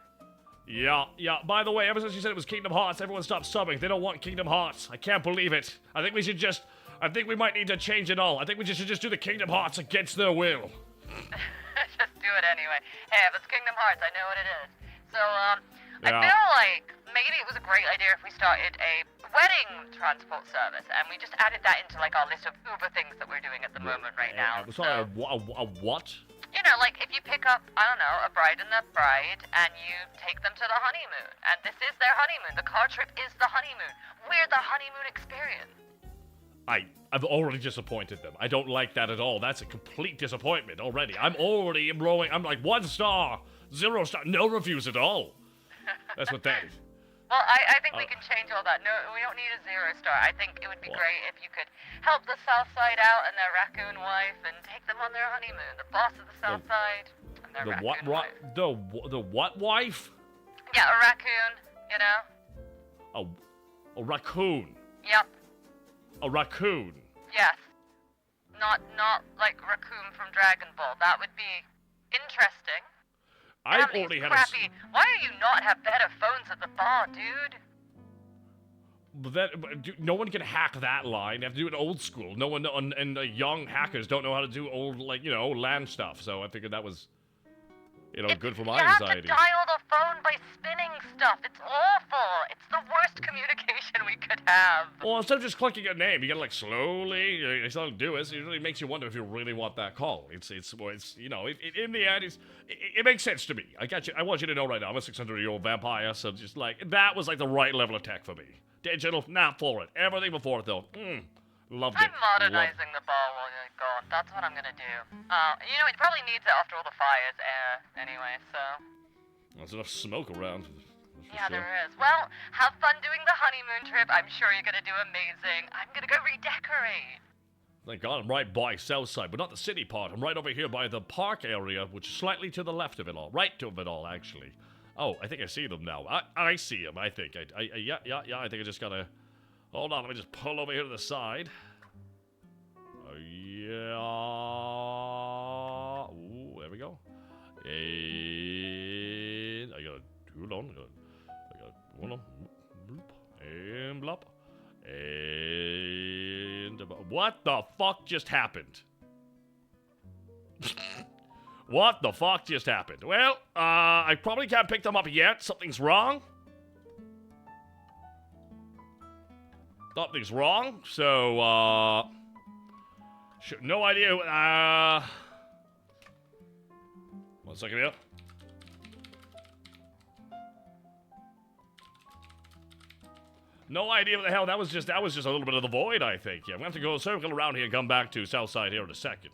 Yeah. By the way, ever since you said it was Kingdom Hearts, everyone stopped subbing. They don't want Kingdom Hearts. I can't believe it. I think we might need to change it all. I think we should just do the Kingdom Hearts against their will. Just do it anyway. Hey, if it's Kingdom Hearts, I know what it is. So, I feel like maybe it was a great idea if we started a wedding transport service, and we just added that into, like, our list of Uber things that we're doing at the moment right now. Sorry, a what? You know, like, if you pick up, I don't know, a bride and their bride, and you take them to the honeymoon, and this is their honeymoon. The car trip is the honeymoon. We're the honeymoon experience. I've already disappointed them. I don't like that at all. That's a complete disappointment already. I'm already rolling. I'm like 1 star, 0 star, no reviews at all. That's what that is. Well, I think we can change all that. No, we don't need a 0 star. I think it would be great if you could help the South Side out and their raccoon wife and take them on their honeymoon. The boss of the South Side and their raccoon wife. The what wife? Yeah, a raccoon, you know? A raccoon? Yep. A raccoon? Yes. Not like raccoon from Dragon Ball. That would be interesting. I've already had crappy. Why do you not have better phones at the bar, dude? But no one can hack that line. You have to do it old school. No one and young hackers don't know how to do old, like, LAN stuff. So I figured that was, good for my anxiety. You have to dial the phone by spinning stuff. It's awful. It's the worst communication we could have. Well, instead of just clicking a name, you gotta like slowly. It's not do it. It really makes you wonder if you really want that call. It's you know, in the end, it makes sense to me. I got you. I want you to know right now, I'm a 600-year-old vampire, so just like that was like the right level of tech for me. Digital, not for it. Everything before it though, loved it. I'm modernizing the bar while you're gone. That's what I'm gonna do. You know, it probably needs it after all the fires anyway, so. There's enough smoke around. Yeah, there is. Well, have fun doing the honeymoon trip. I'm sure you're gonna do amazing. I'm gonna go redecorate. Thank God I'm right by Southside, but not the city part. I'm right over here by the park area, which is slightly to the left of it all. Right to it all, actually. Oh, I think I see them now. I see them, I think. Yeah, I think I just gotta... Hold on, let me just pull over here to the side. Yeah. Ooh, there we go. And I gotta... Hold on. I got one on. Bloop. And blop. And... What the fuck just happened? What the fuck just happened? Well, I probably can't pick them up yet. Something's wrong. Something's wrong. So, no idea. 1 second here. No idea what the hell that was. Just a little bit of the void, I think. Yeah, I'm gonna have to go circle around here and come back to Southside here in a second.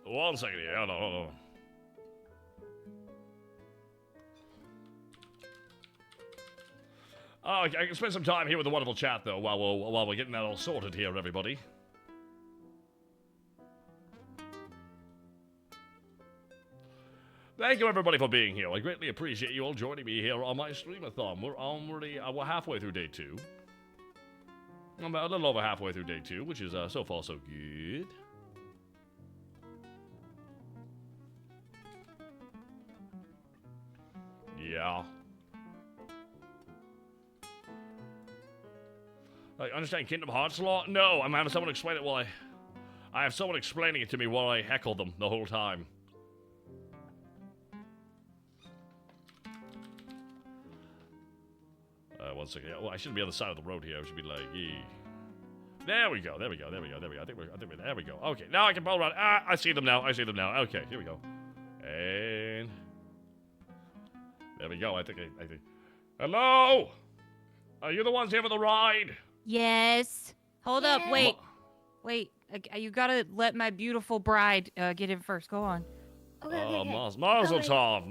One second here. Hold on. Oh, I can spend some time here with the wonderful chat though, while we're getting that all sorted here, everybody. Thank you, everybody, for being here. I greatly appreciate you all joining me here on my streamathon. We're halfway through day 2. I'm a little over halfway through day 2, which is so far so good. Yeah. I understand Kingdom Hearts law? No, I'm having someone explain it while I have someone explaining it to me while I heckle them the whole time. One second. Well, I shouldn't be on the side of the road here. I should be like, yeah. There we go. I think there we go. Okay, now I can pull around. I see them now. Okay, here we go. And there we go. I think. Hello? Are you the ones here for the ride? Yes. Hold up. Wait. You gotta let my beautiful bride get in first. Go on. Okay. Mazel tov.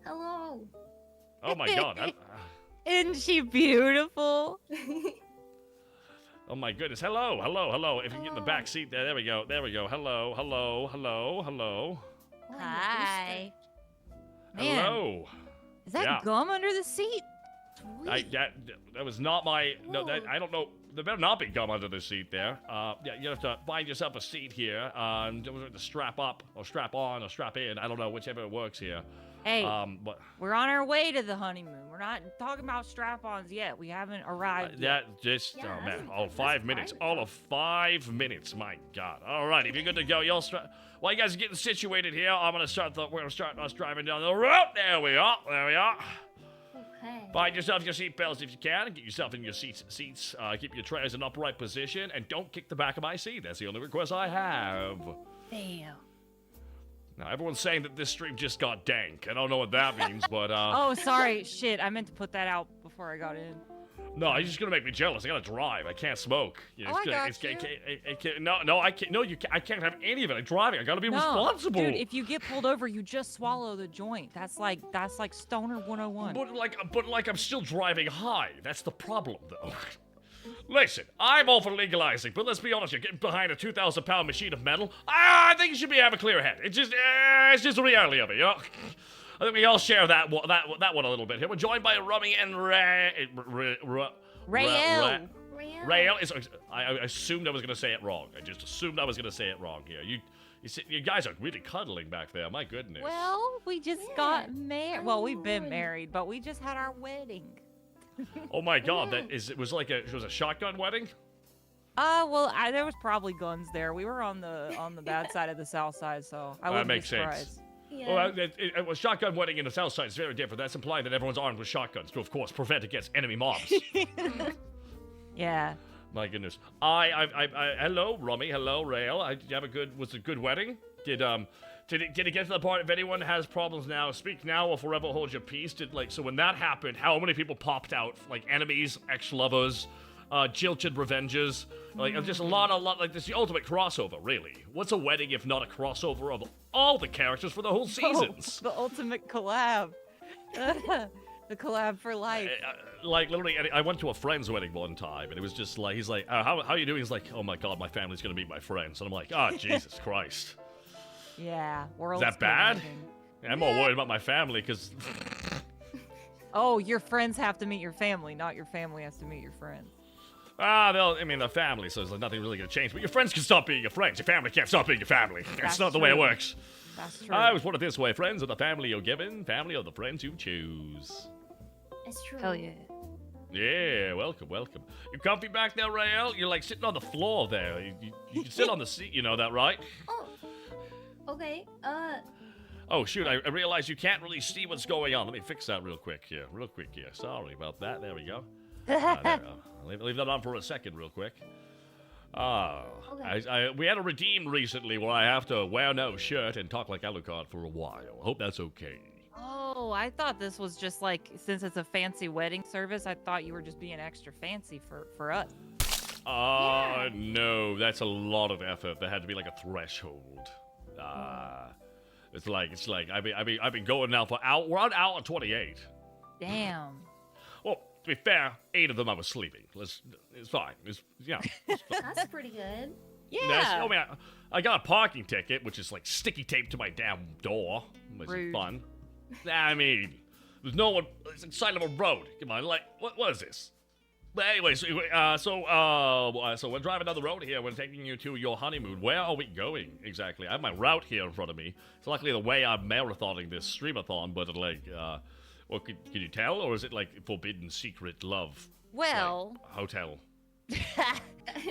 Hello. Oh my God. Isn't she beautiful? Oh my goodness. Hello. If you can get in the back seat there. There we go. Hello. Hi. Man. Hello. Is that gum under the seat? That was not my... No, I don't know. There better not be gum under the seat there. You have to find yourself a seat here. And strap up, or strap on, or strap in. I don't know, whichever works here. Hey, we're on our way to the honeymoon. We're not talking about strap-ons yet. We haven't arrived yet. Oh man, all 5 minutes. All of 5 minutes, my God. All right, if you're good to go, while you guys are getting situated here, we're gonna start us driving down the road. There we are. Okay. Find yourself your seatbelts if you can, and get yourself in your seats. Keep your trays in upright position, and don't kick the back of my seat. That's the only request I have. Damn. Now, everyone's saying that this stream just got dank. I don't know what that means, but, Oh, sorry. Shit, I meant to put that out before I got in. No, you're just gonna make me jealous. I gotta drive. I can't smoke. I can't. I can't have any of it. I'm driving. I gotta be responsible. Dude, if you get pulled over, you just swallow the joint. That's like Stoner 101. But like I'm still driving high. That's the problem, though. Listen, I'm all for legalizing, but let's be honest, you're getting behind a 2,000-pound machine of metal. I think you should have a clear head. It's just the reality of it, you know? I think we all share that one a little bit here. We're joined by Rummy and Rael. I assumed I was going to say it wrong. I just assumed I was going to say it wrong here. You guys are really cuddling back there. My goodness. Well, we just got married. Well, we've been married, but we just had our wedding. Oh my God! It was a shotgun wedding. Well, there was probably guns there. We were on the bad side of the south side, so I wouldn't makes be sense. surprised. Yeah. Well, a shotgun wedding in the south side is very different. That's implying that everyone's armed with shotguns to, of course, prevent against enemy mobs. Yeah. My goodness. Hello, Rummy. Hello, Rail. Was it a good wedding? Did it get to the part if anyone has problems now, speak now or forever hold your peace? So when that happened, how many people popped out? Like enemies, ex-lovers, jilted revenges, just a lot, like this is the ultimate crossover, really. What's a wedding if not a crossover of all the characters for the whole seasons? The ultimate collab. The collab for life. Literally, I went to a friend's wedding one time, and it was just like, he's like, how are you doing? He's like, oh my god, my family's gonna meet my friends. And I'm like, oh, Jesus Christ. Yeah, Is that bad? Yeah, I'm more worried about my family, because... Oh, your friends have to meet your family, not your family has to meet your friends. they're family, so there's nothing really gonna change. But your friends can stop being your friends. Your family can't stop being your family. That's not the way it works. That's true. I always put it this way: friends are the family you're given, family are the friends you choose. It's true. Hell yeah. Yeah, welcome. You comfy back there, Rael? You're like sitting on the floor there. You can sit on the seat, you know that, right? Oh. Okay. Oh shoot! I realize you can't really see what's going on. Let me fix that real quick here. Sorry about that. There we go. Leave that on for a second, real quick. Okay. We had a redeem recently where I have to wear no shirt and talk like Alucard for a while. Hope that's okay. Oh, I thought this was just like, since it's a fancy wedding service, I thought you were just being extra fancy for us. No, that's a lot of effort. There had to be like a threshold. It's like I've been going now for we're on hour 28. Damn. Well, to be fair, 8 of them I was sleeping. It's fine. It's That's pretty good. Yeah. I got a parking ticket, which is like sticky taped to my damn door. Which is fun. I mean, there's no one. It's the side of a road. Come on, like what is this? But anyway, so we're driving down the road here. We're taking you to your honeymoon. Where are we going exactly? I have my route here in front of me. It's luckily the way I'm marathoning this streamathon, but well, can you tell, or is it like forbidden secret love? Well, like, hotel.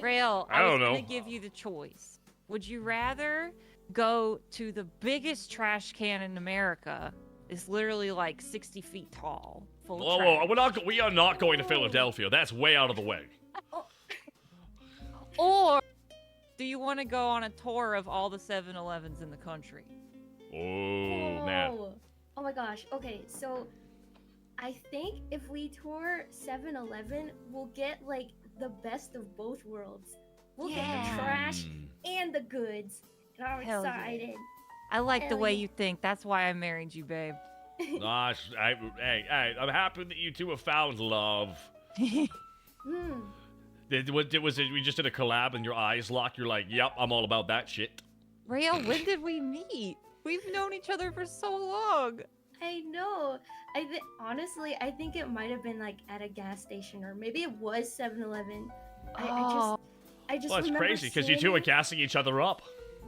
Rael, I don't know. gonna give you the choice. Would you rather go to the biggest trash can in America? It's literally like 60 feet tall. Whoa, we are not going to Philadelphia. That's way out of the way. Or do you want to go on a tour of all the 7-Elevens in the country? Oh, man. Oh my gosh. Okay, so I think if we tour 7-Eleven, we'll get like the best of both worlds. We'll get the trash and the goods. And I'm excited. Yeah. I like the way you think. That's why I married you, babe. Gosh, I'm happy that you two have found love. Was it we just did a collab and your eyes locked? You're like, yep, I'm all about that shit. Rael, when did we meet? We've known each other for so long. I know. Honestly, I think it might have been like at a gas station, or maybe it was 7-Eleven. I just. Well, it's crazy because you two are gassing each other up.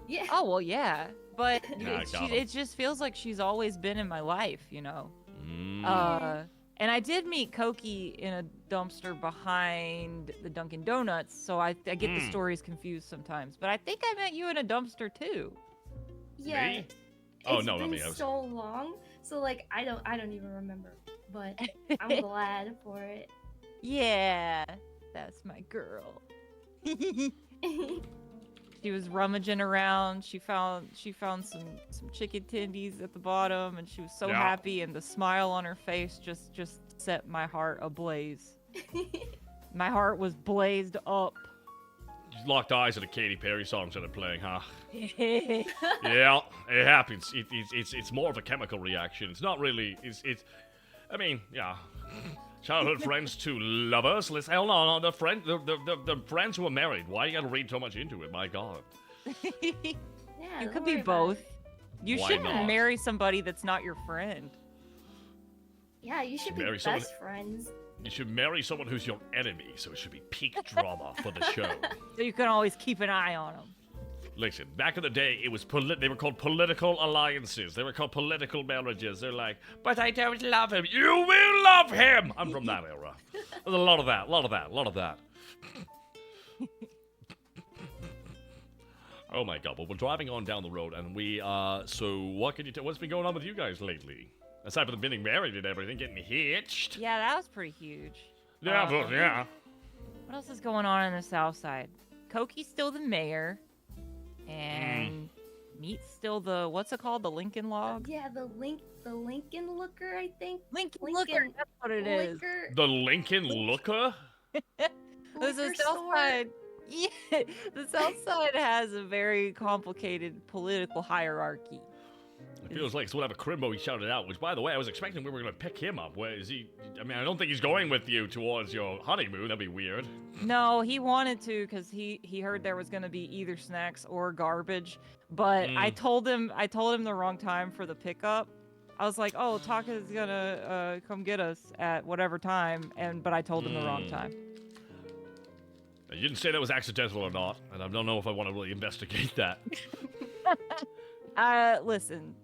Yeah. Oh well, yeah. But it just feels like she's always been in my life, you know. And I did meet Koki in a dumpster behind the Dunkin' Donuts, so I get the stories confused sometimes. But I think I met you in a dumpster too. Yeah. Me? Oh no, not me. It's been so long, so like I don't even remember. But I'm glad for it. Yeah, that's my girl. She was rummaging around. She found some chicken tendies at the bottom, and she was so happy, and the smile on her face just set my heart ablaze. My heart was blazed up. You locked eyes at a Katy Perry song started playing, huh? Yeah, it happens. It's more of a chemical reaction. It's not really. I mean, yeah. Childhood friends to lovers. Hell no, the friends who are married. Why you gotta read so much into it? My God. Yeah, you could be both. You shouldn't not? marry somebody that's not your friend. Yeah, you should be best friends. You should marry someone who's your enemy, so it should be peak drama for the show. So you can always keep an eye on them. Listen, back in the day, it was they were called political alliances. They were called political marriages. They're like, but I don't love him. You will love him! I'm from that era. There's a lot of that. Oh my god, well, we're driving on down the road, and we, so what can you tell, what's been going on with you guys lately? Aside from getting married and everything, getting hitched. Yeah, that was pretty huge. Yeah, but, yeah. What else is going on in the South Side? Koki's still the mayor, and Meat's still the, what's it called, the Lincoln log? Yeah, the Lincoln Looker, I think. Lincoln Looker, that's what it is. The Lincoln Looker? This is South Side. Yeah, the South Side has a very complicated political hierarchy. It feels like it's whatever Crimbo he shouted out, which, by the way, I was expecting we were going to pick him up. Where is he? I mean, I don't think he's going with you towards your honeymoon. That'd be weird. No, he wanted to because he heard there was going to be either snacks or garbage. But I told him the wrong time for the pickup. I was like, oh, Taka's going to come get us at whatever time. But I told him the wrong time. You didn't say that was accidental or not, and I don't know if I want to really investigate that. Listen,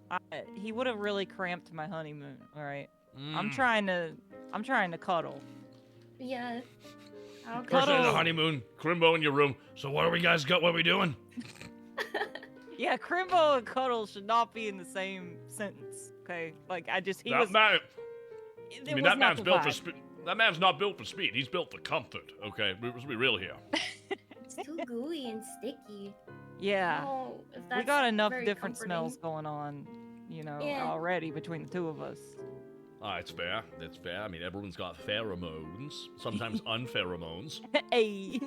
he would have really cramped my honeymoon. All right, I'm trying to cuddle. Yeah, I'll First day of the honeymoon, Crimbo in your room. So what do we guys got? What are we doing? Yeah, Crimbo and cuddle should not be in the same sentence. Okay, like I just that man's built for speed. That man's not built for speed. He's built for comfort. Okay, let's be real here. It's too gooey and sticky. Yeah, Oh, if we that's got enough very different comforting. smells going on, Yeah. already between the two of us. It's fair. That's fair. I mean, everyone's got pheromones, sometimes unpheromones, Hey.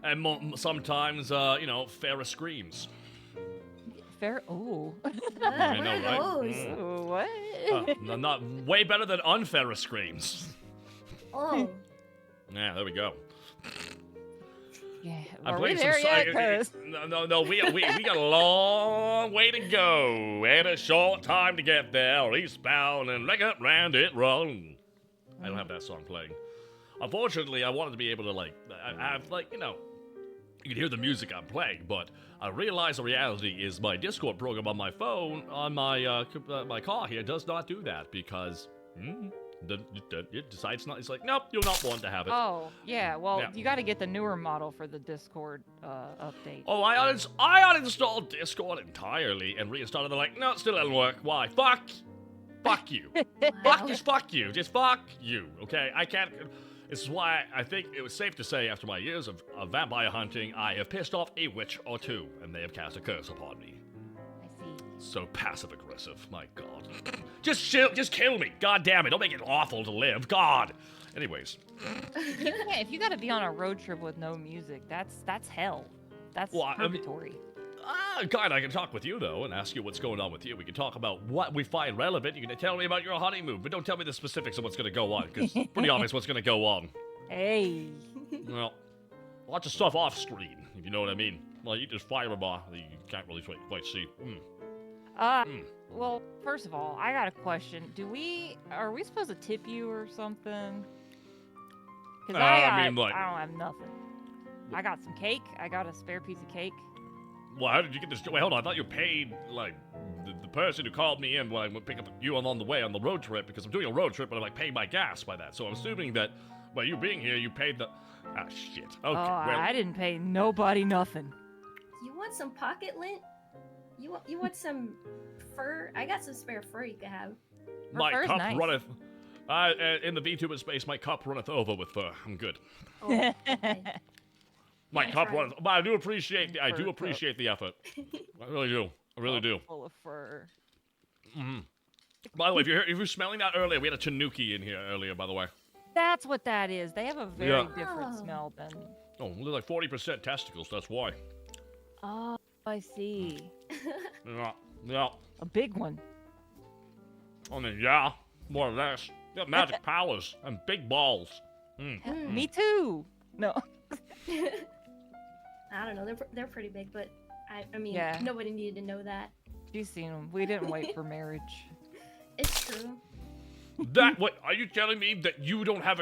and sometimes, Farrah screams. Fair. Oh. I know, What right? are those? Oh, what? Not way better than unfarrah screams. Oh, Yeah, there we go. Yeah. I'm Are we playing there yet? 'Cause- No, we got a long way to go and a short time to get there. Eastbound and like up round it run. I don't have that song playing. Unfortunately, I wanted to be able to you can hear the music I'm playing, but I realize the reality is my Discord program on my phone, on my my car here, does not do that because it decides not. It's like, nope, you'll not want to have it. Oh, yeah. Well, Yeah. you got to get the newer model for the Discord update. Oh, I uninstalled Discord entirely and reinstalled it. They're like, no, it still doesn't work. Why? Fuck you. wow. Just fuck you. Just fuck you. Okay, I can't. This is why I think it was safe to say after my years of vampire hunting, I have pissed off a witch or two, and they have cast a curse upon me. I see. So passive aggressive. My God. Just kill me. God damn it. Don't make it awful to live. God. Anyways. Yeah, if you got to be on a road trip with no music, that's hell. That's purgatory. God, I can talk with you, though, and ask you what's going on with you. We can talk about what we find relevant. You can tell me about your honeymoon, but don't tell me the specifics of what's going to go on, because it's pretty obvious what's going to go on. Hey. Well, lots of stuff off screen, if you know what I mean. Well, you just fire a bar that you can't really quite see. Well, first of all, I got a question. Are we supposed to tip you or something? Because I don't have nothing. I got some cake. I got a spare piece of cake. Well, how did you get this? Wait, hold on. I thought you paid, like, the person who called me in when I went pick up you on the way on the road trip, because I'm doing a road trip, but I'm, like, paying my gas by that. So I'm assuming that by you being here, you paid the... Ah, shit. Okay, well... I didn't pay nobody nothing. You want some pocket lint? You want some fur? I got some spare fur you could have. My fur's cup nice. runneth... in the Vtuber space, my cup runneth over with fur. I'm good. Oh, okay. My Yeah, cup right. runneth... But I do appreciate the effort. I really do. I really do. Full of fur. By the way, if you're smelling that earlier, we had a Tanuki in here earlier, by the way. That's what that is. They have a very Yeah. different Oh. smell than... Oh, they're like 40% testicles, that's why. Oh, I see. Yeah. A big one. I mean, yeah, more or less. They have magic powers and big balls. Me too. No. I don't know. They're pretty big, but I mean, Yeah. nobody needed to know that. You've seen them. We didn't wait for marriage. It's true. What, are you telling me that you don't have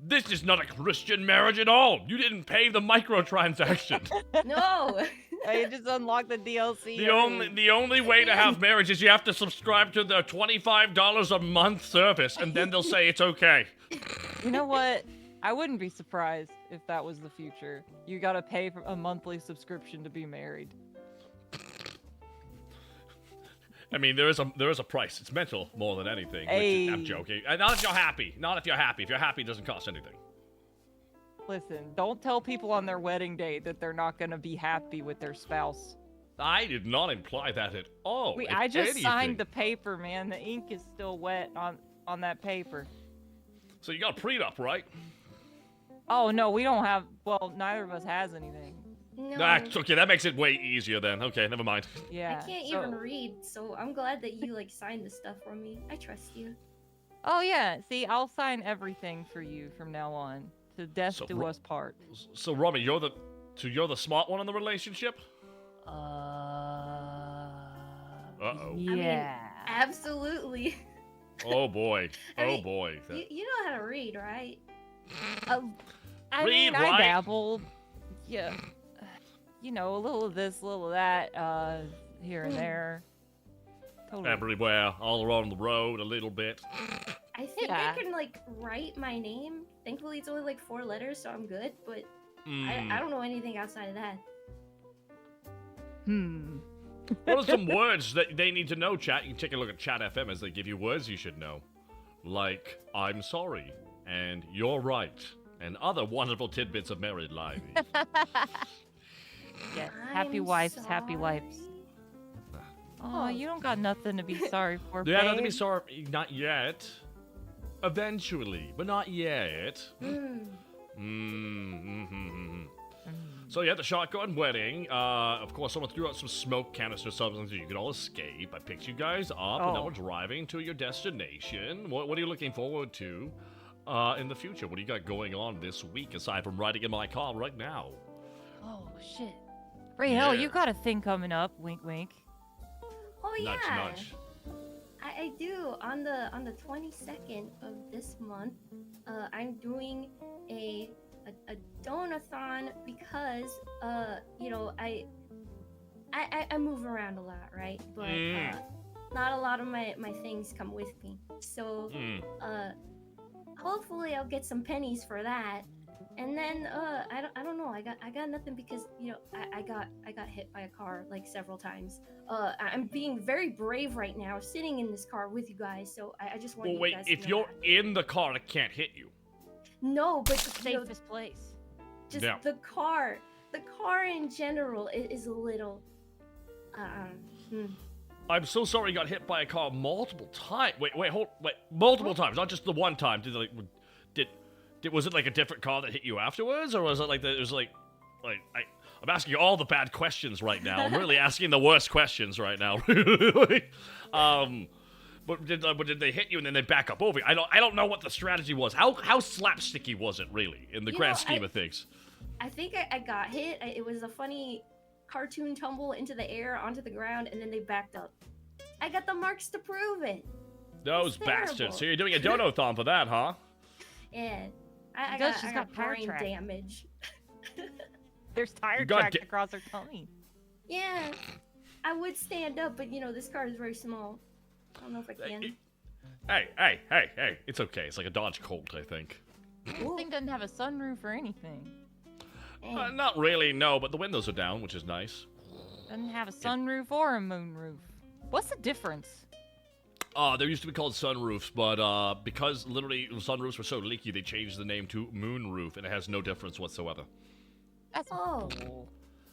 this is not a Christian marriage at all? You didn't pay the microtransaction. No. I just unlocked the DLC. The only way to have marriage is you have to subscribe to their $25 a month service, and then they'll say it's okay. You know what? I wouldn't be surprised if that was the future. You gotta pay for a monthly subscription to be married. I mean, there is a price. It's mental more than anything. Hey. I'm joking. Not if you're happy. Not if you're happy. If you're happy, it doesn't cost anything. Listen, don't tell people on their wedding day that they're not gonna be happy with their spouse. I did not imply that at all. I just signed the paper, man. The ink is still wet on that paper. So you got a prenup, right? Oh no, we don't have. Well, neither of us has anything. No. Okay, that makes it way easier then. Okay, never mind. Yeah. I can't even read, so I'm glad that you like signed this stuff for me. I trust you. Oh yeah. See, I'll sign everything for you from now on. To death do us part. So Romy, you're the smart one in the relationship? Uh-oh. Yeah. I mean, absolutely. Oh boy. I Oh mean, boy. You know how to read, right? I mean, I dabbled. Yeah. You know, a little of this, a little of that, here and there. Totally. Everywhere, all around the road, a little bit. I think I can like write my name. Thankfully, it's only like 4 letters, so I'm good. But I don't know anything outside of that. What are some words that they need to know, chat? You can take a look at Chat FM as they give you words you should know. Like, I'm sorry, and you're right, and other wonderful tidbits of married life. Yes, happy wives, happy lives. Oh, you don't got nothing to be sorry for, Yeah, babe. nothing to be sorry. Not yet. Eventually, but not yet. So yeah, the shotgun wedding. Of course, someone threw out some smoke canisters, something so you could all escape. I picked you guys up, and now we're driving to your destination. What are you looking forward to in the future? What do you got going on this week aside from riding in my car right now? Oh shit! Ray, hell, you got a thing coming up. Wink, wink. Oh yeah. Nudge, nudge. I do. On the 22nd of this month, I'm doing a donathon because you know I move around a lot, right? But not a lot of my things come with me. So hopefully I'll get some pennies for that. And then I don't know. I got nothing because you know I got hit by a car like several times. I'm being very brave right now, sitting in this car with you guys. So I just want you guys to know if you're in the car, it can't hit you. No, but the safest place. Just the car in general is a little. I'm so sorry you got hit by a car multiple times. Wait, multiple times, not just the one time. Was it like a different car that hit you afterwards, or was it like I'm asking you all the bad questions right now. I'm really asking the worst questions right now. But did they hit you and then they back up over you? I don't know what the strategy was. How slapsticky was it really in the grand scheme of things? I think I got hit. It was a funny cartoon tumble into the air onto the ground, and then they backed up. I got the marks to prove it. Those bastards. So you're doing a donathon for that, huh? Yeah. I got tire brain track. damage. There's tire tracks across her tummy. Yeah. I would stand up, but you know, this car is very small. I don't know if I can. Hey. It's okay. It's like a Dodge Colt, I think. This thing doesn't have a sunroof or anything. Not really, no, but the windows are down, which is nice. Doesn't have a sunroof or a moonroof. What's the difference? There used to be called sunroofs, but because literally sunroofs were so leaky, they changed the name to moonroof, and it has no difference whatsoever. That's cool.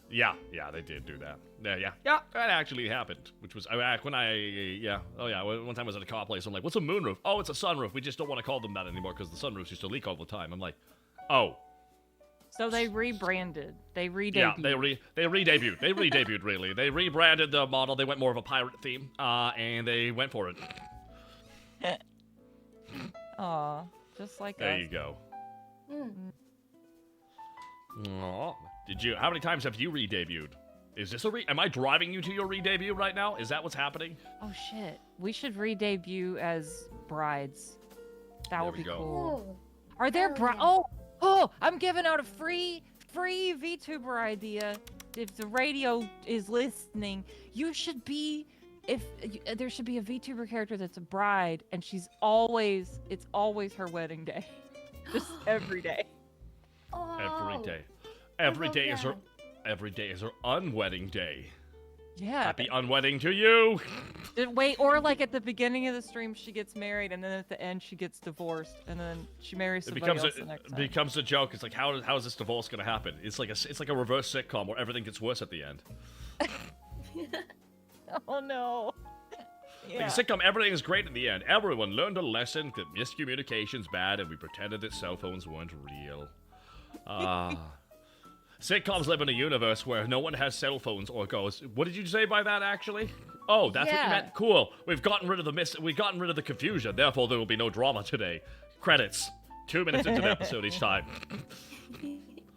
Yeah, they did do that. Yeah, that actually happened, which was one time I was at a car place, I'm like, what's a moonroof? Oh, it's a sunroof. We just don't want to call them that anymore because the sunroofs used to leak all the time. I'm like, oh. So they rebranded. They redebuted. Yeah, they redebuted. They redebuted, really. They rebranded the model. They went more of a pirate theme, and they went for it. Aw, just like there us. you go. Aw. How many times have you redebuted? Is this am I driving you to your redebut right now? Is that what's happening? Oh shit. We should redebut as brides. That would be cool. Are there Oh, I'm giving out a free VTuber idea. If the radio is listening, there should be a VTuber character that's a bride, and it's always her wedding day. Just every day. Oh, Every day. I love that. Every day is her unwedding day. Yeah. Happy unwedding to you. Wait, or like at the beginning of the stream she gets married, and then at the end she gets divorced, and then she marries somebody else the next time. Becomes a joke. It's like how is this divorce gonna happen? It's like a reverse sitcom where everything gets worse at the end. Oh no. Yeah. Like a sitcom, everything is great at the end. Everyone learned a lesson that miscommunication's bad, and we pretended that cell phones weren't real. Sitcoms live in a universe where no one has cell phones or goes, what did you say by that, actually? Oh, that's what you meant? Cool. We've gotten rid of the confusion, therefore there will be no drama today. Credits. 2 minutes into the episode each time.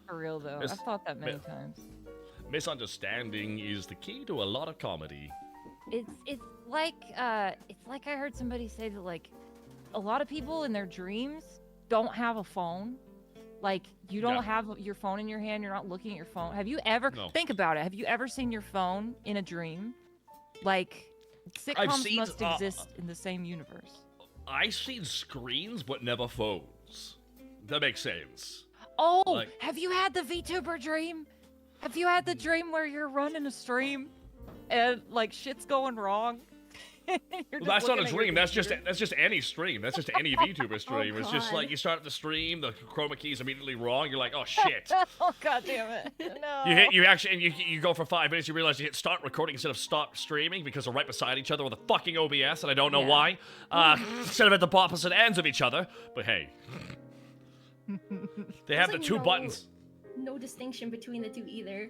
For real, though. I've thought that many times. Misunderstanding is the key to a lot of comedy. It's like I heard somebody say that, like, a lot of people in their dreams don't have a phone. Like, you don't have your phone in your hand, you're not looking at your phone. Have you ever, think about it, have you ever seen your phone in a dream? Like, sitcoms must exist in the same universe. I've seen screens, but never phones. That makes sense. Oh, like, have you had the VTuber dream? Have you had the dream where you're running a stream and, like, shit's going wrong? Well, that's not a dream. That's just any stream. That's just any VTuber stream. It's just like you start the stream, the chroma key is immediately wrong. You're like, oh shit. Oh god damn it! No. You go for 5 minutes. You realize you hit start recording instead of stop streaming because they're right beside each other with a fucking OBS, and I don't know why. Instead of at the opposite ends of each other. But hey, they have the two buttons. No distinction between the two either.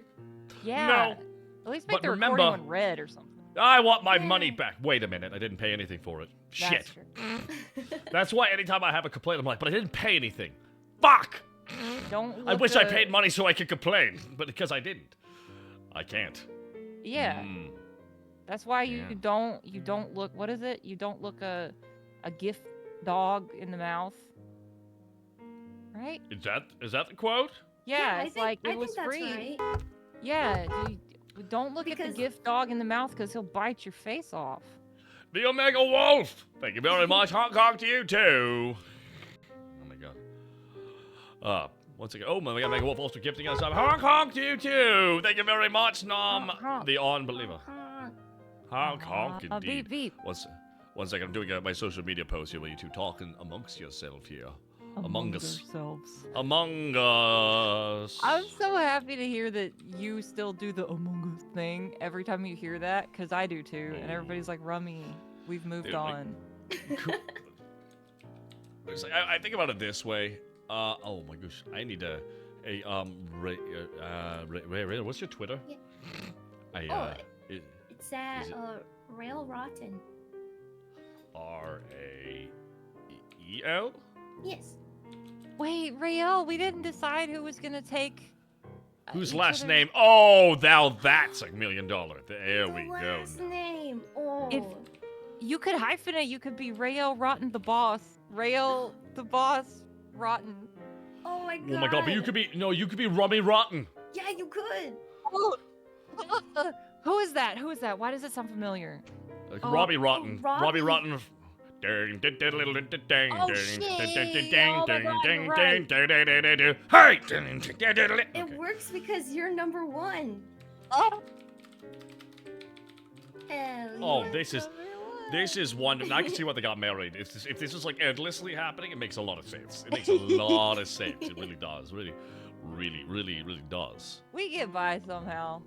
Yeah. No. At least make the recording one red or something. I want my money back. Wait a minute, I didn't pay anything for it. Shit. That's why anytime I have a complaint, I'm like, but I didn't pay anything. Fuck! I wish I paid money so I could complain, but because I didn't. I can't. Yeah. That's why you don't look, what is it? You don't look a gift dog in the mouth. Right? Is that the quote? Yeah, it's like it was free. Right. Yeah, don't look at the gift dog in the mouth because he'll bite your face off. The Omega Wolf! Thank you very much. Honk honk to you too. Oh my god. Once again, oh my god, Omega Wolf also gifting us up. Honk honk to you too. Thank you very much, Nom. The unbeliever. Honk honk indeed. Beep beep. One second, I'm doing my social media post here where you two talking amongst yourself here. Among us. Ourselves. Among us. I'm so happy to hear that you still do the Among Us thing every time you hear that, because I do too. And everybody's like, Rummy, we've moved on. Cool. I think about it this way. Oh my gosh, I need Ray, what's your Twitter? Yeah. It's at Rail Rotten. RAEL? Yes. Wait, Rael, we didn't decide who was gonna take. Whose last name? Oh, that's $1 million. There we go. Last name. Oh. If you could hyphenate, you could be Rael Rotten the Boss. Rael the Boss Rotten. Oh my god. Oh my god, but you could be Rummy Rotten. Yeah, you could. Oh. Who is that? Why does it sound familiar? Robbie Rotten. Robbie Rotten. Oh, shit. Hey! It works because you're number one. Oh. Oh, this is one. I can see why they got married. If this is like endlessly happening, it makes a lot of sense. It makes a lot of sense. It really does. Really does. We get by somehow.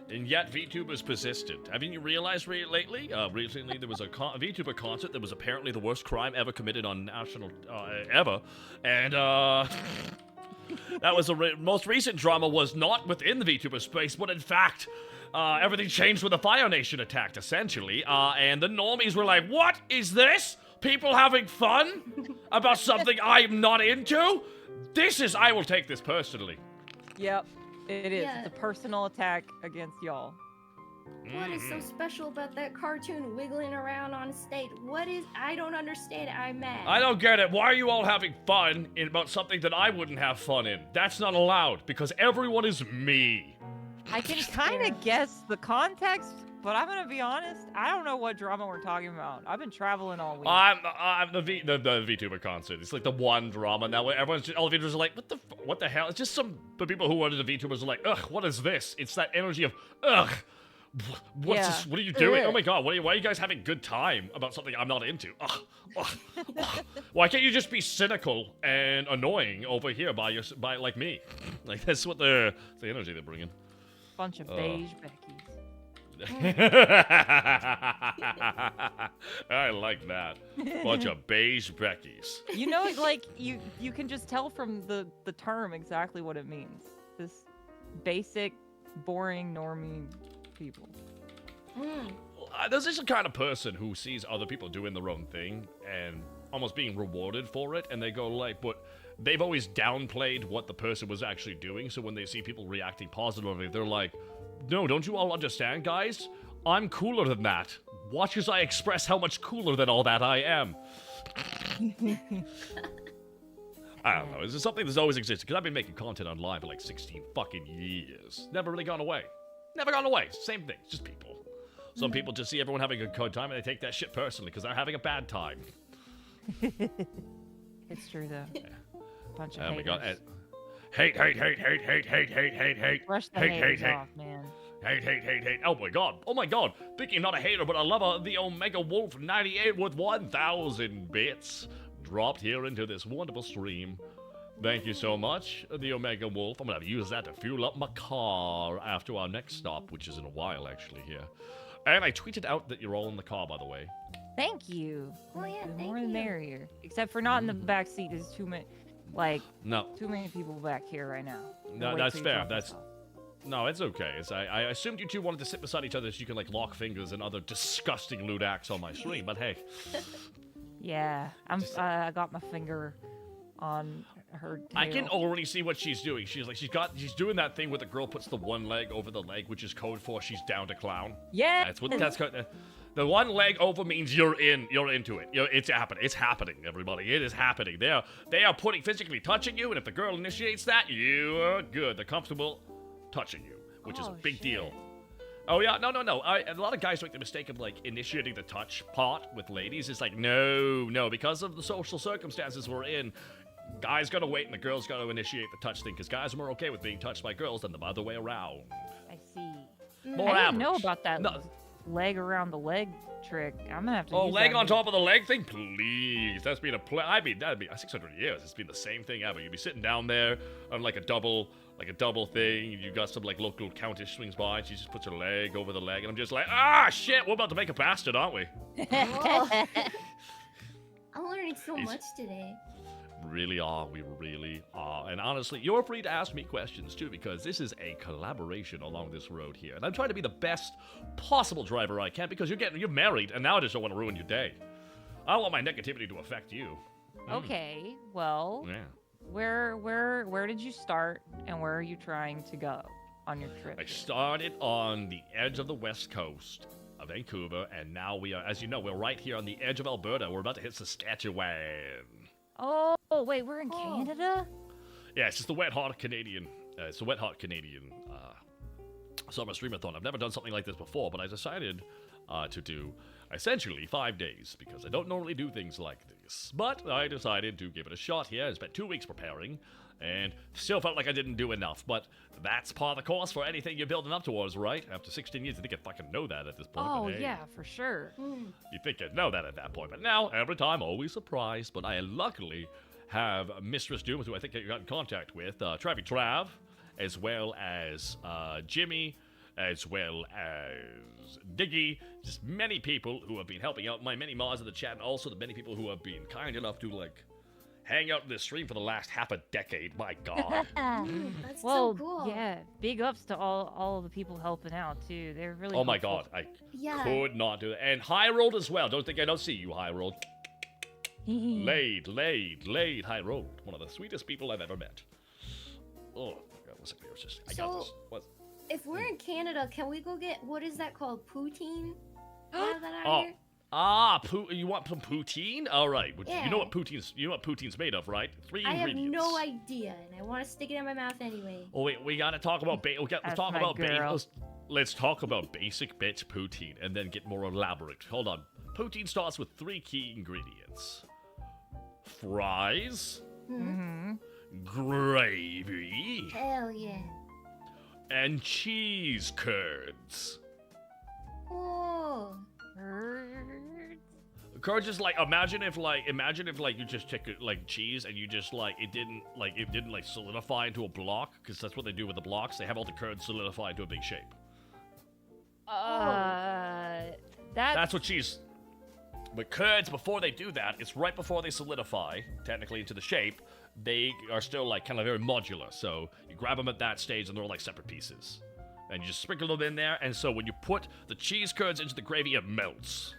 And yet VTubers persistent. Haven't you realized lately? Recently there was a VTuber concert that was apparently the worst crime ever committed on national ever, and that was most recent drama was not within the VTuber space, but in fact. Everything changed when the Fire Nation attacked, essentially, and the normies were like, what is this? People having fun about something I'm not into? I will take this personally. Yep, it is. Yeah. It's a personal attack against y'all. What is so special about that cartoon wiggling around on stage? I don't understand it. I'm mad. I don't get it. Why are you all having fun about something that I wouldn't have fun in? That's not allowed, because everyone is me. I can kind of guess the context but I'm gonna be honest. I don't know what drama we're talking about. I've been traveling all week. I'm the Vtuber concert. It's like the one drama now where everyone's just, all the VTubers are like, what the hell? It's just some the people who are the VTubers are like, ugh, what is this? It's that energy of ugh. What's this? What are you doing? Oh my god, why are you guys having good time about something I'm not into? Ugh. Why can't you just be cynical and annoying over here by like me? Like that's what the energy they're bringing. Bunch of beige Beckies. I like that. Bunch of beige Beckies. You know, like you can just tell from the term exactly what it means. This basic, boring, normie people. This is the kind of person who sees other people doing the wrong thing and almost being rewarded for it, and they go like, but they've always downplayed what the person was actually doing, so when they see people reacting positively, they're like, no, don't you all understand, guys? I'm cooler than that. Watch as I express how much cooler than all that I am. I don't know, this is something that's always existed, because I've been making content online for like 16 fucking years. Never really gone away. Never gone away. Same thing. It's just people. Some people just see everyone having a good time and they take that shit personally because they're having a bad time. It's true though. Yeah. Bunch of haters. We got hate. Brush the haters off, man. Hate. Oh my god. Thinking not a hater, but a lover, the Omega Wolf 98 with 1,000 bits dropped here into this wonderful stream. Thank you so much, the Omega Wolf. I'm gonna have to use that to fuel up my car after our next stop, which is in a while, actually, here. And I tweeted out that you're all in the car, by the way. Thank you. Oh, yeah, the more the merrier. Except for not in the back seat. There's too many, too many people back here right now. No, that's fair. No, it's okay. I assumed you two wanted to sit beside each other so you can, like, lock fingers and other disgusting lewd acts on my stream, but hey. Yeah, I got my finger on her tail. I can already see what she's doing. She's doing that thing where the girl puts the one leg over the leg, which is code for she's down to clown. Yeah. That's code. The one leg over means you're into it. It's happening, everybody. It is happening. They are physically touching you, and if the girl initiates that, you are good. They're comfortable touching you, which is a big deal. Oh yeah, no. A lot of guys make the mistake of like initiating the touch part with ladies. It's like no, because of the social circumstances we're in. Guys gotta wait and the girls gotta initiate the touch thing because guys are more okay with being touched by girls than the other way around. I see. More I didn't know about that leg around the leg trick. I'm gonna have to. Use leg that on top of the leg thing, please. That's been that'd be 600 years. It's been the same thing ever. You'd be sitting down there on like a double thing. You got some like local countess swings by and she just puts her leg over the leg, and I'm just like, shit, we're about to make a bastard, aren't we? I'm learning so much today. We really are. And honestly, you're free to ask me questions too, because this is a collaboration along this road here. And I'm trying to be the best possible driver I can because you're married, and now I just don't want to ruin your day. I don't want my negativity to affect you. Okay, well, yeah. Where did you start, and where are you trying to go on your trip? I started on the edge of the west coast of Vancouver, and now we are, as you know, we're right here on the edge of Alberta. We're about to hit Saskatchewan. Oh, wait, we're in Canada? Yeah, it's just the wet hot Canadian. It's a wet hot Canadian summer streamathon. I've never done something like this before, but I decided to do essentially 5 days because I don't normally do things like this. But I decided to give it a shot here. I spent 2 weeks preparing and still felt like I didn't do enough. But that's part of the course for anything you're building up towards, right? After 16 years, I think I fucking know that at this point. Oh, yeah, for sure. You think I'd know that at that point. But now, every time, always surprised. But I luckily have Mistress Doom, who I think I got in contact with, Travy Trav, as well as Jimmy, as well as Diggy, just many people who have been helping out, my many mods in the chat, and also the many people who have been kind enough to, like, hang out in this stream for the last half a decade. My God. That's well, so cool. Yeah, big ups to all of the people helping out, too. They're really Oh, my God. I could not do it. And High Road as well. Don't think I don't see you, High Road. laid, High Road. One of the sweetest people I've ever met. Oh, my God. Listen, it was just, I got this. What? If we're in Canada, can we go get, what is that called? Poutine? Have that out here? You want some poutine? All right. Yeah. You know what poutine's made of, right? 3 ingredients. I have no idea, and I want to stick it in my mouth anyway. Oh wait, we gotta talk about bacon. Let's talk about bacon. let's talk about basic bitch poutine and then get more elaborate. Hold on. Poutine starts with 3 key ingredients. Fries. Mm-hmm. Gravy. Hell yeah. And cheese curds. Oh. Curds is like imagine if you just took like cheese and you just like it didn't solidify into a block, because that's what they do with the blocks. They have all the curds solidify into a big shape. That's what cheese. But curds, before they do that, it's right before they solidify technically into the shape. They are still like kind of very modular. So you grab them at that stage and they're all like separate pieces, and you just sprinkle them in there. And so when you put the cheese curds into the gravy, it melts.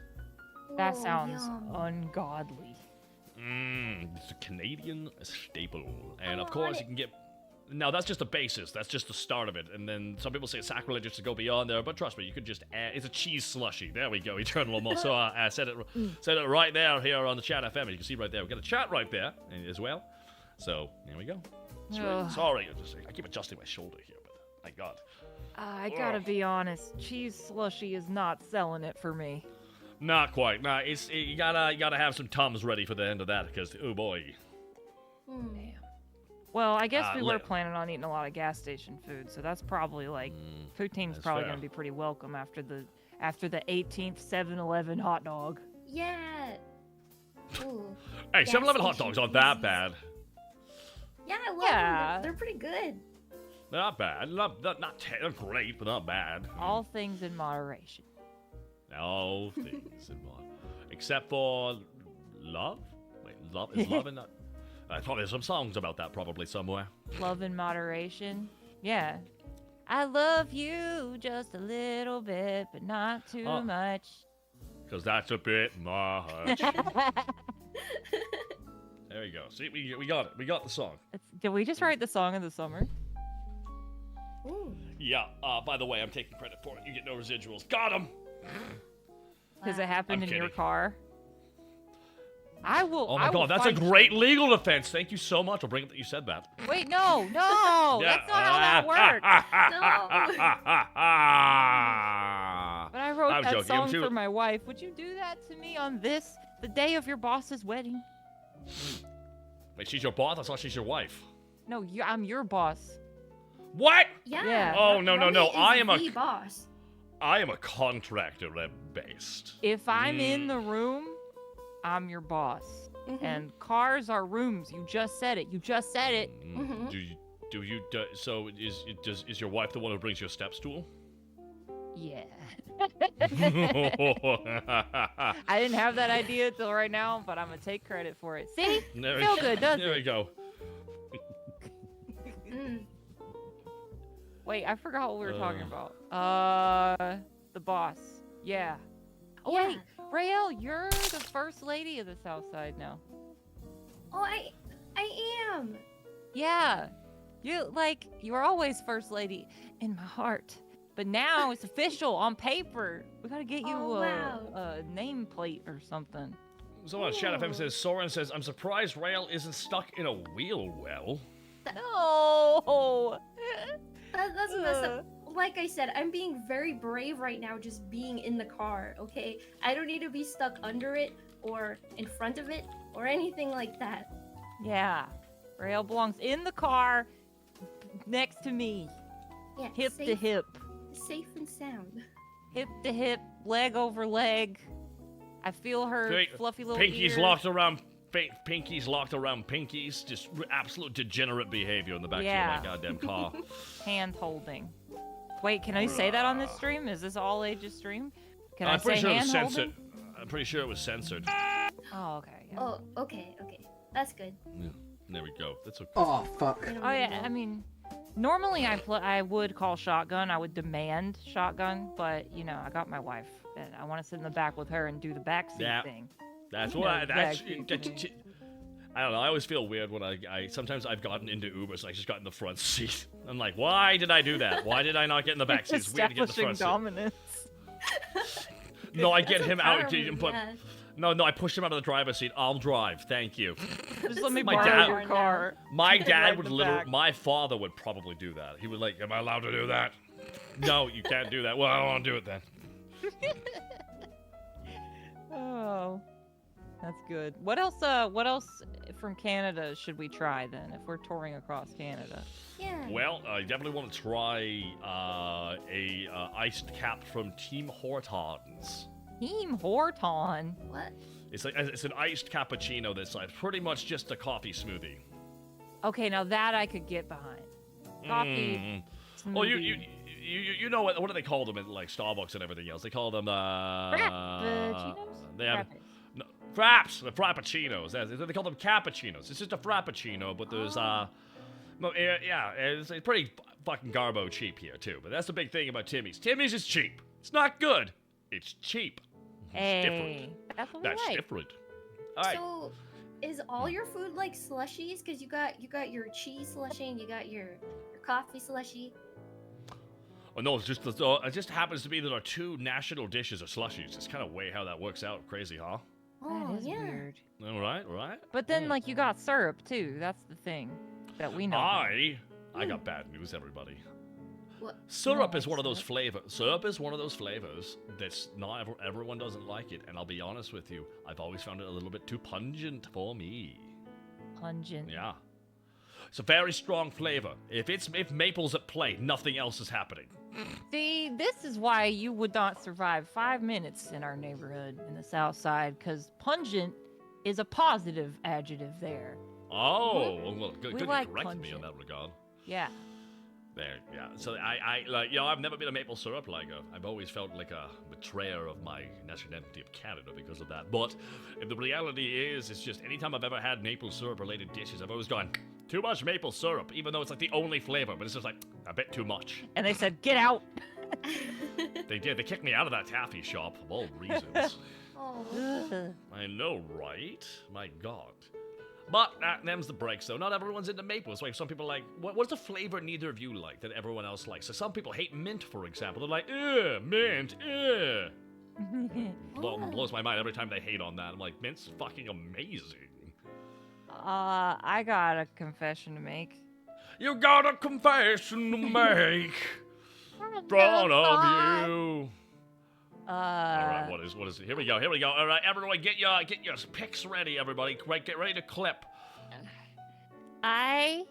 That sounds ungodly. It's a Canadian staple. And of course you can get... Now that's just the basis. That's just the start of it. And then some people say it's sacrilegious to go beyond there. But trust me, you could just add... It's a cheese slushy. There we go. Eternal Almost. So I said it right there here on the chat FM. You can see right there. We've got a chat right there as well. So there we go. Sorry. I keep adjusting my shoulder here. But my God. I gotta be honest. Cheese slushy is not selling it for me. Not quite. Nah, you gotta have some Tums ready for the end of that, because oh boy. Damn. Well, I guess we were planning on eating a lot of gas station food, so that's probably like poutine's probably gonna be pretty welcome after the 18th 7-Eleven hot dog. Yeah. Ooh. Hey, 7-Eleven hot dogs aren't that bad. Yeah, I love them. They're pretty good. They're not bad. They're great, but not bad. All things in moderation. All things in moderation. Except for love? Wait, love is love in that? I thought there's some songs about that probably somewhere. Love in moderation? Yeah. I love you just a little bit, but not too much. Because that's a bit much. There we go. See, we got it. We got the song. Did we just write the song of the summer? Ooh. Yeah. By the way, I'm taking credit for it. You get no residuals. Got him! Because it happened in your car? I will. Oh my God, that's a great legal defense. Thank you so much. I'll bring it that you said that. Wait, no, that's not how that works. But I wrote that song for my wife. Would you do that to me on the day of your boss's wedding? Wait, she's your boss? I thought she's your wife. No, I'm your boss. What? Yeah. Oh no. I am the boss. I am a contractor at best. If I'm in the room, I'm your boss. And cars are rooms. You just said it. So is your wife the one who brings your step stool? Yeah. I didn't have that idea till right now, but I'm gonna take credit for it. See? Feel good, doesn't it? There we go. Wait, I forgot what we were talking about. The boss. Yeah. Oh, yeah. Wait, Rael, you're the first lady of the South Side now. Oh, I am. Yeah. You were always first lady in my heart. But now it's official on paper. We gotta get you a nameplate or something. Someone on Chat FM says, Soren says, I'm surprised Rael isn't stuck in a wheel well. No! That's messed up. Like I said, I'm being very brave right now just being in the car, okay? I don't need to be stuck under it or in front of it or anything like that. Yeah. Rael belongs in the car next to me. Yeah, hip to hip. Safe and sound. Hip to hip, leg over leg. I feel her fluffy little Pinkies ear. locked around pinkies. Just absolute degenerate behavior in the backseat of my goddamn car. Hand holding. Wait, can I say that on this stream? Is this all ages stream? Can I pretty say sure it hand was censored. holding? I'm pretty sure it was censored. Oh, okay. Yeah. Oh, okay. That's good. Yeah, there we go. That's okay. Oh, fuck. Oh, yeah, I mean, normally I would call shotgun. I would demand shotgun, but, you know, I got my wife, and I want to sit in the back with her and do the backseat thing. That's what I don't know. I always feel weird when I sometimes I've gotten into Ubers and I just got in the front seat. I'm like, why did I do that? Why did I not get in the back seat? It's weird to get in the front dominance. seat. No, I get him out. Yeah. No, I pushed him out of the driver's seat. I'll drive. Thank you. Just let me borrow your car. My dad would literally. My father would probably do that. He would like, am I allowed to do that? No, you can't do that. Well, I don't want to do it then. Oh, that's good. What else? What else from Canada should we try then, if we're touring across Canada? Yeah. Well, I definitely want to try a iced cap from Team Hortons. Team Horton. What? It's an iced cappuccino that's like pretty much just a coffee smoothie. Okay, now that I could get behind. Coffee. Well, smoothie. you know what do they call them in like Starbucks and everything else? They call them Frappuccinos? they have Frappes. no, fraps, the frappuccinos. They call them cappuccinos. It's just a frappuccino, but there's no, yeah, it's pretty fucking garbo cheap here too. But that's the big thing about Timmy's. Timmy's is cheap. It's not good. It's cheap. It's different. That's what we That's like. different. All right. So, is all your food like slushies? Because you got your cheese slushie and you got your coffee slushie. Oh, no, it just happens to be that our two national dishes are slushies. It's kind of way how that works out. Crazy, huh? Oh, That is yeah. weird. All right. But then, like, you got syrup too. That's the thing that we know. I got bad news, everybody. What? Syrup No, is one of those syrup. flavors. Syrup is one of those flavors that's not everyone doesn't like it. And I'll be honest with you, I've always found it a little bit too pungent for me. Pungent. Yeah. It's a very strong flavor. If maple's at play, nothing else is happening. See, this is why you would not survive 5 minutes in our neighborhood in the South Side, because pungent is a positive adjective there. Oh, well, good We you like corrected me in pungent. that regard. Yeah. There, yeah. So I like, you know, I've never been a maple syrup liker. I've always felt like a betrayer of my nationality of Canada because of that. But the reality is, it's just anytime I've ever had maple syrup related dishes, I've always gone, too much maple syrup, even though it's like the only flavor, but it's just like a bit too much. And they said, get out. They did. They kicked me out of that taffy shop for all reasons. Oh. Ugh. I know, right? My God. But them's the breaks, though. Not everyone's into maple. So like some people are like, what's a flavor neither of you like that everyone else likes? So some people hate mint, for example. They're like, mint, blows my mind every time they hate on that. I'm like, mint's fucking amazing. I got a confession to make. You got a confession to make in front of you. All right, what is it? Here we go. All right, everyone, get your picks ready, everybody. Get ready to clip. I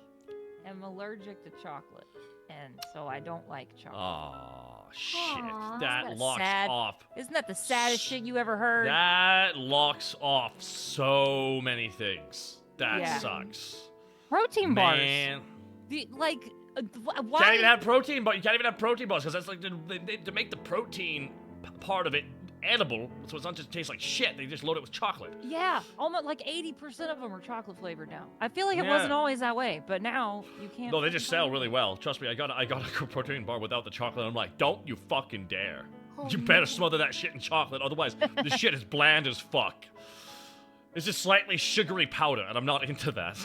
am allergic to chocolate, and so I don't like chocolate. Oh, shit. Aw, That isn't that locks sad? off. Isn't that the saddest shit you ever heard? That locks off so many things. That Yeah. sucks. Protein bars. Man. Why? Can't even have protein bars. You can't even have protein bars because that's like to make the protein part of it edible, so it's not just taste like shit. They just load it with chocolate. Yeah, almost like 80% of them are chocolate flavored now. I feel like it Yeah. wasn't always that way, but now you can't. No, they just fucking sell find really it. well. Trust me, I got a protein bar without the chocolate. I'm like, don't you fucking dare. Oh, You better no. smother that shit in chocolate, otherwise this shit is bland as fuck. It's just slightly sugary powder, and I'm not into that.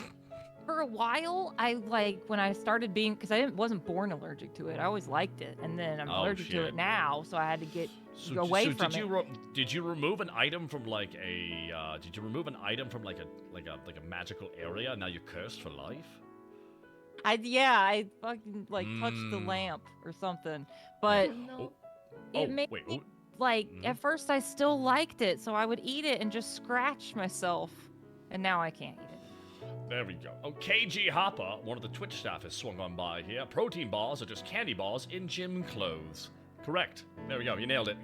For a while, I like when I started being, because I wasn't born allergic to it. I always liked it, and then I'm Oh, allergic to shit. it now, so I had to get So, away so from did it. you did you remove an item from like a did you remove an item from like a magical area? And now you're cursed for life. I fucking like touched the Mm. lamp or something, but No. it made wait, me oh, like Mhm. at first I still liked it, so I would eat it and just scratch myself, and now I can't eat it. there we go. Oh, KG Hopper, one of the Twitch staff, has swung on by here. Protein bars are just candy bars in gym clothes. Correct. There we go. You nailed it.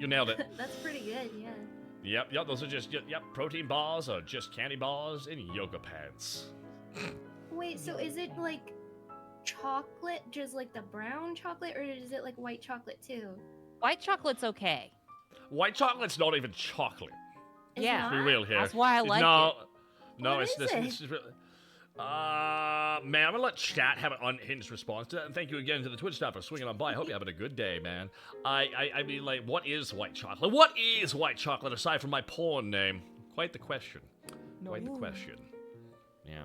That's pretty good, yeah. Yep. Those are just protein bars are just candy bars in yoga pants. Wait, so is it like chocolate, just like the brown chocolate, or is it like white chocolate too? White chocolate's okay. White chocolate's not even chocolate. It's Yeah. not? Be real here. That's why I like no, it. No, What it's is this. it? This is really. Man, I'm gonna let chat have an unhinged response to that, and thank you again to the Twitch staff for swinging on by. I hope you're having a good day, man. I mean, like, what is white chocolate? What is white chocolate aside from my porn name? Quite the question. Quite the question. Yeah.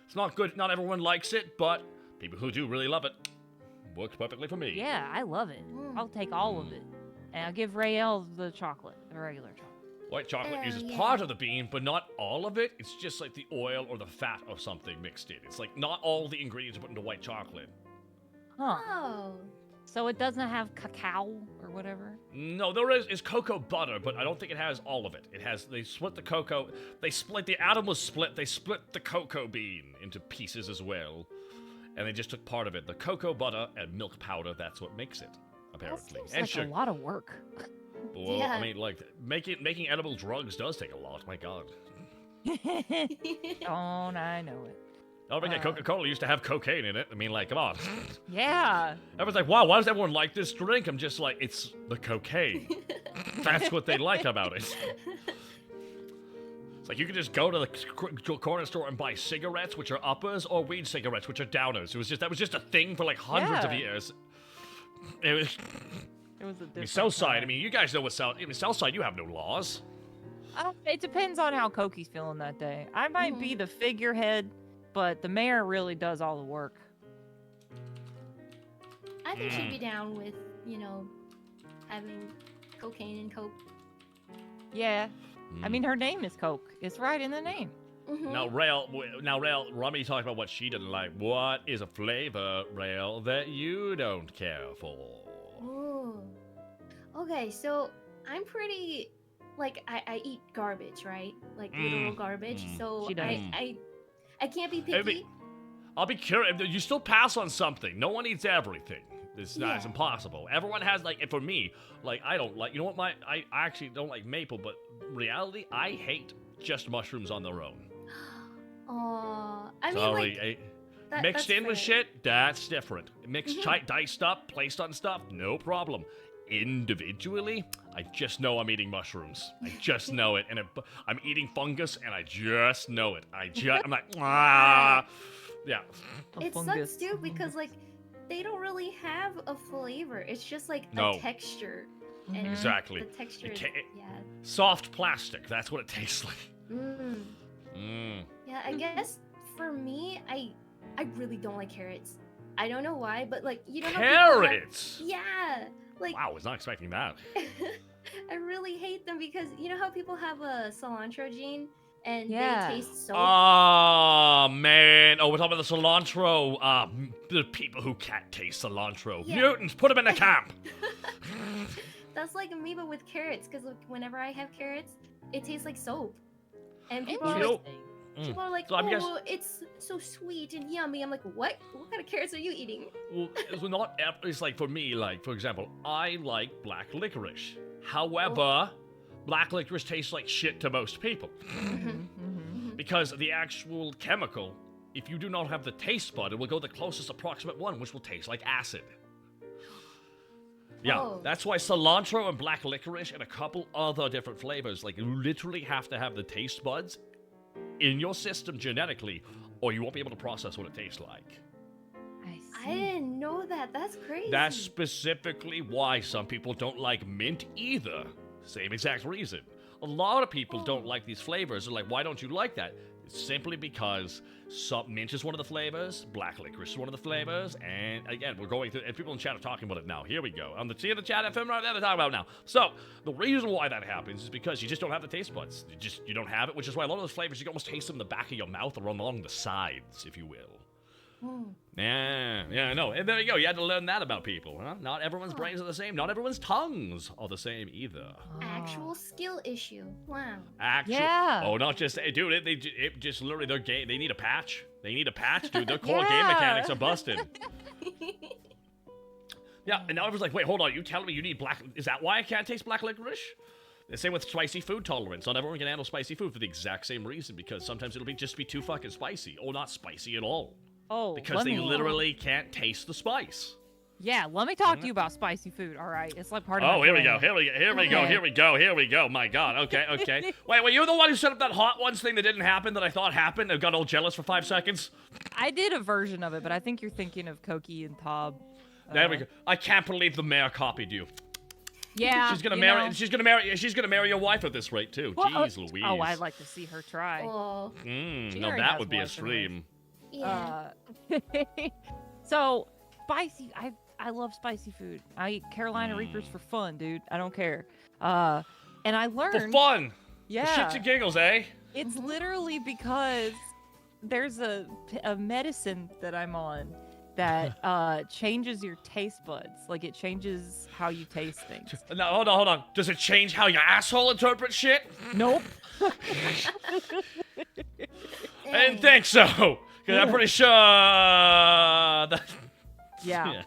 It's not good. Not everyone likes it, but people who do really love it. Works perfectly for me. Yeah, I love it. I'll take all of it, and I'll give Rael the chocolate, the regular chocolate. White chocolate uses yeah. part of the bean, but not all of it. It's just like the oil or the fat of something mixed in. It's like not all the ingredients are put into white chocolate. Huh? Oh. So it doesn't have cacao or whatever? No, there is cocoa butter, but I don't think it has all of it. They split the cocoa, the atom was split, they split the cocoa bean into pieces as well. And they just took part of it. The cocoa butter and milk powder, that's what makes it, apparently. That seems like a lot of work. Well, I mean, like, making edible drugs does take a lot, my god. Don't I know it. I think Coca-Cola used to have cocaine in it. I mean, like, come on. Yeah. Everyone's like, wow, why does everyone like this drink? I'm just like, it's the cocaine. That's what they like about it. It's like you could just go to the corner store and buy cigarettes, which are uppers, or weed cigarettes, which are downers. That was just a thing for like hundreds of years. It was a different Southside. I mean, you guys know what Southside. You have no laws. It depends on how Koki's feeling that day. I might be the figurehead, but the mayor really does all the work. I think she'd be down with, having cocaine and coke. Yeah. I mean, her name is Coke. It's right in the name. Now, Rail, Rummy talked about what she didn't like. What is a flavor, Rail, that you don't care for? Ooh. Okay, so I'm pretty, I eat garbage, right? Like literal garbage. So I can't be picky. I'll be curious. You still pass on something. No one eats everything. It's impossible. Everyone has, for me, I don't like, you know what, I actually don't like maple, but reality, I hate just mushrooms on their own. Oh, I mean, sorry, mixed in with shit, that's different. Mixed, diced up, placed on stuff, no problem. Individually, I just know I'm eating mushrooms. I just know it, and I'm eating fungus, and I just know it. I'm like, yeah. It sucks too because they don't really have a flavor. It's just a texture. And exactly. The texture soft plastic. That's what it tastes like. Yeah, I guess for me, I really don't like carrots. I don't know why, but you know carrots. Yeah. Wow, I was not expecting that. I really hate them because you know how people have a cilantro gene and they taste so. Oh man! Oh, we're talking about the cilantro. The people who can't taste cilantro. Yeah. Mutants, put them in the camp. That's like me, but with carrots. Because whenever I have carrots, it tastes like soap. And people are like, oh, it's so sweet and yummy. I'm like, what? What kind of carrots are you eating? Well, it's like for me, for example, I like black licorice. However, black licorice tastes like shit to most people. Because the actual chemical, if you do not have the taste bud, it will go the closest approximate one, which will taste like acid. Yeah, that's why cilantro and black licorice and a couple other different flavors, you literally have to have the taste buds in your system genetically, or you won't be able to process what it tastes like. I didn't know that. That's crazy. That's specifically why some people don't like mint either. Same exact reason. A lot of people don't like these flavors. They're like, why don't you like that? It's simply because mint is one of the flavors, black licorice is one of the flavors, and again, we're going through, and people in chat are talking about it now. Here we go. On the chat FM right there, they're talking about it now. So, the reason why that happens is because you just don't have the taste buds. You don't have it, which is why a lot of those flavors, you can almost taste them in the back of your mouth or along the sides, if you will. Yeah, no. And there you go. You had to learn that about people, huh? Not everyone's brains are the same. Not everyone's tongues are the same either. Actual skill issue. Wow. Oh, not just dude. It just literally their game. They need a patch. They need a patch, dude. Their core game mechanics are busted. Yeah, and now everyone's like, wait, hold on. You telling me you need black? Is that why I can't taste black licorice? The same with spicy food tolerance. Not everyone can handle spicy food for the exact same reason, because sometimes it'll just be too fucking spicy, or not spicy at all. Oh, because they literally can't taste the spice. Yeah, let me talk to you about spicy food. All right, it's like part of. Oh, here we go. My God. Okay. Wait, you're the one who set up that Hot Ones thing that didn't happen that I thought happened. I got all jealous for 5 seconds. I did a version of it, but I think you're thinking of Koki and Tob. There we go. I can't believe the mayor copied you. Yeah, she's gonna marry. She's gonna marry your wife at this rate too. Jeez Louise. Oh, I'd like to see her try. Oh. No, that would be a stream. Yeah. So spicy. I love spicy food. I eat Carolina Reapers for fun, dude. I don't care. And I learned for fun. Yeah. For shits and giggles, eh? It's literally because there's a medicine that I'm on that changes your taste buds. Like, it changes how you taste things. No, hold on. Does it change how your asshole interprets shit? Nope. I didn't think so. Because I'm pretty sure that... Yeah.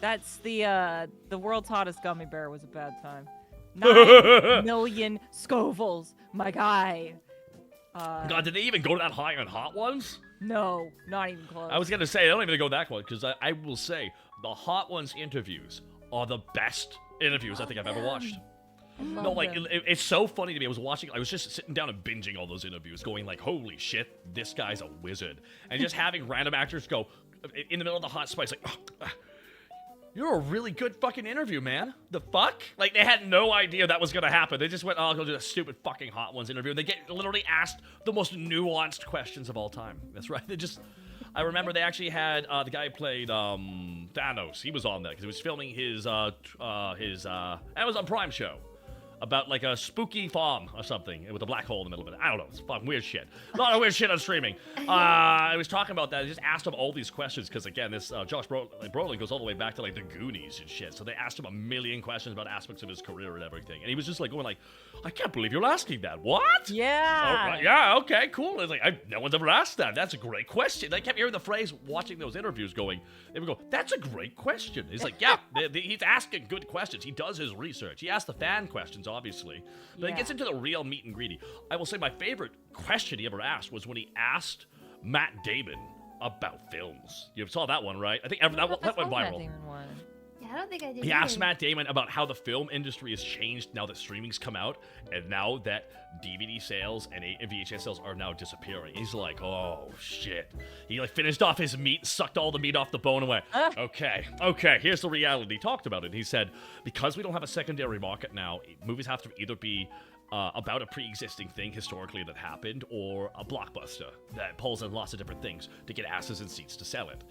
That's the world's hottest gummy bear was a bad time. 9 million Scovilles, my guy. God, did they even go that high on Hot Ones? No, not even close. I was gonna say, they don't even go that close, because I will say, the Hot Ones interviews are the best interviews I think I've ever watched. No, like, it's so funny to me. I was just sitting down and binging all those interviews, going like, holy shit, this guy's a wizard. And just having random actors go, in the middle of the hot spice, like, you're a really good fucking interview, man. The fuck? Like, they had no idea that was gonna happen. They just went, I'll go do a stupid fucking Hot Ones interview. And they get literally asked the most nuanced questions of all time. That's right. I remember they actually had the guy who played Thanos. He was on that because he was filming his Amazon Prime show about like a spooky farm or something with a black hole in the middle of it. I don't know. It's fucking weird shit. A lot of weird shit on streaming. I was talking about that. I just asked him all these questions because, again, this Josh Brolin goes all the way back to like the Goonies and shit. So they asked him a million questions about aspects of his career and everything. And he was just like going like, I can't believe you're asking that. What? Yeah. Oh, yeah, okay, cool. It's like, no one's ever asked that. That's a great question. They kept hearing the phrase watching those interviews going, they would go, that's a great question. He's like, yeah, he's asking good questions. He does his research. He asks the fan questions, obviously. But he gets into the real meat and greedy. I will say my favorite question he ever asked was when he asked Matt Damon about films. You saw that one, right? I think that went viral. Yeah, I don't think I did. He asked Matt Damon about how the film industry has changed now that streaming's come out, and now that DVD sales and VHS sales are now disappearing. He's like, oh shit. He like finished off his meat, sucked all the meat off the bone and went, okay, here's the reality. He talked about it. He said, because we don't have a secondary market now, movies have to either be about a pre-existing thing historically that happened, or a blockbuster that pulls in lots of different things to get asses and seats to sell it.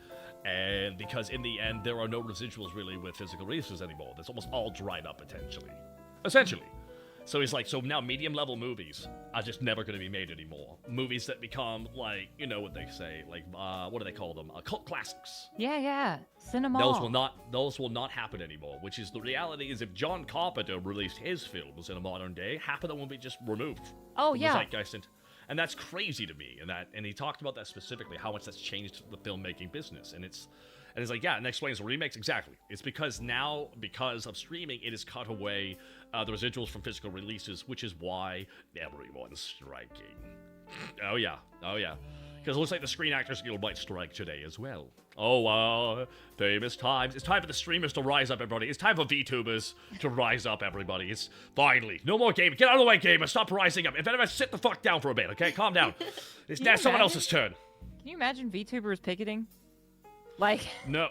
And because in the end, there are no residuals really with physical releases anymore. That's almost all dried up, essentially. So he's like, so now medium-level movies are just never going to be made anymore. Movies that become like, you know what they say, like, what do they call them? Cult classics. Yeah. Cinema. Those will not happen anymore, which is the reality is if John Carpenter released his films in a modern day, half of them will be just removed. Oh, from yeah. the zeitgeist. And that's crazy to me. And he talked about that specifically, how much that's changed the filmmaking business. And it's like, yeah, and explains the remakes exactly. It's because now, because of streaming, it has cut away the residuals from physical releases, which is why everyone's striking. Oh yeah. Because it looks like the Screen Actors Guild might strike today as well. Oh, famous times. It's time for the streamers to rise up, everybody. It's time for VTubers to rise up, everybody. It's finally. No more gaming. Get out of the way, gamers. Stop rising up. If anyone, sit the fuck down for a bit, okay? Calm down. It's now someone else's turn. Can you imagine VTubers picketing? Like... No.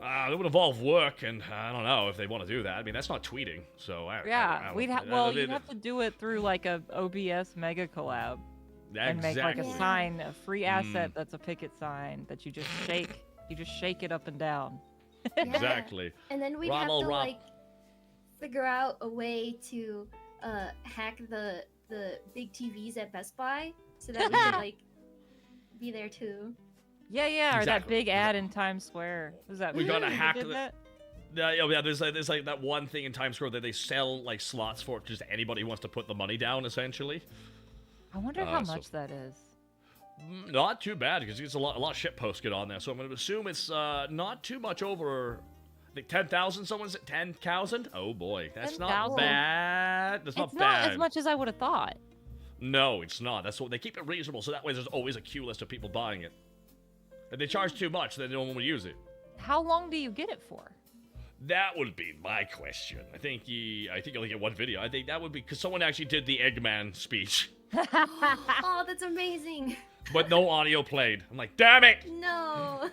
It would involve work, and I don't know if they want to do that. I mean, that's not tweeting, so... you'd have to do it through, like, a OBS mega collab. And make like a sign, a free asset that's a picket sign that you just shake. You just shake it up and down. Exactly. And then we'd have to like figure out a way to hack the big TVs at Best Buy so that we could like be there too. Yeah, or that big ad in Times Square. Was that? We gotta hack that. Yeah, there's like that one thing in Times Square that they sell like slots for just anybody who wants to put the money down, essentially. I wonder how much that is. Not too bad, because there's a lot of shit posted on there, so I'm going to assume it's not too much over, I think 10,000, someone said 10,000? Oh boy, that's 10, not bad. That's not bad. It's not as much as I would have thought. No, it's not. That's what they keep it reasonable, so that way there's always a queue list of people buying it. If they charge too much, then no one will use it. How long do you get it for? That would be my question. I think you only get one video. I think that would be, because someone actually did the Eggman speech. Oh, that's amazing. But no audio played. I'm like, damn it! No.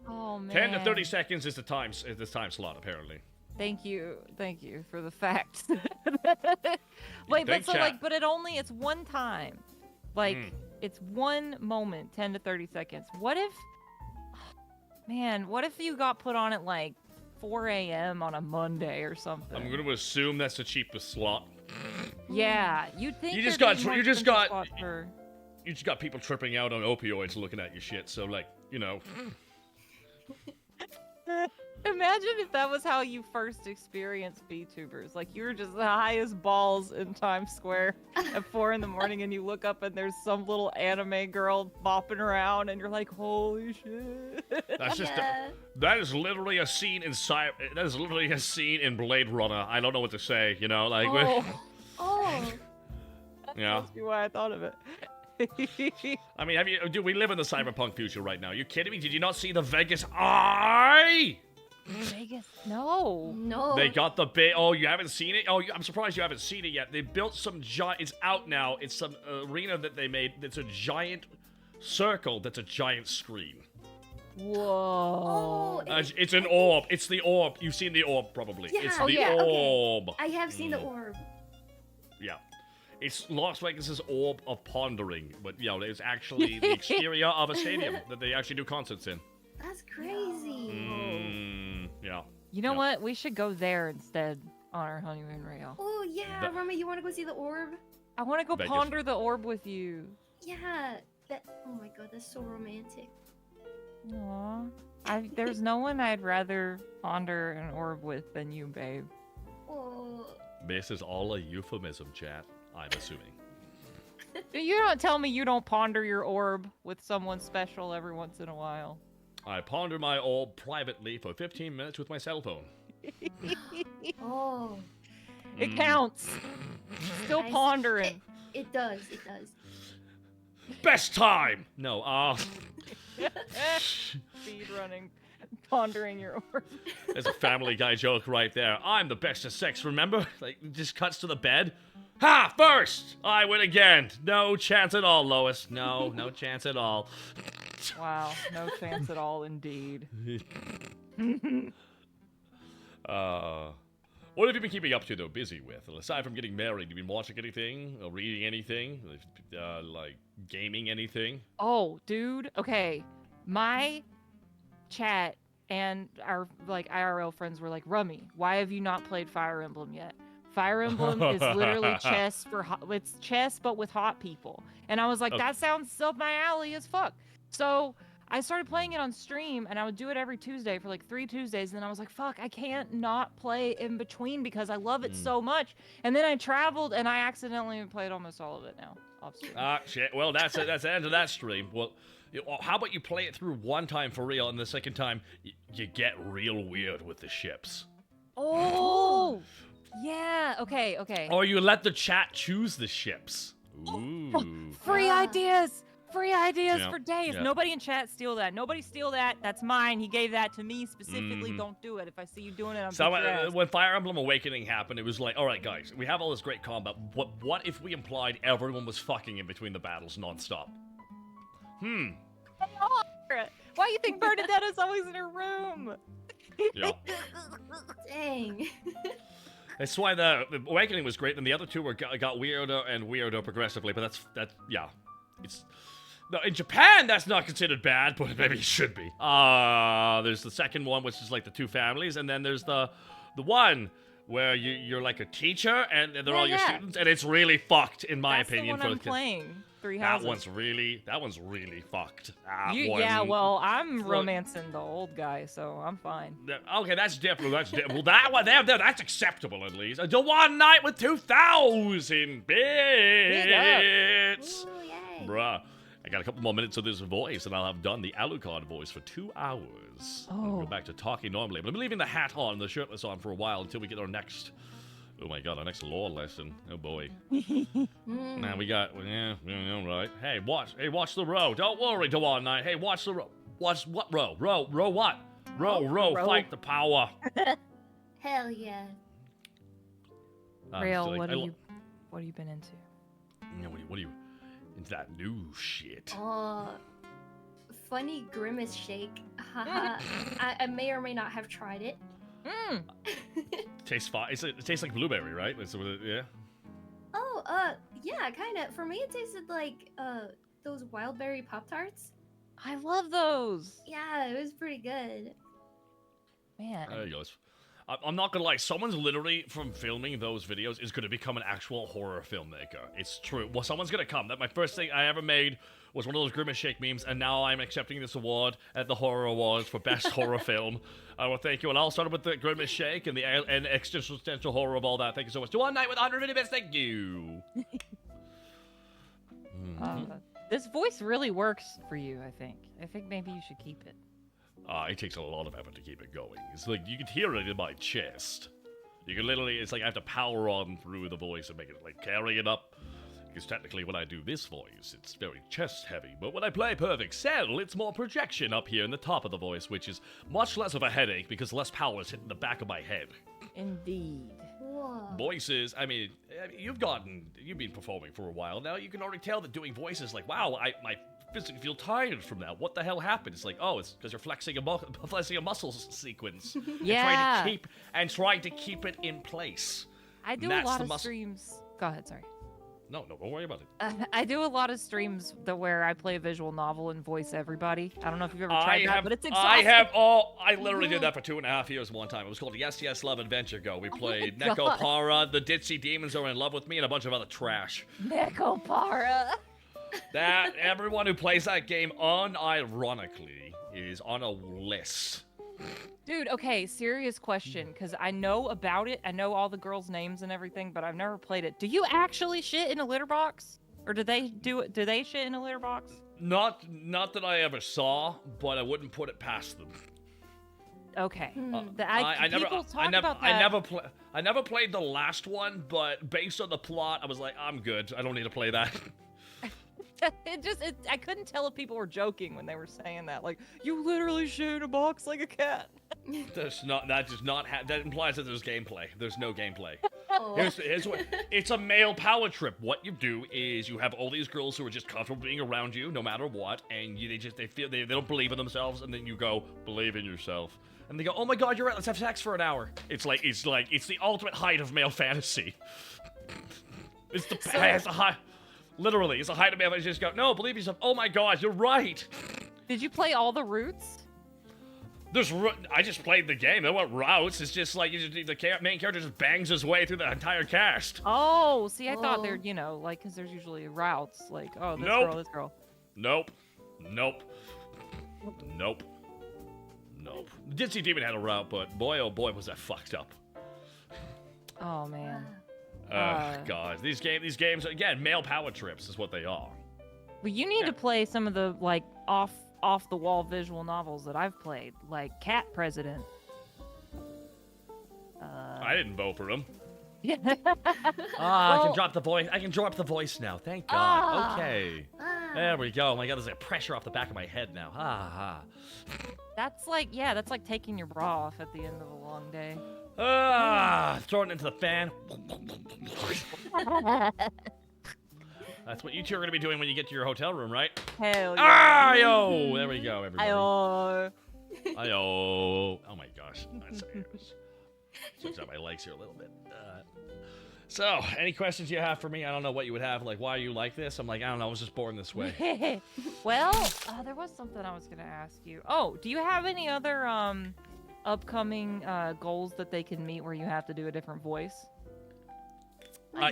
Oh man. 10 to 30 seconds is the time slot, apparently. Thank you for the fact. Wait, but so like, but it's one time. Like, it's one moment, 10 to 30 seconds. What if you got put on at like 4 a.m. on a Monday or something? I'm gonna assume that's the cheapest slot. Yeah, you'd think you just got people tripping out on opioids looking at your shit. So like, you know. Imagine if that was how you first experienced VTubers. Like, you were just the highest balls in Times Square at 4 in the morning, and you look up and there's some little anime girl bopping around, and you're like, holy shit. That's just that is literally a scene in that is literally a scene in Blade Runner. I don't know what to say, you know, like. Yeah. That's why I thought of it. I mean, do we live in the cyberpunk future right now? Are you kidding me? Did you not see the Vegas Eye? Vegas? No. They got the big. Oh, you haven't seen it? Oh, I'm surprised you haven't seen it yet. They built some giant. It's out now. It's some arena that they made. That's a giant circle. That's a giant screen. Whoa. It's an orb. It's the orb. You've seen the orb probably. Yeah. It's the orb. Okay. I have seen the orb. Yeah. It's Las Vegas's orb of pondering, but you know, it's actually the exterior of a stadium that they actually do concerts in. That's crazy. Yeah. You know what? We should go there instead on our honeymoon rail. Oh yeah, Remy, you want to go see the orb? I want to go Vegas. ponder the orb with you. Yeah. Oh my god, that's so romantic. Aw. There's no one I'd rather ponder an orb with than you, babe. Oh. This is all a euphemism, chat. I'm assuming. You don't tell me you don't ponder your orb with someone special every once in a while. I ponder my orb privately for 15 minutes with my cell phone. Oh. It counts. Still pondering. It does. Best time! No, Speed running, pondering your orb. There's a Family Guy joke right there. I'm the best at sex, remember? Like, it just cuts to the bed. Ha! First! I win again! No chance at all, Lois. No chance at all. Wow, no chance at all indeed. What have you been keeping up to, though, busy with? Aside from getting married, have you been watching anything? Or reading anything? Like, gaming anything? Oh, dude. Okay. My chat and our, like, IRL friends were like, Rummy, why have you not played Fire Emblem yet? Fire Emblem is literally chess it's chess, but with hot people. And I was like, that sounds up my alley as fuck. So I started playing it on stream, and I would do it every Tuesday for like 3 Tuesdays. And then I was like, fuck, I can't not play in between because I love it so much. And then I traveled, and I accidentally played almost all of it now off stream. Shit. Well, that's the end of that stream. Well, how about you play it through one time for real, and the second time you get real weird with the ships. Oh! Yeah, okay. Or you let the chat choose the ships. Ooh. Free ideas for days. Yeah. Nobody in chat steal that. Nobody steal that. That's mine. He gave that to me specifically. Don't do it. If I see you doing it, I'm so when Fire Emblem Awakening happened, it was like, all right, guys, we have all this great combat. What if we implied everyone was fucking in between the battles nonstop? Why do you think Bernadetta's always in her room? Yeah. Dang. That's why the Awakening was great, and the other two got weirder and weirder progressively. But that's it's no, in Japan that's not considered bad, but maybe it should be. There's the second one, which is like the two families, and then there's the one where you're like a teacher and they're all your students, and it's really fucked in my opinion. That's the one I'm playing. Three Houses. That one's really fucked. Yeah, well, I'm romancing the old guy, so I'm fine. Okay, that's different. Well, that one that's acceptable at least. The one night with 2,000 bits. Ooh, yay. Bruh. I got a couple more minutes of this voice, and I'll have done the Alucard voice for 2 hours. I'll go back to talking normally, but I'm leaving the hat on, the shirtless on for a while until we get our next. Oh my god, our next lore lesson. Oh boy. Now we got, right. Hey, watch the row. Don't worry, Dewan Knight. Hey, watch the row. Watch what row? Row what? Row, fight the power. Hell yeah. Rail, what have you been into? What are you, into that new shit? Funny grimace shake. I may or may not have tried it. Tastes fine. It tastes like blueberry, right? Yeah. Oh, yeah, kind of. For me, it tasted like those wild berry Pop-Tarts. I love those. Yeah, it was pretty good. Man. There you go. I'm not gonna lie. Someone's literally from filming those videos is gonna become an actual horror filmmaker. It's true. Well, someone's gonna come. That my first thing I ever made was one of those Grimace Shake memes, and now I'm accepting this award at the Horror Awards for Best Horror Film. I will thank you, and I'll start with the Grimace Shake and the existential horror of all that. Thank you so much. To One Night with 150 bits, thank you. This voice really works for you, I think. I think maybe you should keep it. It takes a lot of effort to keep it going. It's like, you can hear it in my chest. You can literally, it's like I have to power on through the voice and make it, like, carry it up. Because technically when I do this voice, it's very chest heavy. But when I play Perfect Cell, it's more projection up here in the top of the voice, which is much less of a headache because less power is hitting the back of my head. Indeed. Whoa. Voices, I mean, you've been performing for a while now. You can already tell that doing voices, like, wow, I physically feel tired from that. What the hell happened? It's like, oh, it's because you're flexing a muscle sequence. Yeah. And trying to keep it in place. I do a lot of streams. Go ahead, sorry. No, don't worry about it. I do a lot of streams where I play a visual novel and voice everybody. I don't know if you've ever tried that, but it's exhausting. I literally did that for 2.5 years one time. It was called Yes, Yes, Love Adventure Go. We played Neko Para, The Ditzy Demons Are in Love with Me, and a bunch of other trash. Neko Para. That, everyone who plays that game unironically is on a list. Dude, okay, serious question, because I know about it. I know all the girls' names and everything, but I've never played it. Do you actually shit in a litter box? Or do they do it? Do they shit in a litter box? Not that I ever saw, but I wouldn't put it past them. Okay. I never played the last one, but based on the plot, I was like, I'm good. I don't need to play that. I couldn't tell if people were joking when they were saying that. Like, you literally shit in a box like a cat. That implies that there's gameplay. There's no gameplay. Oh. Here's what, it's a male power trip. What you do is you have all these girls who are just comfortable being around you no matter what, and they don't believe in themselves, and then you go, believe in yourself. And they go, oh my god, you're right, let's have sex for an hour. It's the ultimate height of male fantasy. It's a high. Literally, it's a height of male fantasy. Just go, no, believe yourself. Oh my god, you're right. Did you play all the routes? I just played the game. There weren't routes. It's just like the main character just bangs his way through the entire cast. Oh, see, I thought there'd, because there's usually routes. Like, oh, this girl. Nope. Ditzy Demon had a route, but boy, oh boy, was that fucked up. Oh, man. God, these games, again, male power trips is what they are. But you need to play some of the, like, off the wall visual novels that I've played, like Cat President. I didn't vote for him. Yeah. I can drop the voice. I can drop the voice now. Thank God. Okay. There we go. Oh my God, there's like pressure off the back of my head now. That's like taking your bra off at the end of a long day. Throwing it into the fan. That's what you two are going to be doing when you get to your hotel room, right? Hell yeah. Ayo! There we go, everybody. Ayo. Ayo. Oh my gosh. Switch out my legs here a little bit. So, any questions you have for me? I don't know what you would have. Like, why are you like this? I'm like, I don't know. I was just born this way. Well, there was something I was going to ask you. Oh, do you have any other upcoming goals that they can meet where you have to do a different voice?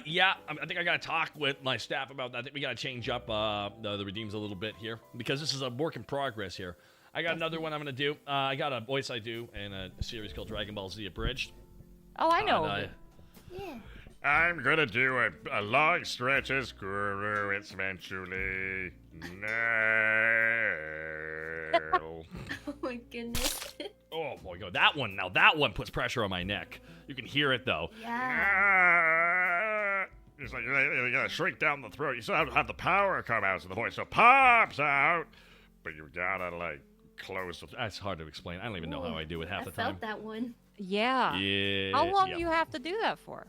Yeah, I think I got to talk with my staff about that. I think we got to change up the redeems a little bit here because this is a work in progress here. I got another one I'm going to do. I got a voice I do in a series called Dragon Ball Z Abridged. Oh, I know. Yeah. I'm going to do a long stretch as Guru eventually. No. Oh my goodness. Oh my God, that one puts pressure on my neck. You can hear it though. Yeah. It's like you gotta shrink down the throat. You still have to have the power come out so the voice so pops out, but you gotta like close. That's hard to explain. I don't even know how I do it half the time. I felt that one. Yeah. Yeah. How long do you have to do that for?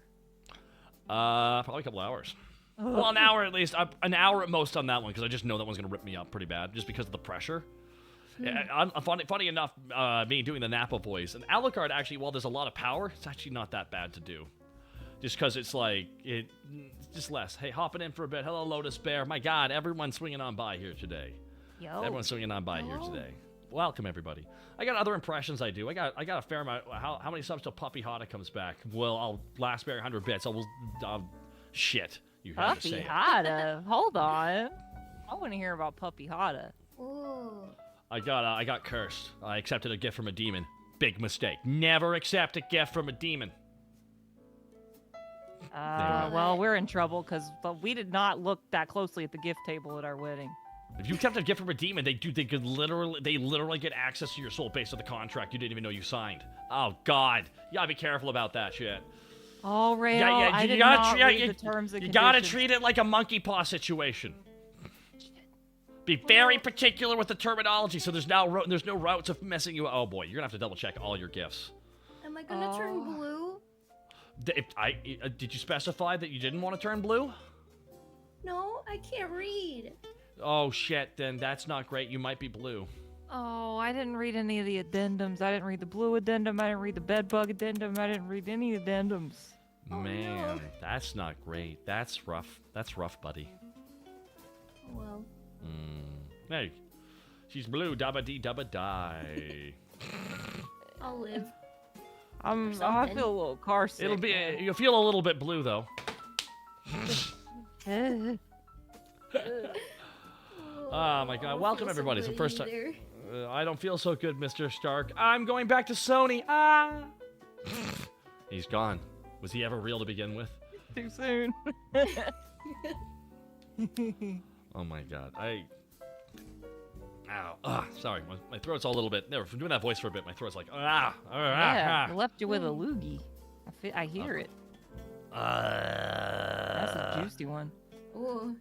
Probably a couple hours. Well, an hour at least. An hour at most on that one because I just know that one's gonna rip me up pretty bad just because of the pressure. Funny enough, me doing the Nappa voice, and Alucard actually, while there's a lot of power, it's actually not that bad to do. Just because it's like, it's just less. Hey, hopping in for a bit. Hello, Lotus Bear. My God, everyone's swinging on by here today. Yo. Everyone's swinging on by here today. Welcome, everybody. I got other impressions I do. I got a fair amount. How many subs till Puppy Hada comes back? Well, I'll last bear 100 bits. Shit. You have to say Puppy Hada. Hold on. I want to hear about Puppy Hada. Ooh. I got cursed. I accepted a gift from a demon. Big mistake. Never accept a gift from a demon. Well, we're in trouble because we did not look that closely at the gift table at our wedding. If you accept a gift from a demon, they literally get access to your soul based on the contract you didn't even know you signed. Oh God, you gotta be careful about that shit. Oh, Rail, I did not read the terms and conditions. You gotta treat it like a monkey paw situation. Be very particular with the terminology, so there's no routes of messing you up. Oh boy, you're gonna have to double check all your gifts. Am I gonna turn blue? Did you specify that you didn't want to turn blue? No, I can't read. Oh shit, then that's not great. You might be blue. Oh, I didn't read any of the addendums. I didn't read the blue addendum. I didn't read the bedbug addendum. I didn't read any addendums. Man, no. That's not great. That's rough. That's rough, buddy. Well. Hey, she's blue. Dabba dee dabba die. I'll live. I feel a little car sick. You'll feel a little bit blue though. Oh my God! Welcome everybody. It's the first time. I don't feel so good, Mr. Stark. I'm going back to Sony. He's gone. Was he ever real to begin with? Too soon. Oh my God! Ow. Sorry, my throat's all a little bit. Never from doing that voice for a bit. My throat's like Yeah, left you with a loogie. I hear it. That's a juicy one. Ooh.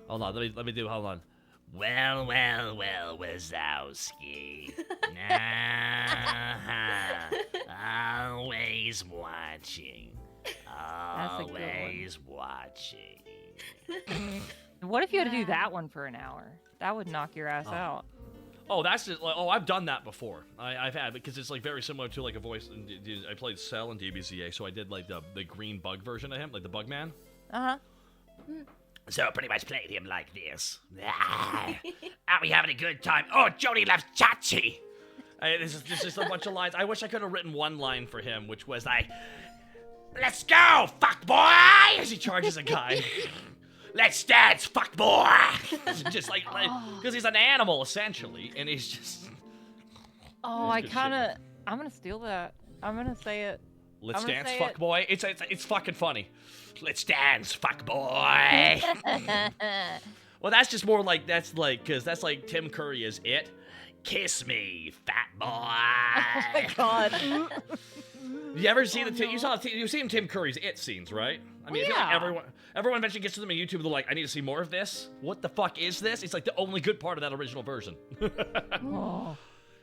Hold on, let me do. Hold on. Well, Wazowski. Always watching. Always watching. What if you had to do that one for an hour? That would knock your ass out. Oh, that's just, I've done that before. I've had, because it's like very similar to like a voice. I played Cell in DBZA, so I did like the green bug version of him, like the Bug Man. So I pretty much played him like this. Are we having a good time? Oh, Jody loves Chachi. This is just a bunch of lines. I wish I could have written one line for him, which was like, "Let's go, fuck boy!" as he charges a guy. "Let's dance, fuck boy!" Just like, because he's an animal essentially, and he's just. Oh, I'm gonna steal that. I'm gonna say it. Let's dance, fuck boy. It's fucking funny. Let's dance, fuck boy. Well, that's just more like because that's like Tim Curry is it. Kiss me, fat boy. Oh my God. You ever see you've seen Tim Curry's It scenes, right? I mean, I feel like everyone eventually gets to them on YouTube. They're like, I need to see more of this. What the fuck is this? It's like the only good part of that original version.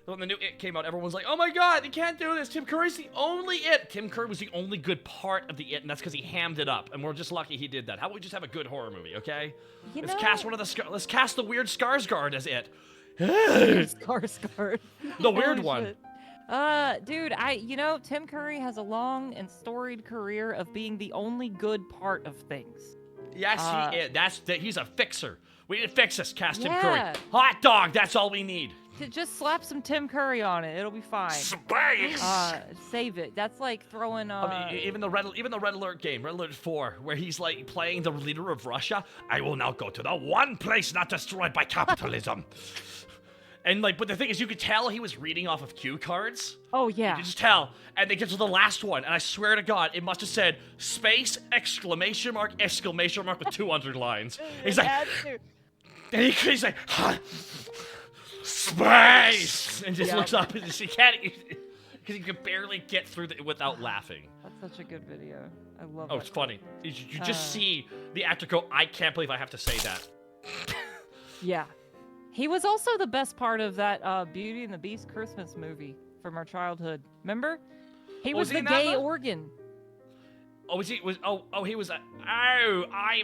When the new It came out, everyone's like, oh my God, you can't do this. Tim Curry's the only It. Tim Curry was the only good part of the It, and that's because he hammed it up. And we're just lucky he did that. How about we just have a good horror movie, okay? Let's cast the weird Skarsgård as It. Skarsgård. The weird one. Dude, Tim Curry has a long and storied career of being the only good part of things. Yes, he is. He's a fixer. We need to fix this. Cast Tim Curry. Hot dog. That's all we need. Just slap some Tim Curry on it. It'll be fine. Space. Save it. That's like throwing. Even the Red Alert game, Red Alert 4, where he's like playing the leader of Russia. I will now go to the one place not destroyed by capitalism. And but the thing is, you could tell he was reading off of cue cards. Oh yeah. You could just tell. And they get to the last one, and I swear to God, it must have said space exclamation mark with 2 underlines. He's like, and he's like, space, and just looks up and he can't, because he can barely get through without laughing. That's such a good video. I love it. Oh, it's funny. You just see the actor go, I can't believe I have to say that. Yeah. He was also the best part of that Beauty and the Beast Christmas movie from our childhood. Remember? He was the gay organ. Oh, was he? He was. I'm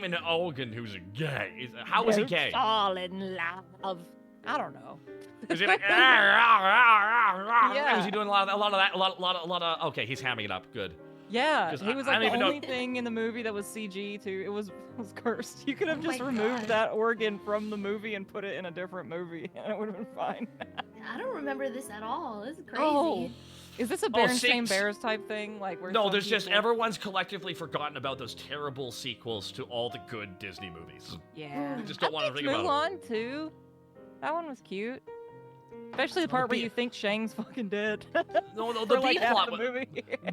an organ who's a gay. How was he gay? Fall in love. I don't know. Is he like? Yeah. Was he doing a lot of that? Okay, he's hamming it up. Good. Yeah, he was like the only thing in the movie that was CG too. It was cursed. You could have just removed that organ from the movie and put it in a different movie, and it would have been fine. I don't remember this at all. This is crazy. Oh, Is this a Berenstain Bears type thing? Like where no, there's just everyone's collectively forgotten about those terrible sequels to all the good Disney movies. Yeah. They just don't want to think about Mulan too. That one was cute. Especially the part where you think Shang's fucking dead. No, the B plot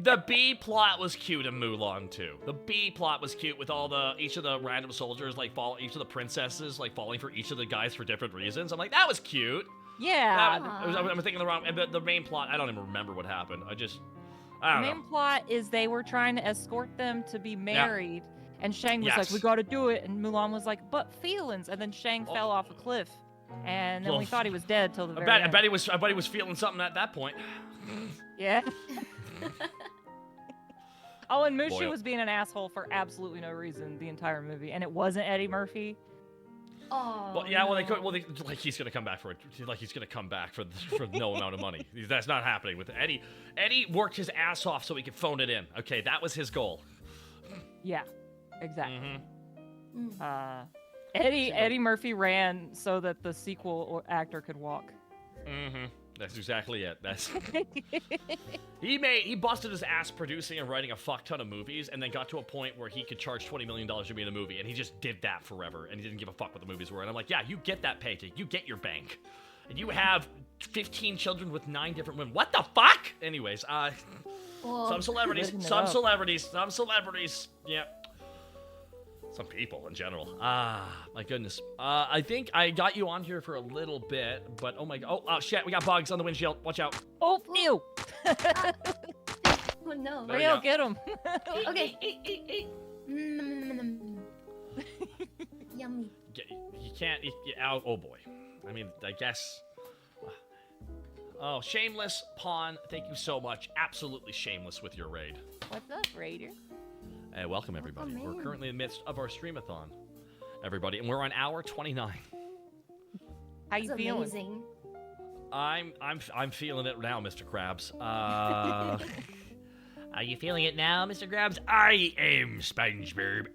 the B plot was cute in Mulan too. The B plot was cute with all each of the random soldiers each of the princesses falling for each of the guys for different reasons. I'm like, that was cute. Yeah. I'm thinking the wrong. The main plot, I don't even remember what happened. I don't know. The main plot is they were trying to escort them to be married, and Shang was like, "We got to do it," and Mulan was like, "But feelings," and then Shang fell off a cliff, and then we thought he was dead till the very end. I bet he was feeling something at that point. Yeah. Oh, and Mushu was being an asshole for absolutely no reason the entire movie, and it wasn't Eddie Murphy. Oh. Well, yeah. Well, they could. Well, he's gonna come back for no amount of money. That's not happening with Eddie. Eddie worked his ass off so he could phone it in. Okay, that was his goal. Yeah, exactly. Eddie Murphy ran so that the sequel actor could walk. That's exactly it. He busted his ass producing and writing a fuck ton of movies, and then got to a point where he could charge $20 million to be in a movie, and he just did that forever, and he didn't give a fuck what the movies were. And I'm like, yeah, you get that paycheck, you get your bank, and you have 15 children with 9 different women. What the fuck? Anyways, some celebrities, yeah. Some people in general. My goodness. I think I got you on here for a little bit, but oh my god. Oh, shit, we got bugs on the windshield. Watch out. Oh, ew. Oh no. Real, get him. Okay. Yummy. You can't. Oh boy. I mean, I guess. Oh, Shameless Pawn, thank you so much. Absolutely shameless with your raid. What's up, Raider? Hey, welcome everybody. We're currently in the midst of our streamathon, everybody, and we're on hour 29. How you feeling? Amazing. I'm feeling it now, Mr. Krabs. Are you feeling it now, Mr. Krabs? I am SpongeBob.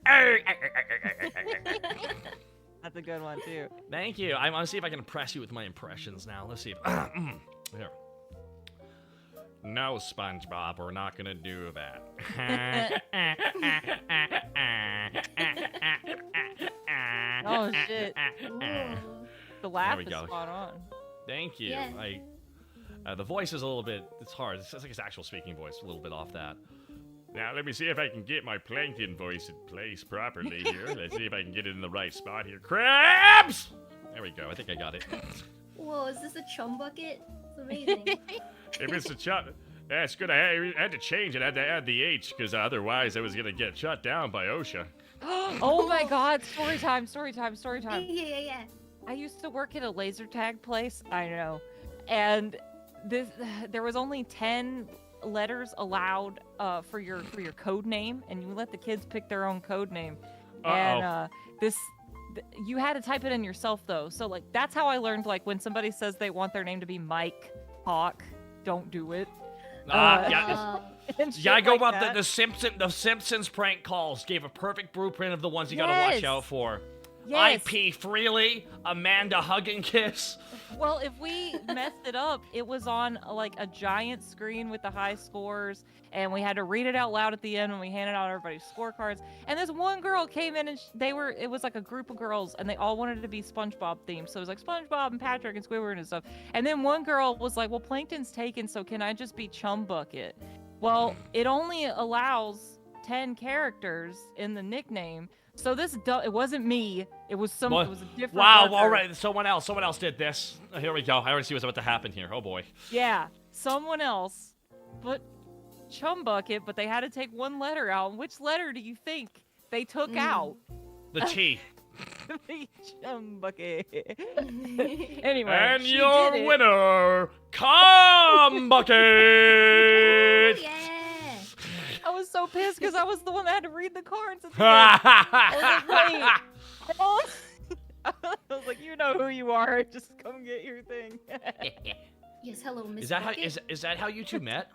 That's a good one too. Thank you. I'm gonna see if I can impress you with my impressions now. Let's see if here. No, SpongeBob, we're not gonna do that. Oh shit! The laugh is spot on. Thank you. Yeah. The voice is a little bit. It's hard. It's like his actual speaking voice, a little bit off that. Now let me see if I can get my plankton voice in place properly here. Let's see if I can get it in the right spot here. Crabs! There we go. I think I got it. Whoa, is this a chum bucket? It's amazing. If it's a shot, that's good. I had to change it. I had to add the H because otherwise I was gonna get shut down by OSHA. Oh my god! Story time! Yeah. I used to work at a laser tag place. I know, and there was only 10 letters allowed for your code name, and you let the kids pick their own code name. And you had to type it in yourself though. So like that's how I learned like when somebody says they want their name to be Mike Hawk, don't do it. Yeah, I go about the Simpsons prank calls gave a perfect blueprint of the ones you gotta watch out for. Yes. IP Freely, Amanda Hug and Kiss. Well, if we messed it up, it was on like a giant screen with the high scores, and we had to read it out loud at the end when we handed out everybody's scorecards. And this one girl came in, and it was like a group of girls, and they all wanted to be SpongeBob themed. So it was like SpongeBob and Patrick and Squidward and stuff. And then one girl was like, "Well, Plankton's taken, so can I just be Chum Bucket?" Well, it only allows 10 characters in the nickname. So it wasn't me. It was it was a different. Wow! worker. All right, someone else did this. Here we go. I already see what's about to happen here. Oh boy. Yeah, someone else, but Chum Bucket. But they had to take one letter out. Which letter do you think they took out? The T. The Chum Bucket. Anyway, and your winner, Chum Bucket. Yeah. I was so pissed because I was the one that had to read the cards at the end. I was like, you know who you are. Just come get your thing. Yes, hello, Miss Is that Bucket. is that how you two met?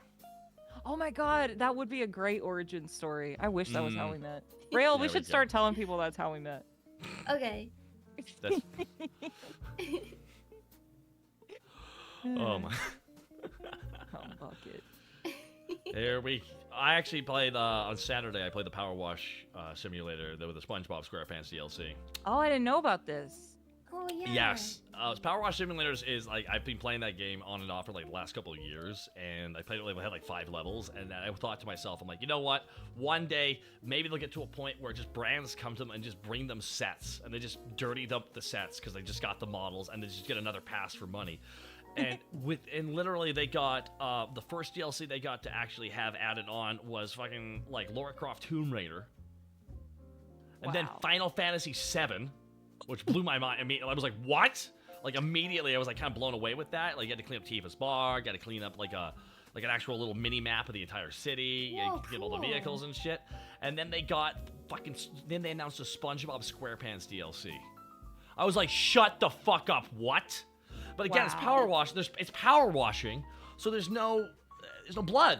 Oh my god, that would be a great origin story. I wish that was how we met. Rail, we should start telling people that's how we met. Okay. Oh my. Chum Bucket. I actually played on Saturday. I played the Power Wash simulator with the SpongeBob SquarePants DLC. Oh, I didn't know about this. Oh yeah. Yes, Power Wash Simulators is like I've been playing that game on and off for like the last couple of years, and I played it. I had like 5 levels, and I thought to myself, I'm like, you know what? One day maybe they'll get to a point where just brands come to them and just bring them sets, and they just dirtied up the sets because they just got the models, and they just get another pass for money. And literally they got the first DLC they got to actually have added on was fucking like Lara Croft Tomb Raider, and then Final Fantasy VII. Which blew my mind. I was like, what? Like, immediately, I was, like, kind of blown away with that. Like, you had to clean up Tifa's bar, you had to clean up, like, an actual little mini-map of the entire city. Whoa, you had to get all the vehicles and shit. And then they then they announced the SpongeBob SquarePants DLC. I was like, shut the fuck up, what? But again, it's power wash. It's power washing, so there's no blood.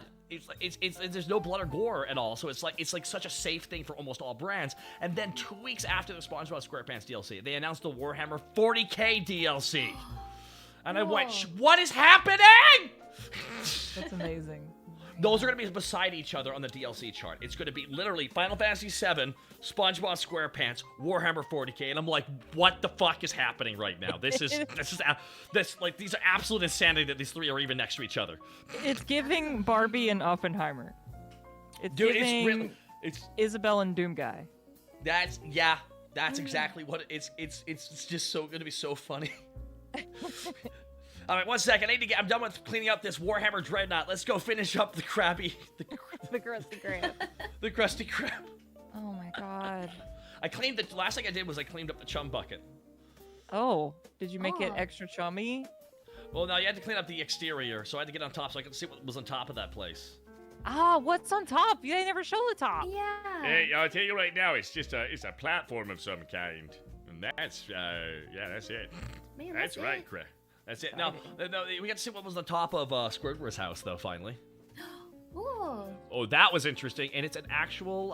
There's no blood or gore at all, so it's like such a safe thing for almost all brands. And then 2 weeks after the SpongeBob SquarePants DLC, they announced the Warhammer 40k DLC, and I went, "What is happening?" That's amazing. Those are going to be beside each other on the DLC chart. It's going to be literally Final Fantasy VII, SpongeBob SquarePants, Warhammer 40k, and I'm like, what the fuck is happening right now? These are absolute insanity that these three are even next to each other. It's giving Barbie and Oppenheimer. It's giving Isabel and Doom Guy. That's exactly what it's just going to be so funny. All right, 1 second. I'm done with cleaning up this Warhammer Dreadnought. Let's go finish up the crusty crab. The crusty crab. Oh my god. The last thing I did was I cleaned up the chum bucket. Oh, did you make it extra chummy? Well, no, you had to clean up the exterior, so I had to get on top so I could see what was on top of that place. Ah, what's on top? They never show the top. Yeah. Hey, I'll tell you right now, it's a platform of some kind, and that's that's it. Man, that's right, it. Craig. That's it. No, we got to see what was on top of Squidward's house, though, finally. Whoa. Oh, that was interesting, and it's an actual,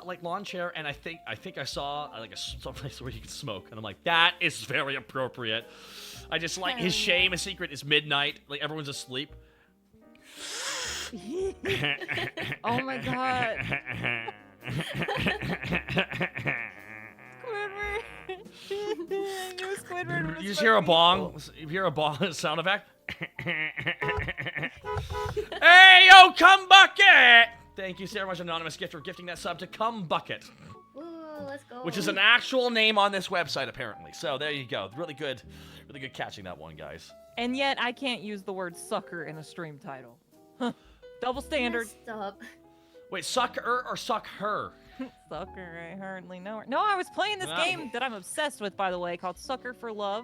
like, lawn chair, and I think I saw, like, someplace where you can smoke, and I'm like, that is very appropriate. I just like, his shame, his secret is midnight, like, everyone's asleep. Oh my god. Squidward. You just hear a bong. You hear a bong sound effect. Hey, yo, Cum Bucket! Thank you so much, anonymous gift, for gifting that sub to Cum Bucket. Ooh, let's go. Which is an actual name on this website, apparently. So there you go. Really good catching that one, guys. And yet, I can't use the word sucker in a stream title. Double standard. Stop. Wait, sucker or suck her? Sucker, I hardly know her. No, I was playing this game that I'm obsessed with, by the way, called Sucker for Love.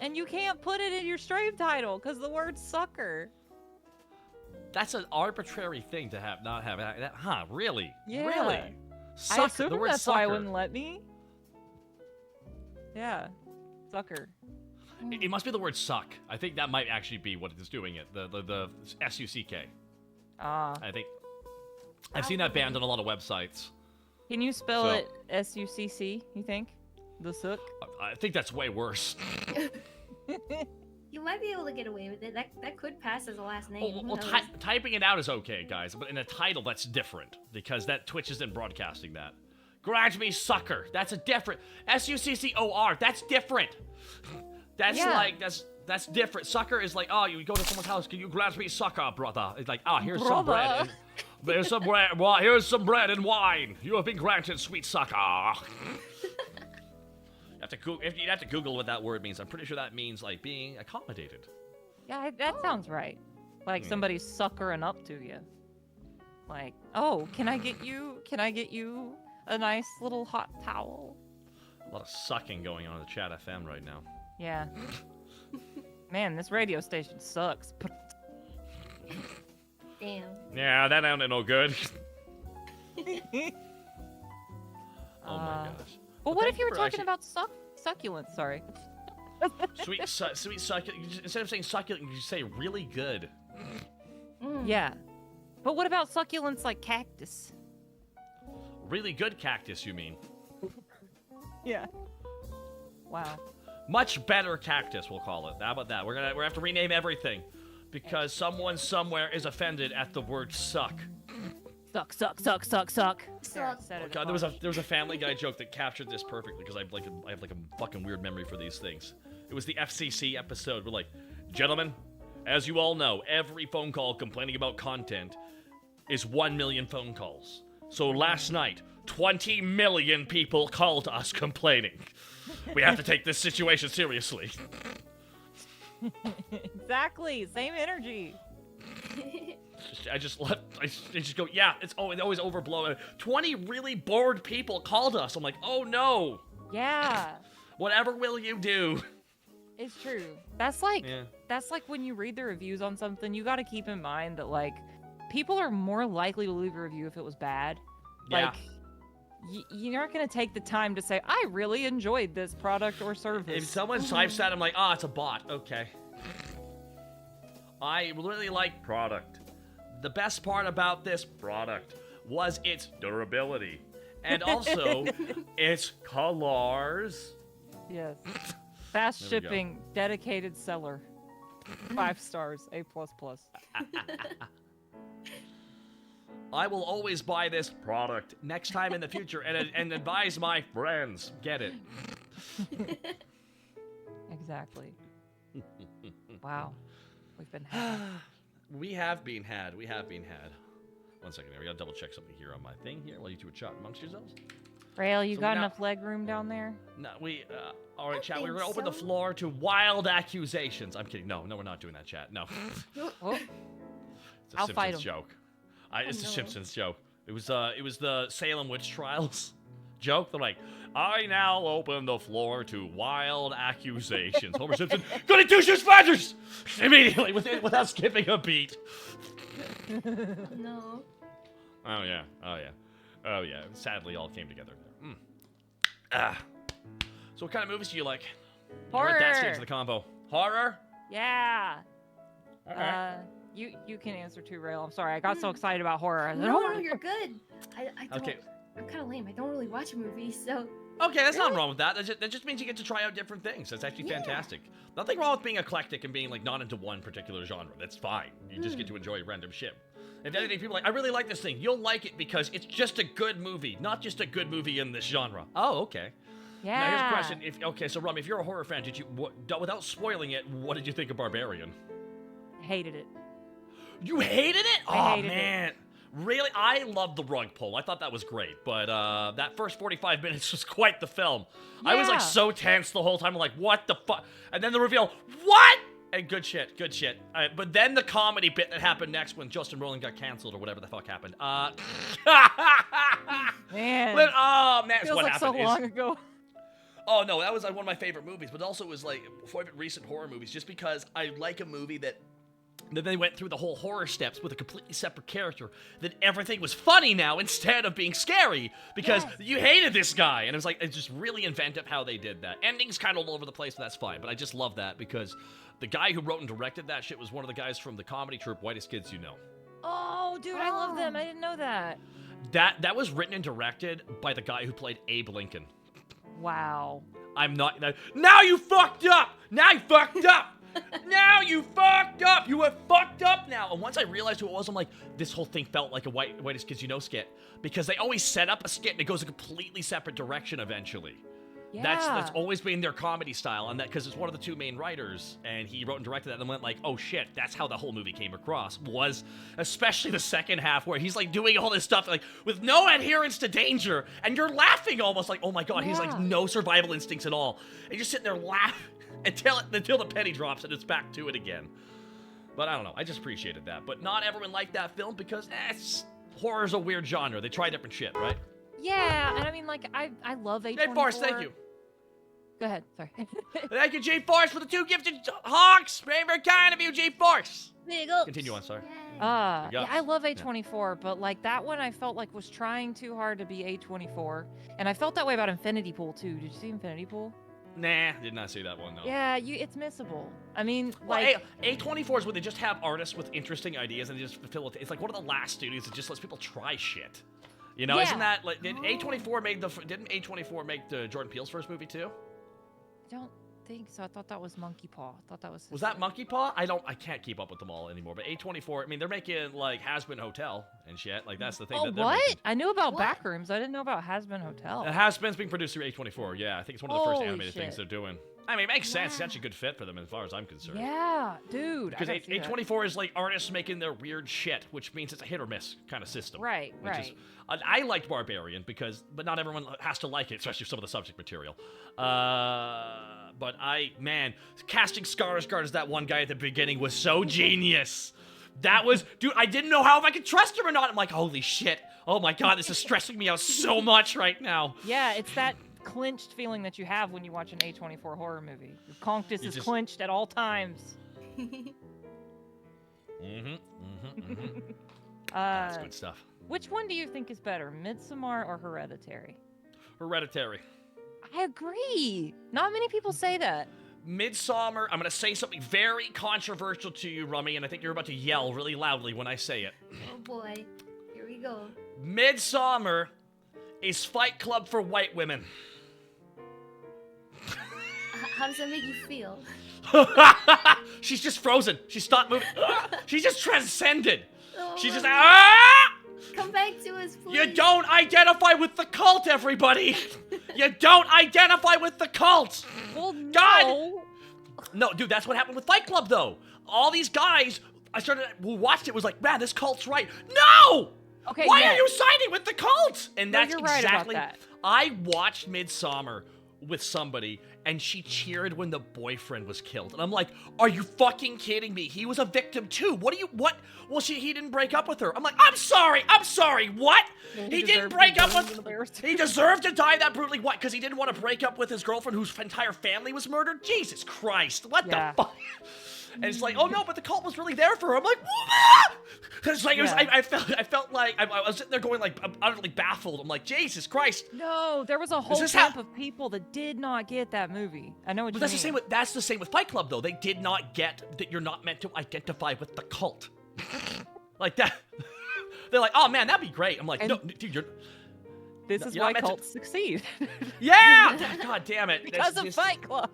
And you can't put it in your stream title because the word sucker. That's an arbitrary thing to not have. Huh, really? Yeah. Really? I assume the word that's sucker. why it wouldn't let me. Yeah. Sucker. It must be the word suck. I think that might actually be what is doing it. The S-U-C-K. Ah. I think. I've seen that banned on a lot of websites. Can you spell it S-U-C-C, you think? The sook? I think that's way worse. You might be able to get away with it. That could pass as a last name. Well, typing it out is okay, guys, but in a title, that's different, because that Twitch isn't broadcasting that. Grant me sucker. That's a different. S-U-C-C-O-R. That's different. That's like, that's different. Sucker is like, oh, you go to someone's house, can you grant me sucker, brother? It's like, here's some bread. There's some bread. Well, here's some bread and wine. You have been granted sweet sucker. You have to Google what that word means. I'm pretty sure that means like being accommodated. Yeah, that sounds right. Like somebody's suckering up to you. Like, oh, can I get you a nice little hot towel? A lot of sucking going on in the chat FM right now. Yeah. Man, this radio station sucks. Damn. Yeah, that sounded no good. Oh my gosh. Well, what if you were talking about succulents? Sorry. Sweet succulent. Instead of saying succulent, you say really good. Yeah. But what about succulents like cactus? Really good cactus, you mean? Yeah. Wow. Much better cactus, we'll call it. How about that? We're gonna have to rename everything. because someone somewhere is offended at the word suck. Suck, suck, suck, suck, suck. Suck. Oh God, there was a Family Guy joke that captured this perfectly because I have like a fucking weird memory for these things. It was the FCC episode. We're like, gentlemen, as you all know, every phone call complaining about content is 1 million phone calls. So last night, 20 million people called us complaining. We have to take this situation seriously. Exactly, same energy. I just go, yeah, it always overblown. 20 really bored people called us. I'm like, oh no. Yeah. Whatever will you do? It's true. That's like when you read the reviews on something, you got to keep in mind that like people are more likely to leave a review if it was bad. Yeah. Like you're not going to take the time to say, I really enjoyed this product or service. If someone types that, I'm like, it's a bot. Okay. I really like product. The best part about this product was its durability. And also, its colors. Yes. Fast shipping, dedicated seller. 5 stars, A++. I will always buy this product next time in the future and advise my friends. Get it. Exactly. Wow. We've been had. We have been had. We have been had. 1 second there. We gotta double check something here on my thing here while you two are chatting amongst yourselves. Rail, you got enough leg room down there? No, all right, chat. We're gonna open the floor to wild accusations. I'm kidding. No, we're not doing that, chat. No. Oh. It's a Simpsons joke. It's a Simpsons joke. It was the Salem witch trials joke. They're like, I now open the floor to wild accusations. Homer Simpson, goody two-shoes fighters! Immediately, without skipping a beat. No. Oh yeah. Sadly, all came together. So what kind of movies do you like? Horror. We're at that stage of the combo. Horror? Yeah. Okay. You can answer too, Rail. I'm sorry. I got so excited about horror. I said, No, you're good. I don't. Okay. I'm kind of lame. I don't really watch movies, so. Okay, that's nothing wrong with that. That just means you get to try out different things. That's actually fantastic. Nothing wrong with being eclectic and being like not into one particular genre. That's fine. You just get to enjoy random shit. If anything, people are like, I really like this thing. You'll like it because it's just a good movie, not just a good movie in this genre. Oh, okay. Yeah. Now here's a question. So Rum, if you're a horror fan, without spoiling it, what did you think of Barbarian? Hated it. You hated it? I hated man. it. Really? I loved the rug pull. I thought that was great. But that first 45 minutes was quite the film. Yeah. I was like so tense the whole time. I'm like, what the fuck? And then the reveal, what? And good shit. But then the comedy bit that happened next when Justin Roiland got canceled or whatever the fuck happened. Man. Man. Feels what like happened so long ago. Oh, no, that was like one of my favorite movies. But also it was like favorite recent horror movies just because I like a movie that they went through the whole horror steps with a completely separate character. That everything was funny now instead of being scary because you hated this guy. And it was like, it's just really inventive how they did that. Ending's kind of all over the place, but that's fine. But I just love that because the guy who wrote and directed that shit was one of the guys from the comedy troupe Whitest Kids You Know. Oh, dude, I love them. I didn't know that. That was written and directed by the guy who played Abe Lincoln. Wow. I'm not... Now you fucked up! Now you fucked up! Now you fucked up! You have fucked up now! And once I realized who it was, I'm like, this whole thing felt like a Whitest Kids You Know skit. Because they always set up a skit and it goes a completely separate direction eventually. Yeah. That's always been their comedy style, and that because it's one of the two main writers, and he wrote and directed that, and went like, oh shit, that's how the whole movie came across. Was especially the second half where he's like doing all this stuff like with no adherence to danger, and you're laughing almost like, oh my god, he's like no survival instincts at all, and you're sitting there laughing until the penny drops and it's back to it again. But I don't know, I just appreciated that. But not everyone liked that film because horror's a weird genre. They try different shit, right? Yeah, and I mean, like, I love A24. Hey, Forrest, thank you. Go ahead, sorry. Thank you, G-Force, for the 2 gifted honks. Very, very kind of you, G-Force. Big ups. Continue on, sorry. Yeah, I love A24, but like that one I felt like was trying too hard to be A24. And I felt that way about Infinity Pool too. Did you see Infinity Pool? Nah, did not see that one, no. Yeah, it's missable. I mean, well, like... A24 is where they just have artists with interesting ideas and they just fulfill it. It's like one of the last studios that just lets people try shit. You know, isn't that like didn't A24 make the Jordan Peele's first movie too? think so. I thought that was Monkey Paw. I thought that was. Was that Monkey Paw? I can't keep up with them all anymore. But A24, I mean, they're making like Has-Been Hotel and shit. Like that's the thing. Oh, that they're what? making. I knew about Backrooms. I didn't know about Has-Been Hotel. Has-Been's being produced through A24. Yeah, I think it's one of the first Holy animated things they're doing. I mean, it makes sense. It's actually a good fit for them as far as I'm concerned. Yeah, dude. Because A24 is like artists making their weird shit, which means it's a hit or miss kind of system. Right, right. I liked Barbarian but not everyone has to like it, especially some of the subject material. But casting Skarsgård as that one guy at the beginning was so genius. That was, dude, I didn't know if I could trust him or not. I'm like, holy shit. Oh my God, this is stressing me out so much right now. Yeah, it's that clinched feeling that you have when you watch an A24 horror movie. Your conctus is clinched at all times. That's good stuff. Which one do you think is better, Midsommar or Hereditary? Hereditary. I agree. Not many people say that. Midsommar, I'm going to say something very controversial to you, Rummy, and I think you're about to yell really loudly when I say it. Oh boy. Here we go. Midsommar is Fight Club for white women. How does that make you feel? She's just frozen. She stopped moving. She's just transcended. Oh, She's just come back to us, please. You don't identify with the cult, everybody. You don't identify with the cult. Well, no. God. No, dude, that's what happened with Fight Club, though. All these guys, who watched it was like, man, this cult's right. No! Okay, why are you siding with the cult? And that's you're right about exactly. that. I watched Midsommar with somebody, and she cheered when the boyfriend was killed. And I'm like, are you fucking kidding me? He was a victim too. What? Well, he didn't break up with her. I'm like, I'm sorry, what? Well, he didn't break up with. He deserved to die that brutally. What? Because he didn't want to break up with his girlfriend whose entire family was murdered? Jesus Christ, what the fuck? And it's like, oh no, but the cult was really there for her. I'm like, what? It's like, I felt like I was sitting there going like, I'm utterly baffled. I'm like, Jesus Christ. No, there was a whole camp of people that did not get that movie. I know what you mean. That's the same with Fight Club, though. They did not get that you're not meant to identify with the cult. Like that. They're like, oh man, that'd be great. I'm like, no, dude, this is why cults succeed. Yeah! God damn it. Because of Fight Club.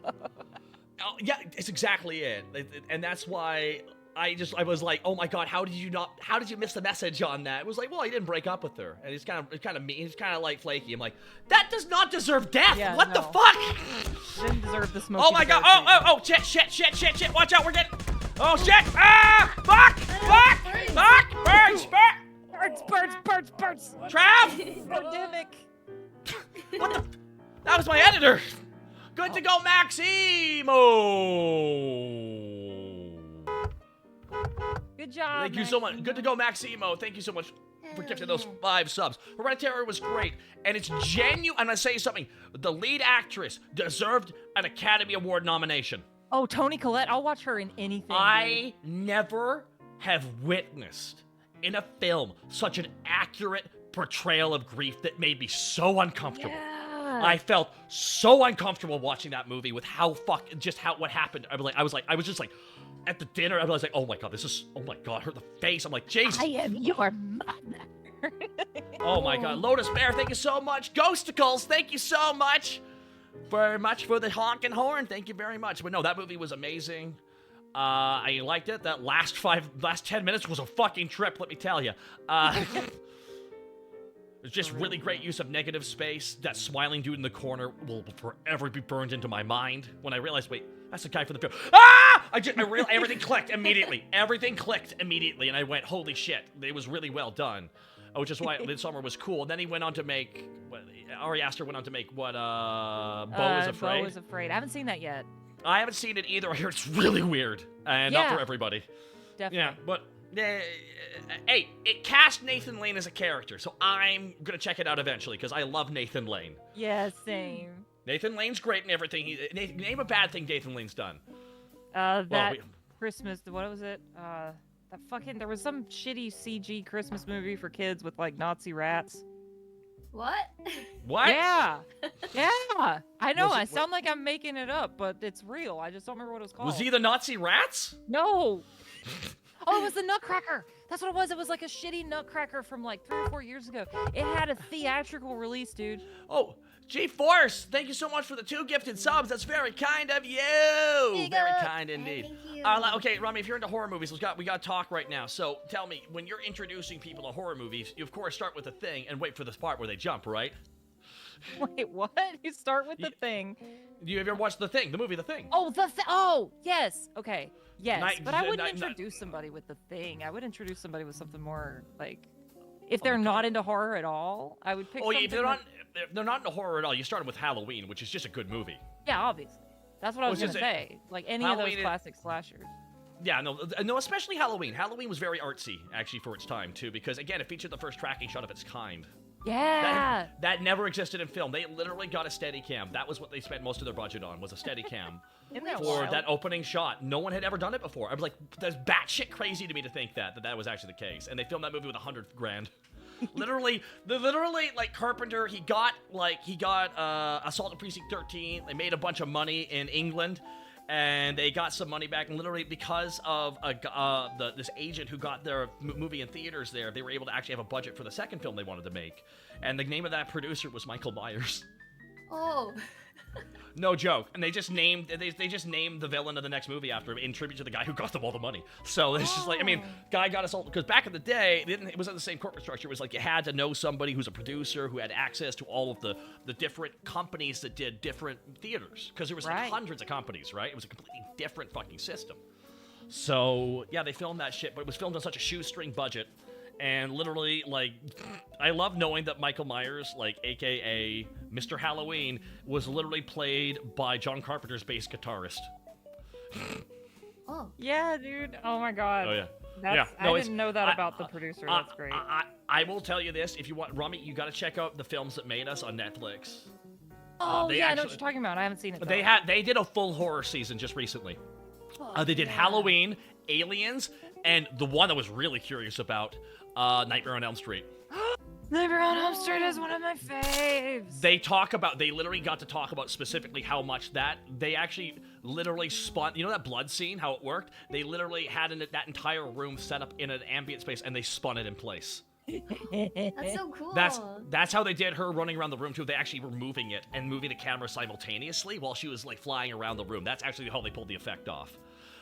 Oh, yeah, it's exactly it. And that's why I was like, oh my God, how did you miss the message on that? It was like, well, he didn't break up with her. And it's kind of mean. He's kind of like flaky. I'm like, that does not deserve death. Yeah, what the fuck? Didn't deserve the smoke. Oh my God. Oh, shit. Watch out. We're getting. Oh shit. Ah, fuck. Birds. Trav. Pandemic. What the? That was my editor. Good to go, Maximo. Good job. Thank you so much. Good to go, Maximo. Thank you so much for gifting those 5 subs. Hereditary was great, and it's genuine. I'm gonna say something. The lead actress deserved an Academy Award nomination. Oh, Toni Collette. I'll watch her in anything. I never have witnessed in a film such an accurate portrayal of grief that made me so uncomfortable. Yeah. I felt so uncomfortable watching that movie with what happened. I was just like, at the dinner, I was like, oh my God, her, the face. I'm like, Jesus. I am your mother. Oh my God. Lotus Bear, thank you so much. Ghosticles, thank you so much. Very much for the honking horn. Thank you very much. But no, that movie was amazing. I liked it. That last 10 minutes was a fucking trip, let me tell you. It's just really great use of negative space. That smiling dude in the corner will forever be burned into my mind. When I realized, wait, that's the guy from the film. Ah! Everything clicked immediately. Everything clicked immediately, and I went, holy shit, it was really well done. Which is why Midsommar was cool. And then he went on to make, Ari Aster went on to make what, Beau is Afraid? Beau is Afraid. I haven't seen that yet. I haven't seen it either. I hear it's really weird. And not for everybody. Definitely. Yeah, but... hey, it cast Nathan Lane as a character, so I'm gonna check it out eventually because I love Nathan Lane. Yeah, same. Nathan Lane's great in everything. Name a bad thing Nathan Lane's done. Christmas. What was it? There was some shitty CG Christmas movie for kids with like Nazi rats. What? What? Yeah. I know. I sound like I'm making it up, but it's real. I just don't remember what it was called. Was he the Nazi rats? No. Oh, it was the Nutcracker. That's what it was. It was like a shitty Nutcracker from like 3 or 4 years ago. It had a theatrical release, dude. Oh, G-Force, thank you so much for the 2 gifted subs. That's very kind of you. Very kind indeed. Thank you. Okay, Rami, if you're into horror movies, we got to talk right now. So tell me, when you're introducing people to horror movies, you of course start with The Thing and wait for this part where they jump, right? Wait, what? You start with The Thing. You ever watched The Thing, the movie The Thing? Oh, oh, yes. Okay, yes. But I wouldn't introduce somebody with The Thing. I would introduce somebody with something more like, if they're not into horror at all, I would pick. Oh, yeah, if they're not into horror at all, you started with Halloween, which is just a good movie. Yeah, obviously. That's what I was gonna say. Like any Halloween of those classic slashers. Yeah, no, especially Halloween. Halloween was very artsy, actually, for its time, too, because, again, it featured the first tracking shot of its kind. Yeah. That never existed in film. They literally got a Steadicam. That was what they spent most of their budget on, was a Steadicam for that opening shot. No one had ever done it before. I was like, that's batshit crazy to me to think that was actually the case. And they filmed that movie with $100 grand. literally, like Carpenter, he got Assault on Precinct 13. They made a bunch of money in England. And they got some money back, and literally because of this agent who got their movie in theaters there, they were able to actually have a budget for the second film they wanted to make. And the name of that producer was Michael Myers. Oh. No joke. And they just named the villain of the next movie after him in tribute to the guy who got them all the money. So it's just like, I mean, guy got us all, because back in the day, it wasn't the same corporate structure. It was like you had to know somebody who's a producer who had access to all of the different companies that did different theaters. Because there was like hundreds of companies, right? It was a completely different fucking system. So yeah, they filmed that shit, but it was filmed on such a shoestring budget. And literally, like, I love knowing that Michael Myers, like, a.k.a. Mr. Halloween, was literally played by John Carpenter's bass guitarist. Oh. Yeah, dude. Oh, my God. Oh, yeah. I didn't know that about the producer. That's great. I will tell you this. If you want, Rami, you got to check out The Films That Made Us on Netflix. Oh, yeah, I know what you're talking about. I haven't seen it, though. They did a full horror season just recently. They did Halloween, Aliens, and the one I was really curious about, Nightmare on Elm Street. Nightmare on Elm Street is one of my faves. They literally got to talk about specifically how much they actually literally spun, you know that blood scene, how it worked? They literally had that entire room set up in an ambient space, and they spun it in place. That's so cool. That's how they did her running around the room too. They actually were moving it and moving the camera simultaneously while she was like flying around the room. That's actually how they pulled the effect off.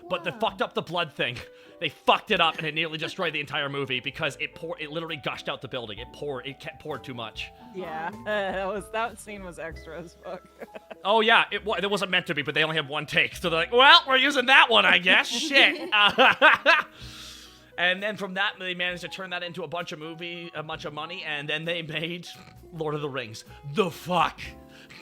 But they fucked up the blood thing. They fucked it up, and it nearly destroyed the entire movie because it literally gushed out the building. It poured too much. Yeah, that scene was extra as fuck. Oh yeah, it wasn't meant to be, but they only had one take, so they're like, well, we're using that one, I guess. Shit. And then from that, they managed to turn that into a bunch of money, and then they made Lord of the Rings. The fuck.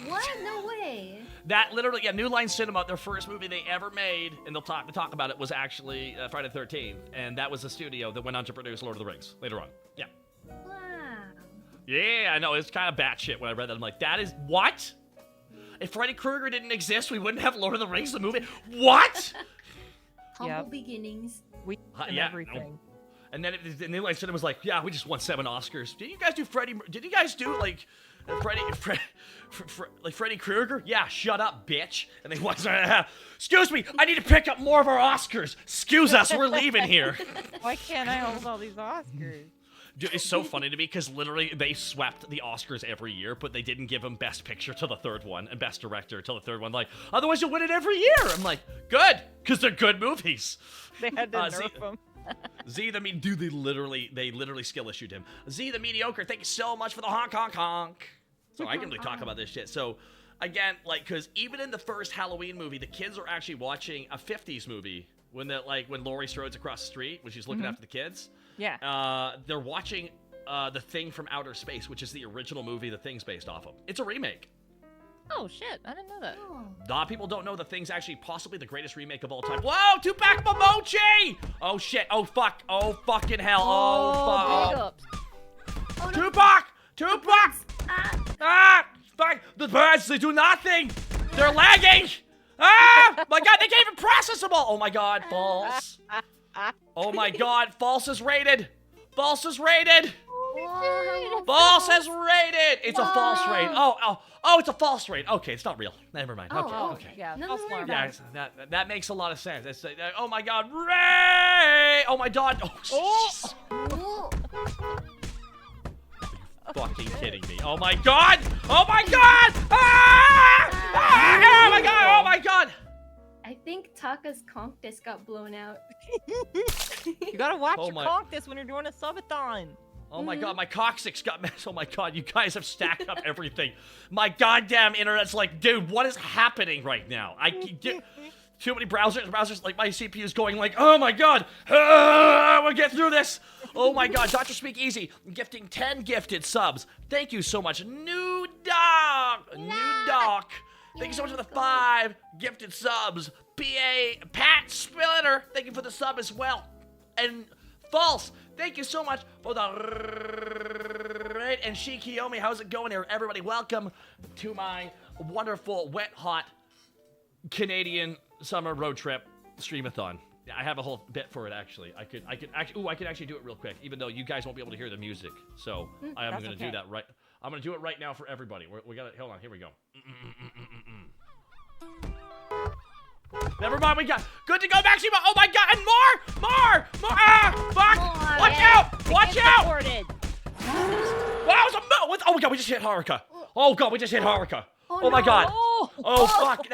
What? No way. That literally, yeah, New Line Cinema, their first movie they ever made, and they'll talk about it, was actually Friday the 13th, and that was the studio that went on to produce Lord of the Rings later on. Yeah. Wow. Yeah, I know, it's kind of batshit when I read that. I'm like, that is, what? If Freddy Krueger didn't exist, we wouldn't have Lord of the Rings, the movie? What? Humble beginnings. Everything. And then the New Line Cinema was like, yeah, we just won 7 Oscars. Did you guys do like Freddy Krueger? Yeah, shut up, bitch. And they was, excuse me, I need to pick up more of our Oscars. Excuse us, we're leaving here. Why can't I hold all these Oscars? Dude, it's so funny to me because literally they swept the Oscars every year, but they didn't give them Best Picture to the third one and Best Director to the third one. Like, otherwise you'll win it every year. I'm like, good, because they're good movies. They had to nerf them. Z the dude, they literally skill issued him. Z the Mediocre, thank you so much for the honk. So I can really talk about this shit. So again, like, because even in the first Halloween movie, the kids are actually watching a 50s movie when Laurie Strode's across the street when she's looking after the kids. Yeah. They're watching The Thing from Outer Space, which is the original movie The Thing's based off of. It's a remake. Oh, shit. I didn't know that. A lot of people don't know The Thing's actually possibly the greatest remake of all time. Whoa, Tupac Momochi! Oh, shit. Oh, fuck. Oh, fucking hell. Oh, fuck. Tupac! Fuck. The birds, they do nothing. They're lagging. Ah! My God, they can't even process them all. Oh, my God. False. Oh, my God. False is rated. False is rated. False is rated. It's a false rate. Oh, it's a false rate. Okay, it's not real. Never mind. Okay. Yeah, yeah, that makes a lot of sense. It's, oh my God, Ray! Oh my God. Oh. Are you fucking kidding me? Oh my God! Oh my god! Ah! Ah! Oh my god! Oh my god! I think Taka's conch disc got blown out. You gotta watch Oh your my- conch this when you're doing a subathon. Oh my god, my coccyx got messed. Oh my god, you guys have stacked up everything. My goddamn internet's like, dude, what is happening right now? Too many browsers, like my CPU's going like, oh my god, we'll get through this. Oh my god, Dr. Speak Easy, gifting 10 gifted subs. Thank you so much. New Doc. Thank you so much for the 5 gifted subs. Pat Splitter, thank you for the sub as well. And False, thank you so much for the raid. And Shikiyomi, how's it going here? Everybody, welcome to my wonderful, wet, hot Canadian summer road trip streamathon. I have a whole bit for it actually. I could actually do it real quick, even though you guys won't be able to hear the music. So I am gonna do that right. I'm gonna do it right now for everybody. We got it. Hold on. Here we go. Never mind. We got good to go, Maxima. Oh my god, and more. Ah, fuck! Watch out! Watch out! Wow, oh my god, we just hit Haruka. Oh god, we just hit Haruka. Oh my god. Oh fuck.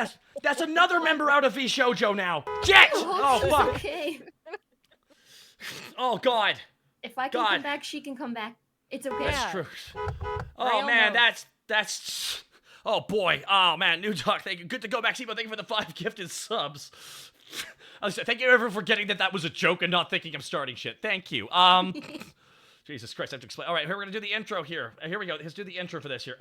That's another member out of V Shoujo now. Shit! Oh fuck. Okay. Oh god. If I can come back, she can come back. It's okay. That's true. Oh man, that's. Oh boy. Oh man, New Talk. Thank you. Good to go, Maximo. Thank you for the 5 gifted subs. Thank you everyone for getting that was a joke and not thinking I'm starting shit. Thank you. Jesus Christ, I have to explain. All right, here we're gonna do the intro here. Here we go. Let's do the intro for this here.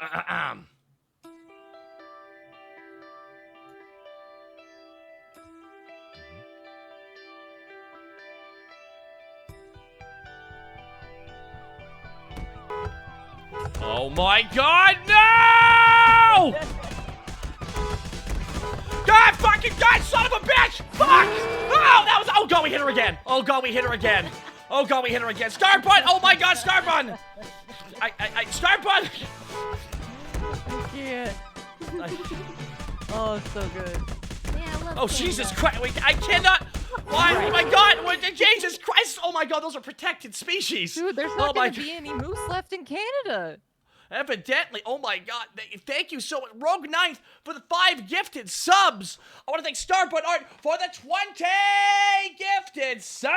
Oh my god, no! God fucking god, son of a bitch! Fuck! Oh, that was. Oh god, we hit her again. Oh god, we hit her again. Oh god, we hit her again. Starbun! Oh my god, Starbun! Starbun! I can't. Oh, it's so good. Yeah, I love Oh Jesus Christ! Wait, I cannot. Why? Oh my god! Jesus Christ! Oh my god, those are protected species. Dude, there's not gonna be any moose left in Canada. Evidently, oh my god, thank you so much, Rogue Ninth, for the 5 gifted subs. I want to thank Starbun Art for the 20 gifted subs.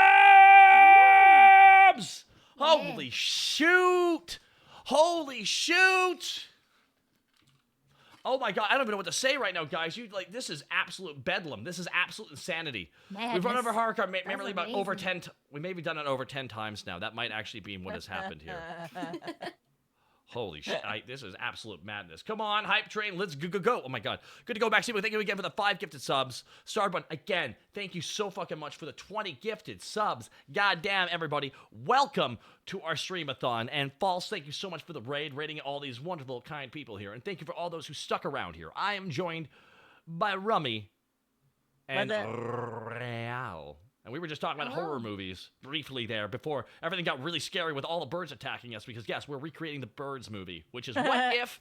Holy shoot! Holy shoot! Oh my god, I don't even know what to say right now, guys. This is absolute bedlam. This is absolute insanity. Madness. We've run over Haruka maybe about amazing. over 10. We maybe done it over 10 times now. That might actually be what has happened here. Holy shit, this is absolute madness. Come on, hype train, let's go. Oh my god. Good to go, Maximo. Thank you again for the 5 gifted subs. Starbun, again, thank you so fucking much for the 20 gifted subs. God damn, everybody. Welcome to our streamathon. And False, thank you so much for the raiding all these wonderful, kind people here. And thank you for all those who stuck around here. I am joined by Rummy and Real. And we were just talking about horror movies briefly there before everything got really scary with all the birds attacking us because, yes, we're recreating the Birds movie, which is what if...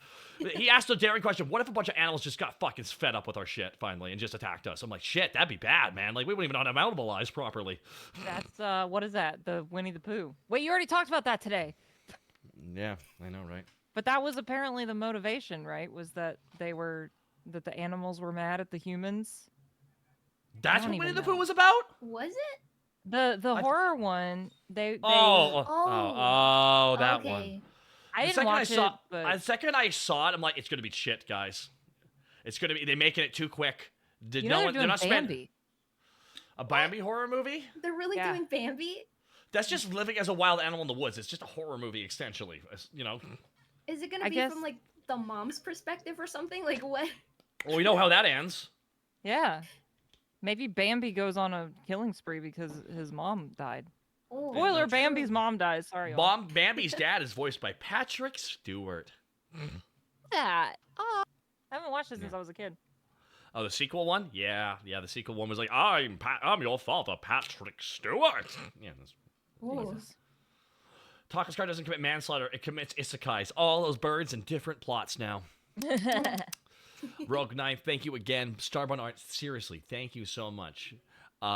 He asked a daring question, what if a bunch of animals just got fucking fed up with our shit finally and just attacked us? I'm like, shit, that'd be bad, man. Like, we wouldn't even know how to mobilize properly. That's, what is that? The Winnie the Pooh. Wait, you already talked about that today. Yeah, I know, right? But that was apparently the motivation, right? Was that that the animals were mad at the humans? That's what Winnie the Pooh was about? Was it? The horror one, they that okay. one. I didn't watch it, but... The second I saw it, I'm like, it's gonna be shit, guys. It's gonna be, they're making it too quick. They're not Bambi. A Bambi horror movie? They're really doing Bambi? That's just living as a wild animal in the woods. It's just a horror movie, essentially, you know? Is it gonna be from, like, the mom's perspective or something? Like, what? Well, we know how that ends. Yeah. Maybe Bambi goes on a killing spree because his mom died. Oh, Spoiler, Bambi's mom dies. Sorry, y'all. Bambi's dad is voiced by Patrick Stewart. That. Oh, I haven't watched this since I was a kid. Oh, the sequel one? Yeah, the sequel one was like, I'm your father, Patrick Stewart. Yeah, that's... Taka's car doesn't commit manslaughter, it commits isekais. All those birds in different plots now. Rogue Ninth, thank you again. Starbun Art, seriously, thank you so much.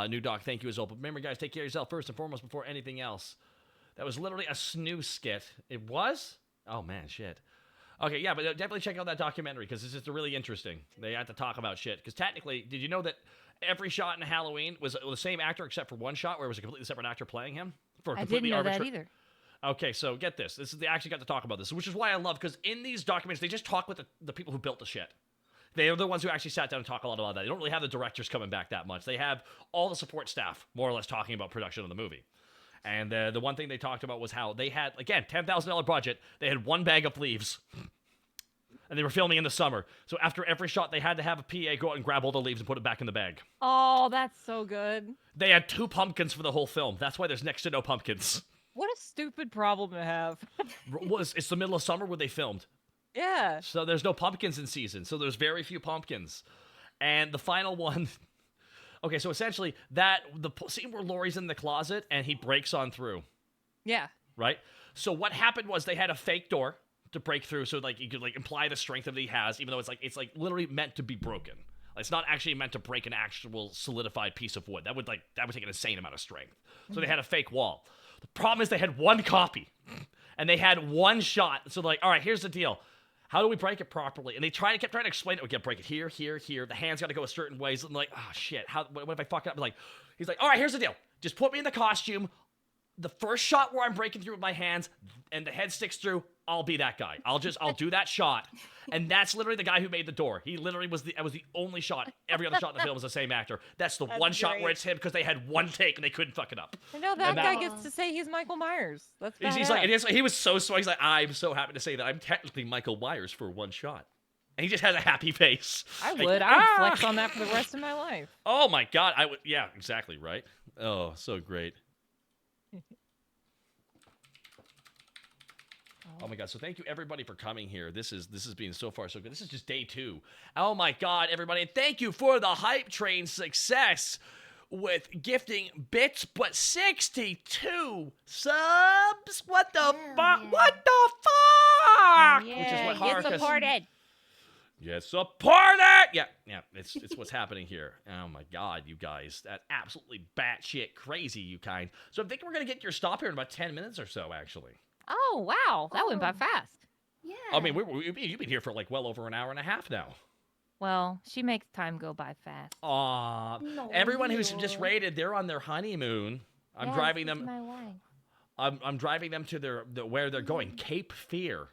New Doc, thank you as well. But remember, guys, take care of yourself first and foremost before anything else. That was literally a snooze skit. It was? Oh, man, shit. Okay, yeah, but definitely check out that documentary because it's just really interesting. They had to talk about shit. Because technically, did you know that every shot in Halloween was the same actor except for one shot where it was a completely separate actor playing him? I didn't know that either. Okay, so get this. They actually got to talk about this, which is why I love, because in these documents, they just talk with the people who built the shit. They are the ones who actually sat down and talk a lot about that. They don't really have the directors coming back that much. They have all the support staff, more or less, talking about production of the movie. And the one thing they talked about was how they had, again, $10,000 budget. They had one bag of leaves. And they were filming in the summer. So after every shot, they had to have a PA go out and grab all the leaves and put it back in the bag. Oh, that's so good. They had 2 pumpkins for the whole film. That's why there's next to no pumpkins. What a stupid problem to have. It's the middle of summer where they filmed. Yeah. So there's no pumpkins in season. So there's very few pumpkins. And the final one... Okay, so essentially, the scene where Laurie's in the closet and he breaks on through. Yeah. Right? So what happened was they had a fake door to break through, so like you could like imply the strength that he has, even though it's like literally meant to be broken. Like, it's not actually meant to break an actual solidified piece of wood. That would take an insane amount of strength. So they had a fake wall. The problem is they had one copy, and they had one shot. So they're like, all right, here's the deal. How do we break it properly? And they kept trying to explain it. We can break it here, here, here. The hands got to go a certain ways. And like, oh shit, what if I fuck it up? He's like, all right, here's the deal. Just put me in the costume. The first shot where I'm breaking through with my hands and the head sticks through, I'll be that guy. I'll do that shot. And that's literally the guy who made the door. He literally was the only shot. Every other shot in the film was the same actor. That's one great shot where it's him because they had one take and they couldn't fuck it up. I know that guy gets to say he's Michael Myers. That's he's like, he was so sweet. He's like, I'm so happy to say that I'm technically Michael Myers for one shot. And he just has a happy face. I would flex on that for the rest of my life. Oh my God. I would. Yeah, exactly. Right. Oh, so great. Oh my God, so thank you everybody for coming here. This has been so far so good. This is just day 2. Oh my God, everybody. And thank you for the hype train success with gifting bits, but 62 subs? What the fuck? What the fuck? Yeah, which is what get supported. Get supported! Yeah, it's what's happening here. Oh my God, you guys. That's absolutely batshit crazy, you kind. So I think we're going to get your stop here in about 10 minutes or so, actually. Oh, wow. That went by fast. Yeah. I mean, you've been here for like well over an hour and a half now. Well, she makes time go by fast. Aw. No, everyone who's just rated, they're on their honeymoon. I'm driving them. My wife. I'm driving them to where they're going, Cape Fear.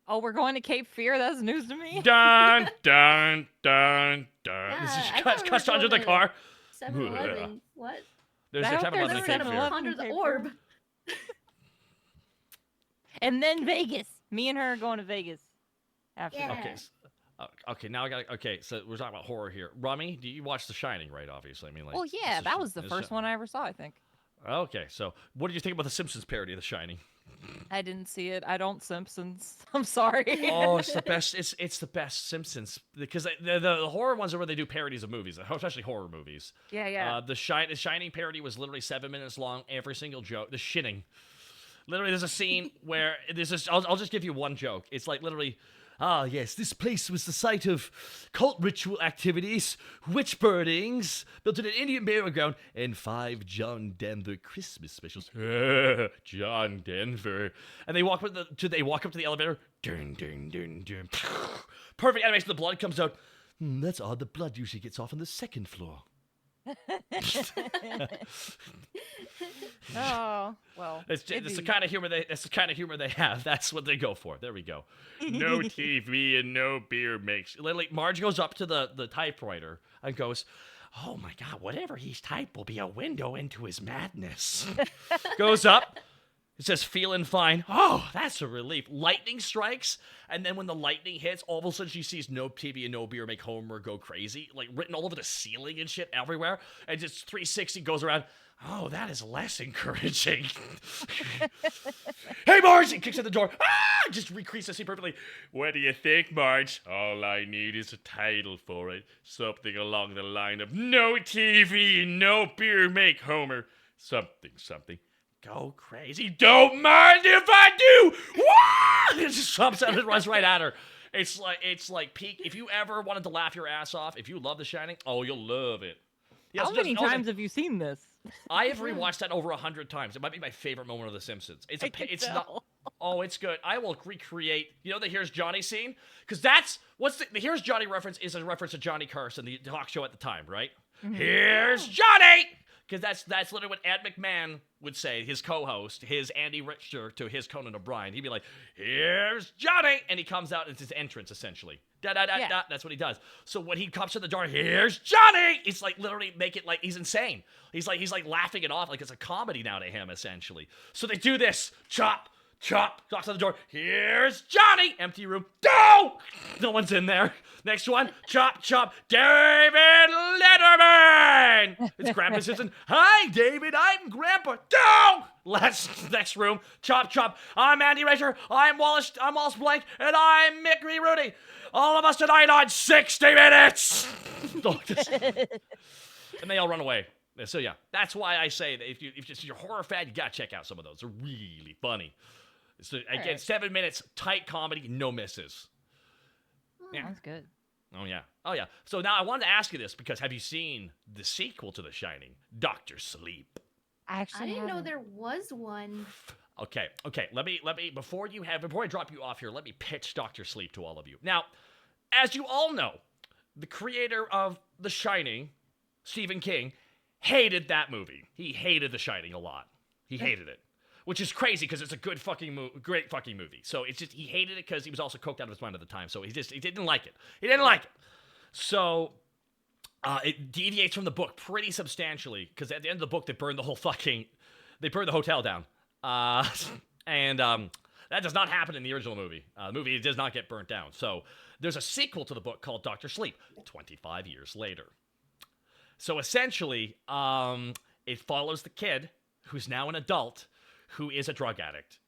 Oh, we're going to Cape Fear? That's news to me. Dun, dun, dun, dun. Yeah, This is cussed under the car. 7-Eleven. What? There's a 7-Eleven in Cape Fear. Under the orb. And then Vegas. Me and her are going to Vegas after that. Okay. Okay, now I got. Okay, so we're talking about horror here. Rummy, do you watch The Shining? Right, obviously. I mean, like. Well, yeah, that was the first one I ever saw, I think. Okay, so what did you think about the Simpsons parody of The Shining? I didn't see it. I don't Simpsons. I'm sorry. Oh, it's the best. It's the best Simpsons because the horror ones are where they do parodies of movies, especially horror movies. Yeah. The Shining parody was literally 7 minutes long. Every single joke. The shitting. Literally, there's a scene where there's this. I'll just give you one joke. It's like literally, yes, this place was the site of cult ritual activities, witch burnings, built in an Indian burial ground, and 5 John Denver Christmas specials. John Denver, and they walk up to the elevator. Dun, dun, dun, dun. Perfect animation. The blood comes out. That's odd. The blood usually gets off on the 2nd floor. Oh well, it's the kind of humor they have. That's what they go for. There we go. No TV and no beer makes. Literally, Marge goes up to the typewriter and goes, "Oh my God, whatever he's typed will be a window into his madness." Goes up. It says, "Feeling fine." Oh, that's a relief. Lightning strikes, and then when the lightning hits, all of a sudden she sees no TV and no beer make Homer go crazy. Like, written all over the ceiling and shit everywhere. And just 360 goes around. Oh, that is less encouraging. Hey, Marge! He kicks at the door. Ah! Just recreates the scene perfectly. What do you think, Marge? All I need is a title for it. Something along the line of no TV and no beer make Homer. Something. Go crazy. Don't mind if I do. Wah! It just jumps out and runs right at her. It's like peak. If you ever wanted to laugh your ass off, if you love The Shining, oh, you'll love it. Yes, how many times have you seen this? I have rewatched that over 100 times. It might be my favorite moment of The Simpsons. It's Oh, it's good. I will recreate, you know, the Here's Johnny scene? Because that's, the Here's Johnny reference is a reference to Johnny Carson, the talk show at the time, right? Mm-hmm. Here's Johnny! Because that's literally what Ed McMahon would say, his co-host, his Andy Richter to his Conan O'Brien. He'd be like, here's Johnny! And he comes out, and it's his entrance, essentially. Da-da-da-da, that's what he does. So when he comes to the door, here's Johnny! It's like, literally make it like he's insane. He's like laughing it off like it's a comedy now to him, essentially. So they do this, chop, knocks on the door. Here's Johnny! Empty room. Go! No one's in there. Next one. Chop. David Letterman! It's Grandpa Simpson. Hi, David. I'm Grandpa. Go! Next room. Chop. I'm Andy Richter. I'm Wallace Blank. And I'm Mick Rudy. All of us tonight on 60 Minutes! And they all run away. So yeah, that's why I say that if you're a horror fan, you gotta check out some of those. They're really funny. So again, 7 minutes, tight comedy, no misses. Yeah, that's good. Oh yeah. So now I wanted to ask you this because have you seen the sequel to The Shining, Dr. Sleep? I didn't know there was one. Okay. Let me before I drop you off here, let me pitch Dr. Sleep to all of you. Now, as you all know, the creator of The Shining, Stephen King, hated that movie. He hated The Shining a lot. He hated it. Which is crazy because it's a good great fucking movie. So it's just, he hated it because he was also coked out of his mind at the time. So he didn't like it. So it deviates from the book pretty substantially because at the end of the book, they burned the hotel down. And that does not happen in the original movie. The movie does not get burnt down. So there's a sequel to the book called Dr. Sleep, 25 years later. So essentially, it follows the kid who's now an adult who is a drug addict,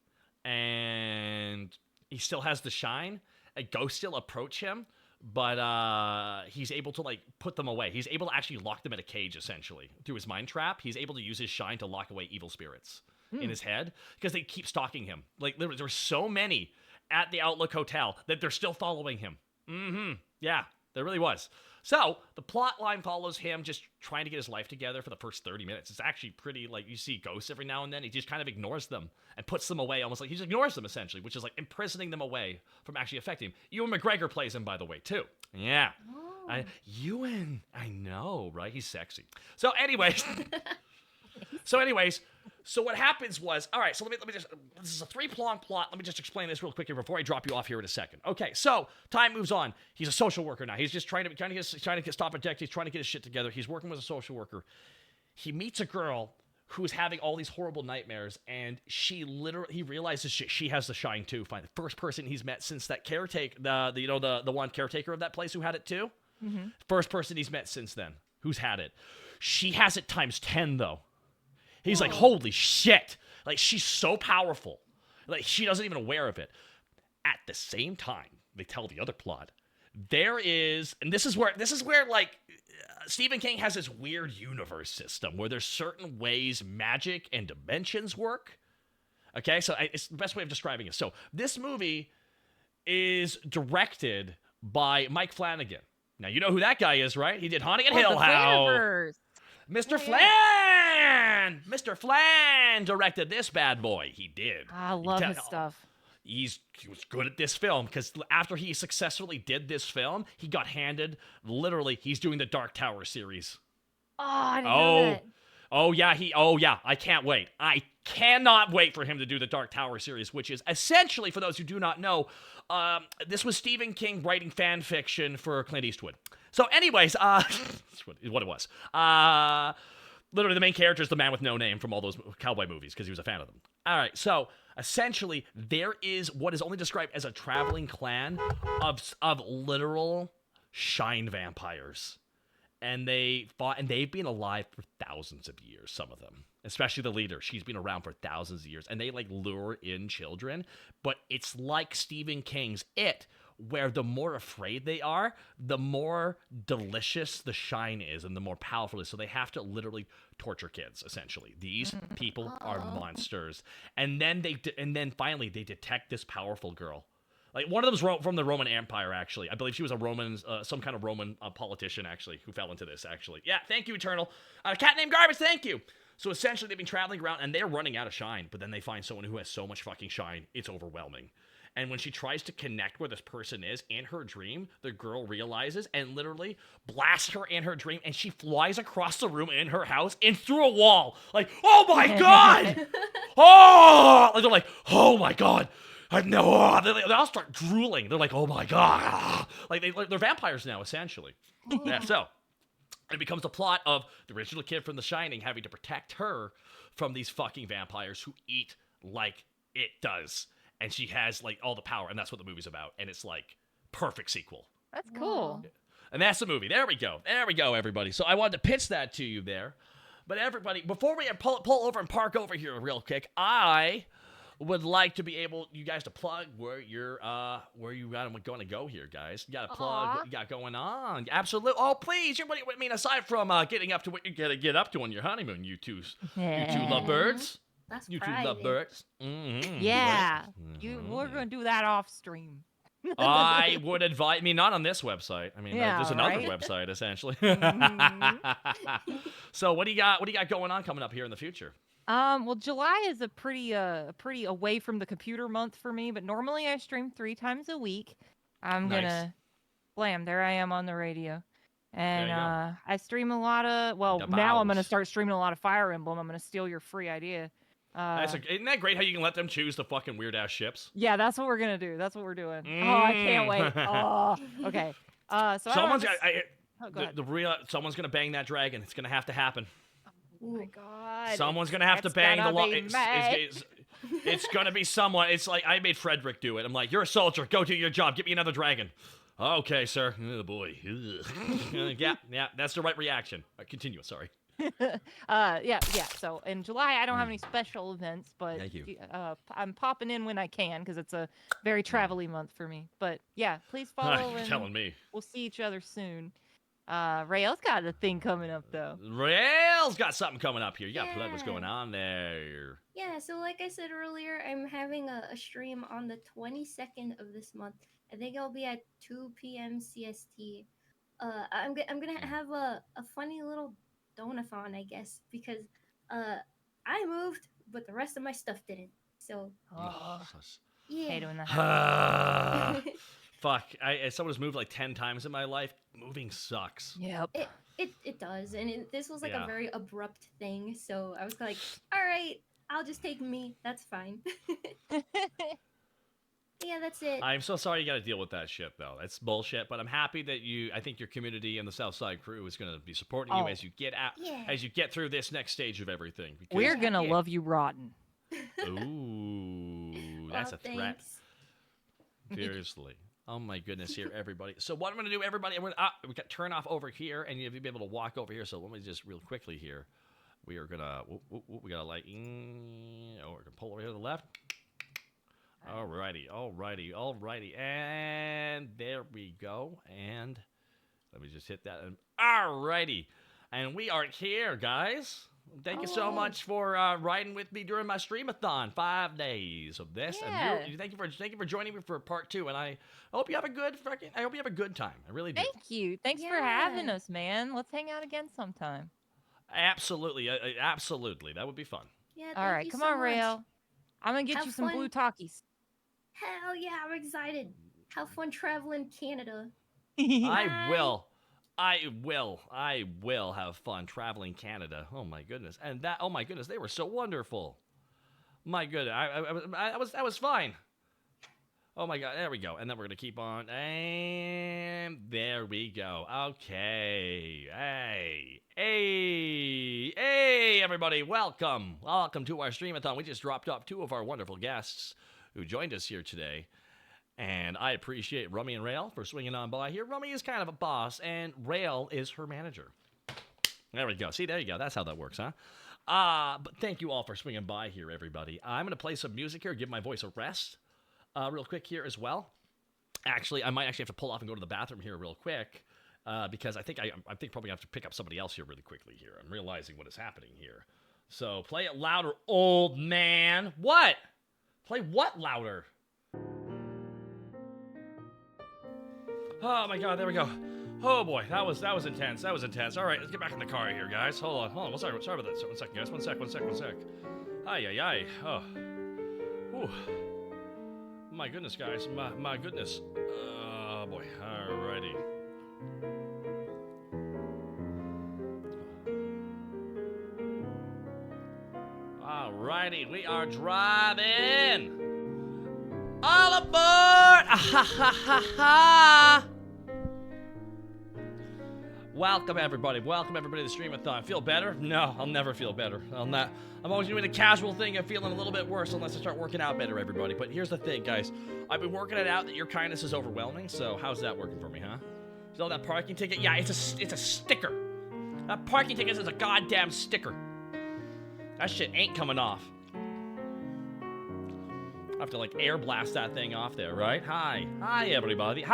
and he still has the shine. A ghost still approach him, but he's able to like put them away. He's able to actually lock them in a cage, essentially, through his mind trap. He's able to use his shine to lock away evil spirits in his head because they keep stalking him. Like there were so many at the Outlook Hotel that they're still following him. Yeah, there really was. So, the plot line follows him just trying to get his life together for the first 30 minutes. It's actually pretty, like, you see ghosts every now and then. He just kind of ignores them and puts them away, almost like he just ignores them, essentially, which is like imprisoning them away from actually affecting him. Ewan McGregor plays him, by the way, too. Yeah. Oh. Ewan. I know, right? He's sexy. So, anyways. So what happens was, all right, so let me just, this is a three-pronged plot. Let me just explain this real quick here before I drop you off here in a second. Okay, so time moves on. He's a social worker now. He's just trying to stop addiction. He's trying to get his shit together. He's working with a social worker. He meets a girl who's having all these horrible nightmares, and he realizes she has the shine too. Fine, the first person he's met since that caretaker, the one caretaker of that place who had it too. Mm-hmm. First person he's met since then who's had it. She has it times 10 though. He's like, holy shit. Like, she's so powerful. Like, she doesn't even aware of it. At the same time, they tell the other plot. There is, and this is where like, Stephen King has this weird universe system where there's certain ways magic and dimensions work. Okay, so it's the best way of describing it. So, this movie is directed by Mike Flanagan. Now, you know who that guy is, right? He did Haunting at Hill House. Mr. Flan! Mr. Flan directed this bad boy. He did. I love his stuff. He was good at this film because after he successfully did this film, he got handed, literally, he's doing the Dark Tower series. Oh, I didn't know that. Oh, yeah, I can't wait. I cannot wait for him to do the Dark Tower series, which is essentially, for those who do not know, this was Stephen King writing fan fiction for Clint Eastwood. So anyways, that's what it was. Literally, the main character is the man with no name from all those cowboy movies because he was a fan of them. All right, so essentially, there is what is only described as a traveling clan of literal shine vampires. And they fought, and they've been alive for thousands of years, some of them. Especially the leader. She's been around for thousands of years. And they, like, lure in children. But it's like Stephen King's It, where the more afraid they are, the more delicious the shine is and the more powerful it is. So they have to literally torture kids, essentially. These people are monsters. And then finally, they detect this powerful girl. Like, one of them's from the Roman Empire, actually. I believe she was a Roman, some kind of Roman politician, actually, who fell into this, actually. Yeah, thank you, Eternal. A cat named Garbage, thank you. So essentially, they've been traveling around, and they're running out of shine, but then they find someone who has so much fucking shine, it's overwhelming. And when she tries to connect where this person is in her dream, the girl realizes and literally blasts her in her dream, and she flies across the room in her house and through a wall. Like, oh my God! Oh! Like, they're like, oh my God! No! They all start drooling. They're like, oh my God! Like, they're vampires now, essentially. Yeah, so it becomes the plot of the original kid from The Shining having to protect her from these fucking vampires who eat like it does. And she has, like, all the power, and that's what the movie's about. And it's, like, perfect sequel. That's cool. And that's the movie. There we go. There we go, everybody. So I wanted to pitch that to you there. But everybody, before we pull over and park over here real quick, I would like to be able, you guys, to plug where you're, where you going to go here, guys. You got to plug what you got going on. Absolutely. Oh, please. Everybody, I mean, aside from getting up to what you got to get up to on your honeymoon, you two lovebirds. That's You two private. lovebirds. Mm-hmm. Yeah. We're going to do that off stream. I would advise, I mean, not on this website. I mean, there's another right? website, essentially. Mm-hmm. So what do you got going on coming up here in the future? Well, July is a pretty away from the computer month for me, but normally I stream 3 times a week. I'm gonna blam, there I am on the radio. And I stream a lot of, well, now I'm gonna start streaming a lot of Fire Emblem. I'm gonna steal your free idea. Isn't that great how you can let them choose the fucking weird ass ships? Yeah, that's what we're gonna do. That's what we're doing. Oh, I can't wait. Oh, okay. So someone's someone's gonna bang that dragon. It's gonna have to happen. Oh my God. Someone's gonna have to bang the it's gonna be someone. It's like I made Frederick do it. I'm like, you're a soldier. Go do your job. Get me another dragon. Okay, sir. Oh boy. yeah, that's the right reaction. Continue. Sorry. Yeah. So in July, I don't have any special events, but Thank you. I'm popping in when I can because it's a very travel-y month for me. But yeah, please follow. You're and telling me. We'll see each other soon. Rael's got a thing coming up though. Rael's got something coming up here. You got to plug what's going on there. Yeah, so like I said earlier, I'm having a stream on the 22nd of this month. I think it'll be at 2 p.m. CST. I'm gonna have a funny little donathon, I guess, because I moved, but the rest of my stuff didn't. So yeah. Hate when that happens. Fuck. As someone who's moved like 10 times in my life, moving sucks. Yep. It does, and this was like a very abrupt thing. So I was like, all right, I'll just take me. That's fine. Yeah, that's it. I'm so sorry you got to deal with that shit, though. That's bullshit. But I'm happy that I think your community and the Southside crew is going to be supporting you as you get out, as you get through this next stage of everything. Because, we're gonna love you rotten. Ooh, that's a threat. Seriously. Oh my goodness, here, everybody. So what I'm going to do, everybody, we got turn off over here, and you'll be able to walk over here. So let me just real quickly here. We are gonna, we gotta like, we're gonna pull over here to the left. Alrighty, and there we go. And let me just hit that. Alrighty, and we are here, guys. Thank you so much for riding with me during my streamathon, 5 days of this. Yeah. And thank you for joining me for part 2. And I hope you have a good time. I really do. Thank you. Thanks for having us, man. Let's hang out again sometime. Absolutely, absolutely. That would be fun. Yeah. All right, come on, Rael. I'm gonna get you some blue talkies. Hell yeah, I'm excited. Have fun traveling Canada. I will have fun traveling Canada. Oh my goodness. And they were so wonderful. My goodness. That was fine. Oh my god, there we go. And then we're gonna keep on. And there we go. Okay. Hey, everybody. Welcome to our streamathon. We just dropped off 2 of our wonderful guests who joined us here today. And I appreciate Rummy and Rael for swinging on by here. Rummy is kind of a boss, and Rael is her manager. There we go. See, there you go. That's how that works, huh? But thank you all for swinging by here, everybody. I'm going to play some music here, give my voice a rest real quick here as well. Actually, I might actually have to pull off and go to the bathroom here real quick because I think probably have to pick up somebody else here really quickly here. I'm realizing what is happening here. So play it louder, old man. What? Play what louder? Oh my god, there we go. Oh boy, that was intense. That was intense. All right, let's get back in the car here, guys. Hold on. Sorry about that. One second, guys. One sec. Ay. Oh. Whew. My goodness, guys. My goodness. Oh boy. Alrighty. Alrighty, we are driving. All aboard! Welcome everybody to the Streamathon. Feel better? No, I'll never feel better. I'm always doing a casual thing of feeling a little bit worse unless I start working out better, everybody. But here's the thing, guys. I've been working it out that your kindness is overwhelming, so how's that working for me, huh? Still that parking ticket? Yeah, it's a sticker. That parking ticket is a goddamn sticker. That shit ain't coming off. I have to, like, air blast that thing off there, right? Hi everybody.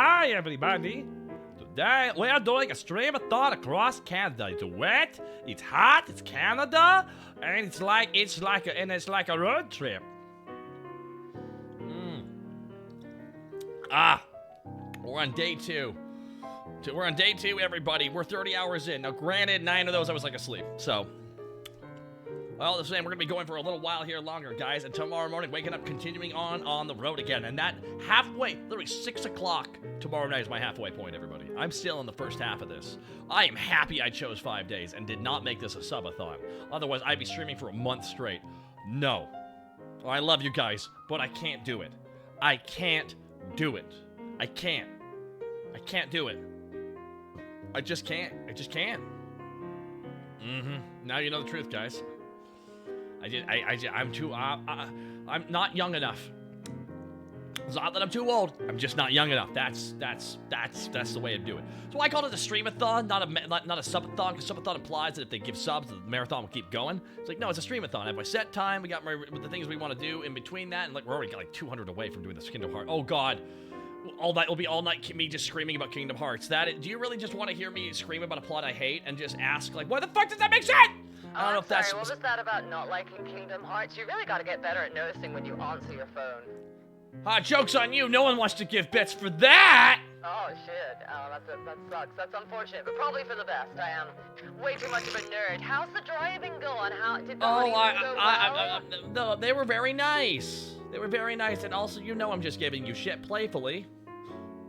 Today, we are doing a streamathon across Canada. It's wet, it's hot, it's Canada, and it's like a road trip. We're on day 2. We're on day 2, everybody. We're 30 hours in. Now, granted, 9 of those I was, like, asleep, so... Well, the same, we're going to be going for a little while here longer, guys, and tomorrow morning, waking up, continuing on the road again, and that halfway, literally 6 o'clock tomorrow night is my halfway point, everybody. I'm still in the first half of this. I am happy I chose 5 days and did not make this a subathon. Otherwise, I'd be streaming for a month straight. No. Well, I love you guys, but I can't do it. I can't do it. I can't do it. I just can't. Now you know the truth, guys. I'm not young enough. It's not that I'm too old. I'm just not young enough. That's the way to do it. So I called it a streamathon, not a subathon, because subathon implies that if they give subs, the marathon will keep going. It's like, no, it's a streamathon. I have my set time. We got the things we want to do in between that, and like we're already got like 200 away from doing the Kingdom Hearts. Oh God, all night will be all night me just screaming about Kingdom Hearts. Do you really just want to hear me scream about a plot I hate and just ask like, what the fuck does that make sense? I don't know if that's... What was that about not liking Kingdom Hearts? You really gotta get better at noticing when you answer your phone. Joke's on you. No one wants to give bits for that. Oh, shit. Oh, that sucks. That's unfortunate, but probably for the best. I am way too much of a nerd. How's the driving going? Did the go well? No, they were very nice. And also, I'm just giving you shit playfully.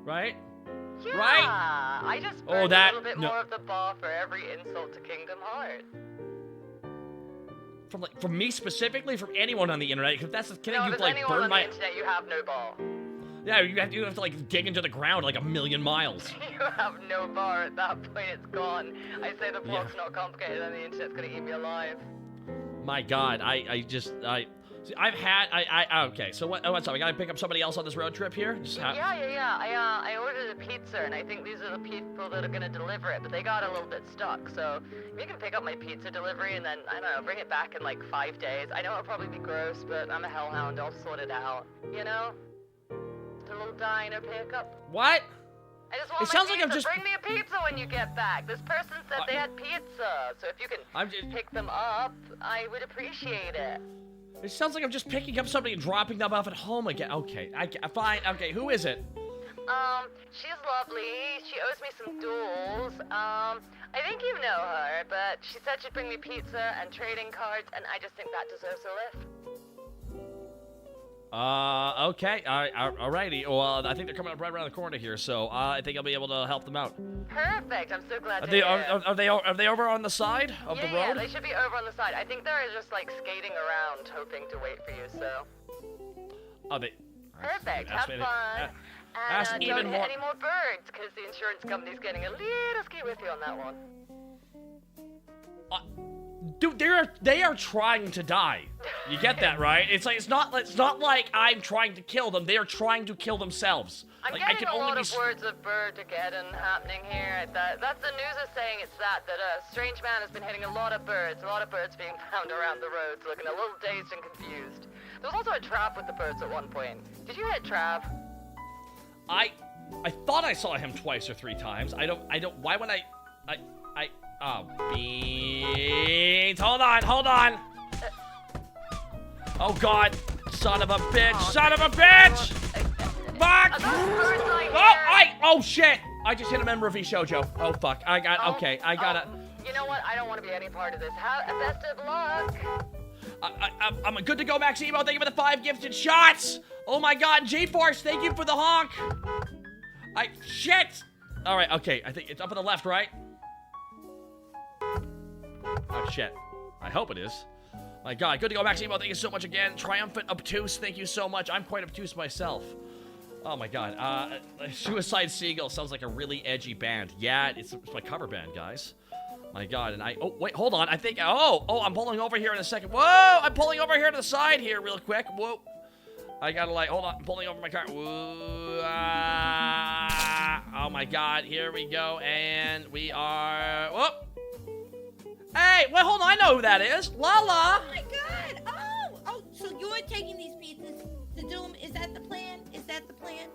Right? Yeah, right? I just burned a little bit more of the bar for every insult to Kingdom Hearts. From me specifically, from anyone on the internet, because that's the anyone on the internet, you have no ball. Yeah, you have to like dig into the ground like a million miles. You have no bar at that point. It's gone. I say the plot's not complicated, and the internet's gonna eat me alive. My God, okay. So what's up? I gotta pick up somebody else on this road trip here. Yeah. I ordered a pizza, and I think these are the people that are gonna deliver it, but they got a little bit stuck. So if you can pick up my pizza delivery and then I don't know, bring it back in like 5 days. I know it'll probably be gross, but I'm a hellhound. I'll sort it out. You know, it's a little diner pickup. What? I just want bring me a pizza when you get back. This person said they had pizza, so if you can pick them up, I would appreciate it. It sounds like I'm just picking up somebody and dropping them off at home again. Okay, fine. Okay, who is it? She's lovely. She owes me some duels. I think you know her, but she said she'd bring me pizza and trading cards, and I just think that deserves a lift. Okay. Alrighty. Well, I think they're coming up right around the corner here, so I think I'll be able to help them out. Perfect. I'm so glad Are they over on the side of the road? Yeah, they should be over on the side. I think they're just like skating around, hoping to wait for you. So. Oh, they. Perfect. Have fun. And don't hit any more birds, because the insurance company's getting a little ski with you on that one. Dude, they are trying to die. You get that, right? It's not like I'm trying to kill them. They are trying to kill themselves. I'm getting a lot of words of bird-ageddon happening here. That's the news is saying it's that a strange man has been hitting a lot of birds being found around the roads, looking a little dazed and confused. There was also a trap with the birds at one point. Did you hit Trav? I thought I saw him twice or 3 times. I don't, why would oh, beans. Hold on. Oh, God. Son of a bitch. Fuck. Oh, shit. I just hit a member of Shoujo. Oh, fuck. Okay, I gotta... You know what? I don't want to be any part of this. Best of luck. I'm good to go, Maximo. Thank you for the 5 gifted shots. Oh my God, G-Force, thank you for the honk. Shit. All right, okay. I think it's up on the left, right? Oh, shit. I hope it is. My God, good to go, Maximo. Thank you so much again. Triumphant Obtuse, thank you so much. I'm quite obtuse myself. Oh my God. Suicide Seagull sounds like a really edgy band. Yeah, it's my cover band, guys. My God, and oh, wait, hold on. I think, I'm pulling over here in a second. Whoa, I'm pulling over here to the side here real quick. Whoa. I gotta, hold on. I'm pulling over my car. Whoa, oh my God, here we go, and we are, whoop. Hey, wait, hold on, I know who that is. Lala. Oh my God, oh, so you're taking these pizzas to Doom, is that the plan? Is that the plan?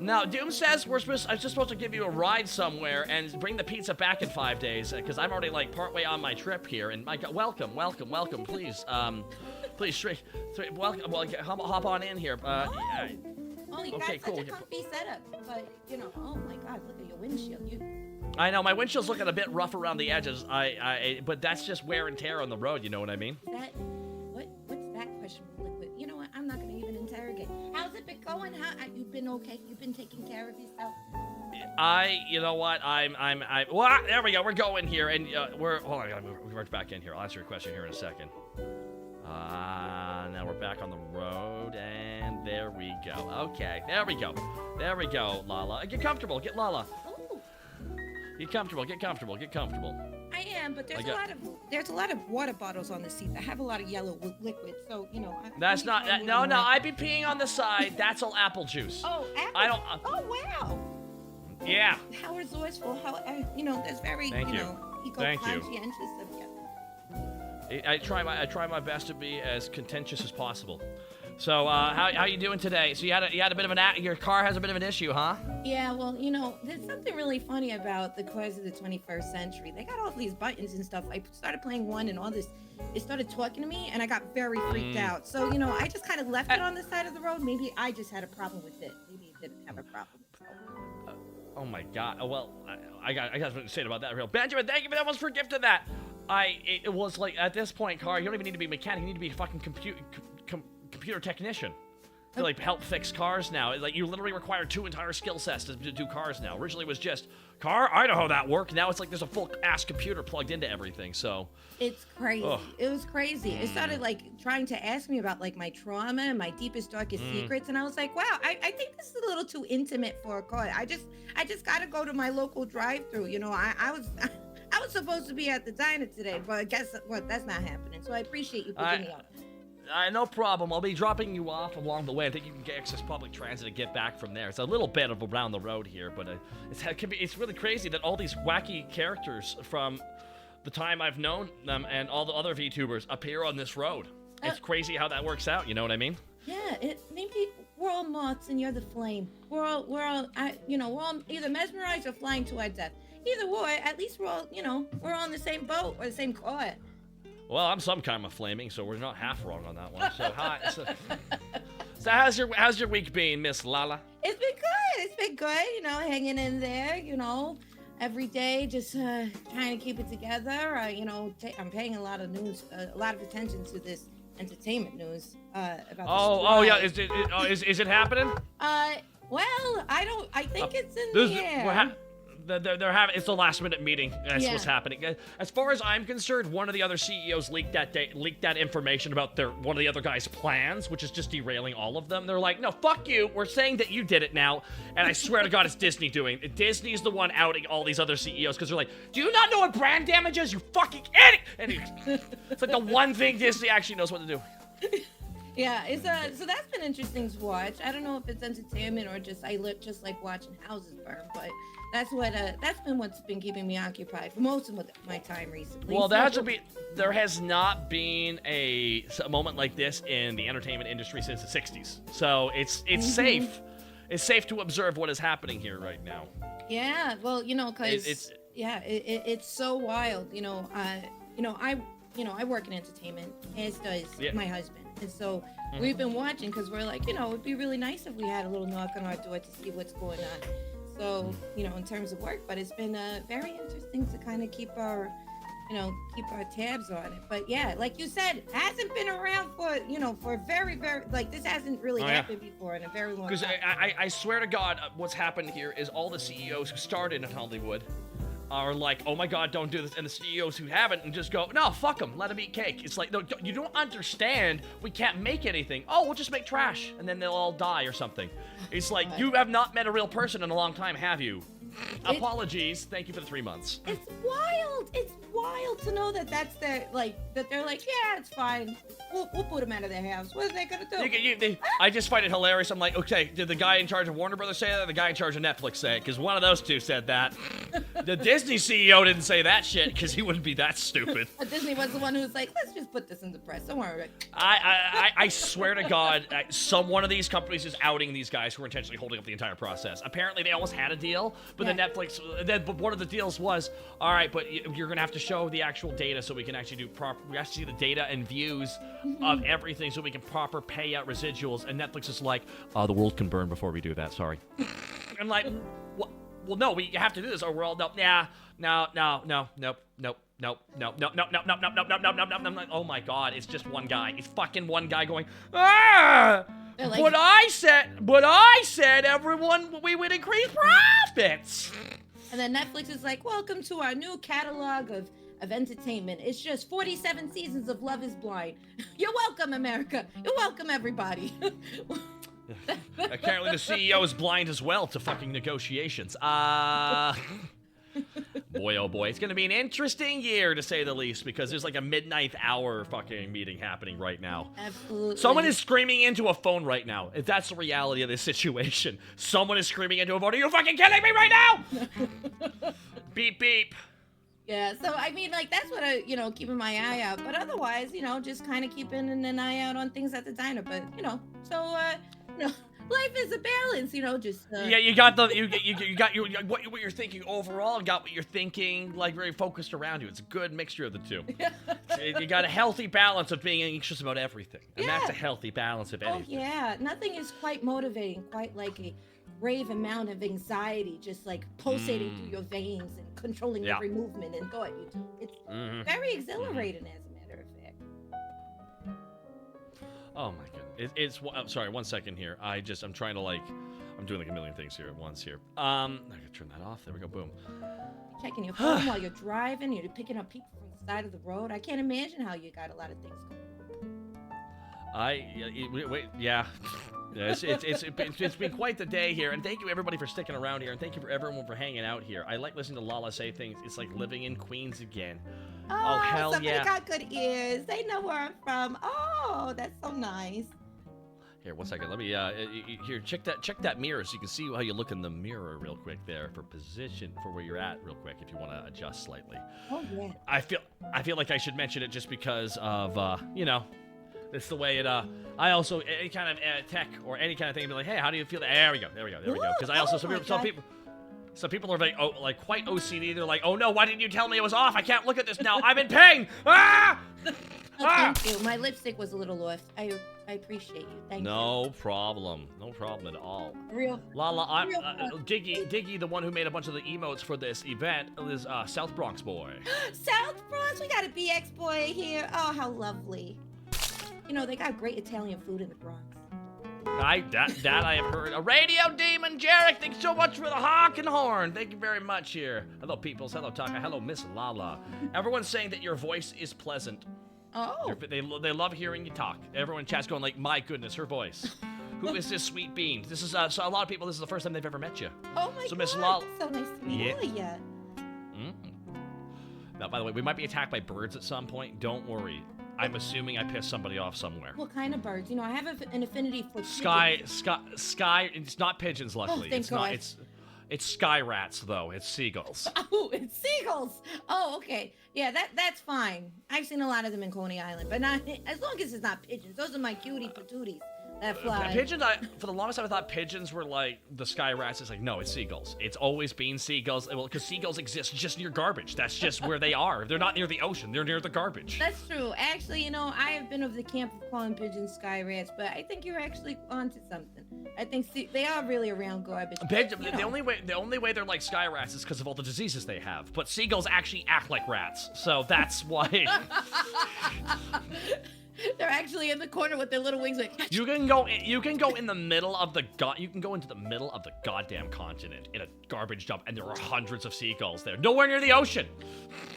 No, Doom says I'm just supposed to give you a ride somewhere and bring the pizza back in 5 days, because I'm already, partway on my trip here, and my God, welcome, please, please, welcome, hop on in here, you okay, got cool. such a comfy setup, but, oh my God, look at your windshield, I know, my windshield's looking a bit rough around the edges, but that's just wear and tear on the road, you know what I mean? What's that question, Liquid? You know what, I'm not gonna even interrogate. How's it been going? You've been okay? You've been taking care of yourself? You know what, well, there we go, we're going here, and, hold on, I gotta move back in here, I'll answer your question here in a second. Now we're back on the road, and there we go. Okay, there we go, Lala. Get comfortable, get Lala. Ooh. Get comfortable. I am, but there's a lot of water bottles on the seats. I have a lot of yellow liquid, so That's not that. No, I'd be peeing on the side. That's all apple juice. Oh, apple. I don't. Oh wow. Yeah. How resourceful. How that's very eco-conscientious of you. I try my best to be as contentious as possible. So, how you doing today? So you had a bit of your car has a bit of an issue, huh? Yeah, well, there's something really funny about the cars of the 21st century. They got all these buttons and stuff. I started playing one and all this, it started talking to me and I got very freaked out. So, I just kind of left it on the side of the road. Maybe I just had a problem with it. Maybe it didn't have a problem. Oh my God. Well, I got something to say about that real. Benjamin, thank you for that one for gifting that. It was at this point, car, you don't even need to be a mechanic. You need to be a fucking computer technician to help fix cars now. You literally require 2 entire skill sets to do cars now. Originally it was just car, I know how that worked. Now it's there's a full ass computer plugged into everything. So it's crazy. Ugh. It was crazy. It started trying to ask me about my trauma and my deepest darkest secrets, and I was like, wow, I think this is a little too intimate for a car. I just gotta go to my local drive-through. I was supposed to be at the diner today, but guess what? That's not happening. So I appreciate you picking me up. No problem. I'll be dropping you off along the way. I think you can get access public transit and get back from there. It's a little bit of around the road here, but it's really crazy that all these wacky characters from the time I've known them and all the other VTubers appear on this road. It's crazy how that works out. You know what I mean? Yeah. Maybe we're all moths and you're the flame. We're all either mesmerized or flying to our death. Either way, at least we're all we're on the same boat or the same car. Well, I'm some kind of flaming, so we're not half wrong on that one. So hi. So how's your week been, Miss Lala? It's been good. It's been good. Hanging in there. Every day, just trying to keep it together. I'm paying a lot of attention to this entertainment news about. Yeah. Is it happening? Well, I think it's in the air. They're having it's a last minute meeting. That's what's happening. As far as I'm concerned, one of the other CEOs leaked that information about one of the other guys' plans, which is just derailing all of them. They're like, no, fuck you. We're saying that you did it now, and I swear to God, it's Disney doing. Disney's the one outing all these other CEOs because they're like, do you not know what brand damage is? You fucking idiot! And it's the one thing Disney actually knows what to do. Yeah, so that's been interesting to watch. I don't know if it's entertainment or just I just like watching houses burn, but that's been what's been keeping me occupied for most of my time recently. Well, there has not been a moment like this in the entertainment industry since the 60s. So it's safe. It's safe to observe what is happening here right now. Yeah, well, because it's so wild. I work in entertainment, as does my husband. And so we've been watching because we're like, it'd be really nice if we had a little knock on our door to see what's going on. So, in terms of work, but it's been very interesting to kind of keep our tabs on it. But yeah, like you said, hasn't been around for, for very, very, like this hasn't really happened before in a very long time. Because I swear to God, what's happened here is all the CEOs who started in Hollywood are like, oh my God, don't do this. And the CEOs who haven't and just go, no, fuck them, let them eat cake. It's like, no, you don't understand. We can't make anything. Oh, we'll just make trash. And then they'll all die or something. It's like, you have not met a real person in a long time, have you? Apologies. Thank you for the 3 months. It's wild. It's wild to know that that's their, that they're like, yeah, it's fine. We'll put them out of their house. What are they going to do? I just find it hilarious. I'm like, okay, did the guy in charge of Warner Brothers say that or the guy in charge of Netflix say it? Because one of those two said that. The Disney CEO didn't say that shit because he wouldn't be that stupid. Disney was the one who was like, let's just put this in the press. Don't worry. I swear to God, one of these companies is outing these guys who are intentionally holding up the entire process. Apparently, they almost had a deal, but then Netflix, but one of the deals was, all right, but you're going to have to show the actual data so we can actually do we have to see the data and views of everything so we can proper pay out residuals. And Netflix is like, the world can burn before we do that. Sorry. I'm like, what? Well, no, we have to do this or we're all, nope. Oh my God, it's just one guy. It's fucking one guy going, like, but I said everyone, we would increase profits. And then Netflix is like, welcome to our new catalog of entertainment. It's just 47 seasons of Love is Blind. You're welcome, America. You're welcome, everybody. Apparently the CEO is blind as well to fucking negotiations. Boy, oh boy. It's going to be an interesting year, to say the least, because there's like a midnight hour fucking meeting happening right now. Absolutely. Someone is screaming into a phone right now. If that's the reality of this situation. Someone is screaming into a phone. Are you fucking kidding me right now? Beep, beep. Yeah, so I mean, like, that's what I, keeping my eye out. But otherwise, just kind of keeping an eye out on things at the diner. But, life is a balance, just... Yeah, you got what you're thinking overall, got what you're thinking, like, very focused around you. It's a good mixture of the two. You got a healthy balance of being anxious about everything. And that's a healthy balance of anything. Oh, yeah. Nothing is quite motivating, quite like a grave amount of anxiety, just, like, pulsating through your veins and controlling every movement and thought you do. It's very exhilarating, as a matter of fact. Oh my goodness. I'm sorry, 1 second here. I'm trying to I'm doing like a million things here at once here. I gotta turn that off. There we go, boom. Checking your phone while you're driving, you're picking up people from the side of the road. I can't imagine how you got a lot of things going. Yeah. It's been quite the day here, and thank you everybody for sticking around here, and thank you for everyone for hanging out here. I like listening to Lala say things. It's like living in Queens again. Oh, hell somebody yeah! got good ears. They know where I'm from. Oh, that's so nice. Here, 1 second. Let me here check that mirror so you can see how you look in the mirror real quick there for position for where you're at real quick if you want to adjust slightly. Oh yeah. I feel like I should mention it just because of it's the way it I also any kind of tech or any kind of thing be like, hey, how do you feel? There we go. Because I also some people are like quite OCD. They're like, oh no, why didn't you tell me it was off? I can't look at this now. I'm in pain. Ah! Thank you. My lipstick was a little off. I appreciate you. Thank you. No problem at all. Real. Lala, I'm Diggy, the one who made a bunch of the emotes for this event, is South Bronx boy. South Bronx, we got a BX boy here. Oh, how lovely. They got great Italian food in the Bronx. That I have heard. A radio demon, Jarek. Thanks so much for the honk and horn. Thank you very much here. Hello, peoples. Hello, Taka. Hello, Miss Lala. Everyone's saying that your voice is pleasant. Oh. They love hearing you talk. Everyone in chat's going like, my goodness, her voice. Who is this sweet bean? This is so a lot of people. This is the first time they've ever met you. Oh my God. Miss Lala. So nice to meet you. Now, by the way, we might be attacked by birds at some point. Don't worry. I'm assuming I pissed somebody off somewhere. What kind of birds? I have an affinity for sky. It's not pigeons, luckily. Oh, thank God. It's sky rats, though. It's seagulls. Oh, it's seagulls. Oh, okay. Yeah, that's fine. I've seen a lot of them in Coney Island, but not as long as it's not pigeons. Those are my cutie patooties. that fly. Pigeons, for the longest time, I thought pigeons were like the sky rats. It's like, no, it's seagulls. It's always been seagulls. Well, because seagulls exist just near garbage. That's just where they are. They're not near the ocean. They're near the garbage. That's true. Actually, you know, I have been of the camp of calling pigeons sky rats, but I think you're actually onto something. I think they are really around garbage. The only way they're like sky rats is because of all the diseases they have. But seagulls actually act like rats, so that's why. They're actually in the corner with their little wings like. You can go in the middle of the you can go into the middle of the goddamn continent in a garbage dump, and there are hundreds of seagulls there. Nowhere near the ocean.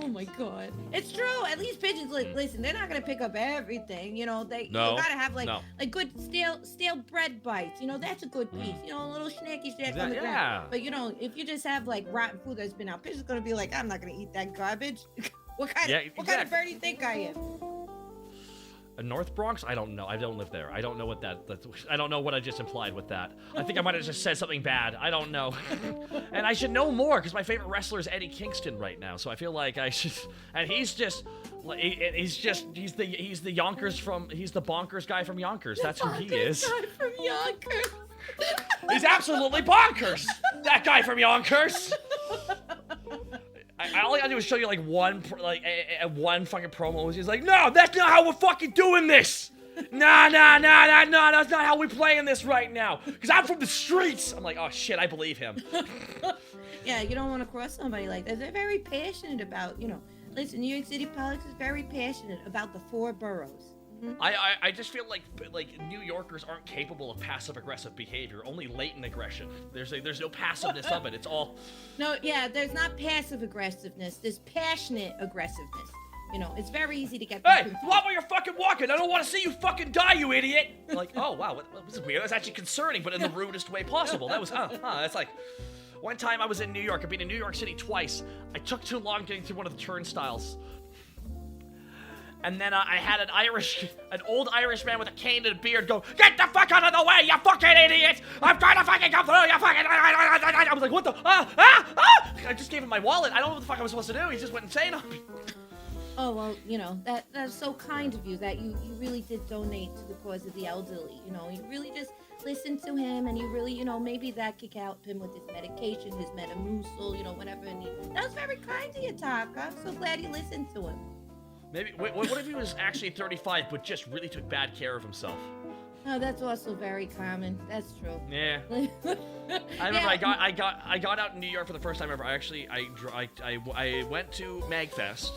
Oh my god, it's true. At least pigeons, listen, they're not gonna pick up everything. You know, you gotta have like good stale bread bites. You know, that's a good piece. You know, a little snacky snack on the ground. But you know, if you just have like rotten food that's been out, pigeons gonna be like, I'm not gonna eat that garbage. What kind of bird do you think I am? North Bronx? I don't know. I don't live there. I don't know what I don't know what I just implied with that. I think I might have just said something bad. I don't know. And I should know more because my favorite wrestler is Eddie Kingston right now. So I feel like I should. And he's the Yonkers he's the bonkers guy from Yonkers. That's who he is. Guy from Yonkers. He's absolutely bonkers. That guy from Yonkers. All I gotta do is show you like one fucking promo. He's like, no, that's not how we're fucking doing this. Nah, that's not how we're playing this right now. Because I'm from the streets. I'm like, oh shit, I believe him. Yeah, you don't want to cross somebody like that. They're very passionate about, you know. Listen, New York City politics is very passionate about the 4 boroughs. I just feel like New Yorkers aren't capable of passive-aggressive behavior, only latent aggression. There's no passiveness of it. It's all... No, yeah, there's not passive aggressiveness. There's passionate aggressiveness. You know, it's very easy to get... Hey, what were you fucking walking? I don't want to see you fucking die, you idiot! Like, oh, wow, this is weird. That's actually concerning, but in the rudest way possible. That was, that's like... One time I was in New York. I've been in New York City twice. I took too long getting through one of the turnstiles. And then I had an old Irish man with a cane and a beard go, get the fuck out of the way, you fucking idiot! I'm trying to fucking come through, you fucking... I was like, what the... I just gave him my wallet. I don't know what the fuck I was supposed to do. He just went insane on me. Oh, well, you know, that's so kind of you that you really did donate to the cause of the elderly. You know, you really just listened to him, and you really, you know, maybe that could help him with his medication, his Metamucil, you know, whatever. And that was very kind of you, Taka. I'm so glad you listened to him. Maybe, what if he was actually 35 but just really took bad care of himself? Oh, that's also very common. That's true. Yeah. I remember I got out in New York for the first time ever. I went to MagFest,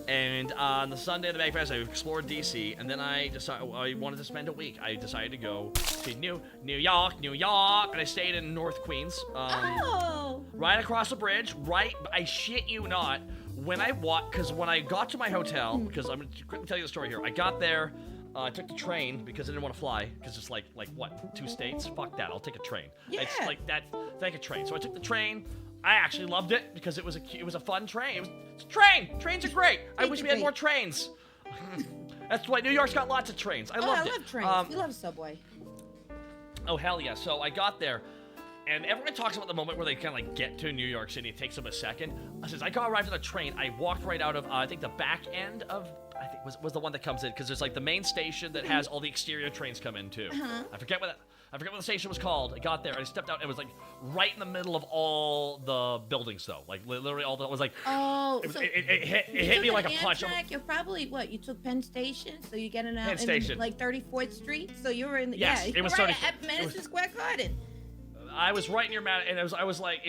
and on the Sunday of the MagFest I explored DC, and then I decided I wanted to spend a week. I decided to go to New York, and I stayed in North Queens. Right across the bridge. Right, I shit you not. When I got to my hotel, because I'm gonna quickly tell you the story here. I got there, I took the train because I didn't want to fly, because it's like what, 2 states? Fuck that, I'll take a train. Yeah. It's like that, take a train. So I took the train. I actually loved it because it was a fun train. It's a train. Trains are great. I wish we had more trains. That's why New York's got lots of trains. I loved it. I love trains. We love Subway. Oh hell yeah! So I got there. And everyone talks about the moment where they kind of like get to New York City. It takes them a second. Since I arrived on the train, I walked right out of, I think the back end of, I think was the one that comes in, because there's like the main station that has all the exterior trains come in too. I forget what the station was called. I got there, I stepped out, it was like right in the middle of all the buildings though. Like literally all the, it was like, it hit me like a punch. You're probably, what, you took Penn Station? So you're getting out in like 34th Street? So you were in the, yes, yeah, it was right at Madison Square Garden. I was right near Matt, and so I was at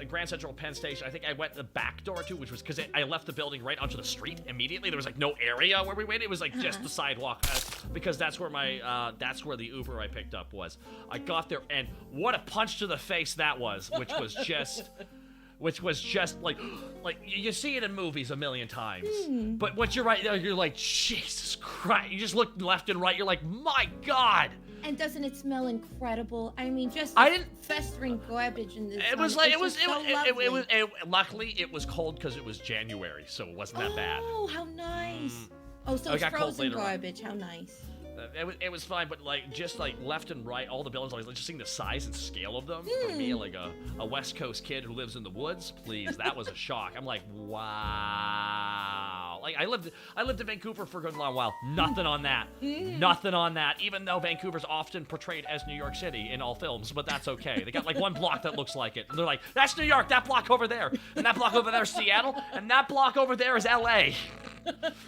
Grand Central Penn Station. I think I went the back door too, which was because I left the building right onto the street immediately. There was like no area where we waited. It was like just the sidewalk, because that's where the Uber I picked up was. I got there, and what a punch to the face that was, which was just like you see it in movies a million times. But once you're right there, you're like, Jesus Christ. You just look left and right. You're like, my God. And doesn't it smell incredible? I mean, just festering garbage in this. It was luckily it was cold because it was January, so it wasn't that bad. Oh, how nice. Oh, so it's frozen garbage. How nice. it was fine, but like just like left and right, all the buildings, like just seeing the size and scale of them for me, like a West Coast kid who lives in the woods, please, that was a shock. I'm like, wow. Like I lived in Vancouver for a good long while. Nothing on that. Nothing on that. Even though Vancouver's often portrayed as New York City in all films, but that's okay. They got like one block that looks like it. And they're like, that's New York. That block over there, and that block over there is Seattle, and that block over there is L.A.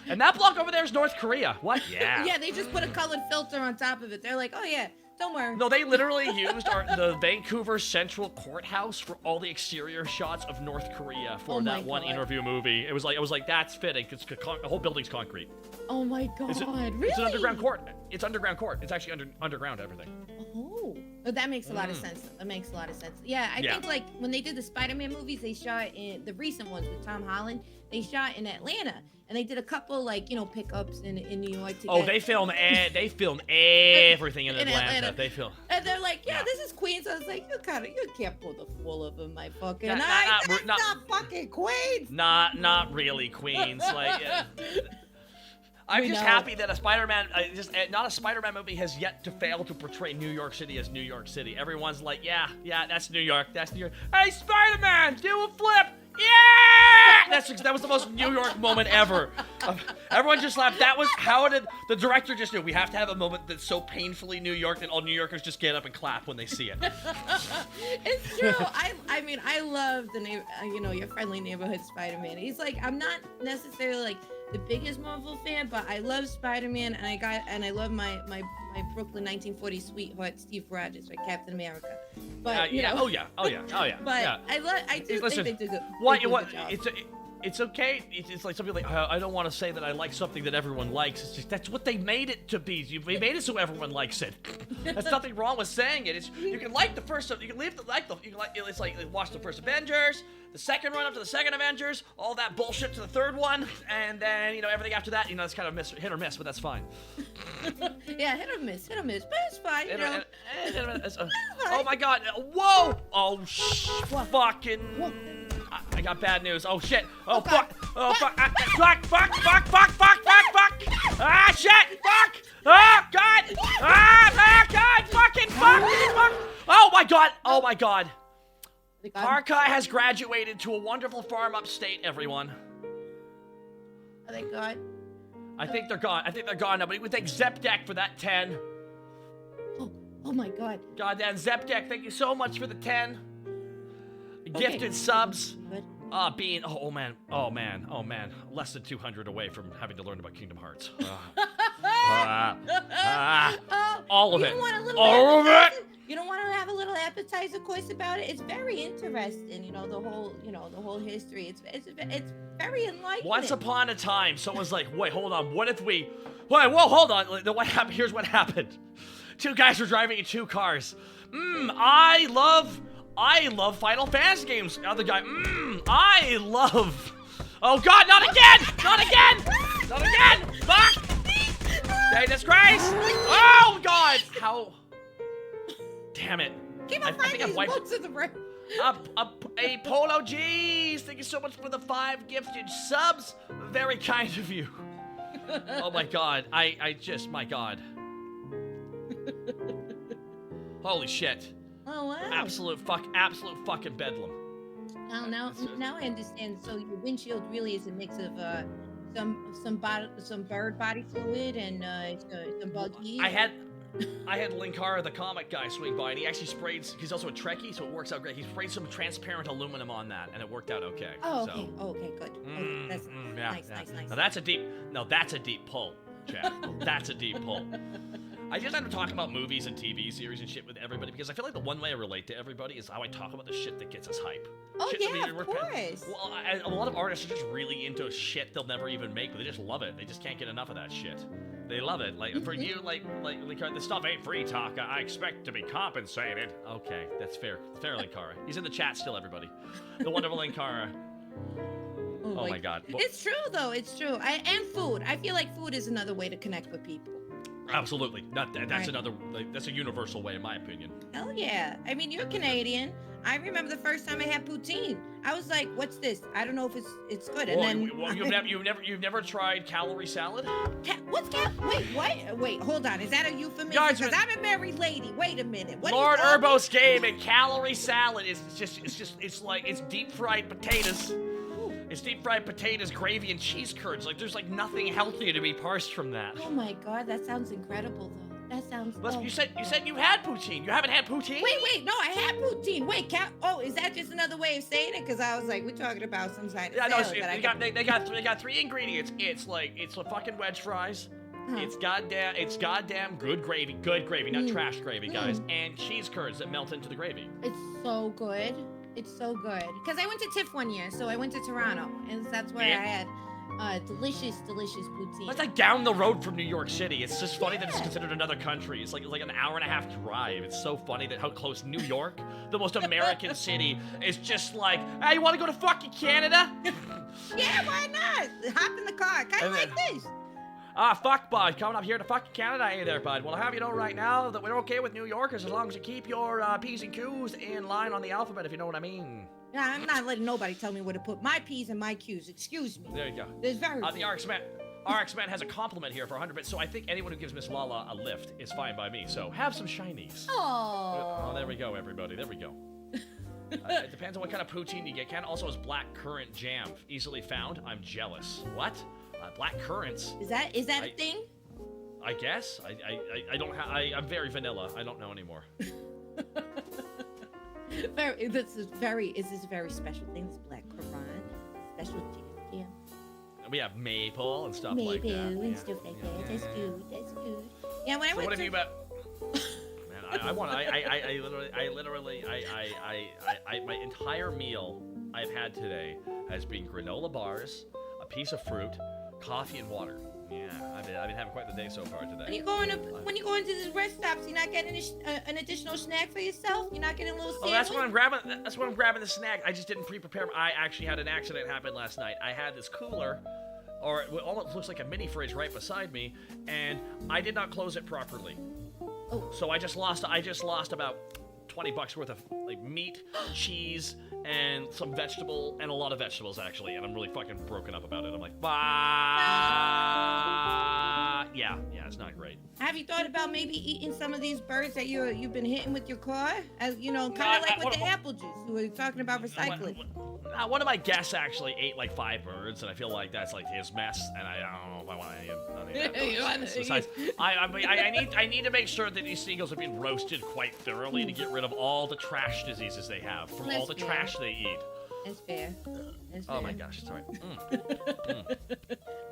And that block over there is North Korea. What? Yeah. Yeah, they just put a colored filter on top of it. They're like, oh yeah, don't worry. No, they literally used the Vancouver Central Courthouse for all the exterior shots of North Korea for that one interview movie. It was like that's fitting because the whole building's concrete. Oh my god, really? It's an underground court. It's underground court. It's actually underground everything. Oh, that makes a lot of sense. That makes a lot of sense. Yeah, I think like when they did the Spider-Man movies, they shot in the recent ones with Tom Holland. They shot in Atlanta, and they did a couple like pickups in New York. They filmed everything in Atlanta. They film. And they're like, yeah, this is Queens. I was like, you can't pull the full of them, my fucking eyes. That's not fucking Queens. Not really Queens. Like. I'm just happy that a Spider-Man, not a Spider-Man movie has yet to fail to portray New York City as New York City. Everyone's like, yeah, that's New York, that's New York. Hey, Spider-Man, do a flip, yeah! That was the most New York moment ever. Everyone just laughed. How did the director just knew? We have to have a moment that's so painfully New York that all New Yorkers just get up and clap when they see it. It's true. I mean, I love your friendly neighborhood Spider-Man. He's like, I'm not necessarily like the biggest Marvel fan, but I love Spider-Man, and I love my Brooklyn 1940s sweetheart Steve Rogers, right, Captain America. But oh yeah. But yeah. I do think they do good. It's okay. It's like some people like, I don't want to say that I like something that everyone likes. It's just that's what they made it to be. They made it so everyone likes it. There's nothing wrong with saying it. You can like the first. You can leave it's like watch the first Avengers, the second run up to the second Avengers, all that bullshit to the third one, and then everything after that. It's kind of hit or miss, but that's fine. Yeah, hit or miss, but it's fine. Oh my God! Whoa! Oh fucking. Whoa. I got bad news. Oh shit! Oh God. fuck! Oh fuck! Fuck! Ah shit! Fuck! Oh God! Ah God! Fucking fuck! Oh my God! Oh my God! Taka has graduated to a wonderful farm upstate. Everyone. Are they gone? I think they're gone. Now. But we thank Zepdek for that 10. Oh my God! Goddamn Zepdek! Thank you so much for the 10. Gifted subs. Oh man, less than 200 away from having to learn about Kingdom Hearts. All of it. All of it. You don't want to have a little appetizer course about it. It's very interesting. The whole history. It's very enlightening. Once upon a time, someone's like, wait, hold on. What if we? Wait, whoa, hold on. What happened? Here's what happened. Two guys were driving in two cars. I love Final Fantasy games. The other guy, I love. Oh God, not again! Not again! Not again! Fuck! Jesus Christ! Oh God! How? Damn it! Keep on finding these books in the room. A Polo G's. Thank you so much for the 5 gifted subs. Very kind of you. Oh my God! My God. Holy shit. Oh wow! Absolute fucking bedlam. Now I understand. So your windshield really is a mix of some bird body fluid and some buggy. I had Linkara, the comic guy, swing by, and he actually sprayed. He's also a Trekkie, so it works out great. He sprayed some transparent aluminum on that, and it worked out okay. Oh, okay. Oh, okay, good. That's nice. Now that's a deep pull, Chad. That's a deep pull. I just end up talking about movies and TV series and shit with everybody because I feel like the one way I relate to everybody is how I talk about the shit that gets us hype. Oh yeah, of course. Well, a lot of artists are just really into shit they'll never even make, but they just love it. They just can't get enough of that shit. They love it. Like for you, like this stuff ain't free, Taka. I expect to be compensated. Okay, that's fair. Fair, Linkara. He's in the chat still, everybody. The wonderful Linkara. Oh my God. Well, it's true though. It's true. And food. I feel like food is another way to connect with people. Absolutely. That's another. That's a universal way, in my opinion. Hell yeah. I mean, you're Canadian. I remember the first time I had poutine. I was like, "What's this? I don't know if it's good." And then you've never tried calorie salad? What's Wait, what? Wait, hold on. Is that a euphemism? Guys, because I'm a married lady. Wait a minute. What Lord Urbos game and calorie salad is it's deep fried potatoes. It's deep fried potatoes, gravy, and cheese curds. Like there's like nothing healthier to be parsed from that. Oh my god, that sounds incredible though. That sounds. Listen, you said you had poutine. You haven't had poutine? Wait, no, I had poutine. Wait, is that just another way of saying it? Because I was like, we're talking about some kind of salad. They got three ingredients. It's a fucking wedge fries. Huh. It's goddamn good gravy, not trash gravy, guys, and cheese curds that melt into the gravy. It's so good. It's so good. Because I went to TIFF one year, so I went to Toronto, and that's where I had delicious poutine. That's like down the road from New York City. It's just funny that it's considered another country. It's like an hour and a half drive. It's so funny that how close New York, the most American city, is just like, hey, you want to go to fucking Canada? Yeah, why not? Hop in the car. Kind of like this. Fuck, bud. Coming up here to fucking Canada, hey there, bud. Well, I have you know right now that we're okay with New Yorkers as long as you keep your P's and Q's in line on the alphabet, if you know what I mean. Yeah, I'm not letting nobody tell me where to put my P's and my Q's. Excuse me. There you go. There's very the RX-Man has a compliment here for 100 bits, so I think anyone who gives Miss Lala a lift is fine by me. So have some shinies. Oh, there we go, everybody. There we go. It depends on what kind of poutine you get. Ken also has black currant jam. Easily found. I'm jealous. What? Black currants. Is that a thing? I guess. I don't have. I'm very vanilla. I don't know anymore. This is a very special thing. This black currant, special jam. We have maple and stuff like that. Maple and stuff like that. That's good. That's good. Yeah, when I went what to. Have you about? My entire meal I've had today has been granola bars, a piece of fruit, coffee, and water. Yeah, I've been having quite the day so far today. When you go into these rest stops, you're not getting an additional snack for yourself. You're not getting a little sandwich. Oh, that's when I'm grabbing the snack. I just didn't pre-prepare. I actually had an accident happen last night. I had this cooler, or it almost looks like a mini fridge right beside me, and I did not close it properly. Oh. So I just lost about $20 worth of like meat, cheese, and some vegetable, and a lot of vegetables actually, and I'm really fucking broken up about it. I'm like, yeah, it's not great. Have you thought about maybe eating some of these birds that you've been hitting with your car? As you know, kind of like with the apple juice. We were talking about recycling. One of my guests actually ate like 5 birds, and I feel like that's like his mess, and I don't know if I want any of that. Besides, I need to make sure that these seagulls are being roasted quite thoroughly to get rid of all the trash diseases they have from all the trash they eat. That's fair. Oh my gosh, sorry.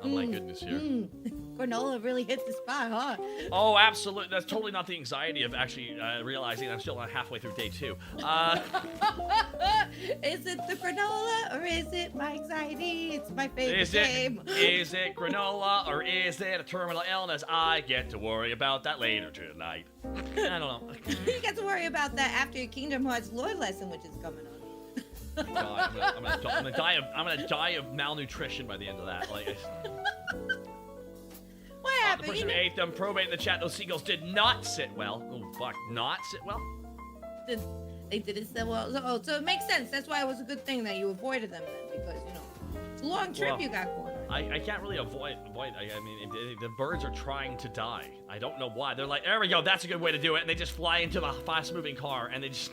Oh my goodness here. Granola really hits the spot, huh? Oh, absolutely. That's totally not the anxiety of actually realizing I'm still halfway through day 2. Is it the granola or is it my anxiety? It's my favorite game. Is it granola or is it a terminal illness? I get to worry about that later tonight. I don't know. You get to worry about that after your Kingdom Hearts lore lesson, which is coming on. I'm gonna die of malnutrition by the end of that. Like, what happened? The person who ate them, probate in the chat. Those seagulls did not sit well. Oh fuck, not sit well. They didn't sit well. So it makes sense. That's why it was a good thing that you avoided them then, because it's a long trip you got going on. I can't really avoid. I mean, the birds are trying to die. I don't know why. They're like, there we go. That's a good way to do it. And they just fly into the fast-moving car, and they just.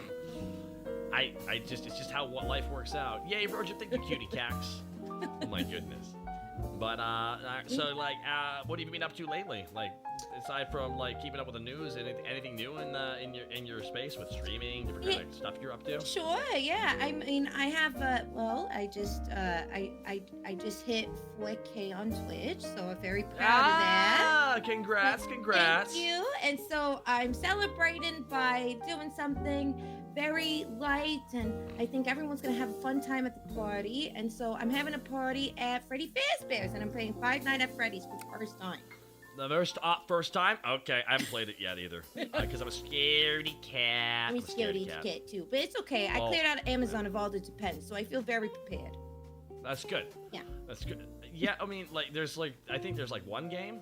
It's just how life works out. Yay, Roger, thank you, cutie cacks. Oh my goodness. But so like, what have you been up to lately? Like, aside from like keeping up with the news, anything new in your space with streaming, different kind of stuff you're up to? Sure, yeah. I mean, I have I just hit 4K on Twitch, so I'm very proud of that. Congrats. Thank you. And so I'm celebrating by doing something very light, and I think everyone's gonna have a fun time at the party. And so I'm having a party at Freddy Fazbear's, and I'm playing Five Nights at Freddy's for the first time. The first time? Okay, I haven't played it yet either. Because I'm a scaredy cat. I'm a scaredy cat too, but it's okay. I cleared out Amazon of all the depends, so I feel very prepared. That's good. Yeah. That's good. Yeah, I mean, like, I think there's like one game.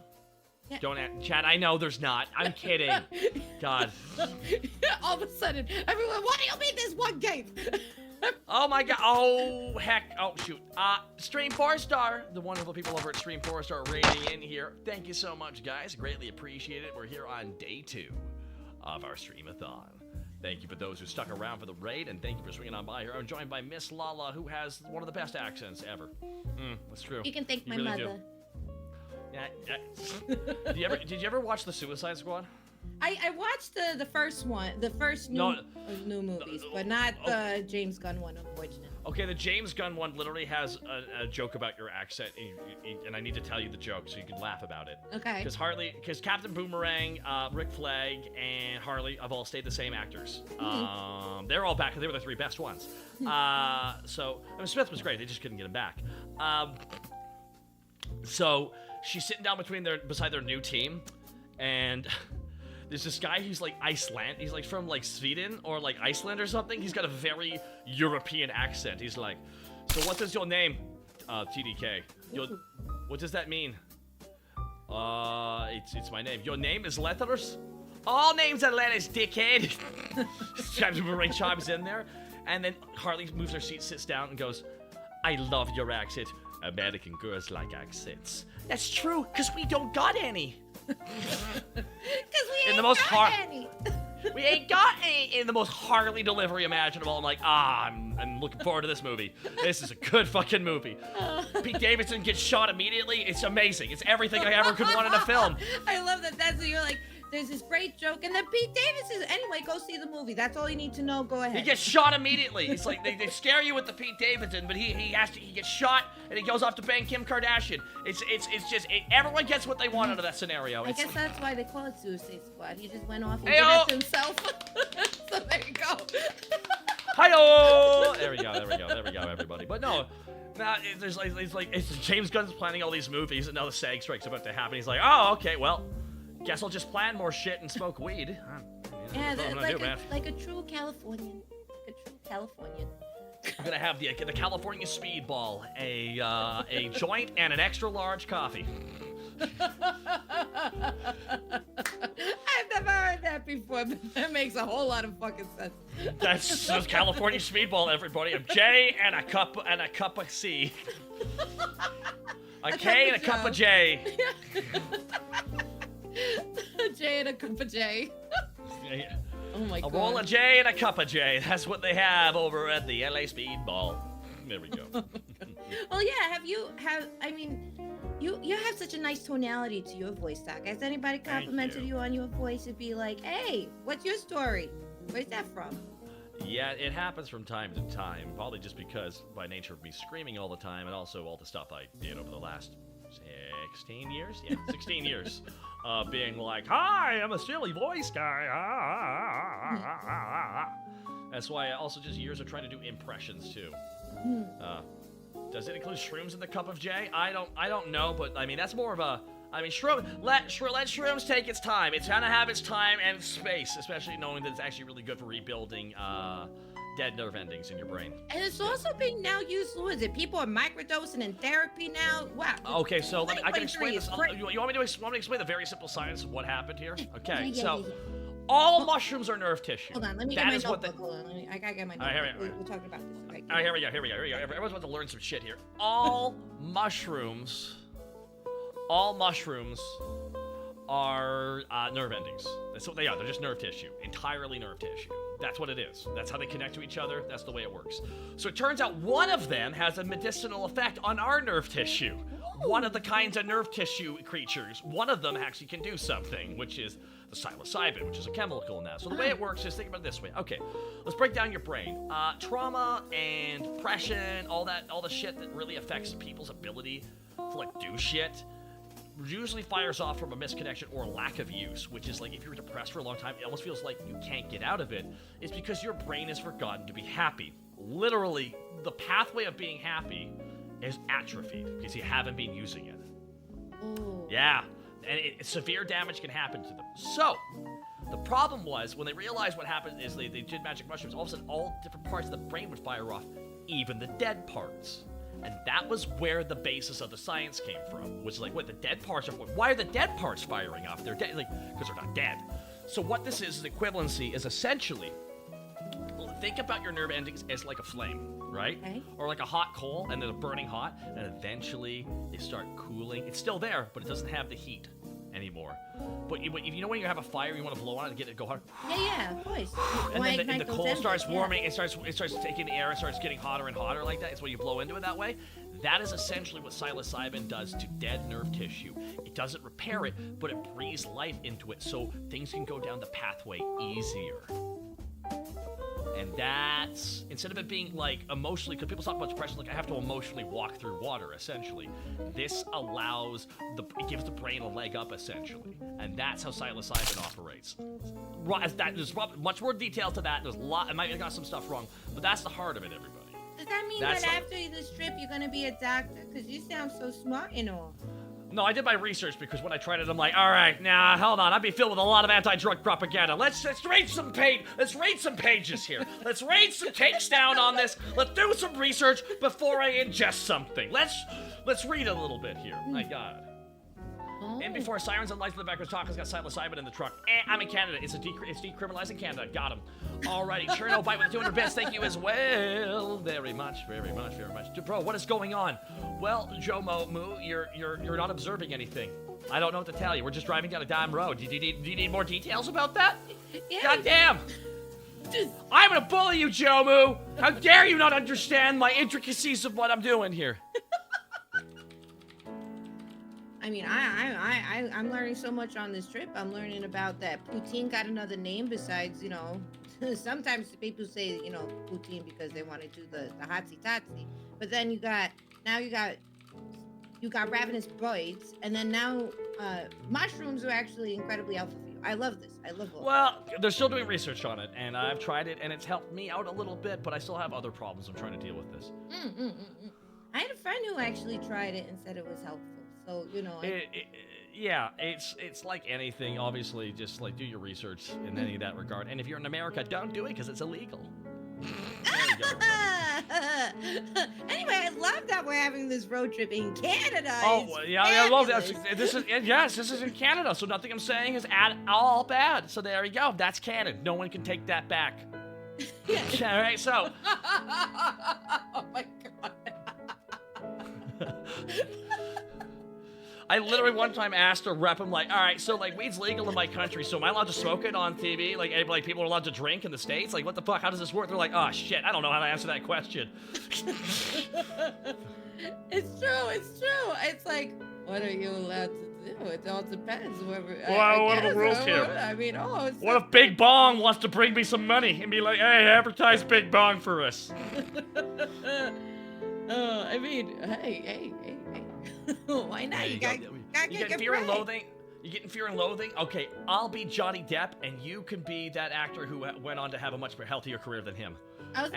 Yeah. Don't, Chad, I know there's not. I'm kidding. God. All of a sudden, everyone, what do you mean there's one game? Oh my god. Oh, heck. Oh, shoot. Stream 4-star. The wonderful people over at Stream 4-star rating in here. Thank you so much, guys. Greatly appreciate it. We're here on day 2 of our Streamathon. Thank you for those who stuck around for the raid, and thank you for swinging on by here. I'm joined by Miss Lala, who has one of the best accents ever. That's true. You can thank my really mother. Yeah. Did you ever watch The Suicide Squad? I watched the first one, the first new movies, but not the James Gunn one, unfortunately. Okay, the James Gunn one literally has a joke about your accent, and I need to tell you the joke so you can laugh about it. Okay. Because Captain Boomerang, Rick Flag, and Harley have all stayed the same actors. They're all back. They were the 3 best ones. Smith was great. They just couldn't get him back. So she's sitting down beside their new team, and there's this guy who's like Iceland. He's like from like Sweden or like Iceland or something. He's got a very European accent. He's like, so what is your name? TDK. What does that mean? It's my name. Your name is letters? All names are letters, dickhead. Captain Boomerang chimes in there. And then Harley moves her seat, sits down, and goes, I love your accent. American girls like accents. That's true, because we don't got any. Because we ain't got any. We ain't got any in the most Harley delivery imaginable. I'm like, I'm looking forward to this movie. This is a good fucking movie. Pete Davidson gets shot immediately. It's amazing. It's everything I ever could want in a film. I love that. That's what you're like. There's this great joke, and then Pete Davidson. Anyway, go see the movie. That's all you need to know. Go ahead. He gets shot immediately. It's like they scare you with the Pete Davidson, but he gets shot and he goes off to bang Kim Kardashian. It's just everyone gets what they want out of that scenario. I guess that's why they call it Suicide Squad. He just went off and did that to himself. So there you go. Hi-yo! There we go, everybody. But no. Now, it's James Gunn's planning all these movies, and now the SAG strike's about to happen. He's like, oh, okay, well, guess I'll just plan more shit and smoke weed. Yeah, like a true Californian. I'm gonna have the California Speedball, a joint, and an extra large coffee. I've never heard that before, but that makes a whole lot of fucking sense. That's California Speedball, everybody. A J and a cup of C. A K and a cup of J. A J and a cup of J. Oh my God. A roll of J and a cup of J. That's what they have over at the LA Speedball. There we go. Well, yeah. You have such a nice tonality to your voice, Taka. Has anybody complimented you on your voice? It'd be like, hey, what's your story? Where's that from? Yeah, it happens from time to time. Probably just because by nature of me screaming all the time, and also all the stuff I did over the last 16 years? Yeah, 16 years. Being like, hi, I'm a silly voice guy. That's why I also just years of trying to do impressions too. Does it include shrooms in the cup of J? I don't know, but I mean that's more of a. I mean, let shrooms take its time. It's gonna have its time and space, especially knowing that it's actually really good for rebuilding dead nerve endings in your brain. And it's also being now used. What is it? People are microdosing in therapy now. Wow. Okay, so I can explain this. You want me to explain the very simple science of what happened here? Okay, so all mushrooms are nerve tissue. Hold on, let me get my notebook. Hold on, I gotta get my notebook. We're talking about this, right? All right, here we go. Everyone's about to learn some shit here. All mushrooms are nerve endings. That's what they are. They're just nerve tissue. Entirely nerve tissue. That's what it is. That's how they connect to each other. That's the way it works. So it turns out one of them has a medicinal effect on our nerve tissue. One of the kinds of nerve tissue creatures. One of them actually can do something, which is the psilocybin, which is a chemical in that. So the way it works is, think about it this way. Okay, let's break down your brain. Trauma and depression, all the shit that really affects people's ability to like do shit, usually fires off from a misconnection or lack of use, which is like if you're depressed for a long time, it almost feels like you can't get out of it. It's because your brain has forgotten to be happy. Literally, the pathway of being happy is atrophied because you haven't been using it. Ooh. Yeah, and severe damage can happen to them. So, the problem was when they realized what happened is they did magic mushrooms, all of a sudden all different parts of the brain would fire off, even the dead parts. And that was where the basis of the science came from, was like, what, the dead parts are, why are the dead parts firing off? They're dead, like, because they're not dead. So what this is equivalency is essentially, think about your nerve endings as like a flame, right? Okay. Or like a hot coal, and they're burning hot, and eventually they start cooling. It's still there, but it doesn't have the heat anymore. But you know when you have a fire, you want to blow on it and get it go hard? Yeah, of course. And then the coal starts warming, it starts taking the air, it starts getting hotter and hotter like that. It's when you blow into it that way. That is essentially what psilocybin does to dead nerve tissue. It doesn't repair it, but it breathes life into it so things can go down the pathway easier. And that's, instead of it being like emotionally, because people talk about depression, like I have to emotionally walk through water, essentially. This allows, it gives the brain a leg up, essentially. And that's how psilocybin operates. There's much more detail to that. There's a lot, I might have got some stuff wrong, but that's the heart of it, everybody. Does that mean that after this trip, you're going to be a doctor? Because you sound so smart and all. No, I did my research because when I tried it, I'm like, all right, now hold on, I'd be filled with a lot of anti-drug propaganda. Let's read some pages here. Let's read some takes down on this. Let's do some research before I ingest something. Let's read a little bit here. My God. And before sirens and lights in the background, Taka's got psilocybin in the truck. I'm in Canada. It's decriminalized in Canada. Got him. Alrighty, Cherno Bite with 200 bits. Thank you as well. Very much. Bro, what is going on? Well, Jomo Moo, you're not observing anything. I don't know what to tell you. We're just driving down a damn road. Do you need more details about that? Yeah. God damn! I'm gonna bully you, Jomo! How dare you not understand my intricacies of what I'm doing here? I mean, I'm learning so much on this trip. I'm learning about that poutine got another name besides, sometimes people say, poutine because they want to do the hotsy-totsy. But then you got ravenous birds, and then now mushrooms are actually incredibly helpful for you. I love this. I love all Well, they're still doing research on it, and I've tried it, and it's helped me out a little bit, but I still have other problems I'm trying to deal with this. I had a friend who actually tried it and said it was helpful. So, yeah, it's like anything. Obviously, just like do your research in any of that regard. And if you're in America, don't do it because it's illegal. There you go. Anyway, I love that we're having this road trip in Canada. Oh, yeah, I love that. This is in Canada, so nothing I'm saying is at all bad. So there you go. That's canon. No one can take that back. All right, so. Oh my God. I literally one time asked a rep, I'm like, all right, so like weed's legal in my country, so am I allowed to smoke it on TV? Like people are allowed to drink in the States? Like what the fuck, how does this work? They're like, oh shit, I don't know how to answer that question. It's true. It's like, what are you allowed to do? It all depends. What are the rules here? I mean, what if Big Bong wants to bring me some money and be like, hey, advertise Big Bong for us? I mean, hey. Why not? You get fear and loathing. You getting fear and loathing? Okay, I'll be Johnny Depp, and you can be that actor who went on to have a much healthier career than him. I was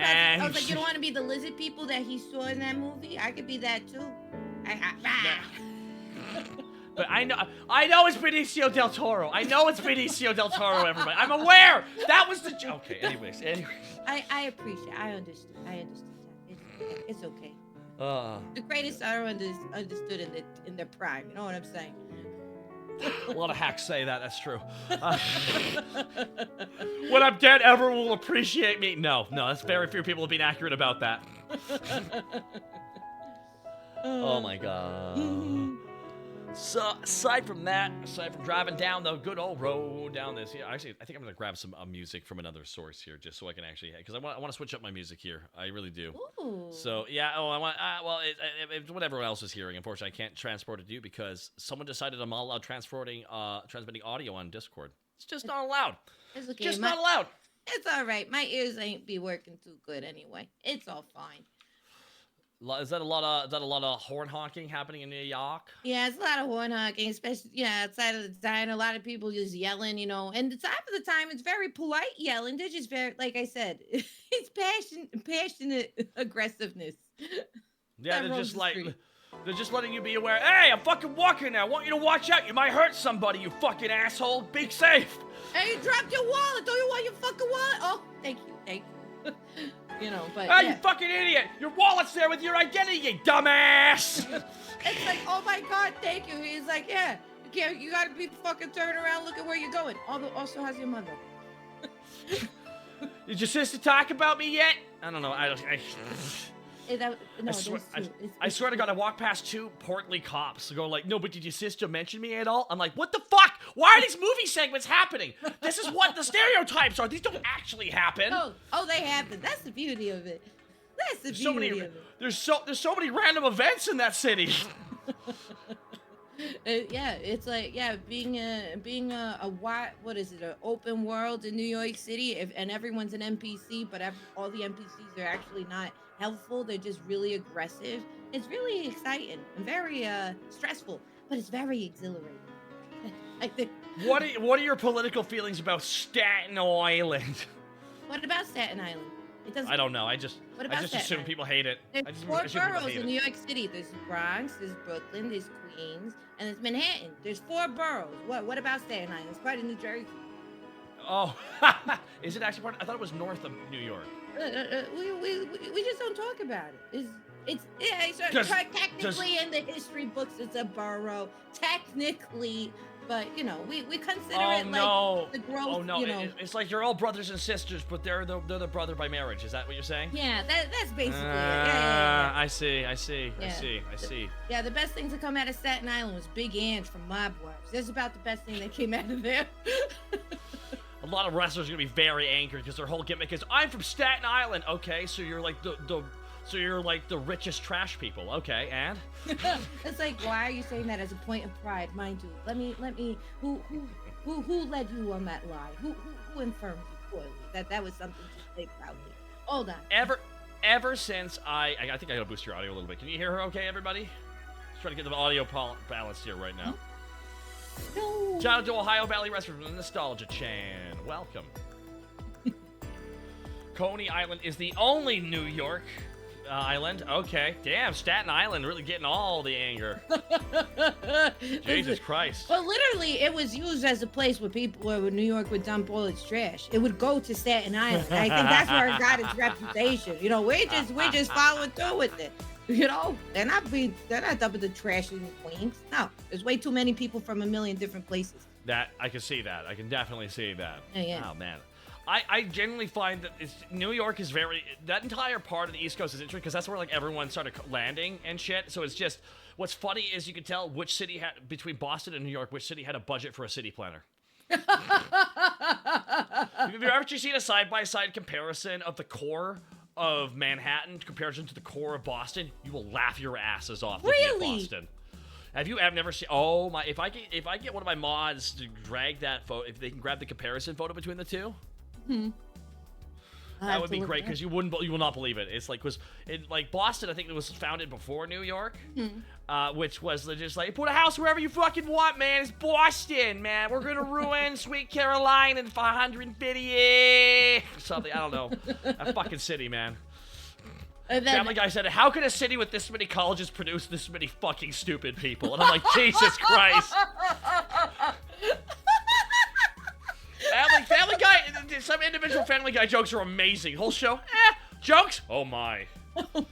like, you don't want to be the lizard people that he saw in that movie? I could be that too. But I know it's Benicio del Toro. Everybody. I'm aware. That was the joke. Okay, anyways. I appreciate. I understood that. It's okay. The greatest are understood in their prime. You know what I'm saying? A lot of hacks say that. That's true. When I'm dead, everyone will appreciate me. No, that's very few people have been accurate about that. Oh my God. So aside from driving down the good old road down this, actually, I think I'm gonna grab some music from another source here, just so I can actually, because I want to switch up my music here. I really do. Ooh. So yeah. Oh, I want. It's what everyone else is hearing. Unfortunately, I can't transport it to you because someone decided I'm not allowed transmitting audio on Discord. It's just not allowed. It's okay. Just not allowed. It's all right. My ears ain't be working too good anyway. It's all fine. Is that a lot of horn honking happening in New York? Yeah, it's a lot of horn honking, especially outside of the diner. A lot of people just yelling, and half of the time it's very polite yelling. They're just very, like I said, it's passionate aggressiveness. Yeah, they're just letting you be aware. Hey, I'm fucking walking now. I want you to watch out. You might hurt somebody, you fucking asshole. Be safe. Hey, you dropped your wallet. Don't you want your fucking wallet? Oh, thank you. You know, but Ah, you fucking idiot! Your wallet's there with your identity, you dumbass! It's like, oh my god, thank you. He's like, yeah, you gotta be fucking turning around, look at where you're going. Also, how's your mother? Did your sister talk about me yet? I don't know. I swear to God, I walk past two portly cops going like, no, but did your sister mention me at all? I'm like, what the fuck? Why are these movie segments happening? This is what the stereotypes are. These don't actually happen. Oh, they happen. That's the beauty of it. That's the beauty of it. There's so many random events in that city. Yeah, it's like, yeah, being a what is it, an open world in New York City, and everyone's an NPC, but all the NPCs are actually not helpful. They're just really aggressive. It's really exciting and very stressful, but it's very exhilarating. I think. What are your political feelings about Staten Island? What about Staten Island? It doesn't. I don't know. I just assume people hate it. There's 4 boroughs in New York City. There's the Bronx, there's Brooklyn, there's Queens, and there's Manhattan. There's 4 boroughs. What about Staten Island? It's part of New Jersey. Oh, is it actually part? I thought it was north of New York. We just don't talk about it. It's technically in the history books it's a borough, technically, but you know we consider it like the growth. Oh no, you know. it's like you're all brothers and sisters, but they're the brother by marriage. Is that what you're saying? Yeah, that's basically it. Yeah. I see. Yeah, the best thing to come out of Staten Island was Big Ange from Mob Wives. That's about the best thing that came out of there. A lot of wrestlers are gonna be very angry because their whole gimmick is, I'm from Staten Island. Okay, so you're like the richest trash people. Okay, and it's like, why are you saying that as a point of pride, mind you? Let me. Who led you on that lie? Who informed you poorly? That was something to say proudly. Hold on. Ever since I think I gotta boost your audio a little bit. Can you hear her? Okay, everybody. Just trying to get the audio balanced here right now. No. Shout out to Ohio Valley Wrestling from the Nostalgia Chan. Welcome. Coney Island is the only New York island. Okay. Damn, Staten Island really getting all the anger. Jesus Christ. Well, literally, it was used as a place where New York would dump all its trash. It would go to Staten Island. I think that's where it got its reputation. You know, we're just following through with it. You know, they're not dumping the trash in Queens. No, there's way too many people from a million different places. That I can see that. I can definitely see that. Yeah. Oh man. I genuinely find that New York is that entire part of the East Coast is interesting because that's where like everyone started landing and shit. So it's just, what's funny is you can tell which city between Boston and New York, which city had a budget for a city planner. Have you ever seen a side-by-side comparison of the core of Manhattan in comparison to the core of Boston? You will laugh your asses off looking at Boston. Have you never seen? Oh my! If I get one of my mods to drag that photo, if they can grab the comparison photo between the two. That would be great because you will not believe it. It's like Boston. I think it was founded before New York, which was just like, put a house wherever you fucking want, man. It's Boston, man. We're gonna ruin Sweet Caroline in 550 something. I don't know. That fucking city, man. Family Guy said, how can a city with this many colleges produce this many fucking stupid people? And I'm like, Jesus Christ. Family Guy, some individual Family Guy jokes are amazing. Whole show, jokes? Oh my. We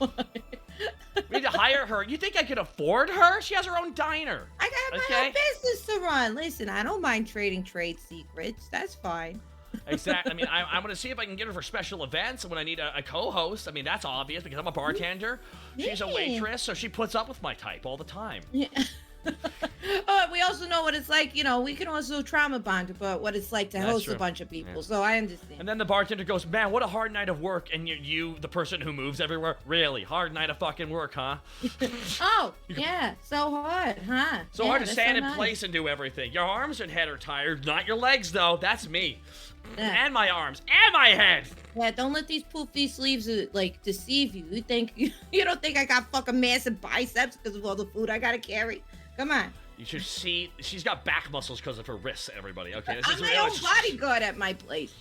need to hire her. You think I could afford her? She has her own diner. I got my own business to run. Listen, I don't mind trading trade secrets. That's fine. Exactly. I mean, I'm going to see if I can get her for special events when I need a co-host. I mean, that's obvious because I'm a bartender. She's a waitress, so she puts up with my type all the time. Yeah. We also know what it's like, you know, we can also trauma bond about what it's like to host a bunch of people, so I understand. And then the bartender goes, man, what a hard night of work, and you the person who moves everywhere, really, hard night of fucking work, huh? Oh, yeah, so hard, huh? So hard to stand in place and do everything. Your arms and head are tired, not your legs, though. That's me. Yeah. And my arms, and my head. Yeah, don't let these poofy sleeves, like, deceive you. You don't think I got fucking massive biceps because of all the food I gotta carry? Come on. You should see, she's got back muscles because of her wrists, everybody. Okay, I'm my own bodyguard at my place.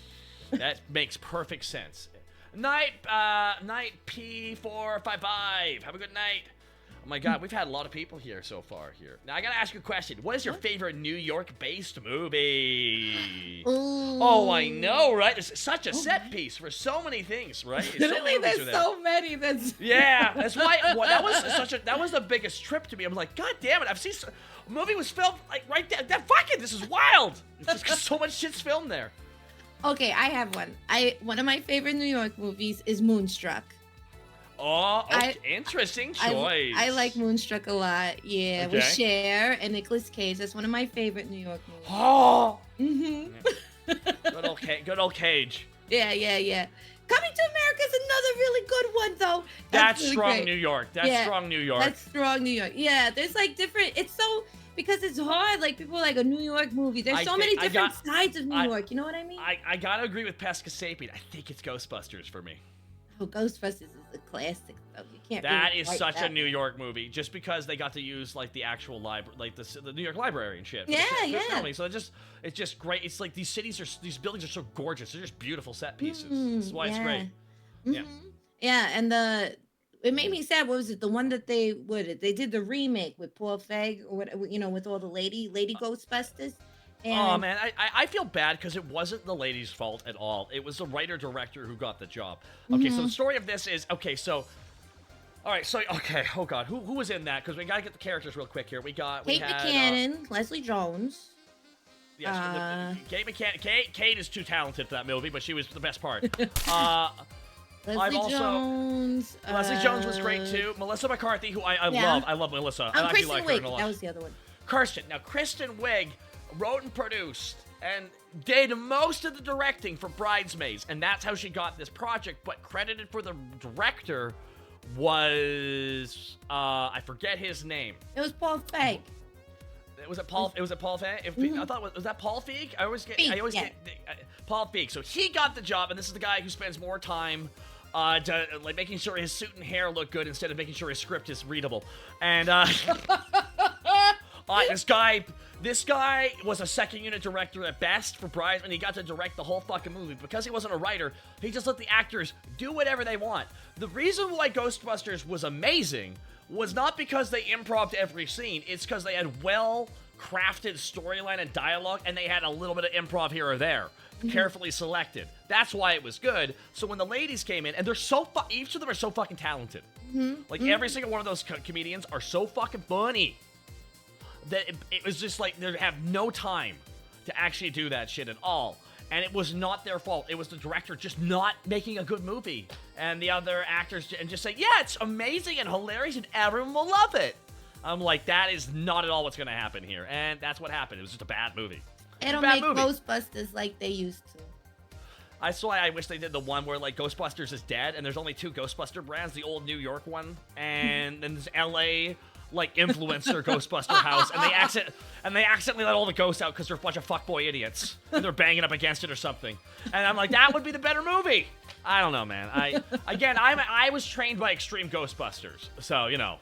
That makes perfect sense. Night P455. Have a good night. Oh my God, we've had a lot of people here so far here. Now, I gotta ask you a question. What is your favorite New York-based movie? Oh, I know, right? It's such a set piece for so many things, right? Literally, there's so many. Yeah, that's why. Well, that was the biggest trip to me. I'm like, God damn it! I've seen a movie was filmed like right there. This is wild. It's just 'cause so much shit's filmed there. Okay, I have one. One of my favorite New York movies is Moonstruck. Oh, okay. Interesting choice. I like Moonstruck a lot. Yeah, with Cher and Nicolas Cage. That's one of my favorite New York movies. Oh. Mm-hmm. Good old Cage. Yeah. Coming to America is another really good one, though. That's really strong great. New York. That's strong New York. That's strong New York. Yeah, there's like different. It's so because it's hard. Like people like a New York movie. There's so many different sides of New York. You know what I mean? I gotta agree with Pesca Sapien. I think it's Ghostbusters for me. Oh, Ghostbusters is a classic, though. You can't. That is such a New York movie, just because they got to use like the actual library, like the New York Library and shit. Yeah. So it's just great. It's like these buildings are so gorgeous. They're just beautiful set pieces. That's why it's great. Mm-hmm. Yeah, and it made me sad. What was it? The one that they did the remake with Paul Feig, or what, with all the lady Ghostbusters. And oh man, I feel bad because it wasn't the lady's fault at all. It was the writer-director who got the job. Okay, so the story of this is, all right, oh god, who was in that? Because we gotta get the characters real quick here. Kate McKinnon, Leslie Jones. Yes, Kate McKinnon. Kate is too talented for that movie, but she was the best part. Leslie Jones. Leslie Jones was great too. Melissa McCarthy, who I love. I love Melissa. I actually like her a lot. That was the other one. Kristen Wiig wrote and produced and did most of the directing for Bridesmaids, and that's how she got this project. But credited for the director was I forget his name. It was Paul Feig. Was it Paul? It was Paul Feig. I thought was that Paul Feig? I always get Paul Feig. So he got the job, and this is the guy who spends more time like making sure his suit and hair look good instead of making sure his script is readable. And this guy was a second unit director at best for Brides, and he got to direct the whole fucking movie. Because he wasn't a writer, he just let the actors do whatever they want. The reason why Ghostbusters was amazing was not because they improv'd every scene, it's because they had well-crafted storyline and dialogue, and they had a little bit of improv here or there, carefully selected. That's why it was good. So when the ladies came in, and they're each of them are so fucking talented. Like, every single one of those comedians are so fucking funny that it was just like they have no time to actually do that shit at all. And it was not their fault. It was the director just not making a good movie. And the other actors and just say, yeah, it's amazing and hilarious and everyone will love it. I'm like, that is not at all what's going to happen here. And that's what happened. It was just a bad movie. They don't make Ghostbusters like they used to. That's why I wish they did the one where, like, Ghostbusters is dead and there's only 2 Ghostbuster brands, the old New York one, and then there's LA, like, influencer Ghostbuster house, and they accidentally let all the ghosts out because they're a bunch of fuckboy idiots, and they're banging up against it or something. And I'm like, that would be the better movie. I don't know, man. I was trained by Extreme Ghostbusters, so there you go.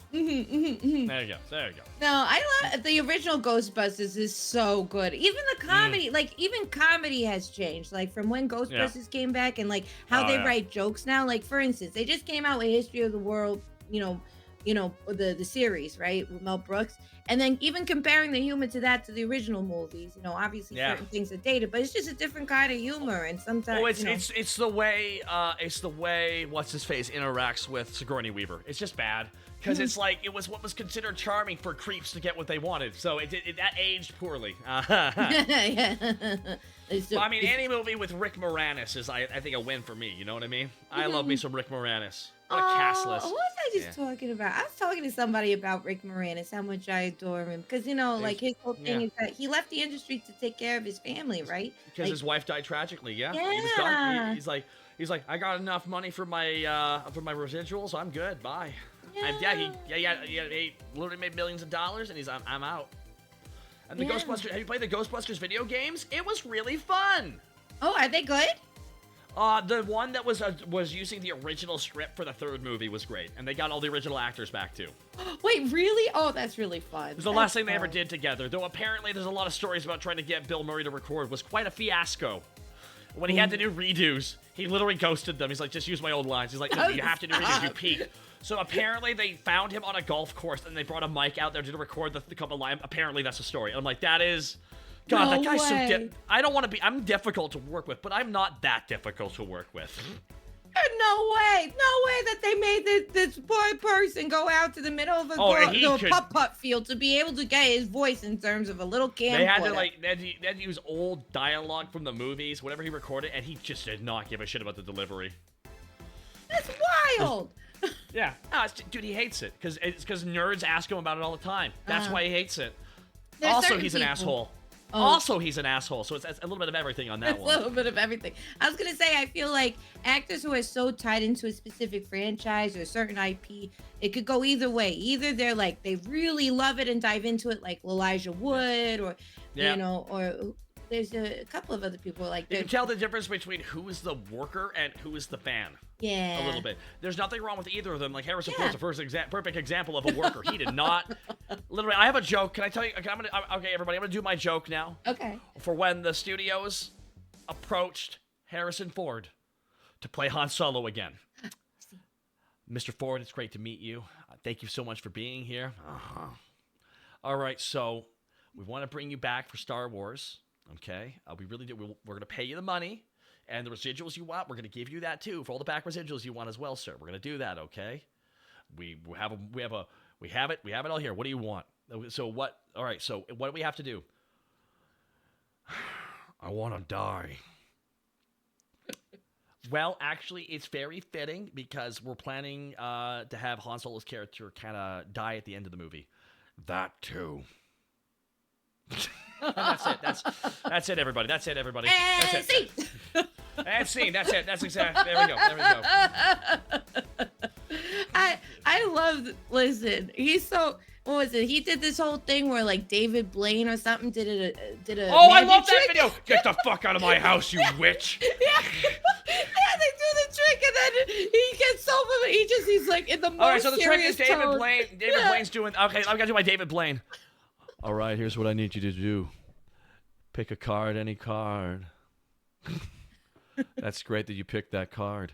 No, I love the original Ghostbusters is so good. Even the comedy, even comedy has changed. Like from when Ghostbusters came back and like how they write jokes now. Like for instance, they just came out with History of the World, the series, right, with Mel Brooks. And then even comparing the humor to the original movies, obviously certain things are dated, but it's just a different kind of humor. And sometimes, it's the way what's his face interacts with Sigourney Weaver. It's just bad because it's like it was what was considered charming for creeps to get what they wanted. So that aged poorly. I mean, any movie with Rick Moranis is, I think, a win for me. You know what I mean? I love me some Rick Moranis. What a cast list. What was I just talking about? I was talking to somebody about Rick Moranis, how much I adore him. Because, like, his whole thing is that he left the industry to take care of his family, right? Because his wife died tragically, He was done. He's like, I got enough money for my residuals. I'm good. Bye. He literally made millions of dollars, and I'm out. And the Ghostbusters, have you played the Ghostbusters video games? It was really fun. Oh, are they good? The one that was using the original script for the 3rd movie was great, and they got all the original actors back too. Wait, really? Oh, that's really fun. It was the last thing they ever did together, though apparently there's a lot of stories about trying to get Bill Murray to record. It was quite a fiasco. When he had to do redos, he literally ghosted them. He's like, just use my old lines. He's like, no, you have to do redos. You peaked. So apparently they found him on a golf course and they brought a mic out there to record the couple lines. Apparently that's the story. I'm like, that is... God, No that guy's way. so... I don't want to be... I'm difficult to work with, but I'm not that difficult to work with. No way that they made this poor person go out to the middle of a putt-putt field to be able to get his voice in terms of a little camcorder. They had to they had to use old dialogue from the movies, whatever he recorded, and he just did not give a shit about the delivery. That's wild. Yeah, no, dude, he hates it because nerds ask him about it all the time. That's why he hates it. Also, he's an asshole. Oh. Also, he's an asshole, so it's a little bit of everything on that It's one. a little bit of everything. I was gonna say, I feel like actors who are so tied into a specific franchise or a certain IP, it could go either way. Either they're like they really love it and dive into it, like Elijah Wood, or you know, or there's a couple of other people like. You can tell the difference between who is the worker and who is the fan. Yeah. A little bit. There's nothing wrong with either of them. Like Harrison Ford's the perfect example of a worker. He did not. Literally, I have a joke. Can I tell you? Okay, everybody, I'm gonna do my joke now. Okay. For when the studios approached Harrison Ford to play Han Solo again. Mr. Ford, it's great to meet you. Thank you so much for being here. All right, so we want to bring you back for Star Wars. Okay, we really do. We're gonna pay you the money. And the residuals you want, we're going to give you that too. For all the back residuals you want as well, sir. We're going to do that, okay? We have it all here. What do you want? So what? All right. So what do we have to do? I want to die. Well, actually, it's very fitting because we're planning to have Han Solo's character kind of die at the end of the movie. That too. That's it. That's it, everybody. That's it, everybody. That's it. That's scene. That's it. That's exactly. There we go. I love. Listen, he's so. What was it? He did this whole thing where like David Blaine or something did a. Oh, I love trick. that video! Get the fuck out of my house, you witch! Yeah, they do the trick and then he gets so. He's like in the most. All right, so the trick is serious David tone. Blaine. David Blaine's doing. Okay, I'm gonna do my David Blaine. All right, here's what I need you to do. Pick a card, any card. That's great that you picked that card.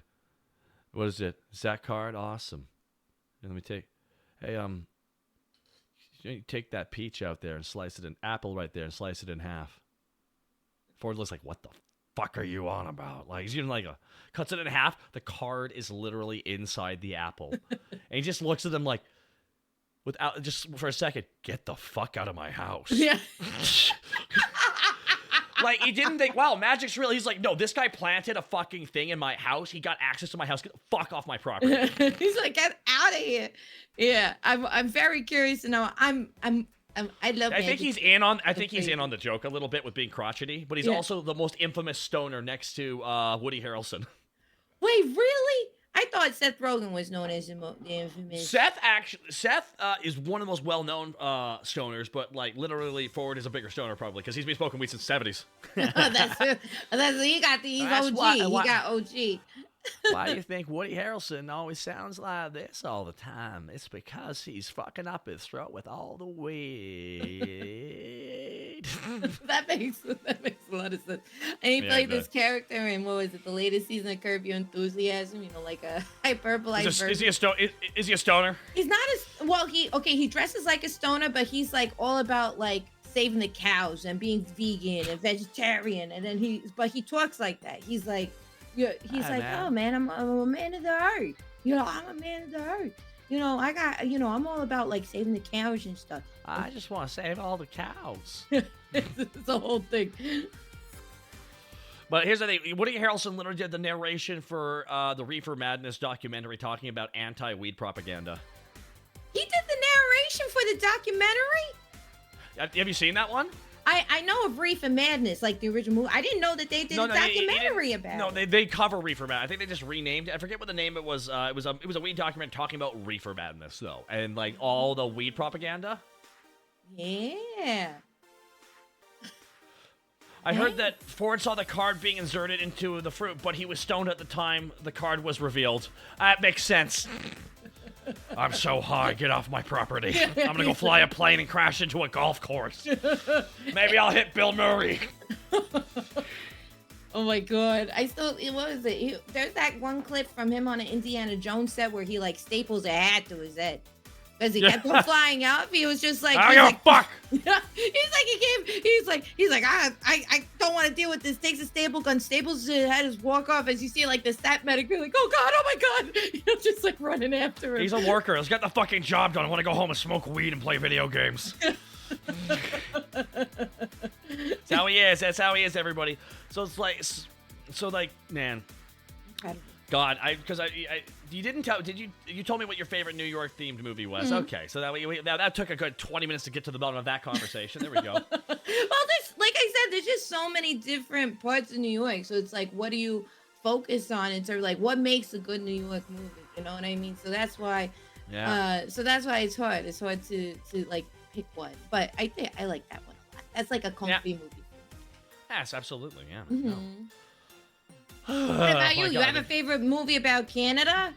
What is it? Is that card? Awesome. Let me take. Hey, you take that peach out there and slice it in apple right there and slice it in half. Ford looks like, what the fuck are you on about? Like, he's even like cuts it in half. The card is literally inside the apple, and he just looks at them like, without just for a second, get the fuck out of my house. Yeah. Like, he didn't think, wow, magic's real. He's like, no, this guy planted a fucking thing in my house. He got access to my house. Get the fuck off my property. He's like, get out of here. Yeah, I'm very curious to know. I love. I think he's in on. I think he's in on the joke a little bit with being crotchety, but he's also the most infamous stoner next to Woody Harrelson. Wait, really? I thought Seth Rogen was known as the infamous. Seth is one of the most well-known stoners, but like literally Ford is a bigger stoner probably because he's been smoking weed since the 70s. that's he got the That's OG. why- He got OG. Why do you think Woody Harrelson always sounds like this all the time? It's because he's fucking up his throat with all the weed. that makes a lot of sense. And he played this character in, what was it, the latest season of Curb Your Enthusiasm? You know, like a hyperbolized version. Is he a stoner? He's not as well. He dresses like a stoner, but he's like all about like saving the cows and being vegan and vegetarian. And then he talks like that. He's like. Yeah, he's Hi, like, man. oh man, I'm a man of the earth. You know, I'm a man of the earth. You know, I'm all about like saving the cows and stuff. I just want to save all the cows. It's a whole thing. But here's the thing. Woody Harrelson literally did the narration for the Reefer Madness documentary talking about anti-weed propaganda. He did the narration for the documentary? Have you seen that one? I know of Reefer Madness, like the original movie. I didn't know that they did a documentary about it. No, they cover Reefer Madness. I think they just renamed it. I forget what the name it was. It was a weed documentary talking about Reefer Madness, though. And, like, all the weed propaganda. Yeah. I heard that Ford saw the card being inserted into the fruit, but he was stoned at the time the card was revealed. That makes sense. I'm so high, get off my property. I'm gonna go fly a plane and crash into a golf course. Maybe I'll hit Bill Murray. Oh my god! I still, what was it? There's that one clip from him on an Indiana Jones set where he like staples a hat to his head because he kept on flying up. He was just like, I don't fuck. He's like, I don't want to deal with this. Takes a staple gun, staples his head, just walk off. As you see, like the stat medic be like, oh my god, just like running after him. He's a worker. Let's get the fucking job done. I want to go home and smoke weed and play video games. That's how he is. That's how he is, everybody. So it's like, man, God, because you didn't tell. Did you? You told me what your favorite New York themed movie was. Mm-hmm. Okay, so that took a good 20 minutes to get to the bottom of that conversation. There we go. Well, there's, like I said, there's just so many different parts of New York. So it's like, what do you focus on in terms of like what makes a good New York movie? You know what I mean? So that's why. Yeah. So that's why it's hard. It's hard to like pick one. But I think I like that one a lot. That's like a comfy movie. Yes, absolutely. Yeah. Mm-hmm. No. What about you? You have a favorite movie about Canada?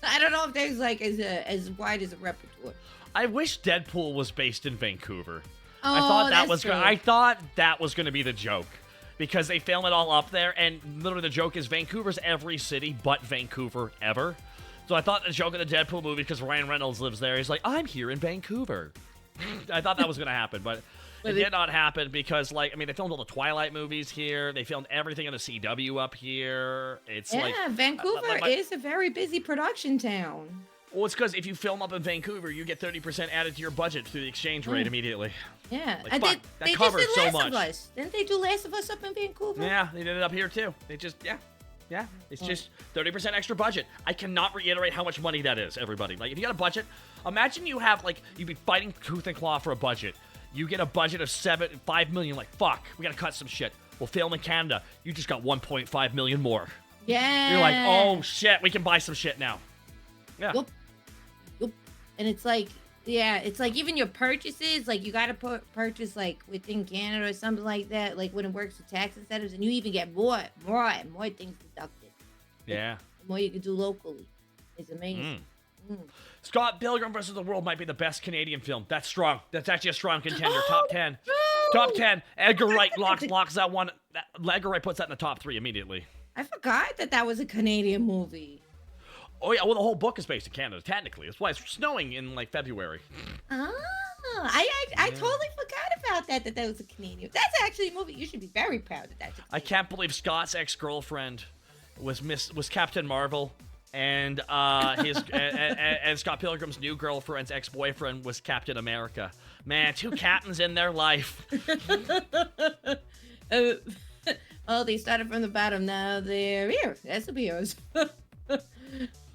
I don't know if there's like as wide as a repertoire. I wish Deadpool was based in Vancouver. Oh, I thought that was going to be the joke because they film it all up there, and literally the joke is Vancouver's every city but Vancouver ever. So I thought the joke of the Deadpool movie, because Ryan Reynolds lives there, he's like, I'm here in Vancouver. I thought that was going to happen, but it did not happen because, like, I mean, they filmed all the Twilight movies here. They filmed everything on the CW up here. It's like Vancouver is a very busy production town. Well, it's because if you film up in Vancouver, you get 30% added to your budget through the exchange rate immediately. Yeah, like, fuck, that covers just did so Last much. of Us. Didn't they do Last of Us up in Vancouver? Yeah, they did it up here too. They just it's just 30% extra budget. I cannot reiterate how much money that is, everybody. Like, if you got a budget, imagine you have, like, you'd be fighting tooth and claw for a budget. You get a budget of $5 million, like, fuck, we gotta cut some shit. We'll film in Canada. You just got $1.5 million more. Yeah. You're like, oh shit, we can buy some shit now. Yeah. Yep. And it's like, yeah, it's like even your purchases, like you gotta purchase like within Canada or something like that, like when it works with tax incentives, and you even get more things deducted. Yeah. Like, the more you can do locally. It's amazing. Scott Pilgrim vs. the World might be the best Canadian film. That's strong. That's actually a strong contender. Top 10. No! Top 10. Edgar Wright locks that one. Edgar Wright puts that in the top 3 immediately. I forgot that was a Canadian movie. Oh, yeah. Well, the whole book is based in Canada, technically. That's why it's snowing in, like, February. Oh, I totally forgot about that was a Canadian. That's actually a movie. You should be very proud of that. I can't believe Scott's ex-girlfriend was Captain Marvel, and and Scott Pilgrim's new girlfriend's ex-boyfriend was Captain America. Man, 2 captains in their life. Oh, they started from the bottom. Now they're here. That's the heroes.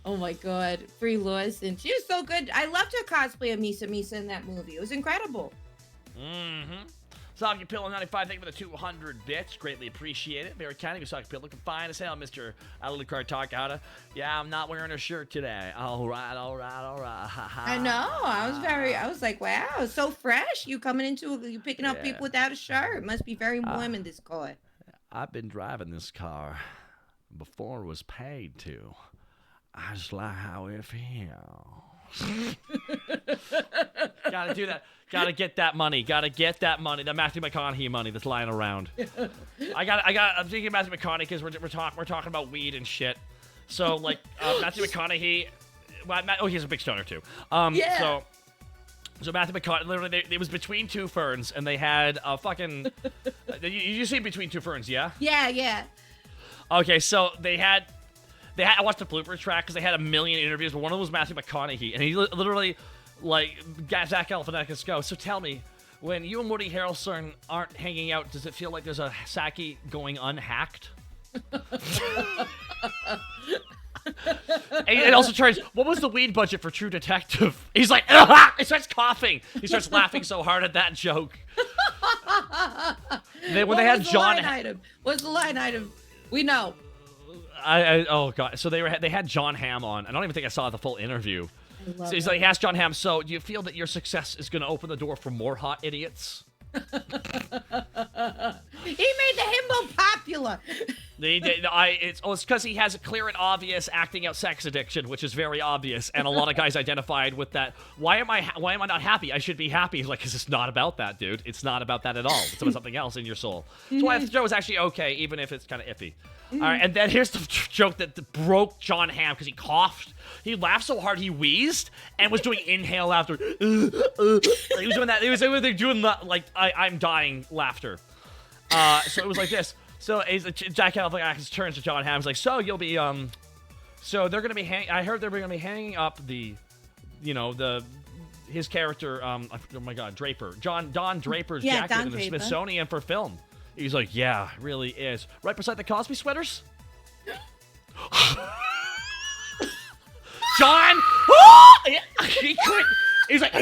Oh my god, Brie Larson. She was so good. I loved her cosplay of Misa in that movie. It was incredible. Mm-hmm. Socky Pillow 95, thank you for the 200 bits. Greatly appreciate it. Very kind of you, Socky Pillow. Looking fine as hell, Mr. Alucard Taka. Yeah, I'm not wearing a shirt today. All right. I know. I was like, wow, so fresh. You picking up people without a shirt. Must be very warm in this car. I've been driving this car before it was paid to. I just like how it feels. Gotta do that. Gotta get that money. The Matthew McConaughey money that's lying around. I'm thinking of Matthew McConaughey because we're talking about weed and shit. So, like, Matthew McConaughey. Well, he's a big stoner too. Yeah. So Matthew McConaughey, literally, it was Between Two Ferns, and they had a fucking. you see Between Two Ferns, yeah? Yeah. Okay, so they had. I watched the blooper track because they had a million interviews, but one of them was Matthew McConaughey, and he literally, like, Zach Galifianakis go. So tell me, when you and Woody Harrelson aren't hanging out, does it feel like there's a Saki going unhacked? And it also turns, what was the weed budget for True Detective? He's like, ah! He starts coughing. He starts laughing so hard at that joke. What's the line item? We know. Oh god! So they had John Hamm on. I don't even think I saw the full interview. So he's like, he asked John Hamm, so do you feel that your success is going to open the door for more hot idiots? He made the himbo popular. It's because he has a clear and obvious acting out sex addiction, which is very obvious, and a lot of guys identified with that. Why am I not happy? I should be happy. Like, because it's not about that, dude. It's not about that at all. It's about something else in your soul. So why the show is actually okay, even if it's kind of iffy. All right, and then here's the joke that broke John Hamm because he coughed. He laughed so hard he wheezed and was doing inhale after. He was doing that. He was doing like I'm dying laughter. So it was like this. So Jack Galifianakis turns to John Hamm. He's like, so you'll be so they're gonna be I heard they're gonna be hanging up his character oh my God, Draper, Don Draper's jacket in the Smithsonian for film. He's like, yeah, it really is. Right beside the Cosby sweaters. John, he couldn't. He's like,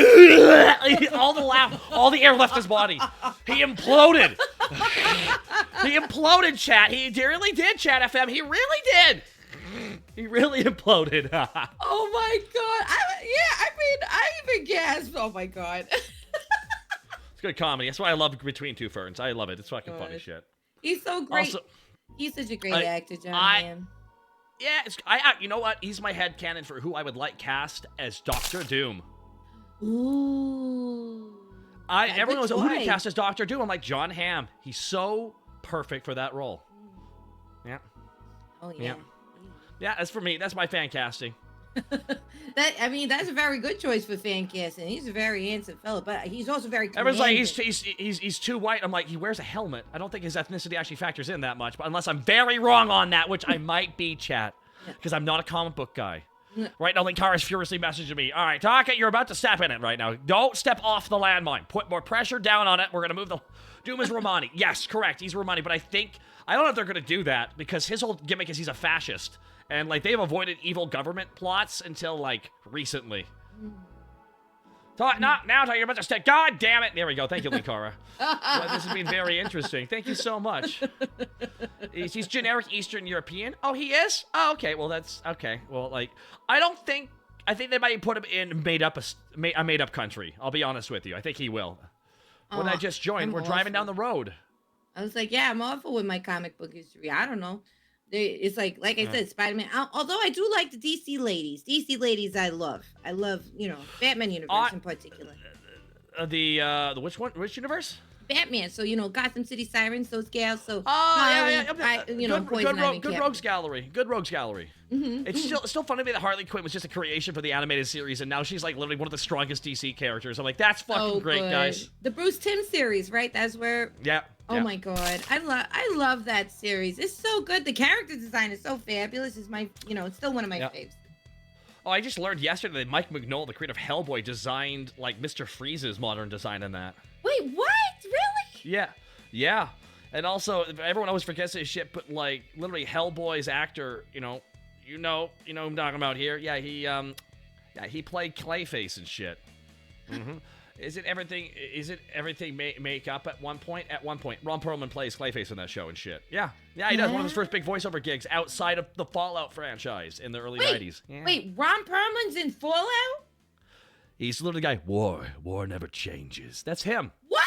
all the air left his body. He imploded. He imploded, chat. He really did, Chat FM. He really did. He really imploded. Oh my God. I even gasped. Oh my God. It's good comedy. That's why I love Between Two Ferns. I love it. It's fucking funny shit. He's so great. Also, he's such a great actor, John Hamm. Yeah, you know what? He's my headcanon for who I would like cast as Doctor Doom. Ooh. Everyone was like, who do you cast as Doctor Doom? I'm like, John Hamm. He's so perfect for that role. Yeah. Oh, yeah. Yeah, that's for me. That's my fan casting. That's a very good choice for fan casting. He's a very handsome fella, but he's also very commanding. Everyone's like, he's too white. I'm like, he wears a helmet. I don't think his ethnicity actually factors in that much, but unless I'm very wrong on that, which I might be, chat, because I'm not a comic book guy. Right now, Linkara's furiously messaging me. All right, Taka, you're about to step in it right now. Don't step off the landmine. Put more pressure down on it. We're going to move the... Doom is Romani. Yes, correct. He's Romani, but I don't know if they're going to do that because his whole gimmick is he's a fascist. And, like, they've avoided evil government plots until, like, recently. Now, you're about to step... God damn it! There we go. Thank you, Linkara. Well, this has been very interesting. Thank you so much. He's generic Eastern European. Oh, he is? Oh, okay. Well, that's... Okay. Well, like, I think they might put him in a made-up country. I'll be honest with you. I think he will. When I just joined, we're driving down the road. I was like, yeah, I'm awful with my comic book history. I don't know. It's like I said, Spider-Man. Although I do like the DC ladies. DC ladies, I love. Batman universe in particular. The which one? Which universe? Batman. So Gotham City Sirens, those gals. So good rogues gallery. Good rogues gallery. Mm-hmm, It's still funny to me that Harley Quinn was just a creation for the animated series, and now she's like literally one of the strongest DC characters. I'm like, that's fucking great, guys. The Bruce Timm series, right? That's where. Yeah. Oh my God, I love that series. It's so good. The character design is so fabulous. It's my, it's still one of my faves. Oh, I just learned yesterday that Mike Mignola, the creator of Hellboy, designed like Mr. Freeze's modern design in that. Wait, what? Really? Yeah. And also, everyone always forgets this shit, but like literally Hellboy's actor, you know who I'm talking about here. Yeah, he played Clayface and shit. Mm-hmm. Is it everything make up at one point? At one point, Ron Perlman plays Clayface in that show and shit. Yeah, he does. One of his first big voiceover gigs outside of the Fallout franchise in the early 90s. Yeah. Wait, Ron Perlman's in Fallout? He's literally the guy, war never changes. That's him. What?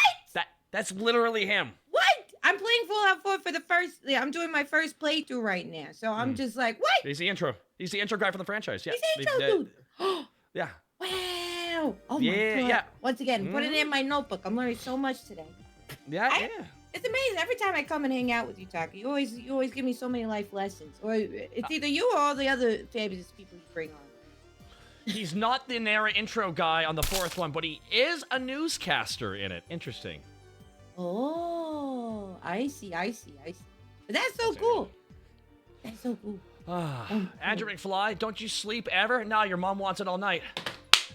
That's literally him. What? I'm playing Fallout 4 for the first... Yeah, I'm doing my first playthrough right now, so I'm just like, what? He's the intro guy for the franchise, yeah. He's the intro dude. Yeah. Wow. Oh my God. Yeah. Once again, put it in my notebook. I'm learning so much today. Yeah. It's amazing. Every time I come and hang out with you, Taka, you always give me so many life lessons. Or it's either you or all the other fabulous people you bring on. He's not the intro guy on the fourth one, but he is a newscaster in it. Interesting. Oh, I see. But that's so cool. That's so cool. Andrew McFly, don't you sleep ever? No, your mom wants it all night.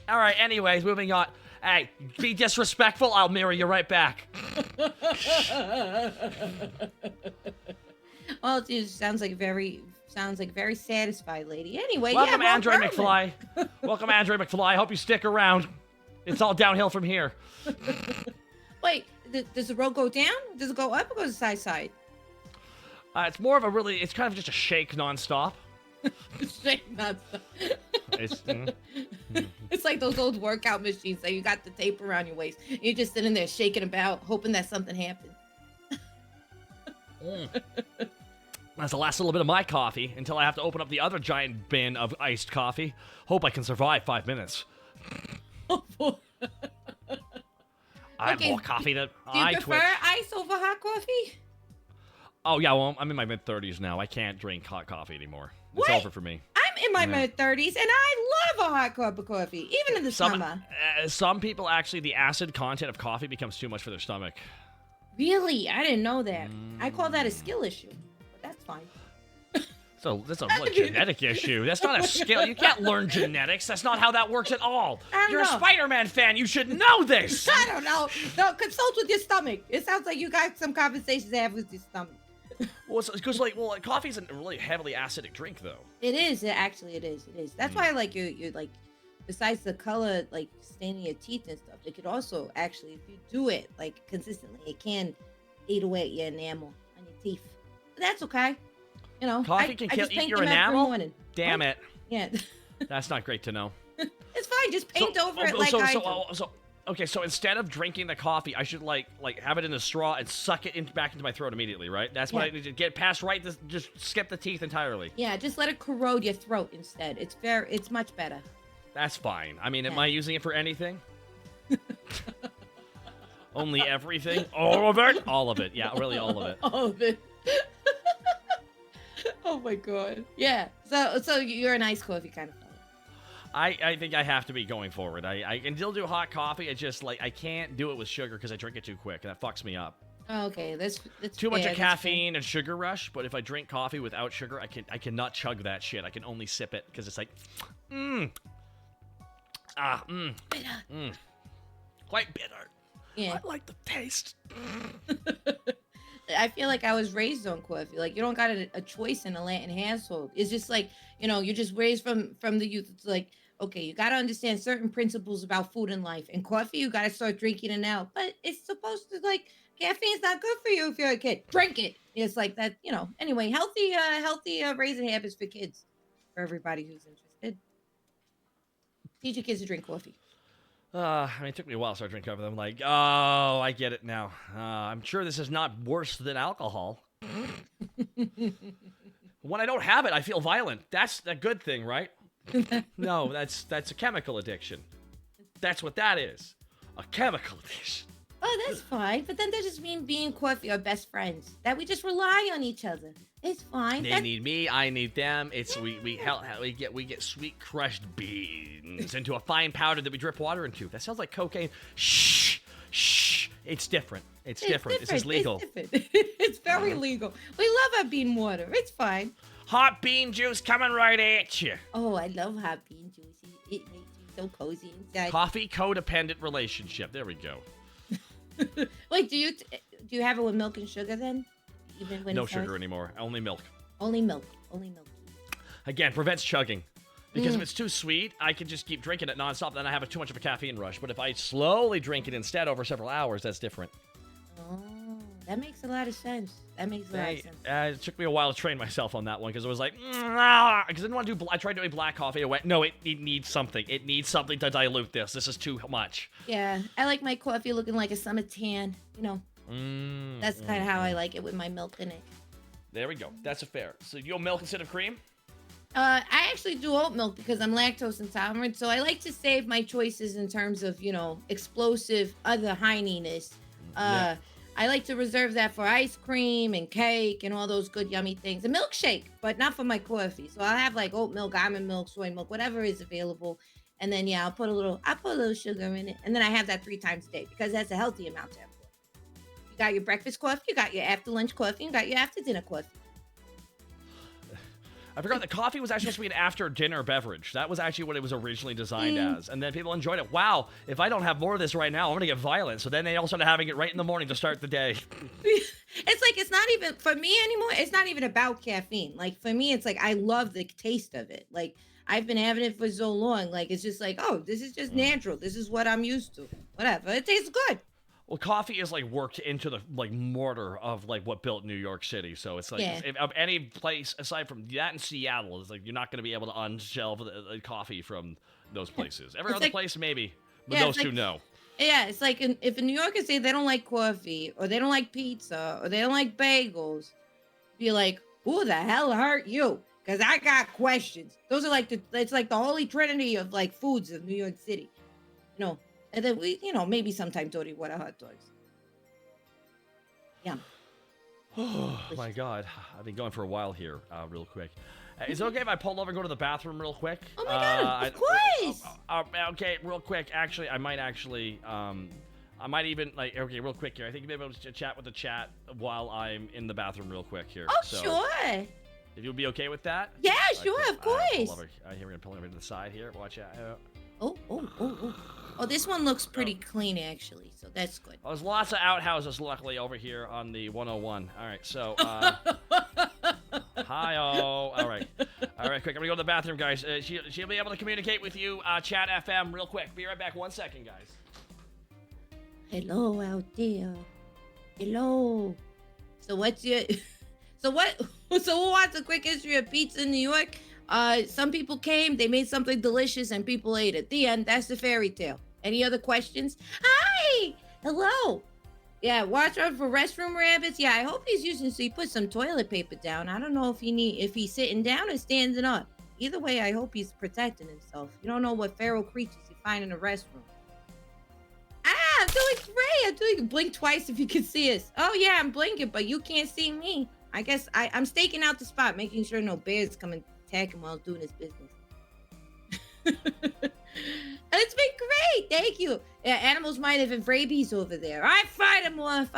All right, anyways, moving on. Hey, be disrespectful, I'll mirror you right back. Well, it sounds like a very satisfied lady. Anyway, welcome, Andrew McFly. Welcome, Andrew McFly. I hope you stick around. It's all downhill from here. Wait, does the road go down? Does it go up or goes side? It's more of it's kind of just a shake nonstop. Shake nonstop. It's like those old workout machines that you got the tape around your waist. And you're just sitting there shaking about, hoping that something happens. That's the last little bit of my coffee until I have to open up the other giant bin of iced coffee. Hope I can survive 5 minutes. I have more coffee than Do you I prefer twitch. ice over hot coffee? Oh, yeah, well, I'm in my mid-30s now. I can't drink hot coffee anymore. It's What? over for me. I'm in my mid-30s, and I love a hot cup of coffee, even in the summer. Some people, actually, the acid content of coffee becomes too much for their stomach. Really? I didn't know that. I call that a skill issue. But that's fine. So that's a genetic issue. That's not a skill. You can't learn genetics. That's not how that works at all. You're a Spider-Man fan. You should know this. I don't know. No, consult with your stomach. It sounds like you got some conversations to have with your stomach. Well, it's because coffee isn't a really heavily acidic drink, though. It is. It is. That's why, like, you're like, besides the color, like staining your teeth and stuff, it could also actually, if you do it like consistently, it can eat away at your enamel on your teeth. But that's okay. You know, coffee can eat your enamel. Damn it. Yeah. That's not great to know. It's fine. Just paint over it like I do. Okay, so instead of drinking the coffee, I should like have it in a straw and suck it back into my throat immediately, right? That's what I need to get past. Right, just skip the teeth entirely. Yeah, just let it corrode your throat instead. It's much better. That's fine. I mean, am I using it for anything? Only everything? All of it? All of it. Yeah, really all of it. All of it. Oh my god. Yeah. So you're an iced coffee kind of fellow. I think I have to be going forward. I can still do hot coffee. It's just like I can't do it with sugar because I drink it too quick and that fucks me up. Oh, okay, that's too much of caffeine and sugar rush. But if I drink coffee without sugar, I cannot chug that shit. I can only sip it because it's like, quite bitter. Yeah, I like the taste. I feel like I was raised on coffee. Like, you don't got a choice in a Latin household. It's just like, you're just raised from the youth. It's like, okay, you got to understand certain principles about food and life. And coffee, you got to start drinking it now. But it's supposed to, like, caffeine's not good for you if you're a kid. Drink it. It's like that, Anyway, healthy raising habits for kids, for everybody who's interested. Teach your kids to drink coffee. It took me a while to start drinking coffee. I'm like, oh, I get it now. I'm sure this is not worse than alcohol. When I don't have it, I feel violent. That's a good thing, right? No, that's a chemical addiction. That's what that is. A chemical addiction. Oh, that's fine. But then that just means me and coffee are best friends. That we just rely on each other. It's fine. They need me, I need them. We get sweet crushed beans into a fine powder that we drip water into. That sounds like cocaine. Shh. It's different. It's different. This is legal. It's very legal. We love our bean water. It's fine. Hot bean juice coming right at you. Oh, I love hot bean juice. It makes me so cozy inside. Coffee codependent relationship. There we go. Wait, do you have it with milk and sugar then? Even when no sugar anymore. Only milk. Only milk. Again, prevents chugging. Because if it's too sweet, I can just keep drinking it nonstop, then I have too much of a caffeine rush. But if I slowly drink it instead over several hours, that's different. Oh, that makes a lot of sense. It took me a while to train myself on that one because it was like, because I didn't want to do. I tried doing black coffee. No, it needs something. It needs something to dilute this. This is too much. Yeah, I like my coffee looking like a summer tan. That's kind of how I like it with my milk in it. There we go. That's a fair. So you'll milk instead of cream? I actually do oat milk because I'm lactose intolerant, so I like to save my choices in terms of, explosive other hininess. I like to reserve that for ice cream and cake and all those good yummy things. A milkshake, but not for my coffee. So I'll have like oat milk, almond milk, soy milk, whatever is available. And then I'll put a little sugar in it. And then I have that 3 times a day because that's a healthy amount to have. You got your breakfast coffee, you got your after lunch coffee, you got your after dinner coffee. I forgot that coffee was actually supposed to be an after-dinner beverage. That was actually what it was originally designed as. And then people enjoyed it. Wow, if I don't have more of this right now, I'm going to get violent. So then they all started having it right in the morning to start the day. It's like, it's not even, for me anymore, it's not even about caffeine. Like, for me, it's like, I love the taste of it. Like, I've been having it for so long. Like, it's just like, oh, this is just natural. This is what I'm used to. Whatever. It tastes good. Well, coffee is like worked into the mortar of like what built New York City. So it's like if of any place aside from that in Seattle, it's like you're not going to be able to unshelve the coffee from those places. Every other place maybe, but those two no. Yeah, it's like if a New Yorker say they don't like coffee or they don't like pizza or they don't like bagels, be like, who the hell hurt you? Because I got questions. Those are like it's like the holy trinity of like foods of New York City. You know, and then we, you know, maybe sometime Tori water hot dogs. Yeah. Oh my God, I've been going for a while here. Real quick, is it okay if I pull over and go to the bathroom real quick? Oh my God, of course. Okay, real quick. Actually, I might even like. Okay, real quick here. I think you'll be able to chat with the chat while I'm in the bathroom, real quick here. Oh, so, sure. If you'll be okay with that? Yeah, sure, of course. Here we're gonna pull over to the side here. Watch out. Oh, this one looks pretty clean, actually, so that's good. Well, there's lots of outhouses, luckily, over here on the 101. All right, so, hi-oh. All right, quick, I'm gonna go to the bathroom, guys. She'll be able to communicate with you, chat FM, real quick. Be right back, 1 second, guys. Hello out there. Hello. So what's your... So who wants a quick history of pizza in New York? Some people came, they made something delicious, and people ate it. The end. That's the fairy tale. Any other questions? Hi! Hello! Yeah, watch out for restroom rabbits. Yeah, I hope he's using, so he put some toilet paper down. I don't know if he's sitting down or standing up. Either way, I hope he's protecting himself. You don't know what feral creatures you find in a restroom. I'm doing great. Blink twice if you can see us. Oh yeah, I'm blinking, but you can't see me. I guess I'm staking out the spot, making sure no bears come and attack him while doing his business. It's been great, thank you. Yeah, animals might have rabies over there. I'll fight him off.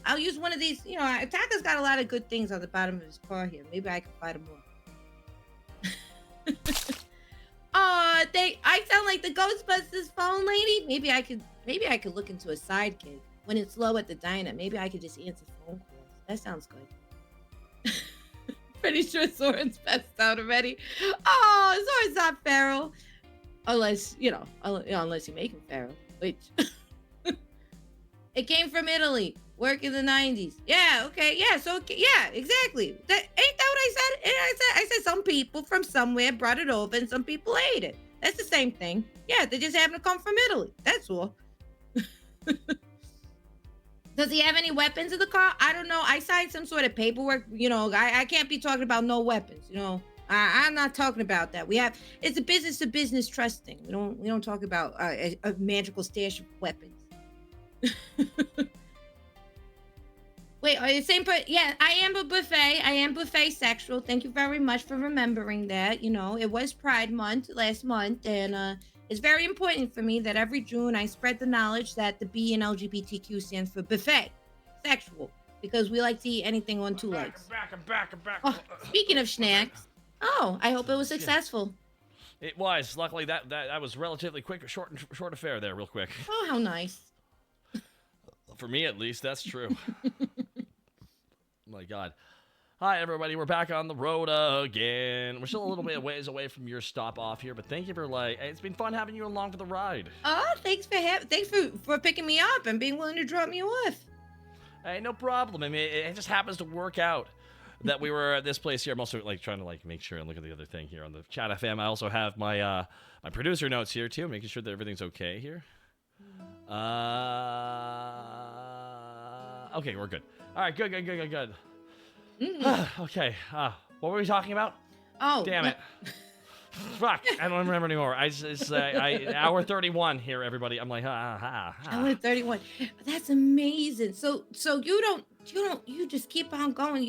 I'll use one of these. You know, Taka's got a lot of good things on the bottom of his car here. Maybe I can fight him off. I sound like the Ghostbusters phone lady. Maybe I could look into a sidekick when it's low at the diner. Maybe I could just answer phone calls. That sounds good. Pretty sure Soren's passed out already. Oh, Soren's not feral. Unless you make him feral. Which it came from Italy. Work in the 90s. Yeah, okay. Yeah, so yeah, exactly. Ain't that what I said? I said some people from somewhere brought it over and some people ate it. That's the same thing. Yeah, they just happen to come from Italy. That's all. Does he have any weapons in the car? I don't know. I signed some sort of paperwork. You know, I can't be talking about no weapons. You know, I'm not talking about that. It's a business to business trusting. We don't talk about a magical stash of weapons. Wait, yeah, I am a buffet. I am buffet sexual. Thank you very much for remembering that. You know, it was Pride Month last month, and it's very important for me that every June I spread the knowledge that the B in LGBTQ stands for buffet sexual, because we like to eat anything on two legs. I'm back. Oh, speaking of snacks, I hope it was successful. It was. Luckily, that was relatively quick, short affair there, real quick. Oh, how nice. For me, at least, that's true. My God. Hi, everybody. We're back on the road again. We're still a little bit ways away from your stop off here, but thank you for it's been fun having you along for the ride. Oh, thanks for picking me up and being willing to drop me off. Hey, no problem. I mean, it just happens to work out that we were at this place here. I'm also trying to make sure and look at the other thing here on the chat FM. I also have my my producer notes here too, making sure that everything's okay here. Okay, we're good. All right, good. Mm-hmm. Okay, what were we talking about? Oh, damn it! Fuck, I don't remember anymore. Hour 31 here, everybody. I'm like, Hour 31. That's amazing. So you just keep on going.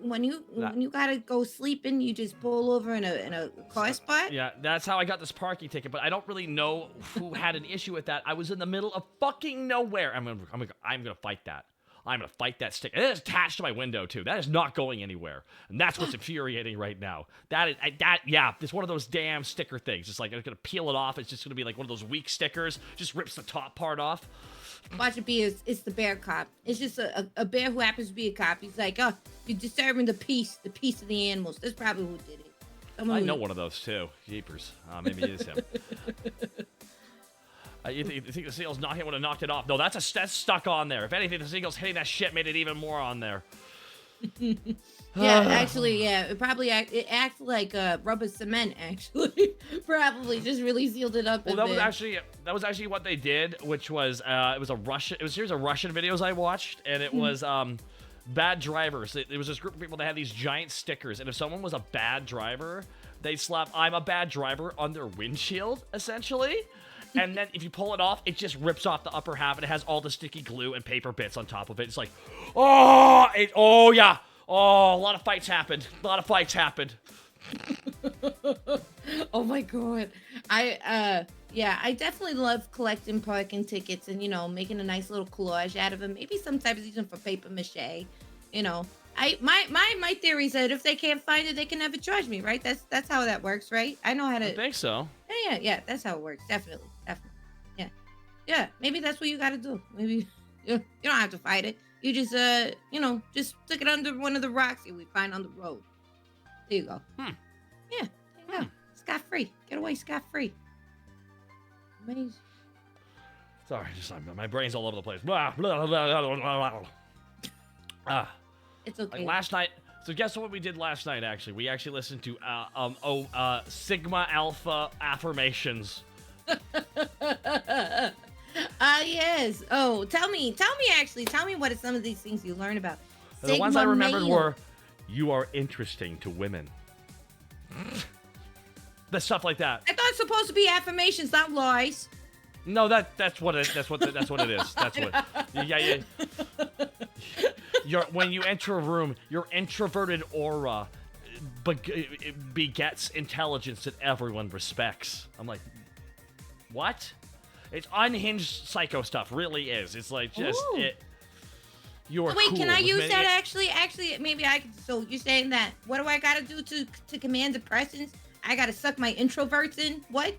When you gotta go sleeping, you just pull over in a car spot. Yeah, that's how I got this parking ticket. But I don't really know who had an issue with that. I was in the middle of fucking nowhere. I'm gonna fight that. I'm gonna fight that sticker. It is attached to my window too. That is not going anywhere, and that's what's infuriating right now. It's one of those damn sticker things. It's like I'm gonna peel it off. It's just gonna be like one of those weak stickers. Just rips the top part off. Watch it be. It's the bear cop. It's just a bear who happens to be a cop. He's like, oh, you're disturbing the peace of the animals. That's probably who did it. I know one of those too. Jeepers. Maybe it is him. You think the seagulls would have knocked it off? No, that's stuck on there. If anything, the seagulls hitting that shit made it even more on there. It probably acts like rubber cement. Actually, probably just really sealed it up. Well, that was actually what they did, which was it was a series of Russian videos I watched, and it was bad drivers. There was this group of people that had these giant stickers, and if someone was a bad driver, they'd slap "I'm a bad driver" on their windshield, essentially. And then if you pull it off, it just rips off the upper half, and it has all the sticky glue and paper bits on top of it. It's like, oh yeah, a lot of fights happened. Oh my god. I definitely love collecting parking tickets and, making a nice little collage out of them. Maybe sometimes even for paper mache. My theory is that if they can't find it, they can never charge me, right? That's how that works, right? I know how to. I think so. Yeah, that's how it works. Definitely. Yeah. Maybe that's what you got to do. Maybe you don't have to fight it. You just just stick it under one of the rocks that we find on the road. There you go. Yeah, there you go. Scot free. Get away scot free. Amazing. Sorry, just my brain's all over the place. It's okay. Like last night. So guess what we did last night? Actually, we actually listened to Sigma Alpha affirmations. Yes. Oh, tell me what are some of these things you learned about. The ones I remembered were, "You are interesting to women." The stuff like that. I thought it's supposed to be affirmations, not lies. No, that's what it is. That's what yeah. When you enter a room, your introverted aura begets intelligence that everyone respects. I'm like, what? It's unhinged psycho stuff. Really is. It's like just Ooh. it. You're Wait, cool. can I use that actually? Actually, maybe I could. So you're saying that what do I gotta do to command depressions? I gotta suck my introverts in? What?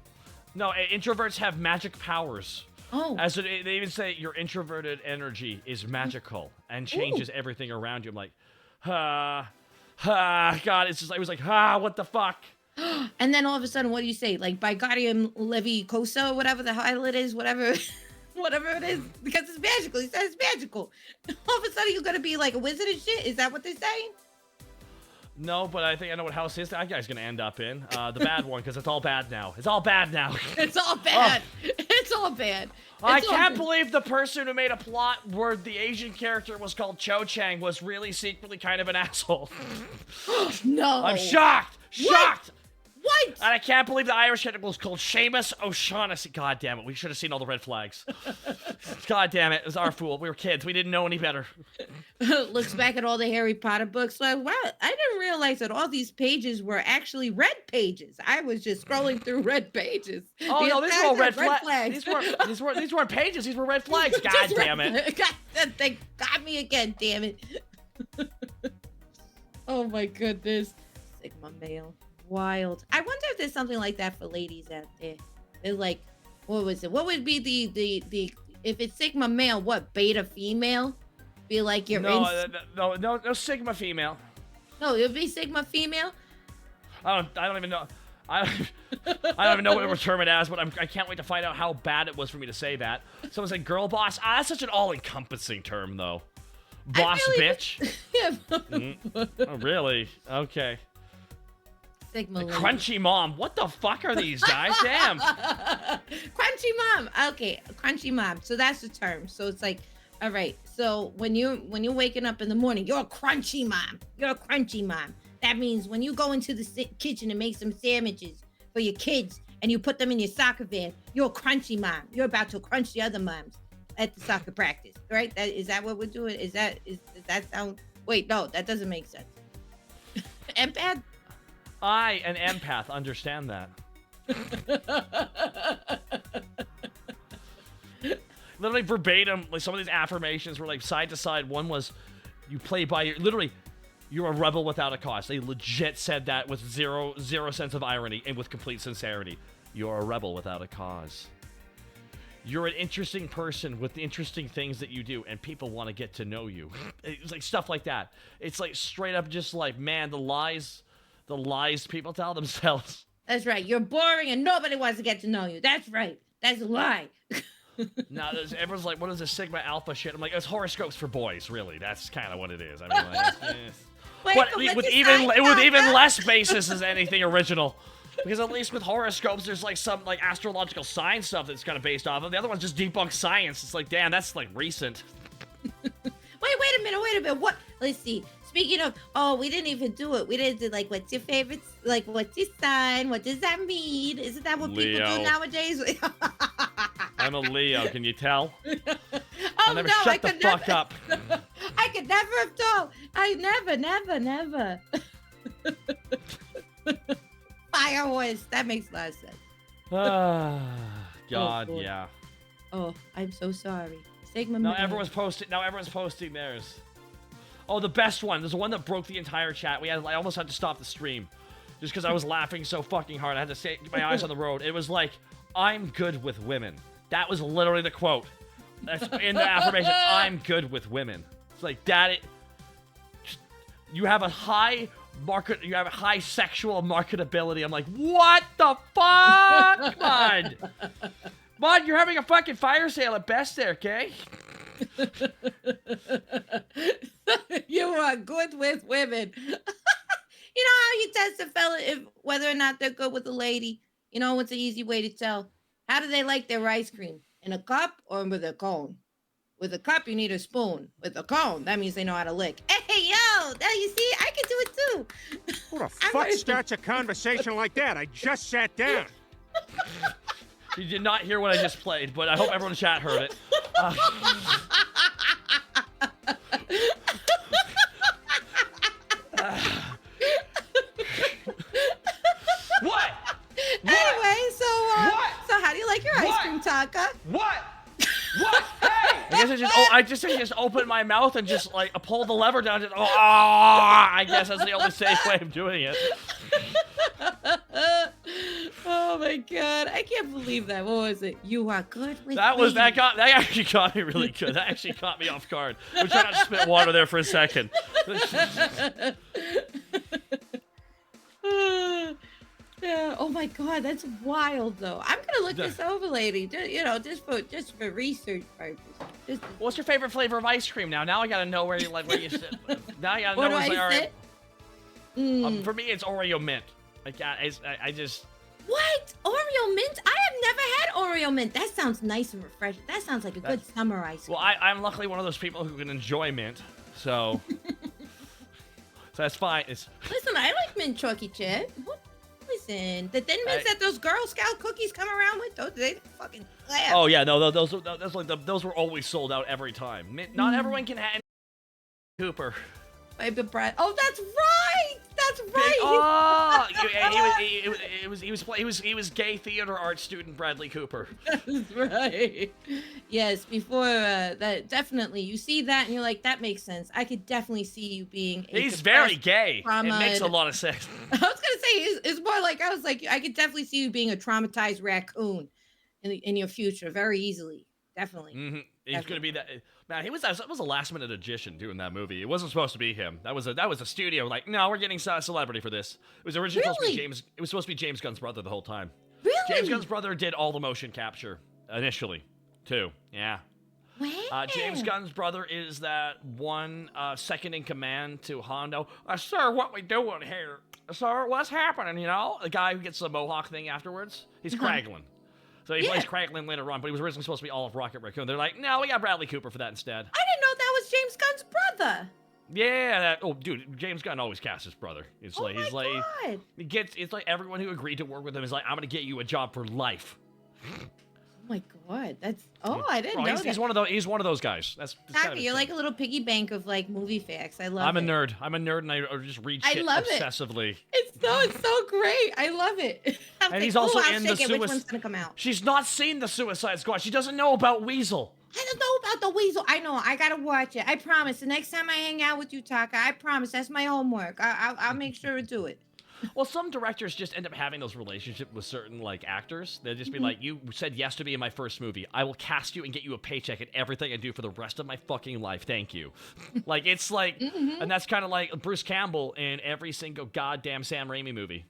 No, introverts have magic powers. Oh. They even say your introverted energy is magical and changes everything around you. I'm like, God, it's just, I was like, what the fuck? And then all of a sudden, what do you say? Like, Bigarium Leviosa, whatever the hell it is, whatever it is, because it's magical. He says it's magical. All of a sudden, you're gonna be like a wizard and shit? Is that what they're saying? No, but I think I know what house that guy's gonna end up in. The bad one, because it's all bad now. It's all bad now. It's all bad. It's all bad. I can't believe the person who made a plot where the Asian character was called Cho Chang was really secretly kind of an asshole. No. I'm shocked. Shocked. What? And I can't believe the Irish character was called Seamus O'Shaughnessy. God damn it. We should have seen all the red flags. God damn it. It was our fool. We were kids. We didn't know any better. Looks back at all the Harry Potter books. Like, wow, I didn't realize that all these pages were actually red pages. I was just scrolling through red pages. Oh, no, these were all red flags. These weren't pages. These were red flags. God damn it. They got me again, damn it. Oh, my goodness. Sigma male. Wild. I wonder if there's something like that for ladies out there. They're like, what was it? What would be the if it's Sigma male, what, beta female? Be like you're no Sigma female. No, it would be Sigma female. I don't even know. I don't even know what term it as, but I can't wait to find out how bad it was for me to say that. Someone said girl boss. That's such an all-encompassing term, though. Boss bitch. Yeah. Oh, really? Okay. Sigma Crunchy mom. What the fuck are these guys? Damn. Crunchy mom. Okay, crunchy mom. So that's the term. So it's like, all right. So when you're waking up in the morning, you're a crunchy mom. You're a crunchy mom. That means when you go into the kitchen and make some sandwiches for your kids and you put them in your soccer van, you're a crunchy mom. You're about to crunch the other moms at the soccer practice, right? Is that what we're doing? Does that sound? Wait, no, that doesn't make sense. Empath. I, an empath, understand that. Literally verbatim, like some of these affirmations were like side to side. One was, you play by your, literally, you're a rebel without a cause. They legit said that with zero sense of irony and with complete sincerity. You're a rebel without a cause. You're an interesting person with interesting things that you do, and people want to get to know you. It's like stuff like that. It's like straight up just like, man, the lies people tell themselves. That's right. You're boring and nobody wants to get to know you. That's right. That's a lie. Now, everyone's like, what is this Sigma Alpha shit? I'm like, it's horoscopes for boys, really. That's kind of what it is. I mean, like, with even less basis as anything original. Because at least with horoscopes, there's like some like astrological sign stuff that's kind of based off of. The other one's just debunk science. It's like, damn, that's like recent. Wait a minute. let's see. Speaking of, oh, we didn't even do it. We didn't do like, what's your favorite? Like, what's your sign? What does that mean? Isn't that what people do nowadays? I'm a Leo. Can you tell? Oh no, shut the fuck up. I could never have told. I never. Fire horse. That makes a lot of sense. God, yeah. Oh, I'm so sorry. Sigma. Now everyone's posting theirs. Oh, the best one. There's the one that broke the entire chat. I almost had to stop the stream, just because I was laughing so fucking hard. I had to keep my eyes on the road. It was like, "I'm good with women." That was literally the quote. That's in the affirmation. I'm good with women. It's like, Daddy, you have a high sexual marketability. I'm like, what the fuck, bud? Bud, you're having a fucking fire sale at Best there, okay? You are good with women. You know how you test a fella whether or not they're good with a lady? You know what's an easy way to tell? How do they like their ice cream? In a cup or with a cone? With a cup, you need a spoon. With a cone, that means they know how to lick. Hey, yo, now you see, I can do it too. Who the fuck starts a conversation like that? I just sat down. You did not hear what I just played, but I hope everyone in chat heard it. What? Anyway, so how do you like your ice cream, Taka? What? Hey! I just open my mouth and just like pull the lever down. Just, I guess that's the only safe way of doing it. Oh my god, I can't believe that. What was it? You are good with that actually got me really good. That actually caught me off guard. We tried not to spit water there for a second. Yeah. Oh my god, that's wild though. I'm gonna look this over, lady. Just for research purposes. What's your favorite flavor of ice cream now? Now I gotta know where you sit. Now I gotta know where you sit. For me, it's Oreo mint. I just. What? Oreo mint? I have never had Oreo mint. That sounds nice and refreshing. That sounds like a good summer ice cream. Well, I'm luckily one of those people who can enjoy mint, so. So that's fine. Listen, I like mint chalky chip. Listen, the thin mints that those Girl Scout cookies come around with, those they fucking slap. Oh yeah, no, those were always sold out every time. Not everyone can have Cooper. Baby Brad. Oh, that's right. That's right. Oh, he was gay theater art student Bradley Cooper. That's right. Yes, before that, definitely. You see that and you're like, that makes sense. I could definitely see you being. He's very gay. It makes a lot of sense. I was gonna say it's more like I could definitely see you being a traumatized raccoon in your future very easily. Definitely. Mm-hmm. He's gonna be that. Man, that was a last minute addition doing that movie. It wasn't supposed to be him. That was a studio like, no, we're getting a celebrity for this. It was originally supposed to be James. It was supposed to be James Gunn's brother the whole time. Really? James Gunn's brother did all the motion capture initially, too. Yeah. Wow. James Gunn's brother is that one second in command to Hondo. Sir, what we doing here? Sir, what's happening? You know, the guy who gets the mohawk thing afterwards. He's Kraglin. So he plays Kraglin later on, but he was originally supposed to be all of Rocket Raccoon. They're like, no, we got Bradley Cooper for that instead. I didn't know that was James Gunn's brother. Yeah, dude, James Gunn always casts his brother. It's God. It's like everyone who agreed to work with him is like, I'm gonna get you a job for life. Oh my god, I didn't know that. He's one of those guys. That's Taka, you're like a little piggy bank of like movie facts. I love it. I'm a nerd, and I just read shit obsessively. It's so great. I love it. And he's also in the Which one's gonna come out? She's not seen the Suicide Squad. She doesn't know about Weasel. I don't know about the Weasel. I know. I gotta watch it. I promise. The next time I hang out with you, Taka, I promise. That's my homework. I'll make sure to do it. Well, some directors just end up having those relationships with certain like actors. They'll just be like, "You said yes to be in my first movie. I will cast you and get you a paycheck and everything I do for the rest of my fucking life. Thank you." Like it's like, and that's kind of like Bruce Campbell in every single goddamn Sam Raimi movie.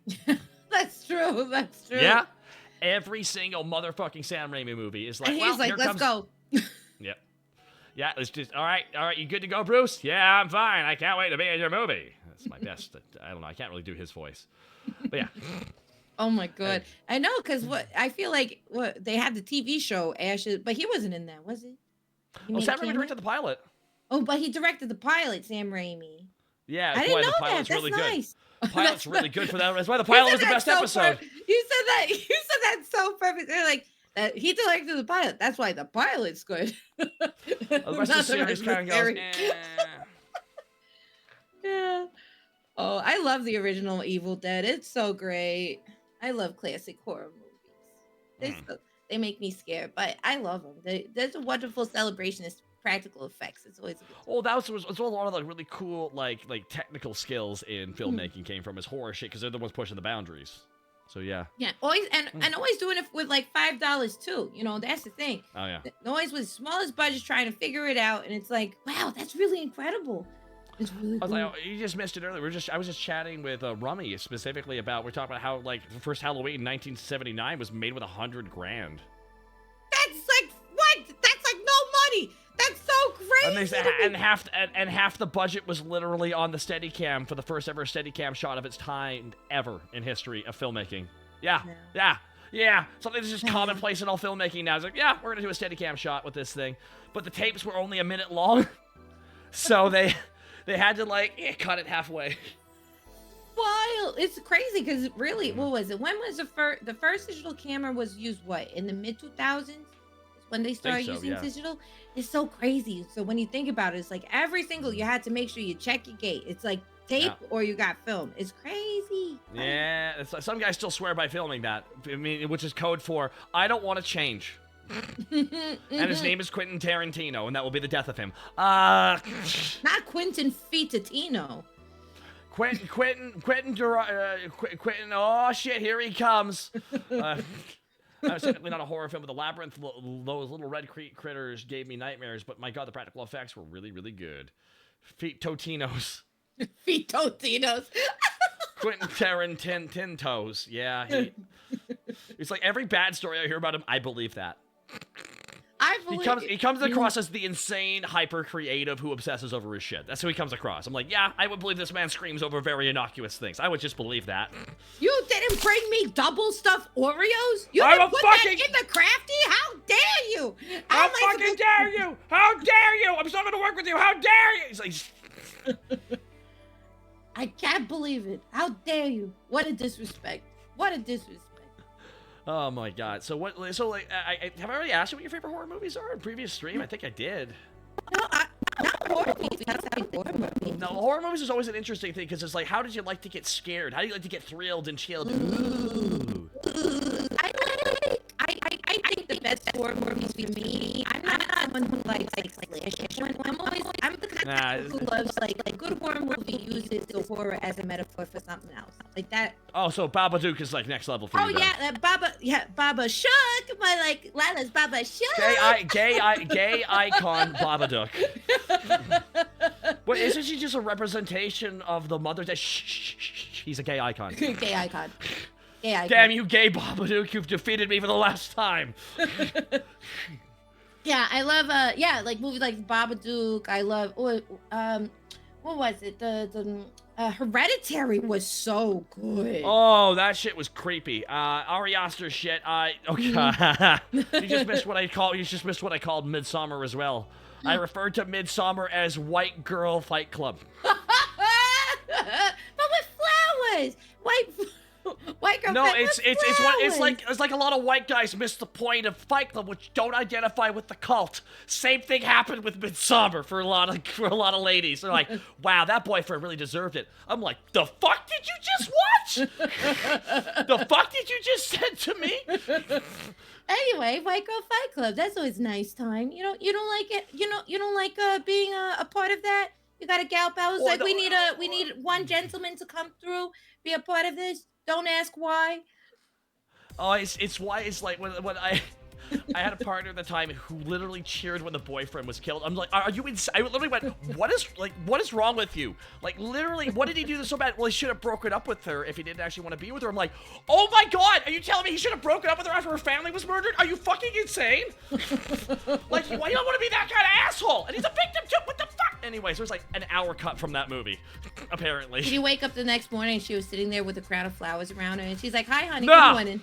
That's true. That's true. Yeah, every single motherfucking Sam Raimi movie is like, and he's like, "Let's go." Yep. Yeah, it's just all right. You good to go, Bruce? Yeah, I'm fine. I can't wait to be in your movie. That's my best. I don't know. I can't really do his voice, but yeah. Oh my god, I know, cause I feel like they had the TV show Ashes, but he wasn't in that, was he? Sam Raimi directed the pilot. Oh, but he directed the pilot, Sam Raimi. Yeah, I didn't know the pilot's that. really That's good. nice. The pilot's really good for that. That's why the pilot was the best episode. You said that so perfect. They're like, he directed the pilot. That's why the pilot's good. The rest of the series kind of goes, Yeah. Oh, I love the original Evil Dead. It's so great. I love classic horror movies. They make me scared, but I love them. There's a wonderful celebration of practical effects. It's always a good time. Oh, that was a lot of the really cool like technical skills in filmmaking came from his horror shit because they're the ones pushing the boundaries. So yeah. Yeah, always and always doing it with like $5 too. You know, that's the thing. Oh yeah. Always with smallest budgets trying to figure it out, and it's like, wow, that's really incredible. It's really I was cool. like, you just missed it earlier. I was just chatting with Rummy specifically about. We're talking about how like the first Halloween in 1979 was made with $100,000. That's like what? That's like no money. That's so crazy. And half the budget was literally on the Steadicam for the first ever Steadicam shot of its time ever in history of filmmaking. Yeah. Something that's just commonplace in all filmmaking now. It's like, yeah, we're gonna do a Steadicam shot with this thing, but the tapes were only a minute long, so they had to cut it halfway. Wild. It's crazy because really, what was it? When was the first digital camera was used? What, in the mid 2000s? When they started using digital? It's so crazy. So when you think about it, it's like every single, you had to make sure you check your gate. It's like tape or you got film. It's crazy. Yeah, it's like some guys still swear by filming that. I mean, which is code for I don't want to change. And his name is Quentin Tarantino, and that will be the death of him. Not Quentin Fitatino. Quentin. Oh shit! Here he comes. I was technically not a horror film, but the labyrinth, those little red critters gave me nightmares. But my god, the practical effects were really, really good. Feet Totinos. Feet Totinos. Quentin Tarantintos. Yeah, it's like every bad story I hear about him, I believe that. He comes across as the insane, hyper creative who obsesses over his shit. That's who he comes across. I'm like, yeah, I would believe this man screams over very innocuous things. I would just believe that. You didn't bring me double stuffed Oreos? You I'm didn't put that in the crafty? How dare you? How fucking dare you? How dare you? I'm still going to work with you. How dare you? He's like... I can't believe it. How dare you? What a disrespect. What a disrespect. Oh my god. So what? So like, have I already asked you what your favorite horror movies are in previous stream? I think I did. No, not horror movies. Horror movies. No, horror movies is always an interesting thing because it's like, how did you like to get scared? How do you like to get thrilled and chilled? Ooh. I think the best horror movies for me. I'm not someone who likes slasher. I'm the kind of who loves like good horror movie uses the horror as a metaphor for something else, like that. Oh, so Babadook is like next level for you. Oh yeah, Baba Shook, my like Lila's Baba Shook. Gay icon Babadook. But isn't she just a representation of the mother? He's a gay icon. Gay icon. Yeah, damn you, gay Babadook! You've defeated me for the last time. Yeah, I love like movies like Babadook. I love what was it? The Hereditary was so good. Oh, that shit was creepy. Ari Aster's shit. Okay. You just missed what I called Midsommar as well. I referred to Midsommar as White Girl Fight Club. But with flowers, white girl. No, it's like a lot of white guys miss the point of Fight Club, which don't identify with the cult. Same thing happened with Midsommar for a lot of ladies. They're like, wow, that boyfriend really deserved it. I'm like, the fuck did you just watch? The fuck did you just send to me? Anyway, White Girl Fight Club. That's always a nice time. You don't like it. You don't like being a part of that. You got a gal pal who's we need one gentleman to come through, be a part of this. Don't ask why. Oh, it's why it's like when I had a partner at the time who literally cheered when the boyfriend was killed. I'm like, are you insane? I literally went, what is wrong with you? Like, literally, what did he do so bad? Well, he should have broken up with her if he didn't actually want to be with her. I'm like, oh my god, are you telling me he should have broken up with her after her family was murdered? Are you fucking insane? Like, why you don't want to be that kind of asshole? And he's a victim too. What the fuck? Anyway, so there's like an hour cut from that movie, apparently. Did you wake up the next morning and she was sitting there with a crown of flowers around her and she's like, hi, honey, good morning.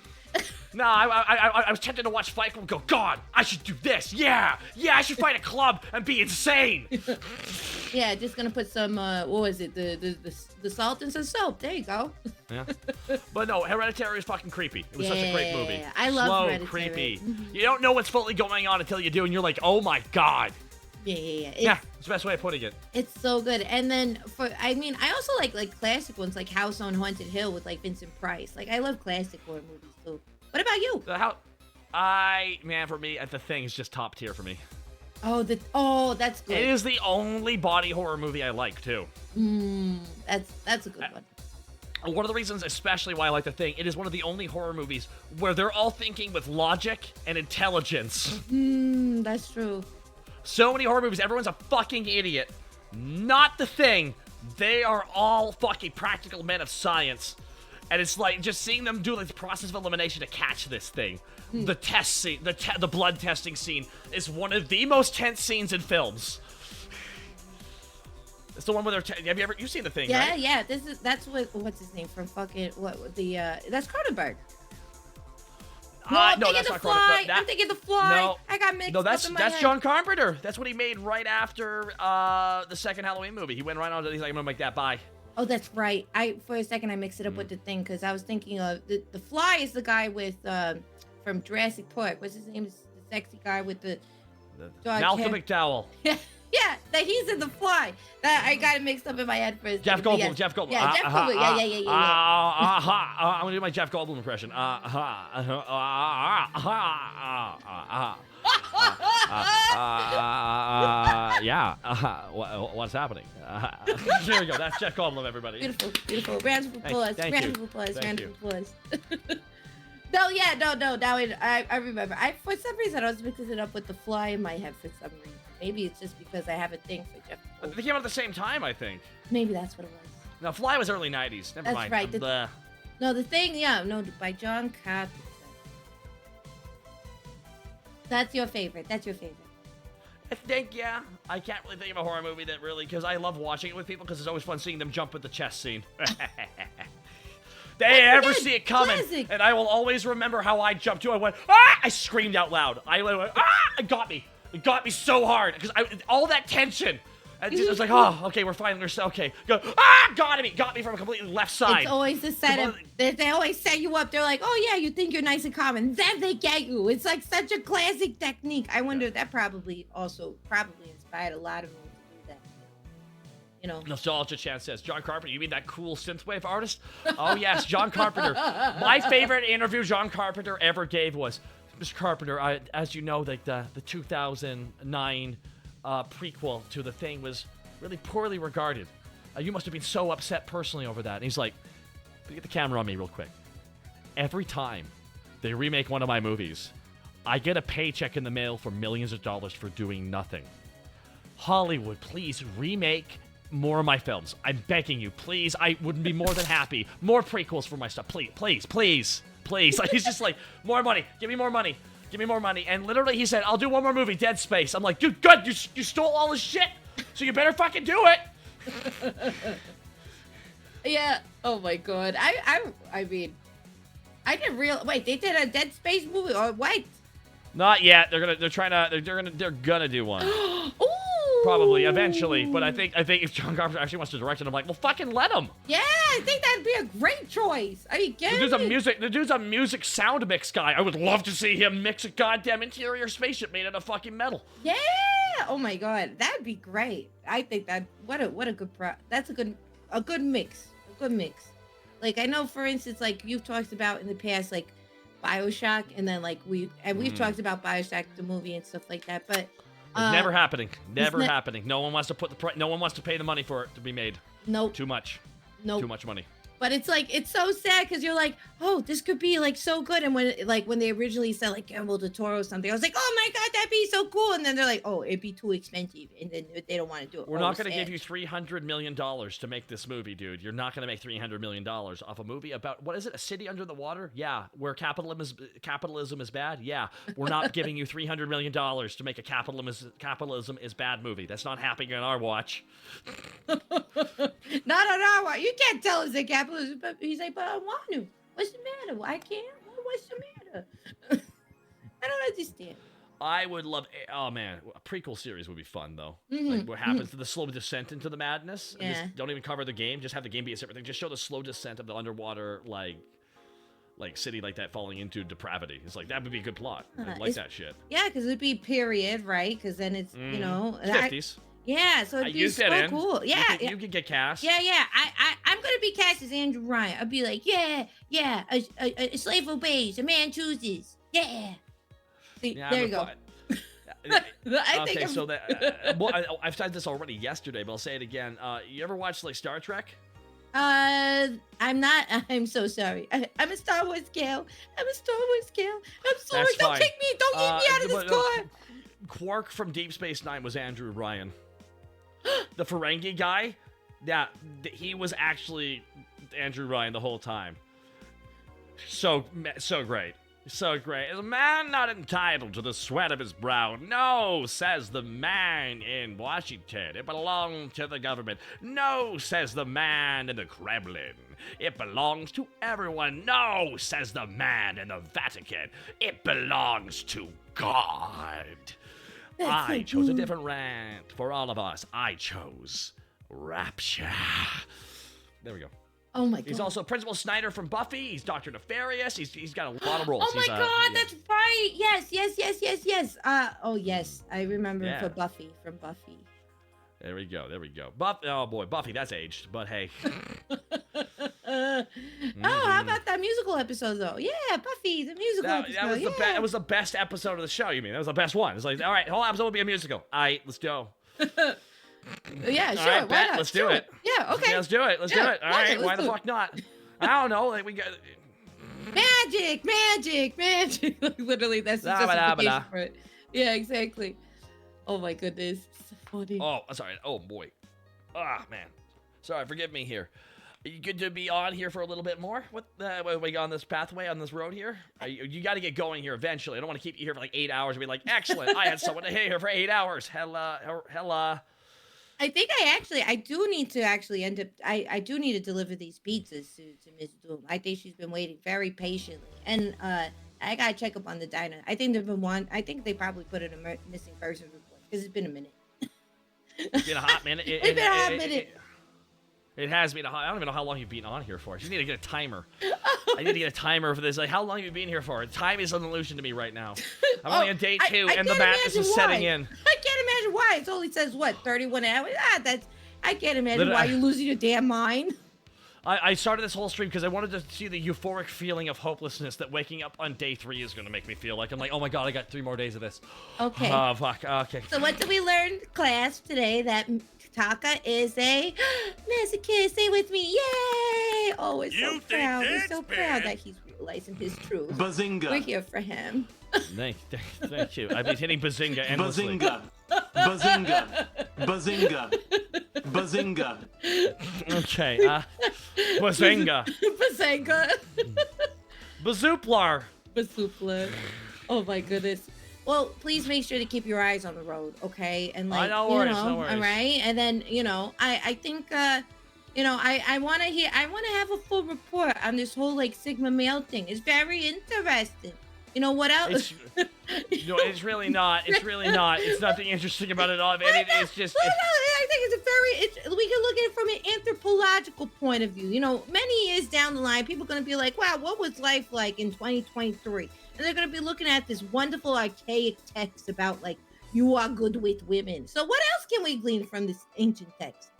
No, I was tempted to watch Fight Club and go, God, I should do this. Yeah, I should fight a club and be insane. Yeah, just gonna put some, what was it, the salt and some soap. There you go. Yeah. But no, Hereditary is fucking creepy. It was such a great movie. I love Slow, Hereditary. creepy. You don't know what's fully going on until you do, and you're like, oh my God. Yeah. It's the best way of putting it. It's so good. And then I also like classic ones like House on Haunted Hill with like Vincent Price. Like I love classic horror movies too. What about you? For me, The Thing is just top tier for me. That's good. It is the only body horror movie I like too. That's a good one. One of the reasons, especially why I like The Thing, it is one of the only horror movies where they're all thinking with logic and intelligence. That's true. So many horror movies, everyone's a fucking idiot. Not The Thing. They are all fucking practical men of science. And it's like, just seeing them do like the process of elimination to catch this thing. The test scene, the blood testing scene is one of the most tense scenes in films. It's the one where they're, you've seen The Thing, right? Yeah, that's what's his name from fucking, that's Cronenberg. No, I'm thinking The Fly. I'm thinking The Fly. No, I got mixed no, up in my that's head. John Carpenter. That's what he made right after the second Halloween movie. He went right on to, he's like, I'm gonna make that, bye. Oh, that's right. For a second I mixed it up with The Thing because I was thinking of the Fly is the guy with from Jurassic Park. What's his name? The sexy guy with the dark Malcolm hair. McDowell. Yeah, that he's in The Fly. That I got it mixed up in my head for a second. Jeff Goldblum. Jeff Goldblum. Yeah, Jeff Goldblum. Yeah. I'm gonna do my Jeff Goldblum impression. What's happening? There we go. That's Jeff Goldblum, everybody. Beautiful. Round of applause. Thank you. Round of applause. No. Now I remember. For some reason I was mixing it up with The Fly in my head for some reason. Maybe it's just because I have a thing for Jeff Goldblum. They came out at the same time, I think. Maybe that's what it was. No, Fly was early 90s. Never mind. That's right. The Thing, by John Carpenter. That's your favorite. I think, yeah. I can't really think of a horror movie that really, because I love watching it with people because it's always fun seeing them jump at the chest scene. They ever see it coming, classic. And I will always remember how I jumped too. I went, ah! I screamed out loud. I went, ah! It got me. It got me so hard because all that tension. And I was like, oh, okay, we're fine. Okay, go. Ah, got me from a completely left side. It's always the setup. They always set you up. They're like, oh yeah, you think you're nice and calm, and then they get you. It's like such a classic technique. I wonder that probably inspired a lot of them to do that. You know. Nostalgia Chan says, John Carpenter, you mean that cool synthwave artist? Oh yes, John Carpenter. My favorite interview John Carpenter ever gave was, Mr. Carpenter, as you know, like the 2009 prequel to The Thing was really poorly regarded. You must have been so upset personally over that. And he's like, get the camera on me real quick. Every time they remake one of my movies, I get a paycheck in the mail for millions of dollars for doing nothing. Hollywood, please remake more of my films. I'm begging you, please. I would be more than happy. More prequels for my stuff. Please. Like, he's just like, more money. Give me more money. And literally he said, I'll do one more movie, Dead Space. I'm like, dude, good. You stole all this shit, so you better fucking do it. Yeah. Oh my god. I mean, I didn't realize. Wait, they did a Dead Space movie or what? Not yet. They're gonna do one. Ooh. Probably eventually, but I think if John Carpenter actually wants to direct it, I'm like, well, fucking let him. Yeah, I think that'd be a great choice. Are you kidding me? The dude's a music sound mix guy. I would love to see him mix a goddamn interior spaceship made out of fucking metal. Yeah. Oh my god, that'd be great. I think that what a good that's a good mix. A good mix. Like I know, for instance, like you've talked about in the past, like BioShock, and then like we've talked about BioShock the movie and stuff like that, but. It's never happening. Never happening. No one wants to no one wants to pay the money for it to be made. Nope. Too much. Nope. Too much money. But it's like, it's so sad because you're like, oh, this could be like so good. And when they originally said like Guillermo del Toro or something, I was like, oh my God, that'd be so cool. And then they're like, oh, it'd be too expensive. And then they don't want to do it. We're not going to give you $300 million to make this movie, dude. You're not going to make $300 million off a movie about, what is it, a city under the water? Yeah. Where capitalism is bad? Yeah. We're not giving you $300 million to make a capitalism is bad movie. That's not happening on our watch. Not on our watch. You can't tell us that capitalism, but he's like, but I want to. What's the matter? I can't. What's the I don't understand. I would love. Oh man, a prequel series would be fun though. Mm-hmm. Like what happens to the slow descent into the madness? And Yeah. just don't even cover the game. Just have the game be a separate thing. Just show the slow descent of the underwater like city like that falling into depravity. It's like that would be a good plot. I like that shit. Yeah, because it'd be period, right? Because then it's you know 50s. Yeah, so it'd be so cool. Yeah, you could get cast. Yeah. I'm gonna be cast as Andrew Ryan. I'll be like, yeah. A slave obeys, a man chooses. Yeah. See, Yeah, there you go. Okay, so that well, I've said this already yesterday, but I'll say it again. You ever watch like Star Trek? I'm not. I'm so sorry. I'm a Star Wars gal. I'm sorry. That's Don't fine. kick me. Don't eat me out of this car. Quark from Deep Space Nine was Andrew Ryan. The Ferengi guy, yeah, he was actually Andrew Ryan the whole time. So great. So great. Is a man not entitled to the sweat of his brow? No, says the man in Washington. It belongs to the government. No, says the man in the Kremlin. It belongs to everyone. No, says the man in the Vatican. It belongs to God. I chose a different rant for all of us. I chose Rapture. There we go. Oh my god. He's also Principal Snyder from Buffy. He's Dr. Nefarious. He's got a lot of roles. Oh my god, that's right. Yes. Oh yes, I remember him for Buffy, from Buffy. There we go. Oh boy, Buffy, that's aged, but hey. Oh, how about that musical episode though? Yeah, Buffy, the musical episode. That was the best episode of the show, you mean? That was the best one. It's like, all right, the whole episode will be a musical. All right, let's go. Yeah, sure. All right, why not? let's do it. Yeah, okay. Let's do it. All right, why the fuck not? I don't know. Like we got magic. Literally, that's the justification for it. Yeah, exactly. Oh my goodness, so funny. Oh, sorry. Oh boy. Ah, man. Sorry, forgive me here. Are you good to be on here for a little bit more? What we got on this pathway, on this road here? You got to get going here eventually. I don't want to keep you here for like 8 hours and be like, excellent, I had someone to hit here for 8 hours. Hella. I think I do need to end up. I do need to deliver these pizzas to Miss Doom. I think she's been waiting very patiently, and I gotta check up on the diner. I think they probably put in a missing person report because it's been a minute. It's been a hot minute. It's been a hot minute. It has been I don't even know how long you've been on here for. I just need to get a timer. I need to get a timer for this. Like, how long have you been here for? Time is an illusion to me right now. I'm only on day 2, and the madness is setting in. I can't imagine why. It only says, 31 hours? I can't imagine why you're losing your damn mind. I started this whole stream because I wanted to see the euphoric feeling of hopelessness that waking up on day 3 is going to make me feel like. I'm like, oh my god, I got 3 more days of this. Okay. Oh, fuck. Okay. So what did we learn, class, today? That Taka is a masochist. Say with me, yay! Oh, we're so proud. We're so proud that he's realizing his truth. Bazinga. We're here for him. Thank you. I've been hitting Bazinga endlessly. Bazinga. Okay. Bazinga. Bazooplar. Oh my goodness. Well, please make sure to keep your eyes on the road, okay? And like, no worries. all right. And then, I think, I want to have a full report on this whole like Sigma male thing. It's very interesting. You know what else? It's really not. It's really not. It's nothing interesting about it all. It's just. I think we can look at it from an anthropological point of view. Many years down the line, people are going to be like, wow, what was life like in 2023? And they're going to be looking at this wonderful archaic text about like, you are good with women. So what else can we glean from this ancient text?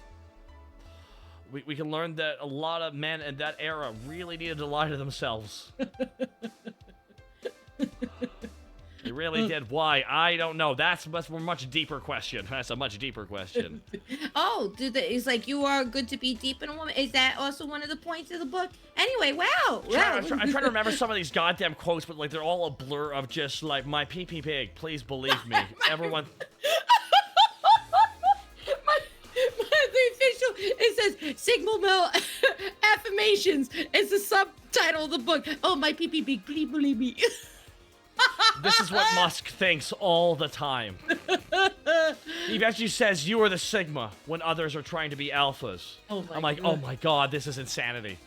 We can learn that a lot of men in that era really needed to lie to themselves. They really did. Why? I don't know. That's a much deeper question. That's a much deeper question. Oh, it's like you are good to be deep in a woman. Is that also one of the points of the book? Anyway, wow. I'm trying to remember some of these goddamn quotes, but like they're all a blur of just like my pee-pee pig. Please believe me. Everyone. The official, it says Sigma Male Affirmations. It's the subtitle of the book. Oh, my pee-pee pig. Please believe me. This is what Musk thinks all the time. He eventually says you are the Sigma when others are trying to be alphas. Oh my I'm like, God. oh my god, this is insanity.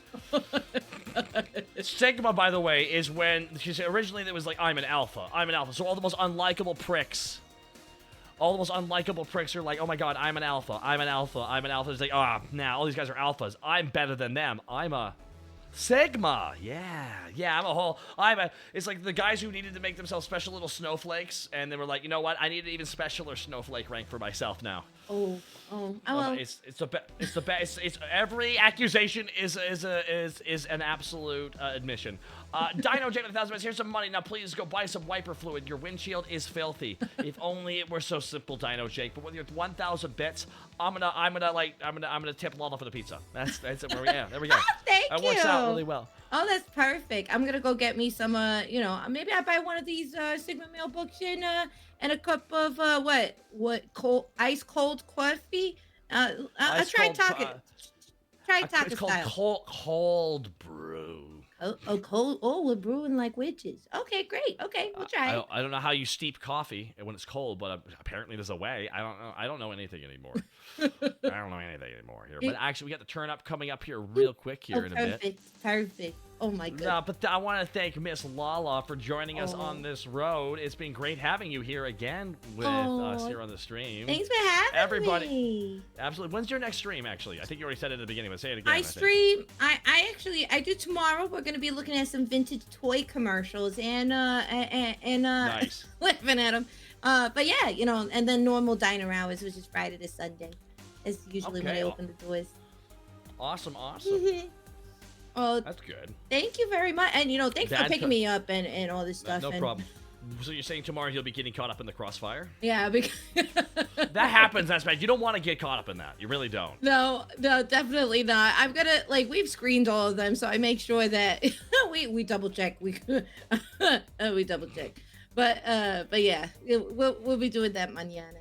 Sigma, by the way, is when she said originally it was like, I'm an alpha. I'm an alpha. So all the most unlikable pricks. All the most unlikable pricks are like, oh my god, I'm an alpha. I'm an alpha. I'm an alpha. It's like, nah, all these guys are alphas. I'm better than them. I'm a Sigma. Yeah, it's like the guys who needed to make themselves special little snowflakes, and they were like, you know what? I need an even specialer snowflake rank for myself now. It's the best. It's every accusation is an absolute admission. Dino J with 1,000 bits. Here's some money. Now please go buy some wiper fluid. Your windshield is filthy. If only it were so simple, Dino Jake. But with your 1,000 bits, I'm gonna tip Lala for the pizza. That's it. Yeah, there we go. Thank you. That works out really well. Oh, that's perfect. I'm gonna go get me some. Maybe I buy one of these Sigma mail books and a cup of ice cold coffee. I'll try Taka. Try Taka it's style. called cold brew. Cold. Oh, we're brewing like witches. Okay, great. Okay, we'll try it. I don't know how you steep coffee when it's cold, but apparently there's a way. I don't know anything anymore. I don't know anything anymore here. But actually, we got the turn up coming up here real quick here in a bit. Perfect. Oh my goodness. No, but I want to thank Miss Lala for joining us on this road. It's been great having you here again with us here on the stream. Thanks for having me. Absolutely. When's your next stream? Actually, I think you already said it at the beginning, but say it again. I stream. I do tomorrow. We're gonna be looking at some vintage toy commercials and nice. laughing at them. But yeah, and then normal diner hours, which is Friday to Sunday. Is usually when I open the doors. Awesome. Oh, that's good. Thank you very much, and thanks for picking me up and all this stuff. No problem. So you're saying tomorrow you'll be getting caught up in the crossfire? Yeah, because that happens. That's bad. You don't want to get caught up in that. You really don't. No, definitely not. I'm gonna we've screened all of them, so I make sure that we double check. We double check. But yeah, we'll be doing that mañana.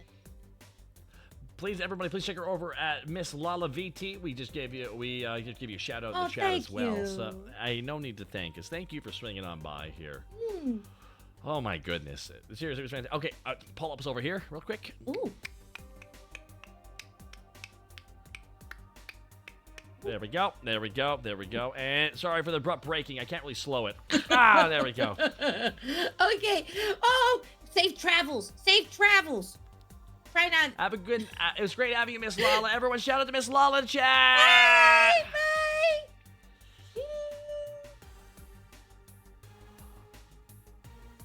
Please, everybody, please check her over at Miss Lala VT. We just gave you a shout out in the chat as well. You. So no need to thank us. Thank you for swinging on by here. Oh my goodness, seriously, it was fantastic. Okay, pull up us over here real quick. Ooh. There we go. And sorry for the abrupt braking. I can't really slow it. There we go. Okay. Oh, safe travels. Try not. Have a good. It was great having you, Miss Lala. Everyone, shout out to Miss Lala in the chat. Bye.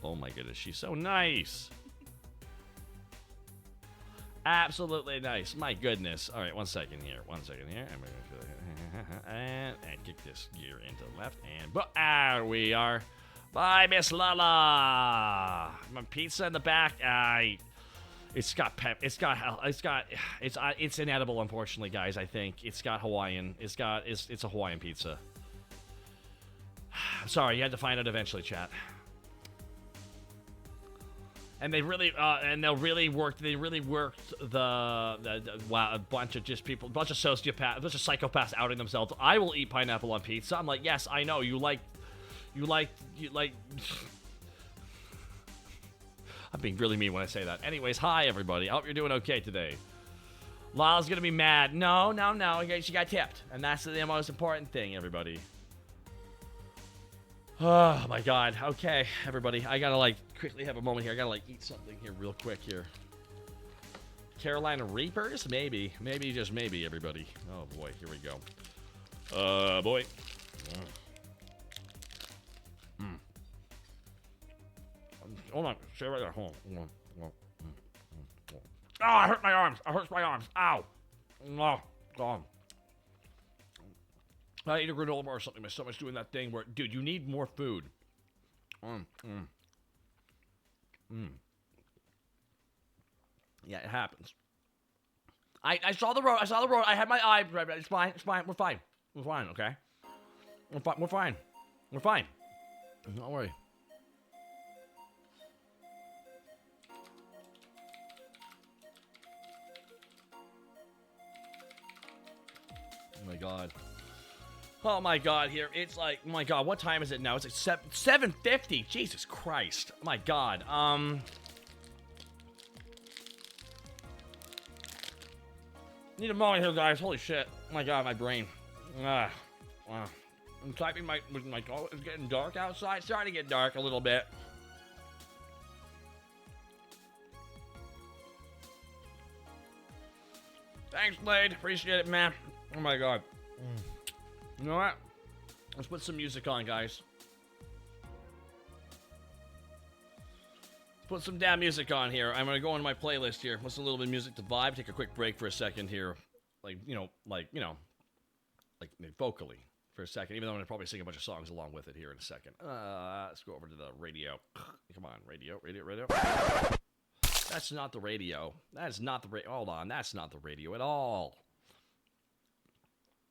Oh my goodness, she's so nice. Absolutely nice. My goodness. All right, one second here. And kick this gear into the left. And we are. Bye, Miss Lala. My pizza in the back. It's inedible, unfortunately, guys. I think it's got Hawaiian. It's a Hawaiian pizza. Sorry, you had to find out eventually, chat. And they really worked a bunch of people, a bunch of sociopaths, a bunch of psychopaths outing themselves. I will eat pineapple on pizza. I'm like, yes, I know you like. I'm being really mean when I say that. Anyways, hi everybody. I hope you're doing okay today. Lala's gonna be mad. No. She got tipped, and that's the most important thing, everybody. Oh my god. Okay, everybody. I gotta quickly have a moment here. I gotta eat something here real quick here. Carolina Reapers? Maybe. Maybe, just maybe, everybody. Oh boy, here we go. Boy. Hold on. Stay right there. Hold on. Oh, I hurt my arms. Ow. Oh, God. I ate a granola bar or something. My stomach's doing that thing where, dude, you need more food. Yeah, it happens. I saw the road. I had my eye right. It's fine. We're fine. Okay? We're fine. Don't worry. Oh my god, here. It's like, oh my god, what time is it now? It's like 7:50. Jesus Christ. Oh my god. Need a moment here, guys. Holy shit. Oh my god, my brain. I'm typing with my. Oh, it's getting dark outside. It's starting to get dark a little bit. Thanks, Blade. Appreciate it, man. Oh my god. You know what? Let's put some music on, guys. Let's put some damn music on here. I'm gonna go on my playlist here. Listen a little bit of music to vibe. Take a quick break for a second here. Like vocally for a second. Even though I'm gonna probably sing a bunch of songs along with it here in a second. Let's go over to the radio. Come on, radio. That's not the radio. That is not the radio. Hold on. That's not the radio at all.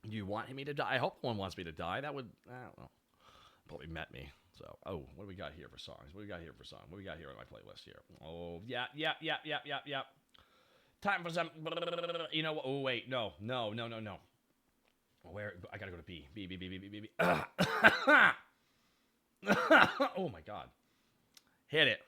You want me to die? I hope no one wants me to die. That would, well, probably met me. So, oh, what do we got here for songs? What do we got here on my playlist here? Oh, yeah. Time for some, you know what? Oh, wait. No. Where? I gotta go to B. B. Oh, my God. Hit it.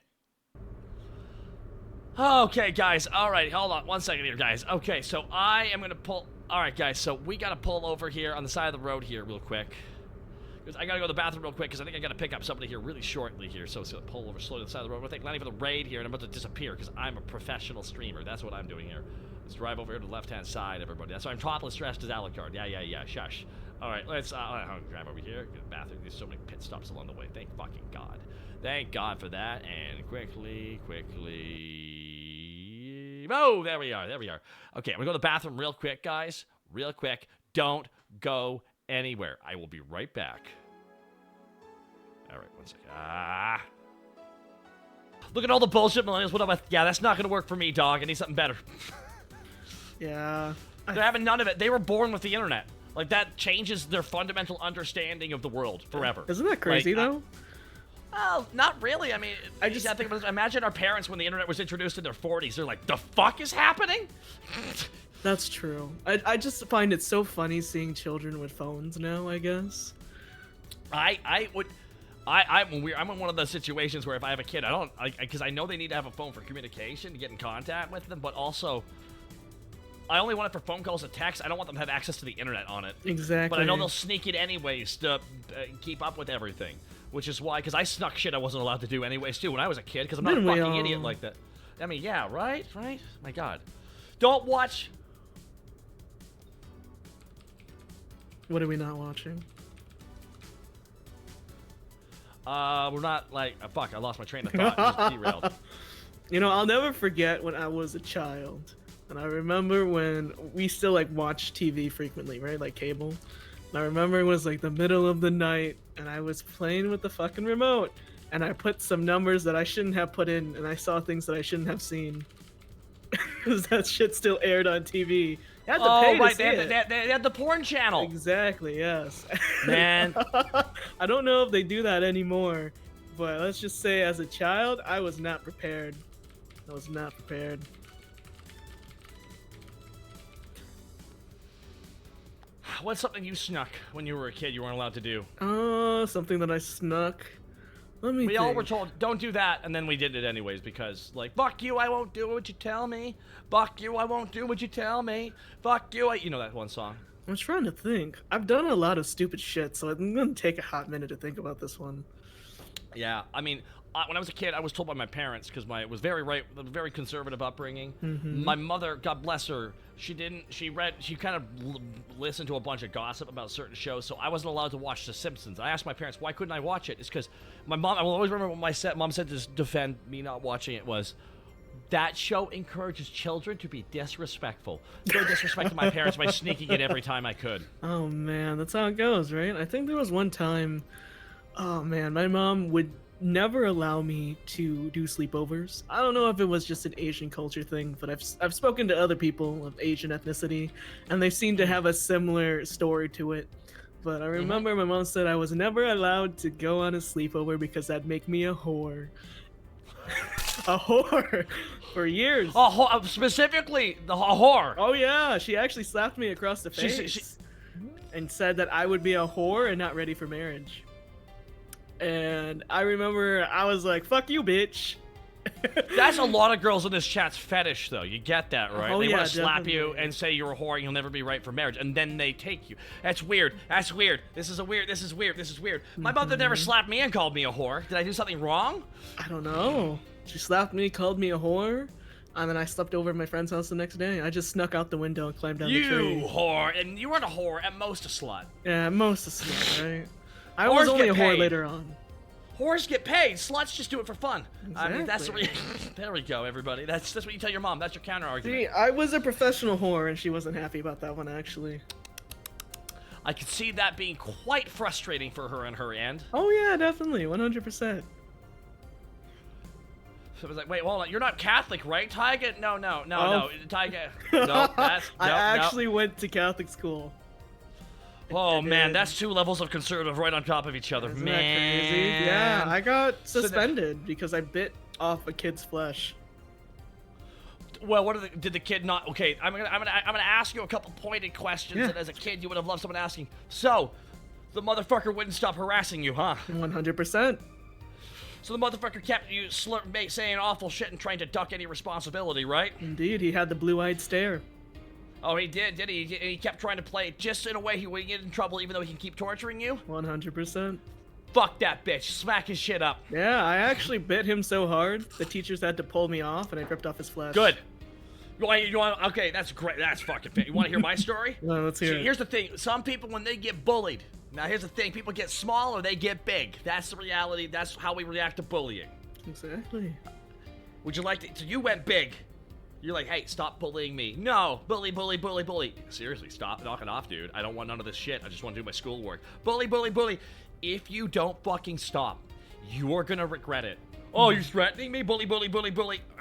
Okay, guys. All right, hold on 1 second here, guys. Okay, so I am going to pull... All right, guys, so we got to pull over here on the side of the road here real quick. Because I got to go to the bathroom real quick because I think I got to pick up somebody here really shortly here. So it's going to pull over slowly to the side of the road. We're going to take Lenny for the raid here, and I'm about to disappear because I'm a professional streamer. That's what I'm doing here. Let's drive over here to the left-hand side, everybody. That's why I'm topless dressed as Alucard. Yeah, shush. All right, let's drive over here, get a bathroom. There's so many pit stops along the way. Thank fucking God. Thank God for that. And quickly. Oh, there we are. Okay, I'm going to go to the bathroom real quick, guys. Real quick. Don't go anywhere. I will be right back. All right, 1 second. Look at all the bullshit millennials. What about? Yeah, that's not going to work for me, dog. I need something better. Yeah. They're having none of it. They were born with the internet. Like, that changes their fundamental understanding of the world forever. Isn't that crazy, though? Well, not really. I mean, I just think about this. Imagine our parents when the internet was introduced in their 40s. They're like, the fuck is happening? That's true. I just find it so funny seeing children with phones now, I guess. I'm in one of those situations where if I have a kid, because I know they need to have a phone for communication to get in contact with them, but also I only want it for phone calls and texts. I don't want them to have access to the internet on it. Exactly. But I know they'll sneak it anyways to keep up with everything. Which is why, because I snuck shit I wasn't allowed to do anyways, too, when I was a kid, because I'm not a fucking idiot like that. I mean, yeah, right? My God. Don't watch... What are we not watching? We're not, like... fuck, I lost my train of thought. It just derailed. You know, I'll never forget when I was a child. And I remember when we still, like, watched TV frequently, right? Like, cable. And I remember it was, like, the middle of the night, and I was playing with the fucking remote, and I put some numbers that I shouldn't have put in, and I saw things that I shouldn't have seen. Because that shit still aired on TV. You had to pay to see it. They had the porn channel. Exactly, yes. Man. I don't know if they do that anymore, but let's just say as a child, I was not prepared. What's something you snuck when you were a kid you weren't allowed to do? Something that I snuck. We all were told, don't do that, and then we did it anyways because, like, fuck you, I won't do what you tell me. Fuck you, I won't do what you tell me. Fuck you, you know that one song. I'm trying to think. I've done a lot of stupid shit, so I'm gonna take a hot minute to think about this one. Yeah, I mean, when I was a kid, I was told by my parents, because it was very conservative upbringing. Mm-hmm. My mother, God bless her, she kind of listened to a bunch of gossip about certain shows, so I wasn't allowed to watch The Simpsons. I asked my parents, why couldn't I watch it? It's because my mom, I will always remember what my mom said to defend me not watching it was, that show encourages children to be disrespectful. So I disrespected my parents by sneaking it every time I could. Oh man, that's how it goes, right? I think there was one time, oh man, my mom would never allow me to do sleepovers. I don't know if it was just an Asian culture thing, but I've spoken to other people of Asian ethnicity, and they seem to have a similar story to it. But I remember my mom said I was never allowed to go on a sleepover because that'd make me a whore. A whore for years. Specifically, a whore. Oh yeah, she actually slapped me across the face and said that I would be a whore and not ready for marriage. And I remember I was like, fuck you, bitch. That's a lot of girls in this chat's fetish, though. You get that, right? Oh, they yeah, want to slap definitely. you and say you're a whore and you'll never be right for marriage, and then they take you. That's weird. That's weird. This is weird. This is weird. My mother never slapped me and called me a whore. Did I do something wrong? I don't know. She slapped me, called me a whore, and then I slept over at my friend's house the next day. I just snuck out the window and climbed down the tree. You whore. And you weren't a whore, at most a slut. Yeah, most of slut, right? I Whores was only a get whore paid. later on. Whores get paid. Sluts just do it for fun. I mean, that's Exactly. there we go, everybody. That's what you tell your mom. That's your counter argument. See, I was a professional whore, and she wasn't happy about that one, actually. I could see that being quite frustrating for her on her end. Oh yeah, definitely, 100%. So it was like, wait, hold on. You're not Catholic, right, Tyga? No, Tyga. No, that's I no, actually went to Catholic school. Oh man, that's two levels of conservative right on top of each other. Isn't Man, that crazy? Yeah, I got suspended because I bit off a kid's flesh. Well, did the kid not? Okay, I'm gonna ask you a couple pointed questions Yeah. that as a kid you would have loved someone asking. So, the motherfucker wouldn't stop harassing you, huh? 100%. So the motherfucker kept you saying awful shit and trying to duck any responsibility, right? Indeed, he had the blue-eyed stare. Oh, he did he? He kept trying to play it just in a way he wouldn't get in trouble even though he can keep torturing you? 100%. Fuck that bitch. Smack his shit up. Yeah, I actually bit him so hard, the teachers had to pull me off and I ripped off his flesh. Good. You want, okay, that's great. That's fucking fit. You want to hear my story? No, let's hear it. Here's the thing. Some people, when they get bullied, now here's the thing. People get small or they get big. That's the reality. That's how we react to bullying. Exactly. Would you like to, so you went big. You're like, hey, stop bullying me. No, bully. Seriously, stop, knock it off, dude. I don't want none of this shit. I just want to do my schoolwork. Bully. If you don't fucking stop, you're gonna regret it. Oh, you're threatening me? Bully.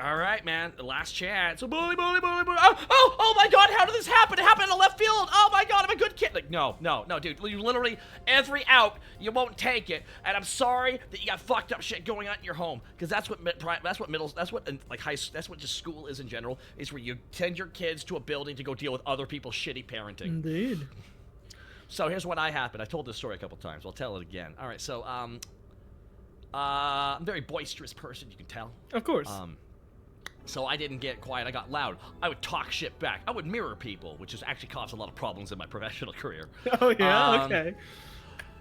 All right, man. The last chance. So bully. Oh my God, how did this happen? It happened in the left field. Oh my God, I'm a good kid. Like, no, dude. You literally, every out, you won't take it. And I'm sorry that you got fucked up shit going on in your home. Because that's what just school is in general, is where you send your kids to a building to go deal with other people's shitty parenting. Indeed. So here's what happened. I told this story a couple times. I'll tell it again. All right, so, I'm a very boisterous person, you can tell. Of course. So I didn't get quiet. I got loud. I would talk shit back. I would mirror people, which has actually caused a lot of problems in my professional career. Oh, yeah? Okay.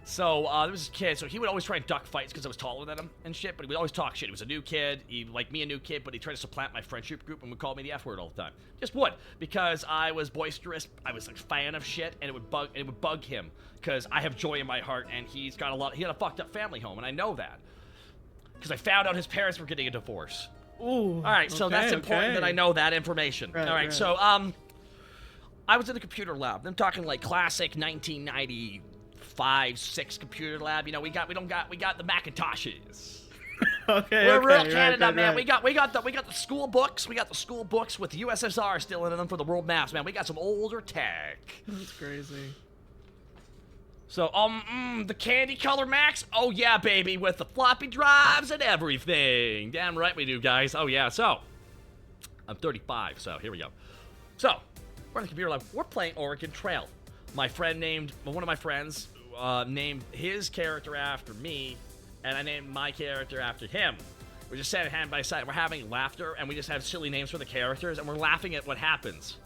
So there was this kid. So he would always try and duck fights because I was taller than him and shit, but he would always talk shit. He was a new kid. He liked me, a new kid, but he tried to supplant my friendship group and would call me the F word all the time. Just would, because I was boisterous. I was a fan of shit, and it would bug him because I have joy in my heart, and he had a fucked up family home, and I know that. Because I found out his parents were getting a divorce. Ooh. All right, so that's important that I know that information. Right, all right, so I was in the computer lab. I'm talking like classic 1995-6 computer lab. You know, we got the Macintoshes. Okay. We're real Canada, right, man. right. We got the school books. We got the school books with USSR still in them for the world maps, man. We got some older tech. That's crazy. So, the candy color Macs? Oh, yeah, baby, with the floppy drives and everything. Damn right we do, guys. Oh, yeah, so, I'm 35, so here we go. So, we're in the computer lab. We're playing Oregon Trail. One of my friends named his character after me, and I named my character after him. We're just sitting hand by side. We're having laughter, and we just have silly names for the characters, and we're laughing at what happens.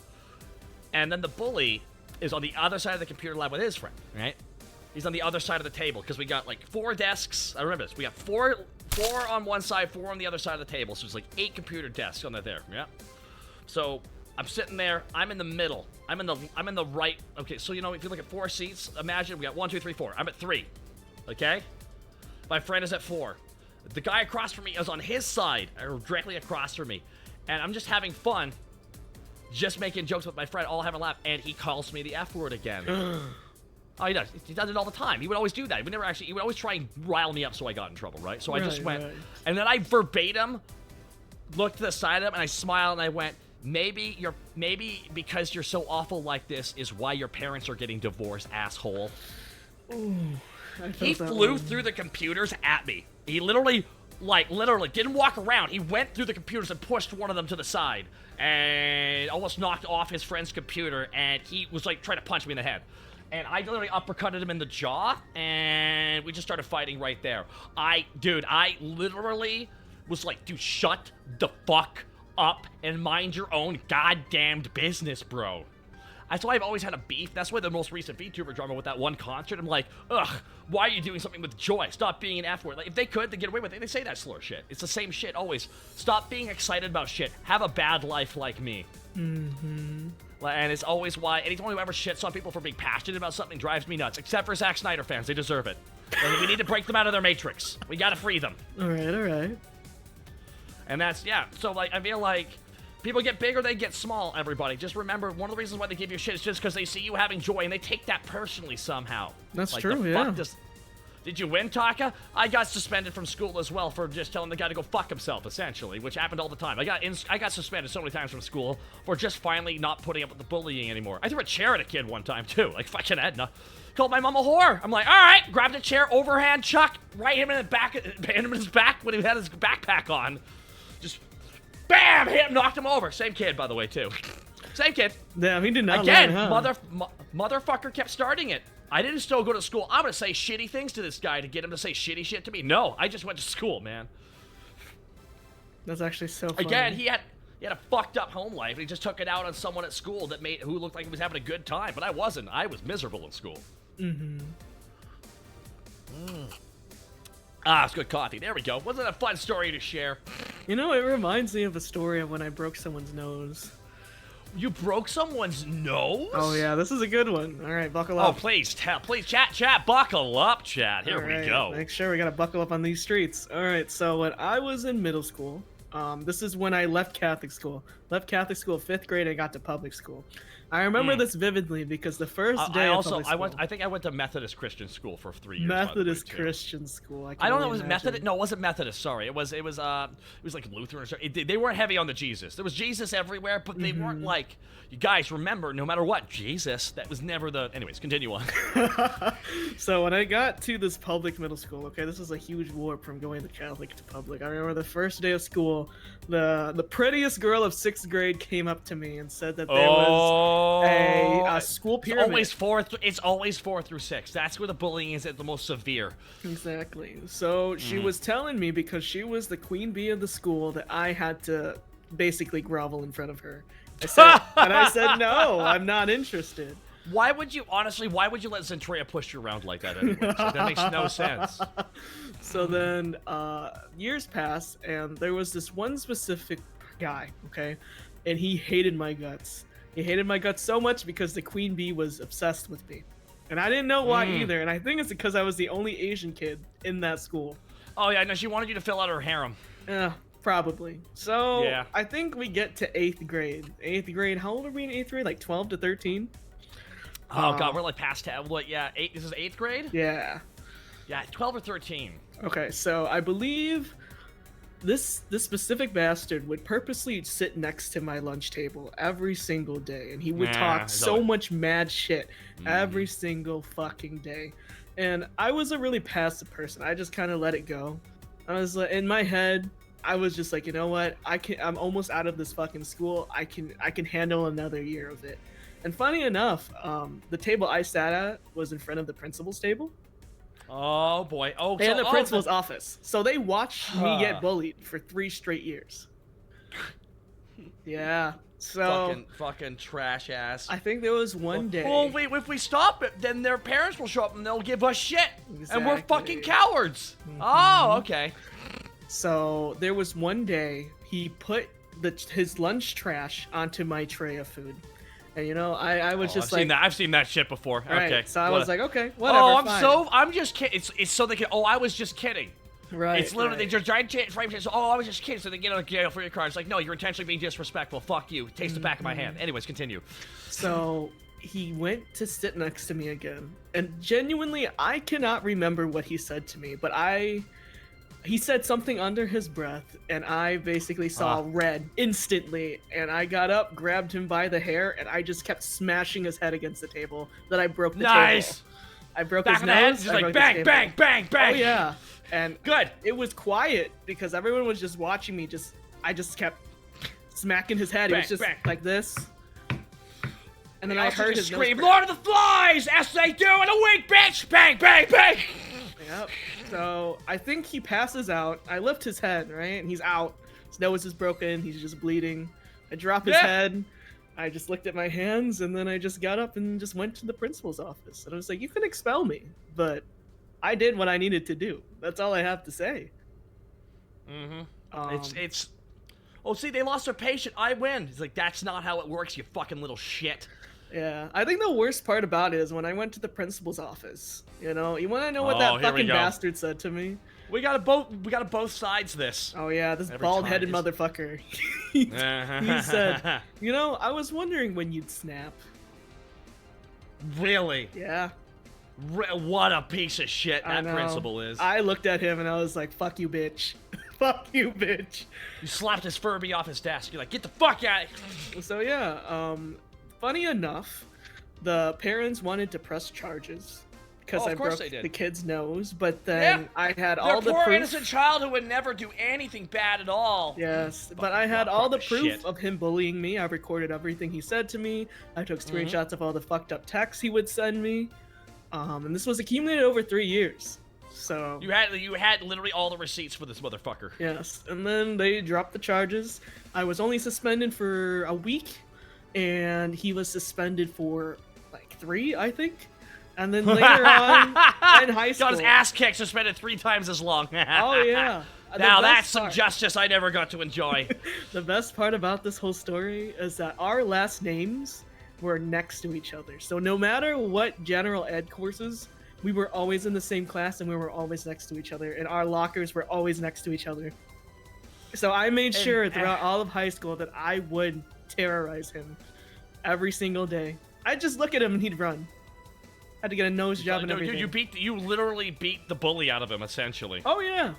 And then the bully is on the other side of the computer lab with his friend, right? He's on the other side of the table because we got like 4 desks. I remember this. We got four on one side, 4 on the other side of the table. So it's like 8 computer desks on there. Yeah. So I'm sitting there. I'm in the middle. I'm in the right. Okay. So you know, if you look at 4 seats, imagine we got 1, 2, 3, 4. I'm at 3. Okay. My friend is at 4. The guy across from me is on his side, or directly across from me, and I'm just having fun, just making jokes with my friend, all having a laugh, and he calls me the F word again. Oh, he does. He does it all the time. He would always do that. He would always try and rile me up so I got in trouble, right? So I just went, and then I verbatim looked to the side of him, and I smiled, and I went, maybe because you're so awful like this is why your parents are getting divorced, asshole. Ooh, he flew through the computers at me. He literally didn't walk around. He went through the computers and pushed one of them to the side, and almost knocked off his friend's computer, and he was like trying to punch me in the head. And I literally uppercutted him in the jaw, and we just started fighting right there. I literally was like, dude, shut the fuck up and mind your own goddamned business, bro. That's why I've always had a beef. That's why the most recent VTuber drama with that one concert, I'm like, ugh, why are you doing something with joy? Stop being an F-word. Like, if they could, they get away with it. They say that slur shit. It's the same shit always. Stop being excited about shit. Have a bad life like me. Mm-hmm. And it's always why anyone who ever shits on people for being passionate about something drives me nuts. Except for Zack Snyder fans. They deserve it. And we need to break them out of their matrix. We gotta free them. All right. And that's, yeah. So, like, I feel like people get big or they get small, everybody. Just remember, one of the reasons why they give you shit is just because they see you having joy and they take that personally somehow. That's like, true, yeah. Did you win, Taka? I got suspended from school as well for just telling the guy to go fuck himself, essentially, which happened all the time. I got suspended so many times from school for just finally not putting up with the bullying anymore. I threw a chair at a kid one time, too, like fucking Edna. Called my mom a whore. I'm like, all right, grabbed a chair, overhand chuck, right him in his back when he had his backpack on. Just, bam, hit him, knocked him over. Same kid, by the way, too. Same kid. Damn, he did not Again, learn, huh? motherfucker kept starting it. I didn't still go to school. I'm gonna say shitty things to this guy to get him to say shitty shit to me. No, I just went to school, man. That's actually so funny. Again, he had a fucked up home life, and he just took it out on someone at school who looked like he was having a good time, but I wasn't. I was miserable in school. Mm-hmm. Ah, it's good coffee. There we go. Wasn't it a fun story to share? You know, it reminds me of a story of when I broke someone's nose. You broke someone's nose? Oh yeah, this is a good one. All right, buckle up. Oh, please, chat, buckle up, chat. Here we go. Make sure we gotta buckle up on these streets. All right, so when I was in middle school, this is when I left Catholic school. Left Catholic school 5th grade. I got to public school. I remember this vividly because the first day of public school. I think I went to Methodist Christian school for 3 years. Methodist Christian school. I don't know. It was Methodist. No, it wasn't Methodist. Sorry, it was like Lutheran or something. They weren't heavy on the Jesus. There was Jesus everywhere, but they weren't like. You guys remember, no matter what, Jesus. That was never the. Anyways, continue on. So when I got to this public middle school, okay, this is a huge warp from going to Catholic to public. I remember the first day of school, the prettiest girl of 6th grade came up to me and said that there was a school pyramid. It's always 4 through 6. That's where the bullying is at the most severe. Exactly. So she was telling me, because she was the queen bee of the school, that I had to basically grovel in front of her. I said, no, I'm not interested. Why would you let Zentria push you around like that anyway? Like, that makes no sense. So then years pass, and there was this one specific guy, okay? And he hated my guts. He hated my guts so much because the queen bee was obsessed with me. And I didn't know why either, and I think it's because I was the only Asian kid in that school. Oh yeah, no, she wanted you to fill out her harem. Yeah, probably. So yeah. I think we get to 8th grade. 8th grade, how old are we in 8th grade? Like 12 to 13? Oh god, we're like past 10. What, yeah, this is 8th grade? Yeah. Yeah, 12 or 13. Okay, so I believe this specific bastard would purposely sit next to my lunch table every single day, and he would talk so much mad shit every single fucking day. And I was a really passive person. I just kind of let it go. I was like, in my head, I was just like, you know what? I'm almost out of this fucking school. I can handle another year of it. And funny enough, the table I sat at was in front of the principal's table. Oh boy! And the principal's office. So they watched me get bullied for 3 straight years. Yeah. So fucking trash ass. I think there was one day. Well, wait, if we stop it, then their parents will show up and they'll give us shit, and we're fucking cowards. Oh, okay. So there was one day he put his lunch trash onto my tray of food. And you know, I was just I've seen that shit before. Right, okay. So I was like, okay, whatever. I'm just kidding. It's so they can. Oh, I was just kidding. Right. It's literally they just trying to frame it. So, I was just kidding. So they get on the jail for your card. It's like, no, you're intentionally being disrespectful. Fuck you. Taste the back of my hand. Anyways, continue. So he went to sit next to me again, and genuinely, I cannot remember what he said to me, but he said something under his breath, and I basically saw red instantly, and I got up, grabbed him by the hair, and I just kept smashing his head against the table. Then I broke the table. I broke his nose. Just like bang, bang, bang, bang. Oh yeah. And good. It was quiet because everyone was just watching me. I just kept smacking his head. It was just like this. And then I heard his scream, "Lord of the Flies, as they do in a week, bitch! Bang, bang, bang!" Yep. So I think he passes out. I lift his head, right? And he's out. His nose is broken. He's just bleeding. I drop his head. I just looked at my hands, and then I just got up and just went to the principal's office. And I was like, you can expel me, but I did what I needed to do. That's all I have to say. It's oh, see, they lost their patient. I win. It's like, that's not how it works, you fucking little shit. Yeah, I think the worst part about it is when I went to the principal's office. You know, you want to know what that fucking bastard said to me? We gotta both sides this. Oh yeah, this bald-headed motherfucker. He said, you know, I was wondering when you'd snap. Really? Yeah. What a piece of shit that principal is. I looked at him and I was like, fuck you, bitch. Fuck you, bitch. You slapped his Furby off his desk. You're like, get the fuck out of here. So yeah, funny enough, the parents wanted to press charges because I broke the kid's nose, but then I had all the proof. Poor innocent child who would never do anything bad at all. Yes, but I had all the proof of him bullying me. I recorded everything he said to me. I took screenshots of all the fucked up texts he would send me, and this was accumulated over 3 years. So you had literally all the receipts for this motherfucker. Yes, and then they dropped the charges. I was only suspended for a week, and he was suspended for like 3, I think. And then later on in high school, got his ass kicked, suspended 3 times as long. Oh yeah. Now that's some justice I never got to enjoy. The best part about this whole story is that our last names were next to each other. So no matter what general ed courses, we were always in the same class and we were always next to each other. And our lockers were always next to each other. So I made sure throughout all of high school that I would terrorize him every single day. I'd just look at him and he'd run. Had to get a nose job and everything. You literally beat the bully out of him, essentially. Oh yeah.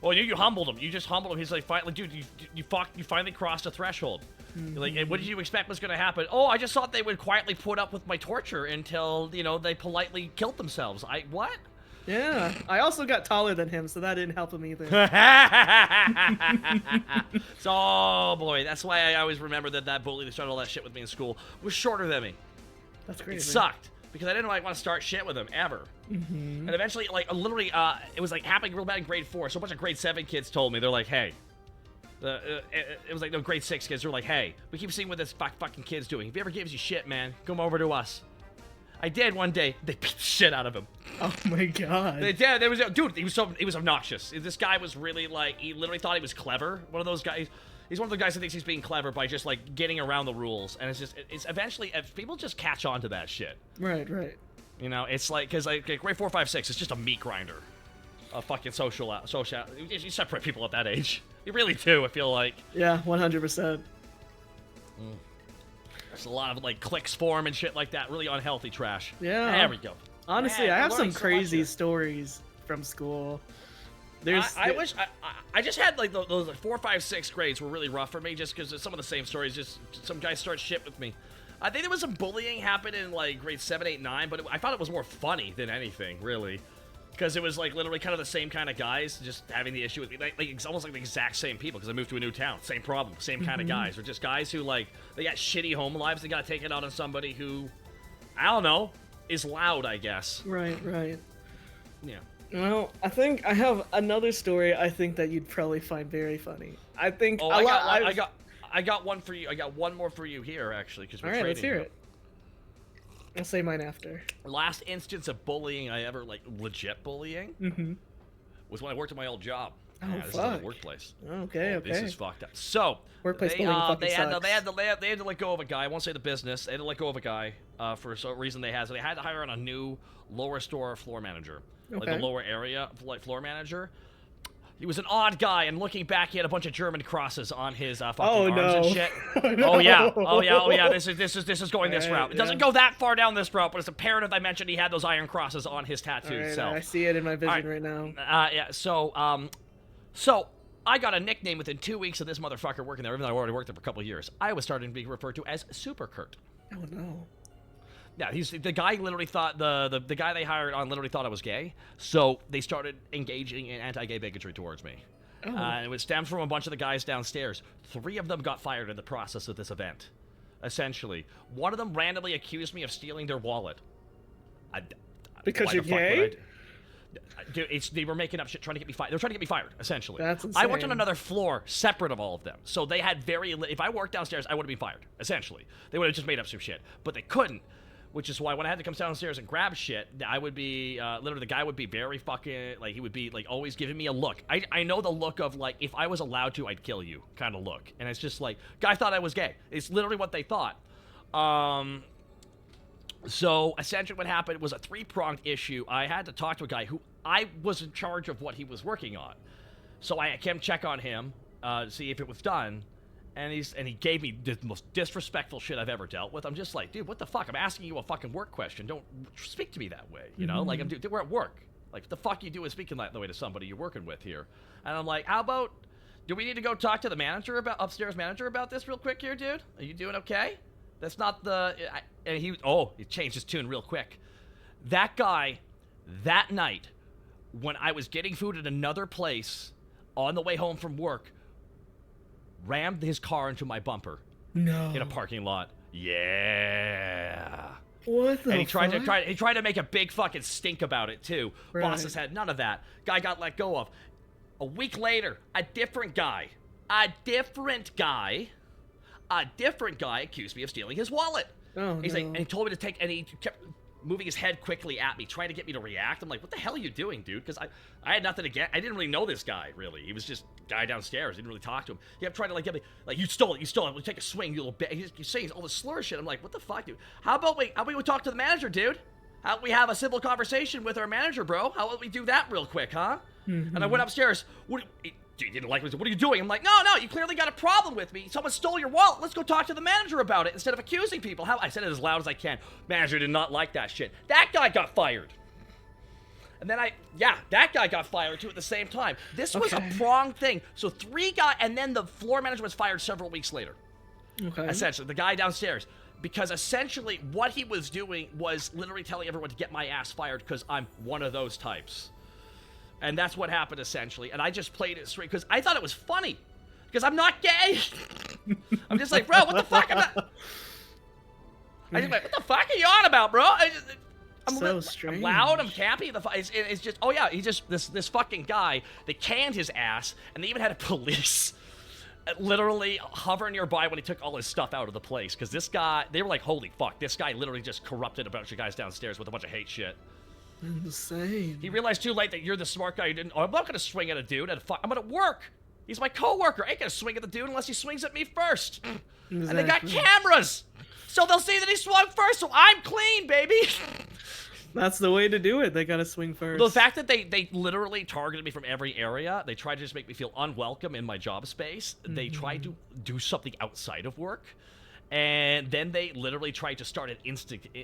Well, you humbled him. You just humbled him. He's like, finally, dude, you finally crossed a threshold. You're like, hey, what did you expect was going to happen? Oh, I just thought they would quietly put up with my torture until, you know, they politely killed themselves. What? Yeah. I also got taller than him, so that didn't help him either. So, oh boy, that's why I always remember that bully that started all that shit with me in school was shorter than me. That's crazy. It sucked. Because I didn't want to start shit with him ever. And eventually, like, literally, it was like happening real bad in grade 4. So a bunch of grade 7 kids told me, they're like, hey, it was like no grade 6 kids. They're like, hey, we keep seeing what this fucking kid's doing. If he ever gives you shit, man, come over to us. I did one day. They beat the shit out of him. Oh my god. They did. There was dude. He was obnoxious. This guy was really like, he literally thought he was clever. One of those guys. He's one of the guys that thinks he's being clever by just like getting around the rules, and it's eventually if people just catch on to that shit. Right. You know, it's like because like grade 4, 5, 6, it's just a meat grinder, a fucking social. You separate people at that age. You really do. I feel like. Yeah, 100%. There's a lot of like cliques form and shit like that. Really unhealthy trash. Yeah. There we go. Honestly, I have some crazy stories from school. I just had like those like 4, 5, 6 grades were really rough for me just because some of the same stories. Just some guys start shit with me. I think there was some bullying happened in like grade 7, 8, 9, but I thought it was more funny than anything, really, because it was like literally kind of the same kind of guys just having the issue with me. Like it's almost like the exact same people because I moved to a new town, same problem, same kind of guys. They're just guys who like they got shitty home lives. They got to take it out on somebody who, I don't know, is loud, I guess. Right. Yeah. Well, I think I have another story I think that you'd probably find very funny. I think I got one for you. I got one more for you here, actually, because we're trading. All right, let's hear them. it. I'll say mine after. Last instance of bullying I ever, like, legit bullying, was when I worked at my old job. Oh, this is a workplace. Okay. This is fucked up. So, workplace they had to let go of a guy. I won't say the business. They had to let go of a guy for some reason they had. So they had to hire on a new lower store floor manager. Like the lower area, like floor manager. He was an odd guy, and looking back, he had a bunch of German crosses on his fucking arms and shit. Oh yeah. This is going this route. It doesn't go that far down this route, but it's imperative I mentioned he had those iron crosses on his tattoos. I see it in my vision right now. So I got a nickname within 2 weeks of this motherfucker working there, even though I already worked there for a couple of years. I was starting to be referred to as Super Kurt. Oh no. Yeah, the guy literally thought the guy they hired on literally thought I was gay, so they started engaging in anti-gay bigotry towards me. And it stemmed from a bunch of the guys downstairs. 3 of them got fired in the process of this event. Essentially, one of them randomly accused me of stealing their wallet. Because you're gay? Dude, they were making up shit, trying to get me fired. They were trying to get me fired, essentially. That's I worked on insane. another floor separate of all of them. So they had if I worked downstairs, I would have been fired, essentially. They would have just made up some shit. But they couldn't, which is why when I had to come downstairs and grab shit, I would be, literally the guy would be very fucking, like, he would be, like, always giving me a look. I know the look of, like, if I was allowed to, I'd kill you kind of look. And it's just like, guy thought I was gay. It's literally what they thought. So essentially what happened was a three-pronged issue. I had to talk to a guy who I was in charge of what he was working on. So I came check on him, to see if it was done, and he gave me the most disrespectful shit I've ever dealt with. I'm just like, dude, what the fuck? I'm asking you a fucking work question. Don't speak to me that way, you know? Like, dude, we're at work. Like, what the fuck you doing speaking that way to somebody you're working with here? And I'm like, how about, do we need to go talk to the manager upstairs manager about this real quick here, dude? Are you doing okay? That's not and he changed his tune real quick. That guy, that night, when I was getting food at another place on the way home from work, rammed his car into my bumper. No. In a parking lot. Yeah. What the And he tried fuck? to make a big fucking stink about it too. Right. Bosses had none of that. Guy got let go of. A week later, a different guy accused me of stealing his wallet. Oh, He's no. like, and he told me to take, and he kept moving his head quickly at me, trying to get me to react. I'm like, what the hell are you doing, dude? Because I had nothing to get. I didn't really know this guy, really. He was just a guy downstairs. I didn't really talk to him. He kept trying to, like, get me, like, you stole it. We'll take a swing, you little bit. He's saying all this slur shit. I'm like, what the fuck, dude? How about we talk to the manager, dude? How about we have a civil conversation with our manager, bro? How about we do that real quick, huh? And I went upstairs. You didn't like me. What are you doing? I'm like, no, you clearly got a problem with me. Someone stole your wallet. Let's go talk to the manager about it instead of accusing people. I said it as loud as I can. Manager did not like that shit. That guy got fired. And then that guy got fired too at the same time. This was a pronged thing. So 3 guys, and then the floor manager was fired several weeks later. Okay. Essentially, the guy downstairs. Because essentially what he was doing was literally telling everyone to get my ass fired because I'm one of those types. And that's what happened, essentially. And I just played it straight because I thought it was funny. Because I'm not gay. I'm just like, bro, what the fuck? I'm like, what the fuck are you on about, bro? I'm strange. I'm loud, I'm campy. It's just, oh yeah, this fucking guy, they canned his ass, and they even had a police literally hover nearby when he took all his stuff out of the place. Because this guy, they were like, holy fuck, this guy literally just corrupted a bunch of guys downstairs with a bunch of hate shit. Insane. He realized too late that you're the smart guy who didn't. Oh, I'm not gonna swing at a dude. I'm gonna work. He's my coworker. I ain't gonna swing at the dude unless he swings at me first. Exactly. And they got cameras, so they'll see that he swung first. So I'm clean, baby. That's the way to do it. They gotta swing first. The fact that they literally targeted me from every area. They tried to just make me feel unwelcome in my job space. They tried to do something outside of work, and then they literally tried to start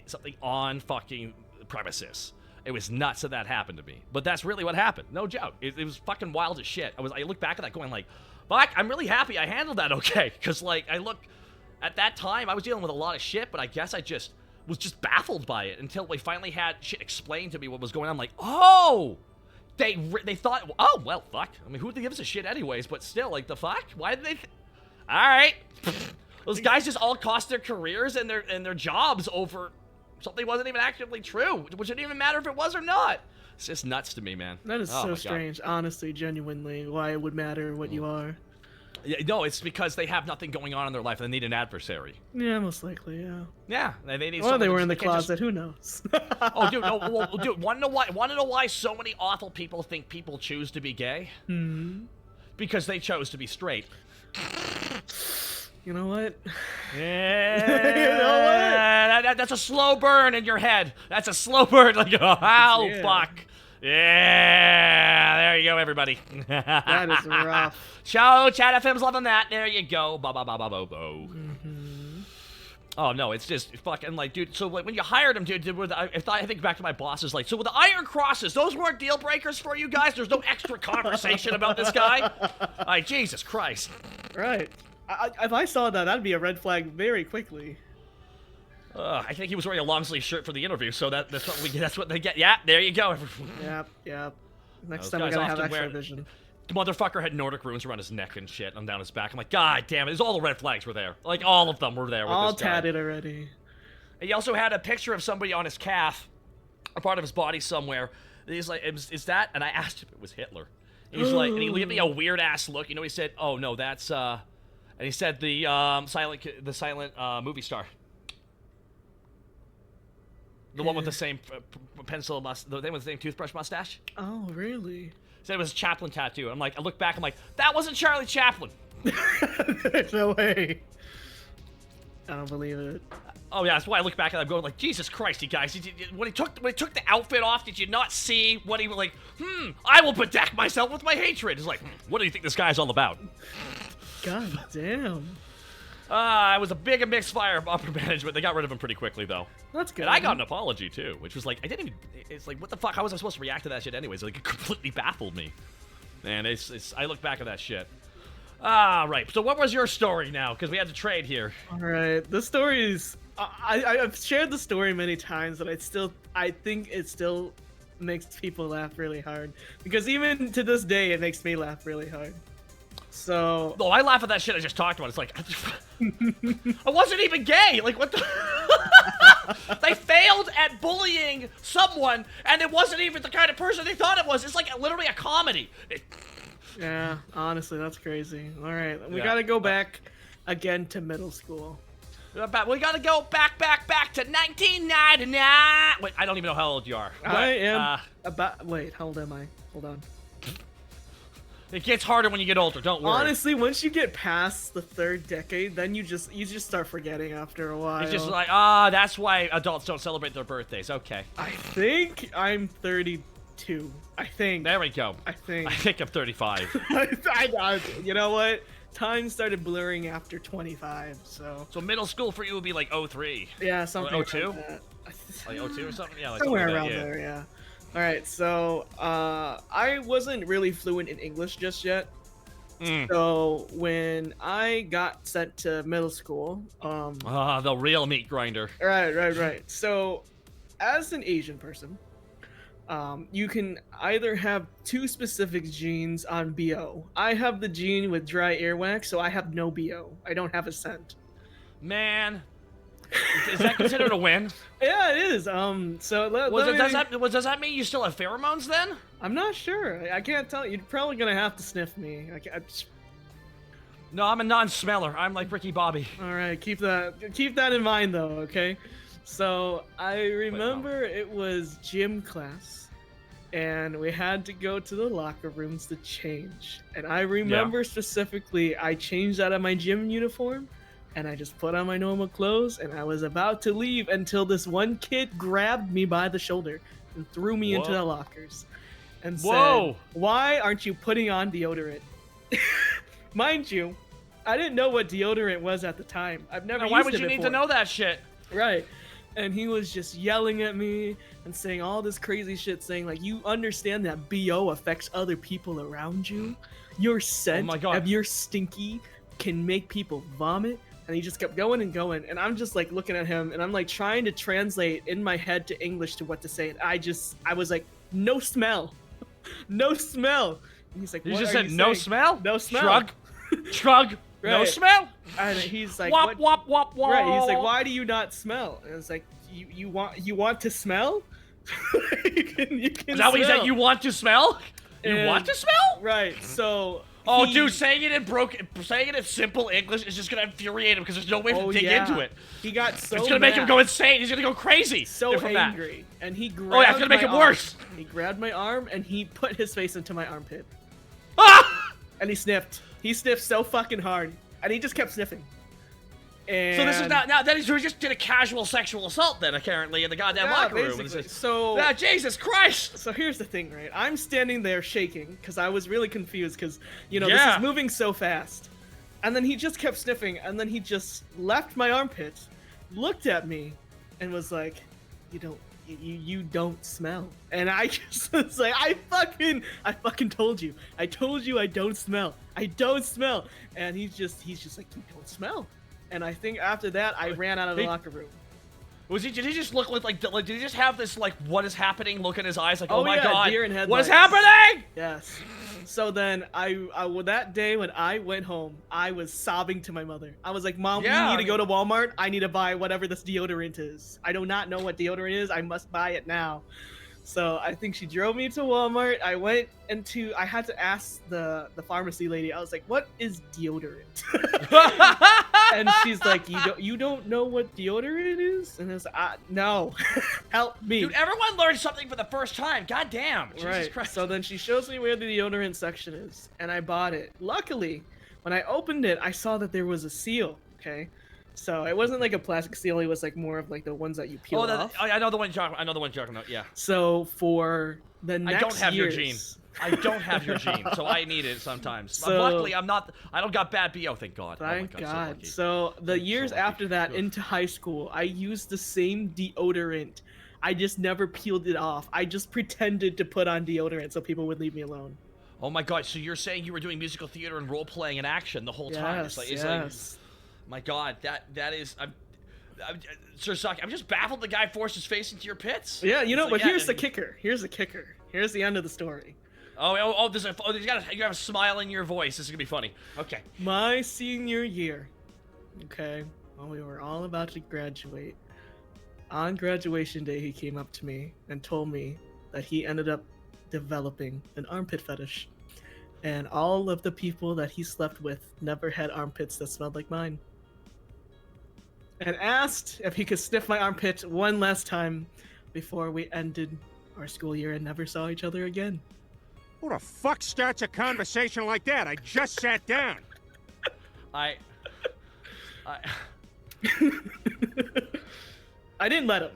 something on fucking premises. It was nuts that happened to me. But that's really what happened. No joke. It was fucking wild as shit. I look back at that going like, fuck, I'm really happy I handled that okay. Because, like, at that time, I was dealing with a lot of shit, but I guess I was just baffled by it until we finally had shit explained to me what was going on. I'm like, oh! They thought, oh, well, fuck. I mean, who gives a shit anyways? But still, like, the fuck? Why did they... All right. Those guys just all cost their careers and their jobs over... something wasn't even actually true, which didn't even matter if it was or not. It's just nuts to me, man. That is so strange, honestly, genuinely, why it would matter what you are. Yeah, no, it's because they have nothing going on in their life. They need an adversary. Yeah, most likely, yeah. Yeah, they need. Or they were in the closet. Who knows? Oh, dude, no, well, dude. Want to know why so many awful people think people choose to be gay? Because they chose to be straight. You know what? Yeah. You know what? That's a slow burn in your head. That's a slow burn. Like, oh, fuck. Yeah. There you go, everybody. That is rough. Chat FM's loving that. There you go. Bo. Oh, no, it's just fucking, like, dude, so, like, when you hired him, dude, I think back to my bosses, like, so with the iron crosses, those weren't deal breakers for you guys? There's no extra conversation about this guy? Like, Jesus Christ. Right. If I saw that, that'd be a red flag very quickly. I think he was wearing a long sleeve shirt for the interview, so that's what we get. That's what they get. Yeah, there you go. Yep. Next time we gotta have extra vision. The motherfucker had Nordic runes around his neck and shit, and down his back. I'm like, God damn it! All the red flags were there. Like all of them were there. With all this guy. tatted already. And he also had a picture of somebody on his calf. a part of his body somewhere. And he's like, is that? And I asked him if it was Hitler. And he's like, and he gave me a weird ass look. You know, he said, "Oh no, that's and he said the silent movie star, the one with the same pencil the thing with the same toothbrush mustache." Oh, really? He said it was a Chaplin tattoo. I'm like, I look back, I'm like, that wasn't Charlie Chaplin. There's no way. I don't believe it. Oh yeah, that's why I look back and I'm going like, Jesus Christ, you guys! When he took the outfit off, did you not see what he was like? I will bedeck myself with my hatred. It's like, what do you think this guy's all about? God damn. It was a big and mixed fire of upper management. They got rid of him pretty quickly though. That's good. And I got an apology too, which was like, I didn't even. It's like, what the fuck? How was I supposed to react to that shit anyways? Like, it completely baffled me. And I look back at that shit. Right. So what was your story now? Because we had to trade here. All right. The story is. I've shared the story many times, but I think it still makes people laugh really hard. Because even to this day, it makes me laugh really hard. So. No, I laugh at that shit I just talked about. It's like, I wasn't even gay. Like, what the? They failed at bullying someone, and it wasn't even the kind of person they thought it was. It's like literally a comedy. Yeah, honestly, that's crazy. All right, we gotta go back again to middle school. We gotta go back to 1999. Wait, I don't even know how old you are. I am about. Wait, how old am I? Hold on. It gets harder when you get older. Don't worry. Honestly, once you get past the third decade, then you just start forgetting after a while. It's just like, that's why adults don't celebrate their birthdays. Okay. I think I'm 32. I think. There we go. I think I'm 35. You know what? Time started blurring after 25, so. So middle school for you would be like 03. Yeah, something like 02? Like that. Like 02 or something? Yeah, like somewhere around there, yeah. All right, so I wasn't really fluent in English just yet. So when I got sent to middle school, the real meat grinder. Right. So as an Asian person, you can either have two specific genes on BO. I have the gene with dry earwax, so I have no BO. I don't have a scent. Man, is that considered a win? Yeah, it is. So does that mean you still have pheromones then? I'm not sure. I can't tell. You're probably gonna have to sniff me. No, I'm a non-smeller. I'm like Ricky Bobby. All right, keep that in mind though. Okay. So I remember it was gym class, and we had to go to the locker rooms to change. And I remember specifically, I changed out of my gym uniform, and I just put on my normal clothes, and I was about to leave until this one kid grabbed me by the shoulder and threw me into the lockers, and said, "Why aren't you putting on deodorant?" Mind you, I didn't know what deodorant was at the time. I've never used it Why would you before. need to know that shit? Right. And he was just yelling at me and saying all this crazy shit, saying like, you understand that BO affects other people around you? Your scent of your stinky can make people vomit? And he just kept going and going. And I'm just like looking at him and I'm like trying to translate in my head to English to what to say. And I was like, no smell. No smell. And he's like, you just said no smell? No smell. Shrug. Right. No smell. And he's like, wop, wop, wop, wop. Right. He's like, why do you not smell? And it's like, you want to smell? you can Is that what he said? You want to smell? You want to smell? Right. So. Dude, saying it in simple English is just gonna infuriate him because there's no way to dig into it. He got so. It's gonna make him go insane. He's gonna go crazy. So angry, and he grabbed. Oh yeah, it's gonna make it worse. He grabbed my arm and he put his face into my armpit. And he sniffed. He sniffed so fucking hard, and he just kept sniffing. And so this is now that he just did a casual sexual assault then apparently in the goddamn locker room. So Jesus Christ. So here's the thing, right? I'm standing there shaking because I was really confused because this is moving so fast, and then he just kept sniffing, and then he just left my armpit, looked at me, and was like, You don't smell. And I just was like, I fucking told you. I told you I don't smell. I don't smell. And he's just like, you don't smell. And I think after that, I ran out of the locker room. Did he just look like did he just have this like what is happening look in his eyes like, oh my god, deer in headlights. what is happening? Yes. So then that day when I went home, I was sobbing to my mother. I was like, Mom, we need to go to Walmart. I need to buy whatever this deodorant is. I do not know what deodorant is. I must buy it now. So I think she drove me to Walmart. I had to ask the pharmacy lady. I was like, what is deodorant? And she's like, you don't know what deodorant is? And I was like, no, help me. Dude, everyone learns something for the first time. God damn. Jesus Christ. So then she shows me where the deodorant section is, and I bought it. Luckily, when I opened it, I saw that there was a seal, okay? So it wasn't like a plastic seal, it was like more of like the ones that you peel off. I know the one you're talking about, yeah. So for the next I don't have years, your gene. I don't have your gene, so I need it sometimes. So, luckily, I don't got bad BO, thank God. Thank oh my God. So the years after that into high school, I used the same deodorant. I just never peeled it off. I just pretended to put on deodorant so people would leave me alone. Oh my God, so you're saying you were doing musical theater and role-playing in action the whole time? It's like, my God, that is... Sir Saki, I'm just baffled the guy forced his face into your pits. Yeah, you know, but here's the kicker. Here's the kicker. Here's the end of the story. You have a smile in your voice. This is gonna be funny. Okay. My senior year, okay, when we were all about to graduate, on graduation day, he came up to me and told me that he ended up developing an armpit fetish. And all of the people that he slept with never had armpits that smelled like mine. And asked if he could sniff my armpit one last time before we ended our school year and never saw each other again. Who the fuck starts a conversation like that? I just sat down. I didn't let him.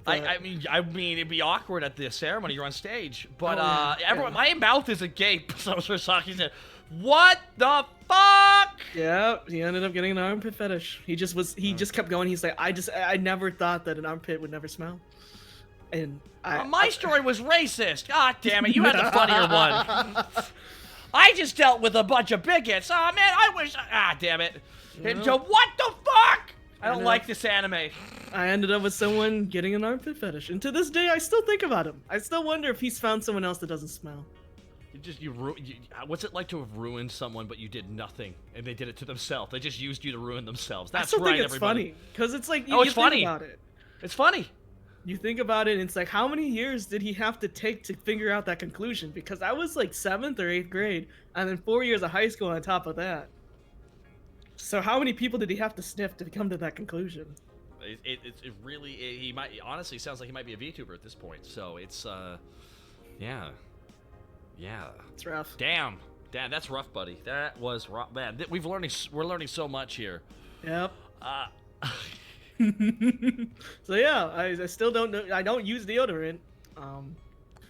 I mean, it'd be awkward at the ceremony. You're on stage, but everyone, my mouth is agape. So Saki said, "What the fuck?" Yeah, he ended up getting an armpit fetish. He just kept going. He's like, I never thought that an armpit would never smell. And my story was racist. God damn it, you had the funnier one. I just dealt with a bunch of bigots. Oh man, I wish. Damn it. And so what the fuck? I don't like this anime. I ended up with someone getting an armpit fetish, and to this day, I still think about him. I still wonder if he's found someone else that doesn't smell. What's it like to have ruined someone, but you did nothing, and they did it to themselves? They just used you to ruin themselves. That's I still right, think it's everybody. funny, because it's like it's funny. Think about it. It's funny. You think about it, and it's like, how many years did he have to take to figure out that conclusion? Because I was like 7th or 8th grade, and then 4 years of high school on top of that. So how many people did he have to sniff to come to that conclusion? He honestly sounds like he might be a VTuber at this point. So it's yeah, it's rough. Damn, that's rough, buddy. That was rough, man. We're learning so much here. Yep. So yeah, I still don't know. I don't use deodorant.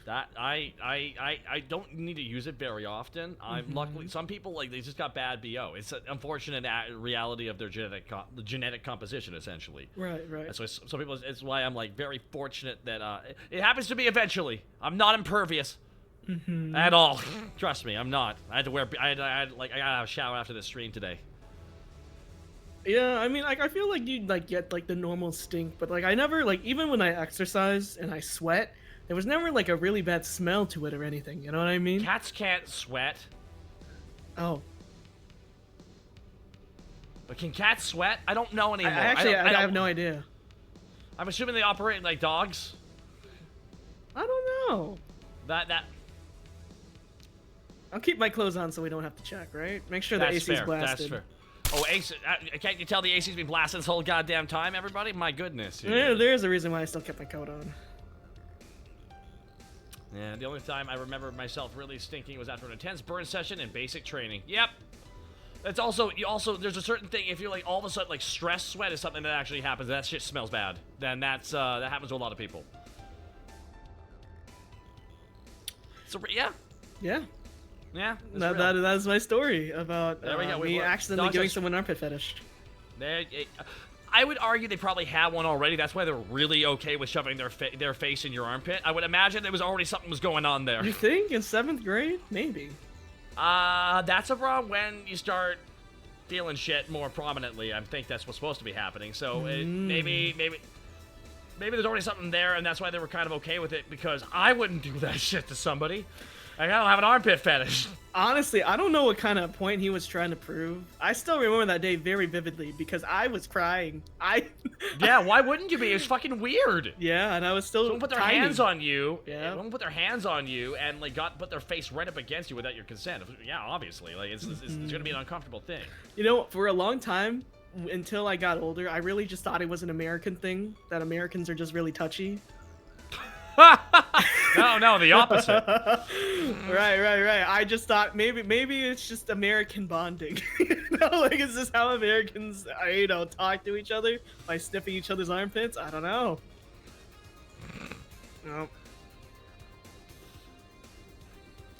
That I don't need to use it very often. I'm luckily, some people they just got bad BO. It's an unfortunate reality of their genetic composition, essentially. Right. So some people, it's why I'm very fortunate that it happens to me eventually. I'm not impervious at all. Trust me, I'm not. I had to I gotta have a shower after this stream today. Yeah, I mean, I feel like you'd get the normal stink, but I never even when I exercise and I sweat. There was never a really bad smell to it or anything, you know what I mean? Cats can't sweat. Oh. But can cats sweat? I don't know anymore. I have no idea. I'm assuming they operate like dogs. I don't know. That. I'll keep my clothes on so we don't have to check, right? Make sure the AC's blasted. That's fair. Oh, AC! Can't you tell the AC's been blasted this whole goddamn time, everybody? My goodness. Yeah, there's a reason why I still kept my coat on. Yeah, the only time I remember myself really stinking was after an intense burn session and basic training. Yep. That's also, there's a certain thing, if you're all of a sudden, stress sweat is something that actually happens, that shit smells bad. Then that happens to a lot of people. So, yeah. Yeah. Yeah. That's my story about me accidentally giving like someone armpit fetish. I would argue they probably have one already. That's why they're really okay with shoving their face in your armpit. I would imagine there was already something was going on there. You think in 7th grade? Maybe. That's around when you start feeling shit more prominently. I think that's what's supposed to be happening. So maybe maybe there's already something there, and that's why they were kind of okay with it, because I wouldn't do that shit to somebody. Like, I don't have an armpit fetish. Honestly, I don't know what kind of point he was trying to prove. I still remember that day very vividly because I was crying. Yeah, why wouldn't you be? It was fucking weird. Yeah, and I was still Someone put their tiny. hands on you. Yeah. Someone put their hands on you and like put their face right up against you without your consent. Yeah, obviously. Like it's gonna be an uncomfortable thing. You know, for a long time, until I got older, I really just thought it was an American thing, that Americans are just really touchy. No, the opposite. Right. I just thought maybe it's just American bonding. Like, is this how Americans, talk to each other by sniffing each other's armpits? I don't know. No.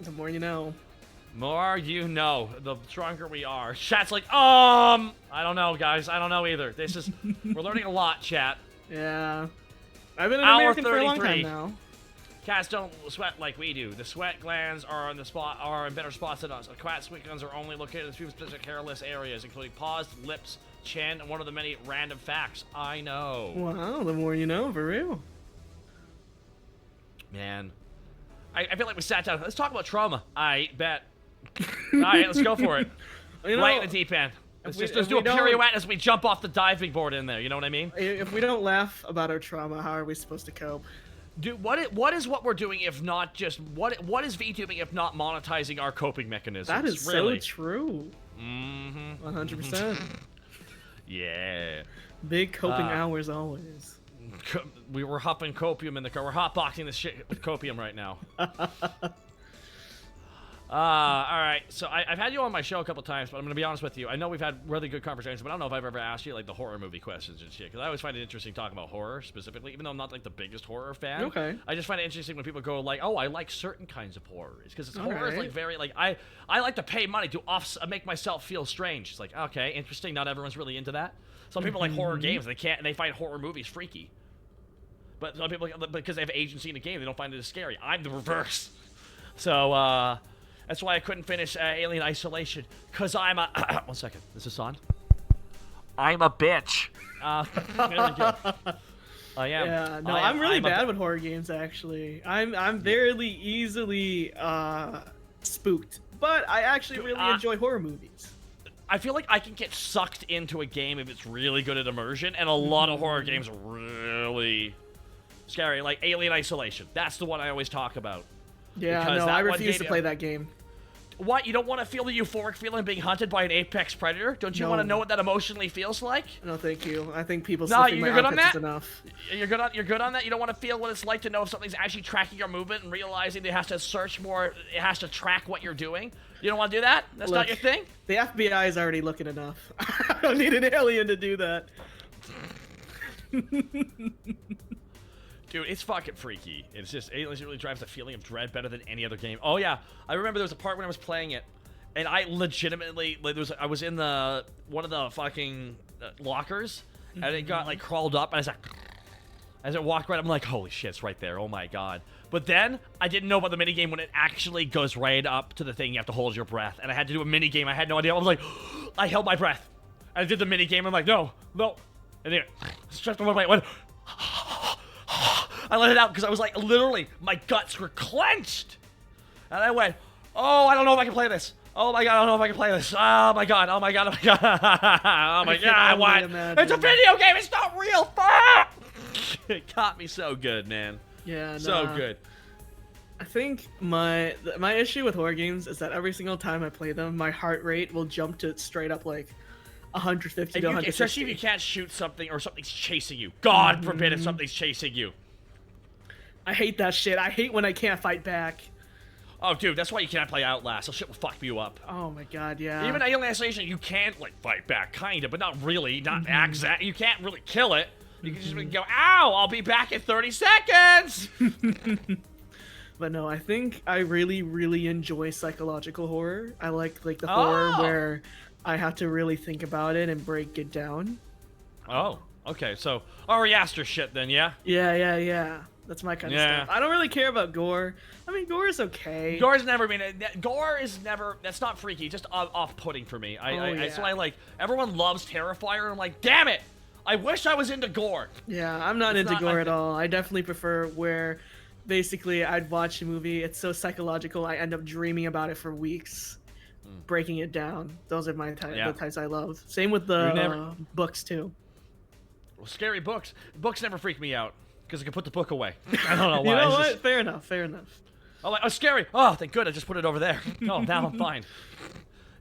The more you know. More you know, the stronger we are. Chat's like, I don't know, guys. I don't know either. We're learning a lot, chat. Yeah. I've been an American for a long time now. Cats don't sweat like we do. The sweat glands are in better spots than us. Cat sweat glands are only located in a few specific hairless areas, including paws, lips, chin, and one of the many random facts. I know. Wow, the more you know, for real. Man. I feel like we sat down. Let's talk about trauma. I bet. All right, let's go for it. Right in the deep end. Let's do a pirouette as we jump off the diving board in there. You know what I mean? If we don't laugh about our trauma, how are we supposed to cope? Dude, what is what we're doing if not just what is Vtubing if not monetizing our coping mechanisms? That is really so true. 100%. Yeah. Big coping hours always. We were huffing copium in the car. We're hotboxing this shit with copium right now. All right. So I've had you on my show a couple times, but I'm gonna be honest with you. I know we've had really good conversations, but I don't know if I've ever asked you like the horror movie questions and shit. Because I always find it interesting talking about horror specifically, even though I'm not like the biggest horror fan. Okay. I just find it interesting when people go like, "Oh, I like certain kinds of horrors," because horror is like very like I like to pay money to make myself feel strange. It's like, okay, interesting. Not everyone's really into that. Some people like horror games. They find horror movies freaky. But some people, because they have agency in the game, they don't find it as scary. I'm the reverse. So, that's why I couldn't finish Alien Isolation. Because I'm a... One second. Is this on? I'm a bitch. Really good. I am. Yeah, no, I'm really bad with horror games, actually. I'm very easily spooked. But I actually really enjoy horror movies. I feel like I can get sucked into a game if it's really good at immersion, and a lot of horror games are really scary, like Alien Isolation. That's the one I always talk about. Yeah, no, I refuse to play that game. What? You don't want to feel the euphoric feeling of being hunted by an apex predator? Don't you want to know what that emotionally feels like? No, thank you. I think people sniffing my armpits is enough. You're good on that? You don't want to feel what it's like to know if something's actually tracking your movement and realizing it has to search more, it has to track what you're doing? You don't want to do that? That's not your thing? The FBI is already looking enough. I don't need an alien to do that. Dude, it's fucking freaky. It's just, Aliens really drives the feeling of dread better than any other game. Oh yeah, I remember there was a part when I was playing it, and I legitimately, like, I was in one of the fucking lockers, and it got like crawled up, and as it walked right up, I'm like, holy shit, it's right there, oh my god. But then, I didn't know about the minigame when it actually goes right up to the thing, you have to hold your breath, and I had to do a minigame, I had no idea, I was like, I held my breath, and I did the minigame, I'm like, no, and then, stretched my went, I let it out because I was like, literally, my guts were clenched. And I went, oh, I don't know if I can play this. Oh my god, I don't know if I can play this. Oh my god, oh my god, oh my god. Oh my god, what? It's a video game, it's not real. Fuck! It got me so good, man. Yeah, no. So good. I think my issue with horror games is that every single time I play them, my heart rate will jump to straight up like 150 to 160. Especially if you can't shoot something or something's chasing you. God forbid if something's chasing you. I hate that shit. I hate when I can't fight back. Oh, dude, that's why you can't play Outlast. That shit will fuck you up. Oh my god, yeah. Even Alien Isolation, you can't, like, fight back, kind of, but not really. Not exact. You can't really kill it. You can just go, ow, I'll be back in 30 seconds! But no, I think I really, really enjoy psychological horror. I like the horror where I have to really think about it and break it down. Oh, okay. So, Ari Aster shit then, yeah? Yeah. That's my kind of stuff. I don't really care about gore. I mean, gore is okay. Gore is never, that's not freaky, just off-putting for me. That's why, like, everyone loves Terrifier, and I'm like, damn it! I wish I was into gore. Yeah, I'm not into gore at all. I definitely prefer where basically I'd watch a movie, it's so psychological, I end up dreaming about it for weeks, breaking it down. Those are my the types I love. Same with the books too. Well, scary books. Books never freak me out because I can put the book away. I don't know why. You know what? Fair enough. Fair enough. I'm like, oh, scary. Oh, thank God, I just put it over there. Oh, now I'm fine.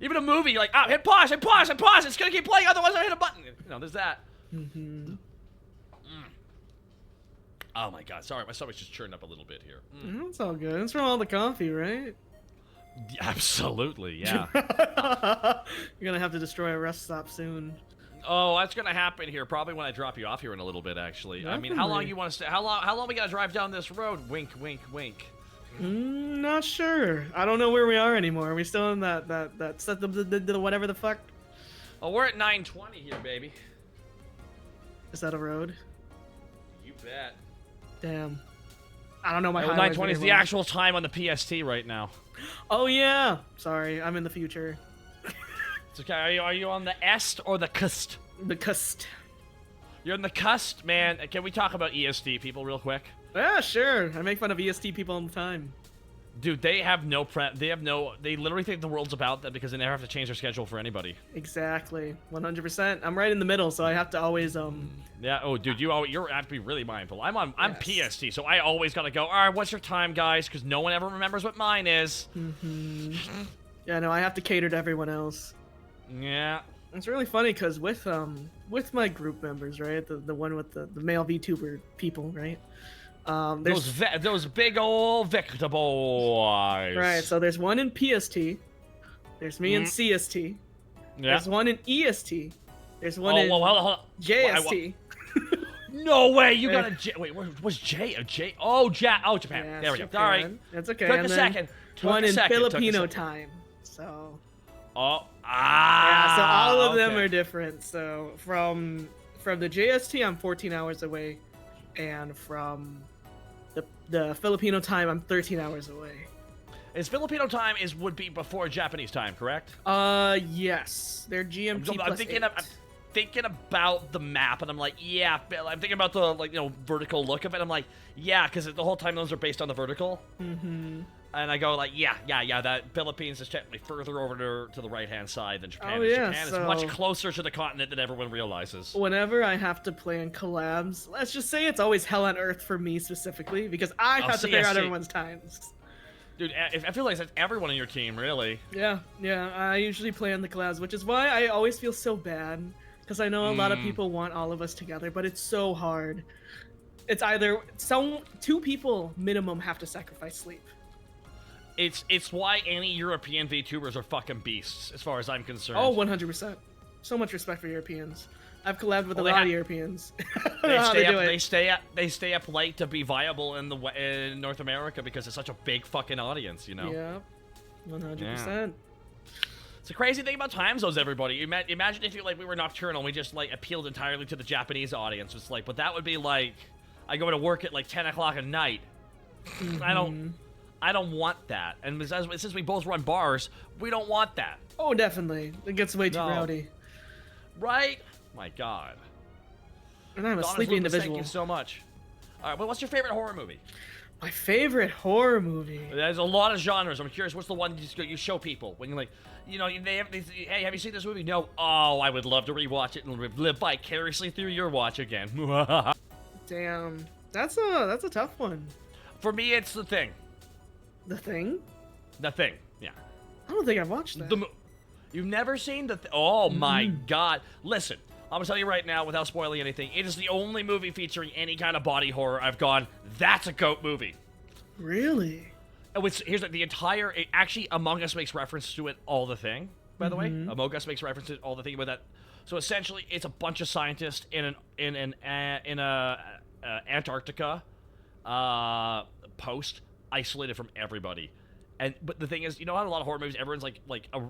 Even a movie, you're like, oh, hit pause, hit pause, hit pause. It's gonna keep playing, otherwise I hit a button. You know, there's that. Oh my God, sorry, my stomach's just churned up a little bit here. It's all good. It's from all the coffee, right? Absolutely, yeah. You're gonna have to destroy a rest stop soon. Oh, that's gonna happen here. Probably when I drop you off here in a little bit. Actually, Definitely. I mean, how long you want to stay? How long we gotta drive down this road? Wink, wink, wink. Not sure. I don't know where we are anymore. Are we still in that whatever the fuck? Oh, we're at 920 here, baby. Is that a road? You bet. Damn. I don't know my 920 is the actual time on the PST right now. Oh yeah. Sorry, I'm in the future. It's okay. Are you on the est or the cust? The cust. You're in the cust, man. Can we talk about EST people real quick? Yeah, sure. I make fun of EST people all the time. Dude, they have no they literally think the world's about them because they never have to change their schedule for anybody. Exactly. 100%. I'm right in the middle, so I have to always Yeah, oh dude, you have to be really mindful. I'm PST, so I always gotta go, alright, what's your time, guys? Because no one ever remembers what mine is. Yeah, no, I have to cater to everyone else. Yeah. It's really funny because with my group members, right? The one with the male VTuber people, right? Those big old Victor boys. Right, so there's one in PST, there's me in CST, there's one in EST, there's one in hold on. JST. No way, you got a J. Wait, what's J? A J? Oh, Japan. Yeah, there we go. Japan. All right. That's okay. Took a second. One in Filipino time. So. Yeah, so all of them are different. So from the JST, I'm 14 hours away, and from the Filipino time, I'm 13 hours away. Is Filipino time would be before Japanese time, correct? Yes. They're GMT I'm thinking about the map, and I'm like, yeah. I'm thinking about the vertical look of it. I'm like, yeah, because the whole time those are based on the vertical. And I go like, yeah. That Philippines is technically further over to the right-hand side than Japan. Oh, yeah, Japan is much closer to the continent than everyone realizes. Whenever I have to plan collabs, let's just say it's always hell on earth for me specifically, because I have to figure out everyone's times. Dude, I feel like that's everyone on your team, really. Yeah. I usually plan the collabs, which is why I always feel so bad, because I know a lot of people want all of us together, but it's so hard. It's either two people minimum have to sacrifice sleep. It's why any European VTubers are fucking beasts, as far as I'm concerned. Oh, 100%. So much respect for Europeans. I've collabed with a lot of Europeans. They stay up late to be viable in North America because it's such a big fucking audience, you know. Yeah, 100%. It's a crazy thing about time zones, everybody. Imagine if we were nocturnal and we just appealed entirely to the Japanese audience. It's but that would be like I go to work at 10 o'clock at night. I don't want that. And since we both run bars, we don't want that. Oh, definitely. It gets way too rowdy. Right? My God. And I'm a sleepy individual. Thank you so much. All right, well, what's your favorite horror movie? My favorite horror movie? There's a lot of genres. I'm curious, what's the one you show people? When you're hey, have you seen this movie? No. Oh, I would love to rewatch it and live vicariously through your watch again. Damn. That's a tough one. For me, it's The Thing. The Thing? The Thing, yeah. I don't think I've watched that. You've never seen The Thing? Oh my God. Listen, I'm gonna tell you right now, without spoiling anything, it is the only movie featuring any kind of body horror I've gone, that's a GOAT movie. Really? Here's the entire, actually, Among Us makes reference to it all the thing, by the way. Among Us makes reference to it all the thing about that. So essentially, it's a bunch of scientists in a Antarctica post, isolated from everybody. But the thing is, you know how a lot of horror movies, everyone's like a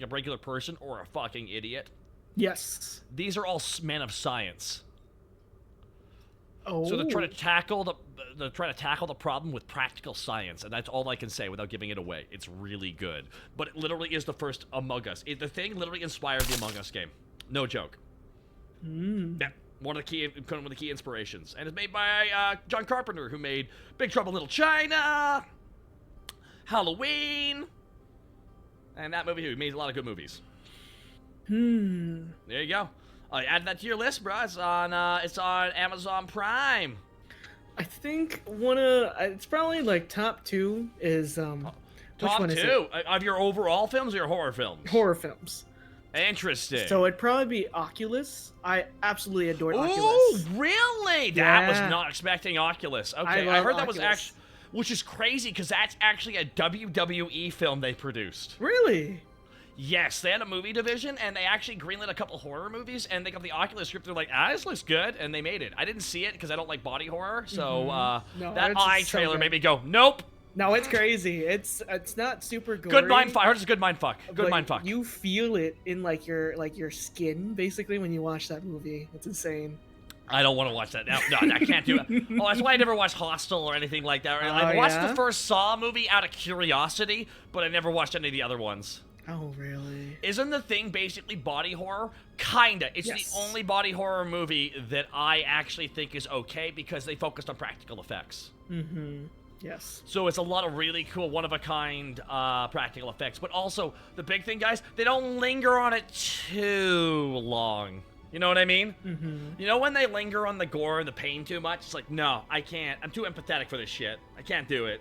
regular person or a fucking idiot? Yes. These are all men of science. Oh. So they're trying to tackle the problem with practical science, and that's all I can say without giving it away. It's really good. But it literally is the first Among Us. The Thing literally inspired the Among Us game. No joke. Yeah. One of the key inspirations. And it's made by John Carpenter, who made Big Trouble in Little China, Halloween, and that movie. He made a lot of good movies. There you go. Add that to your list, bro. It's on Amazon Prime. I think it's probably like top 2 is top 2 of your overall films or your horror films? Horror films. Interesting. So it'd probably be Oculus. I absolutely adore Oculus. Oh, really? That was Yeah. not expecting Oculus. Okay, I heard that was actually, which is crazy because that's actually a WWE film they produced. Really? Yes, they had a movie division, and they actually greenlit a couple horror movies, and they got the Oculus script. They're like, this looks good, and they made it. I didn't see it because I don't like body horror, so No, that it's eye so trailer good. made me go, nope. No, it's crazy. It's not super gory. Good mind fuck. I heard it's a good mind fuck. Good but mind fuck. You feel it in like your skin basically when you watch that movie. It's insane. I don't want to watch that now. No, I can't do it. Oh, that's why I never watched Hostel or anything like that. I watched the first Saw movie out of curiosity, but I never watched any of the other ones. Oh, really? Isn't the Thing basically body horror? Kinda. It's the only body horror movie that I actually think is okay because they focused on practical effects. Mm-hmm. Yes. So it's a lot of really cool, one-of-a-kind practical effects. But also, the big thing, guys, they don't linger on it too long. You know what I mean? Mm-hmm. You know when they linger on the gore and the pain too much? It's like, no, I can't. I'm too empathetic for this shit. I can't do it.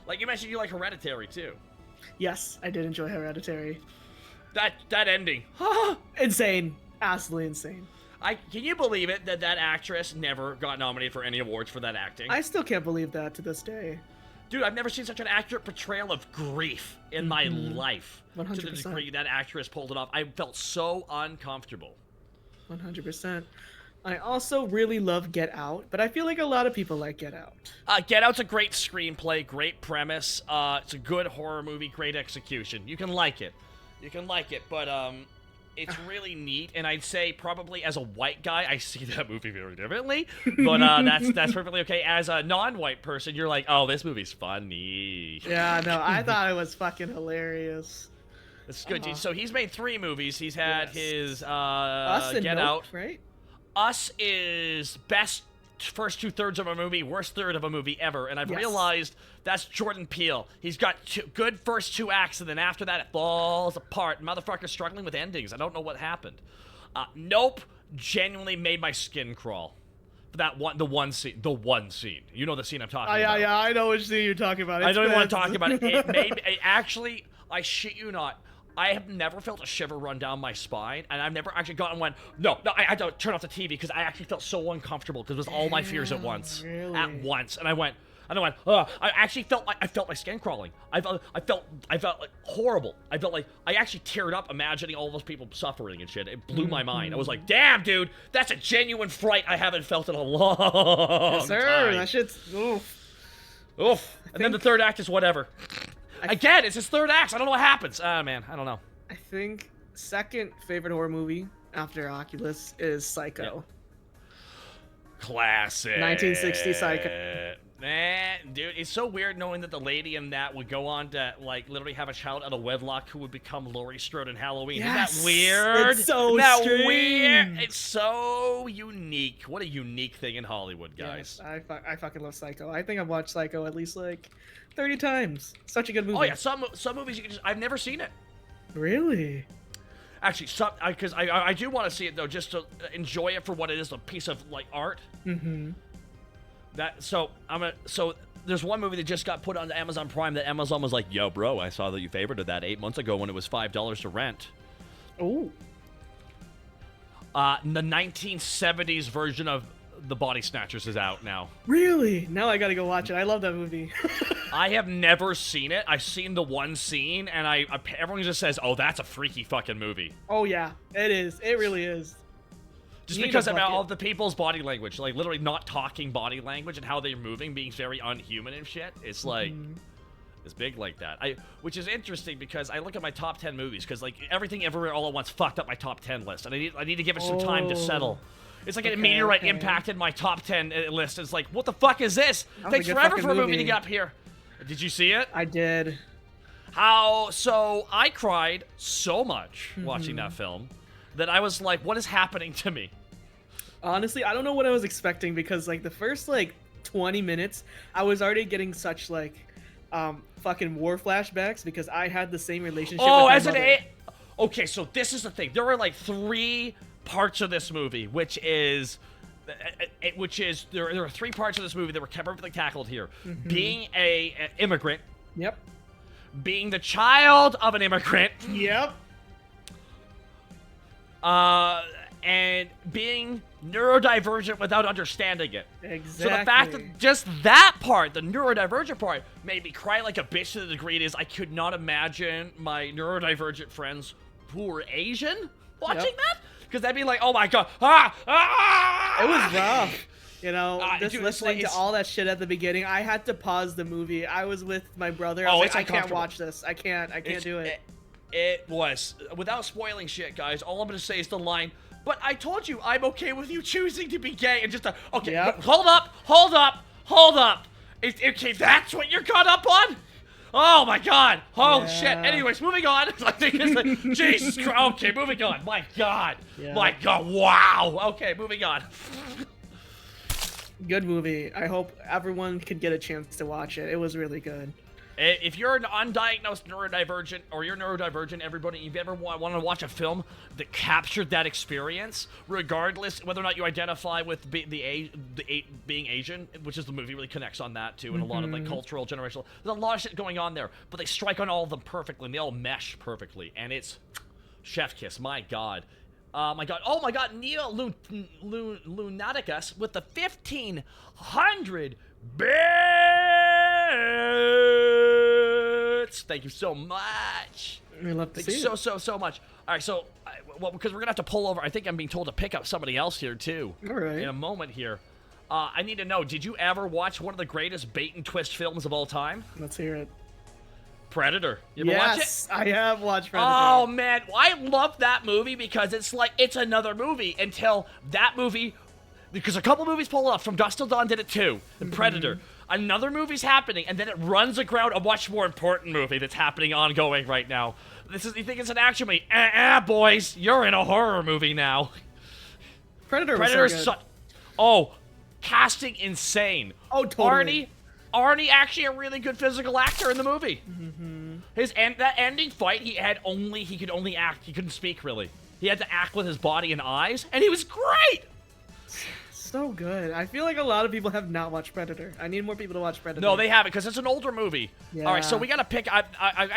Like, you mentioned you like Hereditary, too. Yes, I did enjoy Hereditary. That ending. Insane. Absolutely insane. Can you believe it that actress never got nominated for any awards for that acting? I still can't believe that to this day. Dude, I've never seen such an accurate portrayal of grief in my life. 100%. To the degree that actress pulled it off. I felt so uncomfortable. 100%. I also really love Get Out, but I feel like a lot of people like Get Out. Get Out's a great screenplay, great premise. It's a good horror movie, great execution. You can like it. But it's really neat, and I'd say probably as a white guy, I see that movie very differently. But that's perfectly okay. As a non-white person, you're like, oh, this movie's funny. Yeah, no, I thought it was fucking hilarious. It's good. So he's made 3 movies. He's had his Us and Get Nope, Out. right? Us is best first 2/3 of a movie, worst third of a movie ever, and I've realized that's Jordan Peele. He's got good first 2 acts, and then after that it falls apart. Motherfucker's struggling with endings. I don't know what happened. Nope genuinely made my skin crawl. The one scene. You know the scene I'm talking about. Yeah, I know which scene you're talking about. I don't even want to talk about it. It actually, I shit you not, I have never felt a shiver run down my spine, and I've never actually gone and went, no, I had to turn off the TV because I actually felt so uncomfortable because it was all my fears at once. Really? At once. And I went, I actually felt like I felt my skin crawling. I felt like horrible. I felt like I actually teared up imagining all those people suffering and shit. It blew my mind. I was like, damn, dude, that's a genuine fright I haven't felt in a long yes, sir. time. That shit's Oof. And then the third act is whatever. Again, it's his third act. I don't know what happens. Man, I don't know. I think second favorite horror movie after Oculus is Psycho. Yep. Classic. 1960 Psycho. Man, dude, it's so weird knowing that the lady in that would go on to, like, literally have a child out of wedlock who would become Laurie Strode in Halloween. Yes! Isn't that weird? It's so Isn't that strange. weird? It's so unique. What a unique thing in Hollywood, guys. Yes, I fucking love Psycho. I think I've watched Psycho at least, like, 30 times. Such a good movie. Oh, yeah, some movies you can just... I've never seen it. Really? Actually, because I do want to see it, though, just to enjoy it for what it is, a piece of, like, art. Mm-hmm. So there's one movie that just got put onto Amazon Prime that Amazon was like, yo, bro, I saw that you favorited that 8 months ago when it was $5 to rent. Oh. The 1970s version of The Body Snatchers is out now. Really? Now I gotta go watch it. I love that movie. I have never seen it. I've seen the one scene, and everyone just says, oh, that's a freaky fucking movie. Oh, yeah. It is. It really is. Just because of all the people's body language, like literally not talking body language and how they're moving, being very unhuman and shit. It's like, it's big like that. Which is interesting because I look at my top 10 movies because like Everything Everywhere All at Once fucked up my top 10 list, and I need to give it some time to settle. It's like a meteorite impacted my top 10 list. It's like, what the fuck is this? Takes forever for a movie to get up here. Did you see it? I did. So I cried so much watching that film that I was like, what is happening to me? Honestly, I don't know what I was expecting because like the first like 20 minutes, I was already getting such like fucking war flashbacks because I had the same relationship with my mother. Okay, so this is the thing. There are like 3 parts of this movie, which is there are 3 parts of this movie that were perfectly tackled here. Being a immigrant. Yep. Being the child of an immigrant. Yep. And being neurodivergent without understanding it. Exactly. So the fact that just that part, the neurodivergent part, made me cry like a bitch to the degree it is I could not imagine my neurodivergent friends who were Asian watching that. Because they'd be like, oh my god, It was rough. You know, just dude, listening to all that shit at the beginning, I had to pause the movie. I was with my brother. I was like, I can't watch this. I can't do it. It was, without spoiling shit, guys, all I'm going to say is the line, but I told you I'm okay with you choosing to be gay. And just, okay, hold up. Okay, that's what you're caught up on? Oh my god. Oh shit. Anyways, moving on. Jesus Christ. Okay, moving on. My god. My god. Wow. Okay, moving on. Good movie. I hope everyone could get a chance to watch it. It was really good. If you're an undiagnosed neurodivergent, or you're neurodivergent, everybody, if you ever want to watch a film that captured that experience, regardless whether or not you identify with being Asian, which is the movie really connects on that too, and a lot of like cultural, generational, there's a lot of shit going on there, but they strike on all of them perfectly, and they all mesh perfectly, and it's chef kiss. My god. Oh my god, Neo Lunaticus with the 1,500 bits. Thank you so much. We love to see it. So much. All right, so, well, because we're going to have to pull over. I think I'm being told to pick up somebody else here, too. All right. In a moment here. I need to know, did you ever watch one of the greatest bait and twist films of all time? Let's hear it. Predator. You ever watch it? Yes, I have watched Predator. Oh, man. I love that movie because it's like, it's another movie until that movie, because a couple movies pull it off. From Dusk Till Dawn did it too. And Predator. Another movie's happening, and then it runs aground a much more important movie that's happening ongoing right now. You think it's an action movie? Boys, you're in a horror movie now. Predator was so good. Casting insane. Oh, totally. Arnie actually a really good physical actor in the movie. That ending fight, he could only act. He couldn't speak really. He had to act with his body and eyes, and he was great. So good. I feel like a lot of people have not watched Predator. I need more people to watch Predator. No, they haven't, because it's an older movie. Yeah. All right, so we gotta pick. I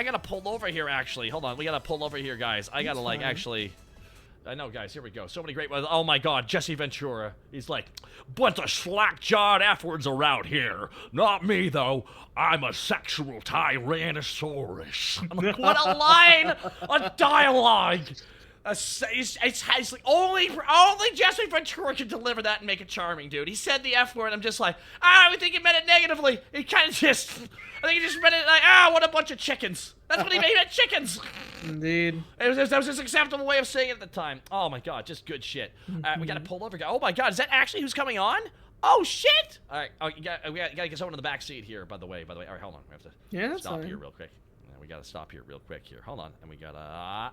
gotta pull over here. Actually, hold on. We gotta pull over here, guys. I gotta actually. I know, guys. Here we go. So many great ones. Oh my God, Jesse Ventura. He's like, bunch of slack-jawed F-words around here. Not me though. I'm a sexual Tyrannosaurus. I'm like, what a line of dialogue. It's like only Jesse Ventura can deliver that and make it charming, dude. He said the F word, I'm just like, I think he meant it negatively. He kind of just, I think he just meant it like, what a bunch of chickens. That's what he meant, chickens. Indeed. That was his acceptable way of saying it at the time. Oh my God, just good shit. We gotta pull over. Oh my God, is that actually who's coming on? Oh shit! All right, we gotta get someone in the back seat here. By the way. All right, hold on. We have to stop here real quick. We gotta stop here real quick here. Hold on, and we gotta.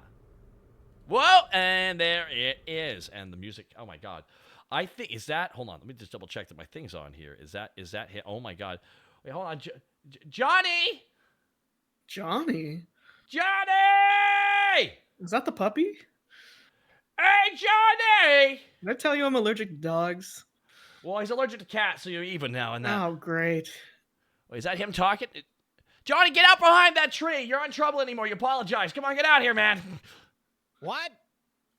Whoa! And there it is. And the music. Oh my God. I think hold on. Let me just double check that my thing's on here. Is that hit? Oh my God. Wait, hold on. Johnny! Johnny? Is that the puppy? Hey, Johnny! Did I tell you I'm allergic to dogs? Well, he's allergic to cats, so you're even now in that. Oh, great. Wait, is that him talking? Johnny, get out behind that tree. You're in trouble anymore. You apologize. Come on, get out here, man. What?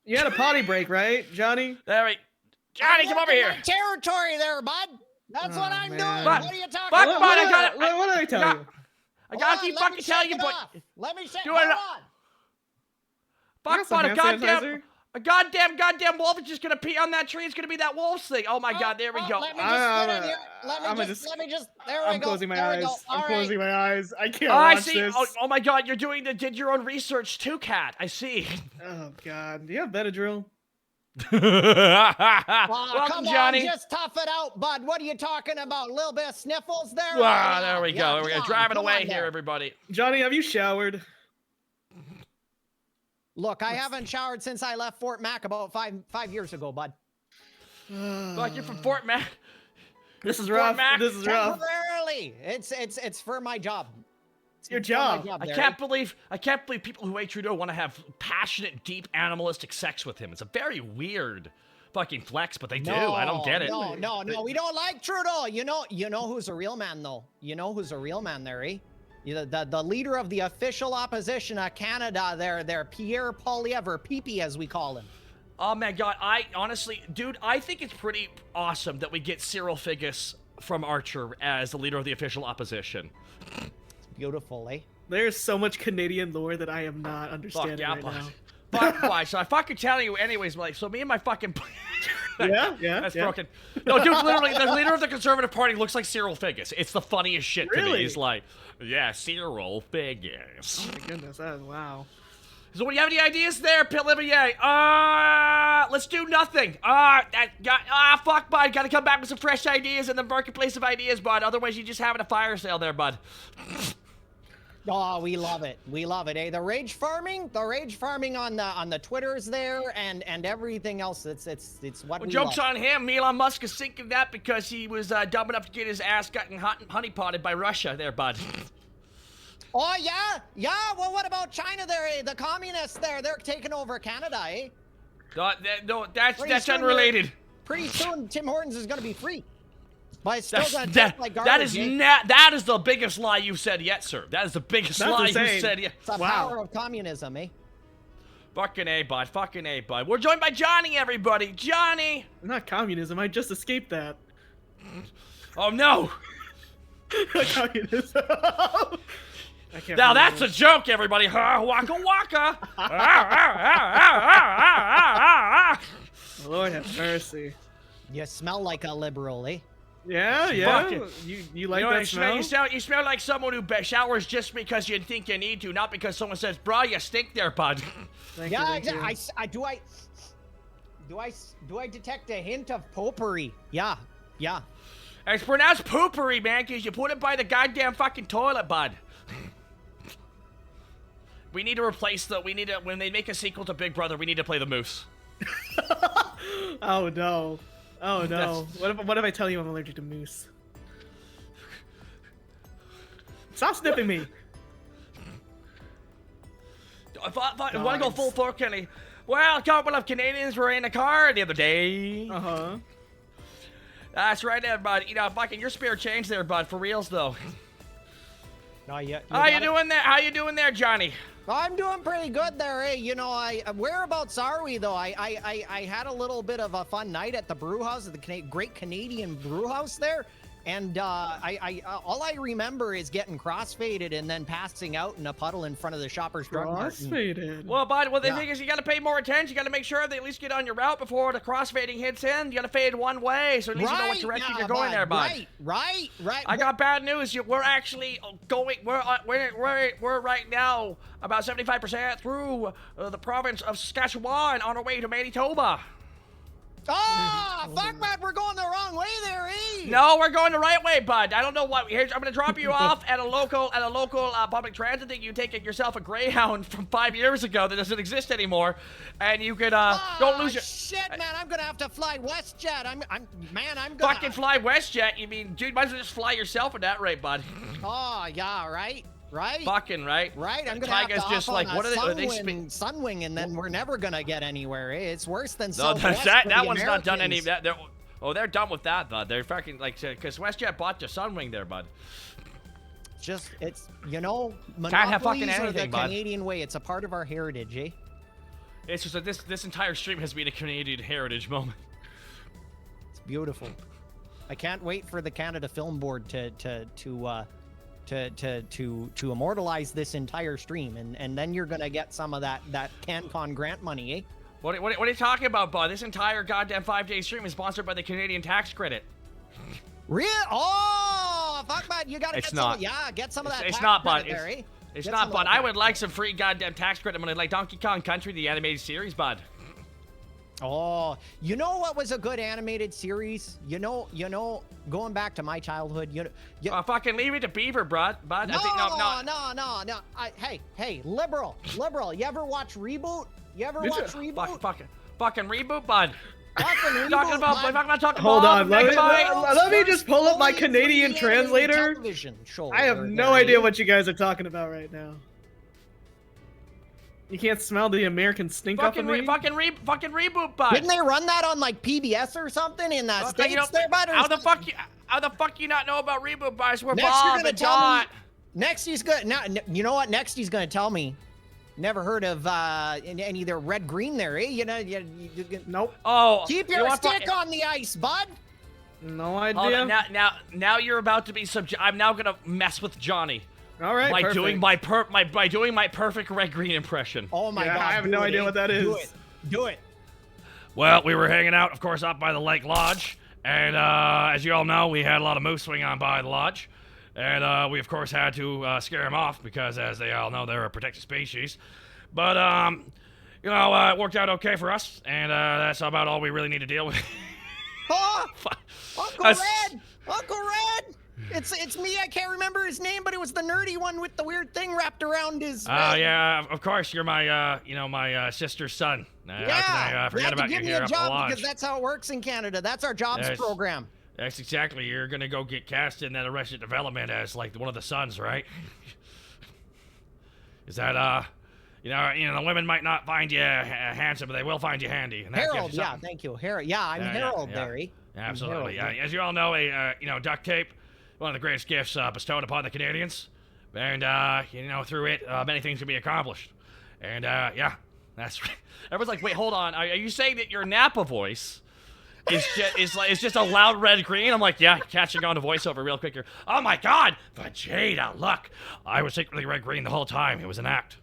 You had a potty break, right, Johnny? Johnny, come over here. My territory there, bud. That's what I'm doing. What are you talking about? What did I tell you? I gotta keep fucking telling you, but let me shake it off. Fuck, but a goddamn wolf is just gonna pee on that tree. It's gonna be that wolf's thing. Oh my God, there we go. Let me just get in here. Let me just. There we go. I'm closing my eyes. I'm closing my eyes. I can't watch this. Oh my God, you're did your own research too, Cat. I see. Oh God, do you have Benadryl? Welcome, come Johnny. On, just tough it out, bud. What are you talking about? A little bit of sniffles there? There we go. We're driving away here, everybody. Johnny, have you showered? Look, I haven't showered since I left Fort Mac about five years ago, bud. Fuck, you're from Fort Mac. This is rough. This is rough. Temporarily. It's for my job. It's your job. I can't believe people who hate Trudeau want to have passionate, deep, animalistic sex with him. It's a very weird fucking flex, but they do. I don't get it. No. We don't like Trudeau. You know who's a real man though. You know who's a real man there, eh? The leader of the official opposition of Canada, there, Pierre Poilievre, Pee-Pee as we call him. Oh my God, I honestly, dude, I think it's pretty awesome that we get Cyril Figgis from Archer as the leader of the official opposition. Beautiful, eh? There's so much Canadian lore that I am not understanding right now. Fuck, why? So I fucking telling you anyways, like, so me and my fucking... yeah. That's broken. No, dude, literally, the leader of the Conservative Party looks like Cyril Figgis. It's the funniest shit to me. He's like, yeah, Cyril Figgis. Oh my goodness, wow. So, what do you have any ideas there, Olivier? Let's do nothing. Fuck, bud. Gotta come back with some fresh ideas in the marketplace of ideas, bud. Otherwise, you're just having a fire sale there, bud. Oh, we love it. We love it, eh? The rage farming on the Twitters there and everything else. It's what we joke's love. on him. Elon Musk is thinking that because he was dumb enough to get his ass gotten honeypotted by Russia there, bud. Oh, yeah? Yeah? Well, what about China there, eh? The communists there, they're taking over Canada, eh? No, that's unrelated. Pretty soon, Tim Hortons is going to be free. But it's still going to taste like that garbage, that is the biggest lie you've said yet, sir. That is the biggest lie you've said yet. It's the power of communism, eh? Fucking A, bud. Fucking A, bud. We're joined by Johnny, everybody. Johnny! Not communism. I just escaped that. Oh, no! Communism. Now that's a joke, everybody. Waka waka. Lord have mercy. You smell like a liberal, eh? Yeah. You like that smell? You smell like someone who showers just because you think you need to, not because someone says, "Brah, you stink there, bud." Thank you. Do I detect a hint of potpourri? Yeah. It's pronounced poopery, man, because you put it by the goddamn fucking toilet, bud. We need to replace when they make a sequel to Big Brother, we need to play the Moose. Oh no. What if I tell you I'm allergic to moose? Stop sniffing me. I want to go full fork, Kenny. Well, a couple of Canadians were in a car the other day. Uh-huh. That's right there, bud. Fucking your spirit changed there, bud. For reals, though. No, How you doing there? How you doing there, Johnny? I'm doing pretty good there, eh? Whereabouts are we though? I had a little bit of a fun night at the brew house, at the Great Canadian Brew House there, and all I remember is getting crossfaded and then passing out in a puddle in front of the Shoppers Drug Mart. Crossfaded. Well, bud, the thing is, you got to pay more attention. You got to make sure they at least get on your route before the crossfading hits in. You got to fade one way, so at least you know what direction you're going there, bud. Right. I got bad news. We're actually going. We're right now about 75% through the province of Saskatchewan on our way to Manitoba. Oh, fuck, man, we're going the wrong way there, eh? No, we're going the right way, bud. I don't know what. I'm going to drop you off at a local public transit that you take yourself a Greyhound from 5 years ago that doesn't exist anymore, and you could don't lose your. Shit, man, I'm gonna have to fly WestJet. I'm gonna fucking fly WestJet. You mean, dude, might as well just fly yourself at that rate, bud. Oh yeah, right. Fucking right. I'm gonna have to hop on Sunwing, and then we're never gonna get anywhere. Eh? It's worse than Southwest. That one's not done any. They're done with that, bud. They're fucking because WestJet bought the Sunwing there, bud. It's can't have fucking anything, the bud. Canadian way. It's a part of our heritage, eh? It's just that this entire stream has been a Canadian heritage moment. It's beautiful. I can't wait for the Canada Film Board to immortalize this entire stream, and then you're gonna get some of that CanCon grant money, eh? What are you talking about, bud? This entire goddamn 5-day stream is sponsored by the Canadian tax credit. Real? Oh, fuck, bud, you gotta get some. Yeah, get some of that. It's not, bud. There, eh? It's not, bud. I would like some free goddamn tax credit money, like Donkey Kong Country, the animated series, bud. Oh, you know what was a good animated series? You know, going back to my childhood, fucking Leave It to Beaver, bud. No. Hey, liberal. You ever watch Reboot? Fucking Reboot, bud. Hold on, let me just pull up my Canadian translator. I have no idea what you guys are talking about right now. You can't smell the American stink off of me? Fucking reboot, bud. Didn't they run that on like PBS or something in that States there, bud? How the fuck you not know about reboot, buds? We're Next, Bob you're gonna and tell Dot. me. Next, he's gonna. Now, you know what? Next, he's gonna tell me. Never heard of any of their red green there, eh? You know, nope. Oh, keep your stick on the ice, bud. No idea. Now you're about to be I'm now gonna mess with Johnny. All right, by perfect. doing my perfect red green impression. Oh my god! I have no idea what that is. Do it. Well, we were hanging out, of course, up by the Lake Lodge, and as you all know, we had a lot of moose swing on by the lodge, and we of course had to scare them off because, as they all know, they're a protected species. But you know, it worked out okay for us, and that's about all we really need to deal with. Oh, Uncle Red! Uncle Red! It's me. I can't remember his name, but it was the nerdy one with the weird thing wrapped around his. Yeah, of course. You're my, my sister's son. How can I forget about you here up the lodge? Give me a job because that's how it works in Canada. That's our jobs program. That's exactly. You're gonna go get cast in that Arrested Development as like one of the sons, right? Is that you know, the women might not find you handsome, but they will find you handy. And Harold, yeah, thank you, Harold. Yeah, I'm Harold, Barry. Absolutely. As you all know, duct tape. One of the greatest gifts bestowed upon the Canadians, and you know, through it, many things can be accomplished. And yeah, that's right. Everyone's like, wait, hold on, are you saying that your Napa voice is just a loud red green? I'm like, yeah, catching on to voiceover real quick here. Oh my God, Vegeta, look, I was secretly red green the whole time. It was an act.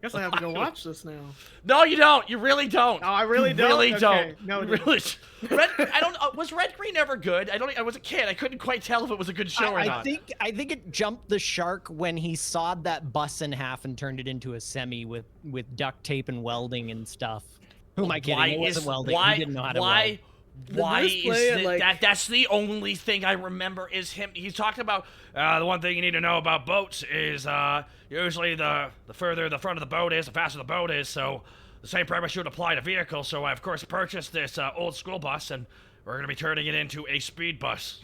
Guess I have to go watch this now. No, you don't. You really don't. Oh, I really don't. Really okay. don't. No, really. I don't. Was Red Green ever good? I was a kid. I couldn't quite tell if it was a good show or not. I think it jumped the shark when he sawed that bus in half and turned it into a semi with duct tape and welding and stuff. Who am I kidding? It wasn't welding. He didn't know how to weld. Why is that's the only thing I remember is him. He's talking about the one thing you need to know about boats is usually the further the front of the boat is, the faster the boat is. So the same premise should apply to vehicles. So I of course purchased this old school bus, and we're gonna be turning it into a speed bus.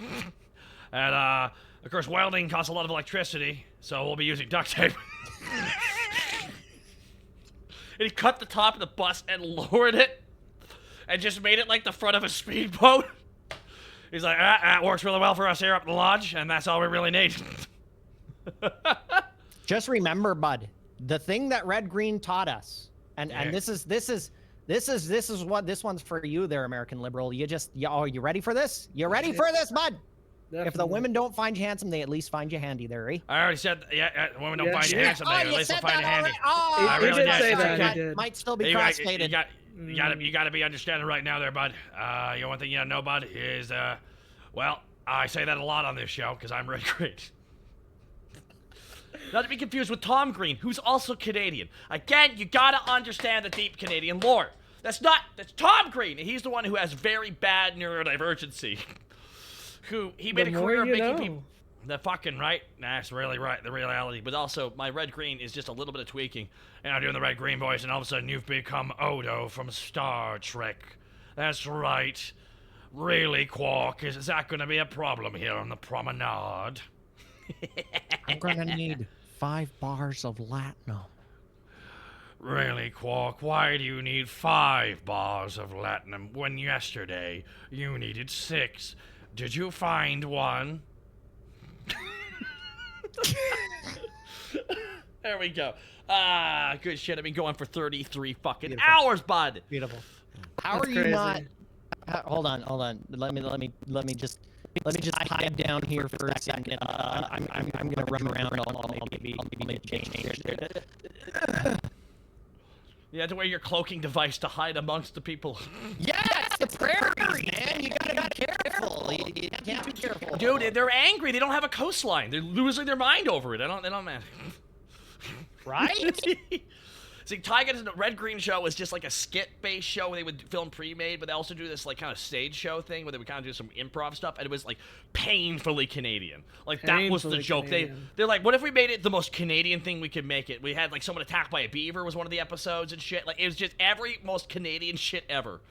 And of course welding costs a lot of electricity, so we'll be using duct tape. And he cut the top of the bus and lowered it. And just made it like the front of a speedboat. He's like, it works really well for us here up in the lodge, and that's all we really need. Just remember, bud, the thing that Red Green taught us, and this is what this one's for you, there, American liberal. You ready for this? You ready for this, bud? Definitely. If the women don't find you handsome, they at least find you handy there, eh? I already said, women don't find you handsome, they at least will find you handy. Oh, I really did say that. Might still be cross-faded. You gotta be understanding right now there, bud. One thing you gotta know, bud, is, well, I say that a lot on this show, because I'm Red Green. Not to be confused with Tom Green, who's also Canadian. Again, you gotta understand the deep Canadian lore. That's Tom Green, and he's the one who has very bad neurodivergency. He made a career of making people... The fucking right. That's really right. The reality. But also, my red green is just a little bit of tweaking. And I'm doing the red green voice, and all of a sudden you've become Odo from Star Trek. That's right. Really, Quark? Is that going to be a problem here on the promenade? I'm going to need 5 bars of Latinum. Really, Quark? Why do you need 5 bars of Latinum when yesterday you needed 6? Did you find one? There we go. Good shit. I've been going for 33 fucking hours, bud. Beautiful. How are you not? Hold on. Let me just hide down here for a second. I'm gonna run around. I'll maybe change. You have to wear your cloaking device to hide amongst the people. Yes, the prairies, man. You gotta be careful. You can't be careful. Dude, they're angry. They don't have a coastline. They're losing their mind over it. They don't man. Right? See, Tyga's Red Green Show was just like a skit-based show where they would film pre-made, but they also do this like kind of stage show thing where they would kind of do some improv stuff, and it was like painfully Canadian. Like that was the joke. They're like, what if we made it the most Canadian thing we could make it? We had like someone attacked by a beaver was one of the episodes and shit. Like it was just every most Canadian shit ever.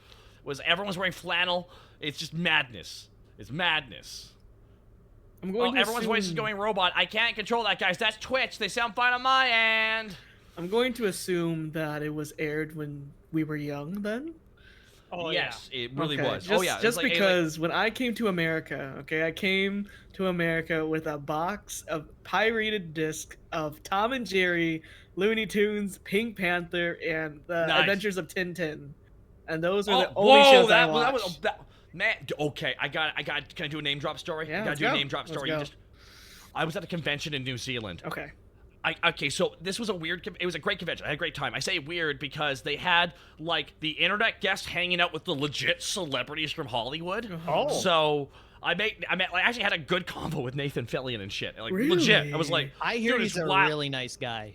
Everyone was wearing flannel. It's just madness. It's madness. Everyone's voice is going robot. I can't control that, guys. That's Twitch. They sound fine on my end. I'm going to assume that it was aired when we were young then. Oh, yes, it really was. Just because when I came to America, I came to America with a box of pirated disc of Tom and Jerry, Looney Tunes, Pink Panther, and the Adventures of Tintin. And those are the only shows I watched. Man, okay, can I do a name drop story? Yeah, I gotta do a name drop story. I was at a convention in New Zealand. Okay. So this was it was a great convention. I had a great time. I say weird because they had, like, the internet guests hanging out with the legit celebrities from Hollywood. Oh. So I actually had a good convo with Nathan Fillion and shit. Like, really? Legit. I was like, I hear he's a really nice guy.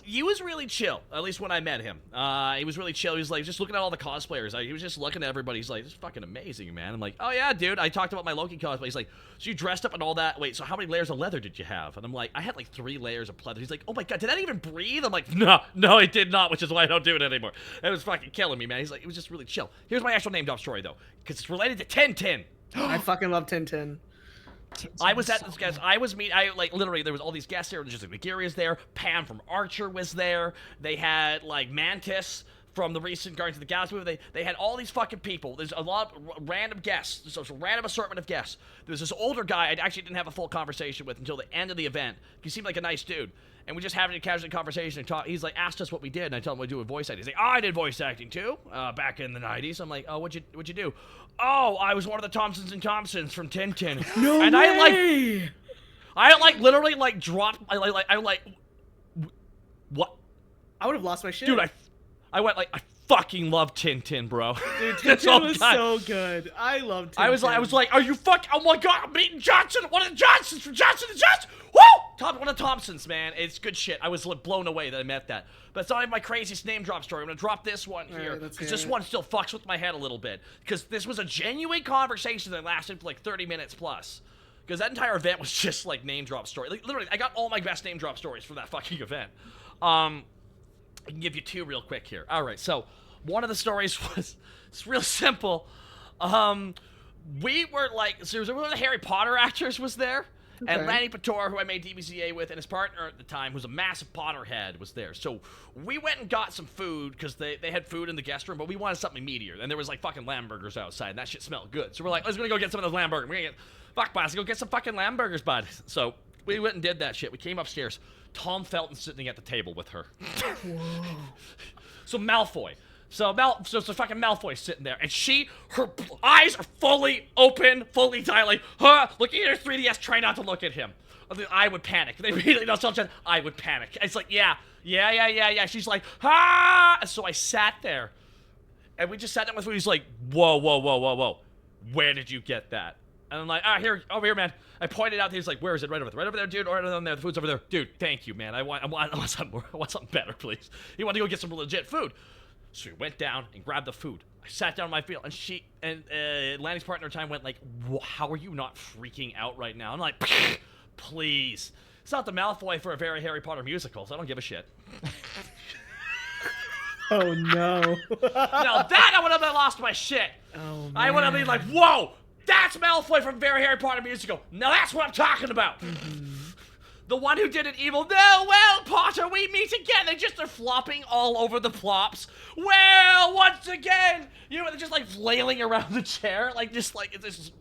He was really chill, at least when I met him. He was really chill. He was like just looking at all the cosplayers. He was just looking at everybody. He's like, this is fucking amazing, man. I'm like, oh yeah, dude. I talked about my Loki cosplay. He's like, so you dressed up and all that. Wait, so how many layers of leather did you have? And I'm like, I had like 3 layers of leather. He's like, oh my god, did that even breathe? I'm like, no, it did not, which is why I don't do it anymore. It was fucking killing me, man. He's like, it was just really chill. Here's my actual name drop story though, because it's related to Tintin. I fucking love Tintin. I was at this guest. Literally, there was all these guests there. Just like McGarry is there. Pam from Archer was there. They had like Mantis from the recent Guardians of the Galaxy movie. They had all these fucking people. There's a lot of random guests. There's a random assortment of guests. There's this older guy I actually didn't have a full conversation with until the end of the event. He seemed like a nice dude. And we just having a casual conversation and talk. He's like, asked us what we did, and I told him we do a voice acting. He's like, oh, I did voice acting too, back in the 90s. I'm like, oh, what'd you do? Oh, I was one of the Thompsons and Thompsons from Tintin. No and way! I literally dropped. What? I would have lost my shit. Dude, I went like, I fucking love Tintin, bro. Dude, Tintin was so good. I loved Tintin. I was like, are you oh my god, I'm meeting Johnson, one of the Johnsons from Johnson & Johnson. Woo! One of the Thompsons, man. It's good shit. I was blown away that I met that. But it's not even my craziest name drop story. I'm gonna drop this one here, because this one still fucks with my head a little bit. Because this was a genuine conversation that lasted for like 30 minutes plus. Because that entire event was just like name drop story. Like, literally, I got all my best name drop stories from that fucking event. I can give you 2 real quick here. All right, so one of the stories it's real simple. We were like, so one of the Harry Potter actors was there. Okay. And Lanny Pator, who I made DBCA with, and his partner at the time, who's a massive Potterhead, was there. So we went and got some food, because they had food in the guest room, but we wanted something meatier. And there was like fucking lamb burgers outside, and that shit smelled good. So we're like, let's go get some of those lamb burgers. We're gonna go get some fucking lamb burgers, bud. So we went and did that shit. We came upstairs. Tom Felton's sitting at the table with her. So Malfoy. So fucking Malfoy's sitting there, and her eyes are fully open, fully dilated, looking at her 3DS, trying not to look at him. I would panic. They immediately know something. I would panic. It's like, yeah. She's like, And so I sat there, and we just sat down with food. He's like, whoa. Where did you get that? And I'm like, over here, man. I pointed out, he's like, where is it? Right over there, dude. Right over there. The food's over there. Dude, thank you, man. I want something better, please. He wanted to go get some legit food. So we went down and grabbed the food. I sat down on my field, and Lanny's partner at the time went like, how are you not freaking out right now? I'm like, please. It's not the Malfoy for a very Harry Potter musical, so I don't give a shit. Oh, no. Now that I would have lost my shit. Oh, man. I would have been like, whoa, that's Malfoy from very Harry Potter musical. Now that's what I'm talking about. Mm-hmm. The one who did an evil, no, well, Potter, we meet again. They just are flopping all over the plops. Well, once again, they're just like flailing around the chair. This is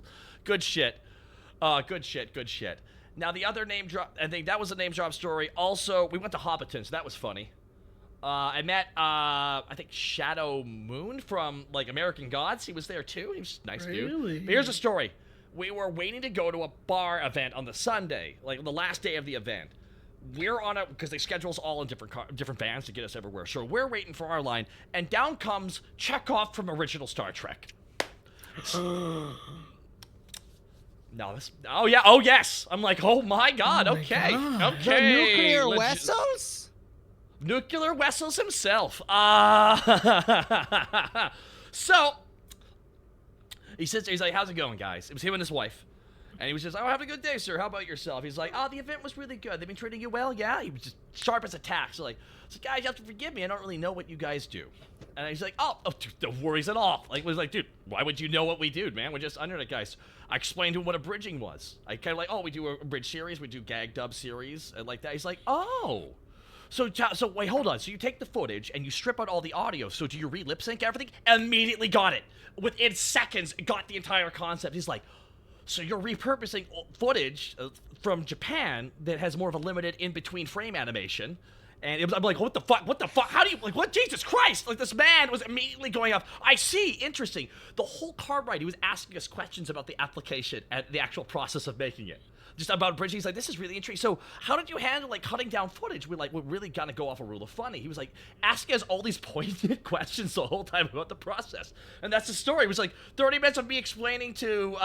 good shit. Good shit. Now, the other name drop, I think that was a name drop story. Also, we went to Hobbiton, so that was funny. I met, I think, Shadow Moon from, American Gods. He was there, too. He was a nice dude. But here's a story. We were waiting to go to a bar event on the Sunday, the last day of the event. We're on it because they schedule us all in different vans to get us everywhere. So we're waiting for our line, and down comes Chekhov from original Star Trek. Oh yes. I'm like, oh my god, okay. The nuclear Wessos? Nuclear Wessels himself. So, he's like, how's it going, guys? It was him and his wife. And he was just, oh, have a good day, sir. How about yourself? He's like, oh, the event was really good. They've been treating you well? Yeah? He was just sharp as a tack. So, guys, you have to forgive me. I don't really know what you guys do. And he's like, oh dude, no worries at all. Was like, dude, why would you know what we do, man? We're just undernet guys. I explained to him what a bridging was. I kind of like, oh, we do a bridge series. We do gag dub series. And like that. He's like, oh. So wait, hold on. So you take the footage and you strip out all the audio. So do you re-lip sync everything? Immediately got it. Within seconds, got the entire concept. He's like, so you're repurposing footage from Japan that has more of a limited in-between frame animation. And I'm like, what the fuck? What the fuck? How do you, what? Jesus Christ! This man was immediately going off. I see, interesting. The whole card ride, he was asking us questions about the application and the actual process of making it. Just about bridging. He's like, this is really interesting. So how did you handle cutting down footage? We're really gonna go off a rule of funny. He was like asking us all these pointed questions the whole time about the process. And that's the story. It was like 30 minutes of me explaining to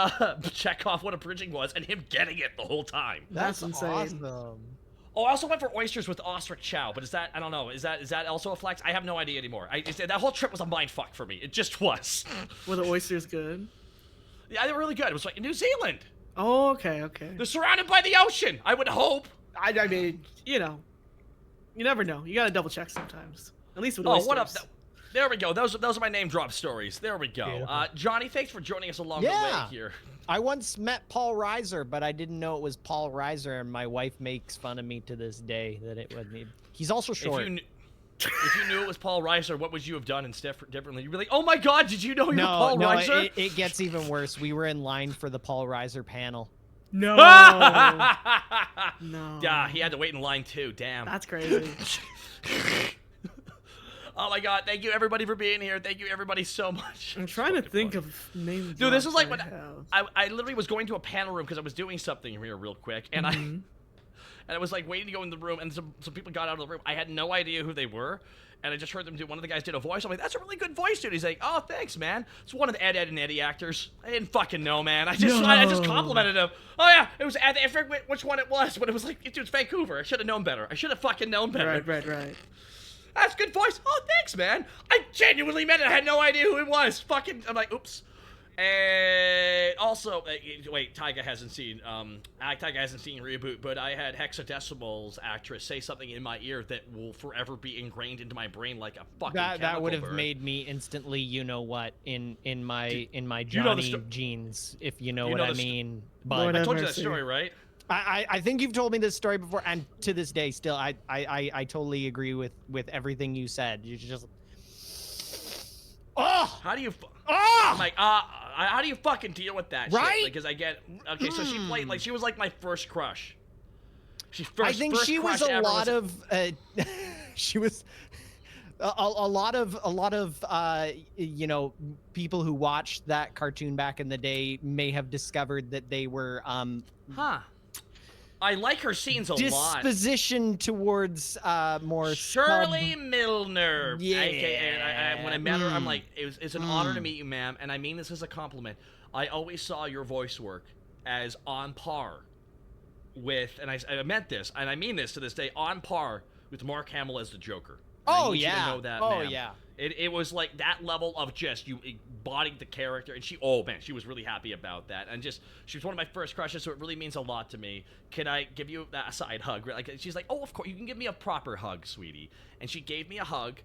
Chekhov what a bridging was and him getting it the whole time. That's insane. Awesome. Oh, I also went for oysters with ostrich chow, but is that, I don't know, is that also a flex? I have no idea anymore. That whole trip was a mindfuck for me. It just was. Were the oysters good? Yeah, they were really good. It was like in New Zealand. Oh, okay. They're surrounded by the ocean, I would hope. I mean, you never know. You gotta double check sometimes. At least with oysters. What up? There we go. Those are my name drop stories. There we go. Johnny, thanks for joining us along the way here. I once met Paul Reiser, but I didn't know it was Paul Reiser, and my wife makes fun of me to this day that it was me. He's also short. If you knew it was Paul Reiser, what would you have done differently? You'd be like, oh my god, did you know you were Paul Reiser? It gets even worse. We were in line for the Paul Reiser panel. No. No. Yeah, he had to wait in line too. Damn. That's crazy. Oh my god, thank you everybody for being here. Thank you everybody so much. I'm trying to think of names. Dude, this is like when I literally was going to a panel room because I was doing something here real quick, and I was like waiting to go in the room, and some people got out of the room. I had no idea who they were, and I just heard them do. One of the guys did a voice. I'm like, that's a really good voice, dude. He's like, oh, thanks, man. It's one of the Ed and Eddie actors. I didn't fucking know, man. I just complimented him. Oh yeah, it was Ed. I forget which one it was, but it was like, dude, it's Vancouver. I should have known better. I should have fucking known better. Right. That's good voice. Oh, thanks, man. I genuinely meant it. I had no idea who it was. Fucking, I'm like, oops. And also, wait, Taka hasn't seen Reboot, but I had Hexadecimal's actress say something in my ear that will forever be ingrained into my brain like a fucking that would have made me instantly, you know what, in my Johnny genes, if you know what I mean. But I told you that story, right? I think you've told me this story before, and to this day, still, I totally agree with everything you said. You just, how do you? I'm like, how do you fucking deal with that? Right? Shit? Because I get so she played she was like my first crush. I think she was a lot of she was a lot of you know, people who watched that cartoon back in the day may have discovered that they were I like her scenes a lot. Disposition towards more Shirley Milner. Yeah. When I met her, I'm like, it's an honor to meet you, ma'am, and I mean this as a compliment. I always saw your voice work as on par with, and I meant this, and I mean this to this day, on par with Mark Hamill as the Joker. Oh, I need yeah. you to know that, oh, ma'am. yeah. It was like that level of just you embodied the character, and she was really happy about that, and just she was one of my first crushes, so it really means a lot to me. Can I give you a side hug? Like she's like, oh, of course you can give me a proper hug, sweetie, and she gave me a hug,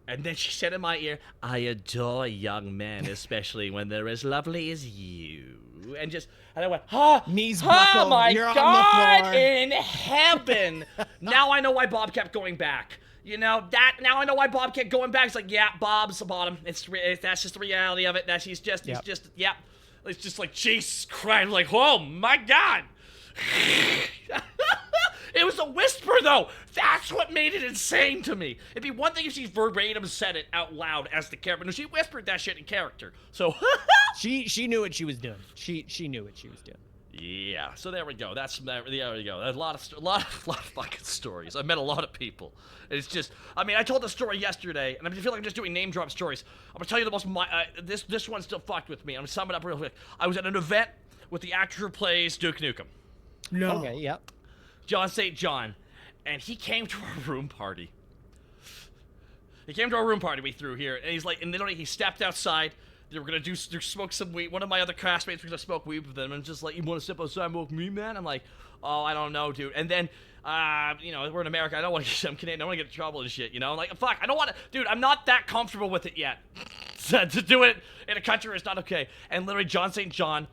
and then she said in my ear, I adore young men, especially when they're as lovely as you, and I went, knees buckled. Oh my You're God, on the floor. in heaven! Now I know why Bob kept going back. You know, now I know why Bob kept going back. It's like, yeah, Bob's the bottom. That's just the reality of it. He's just, yeah. It's just like, Jesus Christ. I'm like, oh my God. It was a whisper, though. That's what made it insane to me. It'd be one thing if she verbatim said it out loud as the character. No, she whispered that shit in character. So she knew what she was doing. She knew what she was doing. Yeah, so there we go. There we go. There's a lot of fucking stories. I met a lot of people. It's just, I mean, I told the story yesterday, and I feel like I'm just doing name drop stories. I'm gonna tell you the most. This one still fucked with me. I'm gonna sum it up real quick. I was at an event with the actor who plays Duke Nukem. No. Okay. Yep. John St. John, and he came to our room party. He came to our room party we threw here, and he's like, and literally he stepped outside. They were gonna smoke some weed. One of my other classmates was gonna smoke weed with them, and just like, you want to step outside and smoke me, man? I'm like, oh, I don't know, dude. And then, you know, we're in America. I don't want to. I'm Canadian. I don't want to get in trouble and shit. You know, like, fuck. I don't want to, dude. I'm not that comfortable with it yet. So to do it in a country where it's not okay. And literally, John St. John,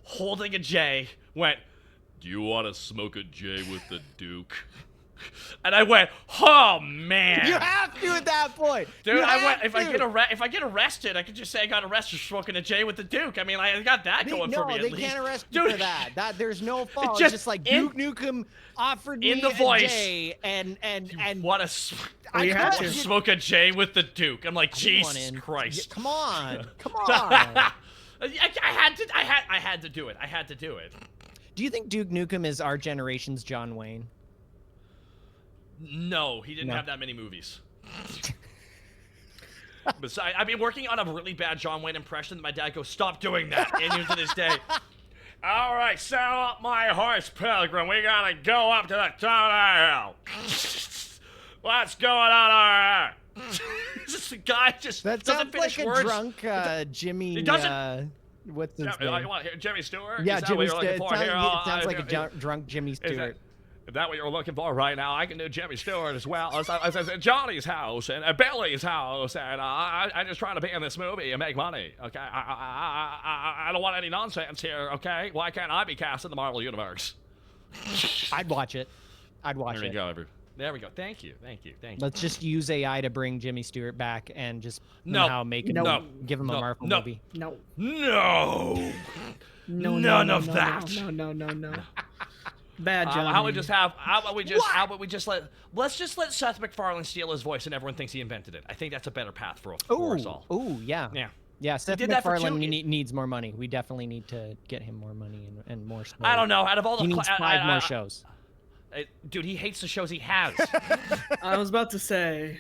holding a J, went, "Do you want to smoke a J with the Duke?" And I went, oh man! You have to at that point, dude. I went. If I get arrested, I could just say I got arrested for smoking a J with the Duke. I mean, I got that going for me. No, they can't arrest you for that. There's no fault. It's just like Duke Nukem offered me the voice, a J, and what a. I had to smoke a J with the Duke. I'm like, Jesus Christ! Come on, come on! I had to do it. I had to do it. Do you think Duke Nukem is our generation's John Wayne? No, he didn't have that many movies. Besides, I've been working on a really bad John Wayne impression that my dad goes, stop doing that. And even to this day. All right, saddle up my horse, Pilgrim. We gotta go up to the top of the hill. What's going on over here? This guy just doesn't finish like words. A drunk Jimmy. He doesn't. What's his You name? want Jimmy Stewart? Yeah, Is that Jimmy what you're looking for here? It sounds like a drunk Jimmy Stewart. Is that what you're looking for right now? I can do Jimmy Stewart as well as Johnny's house and Billy's house, and I'm just trying to be in this movie and make money. Okay, I don't want any nonsense here. Okay, why can't I be cast in the Marvel universe? I'd watch it. I'd watch it. There we go, there we go. Thank you. Let's just use AI to bring Jimmy Stewart back and just no, make him give him a Marvel movie. No. None of that. No. Bad Johnny. How about we just let's just let Seth MacFarlane steal his voice and everyone thinks he invented it. I think that's a better path for us all. Oh, yeah. Yeah, Seth MacFarlane needs more money. We definitely need to get him more money and more shows. I don't know. Out of all the he needs 5 more shows. Dude, he hates the shows he has. I was about to say.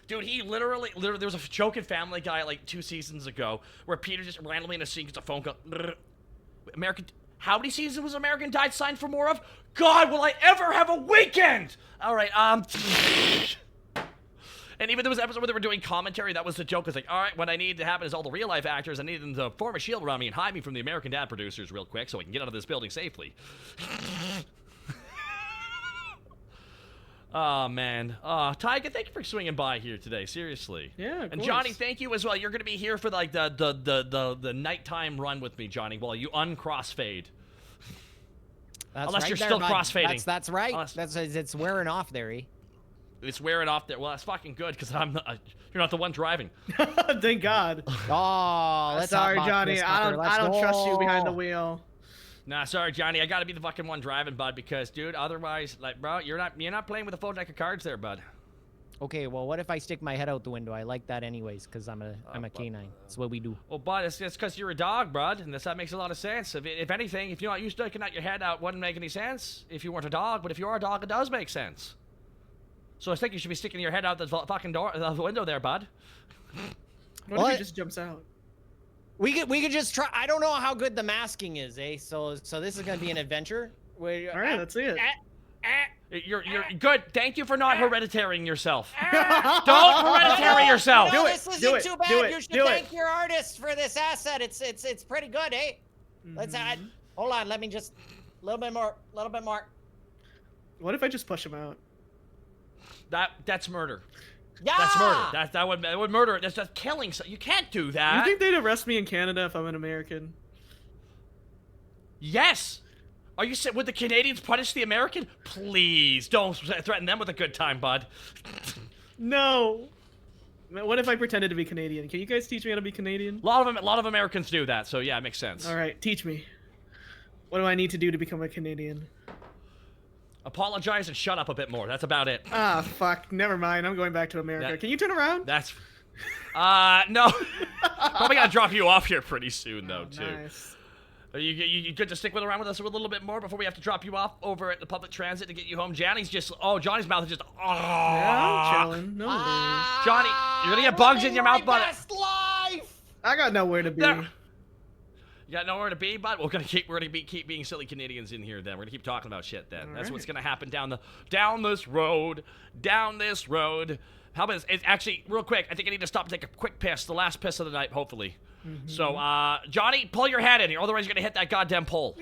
Dude, he literally, there was a joke in Family Guy like 2 seasons ago where Peter just randomly in a scene gets a phone call. How many seasons was American Died signed for more of? God, will I ever have a weekend? All right, and even there was an episode where they were doing commentary. That was the joke. It's like, all right, what I need to happen is all the real life actors. I need them to form a shield around me and hide me from the American Dad producers real quick so I can get out of this building safely. Oh, man. Taka, thank you for swinging by here today. Seriously. Yeah, of And course. Johnny, thank you as well. You're going to be here for like the nighttime run with me, Johnny, while you uncrossfade. Unless you're still crossfading. That's right. It's wearing off there, It's wearing off there. Well, that's fucking good because you're not the one driving. Thank God. Oh, sorry, Johnny. I don't trust you behind the wheel. Nah, sorry, Johnny. I gotta be the fucking one driving, bud, because, dude, otherwise, like, bro, you're not playing with a full deck of cards there, bud. Okay, well, what if I stick my head out the window? I like that anyways, because I'm a canine. That's what we do. Well, bud, it's because you're a dog, bud, and that makes a lot of sense. If anything, if you're not used to sticking out your head out, wouldn't make any sense if you weren't a dog, but if you are a dog, it does make sense. So I think you should be sticking your head out the fucking the window there, bud. What if he just jumps out? We could just try. I don't know how good the masking is, So this is gonna be an adventure. All right, let's see it. You're good. Thank you for not hereditarying yourself. Don't hereditary yourself. No, this isn't too bad. You should thank your artist for this asset. It's pretty good, Let's hold on. Let me just a little bit more. What if I just push him out? That's murder. Yeah. That's murder. That would murder. That's just killing. You can't do that. You think they'd arrest me in Canada if I'm an American? Yes. Are you saying would the Canadians punish the American? Please don't threaten them with a good time, bud. No. What if I pretended to be Canadian? Can you guys teach me how to be Canadian? A lot of Americans do that, so yeah, it makes sense. All right, teach me. What do I need to do to become a Canadian? Apologize and shut up a bit more. That's about it. Ah, fuck. Never mind. I'm going back to America. Can you turn around? That's... no. Probably gotta drop you off here pretty soon, though, too. Nice. Are you good to stick around with us a little bit more before we have to drop you off over at the public transit to get you home? Johnny's just... Oh, Johnny's mouth is just... Oh. Yeah, I'm chilling. No worries. Johnny, you're gonna get bugs in your mouth, bud. Best life! I got nowhere to be. You got nowhere to be, bud? We're gonna keep being silly Canadians in here. Then we're gonna keep talking about shit. Then that's what's gonna happen down this road. How about this? It's actually, real quick, I think I need to stop and take a quick piss. The last piss of the night, hopefully. So, Johnny, pull your head in here. Otherwise, you're going to hit that goddamn pole.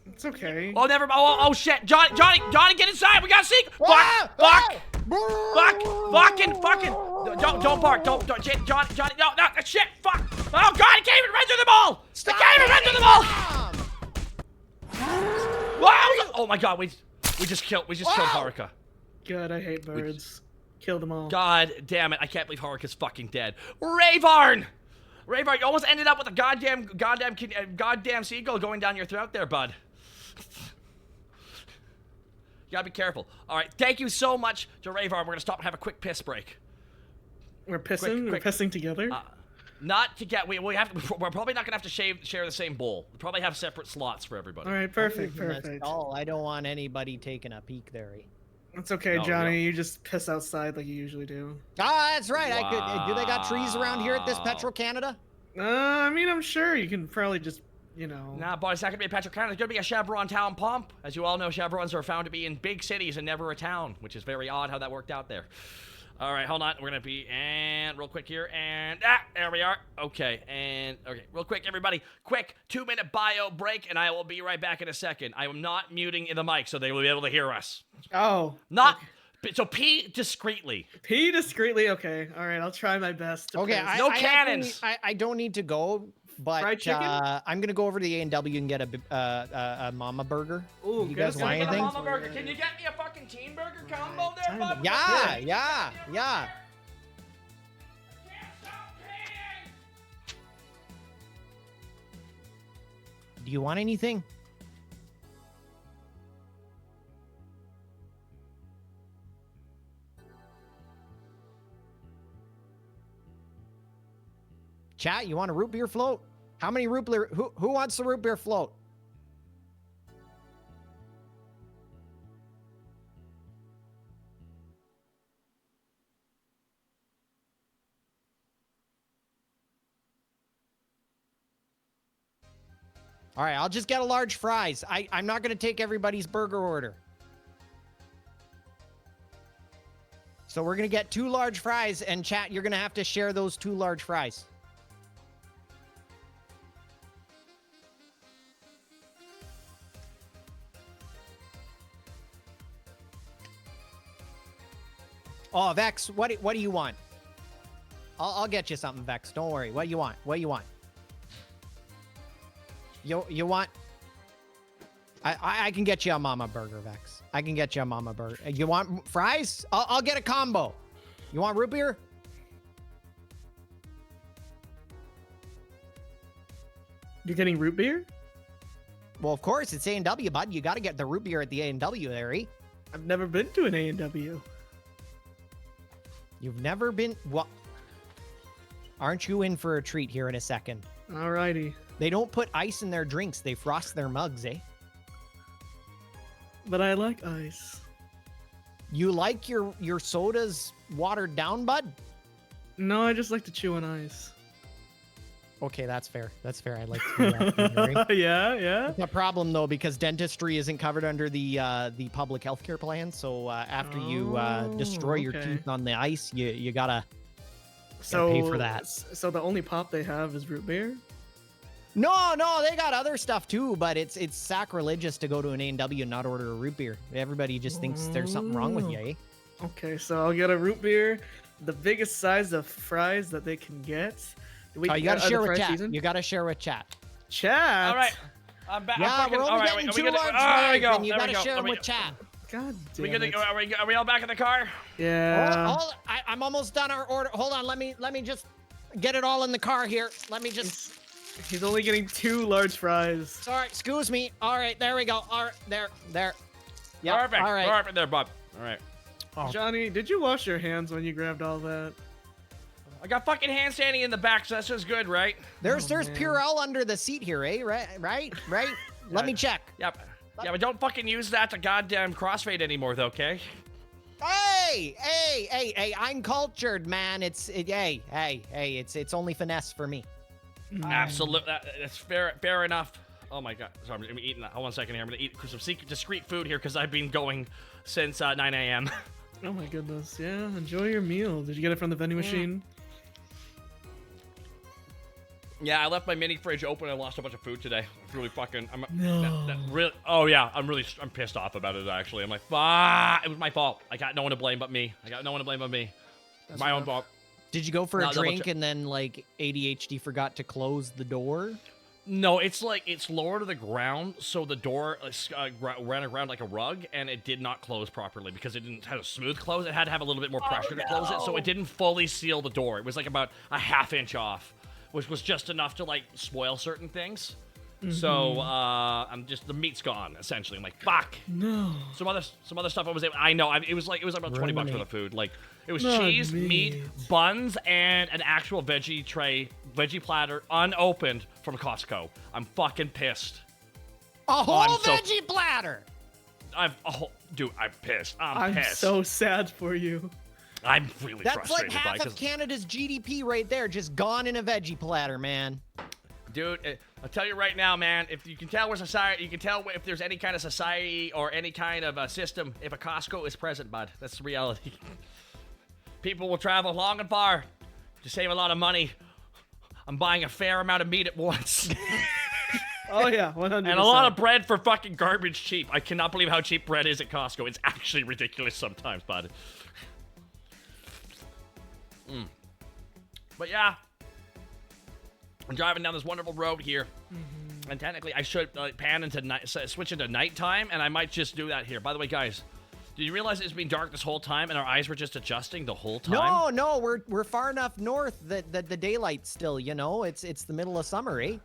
It's okay. Oh, never mind. Oh, shit. Johnny, get inside. We got to see. Fucking. Don't bark. Don't, Johnny, no, shit, fuck. Oh, God, he can't even run through the ball. He can't even run through the ball. Oh, my God, we just killed Haruka. God, I hate birds. Kill them all. God damn it, I can't believe Haruka's fucking dead. Rayvarn, you almost ended up with a goddamn seagull going down your throat there, bud. You gotta be careful. All right, thank you so much to Rayvarn. We're gonna stop and have a quick piss break. We're pissing? We're pissing together? Not to get, we're probably not gonna have to share the same bowl. We'll probably have separate slots for everybody. All right, perfect. Oh, I don't want anybody taking a peek there. It's okay, Johnny. You just piss outside like you usually do. Ah, that's right. Wow. Do they got trees around here at this Petro Canada? I mean, I'm sure you can probably just, Nah, boy, it's not gonna be a Petro Canada. It's gonna be a Chevron town pump. As you all know, Chevrons are found to be in big cities and never a town, which is very odd how that worked out there. All right, hold on. We're gonna be real quick here, and there we are. Okay, real quick, everybody. Quick 2-minute bio break, and I will be right back in a second. I am not muting the mic, so they will be able to hear us. Oh. Not. Okay. So pee discreetly. Pee discreetly. Okay. All right. I'll try my best. Okay. No cannons. I don't need to go, but fried chicken? I'm gonna go over to the A&W and get a Mama Burger. Ooh, you guys want anything? Mama Burger. Can you get me a fucking teen burger combo there, bud? Yeah. Do you want anything? Chat, you want a root beer float? How many root beer? Who wants the root beer float? All right, I'll just get a large fries. I'm not going to take everybody's burger order. So we're going to get 2 large fries, and chat, you're going to have to share those 2 large fries. Oh, Vex, what do you want? I'll get you something, Vex. Don't worry. What do you want? You want? I can get you a Mama Burger, Vex. I can get you a Mama Burger. You want fries? I'll get a combo. You want root beer? You're getting root beer? Well, of course, it's A&W, bud. You got to get the root beer at the A&W there, eh? I've never been to an A&W. You've never been? What? Aren't you in for a treat here in a second? Alrighty. They don't put ice in their drinks. They frost their mugs, eh? But I like ice. You like your sodas watered down, bud? No, I just like to chew on ice. Okay, that's fair. I like to do that. Yeah. It's a problem, though, because dentistry isn't covered under the public healthcare plan. So after you destroy your teeth on the ice, you gotta pay for that. So the only pop they have is root beer? No, they got other stuff too, but it's sacrilegious to go to an A&W and not order a root beer. Everybody just thinks there's something wrong with you, eh? Okay, so I'll get a root beer, the biggest size of fries that they can get. You gotta share with chat. You gotta share with chat. Chat? All right. I'm back. Yeah, we're only getting 2 large fries, and you gotta share them with chat. God damn it. Are we all back in the car? Yeah. I'm almost done our order. Hold on, let me just get it all in the car here. Let me just... He's only getting 2 large fries. Sorry, excuse me. All right, there we go. All right, there. Yeah, perfect. All right. Perfect there, bud. All right. Oh. Johnny, did you wash your hands when you grabbed all that? I got fucking hand sanitizer in the back, so that's just good, right? There's Purell under the seat here, eh? Right? Let me check. Yep. Yeah, but don't fucking use that to goddamn crossfade anymore, though, okay? Hey! I'm cultured, man. It's only finesse for me. Absolutely, that's fair enough. Oh my god, sorry, I'm eating that. Hold on a second here. I'm gonna eat some discreet food here because I've been going since 9 a.m. Oh my goodness. Yeah, enjoy your meal. Did you get it from the vending machine? Yeah, I left my mini fridge open and I lost a bunch of food today. It's really fucking... No. Oh, yeah. I'm pissed off about it, actually. I'm like, fuck. It was my fault. I got no one to blame but me. That's my own fault. Did you go for a drink and then, like, ADHD forgot to close the door? No, it's like, it's lower to the ground, so the door ran around like a rug, and it did not close properly because it didn't have a smooth close. It had to have a little bit more pressure to close it, so it didn't fully seal the door. It was like about a ½ inch off, which was just enough to, like, spoil certain things. So, I'm just, the meat's gone, essentially. I'm like, fuck. No. Some other stuff I was able, I know, it was about 20 bucks worth of food. Like, it was cheese, meat, buns, and an actual veggie platter, unopened from Costco. I'm fucking pissed. A whole veggie platter! Dude, I'm pissed. I'm pissed. so sad for you. I'm really That's frustrated like half of Canada's GDP right there, just gone in a veggie platter, man. Dude, I'll tell you right now, man, if you can tell we're society, you can tell if there's any kind of society or any kind of a system if a Costco is present, bud. That's the reality. People will travel long and far to save a lot of money. I'm buying a fair amount of meat at once. Oh, yeah, 100%. And a lot of bread for fucking garbage cheap. I cannot believe how cheap bread is at Costco. It's actually ridiculous sometimes, bud. But yeah. I'm driving down this wonderful road here. And technically, I should pan into switch into nighttime, and I might just do that here. By the way, guys, did you realize it's been dark this whole time, and our eyes were just adjusting the whole time? No, we're far enough north that the daylight's still, you know, it's the middle of summer, eh?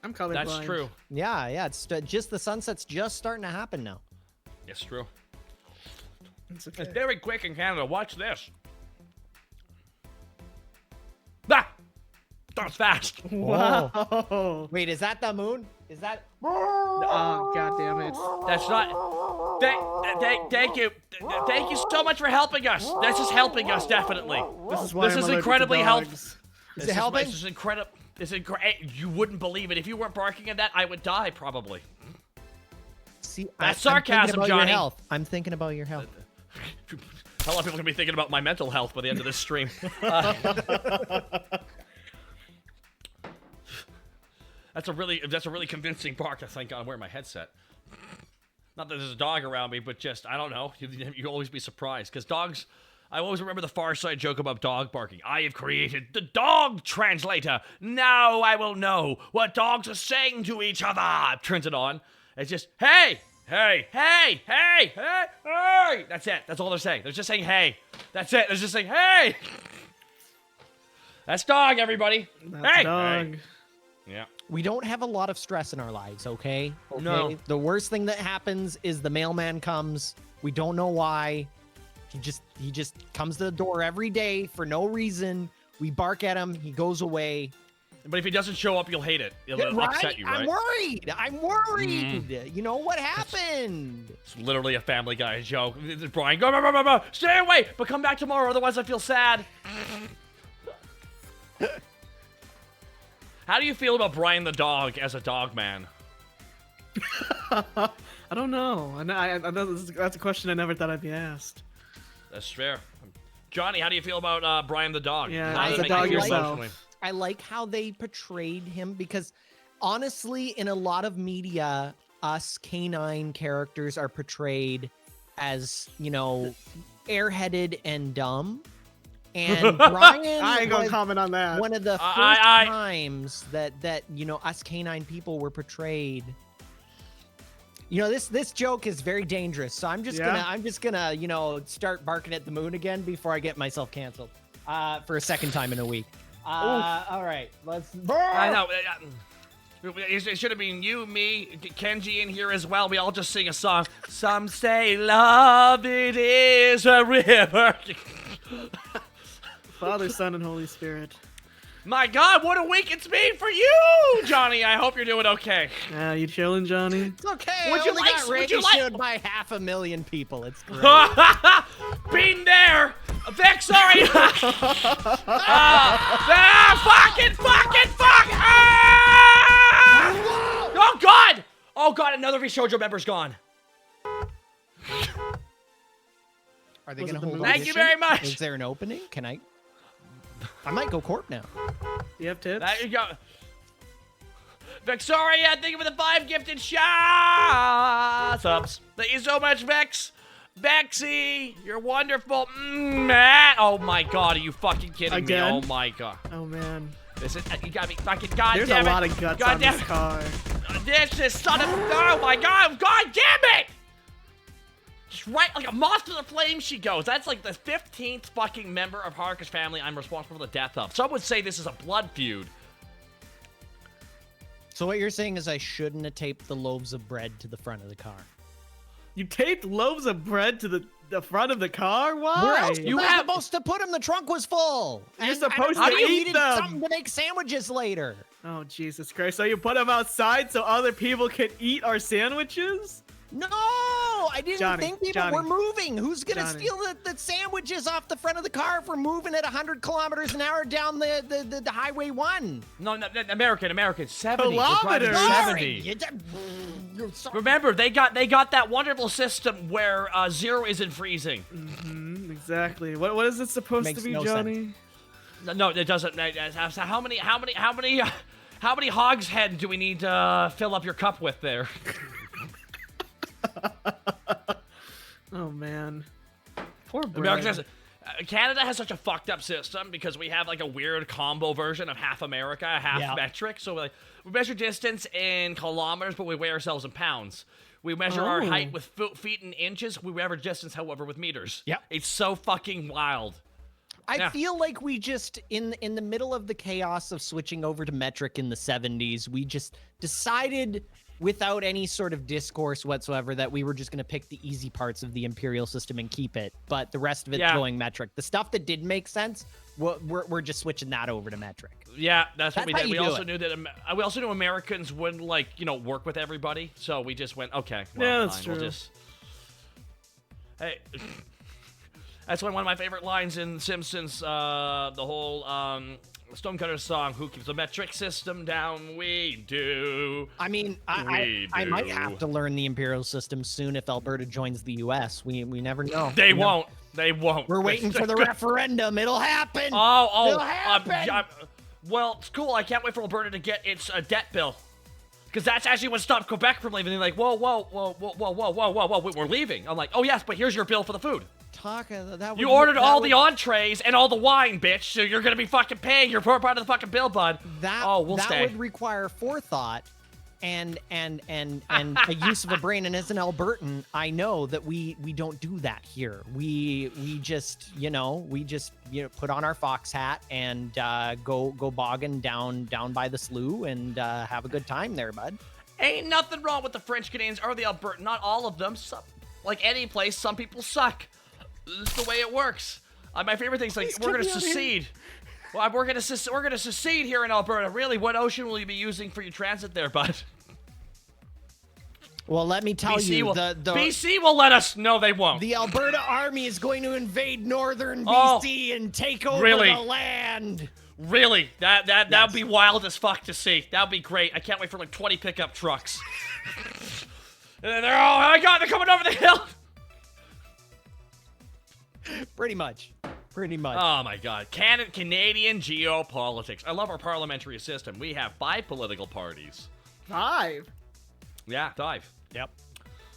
I'm colorblind. That's true. Yeah, it's just the sunset's just starting to happen now. It's true. It's okay. It's very quick in Canada. Watch this. Ah! That was fast. Wow. Wait, is that the moon? Is that? Oh, God damn it. That's not. Thank you. Thank you so much for helping us. This is helping us, definitely. This is why I'm allergic incredibly to helpful. dogs. Is it helping? This is incredible. You wouldn't believe it. If you weren't barking at that, I would die, probably. See, that's sarcasm, Johnny. I'm thinking about your health. A lot of people are going to be thinking about my mental health by the end of this stream. That's a really convincing bark, I think, on wearing my headset. Not that there's a dog around me, but just, I don't know. You'll always be surprised. Because dogs, I always remember the Far Side joke about dog barking. I have created the dog translator. Now I will know what dogs are saying to each other. Turns it on. It's just, hey, hey, hey, hey, hey, hey. That's it. That's all they're saying. They're just saying, hey. That's it. They're just saying, hey. That's dog, everybody. That's hey. dog. Hey. Yeah. We don't have a lot of stress in our lives, okay? No. The worst thing that happens is the mailman comes. We don't know why. He just comes to the door every day for no reason. We bark at him. He goes away. But if he doesn't show up, you'll hate it. It'll upset you, right? I'm worried. You know what happened? It's literally a Family Guy joke. Brian, go, stay away, but come back tomorrow, otherwise I feel sad. How do you feel about Brian the dog as a dog man? I don't know. That's a question I never thought I'd be asked. That's fair. Johnny, how do you feel about Brian the dog? Yeah, as a dog yourself. I like how they portrayed him because, honestly, in a lot of media, us canine characters are portrayed as, you know, airheaded and dumb. And Brian I ain't gonna comment on that. One of the first times that you know, us canine people were portrayed. You know, this joke is very dangerous. So I'm just gonna, you know, start barking at the moon again before I get myself canceled. For a second time in a week. All right, let's. I know. It should have been you, me, Kenji in here as well. We all just sing a song. Some say love, it is a river. Father, Son, and Holy Spirit. My God, what a week it's been for you, Johnny. I hope you're doing okay. You chilling, Johnny? It's okay. Would you like? Would you like? By 500,000 people. It's great. Been there. Vic, sorry. Fuck. Oh God. Oh God, another VShojo member's gone. Are they Was going to it the hold movie? Thank you very much. Is there an opening? Can I? I might go corp now. Do you have tips? There you go. Victoria, thank you for the 5 gifted shots. Subs. Thank you so much, Vex. Bexy, you're wonderful. Matt. Oh my god, are you fucking kidding Again? me? Oh my god. Oh man. This is, you got me fucking goddamn it. There's a lot of guts on Goddamn this car. This is son of a, oh my god, god damn it! Just right, like a moth to the flame she goes. That's like the 15th fucking member of Haruka's family I'm responsible for the death of. Some would say this is a blood feud. So what you're saying is I shouldn't have taped the loaves of bread to the front of the car. You taped loaves of bread to the front of the car? Why? Where else you were supposed to put them? The trunk was full. You're supposed to I eat needed them. something to make sandwiches later. Oh, Jesus Christ. So you put them outside so other people can eat our sandwiches? No, I didn't think people were moving. Who's going to steal the sandwiches off the front of the car if we're moving at 100 kilometers an hour down the Highway 1? No, American, 70. Kilometers? 70. Remember, they got that wonderful system where zero isn't freezing. Mm-hmm, exactly. What is it supposed Makes to be, no Johnny? No, it doesn't. How many hogshead do we need to fill up your cup with there? Oh man, poor America Canada has such a fucked up system because we have like a weird combo version of half America, half metric. So we measure distance in kilometers, but we weigh ourselves in pounds. We measure our height with feet and inches. We measure distance, however, with meters. Yeah, it's so fucking wild. I feel like we just, in the middle of the chaos of switching over to metric in the 70s, we just decided without any sort of discourse whatsoever that we were just going to pick the easy parts of the imperial system and keep it, but the rest of it going metric. The stuff that didn't make sense, we're just switching that over to metric. Yeah, that's what we did. We also knew that we also knew Americans wouldn't work with everybody, so we just went, okay, well, yeah, that's fine, true. We'll just hey. That's one of my favorite lines in Simpsons, the whole Stonecutter song, who keeps the metric system down? We do. I mean, I might have to learn the imperial system soon if Alberta joins the U.S. We never know. They won't. They won't. We're waiting for the referendum. It'll happen. It'll happen. Well, it's cool. I can't wait for Alberta to get its debt bill. Because that's actually what stopped Quebec from leaving. They're like, whoa, we're leaving. I'm like, oh, yes, but here's your bill for the food. Taka, that you ordered all the entrees and all the wine, bitch, so you're going to be fucking paying your part of the fucking bill, bud. We'll stay. That would require forethought and a use of a brain. And as an Albertan, I know that we don't do that here. We just put on our fox hat and go bogging down by the slough and have a good time there, bud. Ain't nothing wrong with the French Canadians or the Albertan. Not all of them. Like any place, some people suck. It's the way it works. My favorite thing is like we're gonna secede. Well, we're gonna secede here in Alberta. Really, what ocean will you be using for your transit there, bud? Well, let me tell you, BC will let us. No, they won't. The Alberta Army is going to invade northern BC and take over the land. Really? That would be wild as fuck to see. That would be great. I can't wait for like 20 pickup trucks. And they're coming over the hill. Pretty much. Oh my god. Canadian geopolitics. I love our parliamentary system. We have 5 political parties. 5? Yeah, 5. Yep.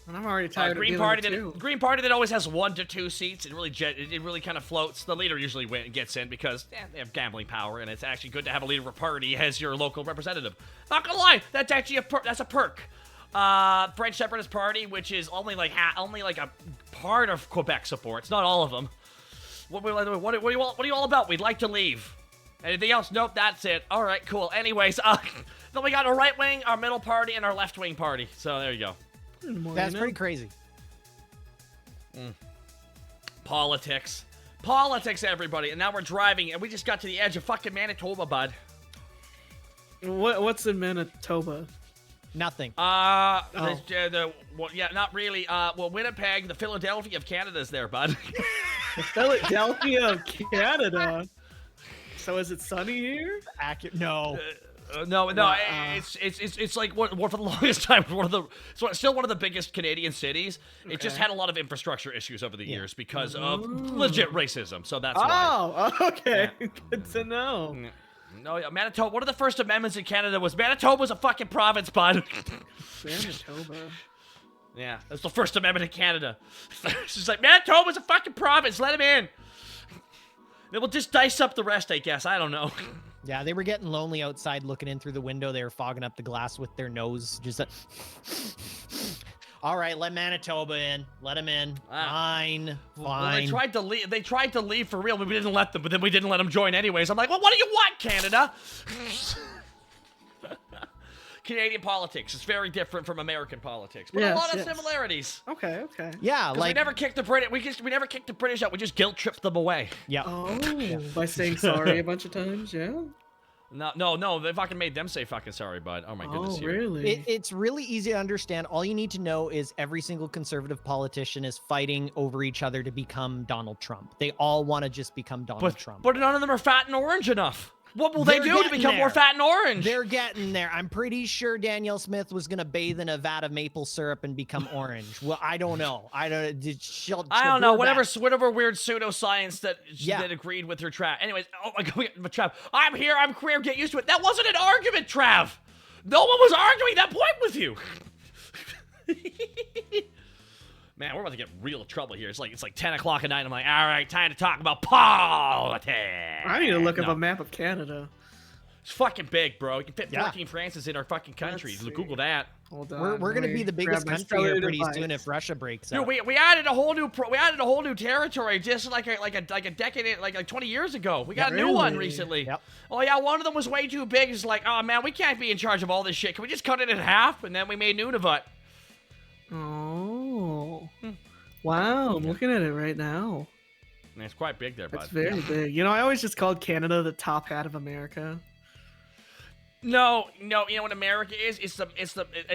And I'm already tired Green of Party dealing with 2. Green Party that always has 1 to 2 seats. It really kind of floats. The leader usually gets in because they have gambling power, and it's actually good to have a leader of a party as your local representative. Not gonna lie, that's actually that's a perk. French Separatist Party, which is only like a part of Quebec support. It's not all of them. What are you all about? We'd like to leave. Anything else? Nope, that's it. All right, cool. Anyways, then we got our right wing, our middle party, and our left wing party. So there you go. That's pretty crazy. Politics, everybody. And now we're driving, and we just got to the edge of fucking Manitoba, bud. What's in Manitoba? Nothing. Not really. Winnipeg, the Philadelphia of Canada is there, bud. The Philadelphia of Canada? So is it sunny here? No. No, it's like one for the longest time still one of the biggest Canadian cities. It just had a lot of infrastructure issues over the years because of legit racism. So that's why. Oh, okay. Good to know. No, yeah, Manitoba. One of the first amendments in Canada was Manitoba was a fucking province, bud. Manitoba. Yeah, that's the first amendment in Canada. It's like Manitoba's a fucking province. Let him in. Then we'll just dice up the rest, I guess. I don't know. Yeah, they were getting lonely outside looking in through the window. They were fogging up the glass with their nose. Just all right, let Manitoba in. Let him in. Fine. Well, they tried to leave. They tried to leave for real, but we didn't let them. But then we didn't let them join anyways. I'm like, well, what do you want, Canada? Canadian politics is very different from American politics, but a lot of similarities. Okay. Yeah, like we never kicked the British. We never kicked the British out. We just guilt tripped them away. Yeah. Oh, by saying sorry a bunch of times. Yeah. No, they fucking made them say fucking sorry, bud. Oh my goodness. Oh, really? It's really easy to understand. All you need to know is every single conservative politician is fighting over each other to become Donald Trump. They all want to just become Donald Trump. But none of them are fat and orange enough. What will they do to become more fat and orange? They're getting there. I'm pretty sure Danielle Smith was gonna bathe in a vat of maple syrup and become orange. Well, I don't know. I don't know. Whatever weird pseudoscience that agreed with her, Trav. Anyways, oh my god, Trav, I'm here. I'm queer. Get used to it. That wasn't an argument, Trav. No one was arguing that point with you. Man, we're about to get real trouble here. It's like 10 o'clock at night. I'm like, all right, time to talk about politics. I need to look up a map of Canada. It's fucking big, bro. You can fit 14 Frances in our fucking country. Google that. Hold on. We're gonna be the biggest country here pretty soon if Russia breaks up. Dude, we added a whole new territory just like a decade, like 20 years ago. We got a new one recently. Yep. Oh yeah, one of them was way too big. It's like, oh man, we can't be in charge of all this shit. Can we just cut it in half? And then we made Nunavut. Oh. Wow, I'm looking at it right now. Man, it's quite big there, bud. It's very big. You know, I always just called Canada the top hat of America. No, you know what America is? It's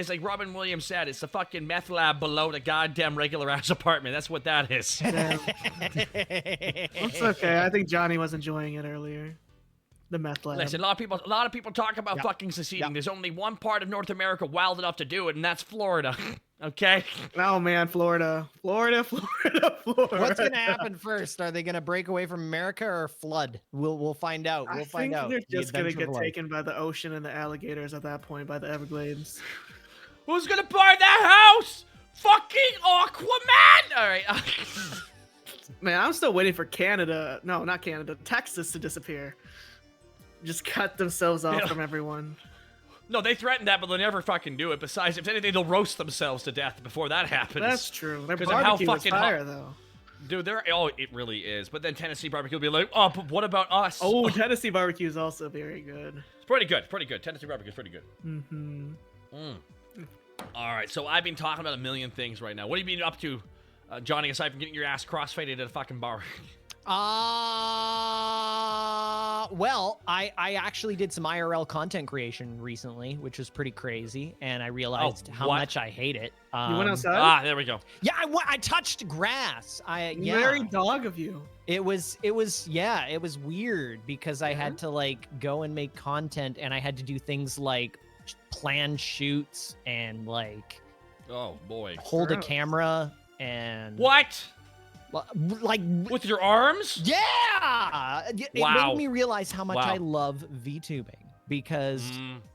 like Robin Williams said, it's the fucking meth lab below the goddamn regular ass apartment. That's what that is. That's okay. I think Johnny was enjoying it earlier. The meth lab. Listen, a lot of people talk about fucking seceding. Yep. There's only one part of North America wild enough to do it, and that's Florida. Okay? Oh man, Florida. What's gonna happen first? Are they gonna break away from America or flood? We'll find out. We'll find out. They're just gonna get taken by the ocean and the alligators at that point, by the Everglades. Who's gonna buy that house? Fucking Aquaman! All right. Man, I'm still waiting for Canada. No, not Canada. Texas to disappear. Just cut themselves off from everyone. No, they threatened that, but they'll never fucking do it. Besides, if anything, they'll roast themselves to death before that happens. That's true. Their barbecue was fire, though. Dude, it really is. But then Tennessee barbecue will be like, oh, but what about us? Oh, Tennessee barbecue is also very good. It's pretty good. Tennessee barbecue is pretty good. Mm-hmm. All right, so I've been talking about a million things right now. What have you been up to, Johnny, aside from getting your ass crossfaded at a fucking bar? Well, I actually did some IRL content creation recently, which was pretty crazy, and I realized how much I hate it. You went outside? There we go. Yeah, I touched grass. Very dog of you. It was weird because I had to like go and make content, and I had to do things like plan shoots and like hold a camera and what? Like with your arms? Yeah! It made me realize how much I love VTubing because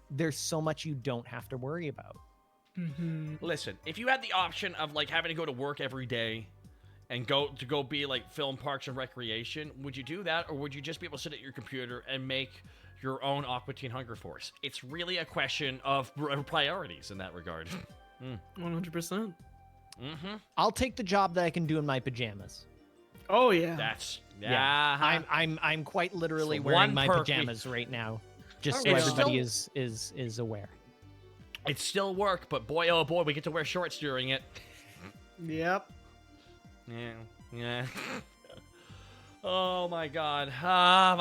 there's so much you don't have to worry about. Listen, if you had the option of like having to go to work every day and go be like film parks and recreation, would you do that, or would you just be able to sit at your computer and make your own Aqua Teen Hunger Force? It's really a question of priorities in that regard. 100%. I'll take the job that I can do in my pajamas. Oh yeah. That's I'm quite literally wearing my pajamas right now, just so everybody is aware. It's still work, but boy oh boy, we get to wear shorts during it. Yep. Yeah. Oh my god. I'm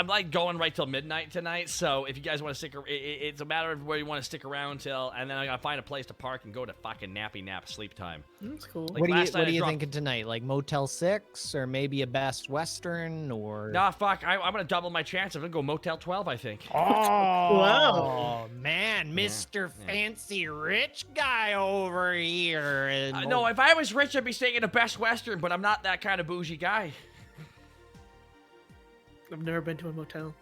like going right till midnight tonight, so if you guys want to stick it's a matter of where you want to stick around till, and then I gotta find a place to park and go to fucking nappy nap sleep time. That's cool. Like what are you thinking tonight? Like Motel 6 or maybe a Best Western or Nah, fuck, I'm gonna double my chance. I'm gonna go Motel 12, I think. Oh, wow. Man, Mr. Fancy Rich guy over here. And No, if I was rich, I'd be staying in a Best Western, but I'm not that kind of bougie guy. I've never been to a motel.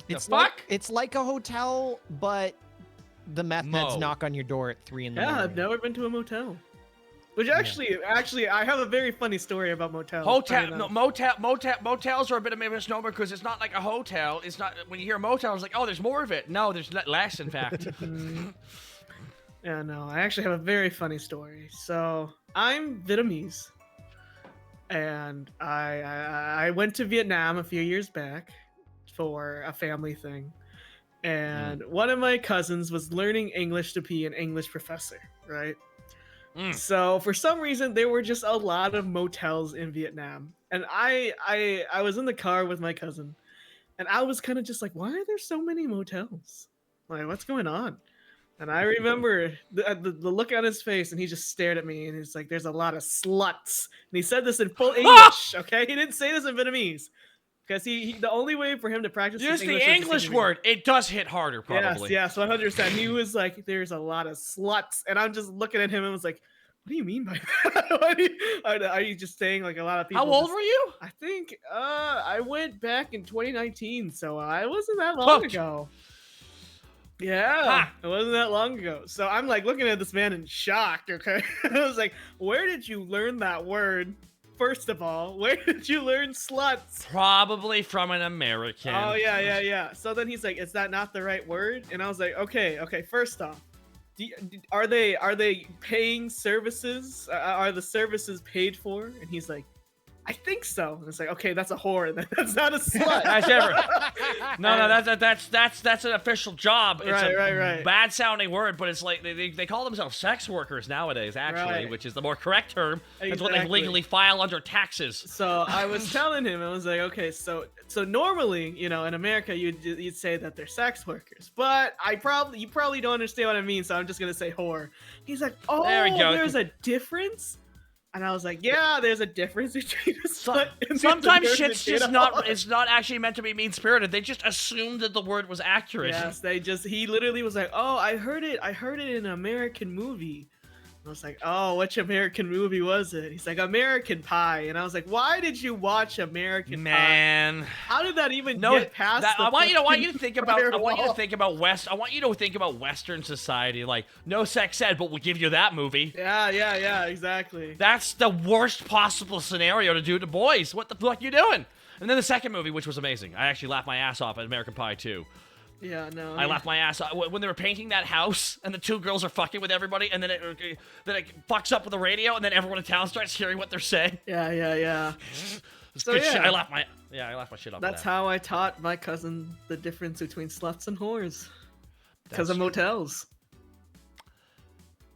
It's like a hotel, but the meth heads knock on your door at 3 in the morning. Yeah, I've never been to a motel. Which actually, I have a very funny story about motels. Motels are a bit of a misnomer because it's not like a hotel. It's not, when you hear motel, it's like, oh, there's more of it. No, there's less, in fact. Yeah, no, I actually have a very funny story. So I'm Vietnamese, and I went to Vietnam a few years back for a family thing, and one of my cousins was learning English to be an English professor, right? So for some reason there were just a lot of motels in Vietnam, and I was in the car with my cousin, and I was kind of just like, why are there so many motels? Like, what's going on? And I remember the look on his face, and he just stared at me, and he's like, there's a lot of sluts. And he said this in full English, okay? He didn't say this in Vietnamese. Because the only way for him to practice use the English word. It does hit harder, probably. Yes, 100%. He was like, there's a lot of sluts. And I'm just looking at him and was like, what do you mean by that? Are you just saying like a lot of people? How old were you? I think I went back in 2019, so I wasn't that long ago. Yeah, it wasn't that long ago. So I'm like looking at this man in shock, okay? I was like, where did you learn that word? First of all, where did you learn sluts? Probably from an American. Oh, yeah. So then he's like, is that not the right word? And I was like, okay. First off, are they paying services? Are the services paid for? And he's like, I think so. And it's like, okay, that's a whore. That's not a slut. That's an official job. It's right. Bad sounding word, but it's like they call themselves sex workers nowadays, actually, which is the more correct term. That's what they legally file under taxes. So I was telling him, I was like, okay, so normally, in America, you'd say that they're sex workers, but you probably don't understand what I mean, so I'm just gonna say whore. He's like, oh, there we go. There's a difference. And I was like, yeah, there's a difference between a slut and sometimes shit's just not, it's not actually meant to be mean-spirited. They just assumed that the word was accurate. Yes, he literally was like, oh, I heard it in an American movie. I was like, oh, which American movie was it? He's like, American Pie. And I was like, why did you watch American Pie? How did that even get past that? I want you to think about Western society. Like, no sex ed, but we'll give you that movie. Yeah, exactly. That's the worst possible scenario to do to boys. What the fuck you doing? And then the second movie, which was amazing. I actually laughed my ass off at American Pie 2. Yeah, no. I laughed my ass off when they were painting that house, and the two girls are fucking with everybody, and then it fucks up with the radio, and then everyone in town starts hearing what they're saying. Yeah. It's good shit. I laughed my shit off. That's how I taught my cousin the difference between sluts and whores, because of motels.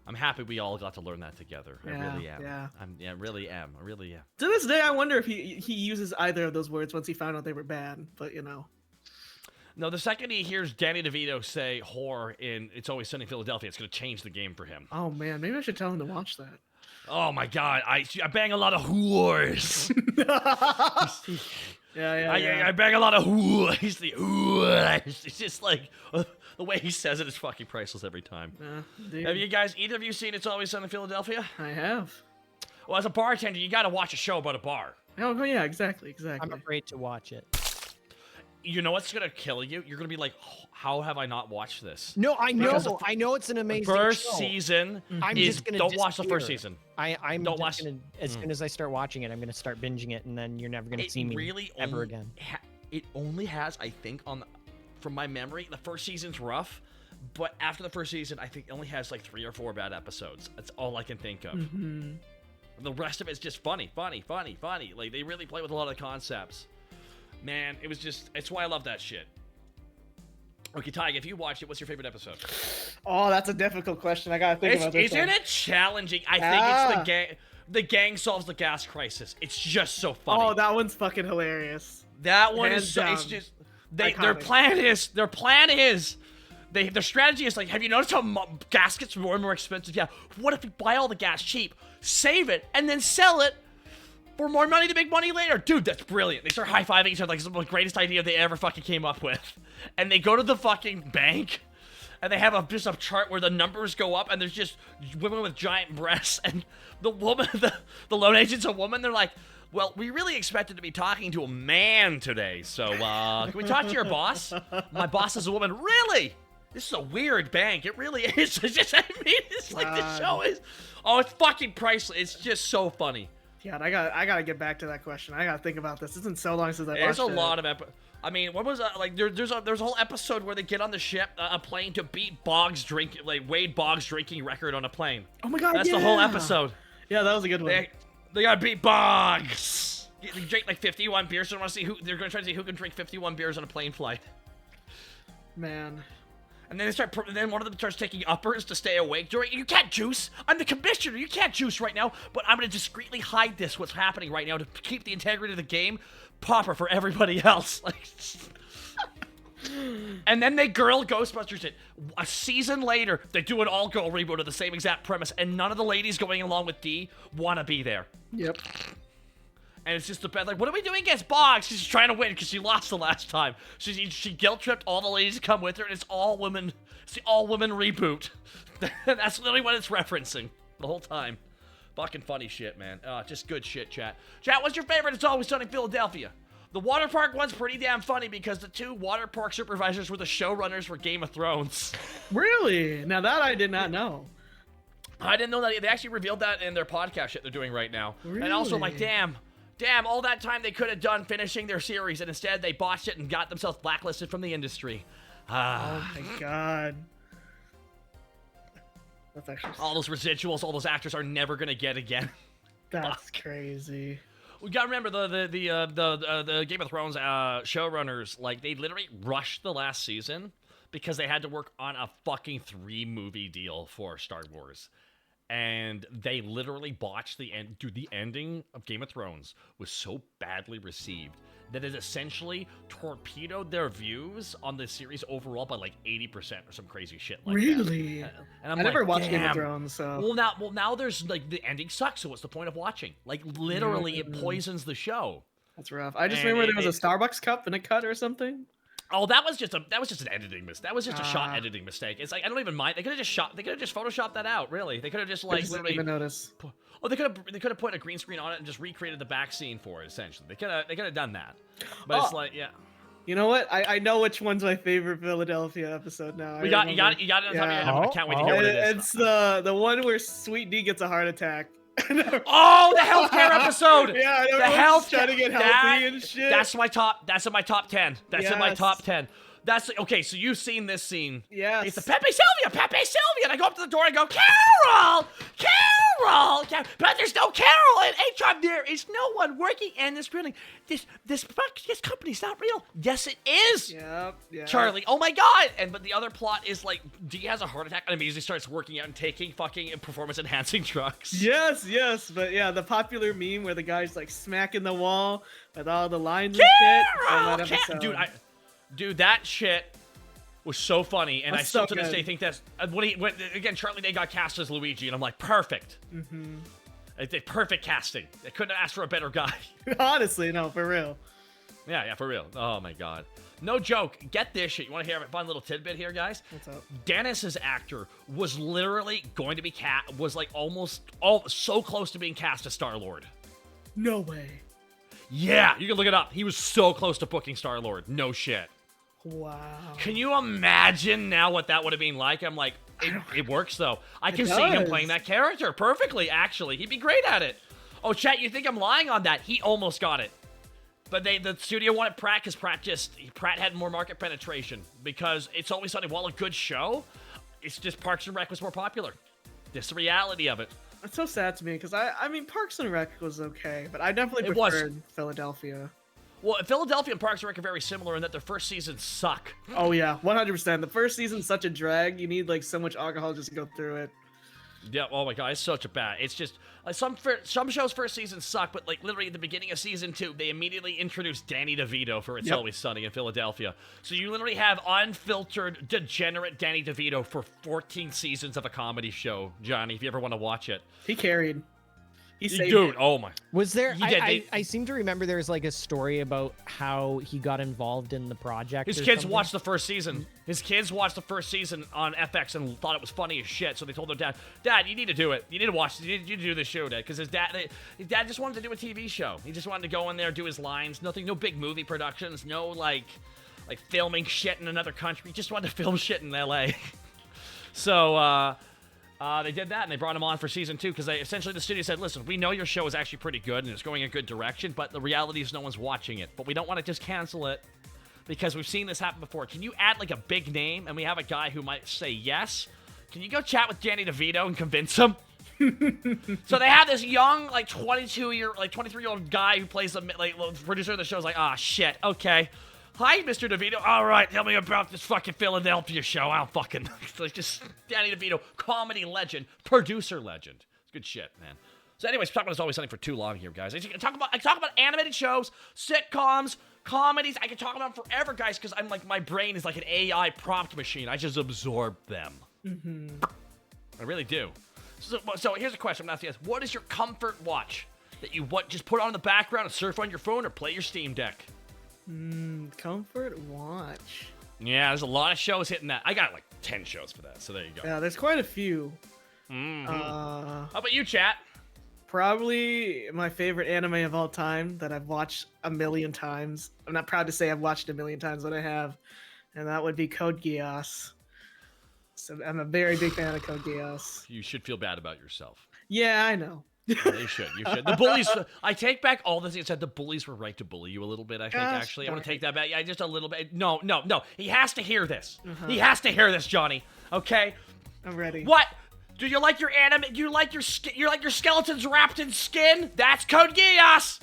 I'm happy we all got to learn that together. I really am. Yeah. I really am. To this day, I wonder if he uses either of those words once he found out they were bad. But No, the second he hears Danny DeVito say whore in It's Always Sunny in Philadelphia, it's going to change the game for him. Oh, man. Maybe I should tell him to watch that. Oh, my God. I bang a lot of whores. Yeah. I bang a lot of whores. It's just like the way he says it is fucking priceless every time. Have you guys, either of you seen It's Always Sunny in Philadelphia? I have. Well, as a bartender, you got to watch a show about a bar. Oh, yeah, exactly. I'm afraid to watch it. You know what's gonna kill you? You're gonna be like, how have I not watched this? No, I know. I know it's an amazing first show. Season. Don't watch the first season. Don't watch. As soon as I start watching it, I'm gonna start binging it, and then you're never gonna see me ever again. It only has, I think, from my memory, the first season's rough, but after the first season, I think it only has like 3 or 4 bad episodes. That's all I can think of. Mm-hmm. The rest of it's just funny. Like they really play with a lot of the concepts. Man, it's why I love that shit. Okay, Ty, if you watched it, what's your favorite episode? Oh, that's a difficult question. I gotta think about this. Isn't it challenging? I think it's the game. the gang solves the gas crisis. It's just so funny. Oh, that one's fucking hilarious. That one Hands is so, it's down. just their plan is their strategy is like, have you noticed how gas gets more and more expensive? Yeah. What if we buy all the gas cheap, save it, and then sell it for more money to make money later? Dude, that's brilliant. They start high-fiving each other like it's the greatest idea they ever fucking came up with. And they go to the fucking bank, and they have just a chart where the numbers go up, and there's just women with giant breasts, and the woman, the loan agent's a woman. They're like, well, we really expected to be talking to a man today, so can we talk to your boss? My boss is a woman. Really? This is a weird bank. It really is. It's just, I mean, it's like the show is. Oh, it's fucking priceless. It's just so funny. Yeah, I gotta get back to that question. I gotta think about this. It's been so long since I watched it. There's a lot of I mean, what was like? There's a whole episode where they get on the ship, a plane to beat Wade Boggs' drinking record on a plane. Oh my god, that's the whole episode. Yeah, that was a good one. They gotta beat Boggs. They drink like 51 beers. So I want to see who they're gonna try to see who can drink 51 beers on a plane flight. Man. And then then one of them starts taking uppers to stay awake. You can't juice. I'm the commissioner. You can't juice right now. But I'm gonna discreetly hide what's happening right now, to keep the integrity of the game proper for everybody else. Like, and then they girl Ghostbusters it. A season later, they do an all-girl reboot of the same exact premise, and none of the ladies going along with D want to be there. Yep. And it's just the best. Like, what are we doing against Boggs? She's trying to win because she lost the last time. She guilt tripped all the ladies to come with her, and it's all women. It's the all women reboot. That's literally what it's referencing the whole time. Fucking funny shit, man. Just good shit, chat. Chat, what's your favorite? It's Always Sunny in Philadelphia. The water park one's pretty damn funny because the two water park supervisors were the showrunners for Game of Thrones. Really? Now that I did not know. I didn't know that. They actually revealed that in their podcast shit they're doing right now. Really? And also, like, damn, all that time they could have done finishing their series, and instead they botched it and got themselves blacklisted from the industry. Oh my god. That's actually all those residuals, all those actors are never gonna get again. That's crazy. We gotta remember the Game of Thrones showrunners, like, they literally rushed the last season because they had to work on a fucking 3-movie deal for Star Wars. And they literally botched the end. Dude, the ending of Game of Thrones was so badly received that it essentially torpedoed their views on the series overall by like 80% or some crazy shit like really? that. And I'm I never watched damn. Game of Thrones, so. Well, now there's like the ending sucks. So what's the point of watching? Like, literally, it poisons the show. That's rough. I just remember there was a Starbucks cup in a cut or something. Oh, that was just an editing mistake. That was just a shot editing mistake. It's like, I don't even mind. They could have just photoshopped that out. Really, they could have just like literally. Didn't even notice. Oh, they could have put a green screen on it and just recreated the back scene for it. Essentially, they could have done that. But it's like, yeah. You know what? I know which one's my favorite Philadelphia episode now. You got it on top of your head. I can't wait to hear what it is. It's the one where Sweet D gets a heart attack. Oh, the healthcare episode. Yeah, the health trying to get healthy and shit. That's in my top 10. That's in my top 10. That's okay. So you've seen this scene. Yeah. It's the Pepe Sylvia, and I go up to the door and I go, Carol, but there's no Carol in HR. There is no one working in this building. This company's not real. Yes, it is. Yep. Charlie. Oh my God. But the other plot is like D has a heart attack and immediately starts working out and taking fucking performance enhancing drugs. Yes. But yeah, the popular meme where the guy's like smacking the wall with all the lines and shit. Dude, that shit was so funny, and That's I still so to this good. day think that's again. Charlie Day got cast as Luigi, and I'm like, perfect. Mm-hmm. It's perfect casting. They couldn't have asked for a better guy. Honestly, no, for real. Yeah, for real. Oh my God, no joke. Get this shit. You want to hear a fun little tidbit here, guys? What's up? Dennis's actor was literally going to be so close to being cast as Star-Lord. No way. Yeah, you can look it up. He was so close to booking Star-Lord. No shit. Wow. Can you imagine now what that would have been like? I'm like, it works though. I can see him playing that character perfectly, actually. He'd be great at it. Oh, chat, you think I'm lying on that? He almost got it. But the studio wanted Pratt because Pratt had more market penetration. Because It's Always Sunny, while a good show, it's just Parks and Rec was more popular. That's the reality of it. It's so sad to me because I mean Parks and Rec was okay, but I definitely preferred Philadelphia. Well, Philadelphia and Parks and Rec are very similar in that their first seasons suck. Oh yeah, 100%. The first season's such a drag. You need like so much alcohol just to go through it. Yeah, oh my god, it's such a bad. It's just some shows' first season suck, but like literally at the beginning of season 2, they immediately introduced Danny DeVito for It's Always Sunny in Philadelphia. So you literally have unfiltered, degenerate Danny DeVito for 14 seasons of a comedy show, Johnny. If you ever want to watch it, he carried. He saved Dude, it. oh my. Was there? He did, I seem to remember there was like a story about how he got involved in the project. His kids watched the first season. His kids watched the first season on FX and thought it was funny as shit. So they told their dad, you need to do it. You need to watch. You need to do this show, Dad. Because his dad just wanted to do a TV show. He just wanted to go in there, do his lines. Nothing, no big movie productions. No like filming shit in another country. He just wanted to film shit in LA. So they did that, and they brought him on for season 2 because essentially the studio said, listen, we know your show is actually pretty good and it's going in a good direction, but the reality is no one's watching it. But we don't want to just cancel it because we've seen this happen before. Can you add like a big name, and we have a guy who might say yes? Can you go chat with Danny DeVito and convince him? So they have this young, like 23-year-old guy who plays the producer of the show. Is like, ah, shit, okay. Hi, Mr. DeVito. All right, tell me about this fucking Philadelphia show. I don't fucking... It's just Danny DeVito, comedy legend, producer legend. It's good shit, man. So anyways, talking about It's Always Sunny for too long here, guys. I talk about animated shows, sitcoms, comedies. I can talk about them forever, guys, because I'm like, my brain is like an AI prompt machine. I just absorb them. Mm-hmm. I really do. So here's a question I'm going to ask you guys. What is your comfort watch that you just put on in the background and surf on your phone or play your Steam Deck? Comfort watch. Yeah, there's a lot of shows hitting that. I got like 10 shows for that, so there you go. Yeah, there's quite a few. How about you, chat? Probably my favorite anime of all time that I've watched a million times. I'm not proud to say I've watched a million times, but I have. And that would be Code Geass. So I'm a very big fan of Code Geass. You should feel bad about yourself. Yeah, I know. Yeah, you should. The bullies. I take back all the things I said. The bullies were right to bully you a little bit. I think actually, I want to take that back. Yeah, just a little bit. No. He has to hear this. He has to hear this, Johnny. Okay. I'm ready. What? Do you like your anime? Do you like your skeletons wrapped in skin? That's Code Geass.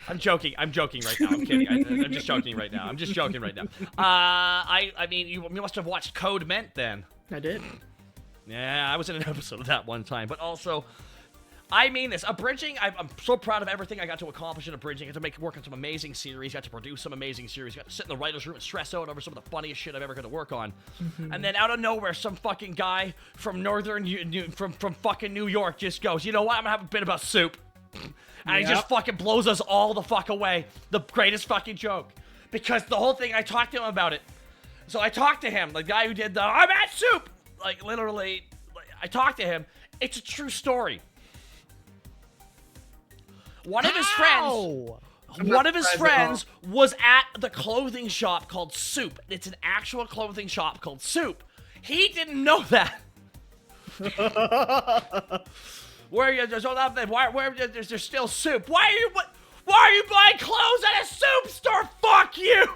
I'm joking right now. I'm kidding. I'm just joking right now. I mean, you must have watched Code Ment then. I did. Yeah, I was in an episode of that one time, but also. I mean this. Abridging, I'm so proud of everything I got to accomplish in Abridging. I got to work on some amazing series, got to produce some amazing series, got to sit in the writer's room and stress out over some of the funniest shit I've ever got to work on. And then out of nowhere, some fucking guy from from fucking New York just goes, you know what, I'm gonna have a bit about soup. And he just fucking blows us all the fuck away. The greatest fucking joke. Because the whole thing, I talked to him about it. So I talked to him, the guy who did the, I'm at soup! Like, literally, I talked to him. It's a true story. One of his friends was at the clothing shop called Soup. It's an actual clothing shop called Soup. He didn't know that. There's still soup. Why are you buying clothes at a soup store? Fuck you.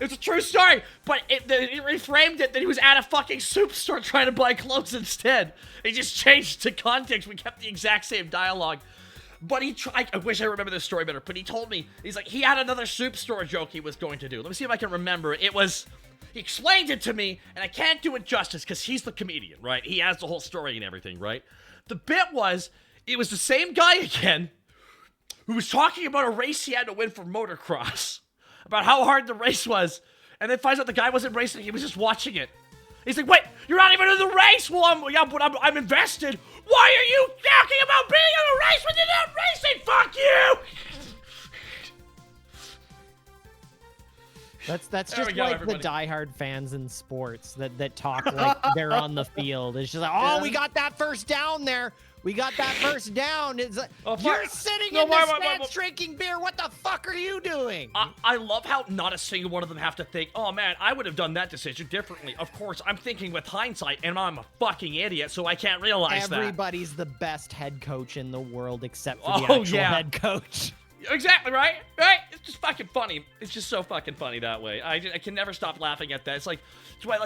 It's a true story, but he reframed it that he was at a fucking soup store trying to buy clothes instead. He just changed the context. We kept the exact same dialogue. But I wish I remember this story better, but he told me, he's like, he had another soup store joke he was going to do. Let me see if I can remember. He explained it to me, and I can't do it justice because he's the comedian, right? He has the whole story and everything, right? The bit was, it was the same guy again who was talking about a race he had to win for motocross, about how hard the race was, and then finds out the guy wasn't racing, he was just watching it. He's like, wait, you're not even in the race? Well, I'm invested. Why are you talking about being in a race when you're not racing? Fuck you! That's just like the diehard fans in sports that talk like they're on the field. It's just like, oh, we got that first down there. We got that first down. It's like, you're sitting in the stands drinking beer. What the fuck are you doing? I love how not a single one of them have to think, oh man, I would have done that decision differently. Of course, I'm thinking with hindsight, and I'm a fucking idiot, so I can't realize that. Everybody's the best head coach in the world except for the actual head coach. Exactly, right? Right? It's just fucking funny. It's just so fucking funny that way. I can never stop laughing at that. It's like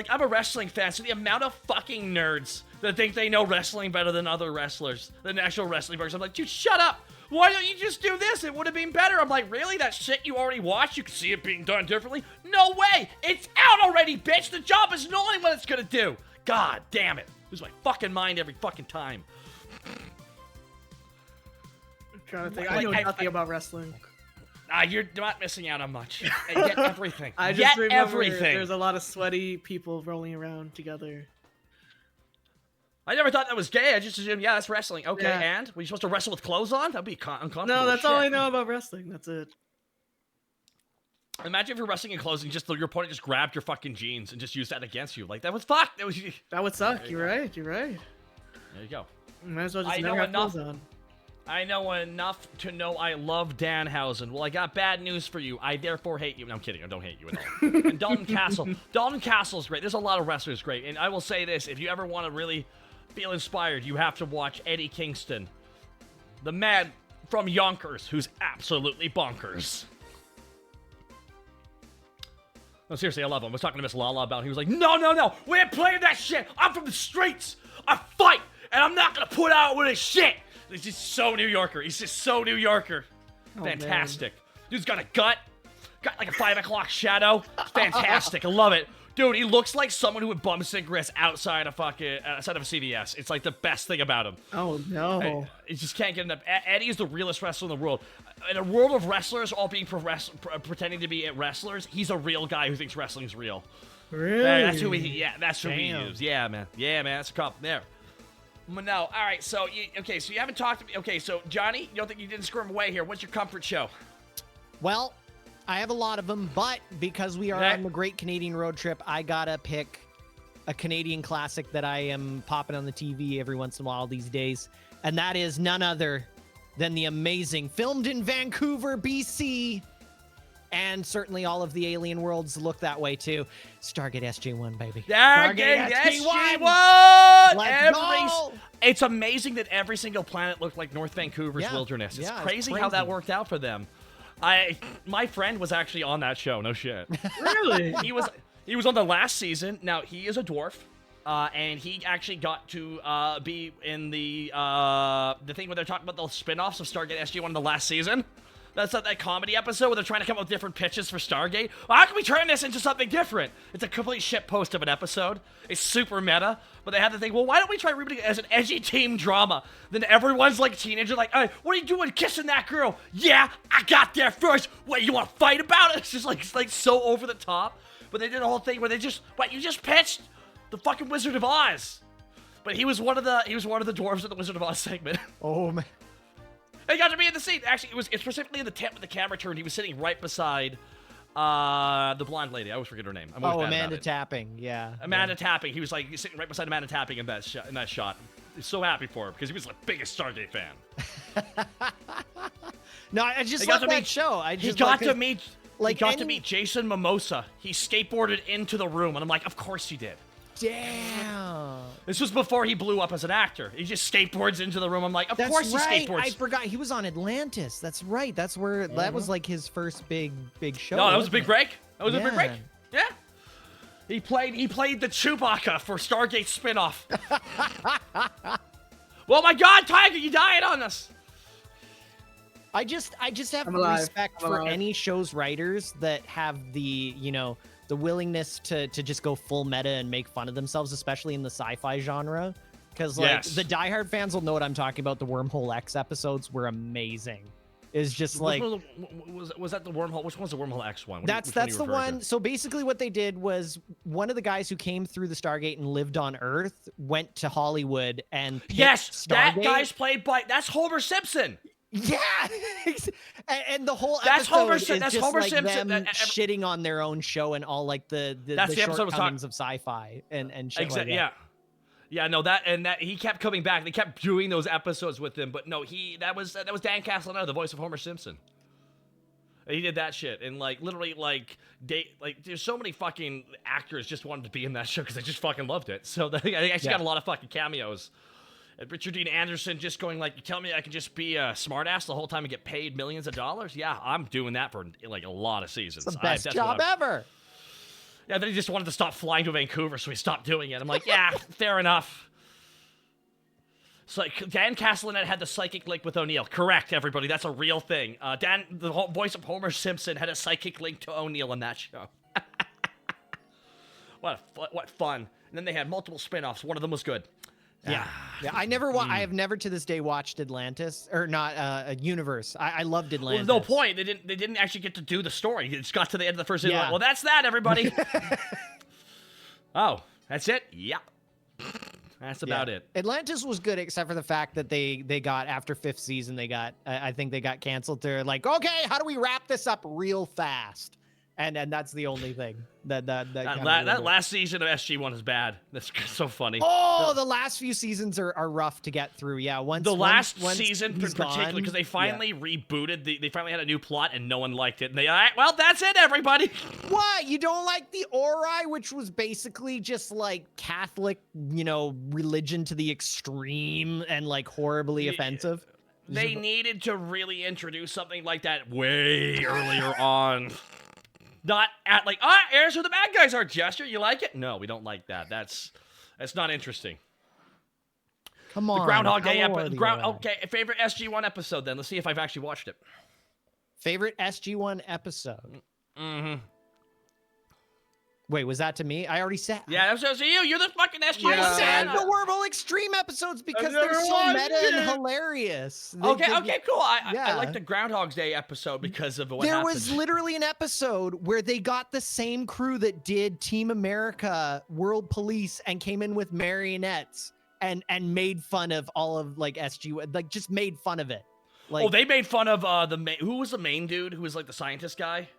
I'm a wrestling fan, so the amount of fucking nerds that think they know wrestling better than other wrestlers, than actual wrestling person. I'm like, dude, shut up. Why don't you just do this? It would have been better. I'm like, really? That shit you already watched? You can see it being done differently? No way. It's out already, bitch. The job is knowing what it's gonna do. God damn it. Lose my fucking mind every fucking time. I'm trying to think. I know nothing about wrestling. You're not missing out on much. And get everything. I just remember everything. There's a lot of sweaty people rolling around together. I never thought that was gay. I just assumed, yeah, that's wrestling. Okay, Yeah. and? Were you supposed to wrestle with clothes on? That'd be uncomfortable. No, that's as all shit. I know about wrestling. That's it. Imagine if you're wrestling in clothes and just your opponent just grabbed your fucking jeans and just used that against you. Like, that would fuck. That would suck. You're right. You're right. There you go. Might as well just I never know have enough. clothes on. I know enough to know I love Danhausen. Well, I got bad news for you. I therefore hate you. No, I'm kidding. I don't hate you at all. And Dalton Castle. Dalton Castle's great. There's a lot of wrestlers great. And I will say this. If you ever want to really feel inspired, you have to watch Eddie Kingston. The man from Yonkers who's absolutely bonkers. No, seriously, I love him. I was talking to Miss Lala about it. He was like, no. We ain't playing that shit. I'm from the streets. I fight. And I'm not going to put out with his shit. He's just so New Yorker. He's just so New Yorker. Fantastic. Dude's got a gut. Got like a 5 o'clock shadow. It's fantastic. I love it. Dude, he looks like someone who would bum cigarettes outside of a CVS. It's like the best thing about him. Oh, no. You just can't get enough. Eddie is the realest wrestler in the world. In a world of wrestlers all being pretending to be wrestlers, he's a real guy who thinks wrestling's real. Really? That's who he is. Yeah, man. That's a compliment there. But no, all right, so you haven't talked to me. Okay, so Johnny, you don't think you didn't screw him away here. What's your comfort show? Well, I have a lot of them, but because we are on the Great Canadian Road Trip, I gotta pick a Canadian classic that I am popping on the TV every once in a while these days, and that is none other than the amazing, filmed in Vancouver, BC, and certainly all of the alien worlds look that way too. Stargate SG-1, baby. Stargate SG-1! Let's Let's go! It's amazing that every single planet looked like North Vancouver's wilderness. It's crazy how that worked out for them. My friend was actually on that show. No shit. Really? He was on the last season. Now he is a dwarf, and he actually got to be in the thing where they're talking about the spin-offs of Stargate SG-1 in the last season. That's that comedy episode where they're trying to come up with different pitches for Stargate. Well, how can we turn this into something different? It's a complete shit post of an episode. It's super meta, but they had to think, well, why don't we try rebooting it as an edgy teen drama? Then everyone's like teenager, like, hey, what are you doing kissing that girl? Yeah, I got there first. What, you want to fight about it? It's just like so over the top. But they did a whole thing where you just pitched the fucking Wizard of Oz. But he was one of the dwarves in the Wizard of Oz segment. Oh man. He got to be in the scene. Actually, it's specifically in the tent with the camera turned. He was sitting right beside the blonde lady. I always forget her name. I'm always bad Amanda about it. Tapping. Yeah. Amanda Tapping. He was like sitting right beside Amanda Tapping in that shot. I'm so happy for her because he was the biggest Stargate fan. No, I just love that show. He got to meet Jason Mimosa. He skateboarded into the room, and I'm like, of course he did. Damn. This was before he blew up as an actor. He just skateboards into the room. I'm like, of course he skateboards. I forgot he was on Atlantis. That's right. That's where that was like his first big show. No, that was a big break. That was a big break. Yeah. He played the Chewbacca for Stargate spinoff. Well, my God, Tiger, you dying on us. I just have respect for any show's writers that have the the willingness to just go full meta and make fun of themselves, especially in the sci-fi genre. Because the diehard fans will know what I'm talking about. The Wormhole X episodes were amazing. It's just like was that the Wormhole? Which one's the Wormhole X one? That's the one. So basically, what they did was one of the guys who came through the Stargate and lived on Earth went to Hollywood and picked Stargate. That guy's played by Homer Simpson. Yeah, and the whole that's episode Homer. is That's just Homer like Simpson. them shitting on their own show and all like the shortcomings of sci-fi and shit like that. Yeah, no, that he kept coming back. They kept doing those episodes with him, but no, that was Dan Castellaneta, the voice of Homer Simpson. He did that shit, and literally there's so many fucking actors just wanted to be in that show because they just fucking loved it. So they actually got a lot of fucking cameos. And Richard Dean Anderson just going you tell me I can just be a smartass the whole time and get paid millions of dollars? Yeah, I'm doing that for a lot of seasons. It's the best job ever. Yeah, then he just wanted to stop flying to Vancouver, so he stopped doing it. I'm like, yeah, fair enough. So Dan Castellaneta had the psychic link with O'Neill. Correct, everybody. That's a real thing. Dan, the voice of Homer Simpson, had a psychic link to O'Neill on that show. What fun. And then they had multiple spin-offs. One of them was good. Yeah. I have never to this day watched Atlantis or not Universe. I loved Atlantis. Well, no point. They didn't actually get to do the story. It just got to the end of the first season. Like, well, that's that, everybody. Oh, that's it? Yeah. That's about it. Atlantis was good except for the fact that they got after 5th season I think they got canceled. They're like, okay, how do we wrap this up real fast? And that's the only thing that last season of SG1 is bad. That's so funny. Oh, the last few seasons are rough to get through. Yeah, once season particularly because they finally rebooted. They finally had a new plot and no one liked it. And all right, well, that's it, everybody. What? You don't like the Ori, which was basically just like Catholic, religion to the extreme and like horribly offensive? They needed to really introduce something like that way earlier on. Not at like, here's who the bad guys are, Jester. You like it? No, we don't like that. That's not interesting. Come on. The Groundhog Day episode. Okay, favorite SG1 episode then. Let's see if I've actually watched it. Favorite SG1 episode? Mm-hmm. Wait, was that to me? I already said. Yeah, that was to you. You're the fucking SG1. I said the Orville Extreme episodes because they're so meta and hilarious. Okay, cool. I like the Groundhog's Day episode because of what happened. There was literally an episode where they got the same crew that did Team America World Police and came in with marionettes and made fun of all of like SG, like just made fun of it. Like, they made fun of who was the main dude who was like the scientist guy?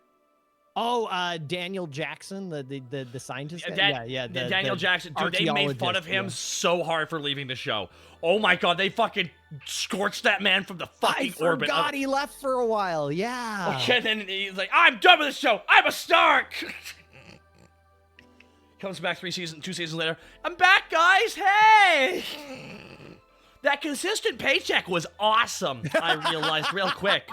Oh, Daniel Jackson, the scientist. Daniel Jackson. Dude, they made fun of him so hard for leaving the show. Oh my god, they fucking scorched that man from the fucking orbit. I forgot he left for a while. Yeah. Okay, then he's like, I'm done with the show. I'm a Stark. Comes back 2 seasons later. I'm back, guys. Hey. That consistent paycheck was awesome. I realized real quick.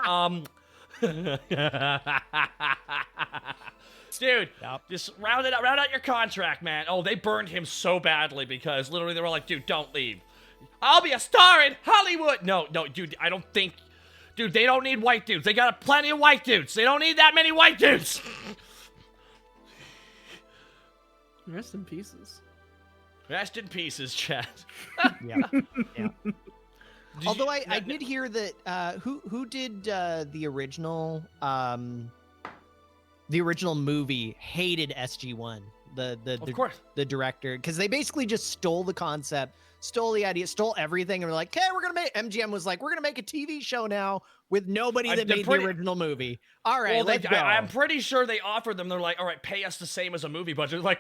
Dude, just round out your contract, man. Oh, they burned him so badly because literally they were like, dude, don't leave. I'll be a star in Hollywood. No, dude, I don't think... Dude, they don't need white dudes. They got plenty of white dudes. They don't need that many white dudes. Rest in pieces. Rest in pieces, chat. Yeah. Although I did hear that who did the original movie hated SG1, the director, because they basically just stole the concept, stole the idea, stole everything, and were like, hey, MGM was like, we're gonna make a TV show now with nobody that made the original movie. All right, let's go. I'm pretty sure they offered them. They're like, all right, pay us the same as a movie budget. They're like,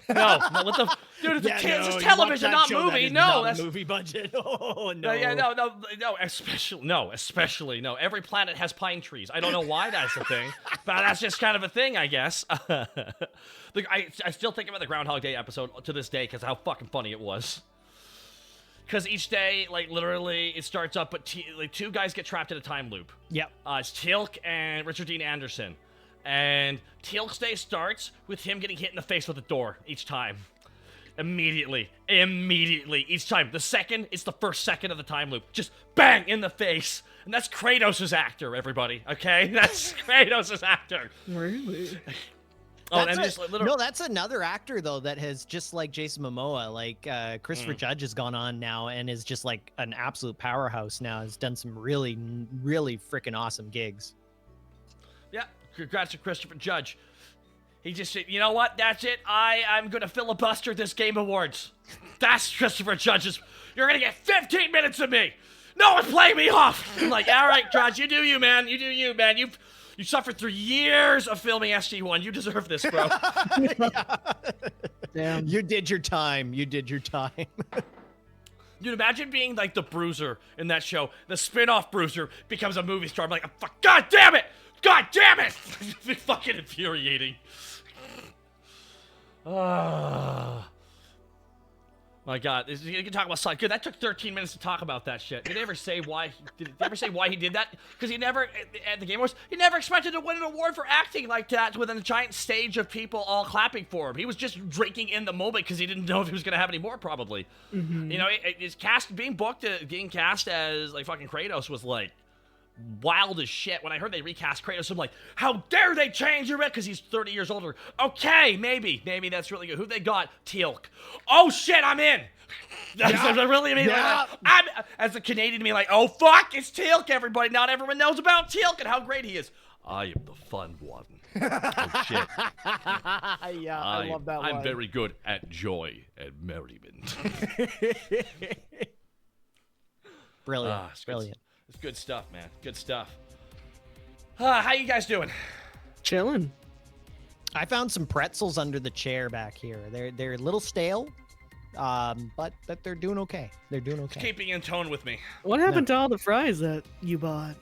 no, what the dude? It's television, not movie. No, that's movie budget. Oh no. Especially no. Every planet has pine trees. I don't know why that's a thing, but that's just kind of a thing, I guess. Look, I still think about the Groundhog Day episode to this day because how fucking funny it was. Because each day, like, literally, it starts up, but two guys get trapped in a time loop. Yep. It's Teal'c and Richard Dean Anderson. And Teal'c's day starts with him getting hit in the face with a door each time. Immediately. Each time. It's the first second of the time loop. Just bang in the face. And that's Kratos' actor, everybody. Okay? That's Kratos' actor. Really? That's another actor though that has, just like Jason Momoa, like Christopher Judge has gone on now and is just like an absolute powerhouse now. Has done some really, really freaking awesome gigs. Yeah, congrats to Christopher Judge. He just said, you know what? That's it. I'm gonna filibuster this Game Awards. That's Christopher Judge's. You're gonna get 15 minutes of me. No one play me off. I'm like, all right, Judge, you do you, man. You do you, man. You suffered through years of filming SG1. You deserve this, bro. Damn. You did your time. Dude, imagine being like the Bruiser in that show. The spin-off Bruiser becomes a movie star. I'm like, God damn it! God damn it! It's fucking infuriating. My God, you can talk about Sonic. Good, that took 13 minutes to talk about that shit. Did they ever say why? Did they ever say why he did that? Because he never, at the Game Awards, he never expected to win an award for acting like that within a giant stage of people all clapping for him. He was just drinking in the moment because he didn't know if he was going to have any more, probably. Mm-hmm. You know, his cast, being cast as like fucking Kratos was like wild as shit. When I heard they recast Kratos, I'm like, how dare they change it? Because he's 30 years older. Okay, maybe that's really good. Who they got? Teal'c. Oh shit, I'm in. That's really, I mean, I'm, as a Canadian to me, like, oh fuck, it's Teal'c, everybody. Not everyone knows about Teal'c and how great he is. I am the fun one. Oh shit. Yeah, I love that one. I'm very good at joy and merriment. Brilliant. It's Brilliant. It's good stuff, man. Good stuff. How you guys doing? Chilling. I found some pretzels under the chair back here. They're a little stale, but they're doing okay. They're doing okay. Keeping in tone with me. What happened to all the fries that you bought?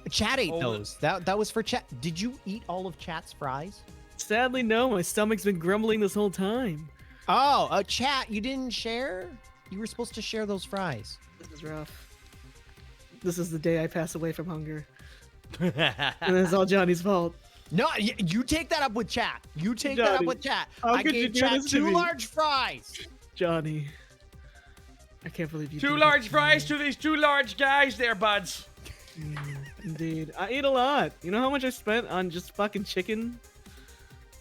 Chat ate those. That was for Chat. Did you eat all of Chat's fries? Sadly, no. My stomach's been grumbling this whole time. Oh, Chat, you didn't share? You were supposed to share those fries. This is rough. This is the day I pass away from hunger. And it's all Johnny's fault. No, you take that up with Chat. You take Johnny, that up with Chat. how I could you gave do Chat this to 2 me? large fries. Johnny. I can't believe you 2 did large this to fries me. to these 2 large guys there, buds. Indeed. I ate a lot. You know how much I spent on just fucking chicken?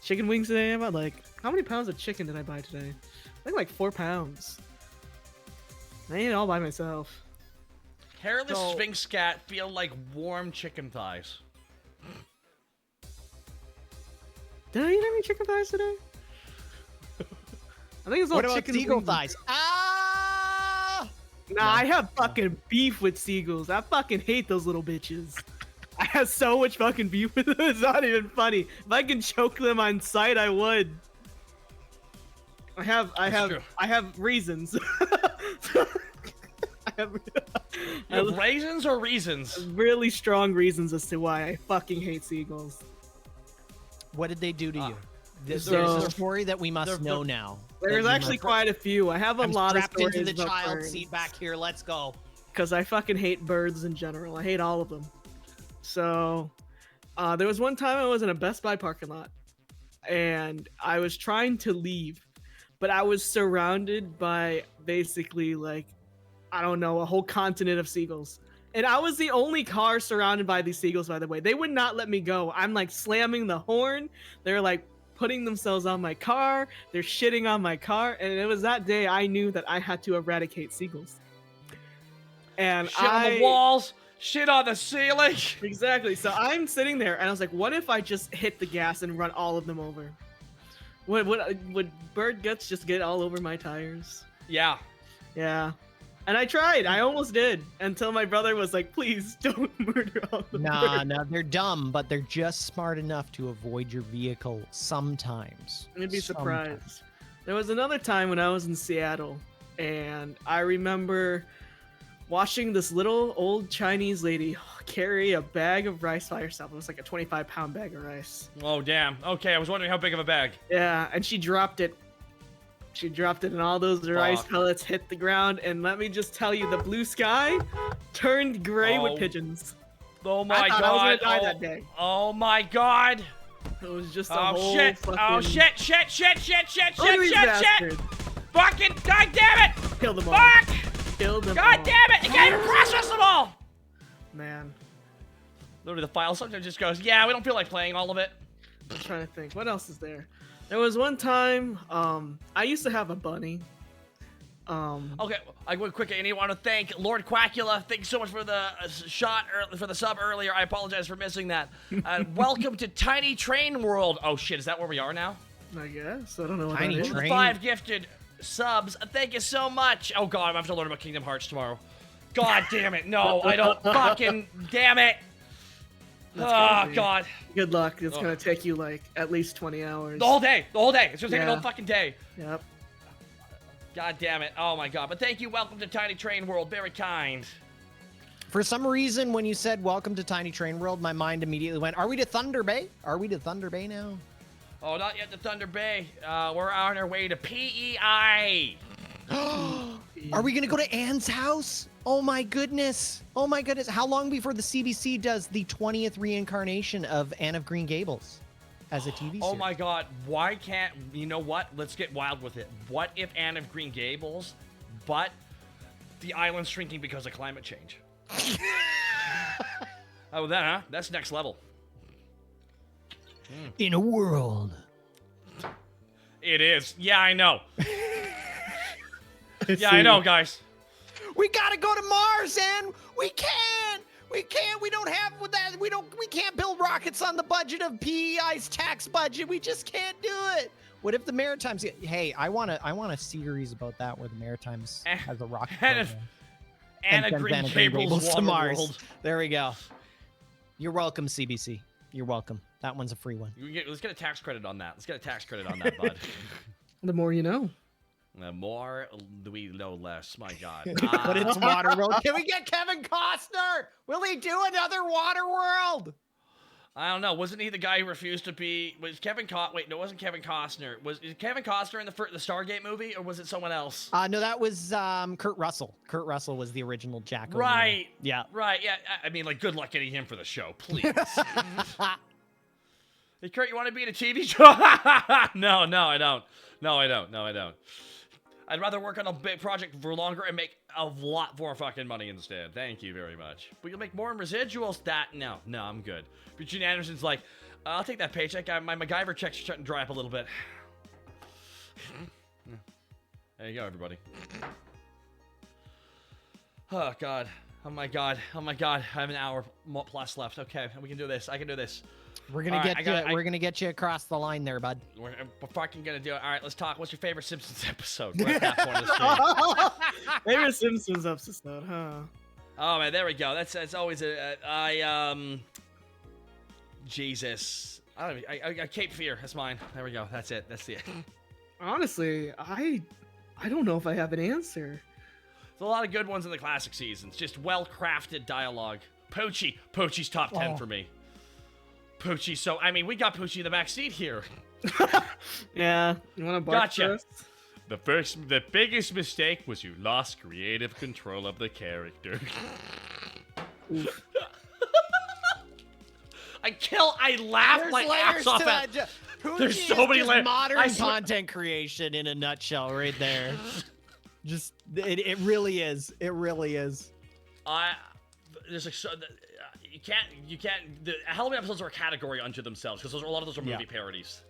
Chicken wings today? About like, how many pounds of chicken did I buy today? I think like 4 pounds. I ate it all by myself. Hairless Sphinx cat feel like warm chicken thighs. Did I eat any chicken thighs today? I think it's all What about chicken seagull wings. thighs? Ah! Nah, I have fucking beef with seagulls. I fucking hate those little bitches. I have so much fucking beef with them. It's not even funny. If I can choke them on sight, I would. I have reasons. You have raisins or reasons? Really strong reasons as to why I fucking hate seagulls. What did they do to you? There's so- a story that we must know now. There's actually quite a few. I have a lot of strapped stories into the about child birds. seat back here. Let's go. Because I fucking hate birds in general. I hate all of them. So, there was one time I was in a Best Buy parking lot, and I was trying to leave, but I was surrounded by basically like, I don't know, a whole continent of seagulls. And I was the only car surrounded by these seagulls, by the way. They would not let me go. I'm like slamming the horn. They're like putting themselves on my car. They're shitting on my car. And it was that day I knew that I had to eradicate seagulls. And Shit on the walls, shit on the ceiling. Exactly. So I'm sitting there and I was like, what if I just hit the gas and run all of them over? Would bird guts just get all over my tires? Yeah. Yeah. And I tried. I almost did until my brother was like, please don't murder all the birds. Nah, they're dumb, but they're just smart enough to avoid your vehicle sometimes. You'd be surprised. There was another time when I was in Seattle, and I remember watching this little old Chinese lady carry a bag of rice by herself. It was like a 25-pound bag of rice. Oh, damn. Okay, I was wondering how big of a bag. Yeah, and she dropped it. She dropped it, and all those rice pellets hit the ground. And let me just tell you, the blue sky turned gray with pigeons. Oh my I thought god! I was gonna die that day. Oh my god! It was just a whole shit! fucking... Oh shit! Shit! Shit! Shit! Shit! Look at Shit! these Shit! bastards. Fucking god damn it! Kill them all. Fuck! Kill them God all. damn it! You can't even process them all! Man. Literally, the file sometimes just goes, yeah, we don't feel like playing all of it. I'm trying to think. What else is there? There was one time, I used to have a bunny. Okay, I went quick. And I want to thank Lord Quackula. Thank you so much for the for the sub earlier. I apologize for missing that. Welcome to Tiny Train World. Oh shit, is that where we are now? I guess. I don't know what Tiny that is. Train? 5 gifted subs. Thank you so much. Oh god, I'm gonna have to learn about Kingdom Hearts tomorrow. God damn it. No, I don't fucking damn it. Oh god. Good luck. It's gonna take you like at least 20 hours. The whole day. The whole day. It's gonna take the Yeah. whole fucking day. Yep. God damn it. Oh my god. But thank you. Welcome to Tiny Train World. Very kind. For some reason, when you said welcome to Tiny Train World, my mind immediately went, are we to Thunder Bay? Are we to Thunder Bay now? Oh, not yet to Thunder Bay. We're on our way to PEI. Are we going to go to Anne's house? Oh my goodness. Oh my goodness. How long before the CBC does the 20th reincarnation of Anne of Green Gables as a TV series? Oh my god. Why can't... You know what? Let's get wild with it. What if Anne of Green Gables, but the island's shrinking because of climate change? Oh, that, huh? That's next level. In a world. It is. Yeah, I know. Yeah, I know, guys. We gotta go to Mars, and we can't. We can't. We don't have that. We can't build rockets on the budget of PEI's tax budget. We just can't do it. What if the Maritimes? Hey, I want a series about that where the Maritimes has a rocket program. And a Green Gables to Mars. World. There we go. You're welcome, CBC. You're welcome. That one's a free one. Let's get a tax credit on that. Let's get a tax credit on that, bud. The more you know. The more we know less. My God. But it's Waterworld. Can we get Kevin Costner? Will he do another Waterworld? I don't know. Wasn't he the guy who refused to be? Was Kevin Wait, no, it wasn't Kevin Costner. Is Kevin Costner in the Stargate movie, or was it someone else? No, that was Kurt Russell. Kurt Russell was the original Jack. Right. Yeah. Right. Yeah. I mean, like, good luck getting him for the show, please. Hey, Kurt, you want to be in a TV show? No, I don't. No, I don't. I'd rather work on a big project for longer and make a lot more fucking money instead. Thank you very much. But you'll make more in residuals. No, I'm good. But Gene Anderson's like, I'll take that paycheck. My MacGyver check's starting to dry up a little bit. There you go, everybody. Oh, God. Oh, my God. I have an hour plus left. Okay, we can do this. I can do this. We're gonna get you across the line there, bud. We're fucking gonna do it. All right, let's talk. What's your favorite Simpsons episode? We're at that point of the stream. Favorite Simpsons episode, huh? Oh man, there we go. That's always Jesus. I Cape Fear. That's mine. There we go. That's it. That's it. Honestly, I don't know if I have an answer. There's a lot of good ones in the classic seasons. Just well-crafted dialogue. Poochie's top 10 for me. Poochie, so I mean, we got Poochie in the back seat here. Yeah, you want to bark Gotcha. first? The biggest mistake was you lost creative control of the character. I laugh my ass off at. There's so many layers. Modern content creation in a nutshell, right there. Just it really is. It really is. There's like you can't. The Halloween episodes are a category unto themselves because a lot of those are movie parodies,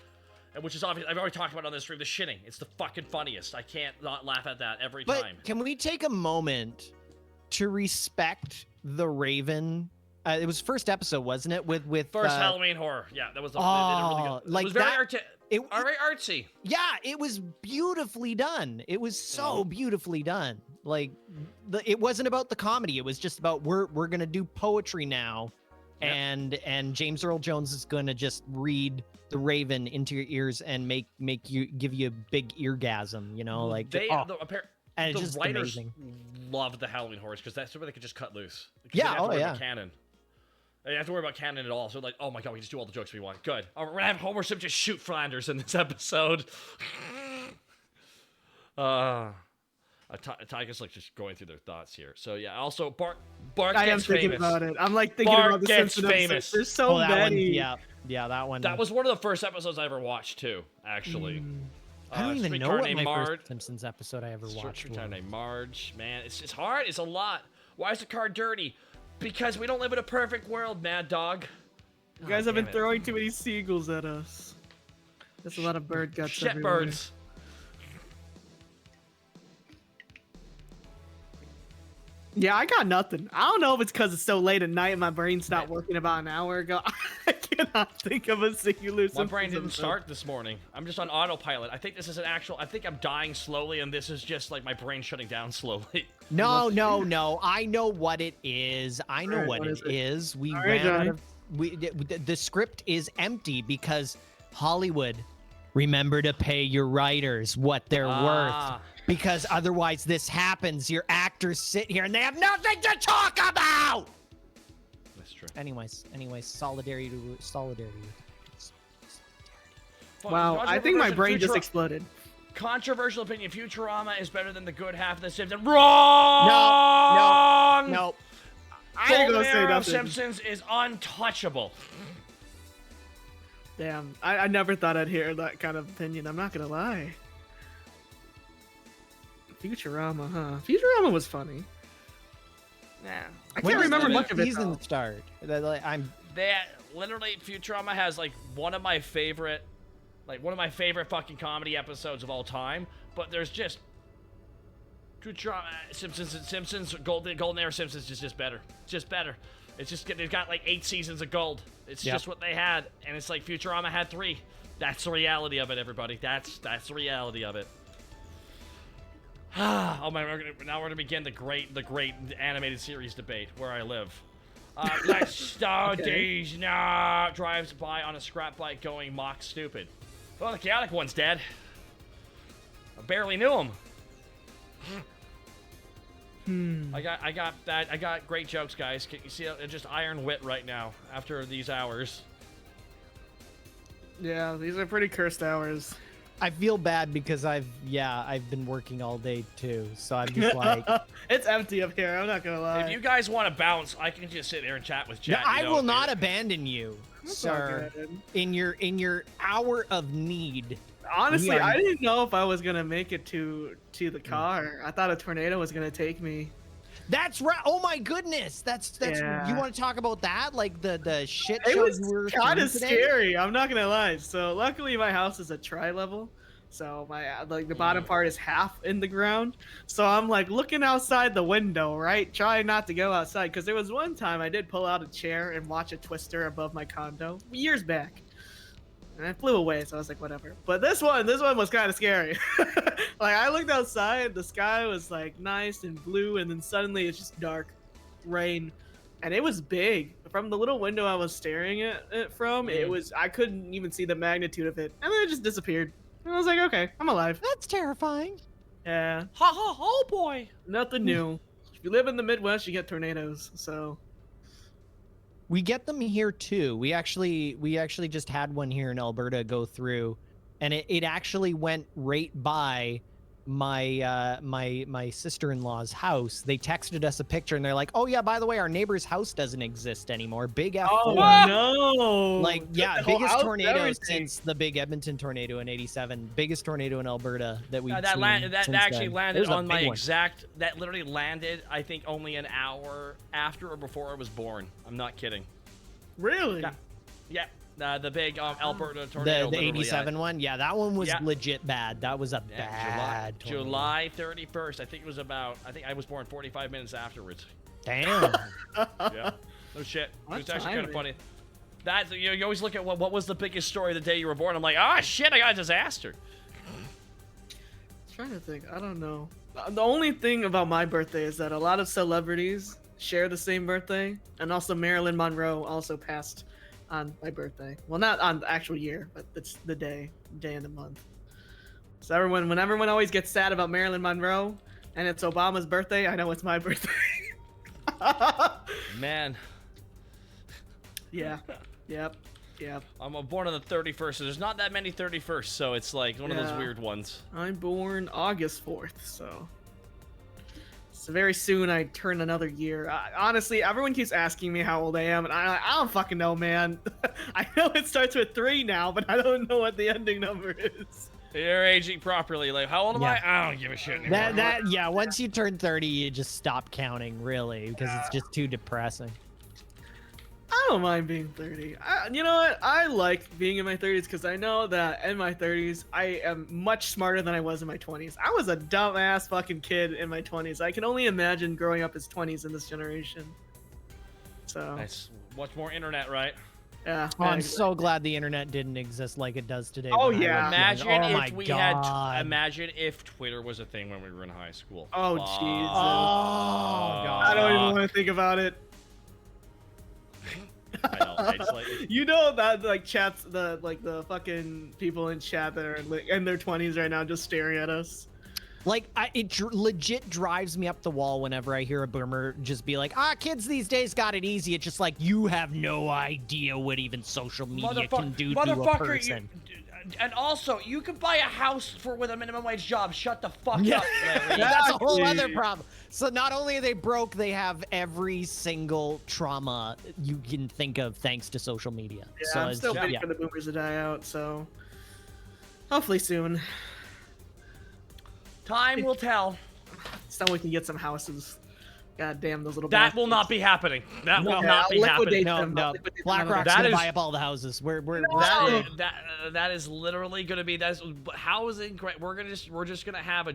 and which is obvious. I've already talked about it on this stream. The shitting, it's the fucking funniest. I can't not laugh at that every time. Can we take a moment to respect the Raven? It was first episode, wasn't it? With first Halloween horror. Yeah, that was. It was very artsy. Yeah, it was beautifully done. It was so beautifully done. Like, it wasn't about the comedy. It was just about we're gonna do poetry now, and James Earl Jones is gonna just read the Raven into your ears and give you a big eargasm. You know, like the just writers amazing. Loved the Halloween horrors because that's where they could just cut loose. Yeah, Canon. They didn't have to worry about canon at all. So like, oh my god, we just do all the jokes we want. Good. We're gonna have Homer Simpson just shoot Flanders in this episode. Tyga's like just going through their thoughts here. So yeah, also Bart I gets am thinking famous. about it. I'm like thinking Bart about the gets Simpsons famous. episodes. There's so many. Yeah, that one. That was one of the first episodes I ever watched too. Actually. I don't even know what my first Simpsons episode I ever watched. Streetcar named Marge. Man, it's hard. It's a lot. Why is the car dirty? Because we don't live in a perfect world, Mad Dog. You guys have been throwing too many seagulls at us. There's a lot of bird guts Shit everywhere. birds. Yeah, I got nothing. I don't know if it's because it's so late at night and my brain stopped working about an hour ago. I cannot think of a singular. My brain didn't start this morning. I'm just on autopilot. I think this is I think I'm dying slowly, and this is just like my brain shutting down slowly. No. I know what it is. We ran out of. The script is empty because Hollywood, remember to pay your writers what they're worth. Because otherwise this happens. Your actors sit here and they have nothing to talk about. That's true. Anyways, solidarity. Wow, I think my brain just exploded. Controversial opinion: Futurama is better than the good half of the Simpsons. Wrong. No. I ain't gonna say nothing. Simpsons is untouchable. Damn, I never thought I'd hear that kind of opinion. I'm not gonna lie. Futurama, huh? Futurama was funny. Yeah. I can't remember much of it. Season start. Literally, Futurama has like one of my favorite fucking comedy episodes of all time. But there's just Futurama, Simpsons, Golden Era Simpsons is just better. Just better. It's just they've got like 8 seasons of gold. It's just what they had, and it's like Futurama had 3. That's the reality of it, everybody. That's the reality of it. Oh my! Now we're gonna begin the great animated series debate where I live. Let's start these now. Drives by on a scrap bike going mock stupid. Oh, the chaotic one's dead. I barely knew him. I got great jokes, guys. Can you see just iron wit right now after these hours? Yeah, these are pretty cursed hours. I feel bad because I've been working all day too, so I'm just like it's empty up here. I'm not gonna lie. If you guys want to bounce, I can just sit there and chat with chat. No, I will not abandon you, sir. In your hour of need. Honestly, I didn't know if I was gonna make it to the car. I thought a tornado was gonna take me. That's right. Oh my goodness. That's Yeah. You want to talk about that? Like the shit It show was you were kind of today? scary. I'm not gonna lie. So luckily my house is a tri-level, so my the bottom part is half in the ground. So I'm like looking outside the window, right, trying not to go outside, because there was one time I did pull out a chair and watch a twister above my condo years back. And I flew away, so I was like, whatever. But this one was kind of scary. Like, I looked outside, the sky was like nice and blue, and then suddenly it's just dark, rain, and it was big. From the little window I was staring at it from, I couldn't even see the magnitude of it, and then it just disappeared. And I was like, okay, I'm alive. That's terrifying. Yeah. Ha ha! Oh boy. Nothing new. If you live in the Midwest, you get tornadoes. So. We get them here too. We actually just had one here in Alberta go through, and it actually went right by my sister-in-law's house. They texted us a picture and they're like, "Oh yeah, by the way, our neighbor's house doesn't exist anymore." Big F4. Oh no! Like, yeah, biggest tornado everything. since the big Edmonton tornado in '87. Biggest tornado in Alberta that we've seen. That actually then. landed on my one. exact. That literally landed, I think, only an hour after or before I was born. I'm not kidding. Really? Yeah. The big Alberta tornado. The 87 one? Yeah, that one was legit bad. That was a bad tornado. July 31st. I think I was born 45 minutes afterwards. Damn. Yeah. No shit. It's actually kind of funny. That you always look at what was the biggest story the day you were born. I'm like, shit, I got a disaster. I'm trying to think. I don't know. The only thing about my birthday is that a lot of celebrities share the same birthday, and also Marilyn Monroe also passed on my birthday. Well, not on the actual year, but it's the day and the month. So when everyone always gets sad about Marilyn Monroe and it's Obama's birthday, I know it's my birthday. Man. Yeah. Yep. I'm born on the 31st, so there's not that many 31st, so it's like one of those weird ones. I'm born August 4th, so very soon I turn another year. Honestly, everyone keeps asking me how old I am, and I don't fucking know, man. I know it starts with 3 now, but I don't know what the ending number is. You're aging properly. Like, how old am I? I don't give a shit anymore. Once you turn 30, you just stop counting, really, because it's just too depressing. I don't mind being 30. You know what? I like being in my 30s because I know that in my 30s, I am much smarter than I was in my 20s. I was a dumbass fucking kid in my 20s. I can only imagine growing up as 20s in this generation. So. Nice. Watch more internet, right? Yeah. Oh, I'm so glad the internet didn't exist like it does today. Oh yeah. Imagine if Twitter was a thing when we were in high school. Oh Jesus. Oh God. I don't even want to think about it. I know, you know that like chats, the fucking people in chat that are in their 20s right now just staring at us. Like, it legit drives me up the wall whenever I hear a boomer just be like, kids these days got it easy. It's just like, you have no idea what even social media can do to a person. And also, you can buy a house with a minimum wage job. Shut the fuck up, Larry. That's a whole other problem. So not only are they broke, they have every single trauma you can think of thanks to social media. Yeah, so I'm still waiting for the boomers to die out, so hopefully soon. Time will tell. So we can get some houses. God damn those little. That will not be happening. That will not be happening. No. BlackRock's gonna buy up all the houses. That is literally gonna be housing. We're just gonna have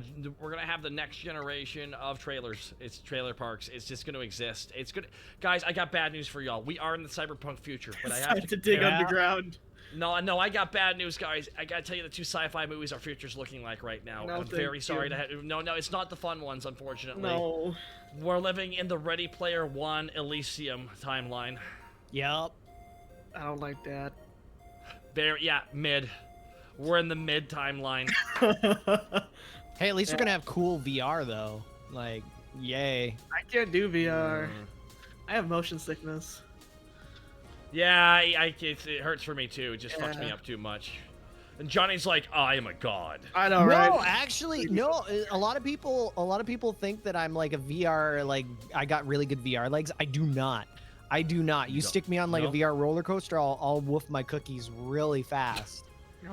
the next generation of trailers. It's trailer parks. It's just gonna exist. It's gonna, guys. I got bad news for y'all. We are in the cyberpunk future, but I have to dig underground. No, I got bad news, guys. I gotta tell you the 2 sci-fi movies our future's looking like right now. No, I'm very sorry to have. No, it's not the fun ones, unfortunately. No. We're living in the Ready Player One Elysium timeline. Yep. I don't like that. Mid. We're in the mid timeline. Hey, at least we're gonna have cool VR though. Like, yay. I can't do VR. I have motion sickness. Yeah, it hurts for me too. It just fucks me up too much. And Johnny's like, I am a god. I know, right? No, actually, no. A lot of people think that I'm like a VR, like I got really good VR legs. I do not. You stick me on like a VR roller coaster, I'll woof my cookies really fast.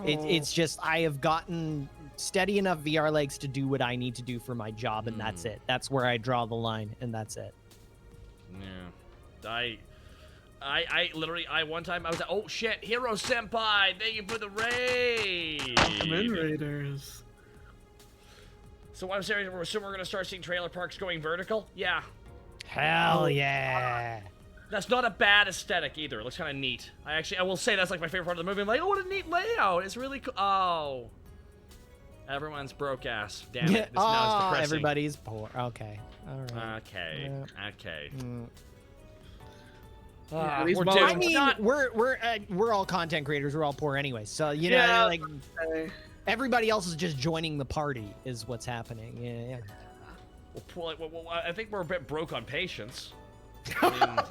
It's just I have gotten steady enough VR legs to do what I need to do for my job, and that's it. That's where I draw the line, and that's it. Yeah, I literally, one time I was like, oh shit, Hero Senpai, thank you for the raid. Welcome Raiders. So I'm serious, we're assuming we're gonna start seeing trailer parks going vertical? Yeah. Hell yeah. That's not a bad aesthetic either. It looks kind of neat. I will say that's like my favorite part of the movie. I'm like, oh, what a neat layout. It's really cool. Oh. Everyone's broke ass. Damn it. Now it's depressing. Everybody's poor. Okay. All right. Okay. Yeah. Okay. We're all content creators. We're all poor anyway. So you know, like everybody else is just joining the party. Is what's happening. Yeah. Well, I think we're a bit broke on patience. Yeah.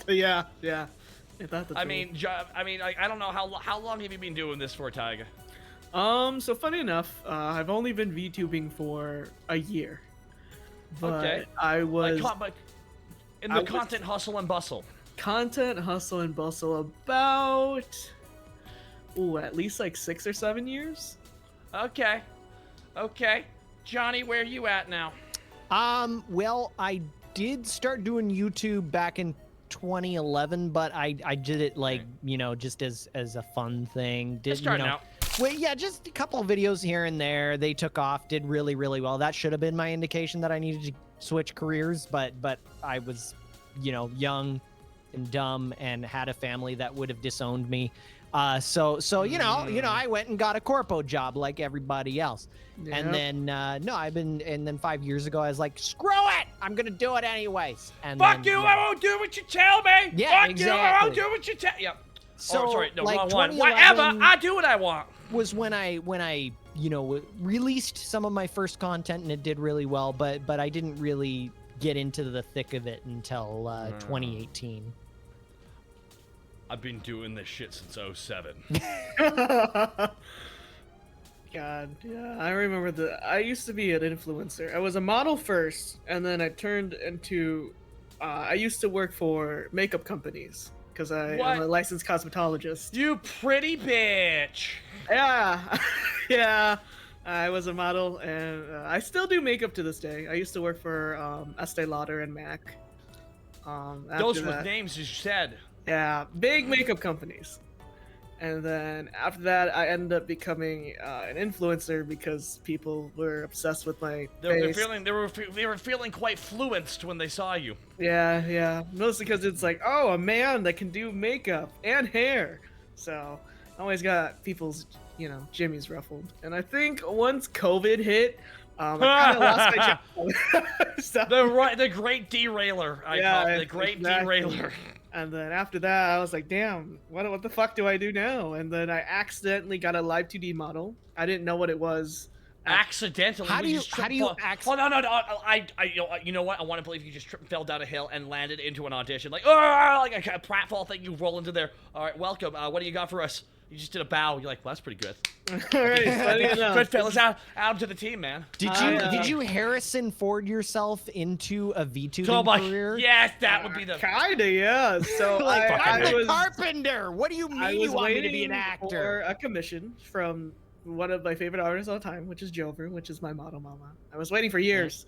I mean, I don't know how long have you been doing this for, Tyga? So funny enough, I've only been VTubing for a year. But okay. I was in the content hustle and bustle. Content hustle and bustle about at least like 6 or 7 years. Okay. Johnny, where are you at now? Well, I did start doing YouTube back in 2011, but I did it like, just as a fun thing. Starting out. Well, yeah, just a couple of videos here and there. They took off, did really, really well. That should have been my indication that I needed to switch careers, but I was, young and dumb and had a family that would have disowned me. So I went and got a corpo job like everybody else. Yep. And then and then 5 years ago I was like, screw it, I'm gonna do it anyways. And fuck you, I won't do what you tell me. Yeah, fuck exactly. you, I won't do what you tell. Yep. So sorry, no, like wrong one. Whatever, I do what I want. Was when I released some of my first content and it did really well, but I didn't really get into the thick of it until 2018. I've been doing this shit since 07. God, yeah, I remember I used to be an influencer. I was a model first, and then I turned into, I used to work for makeup companies, because I'm a licensed cosmetologist. You pretty bitch! Yeah, yeah, I was a model, and I still do makeup to this day. I used to work for Estee Lauder and MAC. Those were names you said. Yeah, big makeup companies. And then after that, I ended up becoming an influencer because people were obsessed with my face. They were feeling quite fluenced when they saw you. Yeah. Mostly because it's like, oh, a man that can do makeup and hair. So I always got people's, jimmies ruffled. And I think once COVID hit, I kind of lost my job. The great derailer. I call it the great derailer. And then after that, I was like, damn, what the fuck do I do now? And then I accidentally got a live 2D model. I didn't know what it was. Accidentally? How do you Oh, no. You know what? I want to believe you just tripped and fell down a hill and landed into an audition. Like a pratfall thing, you roll into there. All right, welcome. What do you got for us? You just did a bow. You're like, well, that's pretty good. All right, good fellas. Add them to the team, man. Did you Harrison Ford yourself into a VTubing career? Yes, that would be the kinda, yeah. So I was a carpenter. What do you mean you want me to be an actor? For a commission from one of my favorite artists all the time, which is Jover, which is my model mama. I was waiting for years.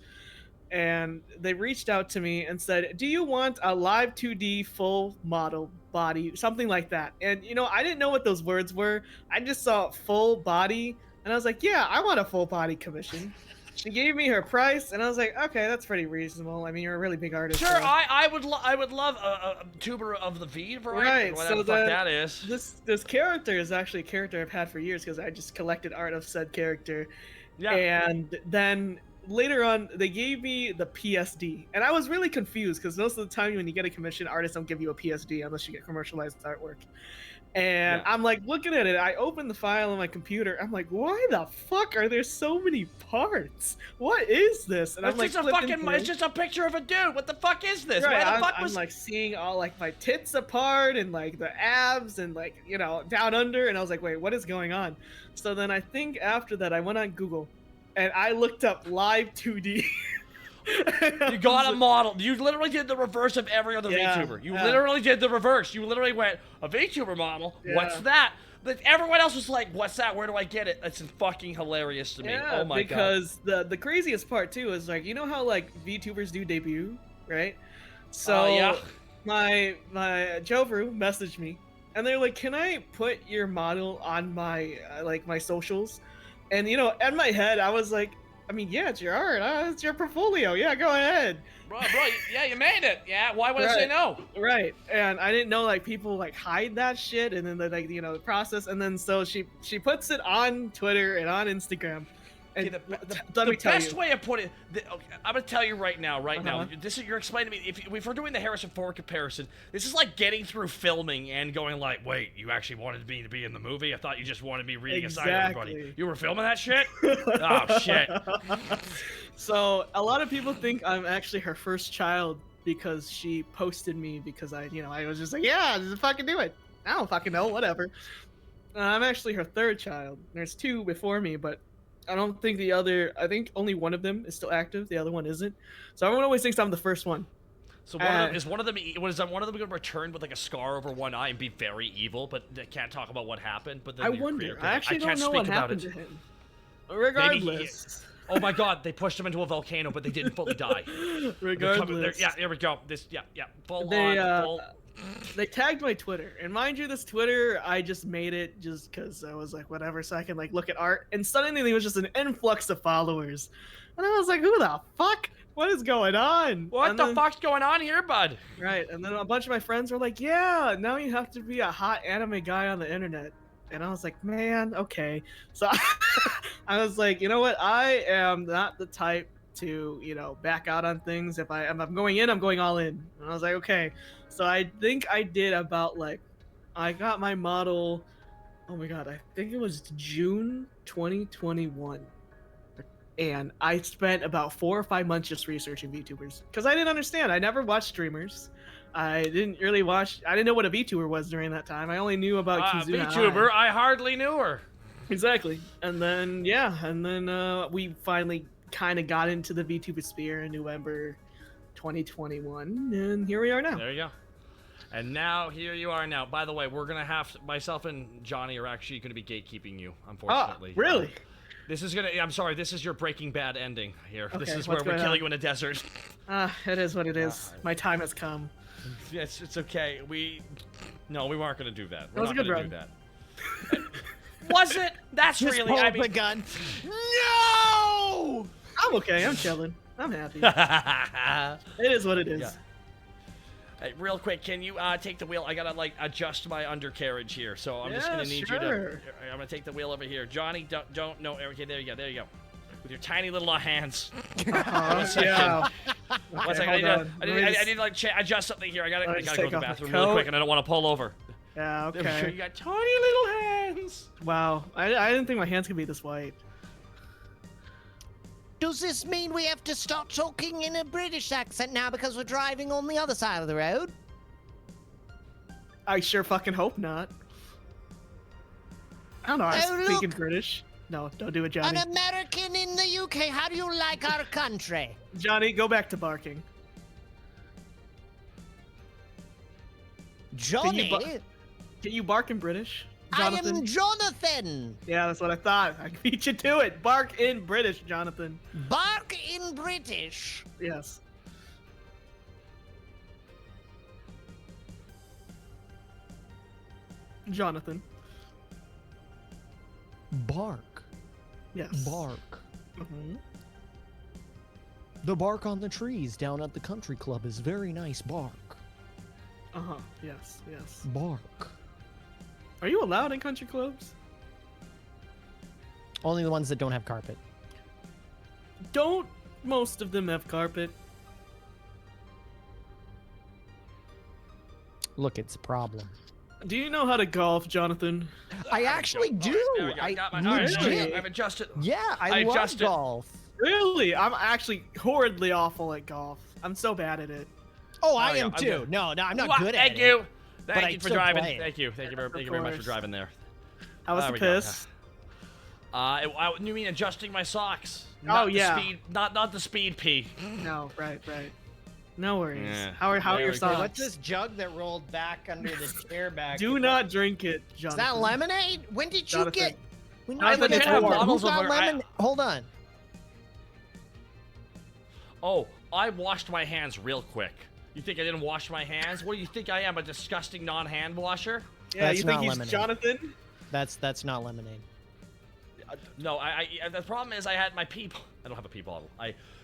and they reached out to me and said, "Do you want a live 2D full model body, something like that?" And I didn't know what those words were. I just saw full body, and I was like, "Yeah, I want a full body commission." She gave me her price, and I was like, "Okay, that's pretty reasonable. I mean, you're a really big artist." Sure, so. I would love a tuber of the V variety, Right, whatever so the fuck that is. This character is actually a character I've had for years because I just collected art of said character. Yeah. And then later on, they gave me the PSD, and I was really confused because most of the time when you get a commission, artists don't give you a PSD unless you get commercialized artwork. And I'm like looking at it. I opened the file on my computer. I'm like, why the fuck are there so many parts? What is this? And It's I'm like, just a fucking. It's just a picture of a dude. What the fuck is this? Right, Why the fuck I'm was? like seeing all like my tits apart and like the abs and like down under, and I was like, wait, what is going on? So then I think after that I went on Google, and I looked up live 2D. You got a model. You literally did the reverse of every other VTuber. You literally did the reverse. You literally went, a VTuber model? Yeah. What's that? But everyone else was like, what's that? Where do I get it? That's fucking hilarious to me. Yeah, Oh my god. because the craziest part too is like, how like VTubers do debut, right? So yeah. my Jovru messaged me, and they're like, "Can I put your model on my my socials?" And in my head I was like, I mean, yeah, it's your art. It's your portfolio. Yeah, go ahead. Bro, yeah, you made it. Yeah, why would I say no? Right. And I didn't know like people like hide that shit, and then the process, and then so she puts it on Twitter and on Instagram. And the best way of putting it, I'm gonna tell you right now. This is you're explaining to me. If we're doing the Harrison Ford comparison, this is like getting through filming and going like, wait, you actually wanted me to be in the movie? I thought you just wanted me reading aside everybody. You were filming that shit? Oh shit. So a lot of people think I'm actually her first child because she posted me because I was just like, yeah, just fucking do it. I don't fucking know, whatever. I'm actually her third child. There's two before me, but I don't think I think only one of them is still active. The other one isn't. So everyone always thinks I'm the first one. So one of them going to return with like a scar over one eye and be very evil, but they can't talk about what happened? But then I wonder. I actually don't know what happened to him. Regardless. Oh my god, they pushed him into a volcano, but they didn't fully die. Regardless. Here we go. Full. They tagged my Twitter, and mind you, this Twitter, I just made it just because I was like, whatever, so I can like look at art, and suddenly there was just an influx of followers, and I was like, who the fuck? What is going on? What the fuck's going on here, bud? Right, and then a bunch of my friends were like, yeah, now you have to be a hot anime guy on the internet. And I was like, man, okay. So I was like, you know what? I am not the type to, back out on things. If I'm going in, I'm going all in. And I was like, okay. So I think I did about I got my model, oh my god, I think it was June 2021. And I spent about 4 or 5 months just researching VTubers. Because I didn't understand. I never watched streamers. I didn't know what a VTuber was during that time. I only knew about Kizuna. VTuber, I hardly knew her. Exactly. And then, we finally kind of got into the VTuber sphere in November 2021, and here we are now. There you go. And now, here you are now. By the way, we're going to myself and Johnny are actually going to be gatekeeping you, unfortunately. Oh, really? I'm sorry, this is your Breaking Bad ending here. Okay, this is where we kill you in a desert. It is what it is. My time has come. Yes, it's okay. We weren't going to do that. We're not going to do that. Was it? That's just really. Pull the gun. No! I'm okay. I'm chilling. I'm happy. It is what it is. Yeah. Hey, real quick, can you take the wheel? I gotta adjust my undercarriage here, so I'm just gonna need you to. I'm gonna take the wheel over here. Johnny, don't no. Okay, there you go. With your tiny little hands. Yeah. One second. I need to adjust something here. I gotta go to the bathroom real quick, and I don't want to pull over. Yeah, okay. You got tiny little hands. Wow, I didn't think my hands could be this white. Does this mean we have to start talking in a British accent now because we're driving on the other side of the road? I sure fucking hope not. I don't know. I'm speaking British. No, don't do it, Johnny. An American in the UK. How do you like our country? Johnny, go back to barking. Johnny? Can you bark in British? Jonathan? I am Jonathan. Yeah, that's what I thought. I beat you to it. Bark in British, Jonathan. Bark in London British. Yes. Jonathan. Bark. Yes. Bark. Mhm. The bark on the trees down at the country club is very nice bark. Uh-huh. Yes, yes. Bark. Are you allowed in country clubs? Only the ones that don't have carpet. Don't most of them have carpet? Look, it's a problem. Do you know how to golf, Jonathan? I actually do. I got my legit. I've adjusted. Yeah, I love adjusted. golf. Really? I'm actually horridly awful at golf. I'm so bad at it. Oh, I yeah, am I'm too. good. No, I'm not good at it. Thank you. but Thank I you for still driving. play it. Thank you. Thank you very much for driving there. How was There the we go. piss? You mean adjusting my socks? Oh, Not yeah. The speed, not the speed pee. No, right. No worries. Yeah. How are There your we go. socks? What's this jug that rolled back under the chair back? Do not drink it, Is Jonathan. that lemonade? When did you Jonathan. get? When I did you legit get have who bottles of got our- lemon? Hold on. Oh, I washed my hands real quick. You think I didn't wash my hands? What do you think I am, a disgusting non-hand washer? Yeah, That's you think not he's lemonade. Jonathan? That's not lemonade. No, the problem is I had my pee. I don't have a pee bottle.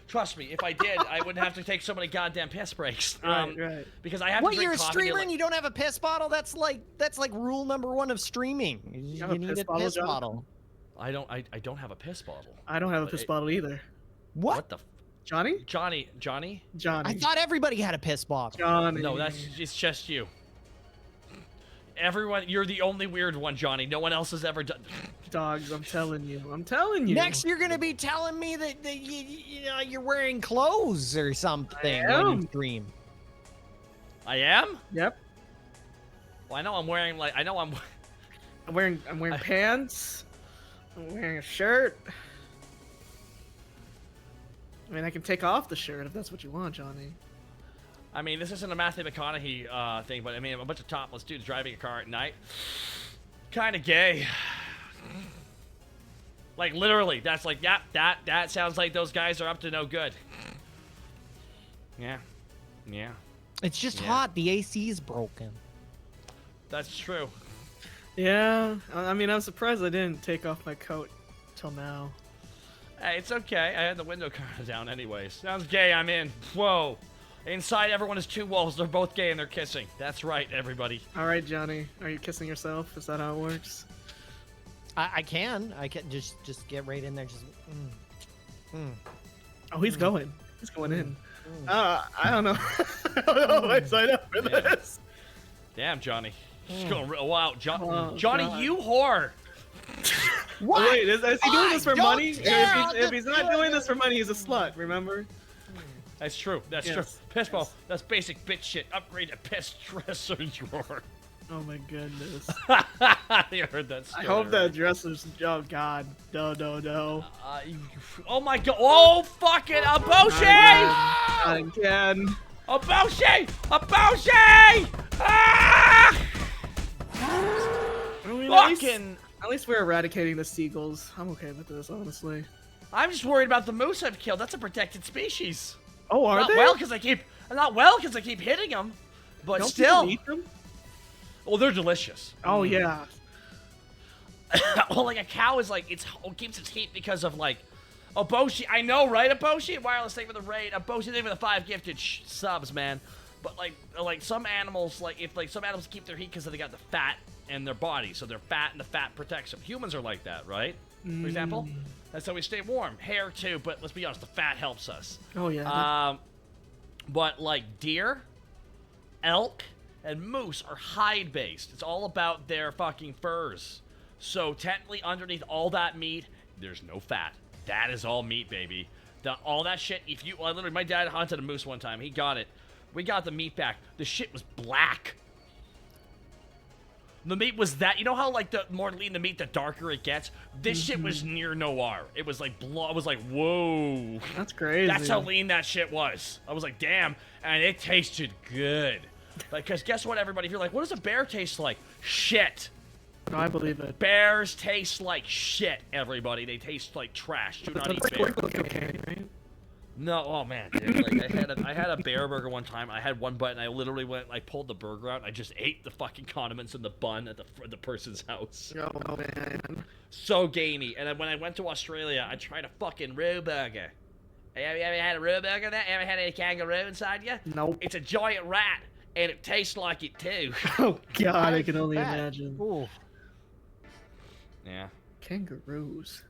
Trust me, if I did, I wouldn't have to take so many goddamn piss breaks. Right. Because I have What? to drink You're a coffee streamer like, and you don't have a piss bottle? That's like rule number 1 of streaming. You have a need piss a bottle, piss Jonathan? bottle. I don't have a piss bottle. I don't have a But piss it- bottle either. What? the? Johnny? Johnny? I thought everybody had a piss bottle. Johnny. No, it's just you. Everyone, you're the only weird one, Johnny. No one else has ever done. Dogs, I'm telling you. Next, you're gonna be telling me that you know you're wearing clothes or something when you stream. I am? Yep. Well, I know I'm wearing I'm wearing pants. I'm wearing a shirt. I mean, I can take off the shirt if that's what you want, Johnny. I mean, this isn't a Matthew McConaughey thing, but I mean, a bunch of topless dudes driving a car at night. Kind of gay. Like, literally, that's like, yeah, that sounds like those guys are up to no good. Yeah. It's just hot. The AC is broken. That's true. Yeah, I mean, I'm surprised I didn't take off my coat till now. Hey, it's okay. I had the window curtain down anyways. Sounds gay, I'm in. Whoa. Inside, everyone has 2 walls. They're both gay and they're kissing. That's right, everybody. All right, Johnny. Are you kissing yourself? Is that how it works? I can just get right in there. Just. Oh, he's going. He's going in. I don't know. I don't know if I signed up for this. Damn, Johnny. He's going real wild. Johnny, God. you whore. What? Wait, is he doing this for don't money? care. If he's not doing this for money, he's a slut, remember? That's true. That's Yes. true. Piss ball. That's basic bitch shit. Upgrade to piss dresser drawer. Oh my goodness. You heard that story, I hope right? that dresser's. Oh god. No. Oh my god. Oh, fucking Aboshi! Again. Aboshi! Aboshi! Ah! I mean, Fucking. at least we're eradicating the seagulls. I'm okay with this, honestly. I'm just worried about the moose I've killed. That's a protected species. Oh, are not they? Well, because I keep hitting them, but Don't still. people eat them? Well, they're delicious. Oh yeah. Well, like a cow is like it keeps its heat because of like Aboshi. I know, right? Aboshi, wireless thing for the raid. Aboshi thing for the 5 gifted subs, man. But like some animals, some animals keep their heat because they got the fat in their body, so they're fat and the fat protects them. Humans are like that, right? For example, that's how we stay warm. Hair too, but let's be honest, the fat helps us. Oh yeah. But like deer, elk, and moose are hide-based. It's all about their fucking furs. So technically, underneath all that meat, there's no fat. That is all meat, baby. All that shit. Literally, my dad hunted a moose one time. He got it. We got the meat back. The shit was black. The meat was that. You know how like the more lean the meat, the darker it gets. This shit was near noir. It was like I was like, whoa. That's crazy. That's how lean that shit was. I was like, damn, and it tasted good. Like, cause guess what, everybody? If you're like, what does a bear taste like? Shit. No, I believe it. Bears taste like shit, everybody. They taste like trash. Do not eat bear. Okay, right? No, oh man, dude. Like I had a bear burger one time. I had one bite, and I literally pulled the burger out, and I just ate the fucking condiments in the bun at the person's house. Oh man. So gamey. And then when I went to Australia, I tried a fucking roe burger. Have you ever had a roe burger? Ever had any kangaroo inside you? Nope. It's a giant rat, and it tastes like it too. Oh god, I can only imagine. Ooh. Yeah. Kangaroos.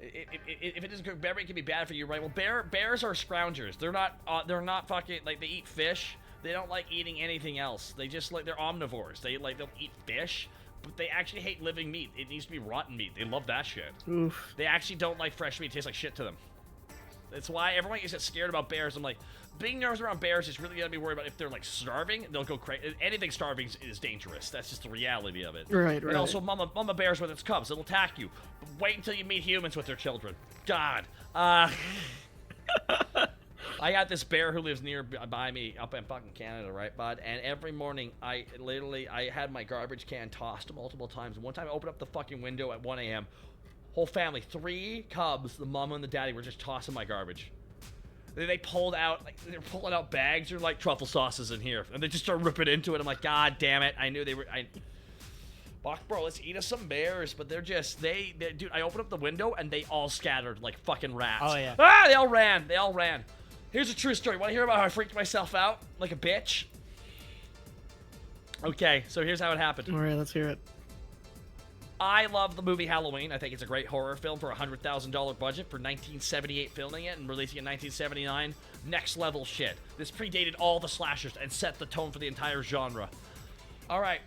If it doesn't cook bear, it can be bad for you, right? Well, bears are scroungers. They're not fucking, like, they eat fish. They don't like eating anything else. They just, like, they're omnivores. They'll eat fish, but they actually hate living meat. It needs to be rotten meat. They love that shit. Oof. They actually don't like fresh meat. It tastes like shit to them. That's why everyone gets scared about bears. I'm like, being nervous around bears is really gonna be worried about if they're like starving, they'll go crazy. Anything starving is dangerous. That's just the reality of it. Right. And also, mama bears with its cubs, it'll attack you. Wait until you meet humans with their children. God. I got this bear who lives nearby me up in fucking Canada, right, bud? And every morning, I had my garbage can tossed multiple times. One time I opened up the fucking window at 1 a.m. Whole family, 3 cubs, the mama and the daddy, were just tossing my garbage. They pulled out, like, they're pulling out bags or like truffle sauces in here, and they just start ripping into it. I'm like, God damn it! I knew they were. Fuck, bro, let's eat us some bears, but they're just dude. I opened up the window and they all scattered like fucking rats. Oh yeah. Ah, they all ran. They all ran. Here's a true story. Want to hear about how I freaked myself out like a bitch? Okay, so here's how it happened. All right, let's hear it. I love the movie Halloween. I think it's a great horror film for a $100,000 budget for 1978 filming it and releasing it in 1979. Next level shit. This predated all the slashers and set the tone for the entire genre. All right.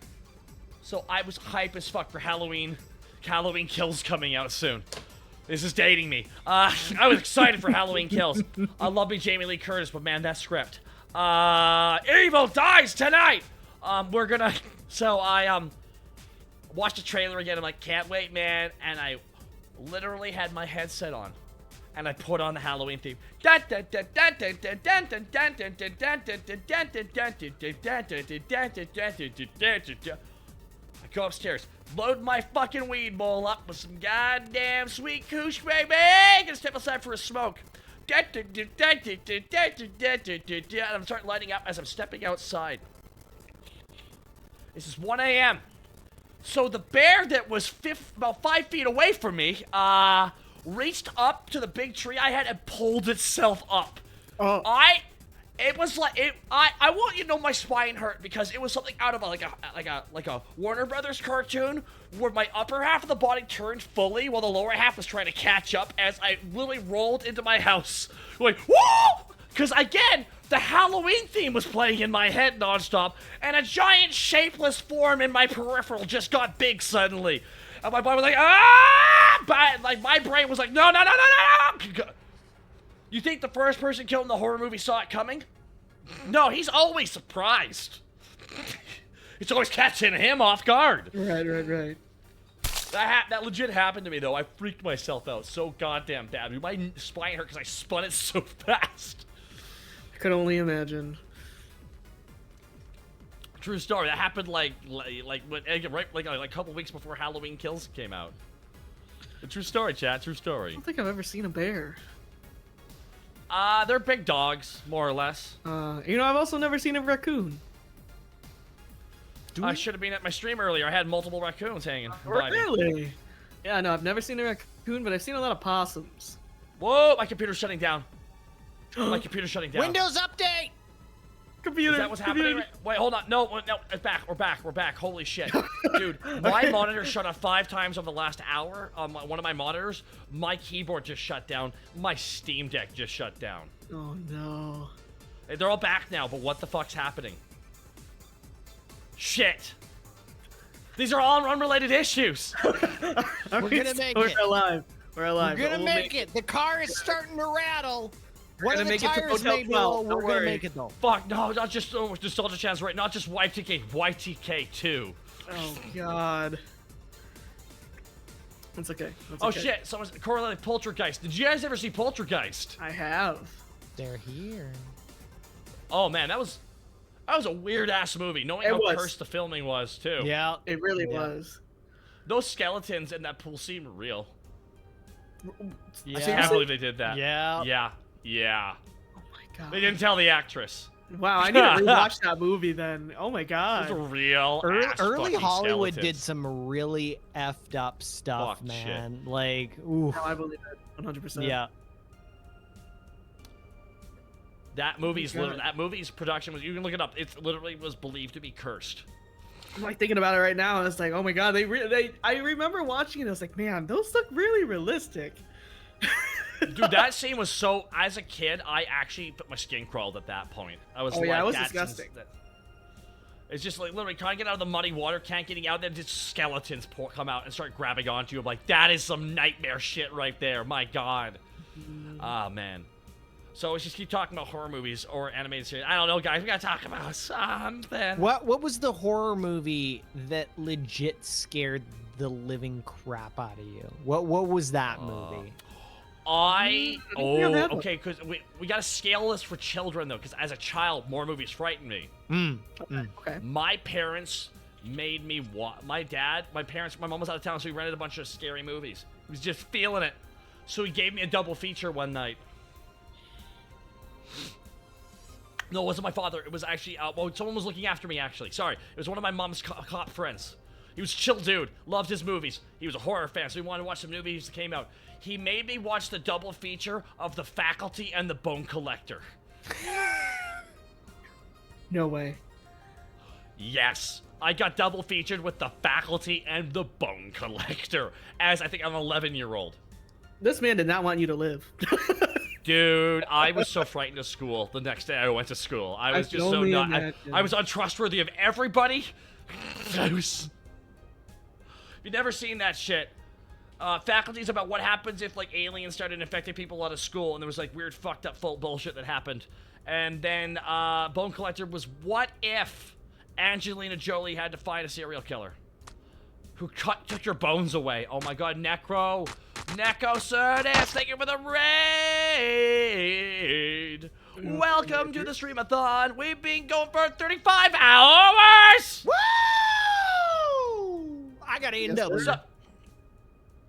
So I was hype as fuck for Halloween. Halloween Kills coming out soon. This is dating me. I was excited for Halloween Kills. I love me Jamie Lee Curtis, but man, that script. Evil dies tonight. I watched the trailer again. I'm like, can't wait, man. And I literally had my headset on. And I put on the Halloween theme. I go upstairs, load my fucking weed bowl up with some goddamn sweet kush, baby. Gonna step aside for a smoke. And I'm starting lighting up as I'm stepping outside. This is 1 a.m. So the bear that was about 5 feet away from me, reached up to the big tree I had and pulled itself up. I want you to know my spine hurt because it was something out of like a Warner Brothers cartoon where my upper half of the body turned fully while the lower half was trying to catch up as I literally rolled into my house. Like, whoa! Because again, the Halloween theme was playing in my head nonstop, and a giant shapeless form in my peripheral just got big suddenly. And my body was like, ah! But, like, my brain was like, no. You think the first person killed in the horror movie saw it coming? No, he's always surprised. It's always catching him off guard. Right. That legit happened to me, though. I freaked myself out so goddamn bad. My spine hurt because I spun it so fast. I could only imagine. True story. That happened like a couple weeks before Halloween Kills came out. A true story, chat. True story. I don't think I've ever seen a bear. They're big dogs, more or less. I've also never seen a raccoon. I should have been at my stream earlier. I had multiple raccoons hanging. Really? Yeah, no, I've never seen a raccoon, but I've seen a lot of possums. Whoa, my computer's shutting down. My computer's shutting down. Windows update! Computer. Is that what's happening? Wait, hold on. No, it's back. We're back. Holy shit. Dude, my monitor shut off 5 times over the last hour. One of my monitors, my keyboard just shut down. My Steam Deck just shut down. Oh, no. They're all back now, but what the fuck's happening? Shit. These are all unrelated issues. We're gonna make it. We're alive. We're gonna make it. The car is starting to rattle. One of the make it to tires Motel may be 12. low. We're Don't gonna worry. make it though. Fuck, no, not just Nostalgia Channel's right. Not just YTK, YTK2. Oh, God. That's okay. Oh, shit. Someone's correlated Poltergeist. Did you guys ever see Poltergeist? I have. They're here. Oh, man, that was a weird-ass movie, knowing how cursed the filming was, too. Yeah. It really was. Those skeletons in that pool scene were real. I can't believe they did that. Yeah. Yeah. Yeah. Oh my god. They didn't tell the actress. Wow, I need to rewatch that movie then. Oh my god. It's a real Early Hollywood skeletons. did some really effed up stuff, Fuck man. Like, ooh. No, I believe it 100%. Yeah. That movie's production was. You can look it up. It literally was believed to be cursed. I'm like thinking about it right now, and it's like, oh my god, I remember watching it. I was like, man, those look really realistic. Dude, that scene was so. As a kid, I actually my skin crawled at that point. I was like, yeah, it was that's disgusting. It's just like literally trying to get out of the muddy water, can't getting out. Then just skeletons come out and start grabbing onto you. I'm like, that is some nightmare shit right there. My god. Ah man. So let's just keep talking about horror movies or animated series. I don't know, guys. We gotta talk about something. What was the horror movie that legit scared the living crap out of you? What was that movie? Okay, because we gotta scale this for children though, because as a child, more movies frightened me. Okay. My parents made me watch. My mom was out of town, so he rented a bunch of scary movies. He was just feeling it, so he gave me a double feature one night. No, it wasn't my father. It was actually, someone was looking after me, actually. Sorry. It was one of my mom's cop friends. He was a chill dude. Loved his movies. He was a horror fan, so he wanted to watch some movies that came out. He made me watch the double feature of The Faculty and The Bone Collector. No way. Yes. I got double featured with The Faculty and The Bone Collector as, I think, an 11-year-old. This man did not want you to live. Dude, I was so frightened of school the next day I went to school. I was just so not. I was untrustworthy of everybody. If you've never seen that shit, Faculty's about what happens if like aliens started infecting people out of school, and there was like weird fucked up full bullshit that happened. And then Bone Collector was what if Angelina Jolie had to fight a serial killer who took your bones away. Oh my god, Necro Certis, thank you for the raid. Welcome to the Streamathon. We've been going for 35 hours. Woo! I got A and W.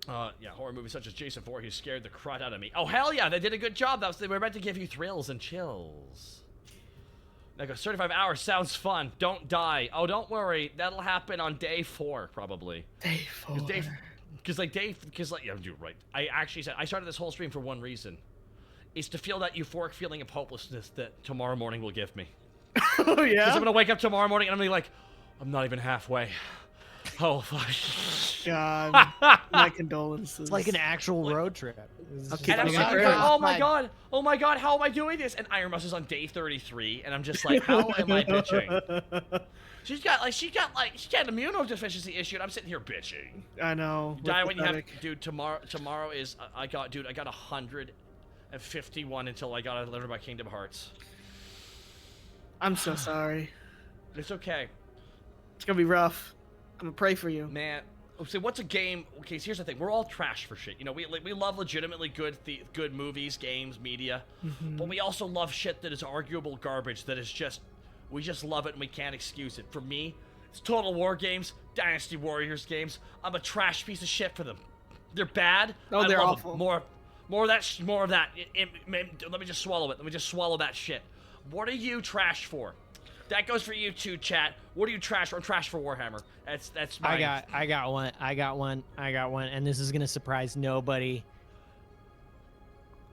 Yeah, horror movies such as Jason Voorhees scared the crud out of me. Oh hell yeah, they did a good job. They were meant to give you thrills and chills. Like 35 hours sounds fun. Don't die. Oh, don't worry. That'll happen on day 4, probably. Day 4. Yeah, dude, right. I actually said I started this whole stream for one reason, is to feel that euphoric feeling of hopelessness that tomorrow morning will give me. Oh yeah. Because I'm gonna wake up tomorrow morning and I'm gonna be like, I'm not even halfway. Oh fuck. God, my condolences. It's like an actual road trip. And I'm like, oh my god, how am I doing this? And Iron Mouse is on day 33, and I'm just like, how am I bitching? She's got an immunodeficiency issue, and I'm sitting here bitching. I know. You die when you have, dude. Tomorrow is I got 151 until I got delivered by Kingdom Hearts. I'm so sorry. It's okay. It's gonna be rough. I'm gonna pray for you, man. So what's a game? Okay, so here's the thing. We're all trash for shit. You know, we love legitimately good movies, games, media, but we also love shit that is arguable garbage. That is just, we just love it and we can't excuse it. For me, it's Total War games, Dynasty Warriors games. I'm a trash piece of shit for them. They're bad. Oh, they're awful. More of that. Let me just swallow it. Let me just swallow that shit. What are you trash for? That goes for you too, chat. What are you trash for? I'm trash for Warhammer. That's mine. I got one, and this is gonna surprise nobody.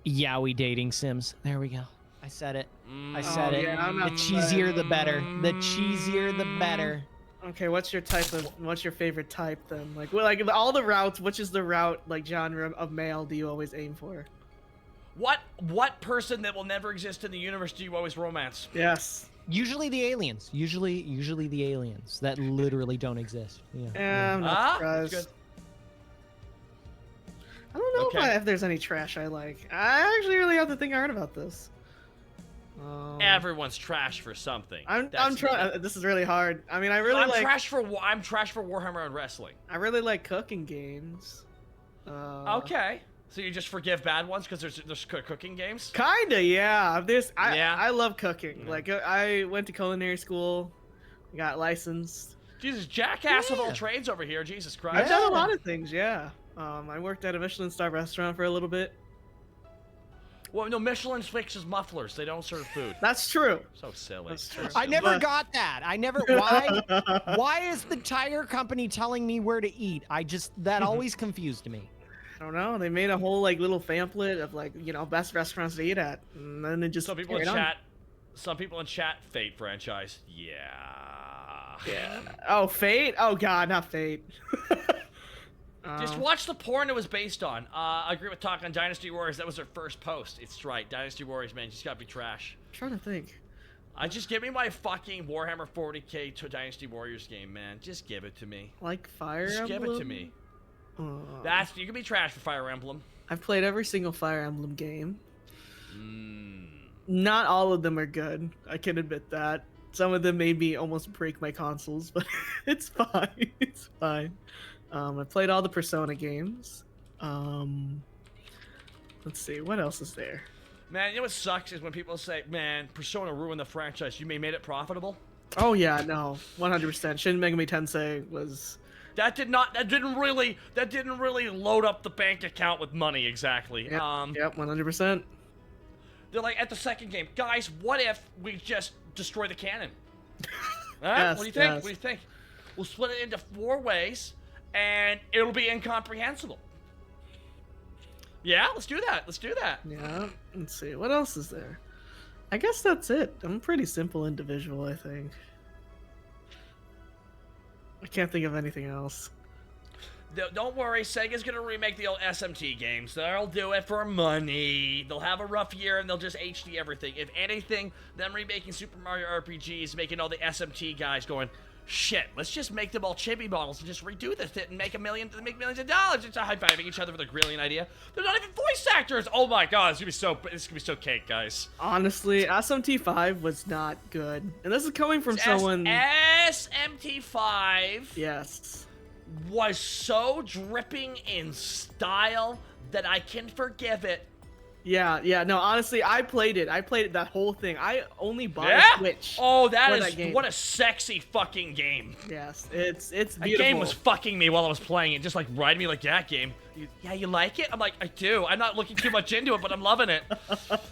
Yaoi dating sims. There we go. I said it. I said it. Yeah, the cheesier the better. The cheesier the better. Okay, what's your favorite type then? Like all the routes, which is the route like genre of male do you always aim for? What person that will never exist in the universe do you always romance? Yes. Usually the aliens. Usually the aliens that literally don't exist. Yeah, I'm not surprised. Good. I don't know if there's any trash I like. I actually really have to think hard about this. Everyone's trash for something. I'm trying. This is really hard. I mean, I'm trash for Warhammer and wrestling. I really like cooking games. Okay. So you just forgive bad ones because there's cooking games? Kinda, yeah. I love cooking. Yeah. Like I went to culinary school, got licensed. Jesus, jackass of all trades over here. Jesus Christ. I've done a lot of things, yeah. I worked at a Michelin star restaurant for a little bit. Well, no, Michelin fixes mufflers. They don't serve food. That's true. So silly. That's true. I never got that. I never. Why is the tire company telling me where to eat? That always confused me. I don't know. They made a whole like little pamphlet of like best restaurants to eat at, and then it just Some people in chat. Fate franchise. Yeah. Oh, Fate. Oh God, not Fate. Just watch the porn it was based on. I agree with Taka on Dynasty Warriors. That was their first post. It's right. Dynasty Warriors, man. You just gotta be trash. I'm trying to think. Just give me my fucking Warhammer 40k to Dynasty Warriors game, man. Just give it to me. Like Fire Just Emblem? give it to me. You can be trash for Fire Emblem. I've played every single Fire Emblem game. Not all of them are good. I can admit that. Some of them made me almost break my consoles, but it's fine. It's fine. I played all the Persona games. Let's see, what else is there? Man, you know what sucks is when people say, man, Persona ruined the franchise. You made it profitable? Oh yeah, no. 100%. Shin Megami Tensei was... That didn't really load up the bank account with money exactly. Yep, 100%. They're like, at the second game, guys, what if we just destroy the canon? Yes, what do you think? yes. What do you think? We'll split it into 4 ways, and it'll be incomprehensible. Yeah, let's do that. Let's do that. Yeah, let's see. What else is there? I guess that's it. I'm a pretty simple individual, I think. I can't think of anything else. Don't worry, Sega's gonna remake the old SMT games. They'll do it for money. They'll have a rough year and they'll just HD everything. If anything, them remaking Super Mario RPGs, making all the SMT guys going, shit, let's just make them all chibi models and just redo this and make millions of dollars. It's high-fiving each other with a brilliant idea. They're not even voice actors. Oh my god, this is gonna be so cake, guys. Honestly, SMT5 was not good. And this is coming from someone... SMT5... Yes. ...was so dripping in style that I can forgive it. Yeah, no, honestly, I played it that whole thing. I only bought a Switch. Oh, that game. What a sexy fucking game. Yes, it's beautiful. The game was fucking me while I was playing it, just like riding me like that game. You like it? I'm like, I do. I'm not looking too much into it, but I'm loving it.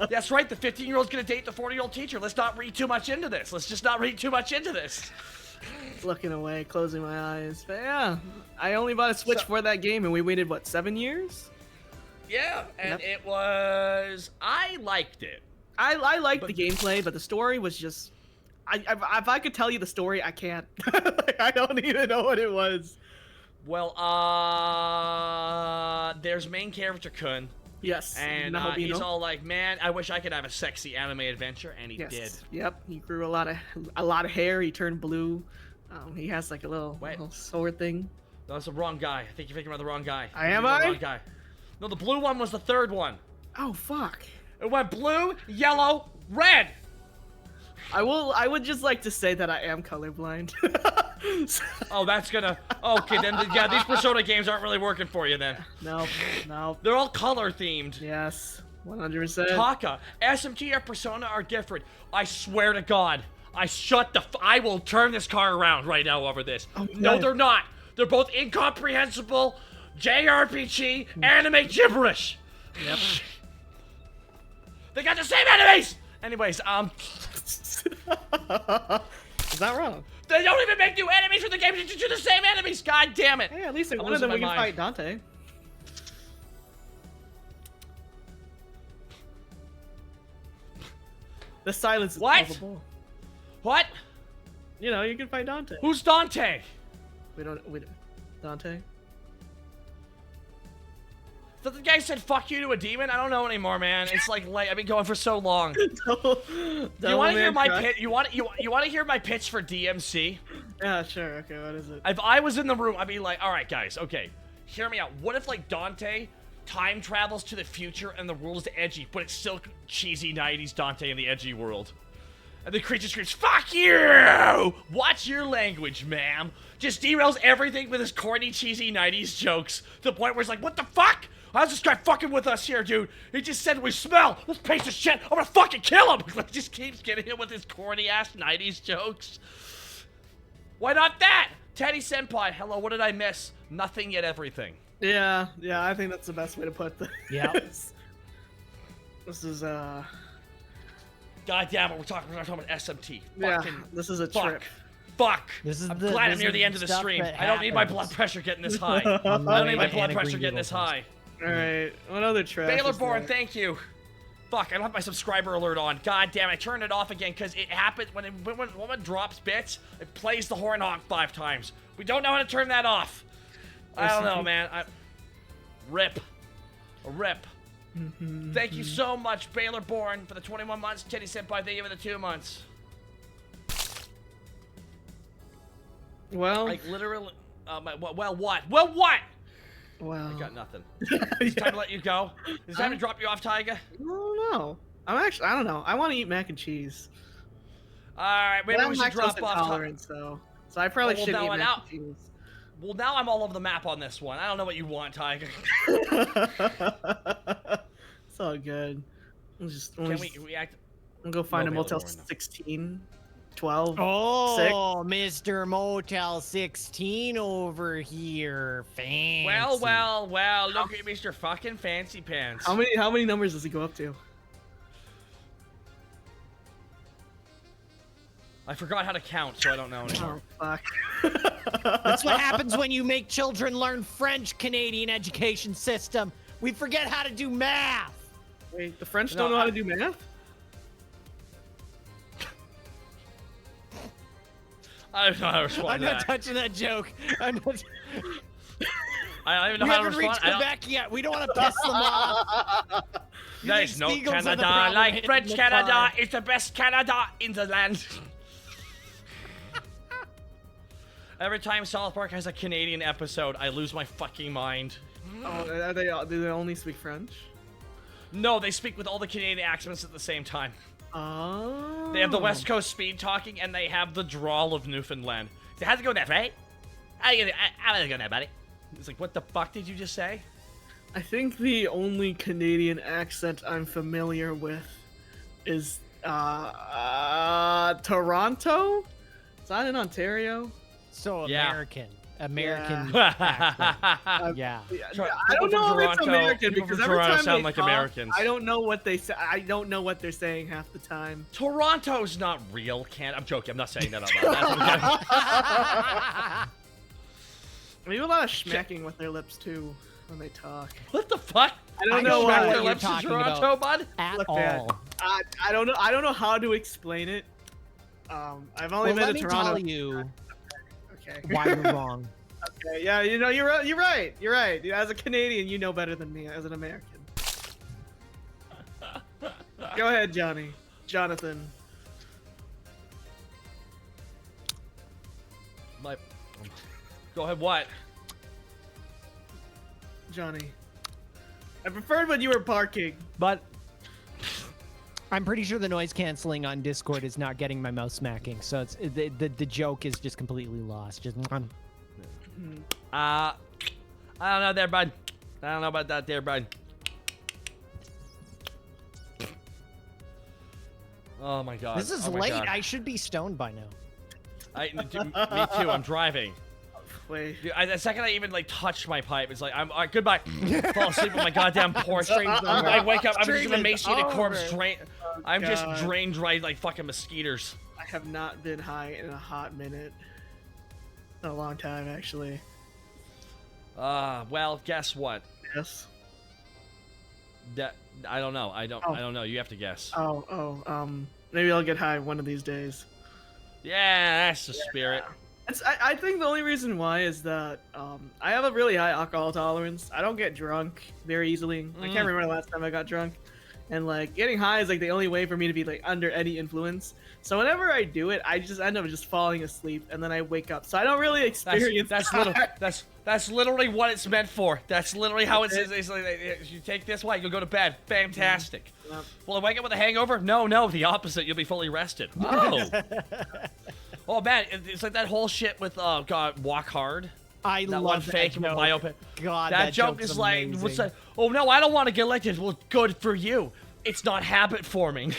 That's right, the 15-year-old's gonna date the 40-year-old teacher. Let's not read too much into this. Let's just not read too much into this. Looking away, closing my eyes. But yeah, I only bought a Switch for that game, and we waited, what, 7 years? Yeah, and it was... I liked it. I liked the gameplay, but the story was just... if I could tell you the story, I can't. I don't even know what it was. Well, there's main character Kun. Yes. And he's all like, man, I wish I could have a sexy anime adventure, and he did. Yep, he grew a lot of hair, he turned blue. He has like a little sword thing. No, that's the wrong guy. I think you're thinking about the wrong guy. The wrong guy. No, the blue one was the third one. Oh, fuck. It went blue, yellow, red. I would just like to say that I am colorblind. Oh, that's gonna... Okay, then, yeah, these Persona games aren't really working for you, then. No. They're all color-themed. Yes, 100%. Taka, SMT or Persona are different. I swear to God. I will turn this car around right now over this. Oh, no, they're not. They're both incomprehensible JRPG anime gibberish. Yep. They got the same enemies! Anyways, Is that wrong? They don't even make new enemies for the game to do the same enemies! God damn it! Hey, at least in one of them we can fight Dante. The silence is palpable. What? You know, you can fight Dante. Who's Dante? We don't Dante? So the guy said "fuck you" to a demon. I don't know anymore, man. It's like I've been going for so long. You want to hear my pitch? You want to hear my pitch for DMC? Yeah, sure. Okay, what is it? If I was in the room, I'd be like, all right, guys, okay, hear me out. What if like Dante time travels to the future and the world is edgy, but it's still cheesy 90s Dante in the edgy world? And the creature screams, "Fuck you! Watch your language, ma'am." Just derails everything with his corny, cheesy 90s jokes to the point where it's like, what the fuck? How's this guy fucking with us here, dude? He just said we smell. This piece of shit. I'm gonna fucking kill him. Like, just keeps getting him with his corny ass 90s jokes. Why not that? Teddy Senpai, hello, what did I miss? Nothing yet everything. Yeah, I think that's the best way to put this. Yeah. This is God damn it, we're talking about SMT. Yeah, this is a trip. Fuck. This is I'm glad I'm near the end of the stream. I don't need my blood pressure getting this high. I don't need my blood pressure getting this high. Alright, what other trash? Baylorborn, thank you. Fuck, I don't have my subscriber alert on. God damn, I turned it off again because it happens when one drops bits, it plays the horn honk 5 times. We don't know how to turn that off. I don't know, man. Rip. Thank you so much, Baylorborn, for the 21 months. Teddy Senpai, thank you for the 2 months. Well, like literally. Well, what? Well, I got nothing. It's time to let you go. Is it time to drop you off, Tyga? I don't know. I don't know. I want to eat mac and cheese. All right, maybe we should drop off. Tolerance, so I probably should eat mac and cheese. Well, now I'm all over the map on this one. I don't know what you want, Tyga. It's all good. Can we react? We'll go find a Motel 16, 12, Oh, 6. Mr. Motel 16 over here. Fancy. Well, look at Mr. fucking Fancy Pants. How many numbers does he go up to? I forgot how to count, so I don't know anymore. Oh, fuck. That's what happens when you make children learn French, Canadian education system. We forget how to do math. Wait, the French don't know how to do math? I don't know how to respond I'm to not that. touching that joke. I don't even know how to respond. We haven't reached Quebec yet. We don't want to piss them off. There's no Canada like French Canada. It's the best Canada in the land. Every time South Park has a Canadian episode, I lose my fucking mind. Oh, do they only speak French? No, they speak with all the Canadian accents at the same time. Oh. They have the West Coast speed talking, and they have the drawl of Newfoundland. So how's it going there, right? How's it going there, buddy? It's like, what the fuck did you just say? I think the only Canadian accent I'm familiar with is Toronto? Is that in Ontario? So Yeah. American Yeah. accent. Yeah. I don't know if it's American People because from every Toronto time sound they like talk, Americans. I don't know what they say. I don't know what they're saying half the time. Toronto's not real, I'm joking. I'm not saying that out loud. They do a lot of smacking with their lips too when they talk. What the fuck? I don't know smack why. their lips in Toronto, bud? At bad. all. I don't know. I don't know how to explain it. I've only been let to me Toronto. tell you Okay. why you're wrong. Okay. Yeah. You know, you're right. You're right. You're right. As a Canadian, you know better than me as an American. Go ahead, Jonathan. Go ahead, what? Johnny. I preferred when you were parking. But I'm pretty sure the noise canceling on Discord is not getting my mouse smacking, so it's the joke is just completely lost. Just I don't know there, bud. I don't know about that there, bud. Oh my god. This is Oh my late. God. I should be stoned by now. Me too. I'm driving. Wait. Dude, the second I even like touch my pipe, it's like I'm goodbye. Fall asleep on my goddamn porch. I wake up. I'm just an emaciated corpse. I'm just drained right like fucking mosquitoes. I have not been high in a hot minute. A long time, actually. Well, guess what? Yes. That I don't know. I don't know. You have to guess. Maybe I'll get high one of these days. Yeah, that's the spirit. I think the only reason why is that I have a really high alcohol tolerance. I don't get drunk very easily. I can't remember the last time I got drunk. And like getting high is like the only way for me to be like under any influence. So whenever I do it, I just end up just falling asleep and then I wake up. So I don't really experience that's literally what it's meant for. That's literally how it is. It's like, you take this way, you'll go to bed. Fantastic. Yep. Will I wake up with a hangover? No, the opposite. You'll be fully rested. Oh. Oh man, it's like that whole shit with God, Walk Hard. I that love one that fake joke. biopic. God, that joke is like, amazing. what's that? Oh no, I don't want to get elected. Well, good for you. It's not habit forming.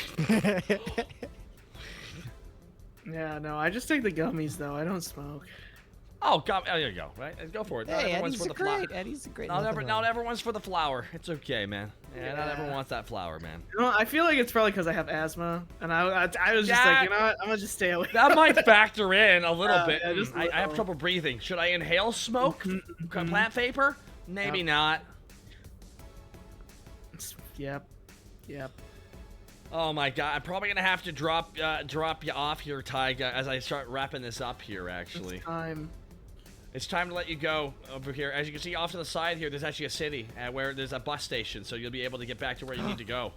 Yeah, no, I just take the gummies though. I don't smoke. Oh, God. Oh, there you go. Right? Go for it. Not Hey, everyone's Eddie's for the flower. Eddie's a great. Not everyone's for the flower. It's okay, man. Yeah, not everyone wants that flower, man. You know, I feel like it's probably because I have asma, and I was just like, you know what, I'm gonna just stay away. That might factor in a little bit. Yeah, just a I have little. trouble breathing. Should I inhale smoke? Plant vapor? Maybe not. Yep. Oh my God! I'm probably gonna have to drop you off here, Tyga, as I start wrapping this up here. Actually, it's time to let you go over here. As you can see off to the side here, there's actually a city where there's a bus station, so you'll be able to get back to where you need to go.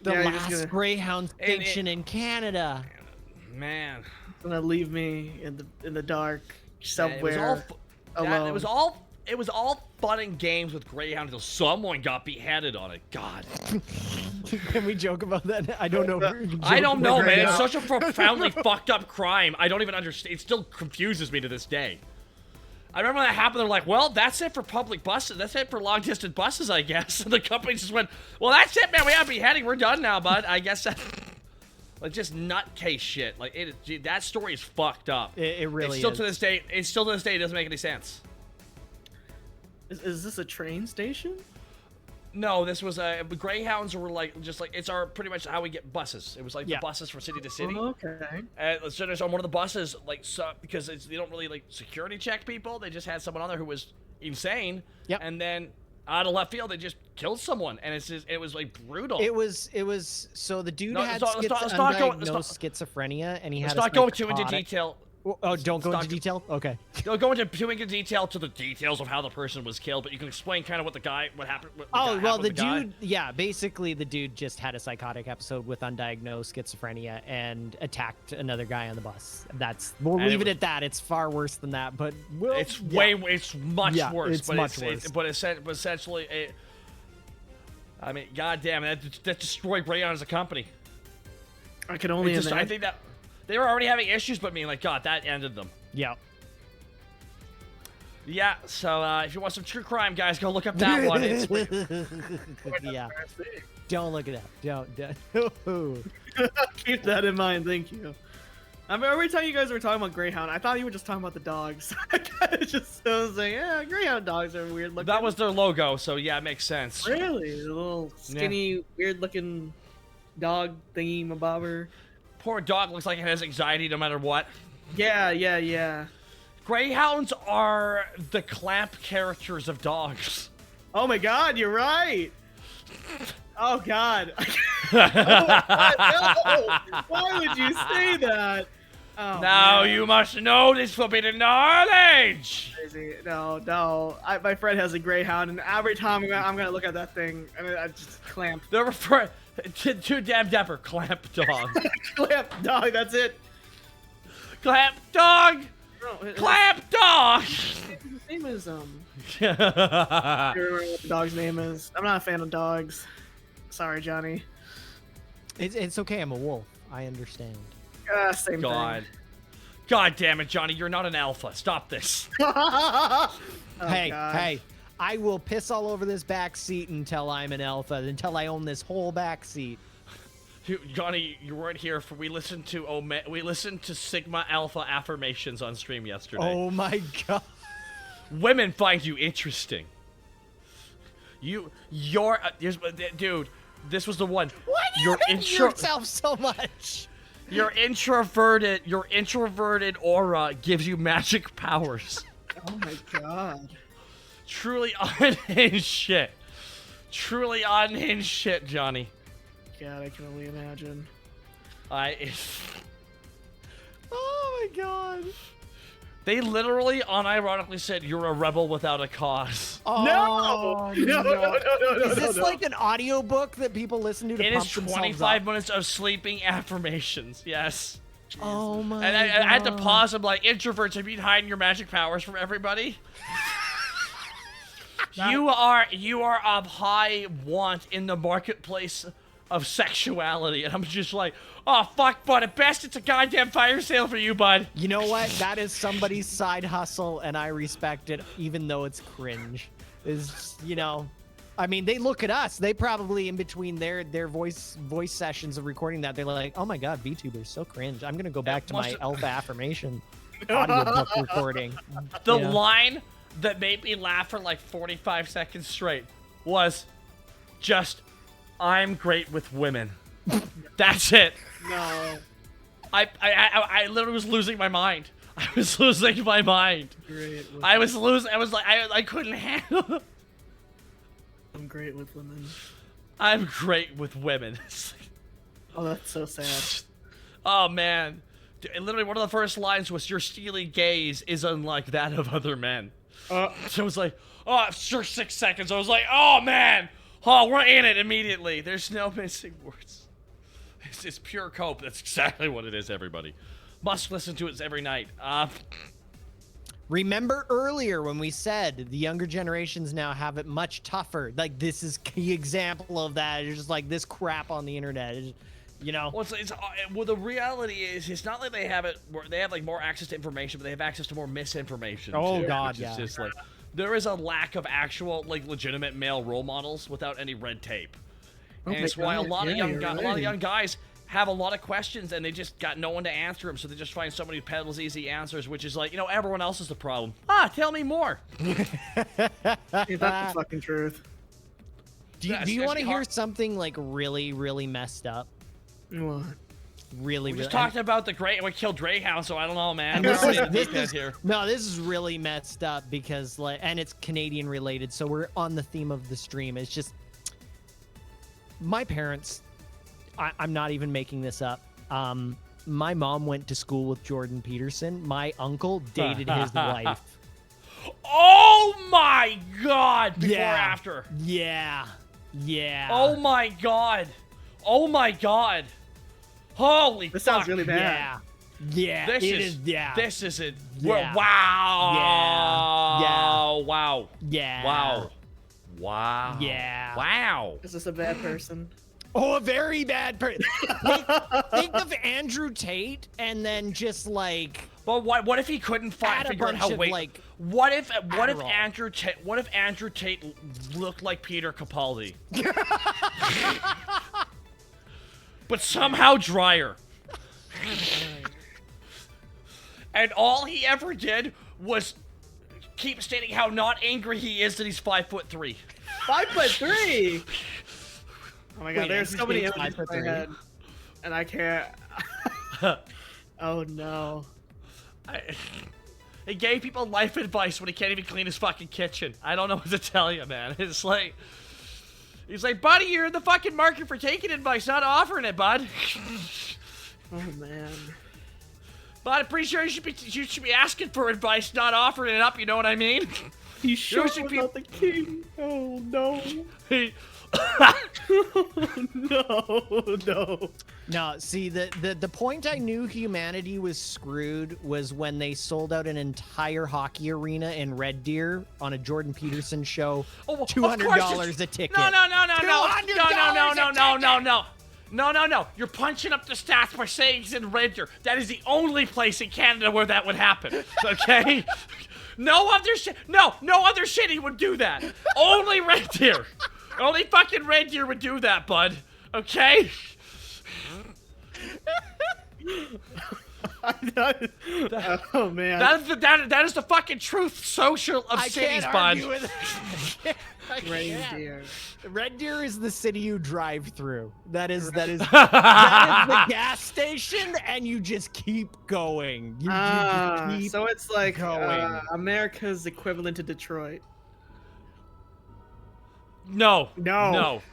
The last Greyhound station in Canada. Man, it's gonna leave me in the dark somewhere alone. It was all fun and games with Greyhound until someone got beheaded on it. God. Can we joke about that? I don't know. I don't know, man. It's such a profoundly fucked up crime. I don't even understand. It still confuses me to this day. I remember when that happened. They're like, well, that's it for public buses. That's it for long distance buses, I guess. And the company just went, well, that's it, man. We have beheading. We're done now, bud. I guess that. Like, just nutcase shit. Like, that story is fucked up. It really is. To this day, it doesn't make any sense. Is this a train station? No, this was Greyhounds were it's our pretty much how we get buses. It was like the buses from city to city. Oh, okay. So there's on one of the buses, because they don't really security check people. They just had someone on there who was insane. Yep. And then out of left field, they just killed someone, and it was like brutal. It was so the dude had undiagnosed schizophrenia, and he had. Let's not go too into detail. Oh, don't go into detail? Okay. Don't go into too into detail to the details of how the person was killed, but you can explain kind of what happened. Basically the dude just had a psychotic episode with undiagnosed schizophrenia and attacked another guy on the bus. We'll leave it at that. It's far worse than that, but it's much worse. It's much worse. But essentially, I mean, goddamn, that destroyed Greyhound as a company. I can only imagine. I think that. They were already having issues, but God, that ended them. Yeah. Yeah, so if you want some true crime, guys, go look up that one. Yeah. Don't look it up. Don't. Keep that in mind, thank you. I mean, every time you guys were talking about Greyhound, I thought you were just talking about the dogs. I was like, yeah, Greyhound dogs are weird looking. That was their logo, so yeah, it makes sense. Really? The little skinny, weird looking dog thingy mabobber. Poor dog looks like it has anxiety no matter what. Yeah. Greyhounds are the clamp characters of dogs. Oh my God, you're right. Oh God. No. Why would you say that? Oh, now you must know this forbidden knowledge. No. My friend has a Greyhound, and every time I'm gonna look at that thing, I just clamp. They're referring to damn dapper clamp dog. Clamp dog. That's it. Clamp dog. Clamp dog. His name is I don't remember what the dog's name is. I'm not a fan of dogs. Sorry, Johnny. It's okay. I'm a wolf. I understand. Same thing. God damn it, Johnny. You're not an alpha. Stop this. Hey. I will piss all over this back seat until I'm an alpha, until I own this whole back seat. Johnny, you weren't here for we listened to Sigma Alpha affirmations on stream yesterday. Oh my God. Women find you interesting. You're dude, this was the one. Why do you hate yourself so much? Your introverted aura gives you magic powers. Oh my God. Truly unhinged shit. Truly unhinged shit, Johnny. God, I can only imagine. Oh my God. They literally unironically said you're a rebel without a cause. Oh, no. Is this like an audiobook that people listen to It pump is themselves 25 up? minutes of sleeping affirmations. Yes. Oh my And I had to God. pause. I'm like, introverts, have you been hiding your magic powers from everybody? You are of high want in the marketplace of sexuality, and I'm just like, oh fuck, bud. At best, it's a goddamn fire sale for you, bud. You know what? That is somebody's side hustle, and I respect it, even though it's cringe. I mean, they look at us. They probably, in between their voice sessions of recording that, they're like, oh my God, VTubers, so cringe. I'm gonna go back to my alpha affirmation. audiobook recording. The line that made me laugh for like 45 seconds straight was just, "I'm great with women." That's it. No. I literally was losing my mind. I was losing my mind. I was like, I couldn't handle it. I'm great with women. I'm great with women. Oh, that's so sad. Oh, man. Dude, literally, one of the first lines was, "Your steely gaze is unlike that of other men." So I was like, oh, sure, 6 seconds. I was like, oh, man. Oh, we're in it immediately. There's no missing words. It's pure cope. That's exactly what it is, everybody. Must listen to it every night. Remember earlier when we said the younger generations now have it much tougher? Like, this is key example of that. It's just like this crap on the internet. It's, you know? Well, the reality is, it's not like they have like more access to information, but they have access to more misinformation. Oh, too, God, which is yeah. just like, there is a lack of actual, like, legitimate male role models without any red tape. And it's why a lot of young guys have a lot of questions and they just got no one to answer them, so they just find somebody who peddles easy answers, which is like, everyone else is the problem. Tell me more. That's the fucking truth. Do you want to hear something like really, really messed up? What? Really, we just talked about we killed Greyhound, so I don't know, man. And this is really messed up because, like, and it's Canadian related, so we're on the theme of the stream. It's just my parents. I'm not even making this up. My mom went to school with Jordan Peterson. My uncle dated his wife. Oh my God! Before or after? Yeah. Oh my God! Oh my God! Holy This fuck. sounds really bad. Yeah. This is it. Yeah. Wow. Wow. Yeah. Wow. Wow. Yeah. Wow. Is this a bad person? Oh, a very bad person. Think of Andrew Tate and then just like. But what if he couldn't figure out how to wait? Like, what if Andrew Tate looked like Peter Capaldi? But somehow drier. And all he ever did was keep stating how not angry he is that he's 5'3". 5'3". Oh my God, Wait, there's so many he's images in my 5'3". head, and I can't. Oh no. He gave people life advice when he can't even clean his fucking kitchen. I don't know what to tell you, man. It's like, he's like, buddy, you're in the fucking market for taking advice, not offering it, bud. Oh man. But I'm pretty sure you should be asking for advice, not offering it up. You know what I mean? He's sure about the king. Oh no. No, see, the point I knew humanity was screwed was when they sold out an entire hockey arena in Red Deer on a Jordan Peterson show. $200 a ticket. No. You're punching up the stats by saying it's in Red Deer. That is the only place in Canada where that would happen. Okay? No other city would do that. Only Red Deer. Only fucking Red Deer would do that, bud. Okay? Oh man. That is the fucking truth social of cities, bud. Red Deer is the city you drive through. That is the gas station, and you just keep going. You keep so it's like going. America's equivalent to Detroit. No.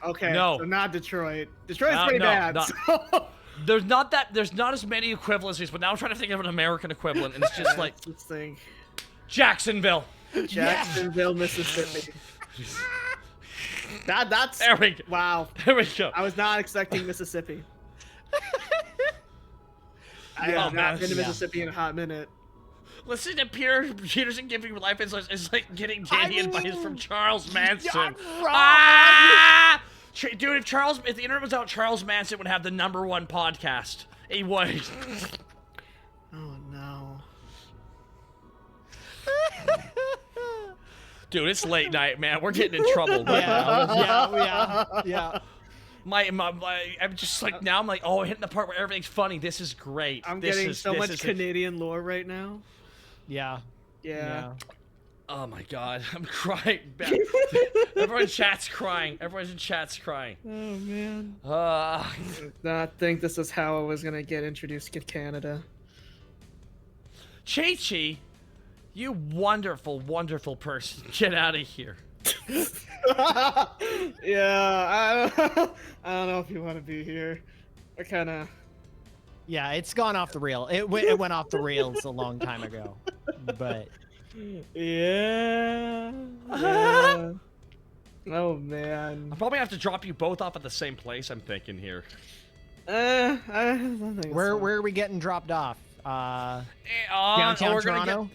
Okay. No. So not Detroit. Detroit's pretty bad. There's not as many equivalencies, but now I'm trying to think of an American equivalent, and it's just like, let's think. Jacksonville, Mississippi. That's there we go. Wow. There we go. I was not expecting Mississippi. I have not been to Mississippi in a hot minute. Listen to Peterson giving life advice is like getting dating advice from Charles Manson. Dude, if the internet was out, Charles Manson would have the #1 podcast. He would. Oh no. Dude, it's late night, man. We're getting in trouble right now. Yeah. I'm just like now I'm like, oh, hitting the part where everything's funny. This is great. I'm this getting is, so this much is Canadian lore right now. Yeah. Yeah. Oh my god, I'm crying. Everyone in chat's crying. Everyone's in chat's crying. Oh man. I did not think this is how I was gonna get introduced to Canada. Chi-Chi, you wonderful, wonderful person. Get out of here. Yeah, I don't know if you want to be here. I kind of. Yeah, it's gone off the rail. It went off the rails a long time ago, but. Yeah. Oh man. I'll probably have to drop you both off at the same place. I'm thinking here. I don't think where are we getting dropped off? Downtown Toronto.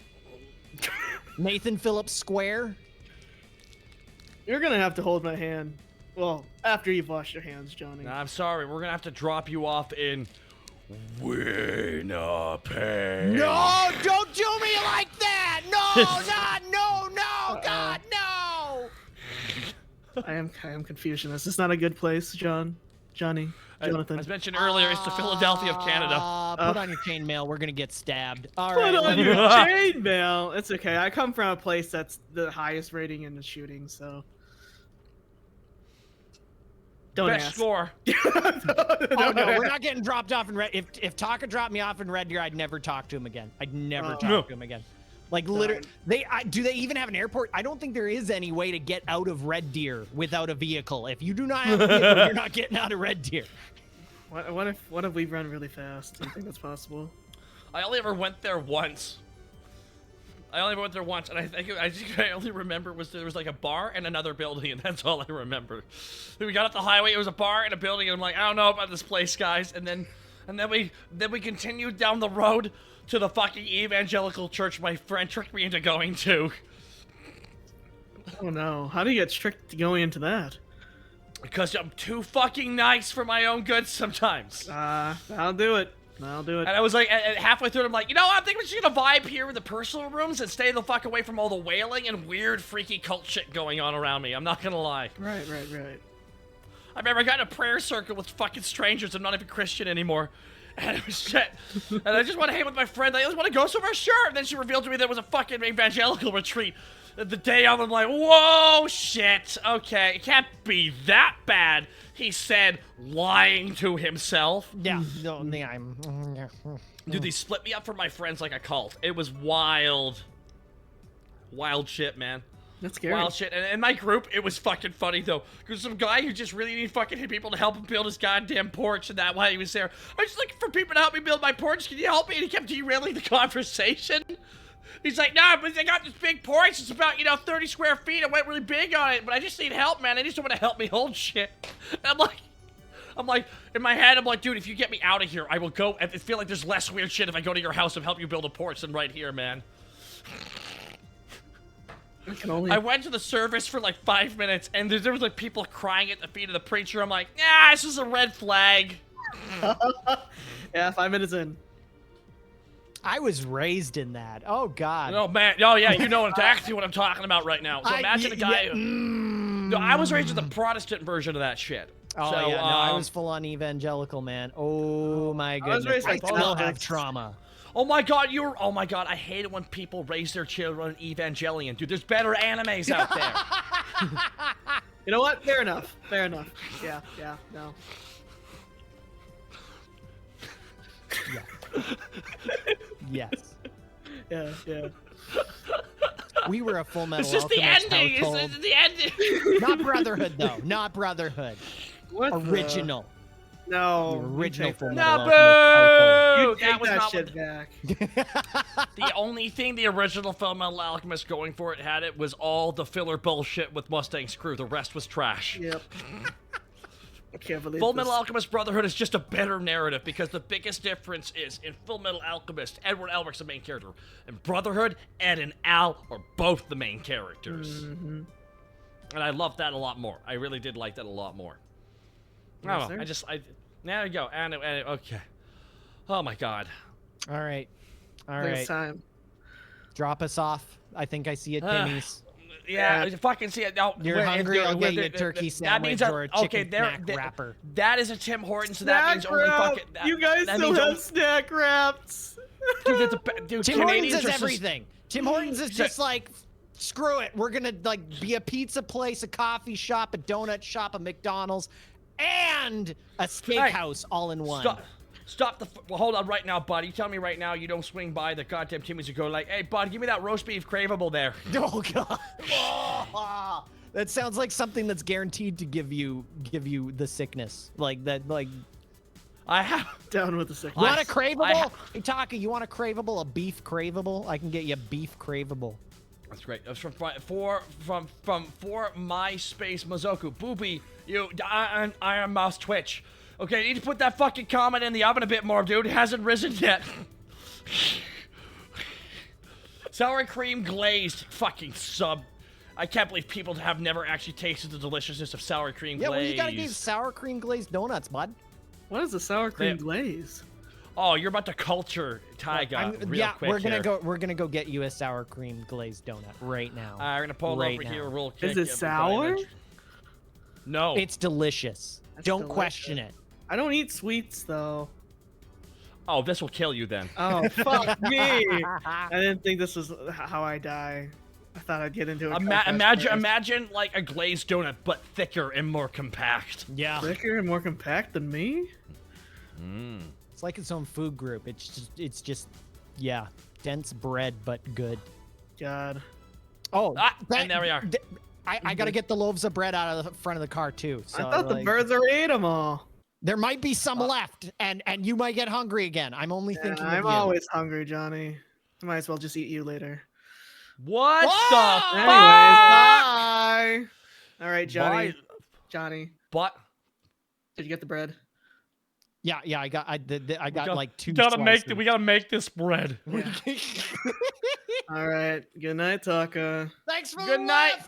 Nathan Phillips Square. You're gonna have to hold my hand. Well, after you've washed your hands, Johnny. I'm sorry. We're gonna have to drop you off in Winnipeg. No, don't do me like that! No, God, no! I am Confucianist. It's not a good place, Johnny. Jonathan. As mentioned earlier, it's the Philadelphia of Canada. Put on your chainmail. We're gonna get stabbed. All Put right. on your chainmail. It's okay. I come from a place that's the highest rating in the shooting, so. Don't Best ask. score. Oh no, we're not getting dropped off in Red. If Taka dropped me off in Red Deer, I'd never talk to him again. I'd never talk to him again. Like literally, do they even have an airport? I don't think there is any way to get out of Red Deer without a vehicle. If you do not have a vehicle, you're not getting out of Red Deer. What if we run really fast? Do you think that's possible? I only ever went there once. And I think I only remember there was like a bar and another building, and that's all I remember. We got off the highway, it was a bar and a building, and I'm like, I don't know about this place, guys. And then we continued down the road to the fucking evangelical church my friend tricked me into going to. Oh no! How do you get tricked going into that? Because I'm too fucking nice for my own good sometimes. I'll do it. And I was like, halfway through, I'm like, you know what? I think we're just gonna vibe here in the personal rooms and stay the fuck away from all the wailing and weird, freaky cult shit going on around me. I'm not gonna lie. Right. I remember I got in a prayer circle with fucking strangers. I'm not even Christian anymore. And it was shit. And I just want to hang with my friend. I just want to go somewhere, sure. And then she revealed to me there was a fucking evangelical retreat. The day of, I'm like, whoa, shit. Okay, it can't be that bad. He said, lying to himself. Yeah, no, I'm. Dude, they split me up from my friends like a cult. It was wild. Wild shit, man. That's scary. Wild shit. And in my group, it was fucking funny, though. Because some guy who just really needed fucking people to help him build his goddamn porch, and that while he was there, I was just looking for people to help me build my porch. Can you help me? And he kept derailing the conversation. He's like, nah, but I got this big porch. It's about, 30 square feet. I went really big on it, but I just need help, man. I need someone to help me hold shit. And I'm like, in my head, I'm like, dude, if you get me out of here, I will go. I feel like there's less weird shit if I go to your house and help you build a porch than right here, man. I went to the service for like 5 minutes, and there was like people crying at the feet of the preacher. I'm like, nah, this is a red flag. Yeah, 5 minutes in. I was raised in that. Oh God. Oh man. Oh yeah. You know exactly what I'm talking about right now. So imagine a guy. No, I was raised with the Protestant version of that shit. Oh so, yeah. No, I was full on evangelical, man. Oh my goodness. I still have trauma. Oh my God. Oh my God. I hate it when people raise their children evangelion, dude. There's better animes out there. You know what? Fair enough. Yeah. No. Yeah. Yes. Yeah. We were a Full Metal It's just Alchemist the ending. household. It's the ending. Not Brotherhood, though. Not Brotherhood. What original. No. The original Full Metal No, Alchemist boo! That was not shit back. The only thing the original Full Metal Alchemist going for it was all the filler bullshit with Mustang's crew. The rest was trash. Yep. I can't believe Full Metal Alchemist Brotherhood is just a better narrative because the biggest difference is in Full Metal Alchemist, Edward Elric's the main character. In Brotherhood, Ed and Al are both the main characters. Mm-hmm. And I love that a lot more. I really did like that a lot more. I don't know. There you go. And okay. Oh my God. All right. It's time. Drop us off. I think I see it, Timmy's. Yeah, fucking see it. No, You're hungry, I'll get you a turkey sandwich or a chicken snack wrapper. That is a Tim Hortons, so snack that means only wrap. fucking... You guys still have snack wraps. Dude, Tim Hortons is everything. Tim Hortons is just like, screw it. We're gonna like be a pizza place, a coffee shop, a donut shop, a McDonald's, and a steakhouse all in one. Stop the... Well, hold on right now, buddy. Tell me right now you don't swing by the goddamn Timmy's and go like, hey, bud, give me that roast beef craveable there. Oh, God. Oh, that sounds like something that's guaranteed to give you the sickness. Like that, like... I have... Down with the sickness. You want a craveable? Hey, Taka, you want a craveable? A beef craveable? I can get you a beef craveable. That's great. That's from MySpace Mazoku. Booby, you Iron Mouse Twitch. Okay, you need to put that fucking comment in the oven a bit more, dude. It hasn't risen yet. Sour cream glazed fucking sub. I can't believe people have never actually tasted the deliciousness of sour cream glaze. Yeah, well, you gotta get sour cream glazed donuts, bud. What is a sour cream glaze? Oh, you're about to culture Tyga real quick. We're gonna go get you a sour cream glazed donut right now. We're gonna pull over here real quick. Is it sour? No. It's delicious. Don't question it. I don't eat sweets though. Oh, this will kill you then. Oh, fuck me! I didn't think this was how I die. I thought I'd get into it. Imagine like a glazed donut, but thicker and more compact. Yeah. Thicker and more compact than me? It's like its own food group. It's just, yeah, dense bread, but good. God. Oh, and there we are. I gotta get the loaves of bread out of the front of the car too. So I thought the birds already ate them all. There might be some left, and you might get hungry again. I'm only thinking. I'm always hungry, Johnny. I might as well just eat you later. What the Anyways, bye. All right, Johnny. Bye. Johnny. But did you get the bread? Yeah, I got like 2 We gotta slices. make this bread. Yeah. All right. Good night, Taka. Thanks for Good night.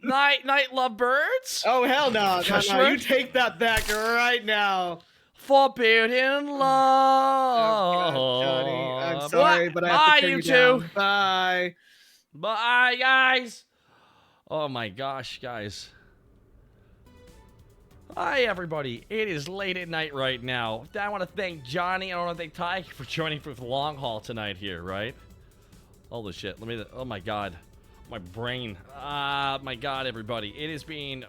night, lovebirds. Oh hell no! No, you take that back right now. Forbidden love. Oh, God, Johnny, I'm sorry, but I have to turn you down. Bye. Bye, guys. Oh my gosh, guys. Hi, everybody. It is late at night right now. I want to thank Johnny. I want to thank Ty for joining for the long haul tonight here, right? Holy shit. Oh my God. My brain. My God, everybody. It has been...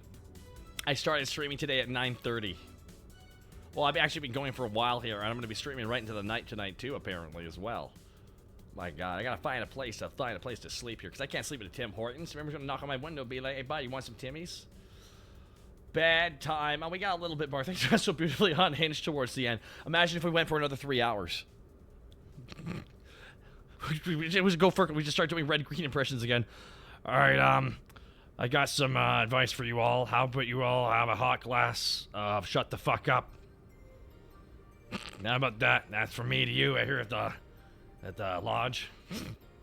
I started streaming today at 9:30. Well, I've actually been going for a while here, and I'm going to be streaming right into the night tonight, too, apparently, as well. My God, I got to find a place to sleep here, because I can't sleep at a Tim Hortons. Remember, going to knock on my window and be like, hey, buddy, you want some Timmies? Bad time. We got a little bit more. Things got so beautifully unhinged towards the end. Imagine if we went for another 3 hours. We just start doing red-green impressions again. All right, I got some advice for you all. How about you all have a hot glass of shut the fuck up? How about that? That's from me to you. I hear at the lodge.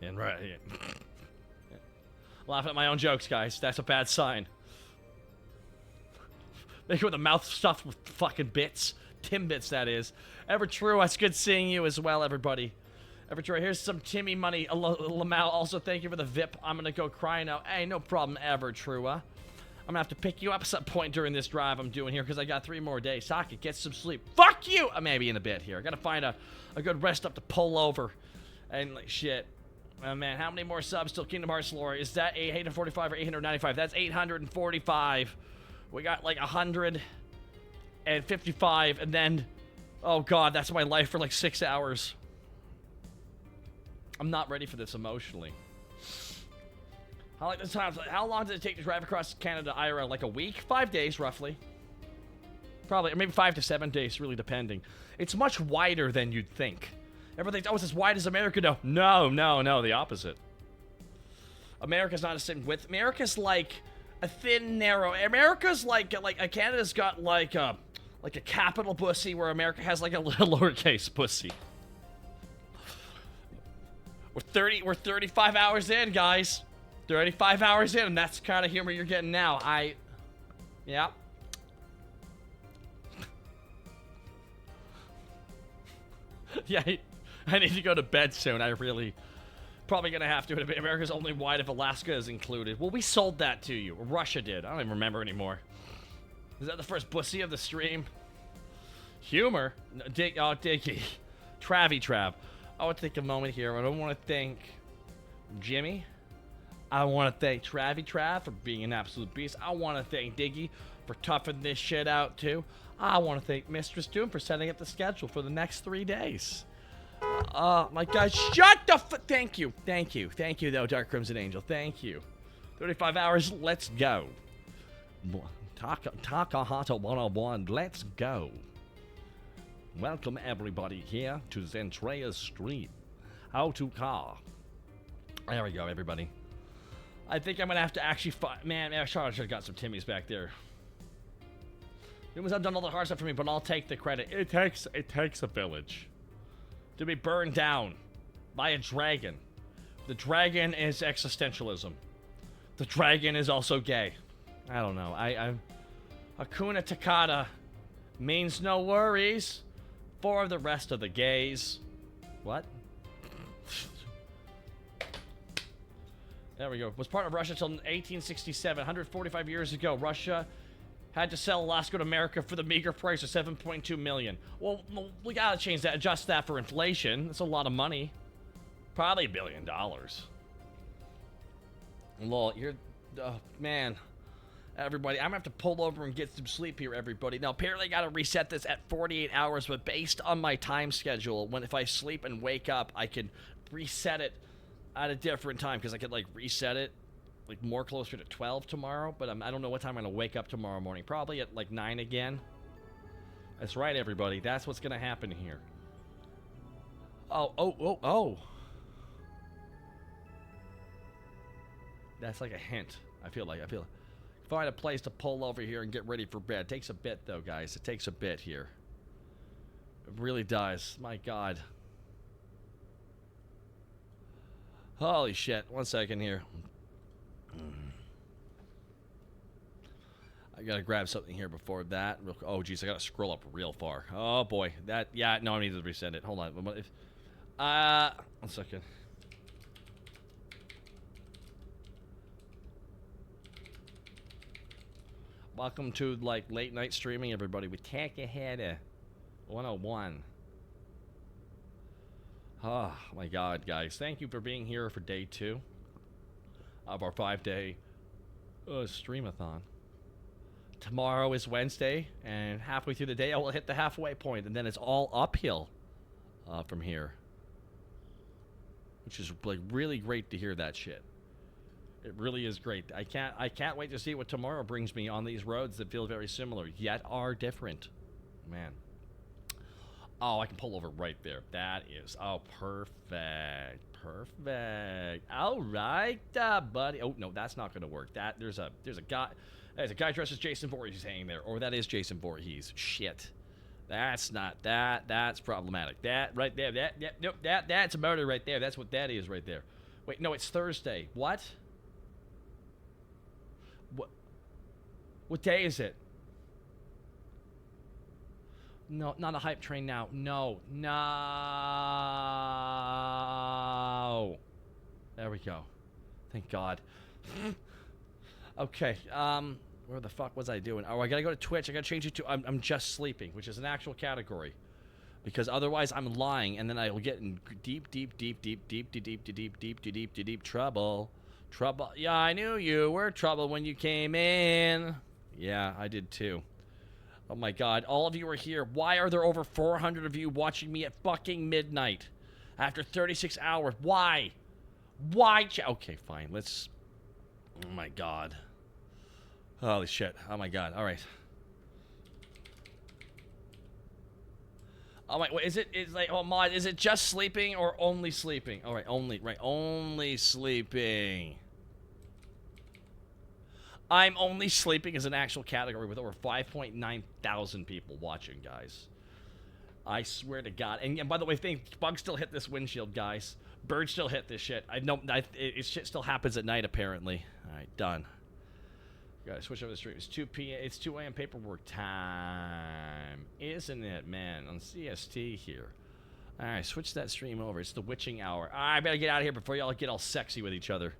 And right here. Laughing at my own jokes, guys. That's a bad sign. Make it with a mouth stuffed with fucking bits. Timbits, that is. Ever true, it's good seeing you as well, everybody. Ever true, here's some Timmy money. Lamau, also thank you for the VIP. I'm gonna go cry now. Hey, no problem, Ever true. I'm gonna have to pick you up at some point during this drive I'm doing here because I got 3 more days. Taka, get some sleep. Fuck you! Maybe in a bit here. I gotta find a good rest up to pull over. And like, shit. Oh, man, how many more subs till Kingdom Hearts lore? Is that 845 or 895? That's 845. We got like 155, and then, oh God, that's my life for like 6 hours. I'm not ready for this emotionally. How long did it take to drive across Canada IRL? Like a week? 5 days, roughly. Probably, or maybe 5 to 7 days, really depending. It's much wider than you'd think. Everyone thinks, oh, it's as wide as America. No, the opposite. America's not the same width. America's like a thin, narrow. America's like Canada's got like a capital pussy, where America has like a little lowercase pussy. We're 35 hours in, guys. 35 hours in, and that's the kind of humor you're getting now. Yeah. Yeah, I need to go to bed soon. I really Probably gonna have to. America's only wide if Alaska is included. Well, we sold that to you. Russia did. I don't even remember anymore. Is that the first bussy of the stream? Humor? No, Diggy. Travy Trav. I want to take a moment here. I don't want to thank Jimmy. I want to thank Travy Trav for being an absolute beast. I want to thank Diggy for toughing this shit out, too. I want to thank Mistress Doom for setting up the schedule for the next 3 days. My God, shut the thank you, though, Dark Crimson Angel, thank you. 35 hours, let's go. Taka 101, let's go. Welcome everybody here to Zentrea's stream. How to car. There we go, everybody. I think I'm gonna have to actually man, Charlotte should have got some Timmies back there. Humans have done all the hard stuff for me, but I'll take the credit. It takes a village to be burned down by a dragon. The dragon is existentialism. The dragon is also gay. I don't know. Hakuna Takata means no worries for the rest of the gays. What? There we go. Was part of Russia until 1867. 145 years ago, Russia had to sell Alaska to America for the meager price of $7.2 million. Well, we gotta change that, adjust that for inflation. That's a lot of money. Probably $1 billion. Lol, you're, man. Everybody, I'm gonna have to pull over and get some sleep here, everybody. Now, apparently I gotta reset this at 48 hours, but based on my time schedule, if I sleep and wake up, I can reset it at a different time, because I could, like, reset it like more closer to 12 tomorrow, but I don't know what time I'm gonna wake up tomorrow morning. Probably at like 9 again. That's right, everybody. That's what's gonna happen here. Oh. That's like a hint. I feel like find a place to pull over here and get ready for bed. It takes a bit though, guys. It takes a bit here. It really does. My God. Holy shit. 1 second here. I gotta grab something here before that. Oh, geez, I gotta scroll up real far. Oh, boy. Yeah, no, I need to resend it. Hold on. 1 second. Welcome to, like, late night streaming, everybody, with Taka 101. Oh, my God, guys. Thank you for being here for day 2 of our 5-day streamathon. Tomorrow is Wednesday, and halfway through the day, I will hit the halfway point, and then it's all uphill from here. Which is, like, really great to hear that shit. It really is great. I can't wait to see what tomorrow brings me on these roads that feel very similar, yet are different. Man. Oh, I can pull over right there. That is, oh, perfect. Perfect. All right, buddy. Oh, no, that's not going to work. There's a guy dressed as Jason Voorhees hanging there. Or that is Jason Voorhees. Shit. That's not that. That's problematic. That right there. That's a murder right there. That's what that is right there. Wait, no, it's Thursday. What? What day is it? No, not a hype train now. No. There we go. Thank God. Okay, where the fuck was I doing? Oh, I gotta go to Twitch. I gotta change it to I'm just sleeping, which is an actual category. Because otherwise I'm lying, and then I will get in deep trouble. Trouble. Yeah, I knew you were trouble when you came in. Yeah, I did too. Oh my God, all of you are here. Why are there over 400 of you watching me at fucking midnight? After 36 hours. Why? Why? Okay, fine. Let's... Oh my God. Holy shit. Oh my God. All right. Oh my, wait, is it just sleeping or only sleeping? All right, only sleeping. I'm only sleeping as an actual category with over 5.9 thousand people watching, guys. I swear to God. And by the way, bugs still hit this windshield, guys. Birds still hit this shit. Shit still happens at night, apparently. All right, done. Gotta switch over the stream. It's 2 p.m. It's 2 a.m. paperwork time, isn't it, man? On CST here. All right, switch that stream over. It's the witching hour. I better get out of here before y'all get all sexy with each other.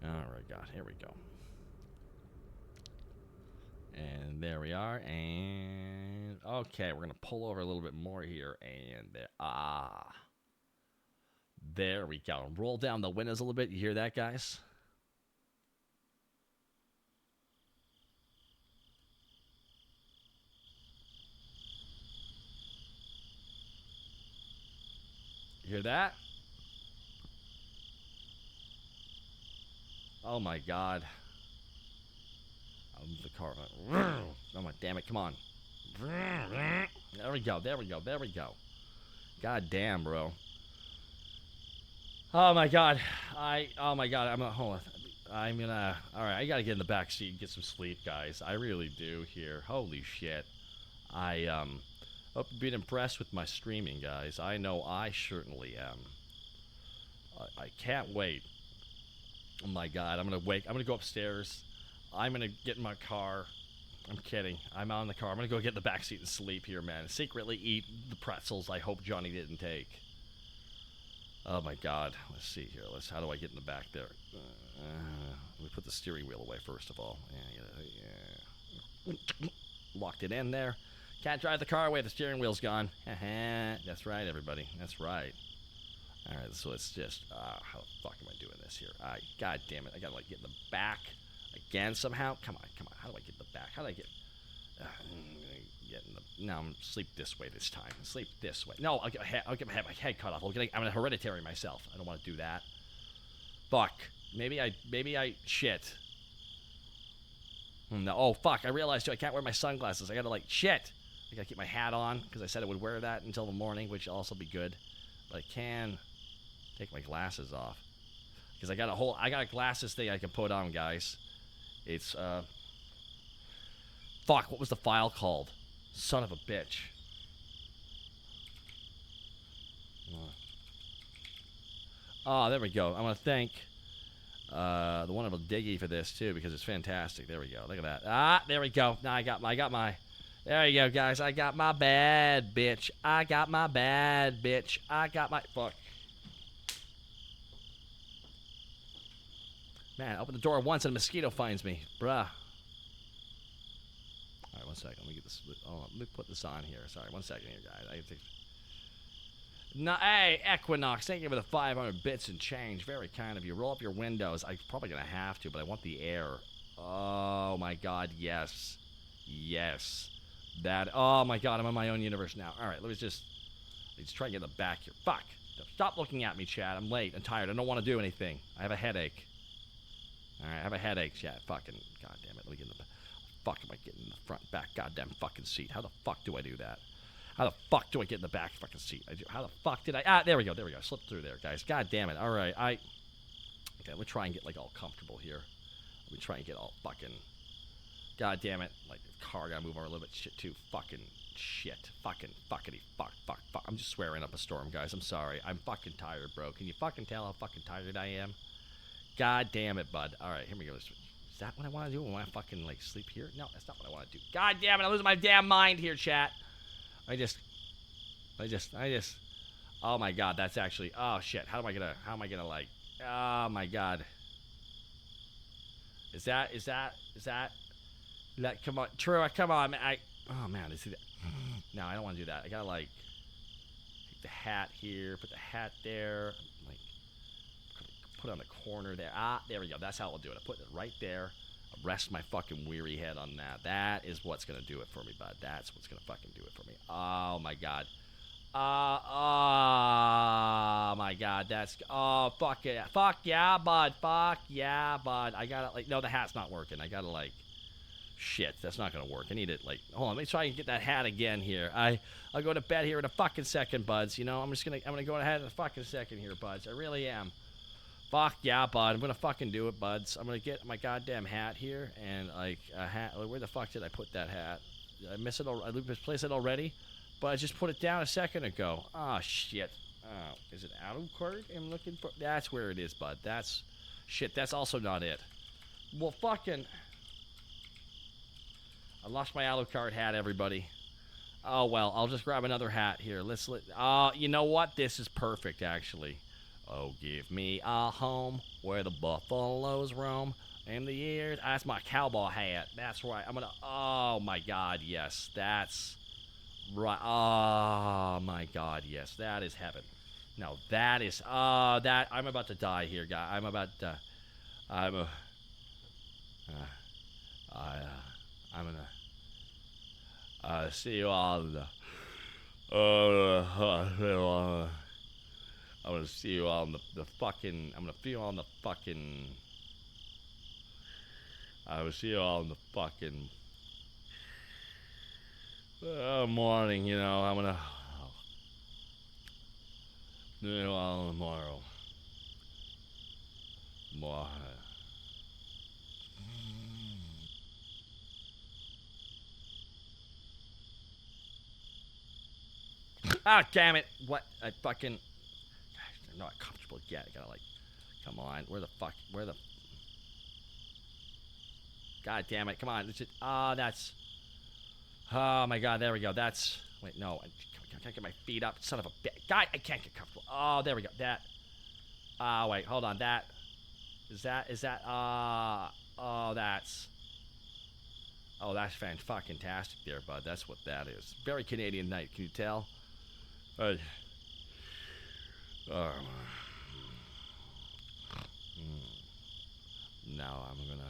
All right, God, here we go. And there we are. And okay, we're gonna pull over a little bit more here. And there we go. Roll down the windows a little bit. You hear that, guys? You hear that? Oh my God. I'll move the car. Oh my damn it, come on. There we go, there we go, there we go. God damn, bro. Oh my God. Oh my God, hold on. I'm gonna, all right, I gotta get in the back seat and get some sleep, guys. I really do here. Holy shit. I hope you've been impressed with my streaming, guys. I know I certainly am. I can't wait. Oh my God, I'm gonna go upstairs. I'm gonna get in my car. I'm kidding. I'm out in the car. I'm gonna go get in the back seat and sleep here, man. Secretly eat the pretzels I hope Johnny didn't take. Oh my God. Let's see here. How do I get in the back there? Let me put the steering wheel away first of all. Yeah. Locked it in there. Can't drive the car away. The steering wheel's gone. That's right, everybody. That's right. All right, so it's just, how the fuck am I doing this here? God damn it. I gotta, like, get in the back again somehow. Come on, come on. How do I get in the back? How do I get in the... No, I'm gonna sleep this way this time. Sleep this way. No, I'll get my head cut off. I'm gonna hereditary myself. I don't want to do that. Fuck. Maybe I shit. No, oh, fuck. I realized, too, I can't wear my sunglasses. I gotta, like, shit. I gotta keep my hat on, because I said I would wear that until the morning, which will also be good. But I can take my glasses off. Because I got a glasses thing I can put on, guys. It's, fuck, what was the file called? Son of a bitch. Oh, there we go. I want to thank the wonderful Diggy for this, too, because it's fantastic. There we go. Look at that. There we go. Now I got my... There you go, guys. I got my bad bitch. I got my bad bitch. I got my... Fuck. Man, I open the door once and a mosquito finds me. Bruh. Alright, 1 second. Let me get this... Oh, let me put this on here. Sorry, 1 second here, guys. I have to... No, hey, Equinox, thank you for the 500 bits and change. Very kind of you. Roll up your windows. I'm probably going to have to, but I want the air. Oh, my God, yes. Yes. That, oh, my God, I'm in my own universe now. All right, let's try and get in the back here. Fuck. Stop looking at me, Chad. I'm late. I'm tired. I don't want to do anything. I have a headache. All right, I have a headache, Chad. Fucking, God damn it. Let me get in the fuck am I getting in the front, back, goddamn fucking seat? How the fuck do I do that? How the fuck do I get in the back fucking seat? How the fuck did I... there we go. There we go. Slip through there, guys. God damn it. All right. Okay, let me try and get, like, all comfortable here. Let me try and get all fucking... God damn it. Like, the car gotta move over a little bit. Shit, too. Fucking shit. Fucking fuckity fuck. I'm just swearing up a storm, guys. I'm sorry. I'm fucking tired, bro. Can you fucking tell how fucking tired I am? God damn it, bud. All right, here we go. Is that what I want to do? I want to fucking, like, sleep here? No, that's not what I want to do. God damn it. I'm losing my damn mind here, chat. I just, oh my God, that's actually, oh shit, how am I gonna like, oh my God. Is that, come on, True, come on, man, oh man, is that, no, I don't want to do that. I gotta like, take the hat here, put the hat there, like, put it on the corner there. There we go, that's how I'll do it. I put it right there. Rest my fucking weary head on that. That is what's gonna do it for me, bud. That's what's gonna fucking do it for me. Oh my God. Oh my God. That's fuck yeah. Fuck yeah, bud. Fuck yeah, bud. I gotta like no, the hat's not working. I gotta like shit. That's not gonna work. I need it like hold on. Let me try and get that hat again here. I'll go to bed here in a fucking second, buds. You know, I'm gonna go ahead in a fucking second here, buds. I really am. Fuck yeah, bud. I'm gonna fucking do it, buds. I'm gonna get my goddamn hat here and like a hat. Where the fuck did I put that hat? Did I miss it? I misplaced it already, but I just put it down a second ago. Oh shit. Oh, is it Alucard I'm looking for? That's where it is, bud. That's shit. That's also not it. Well, fucking. I lost my Alucard hat, everybody. Oh, well, I'll just grab another hat here. You know what? This is perfect, actually. Oh, give me a home where the buffaloes roam. In the years, that's my cowboy hat. That's right. Oh my God, yes, that's right. Oh my God, yes, that is heaven. No, that is. I'm about to die here, guy. I'm gonna see you all in the. I'm gonna see you all in the fucking. I'm gonna see you all in the fucking. I will see you all in the fucking morning, you know. I'm gonna see you all tomorrow. More. Ah, damn it! What? I fucking. Gosh, I'm not comfortable yet. I gotta like. Come on. Where the? God damn it, come on. That's... Oh my God, there we go. That's... Wait, no. I can't get my feet up. Son of a bitch. God, I can't get comfortable. Oh, there we go. That... wait, hold on. That... Is that... Oh, that's... Oh, that's fan-fucking-tastic there, bud. That's what that is. Very Canadian night, can you tell? Now I'm gonna...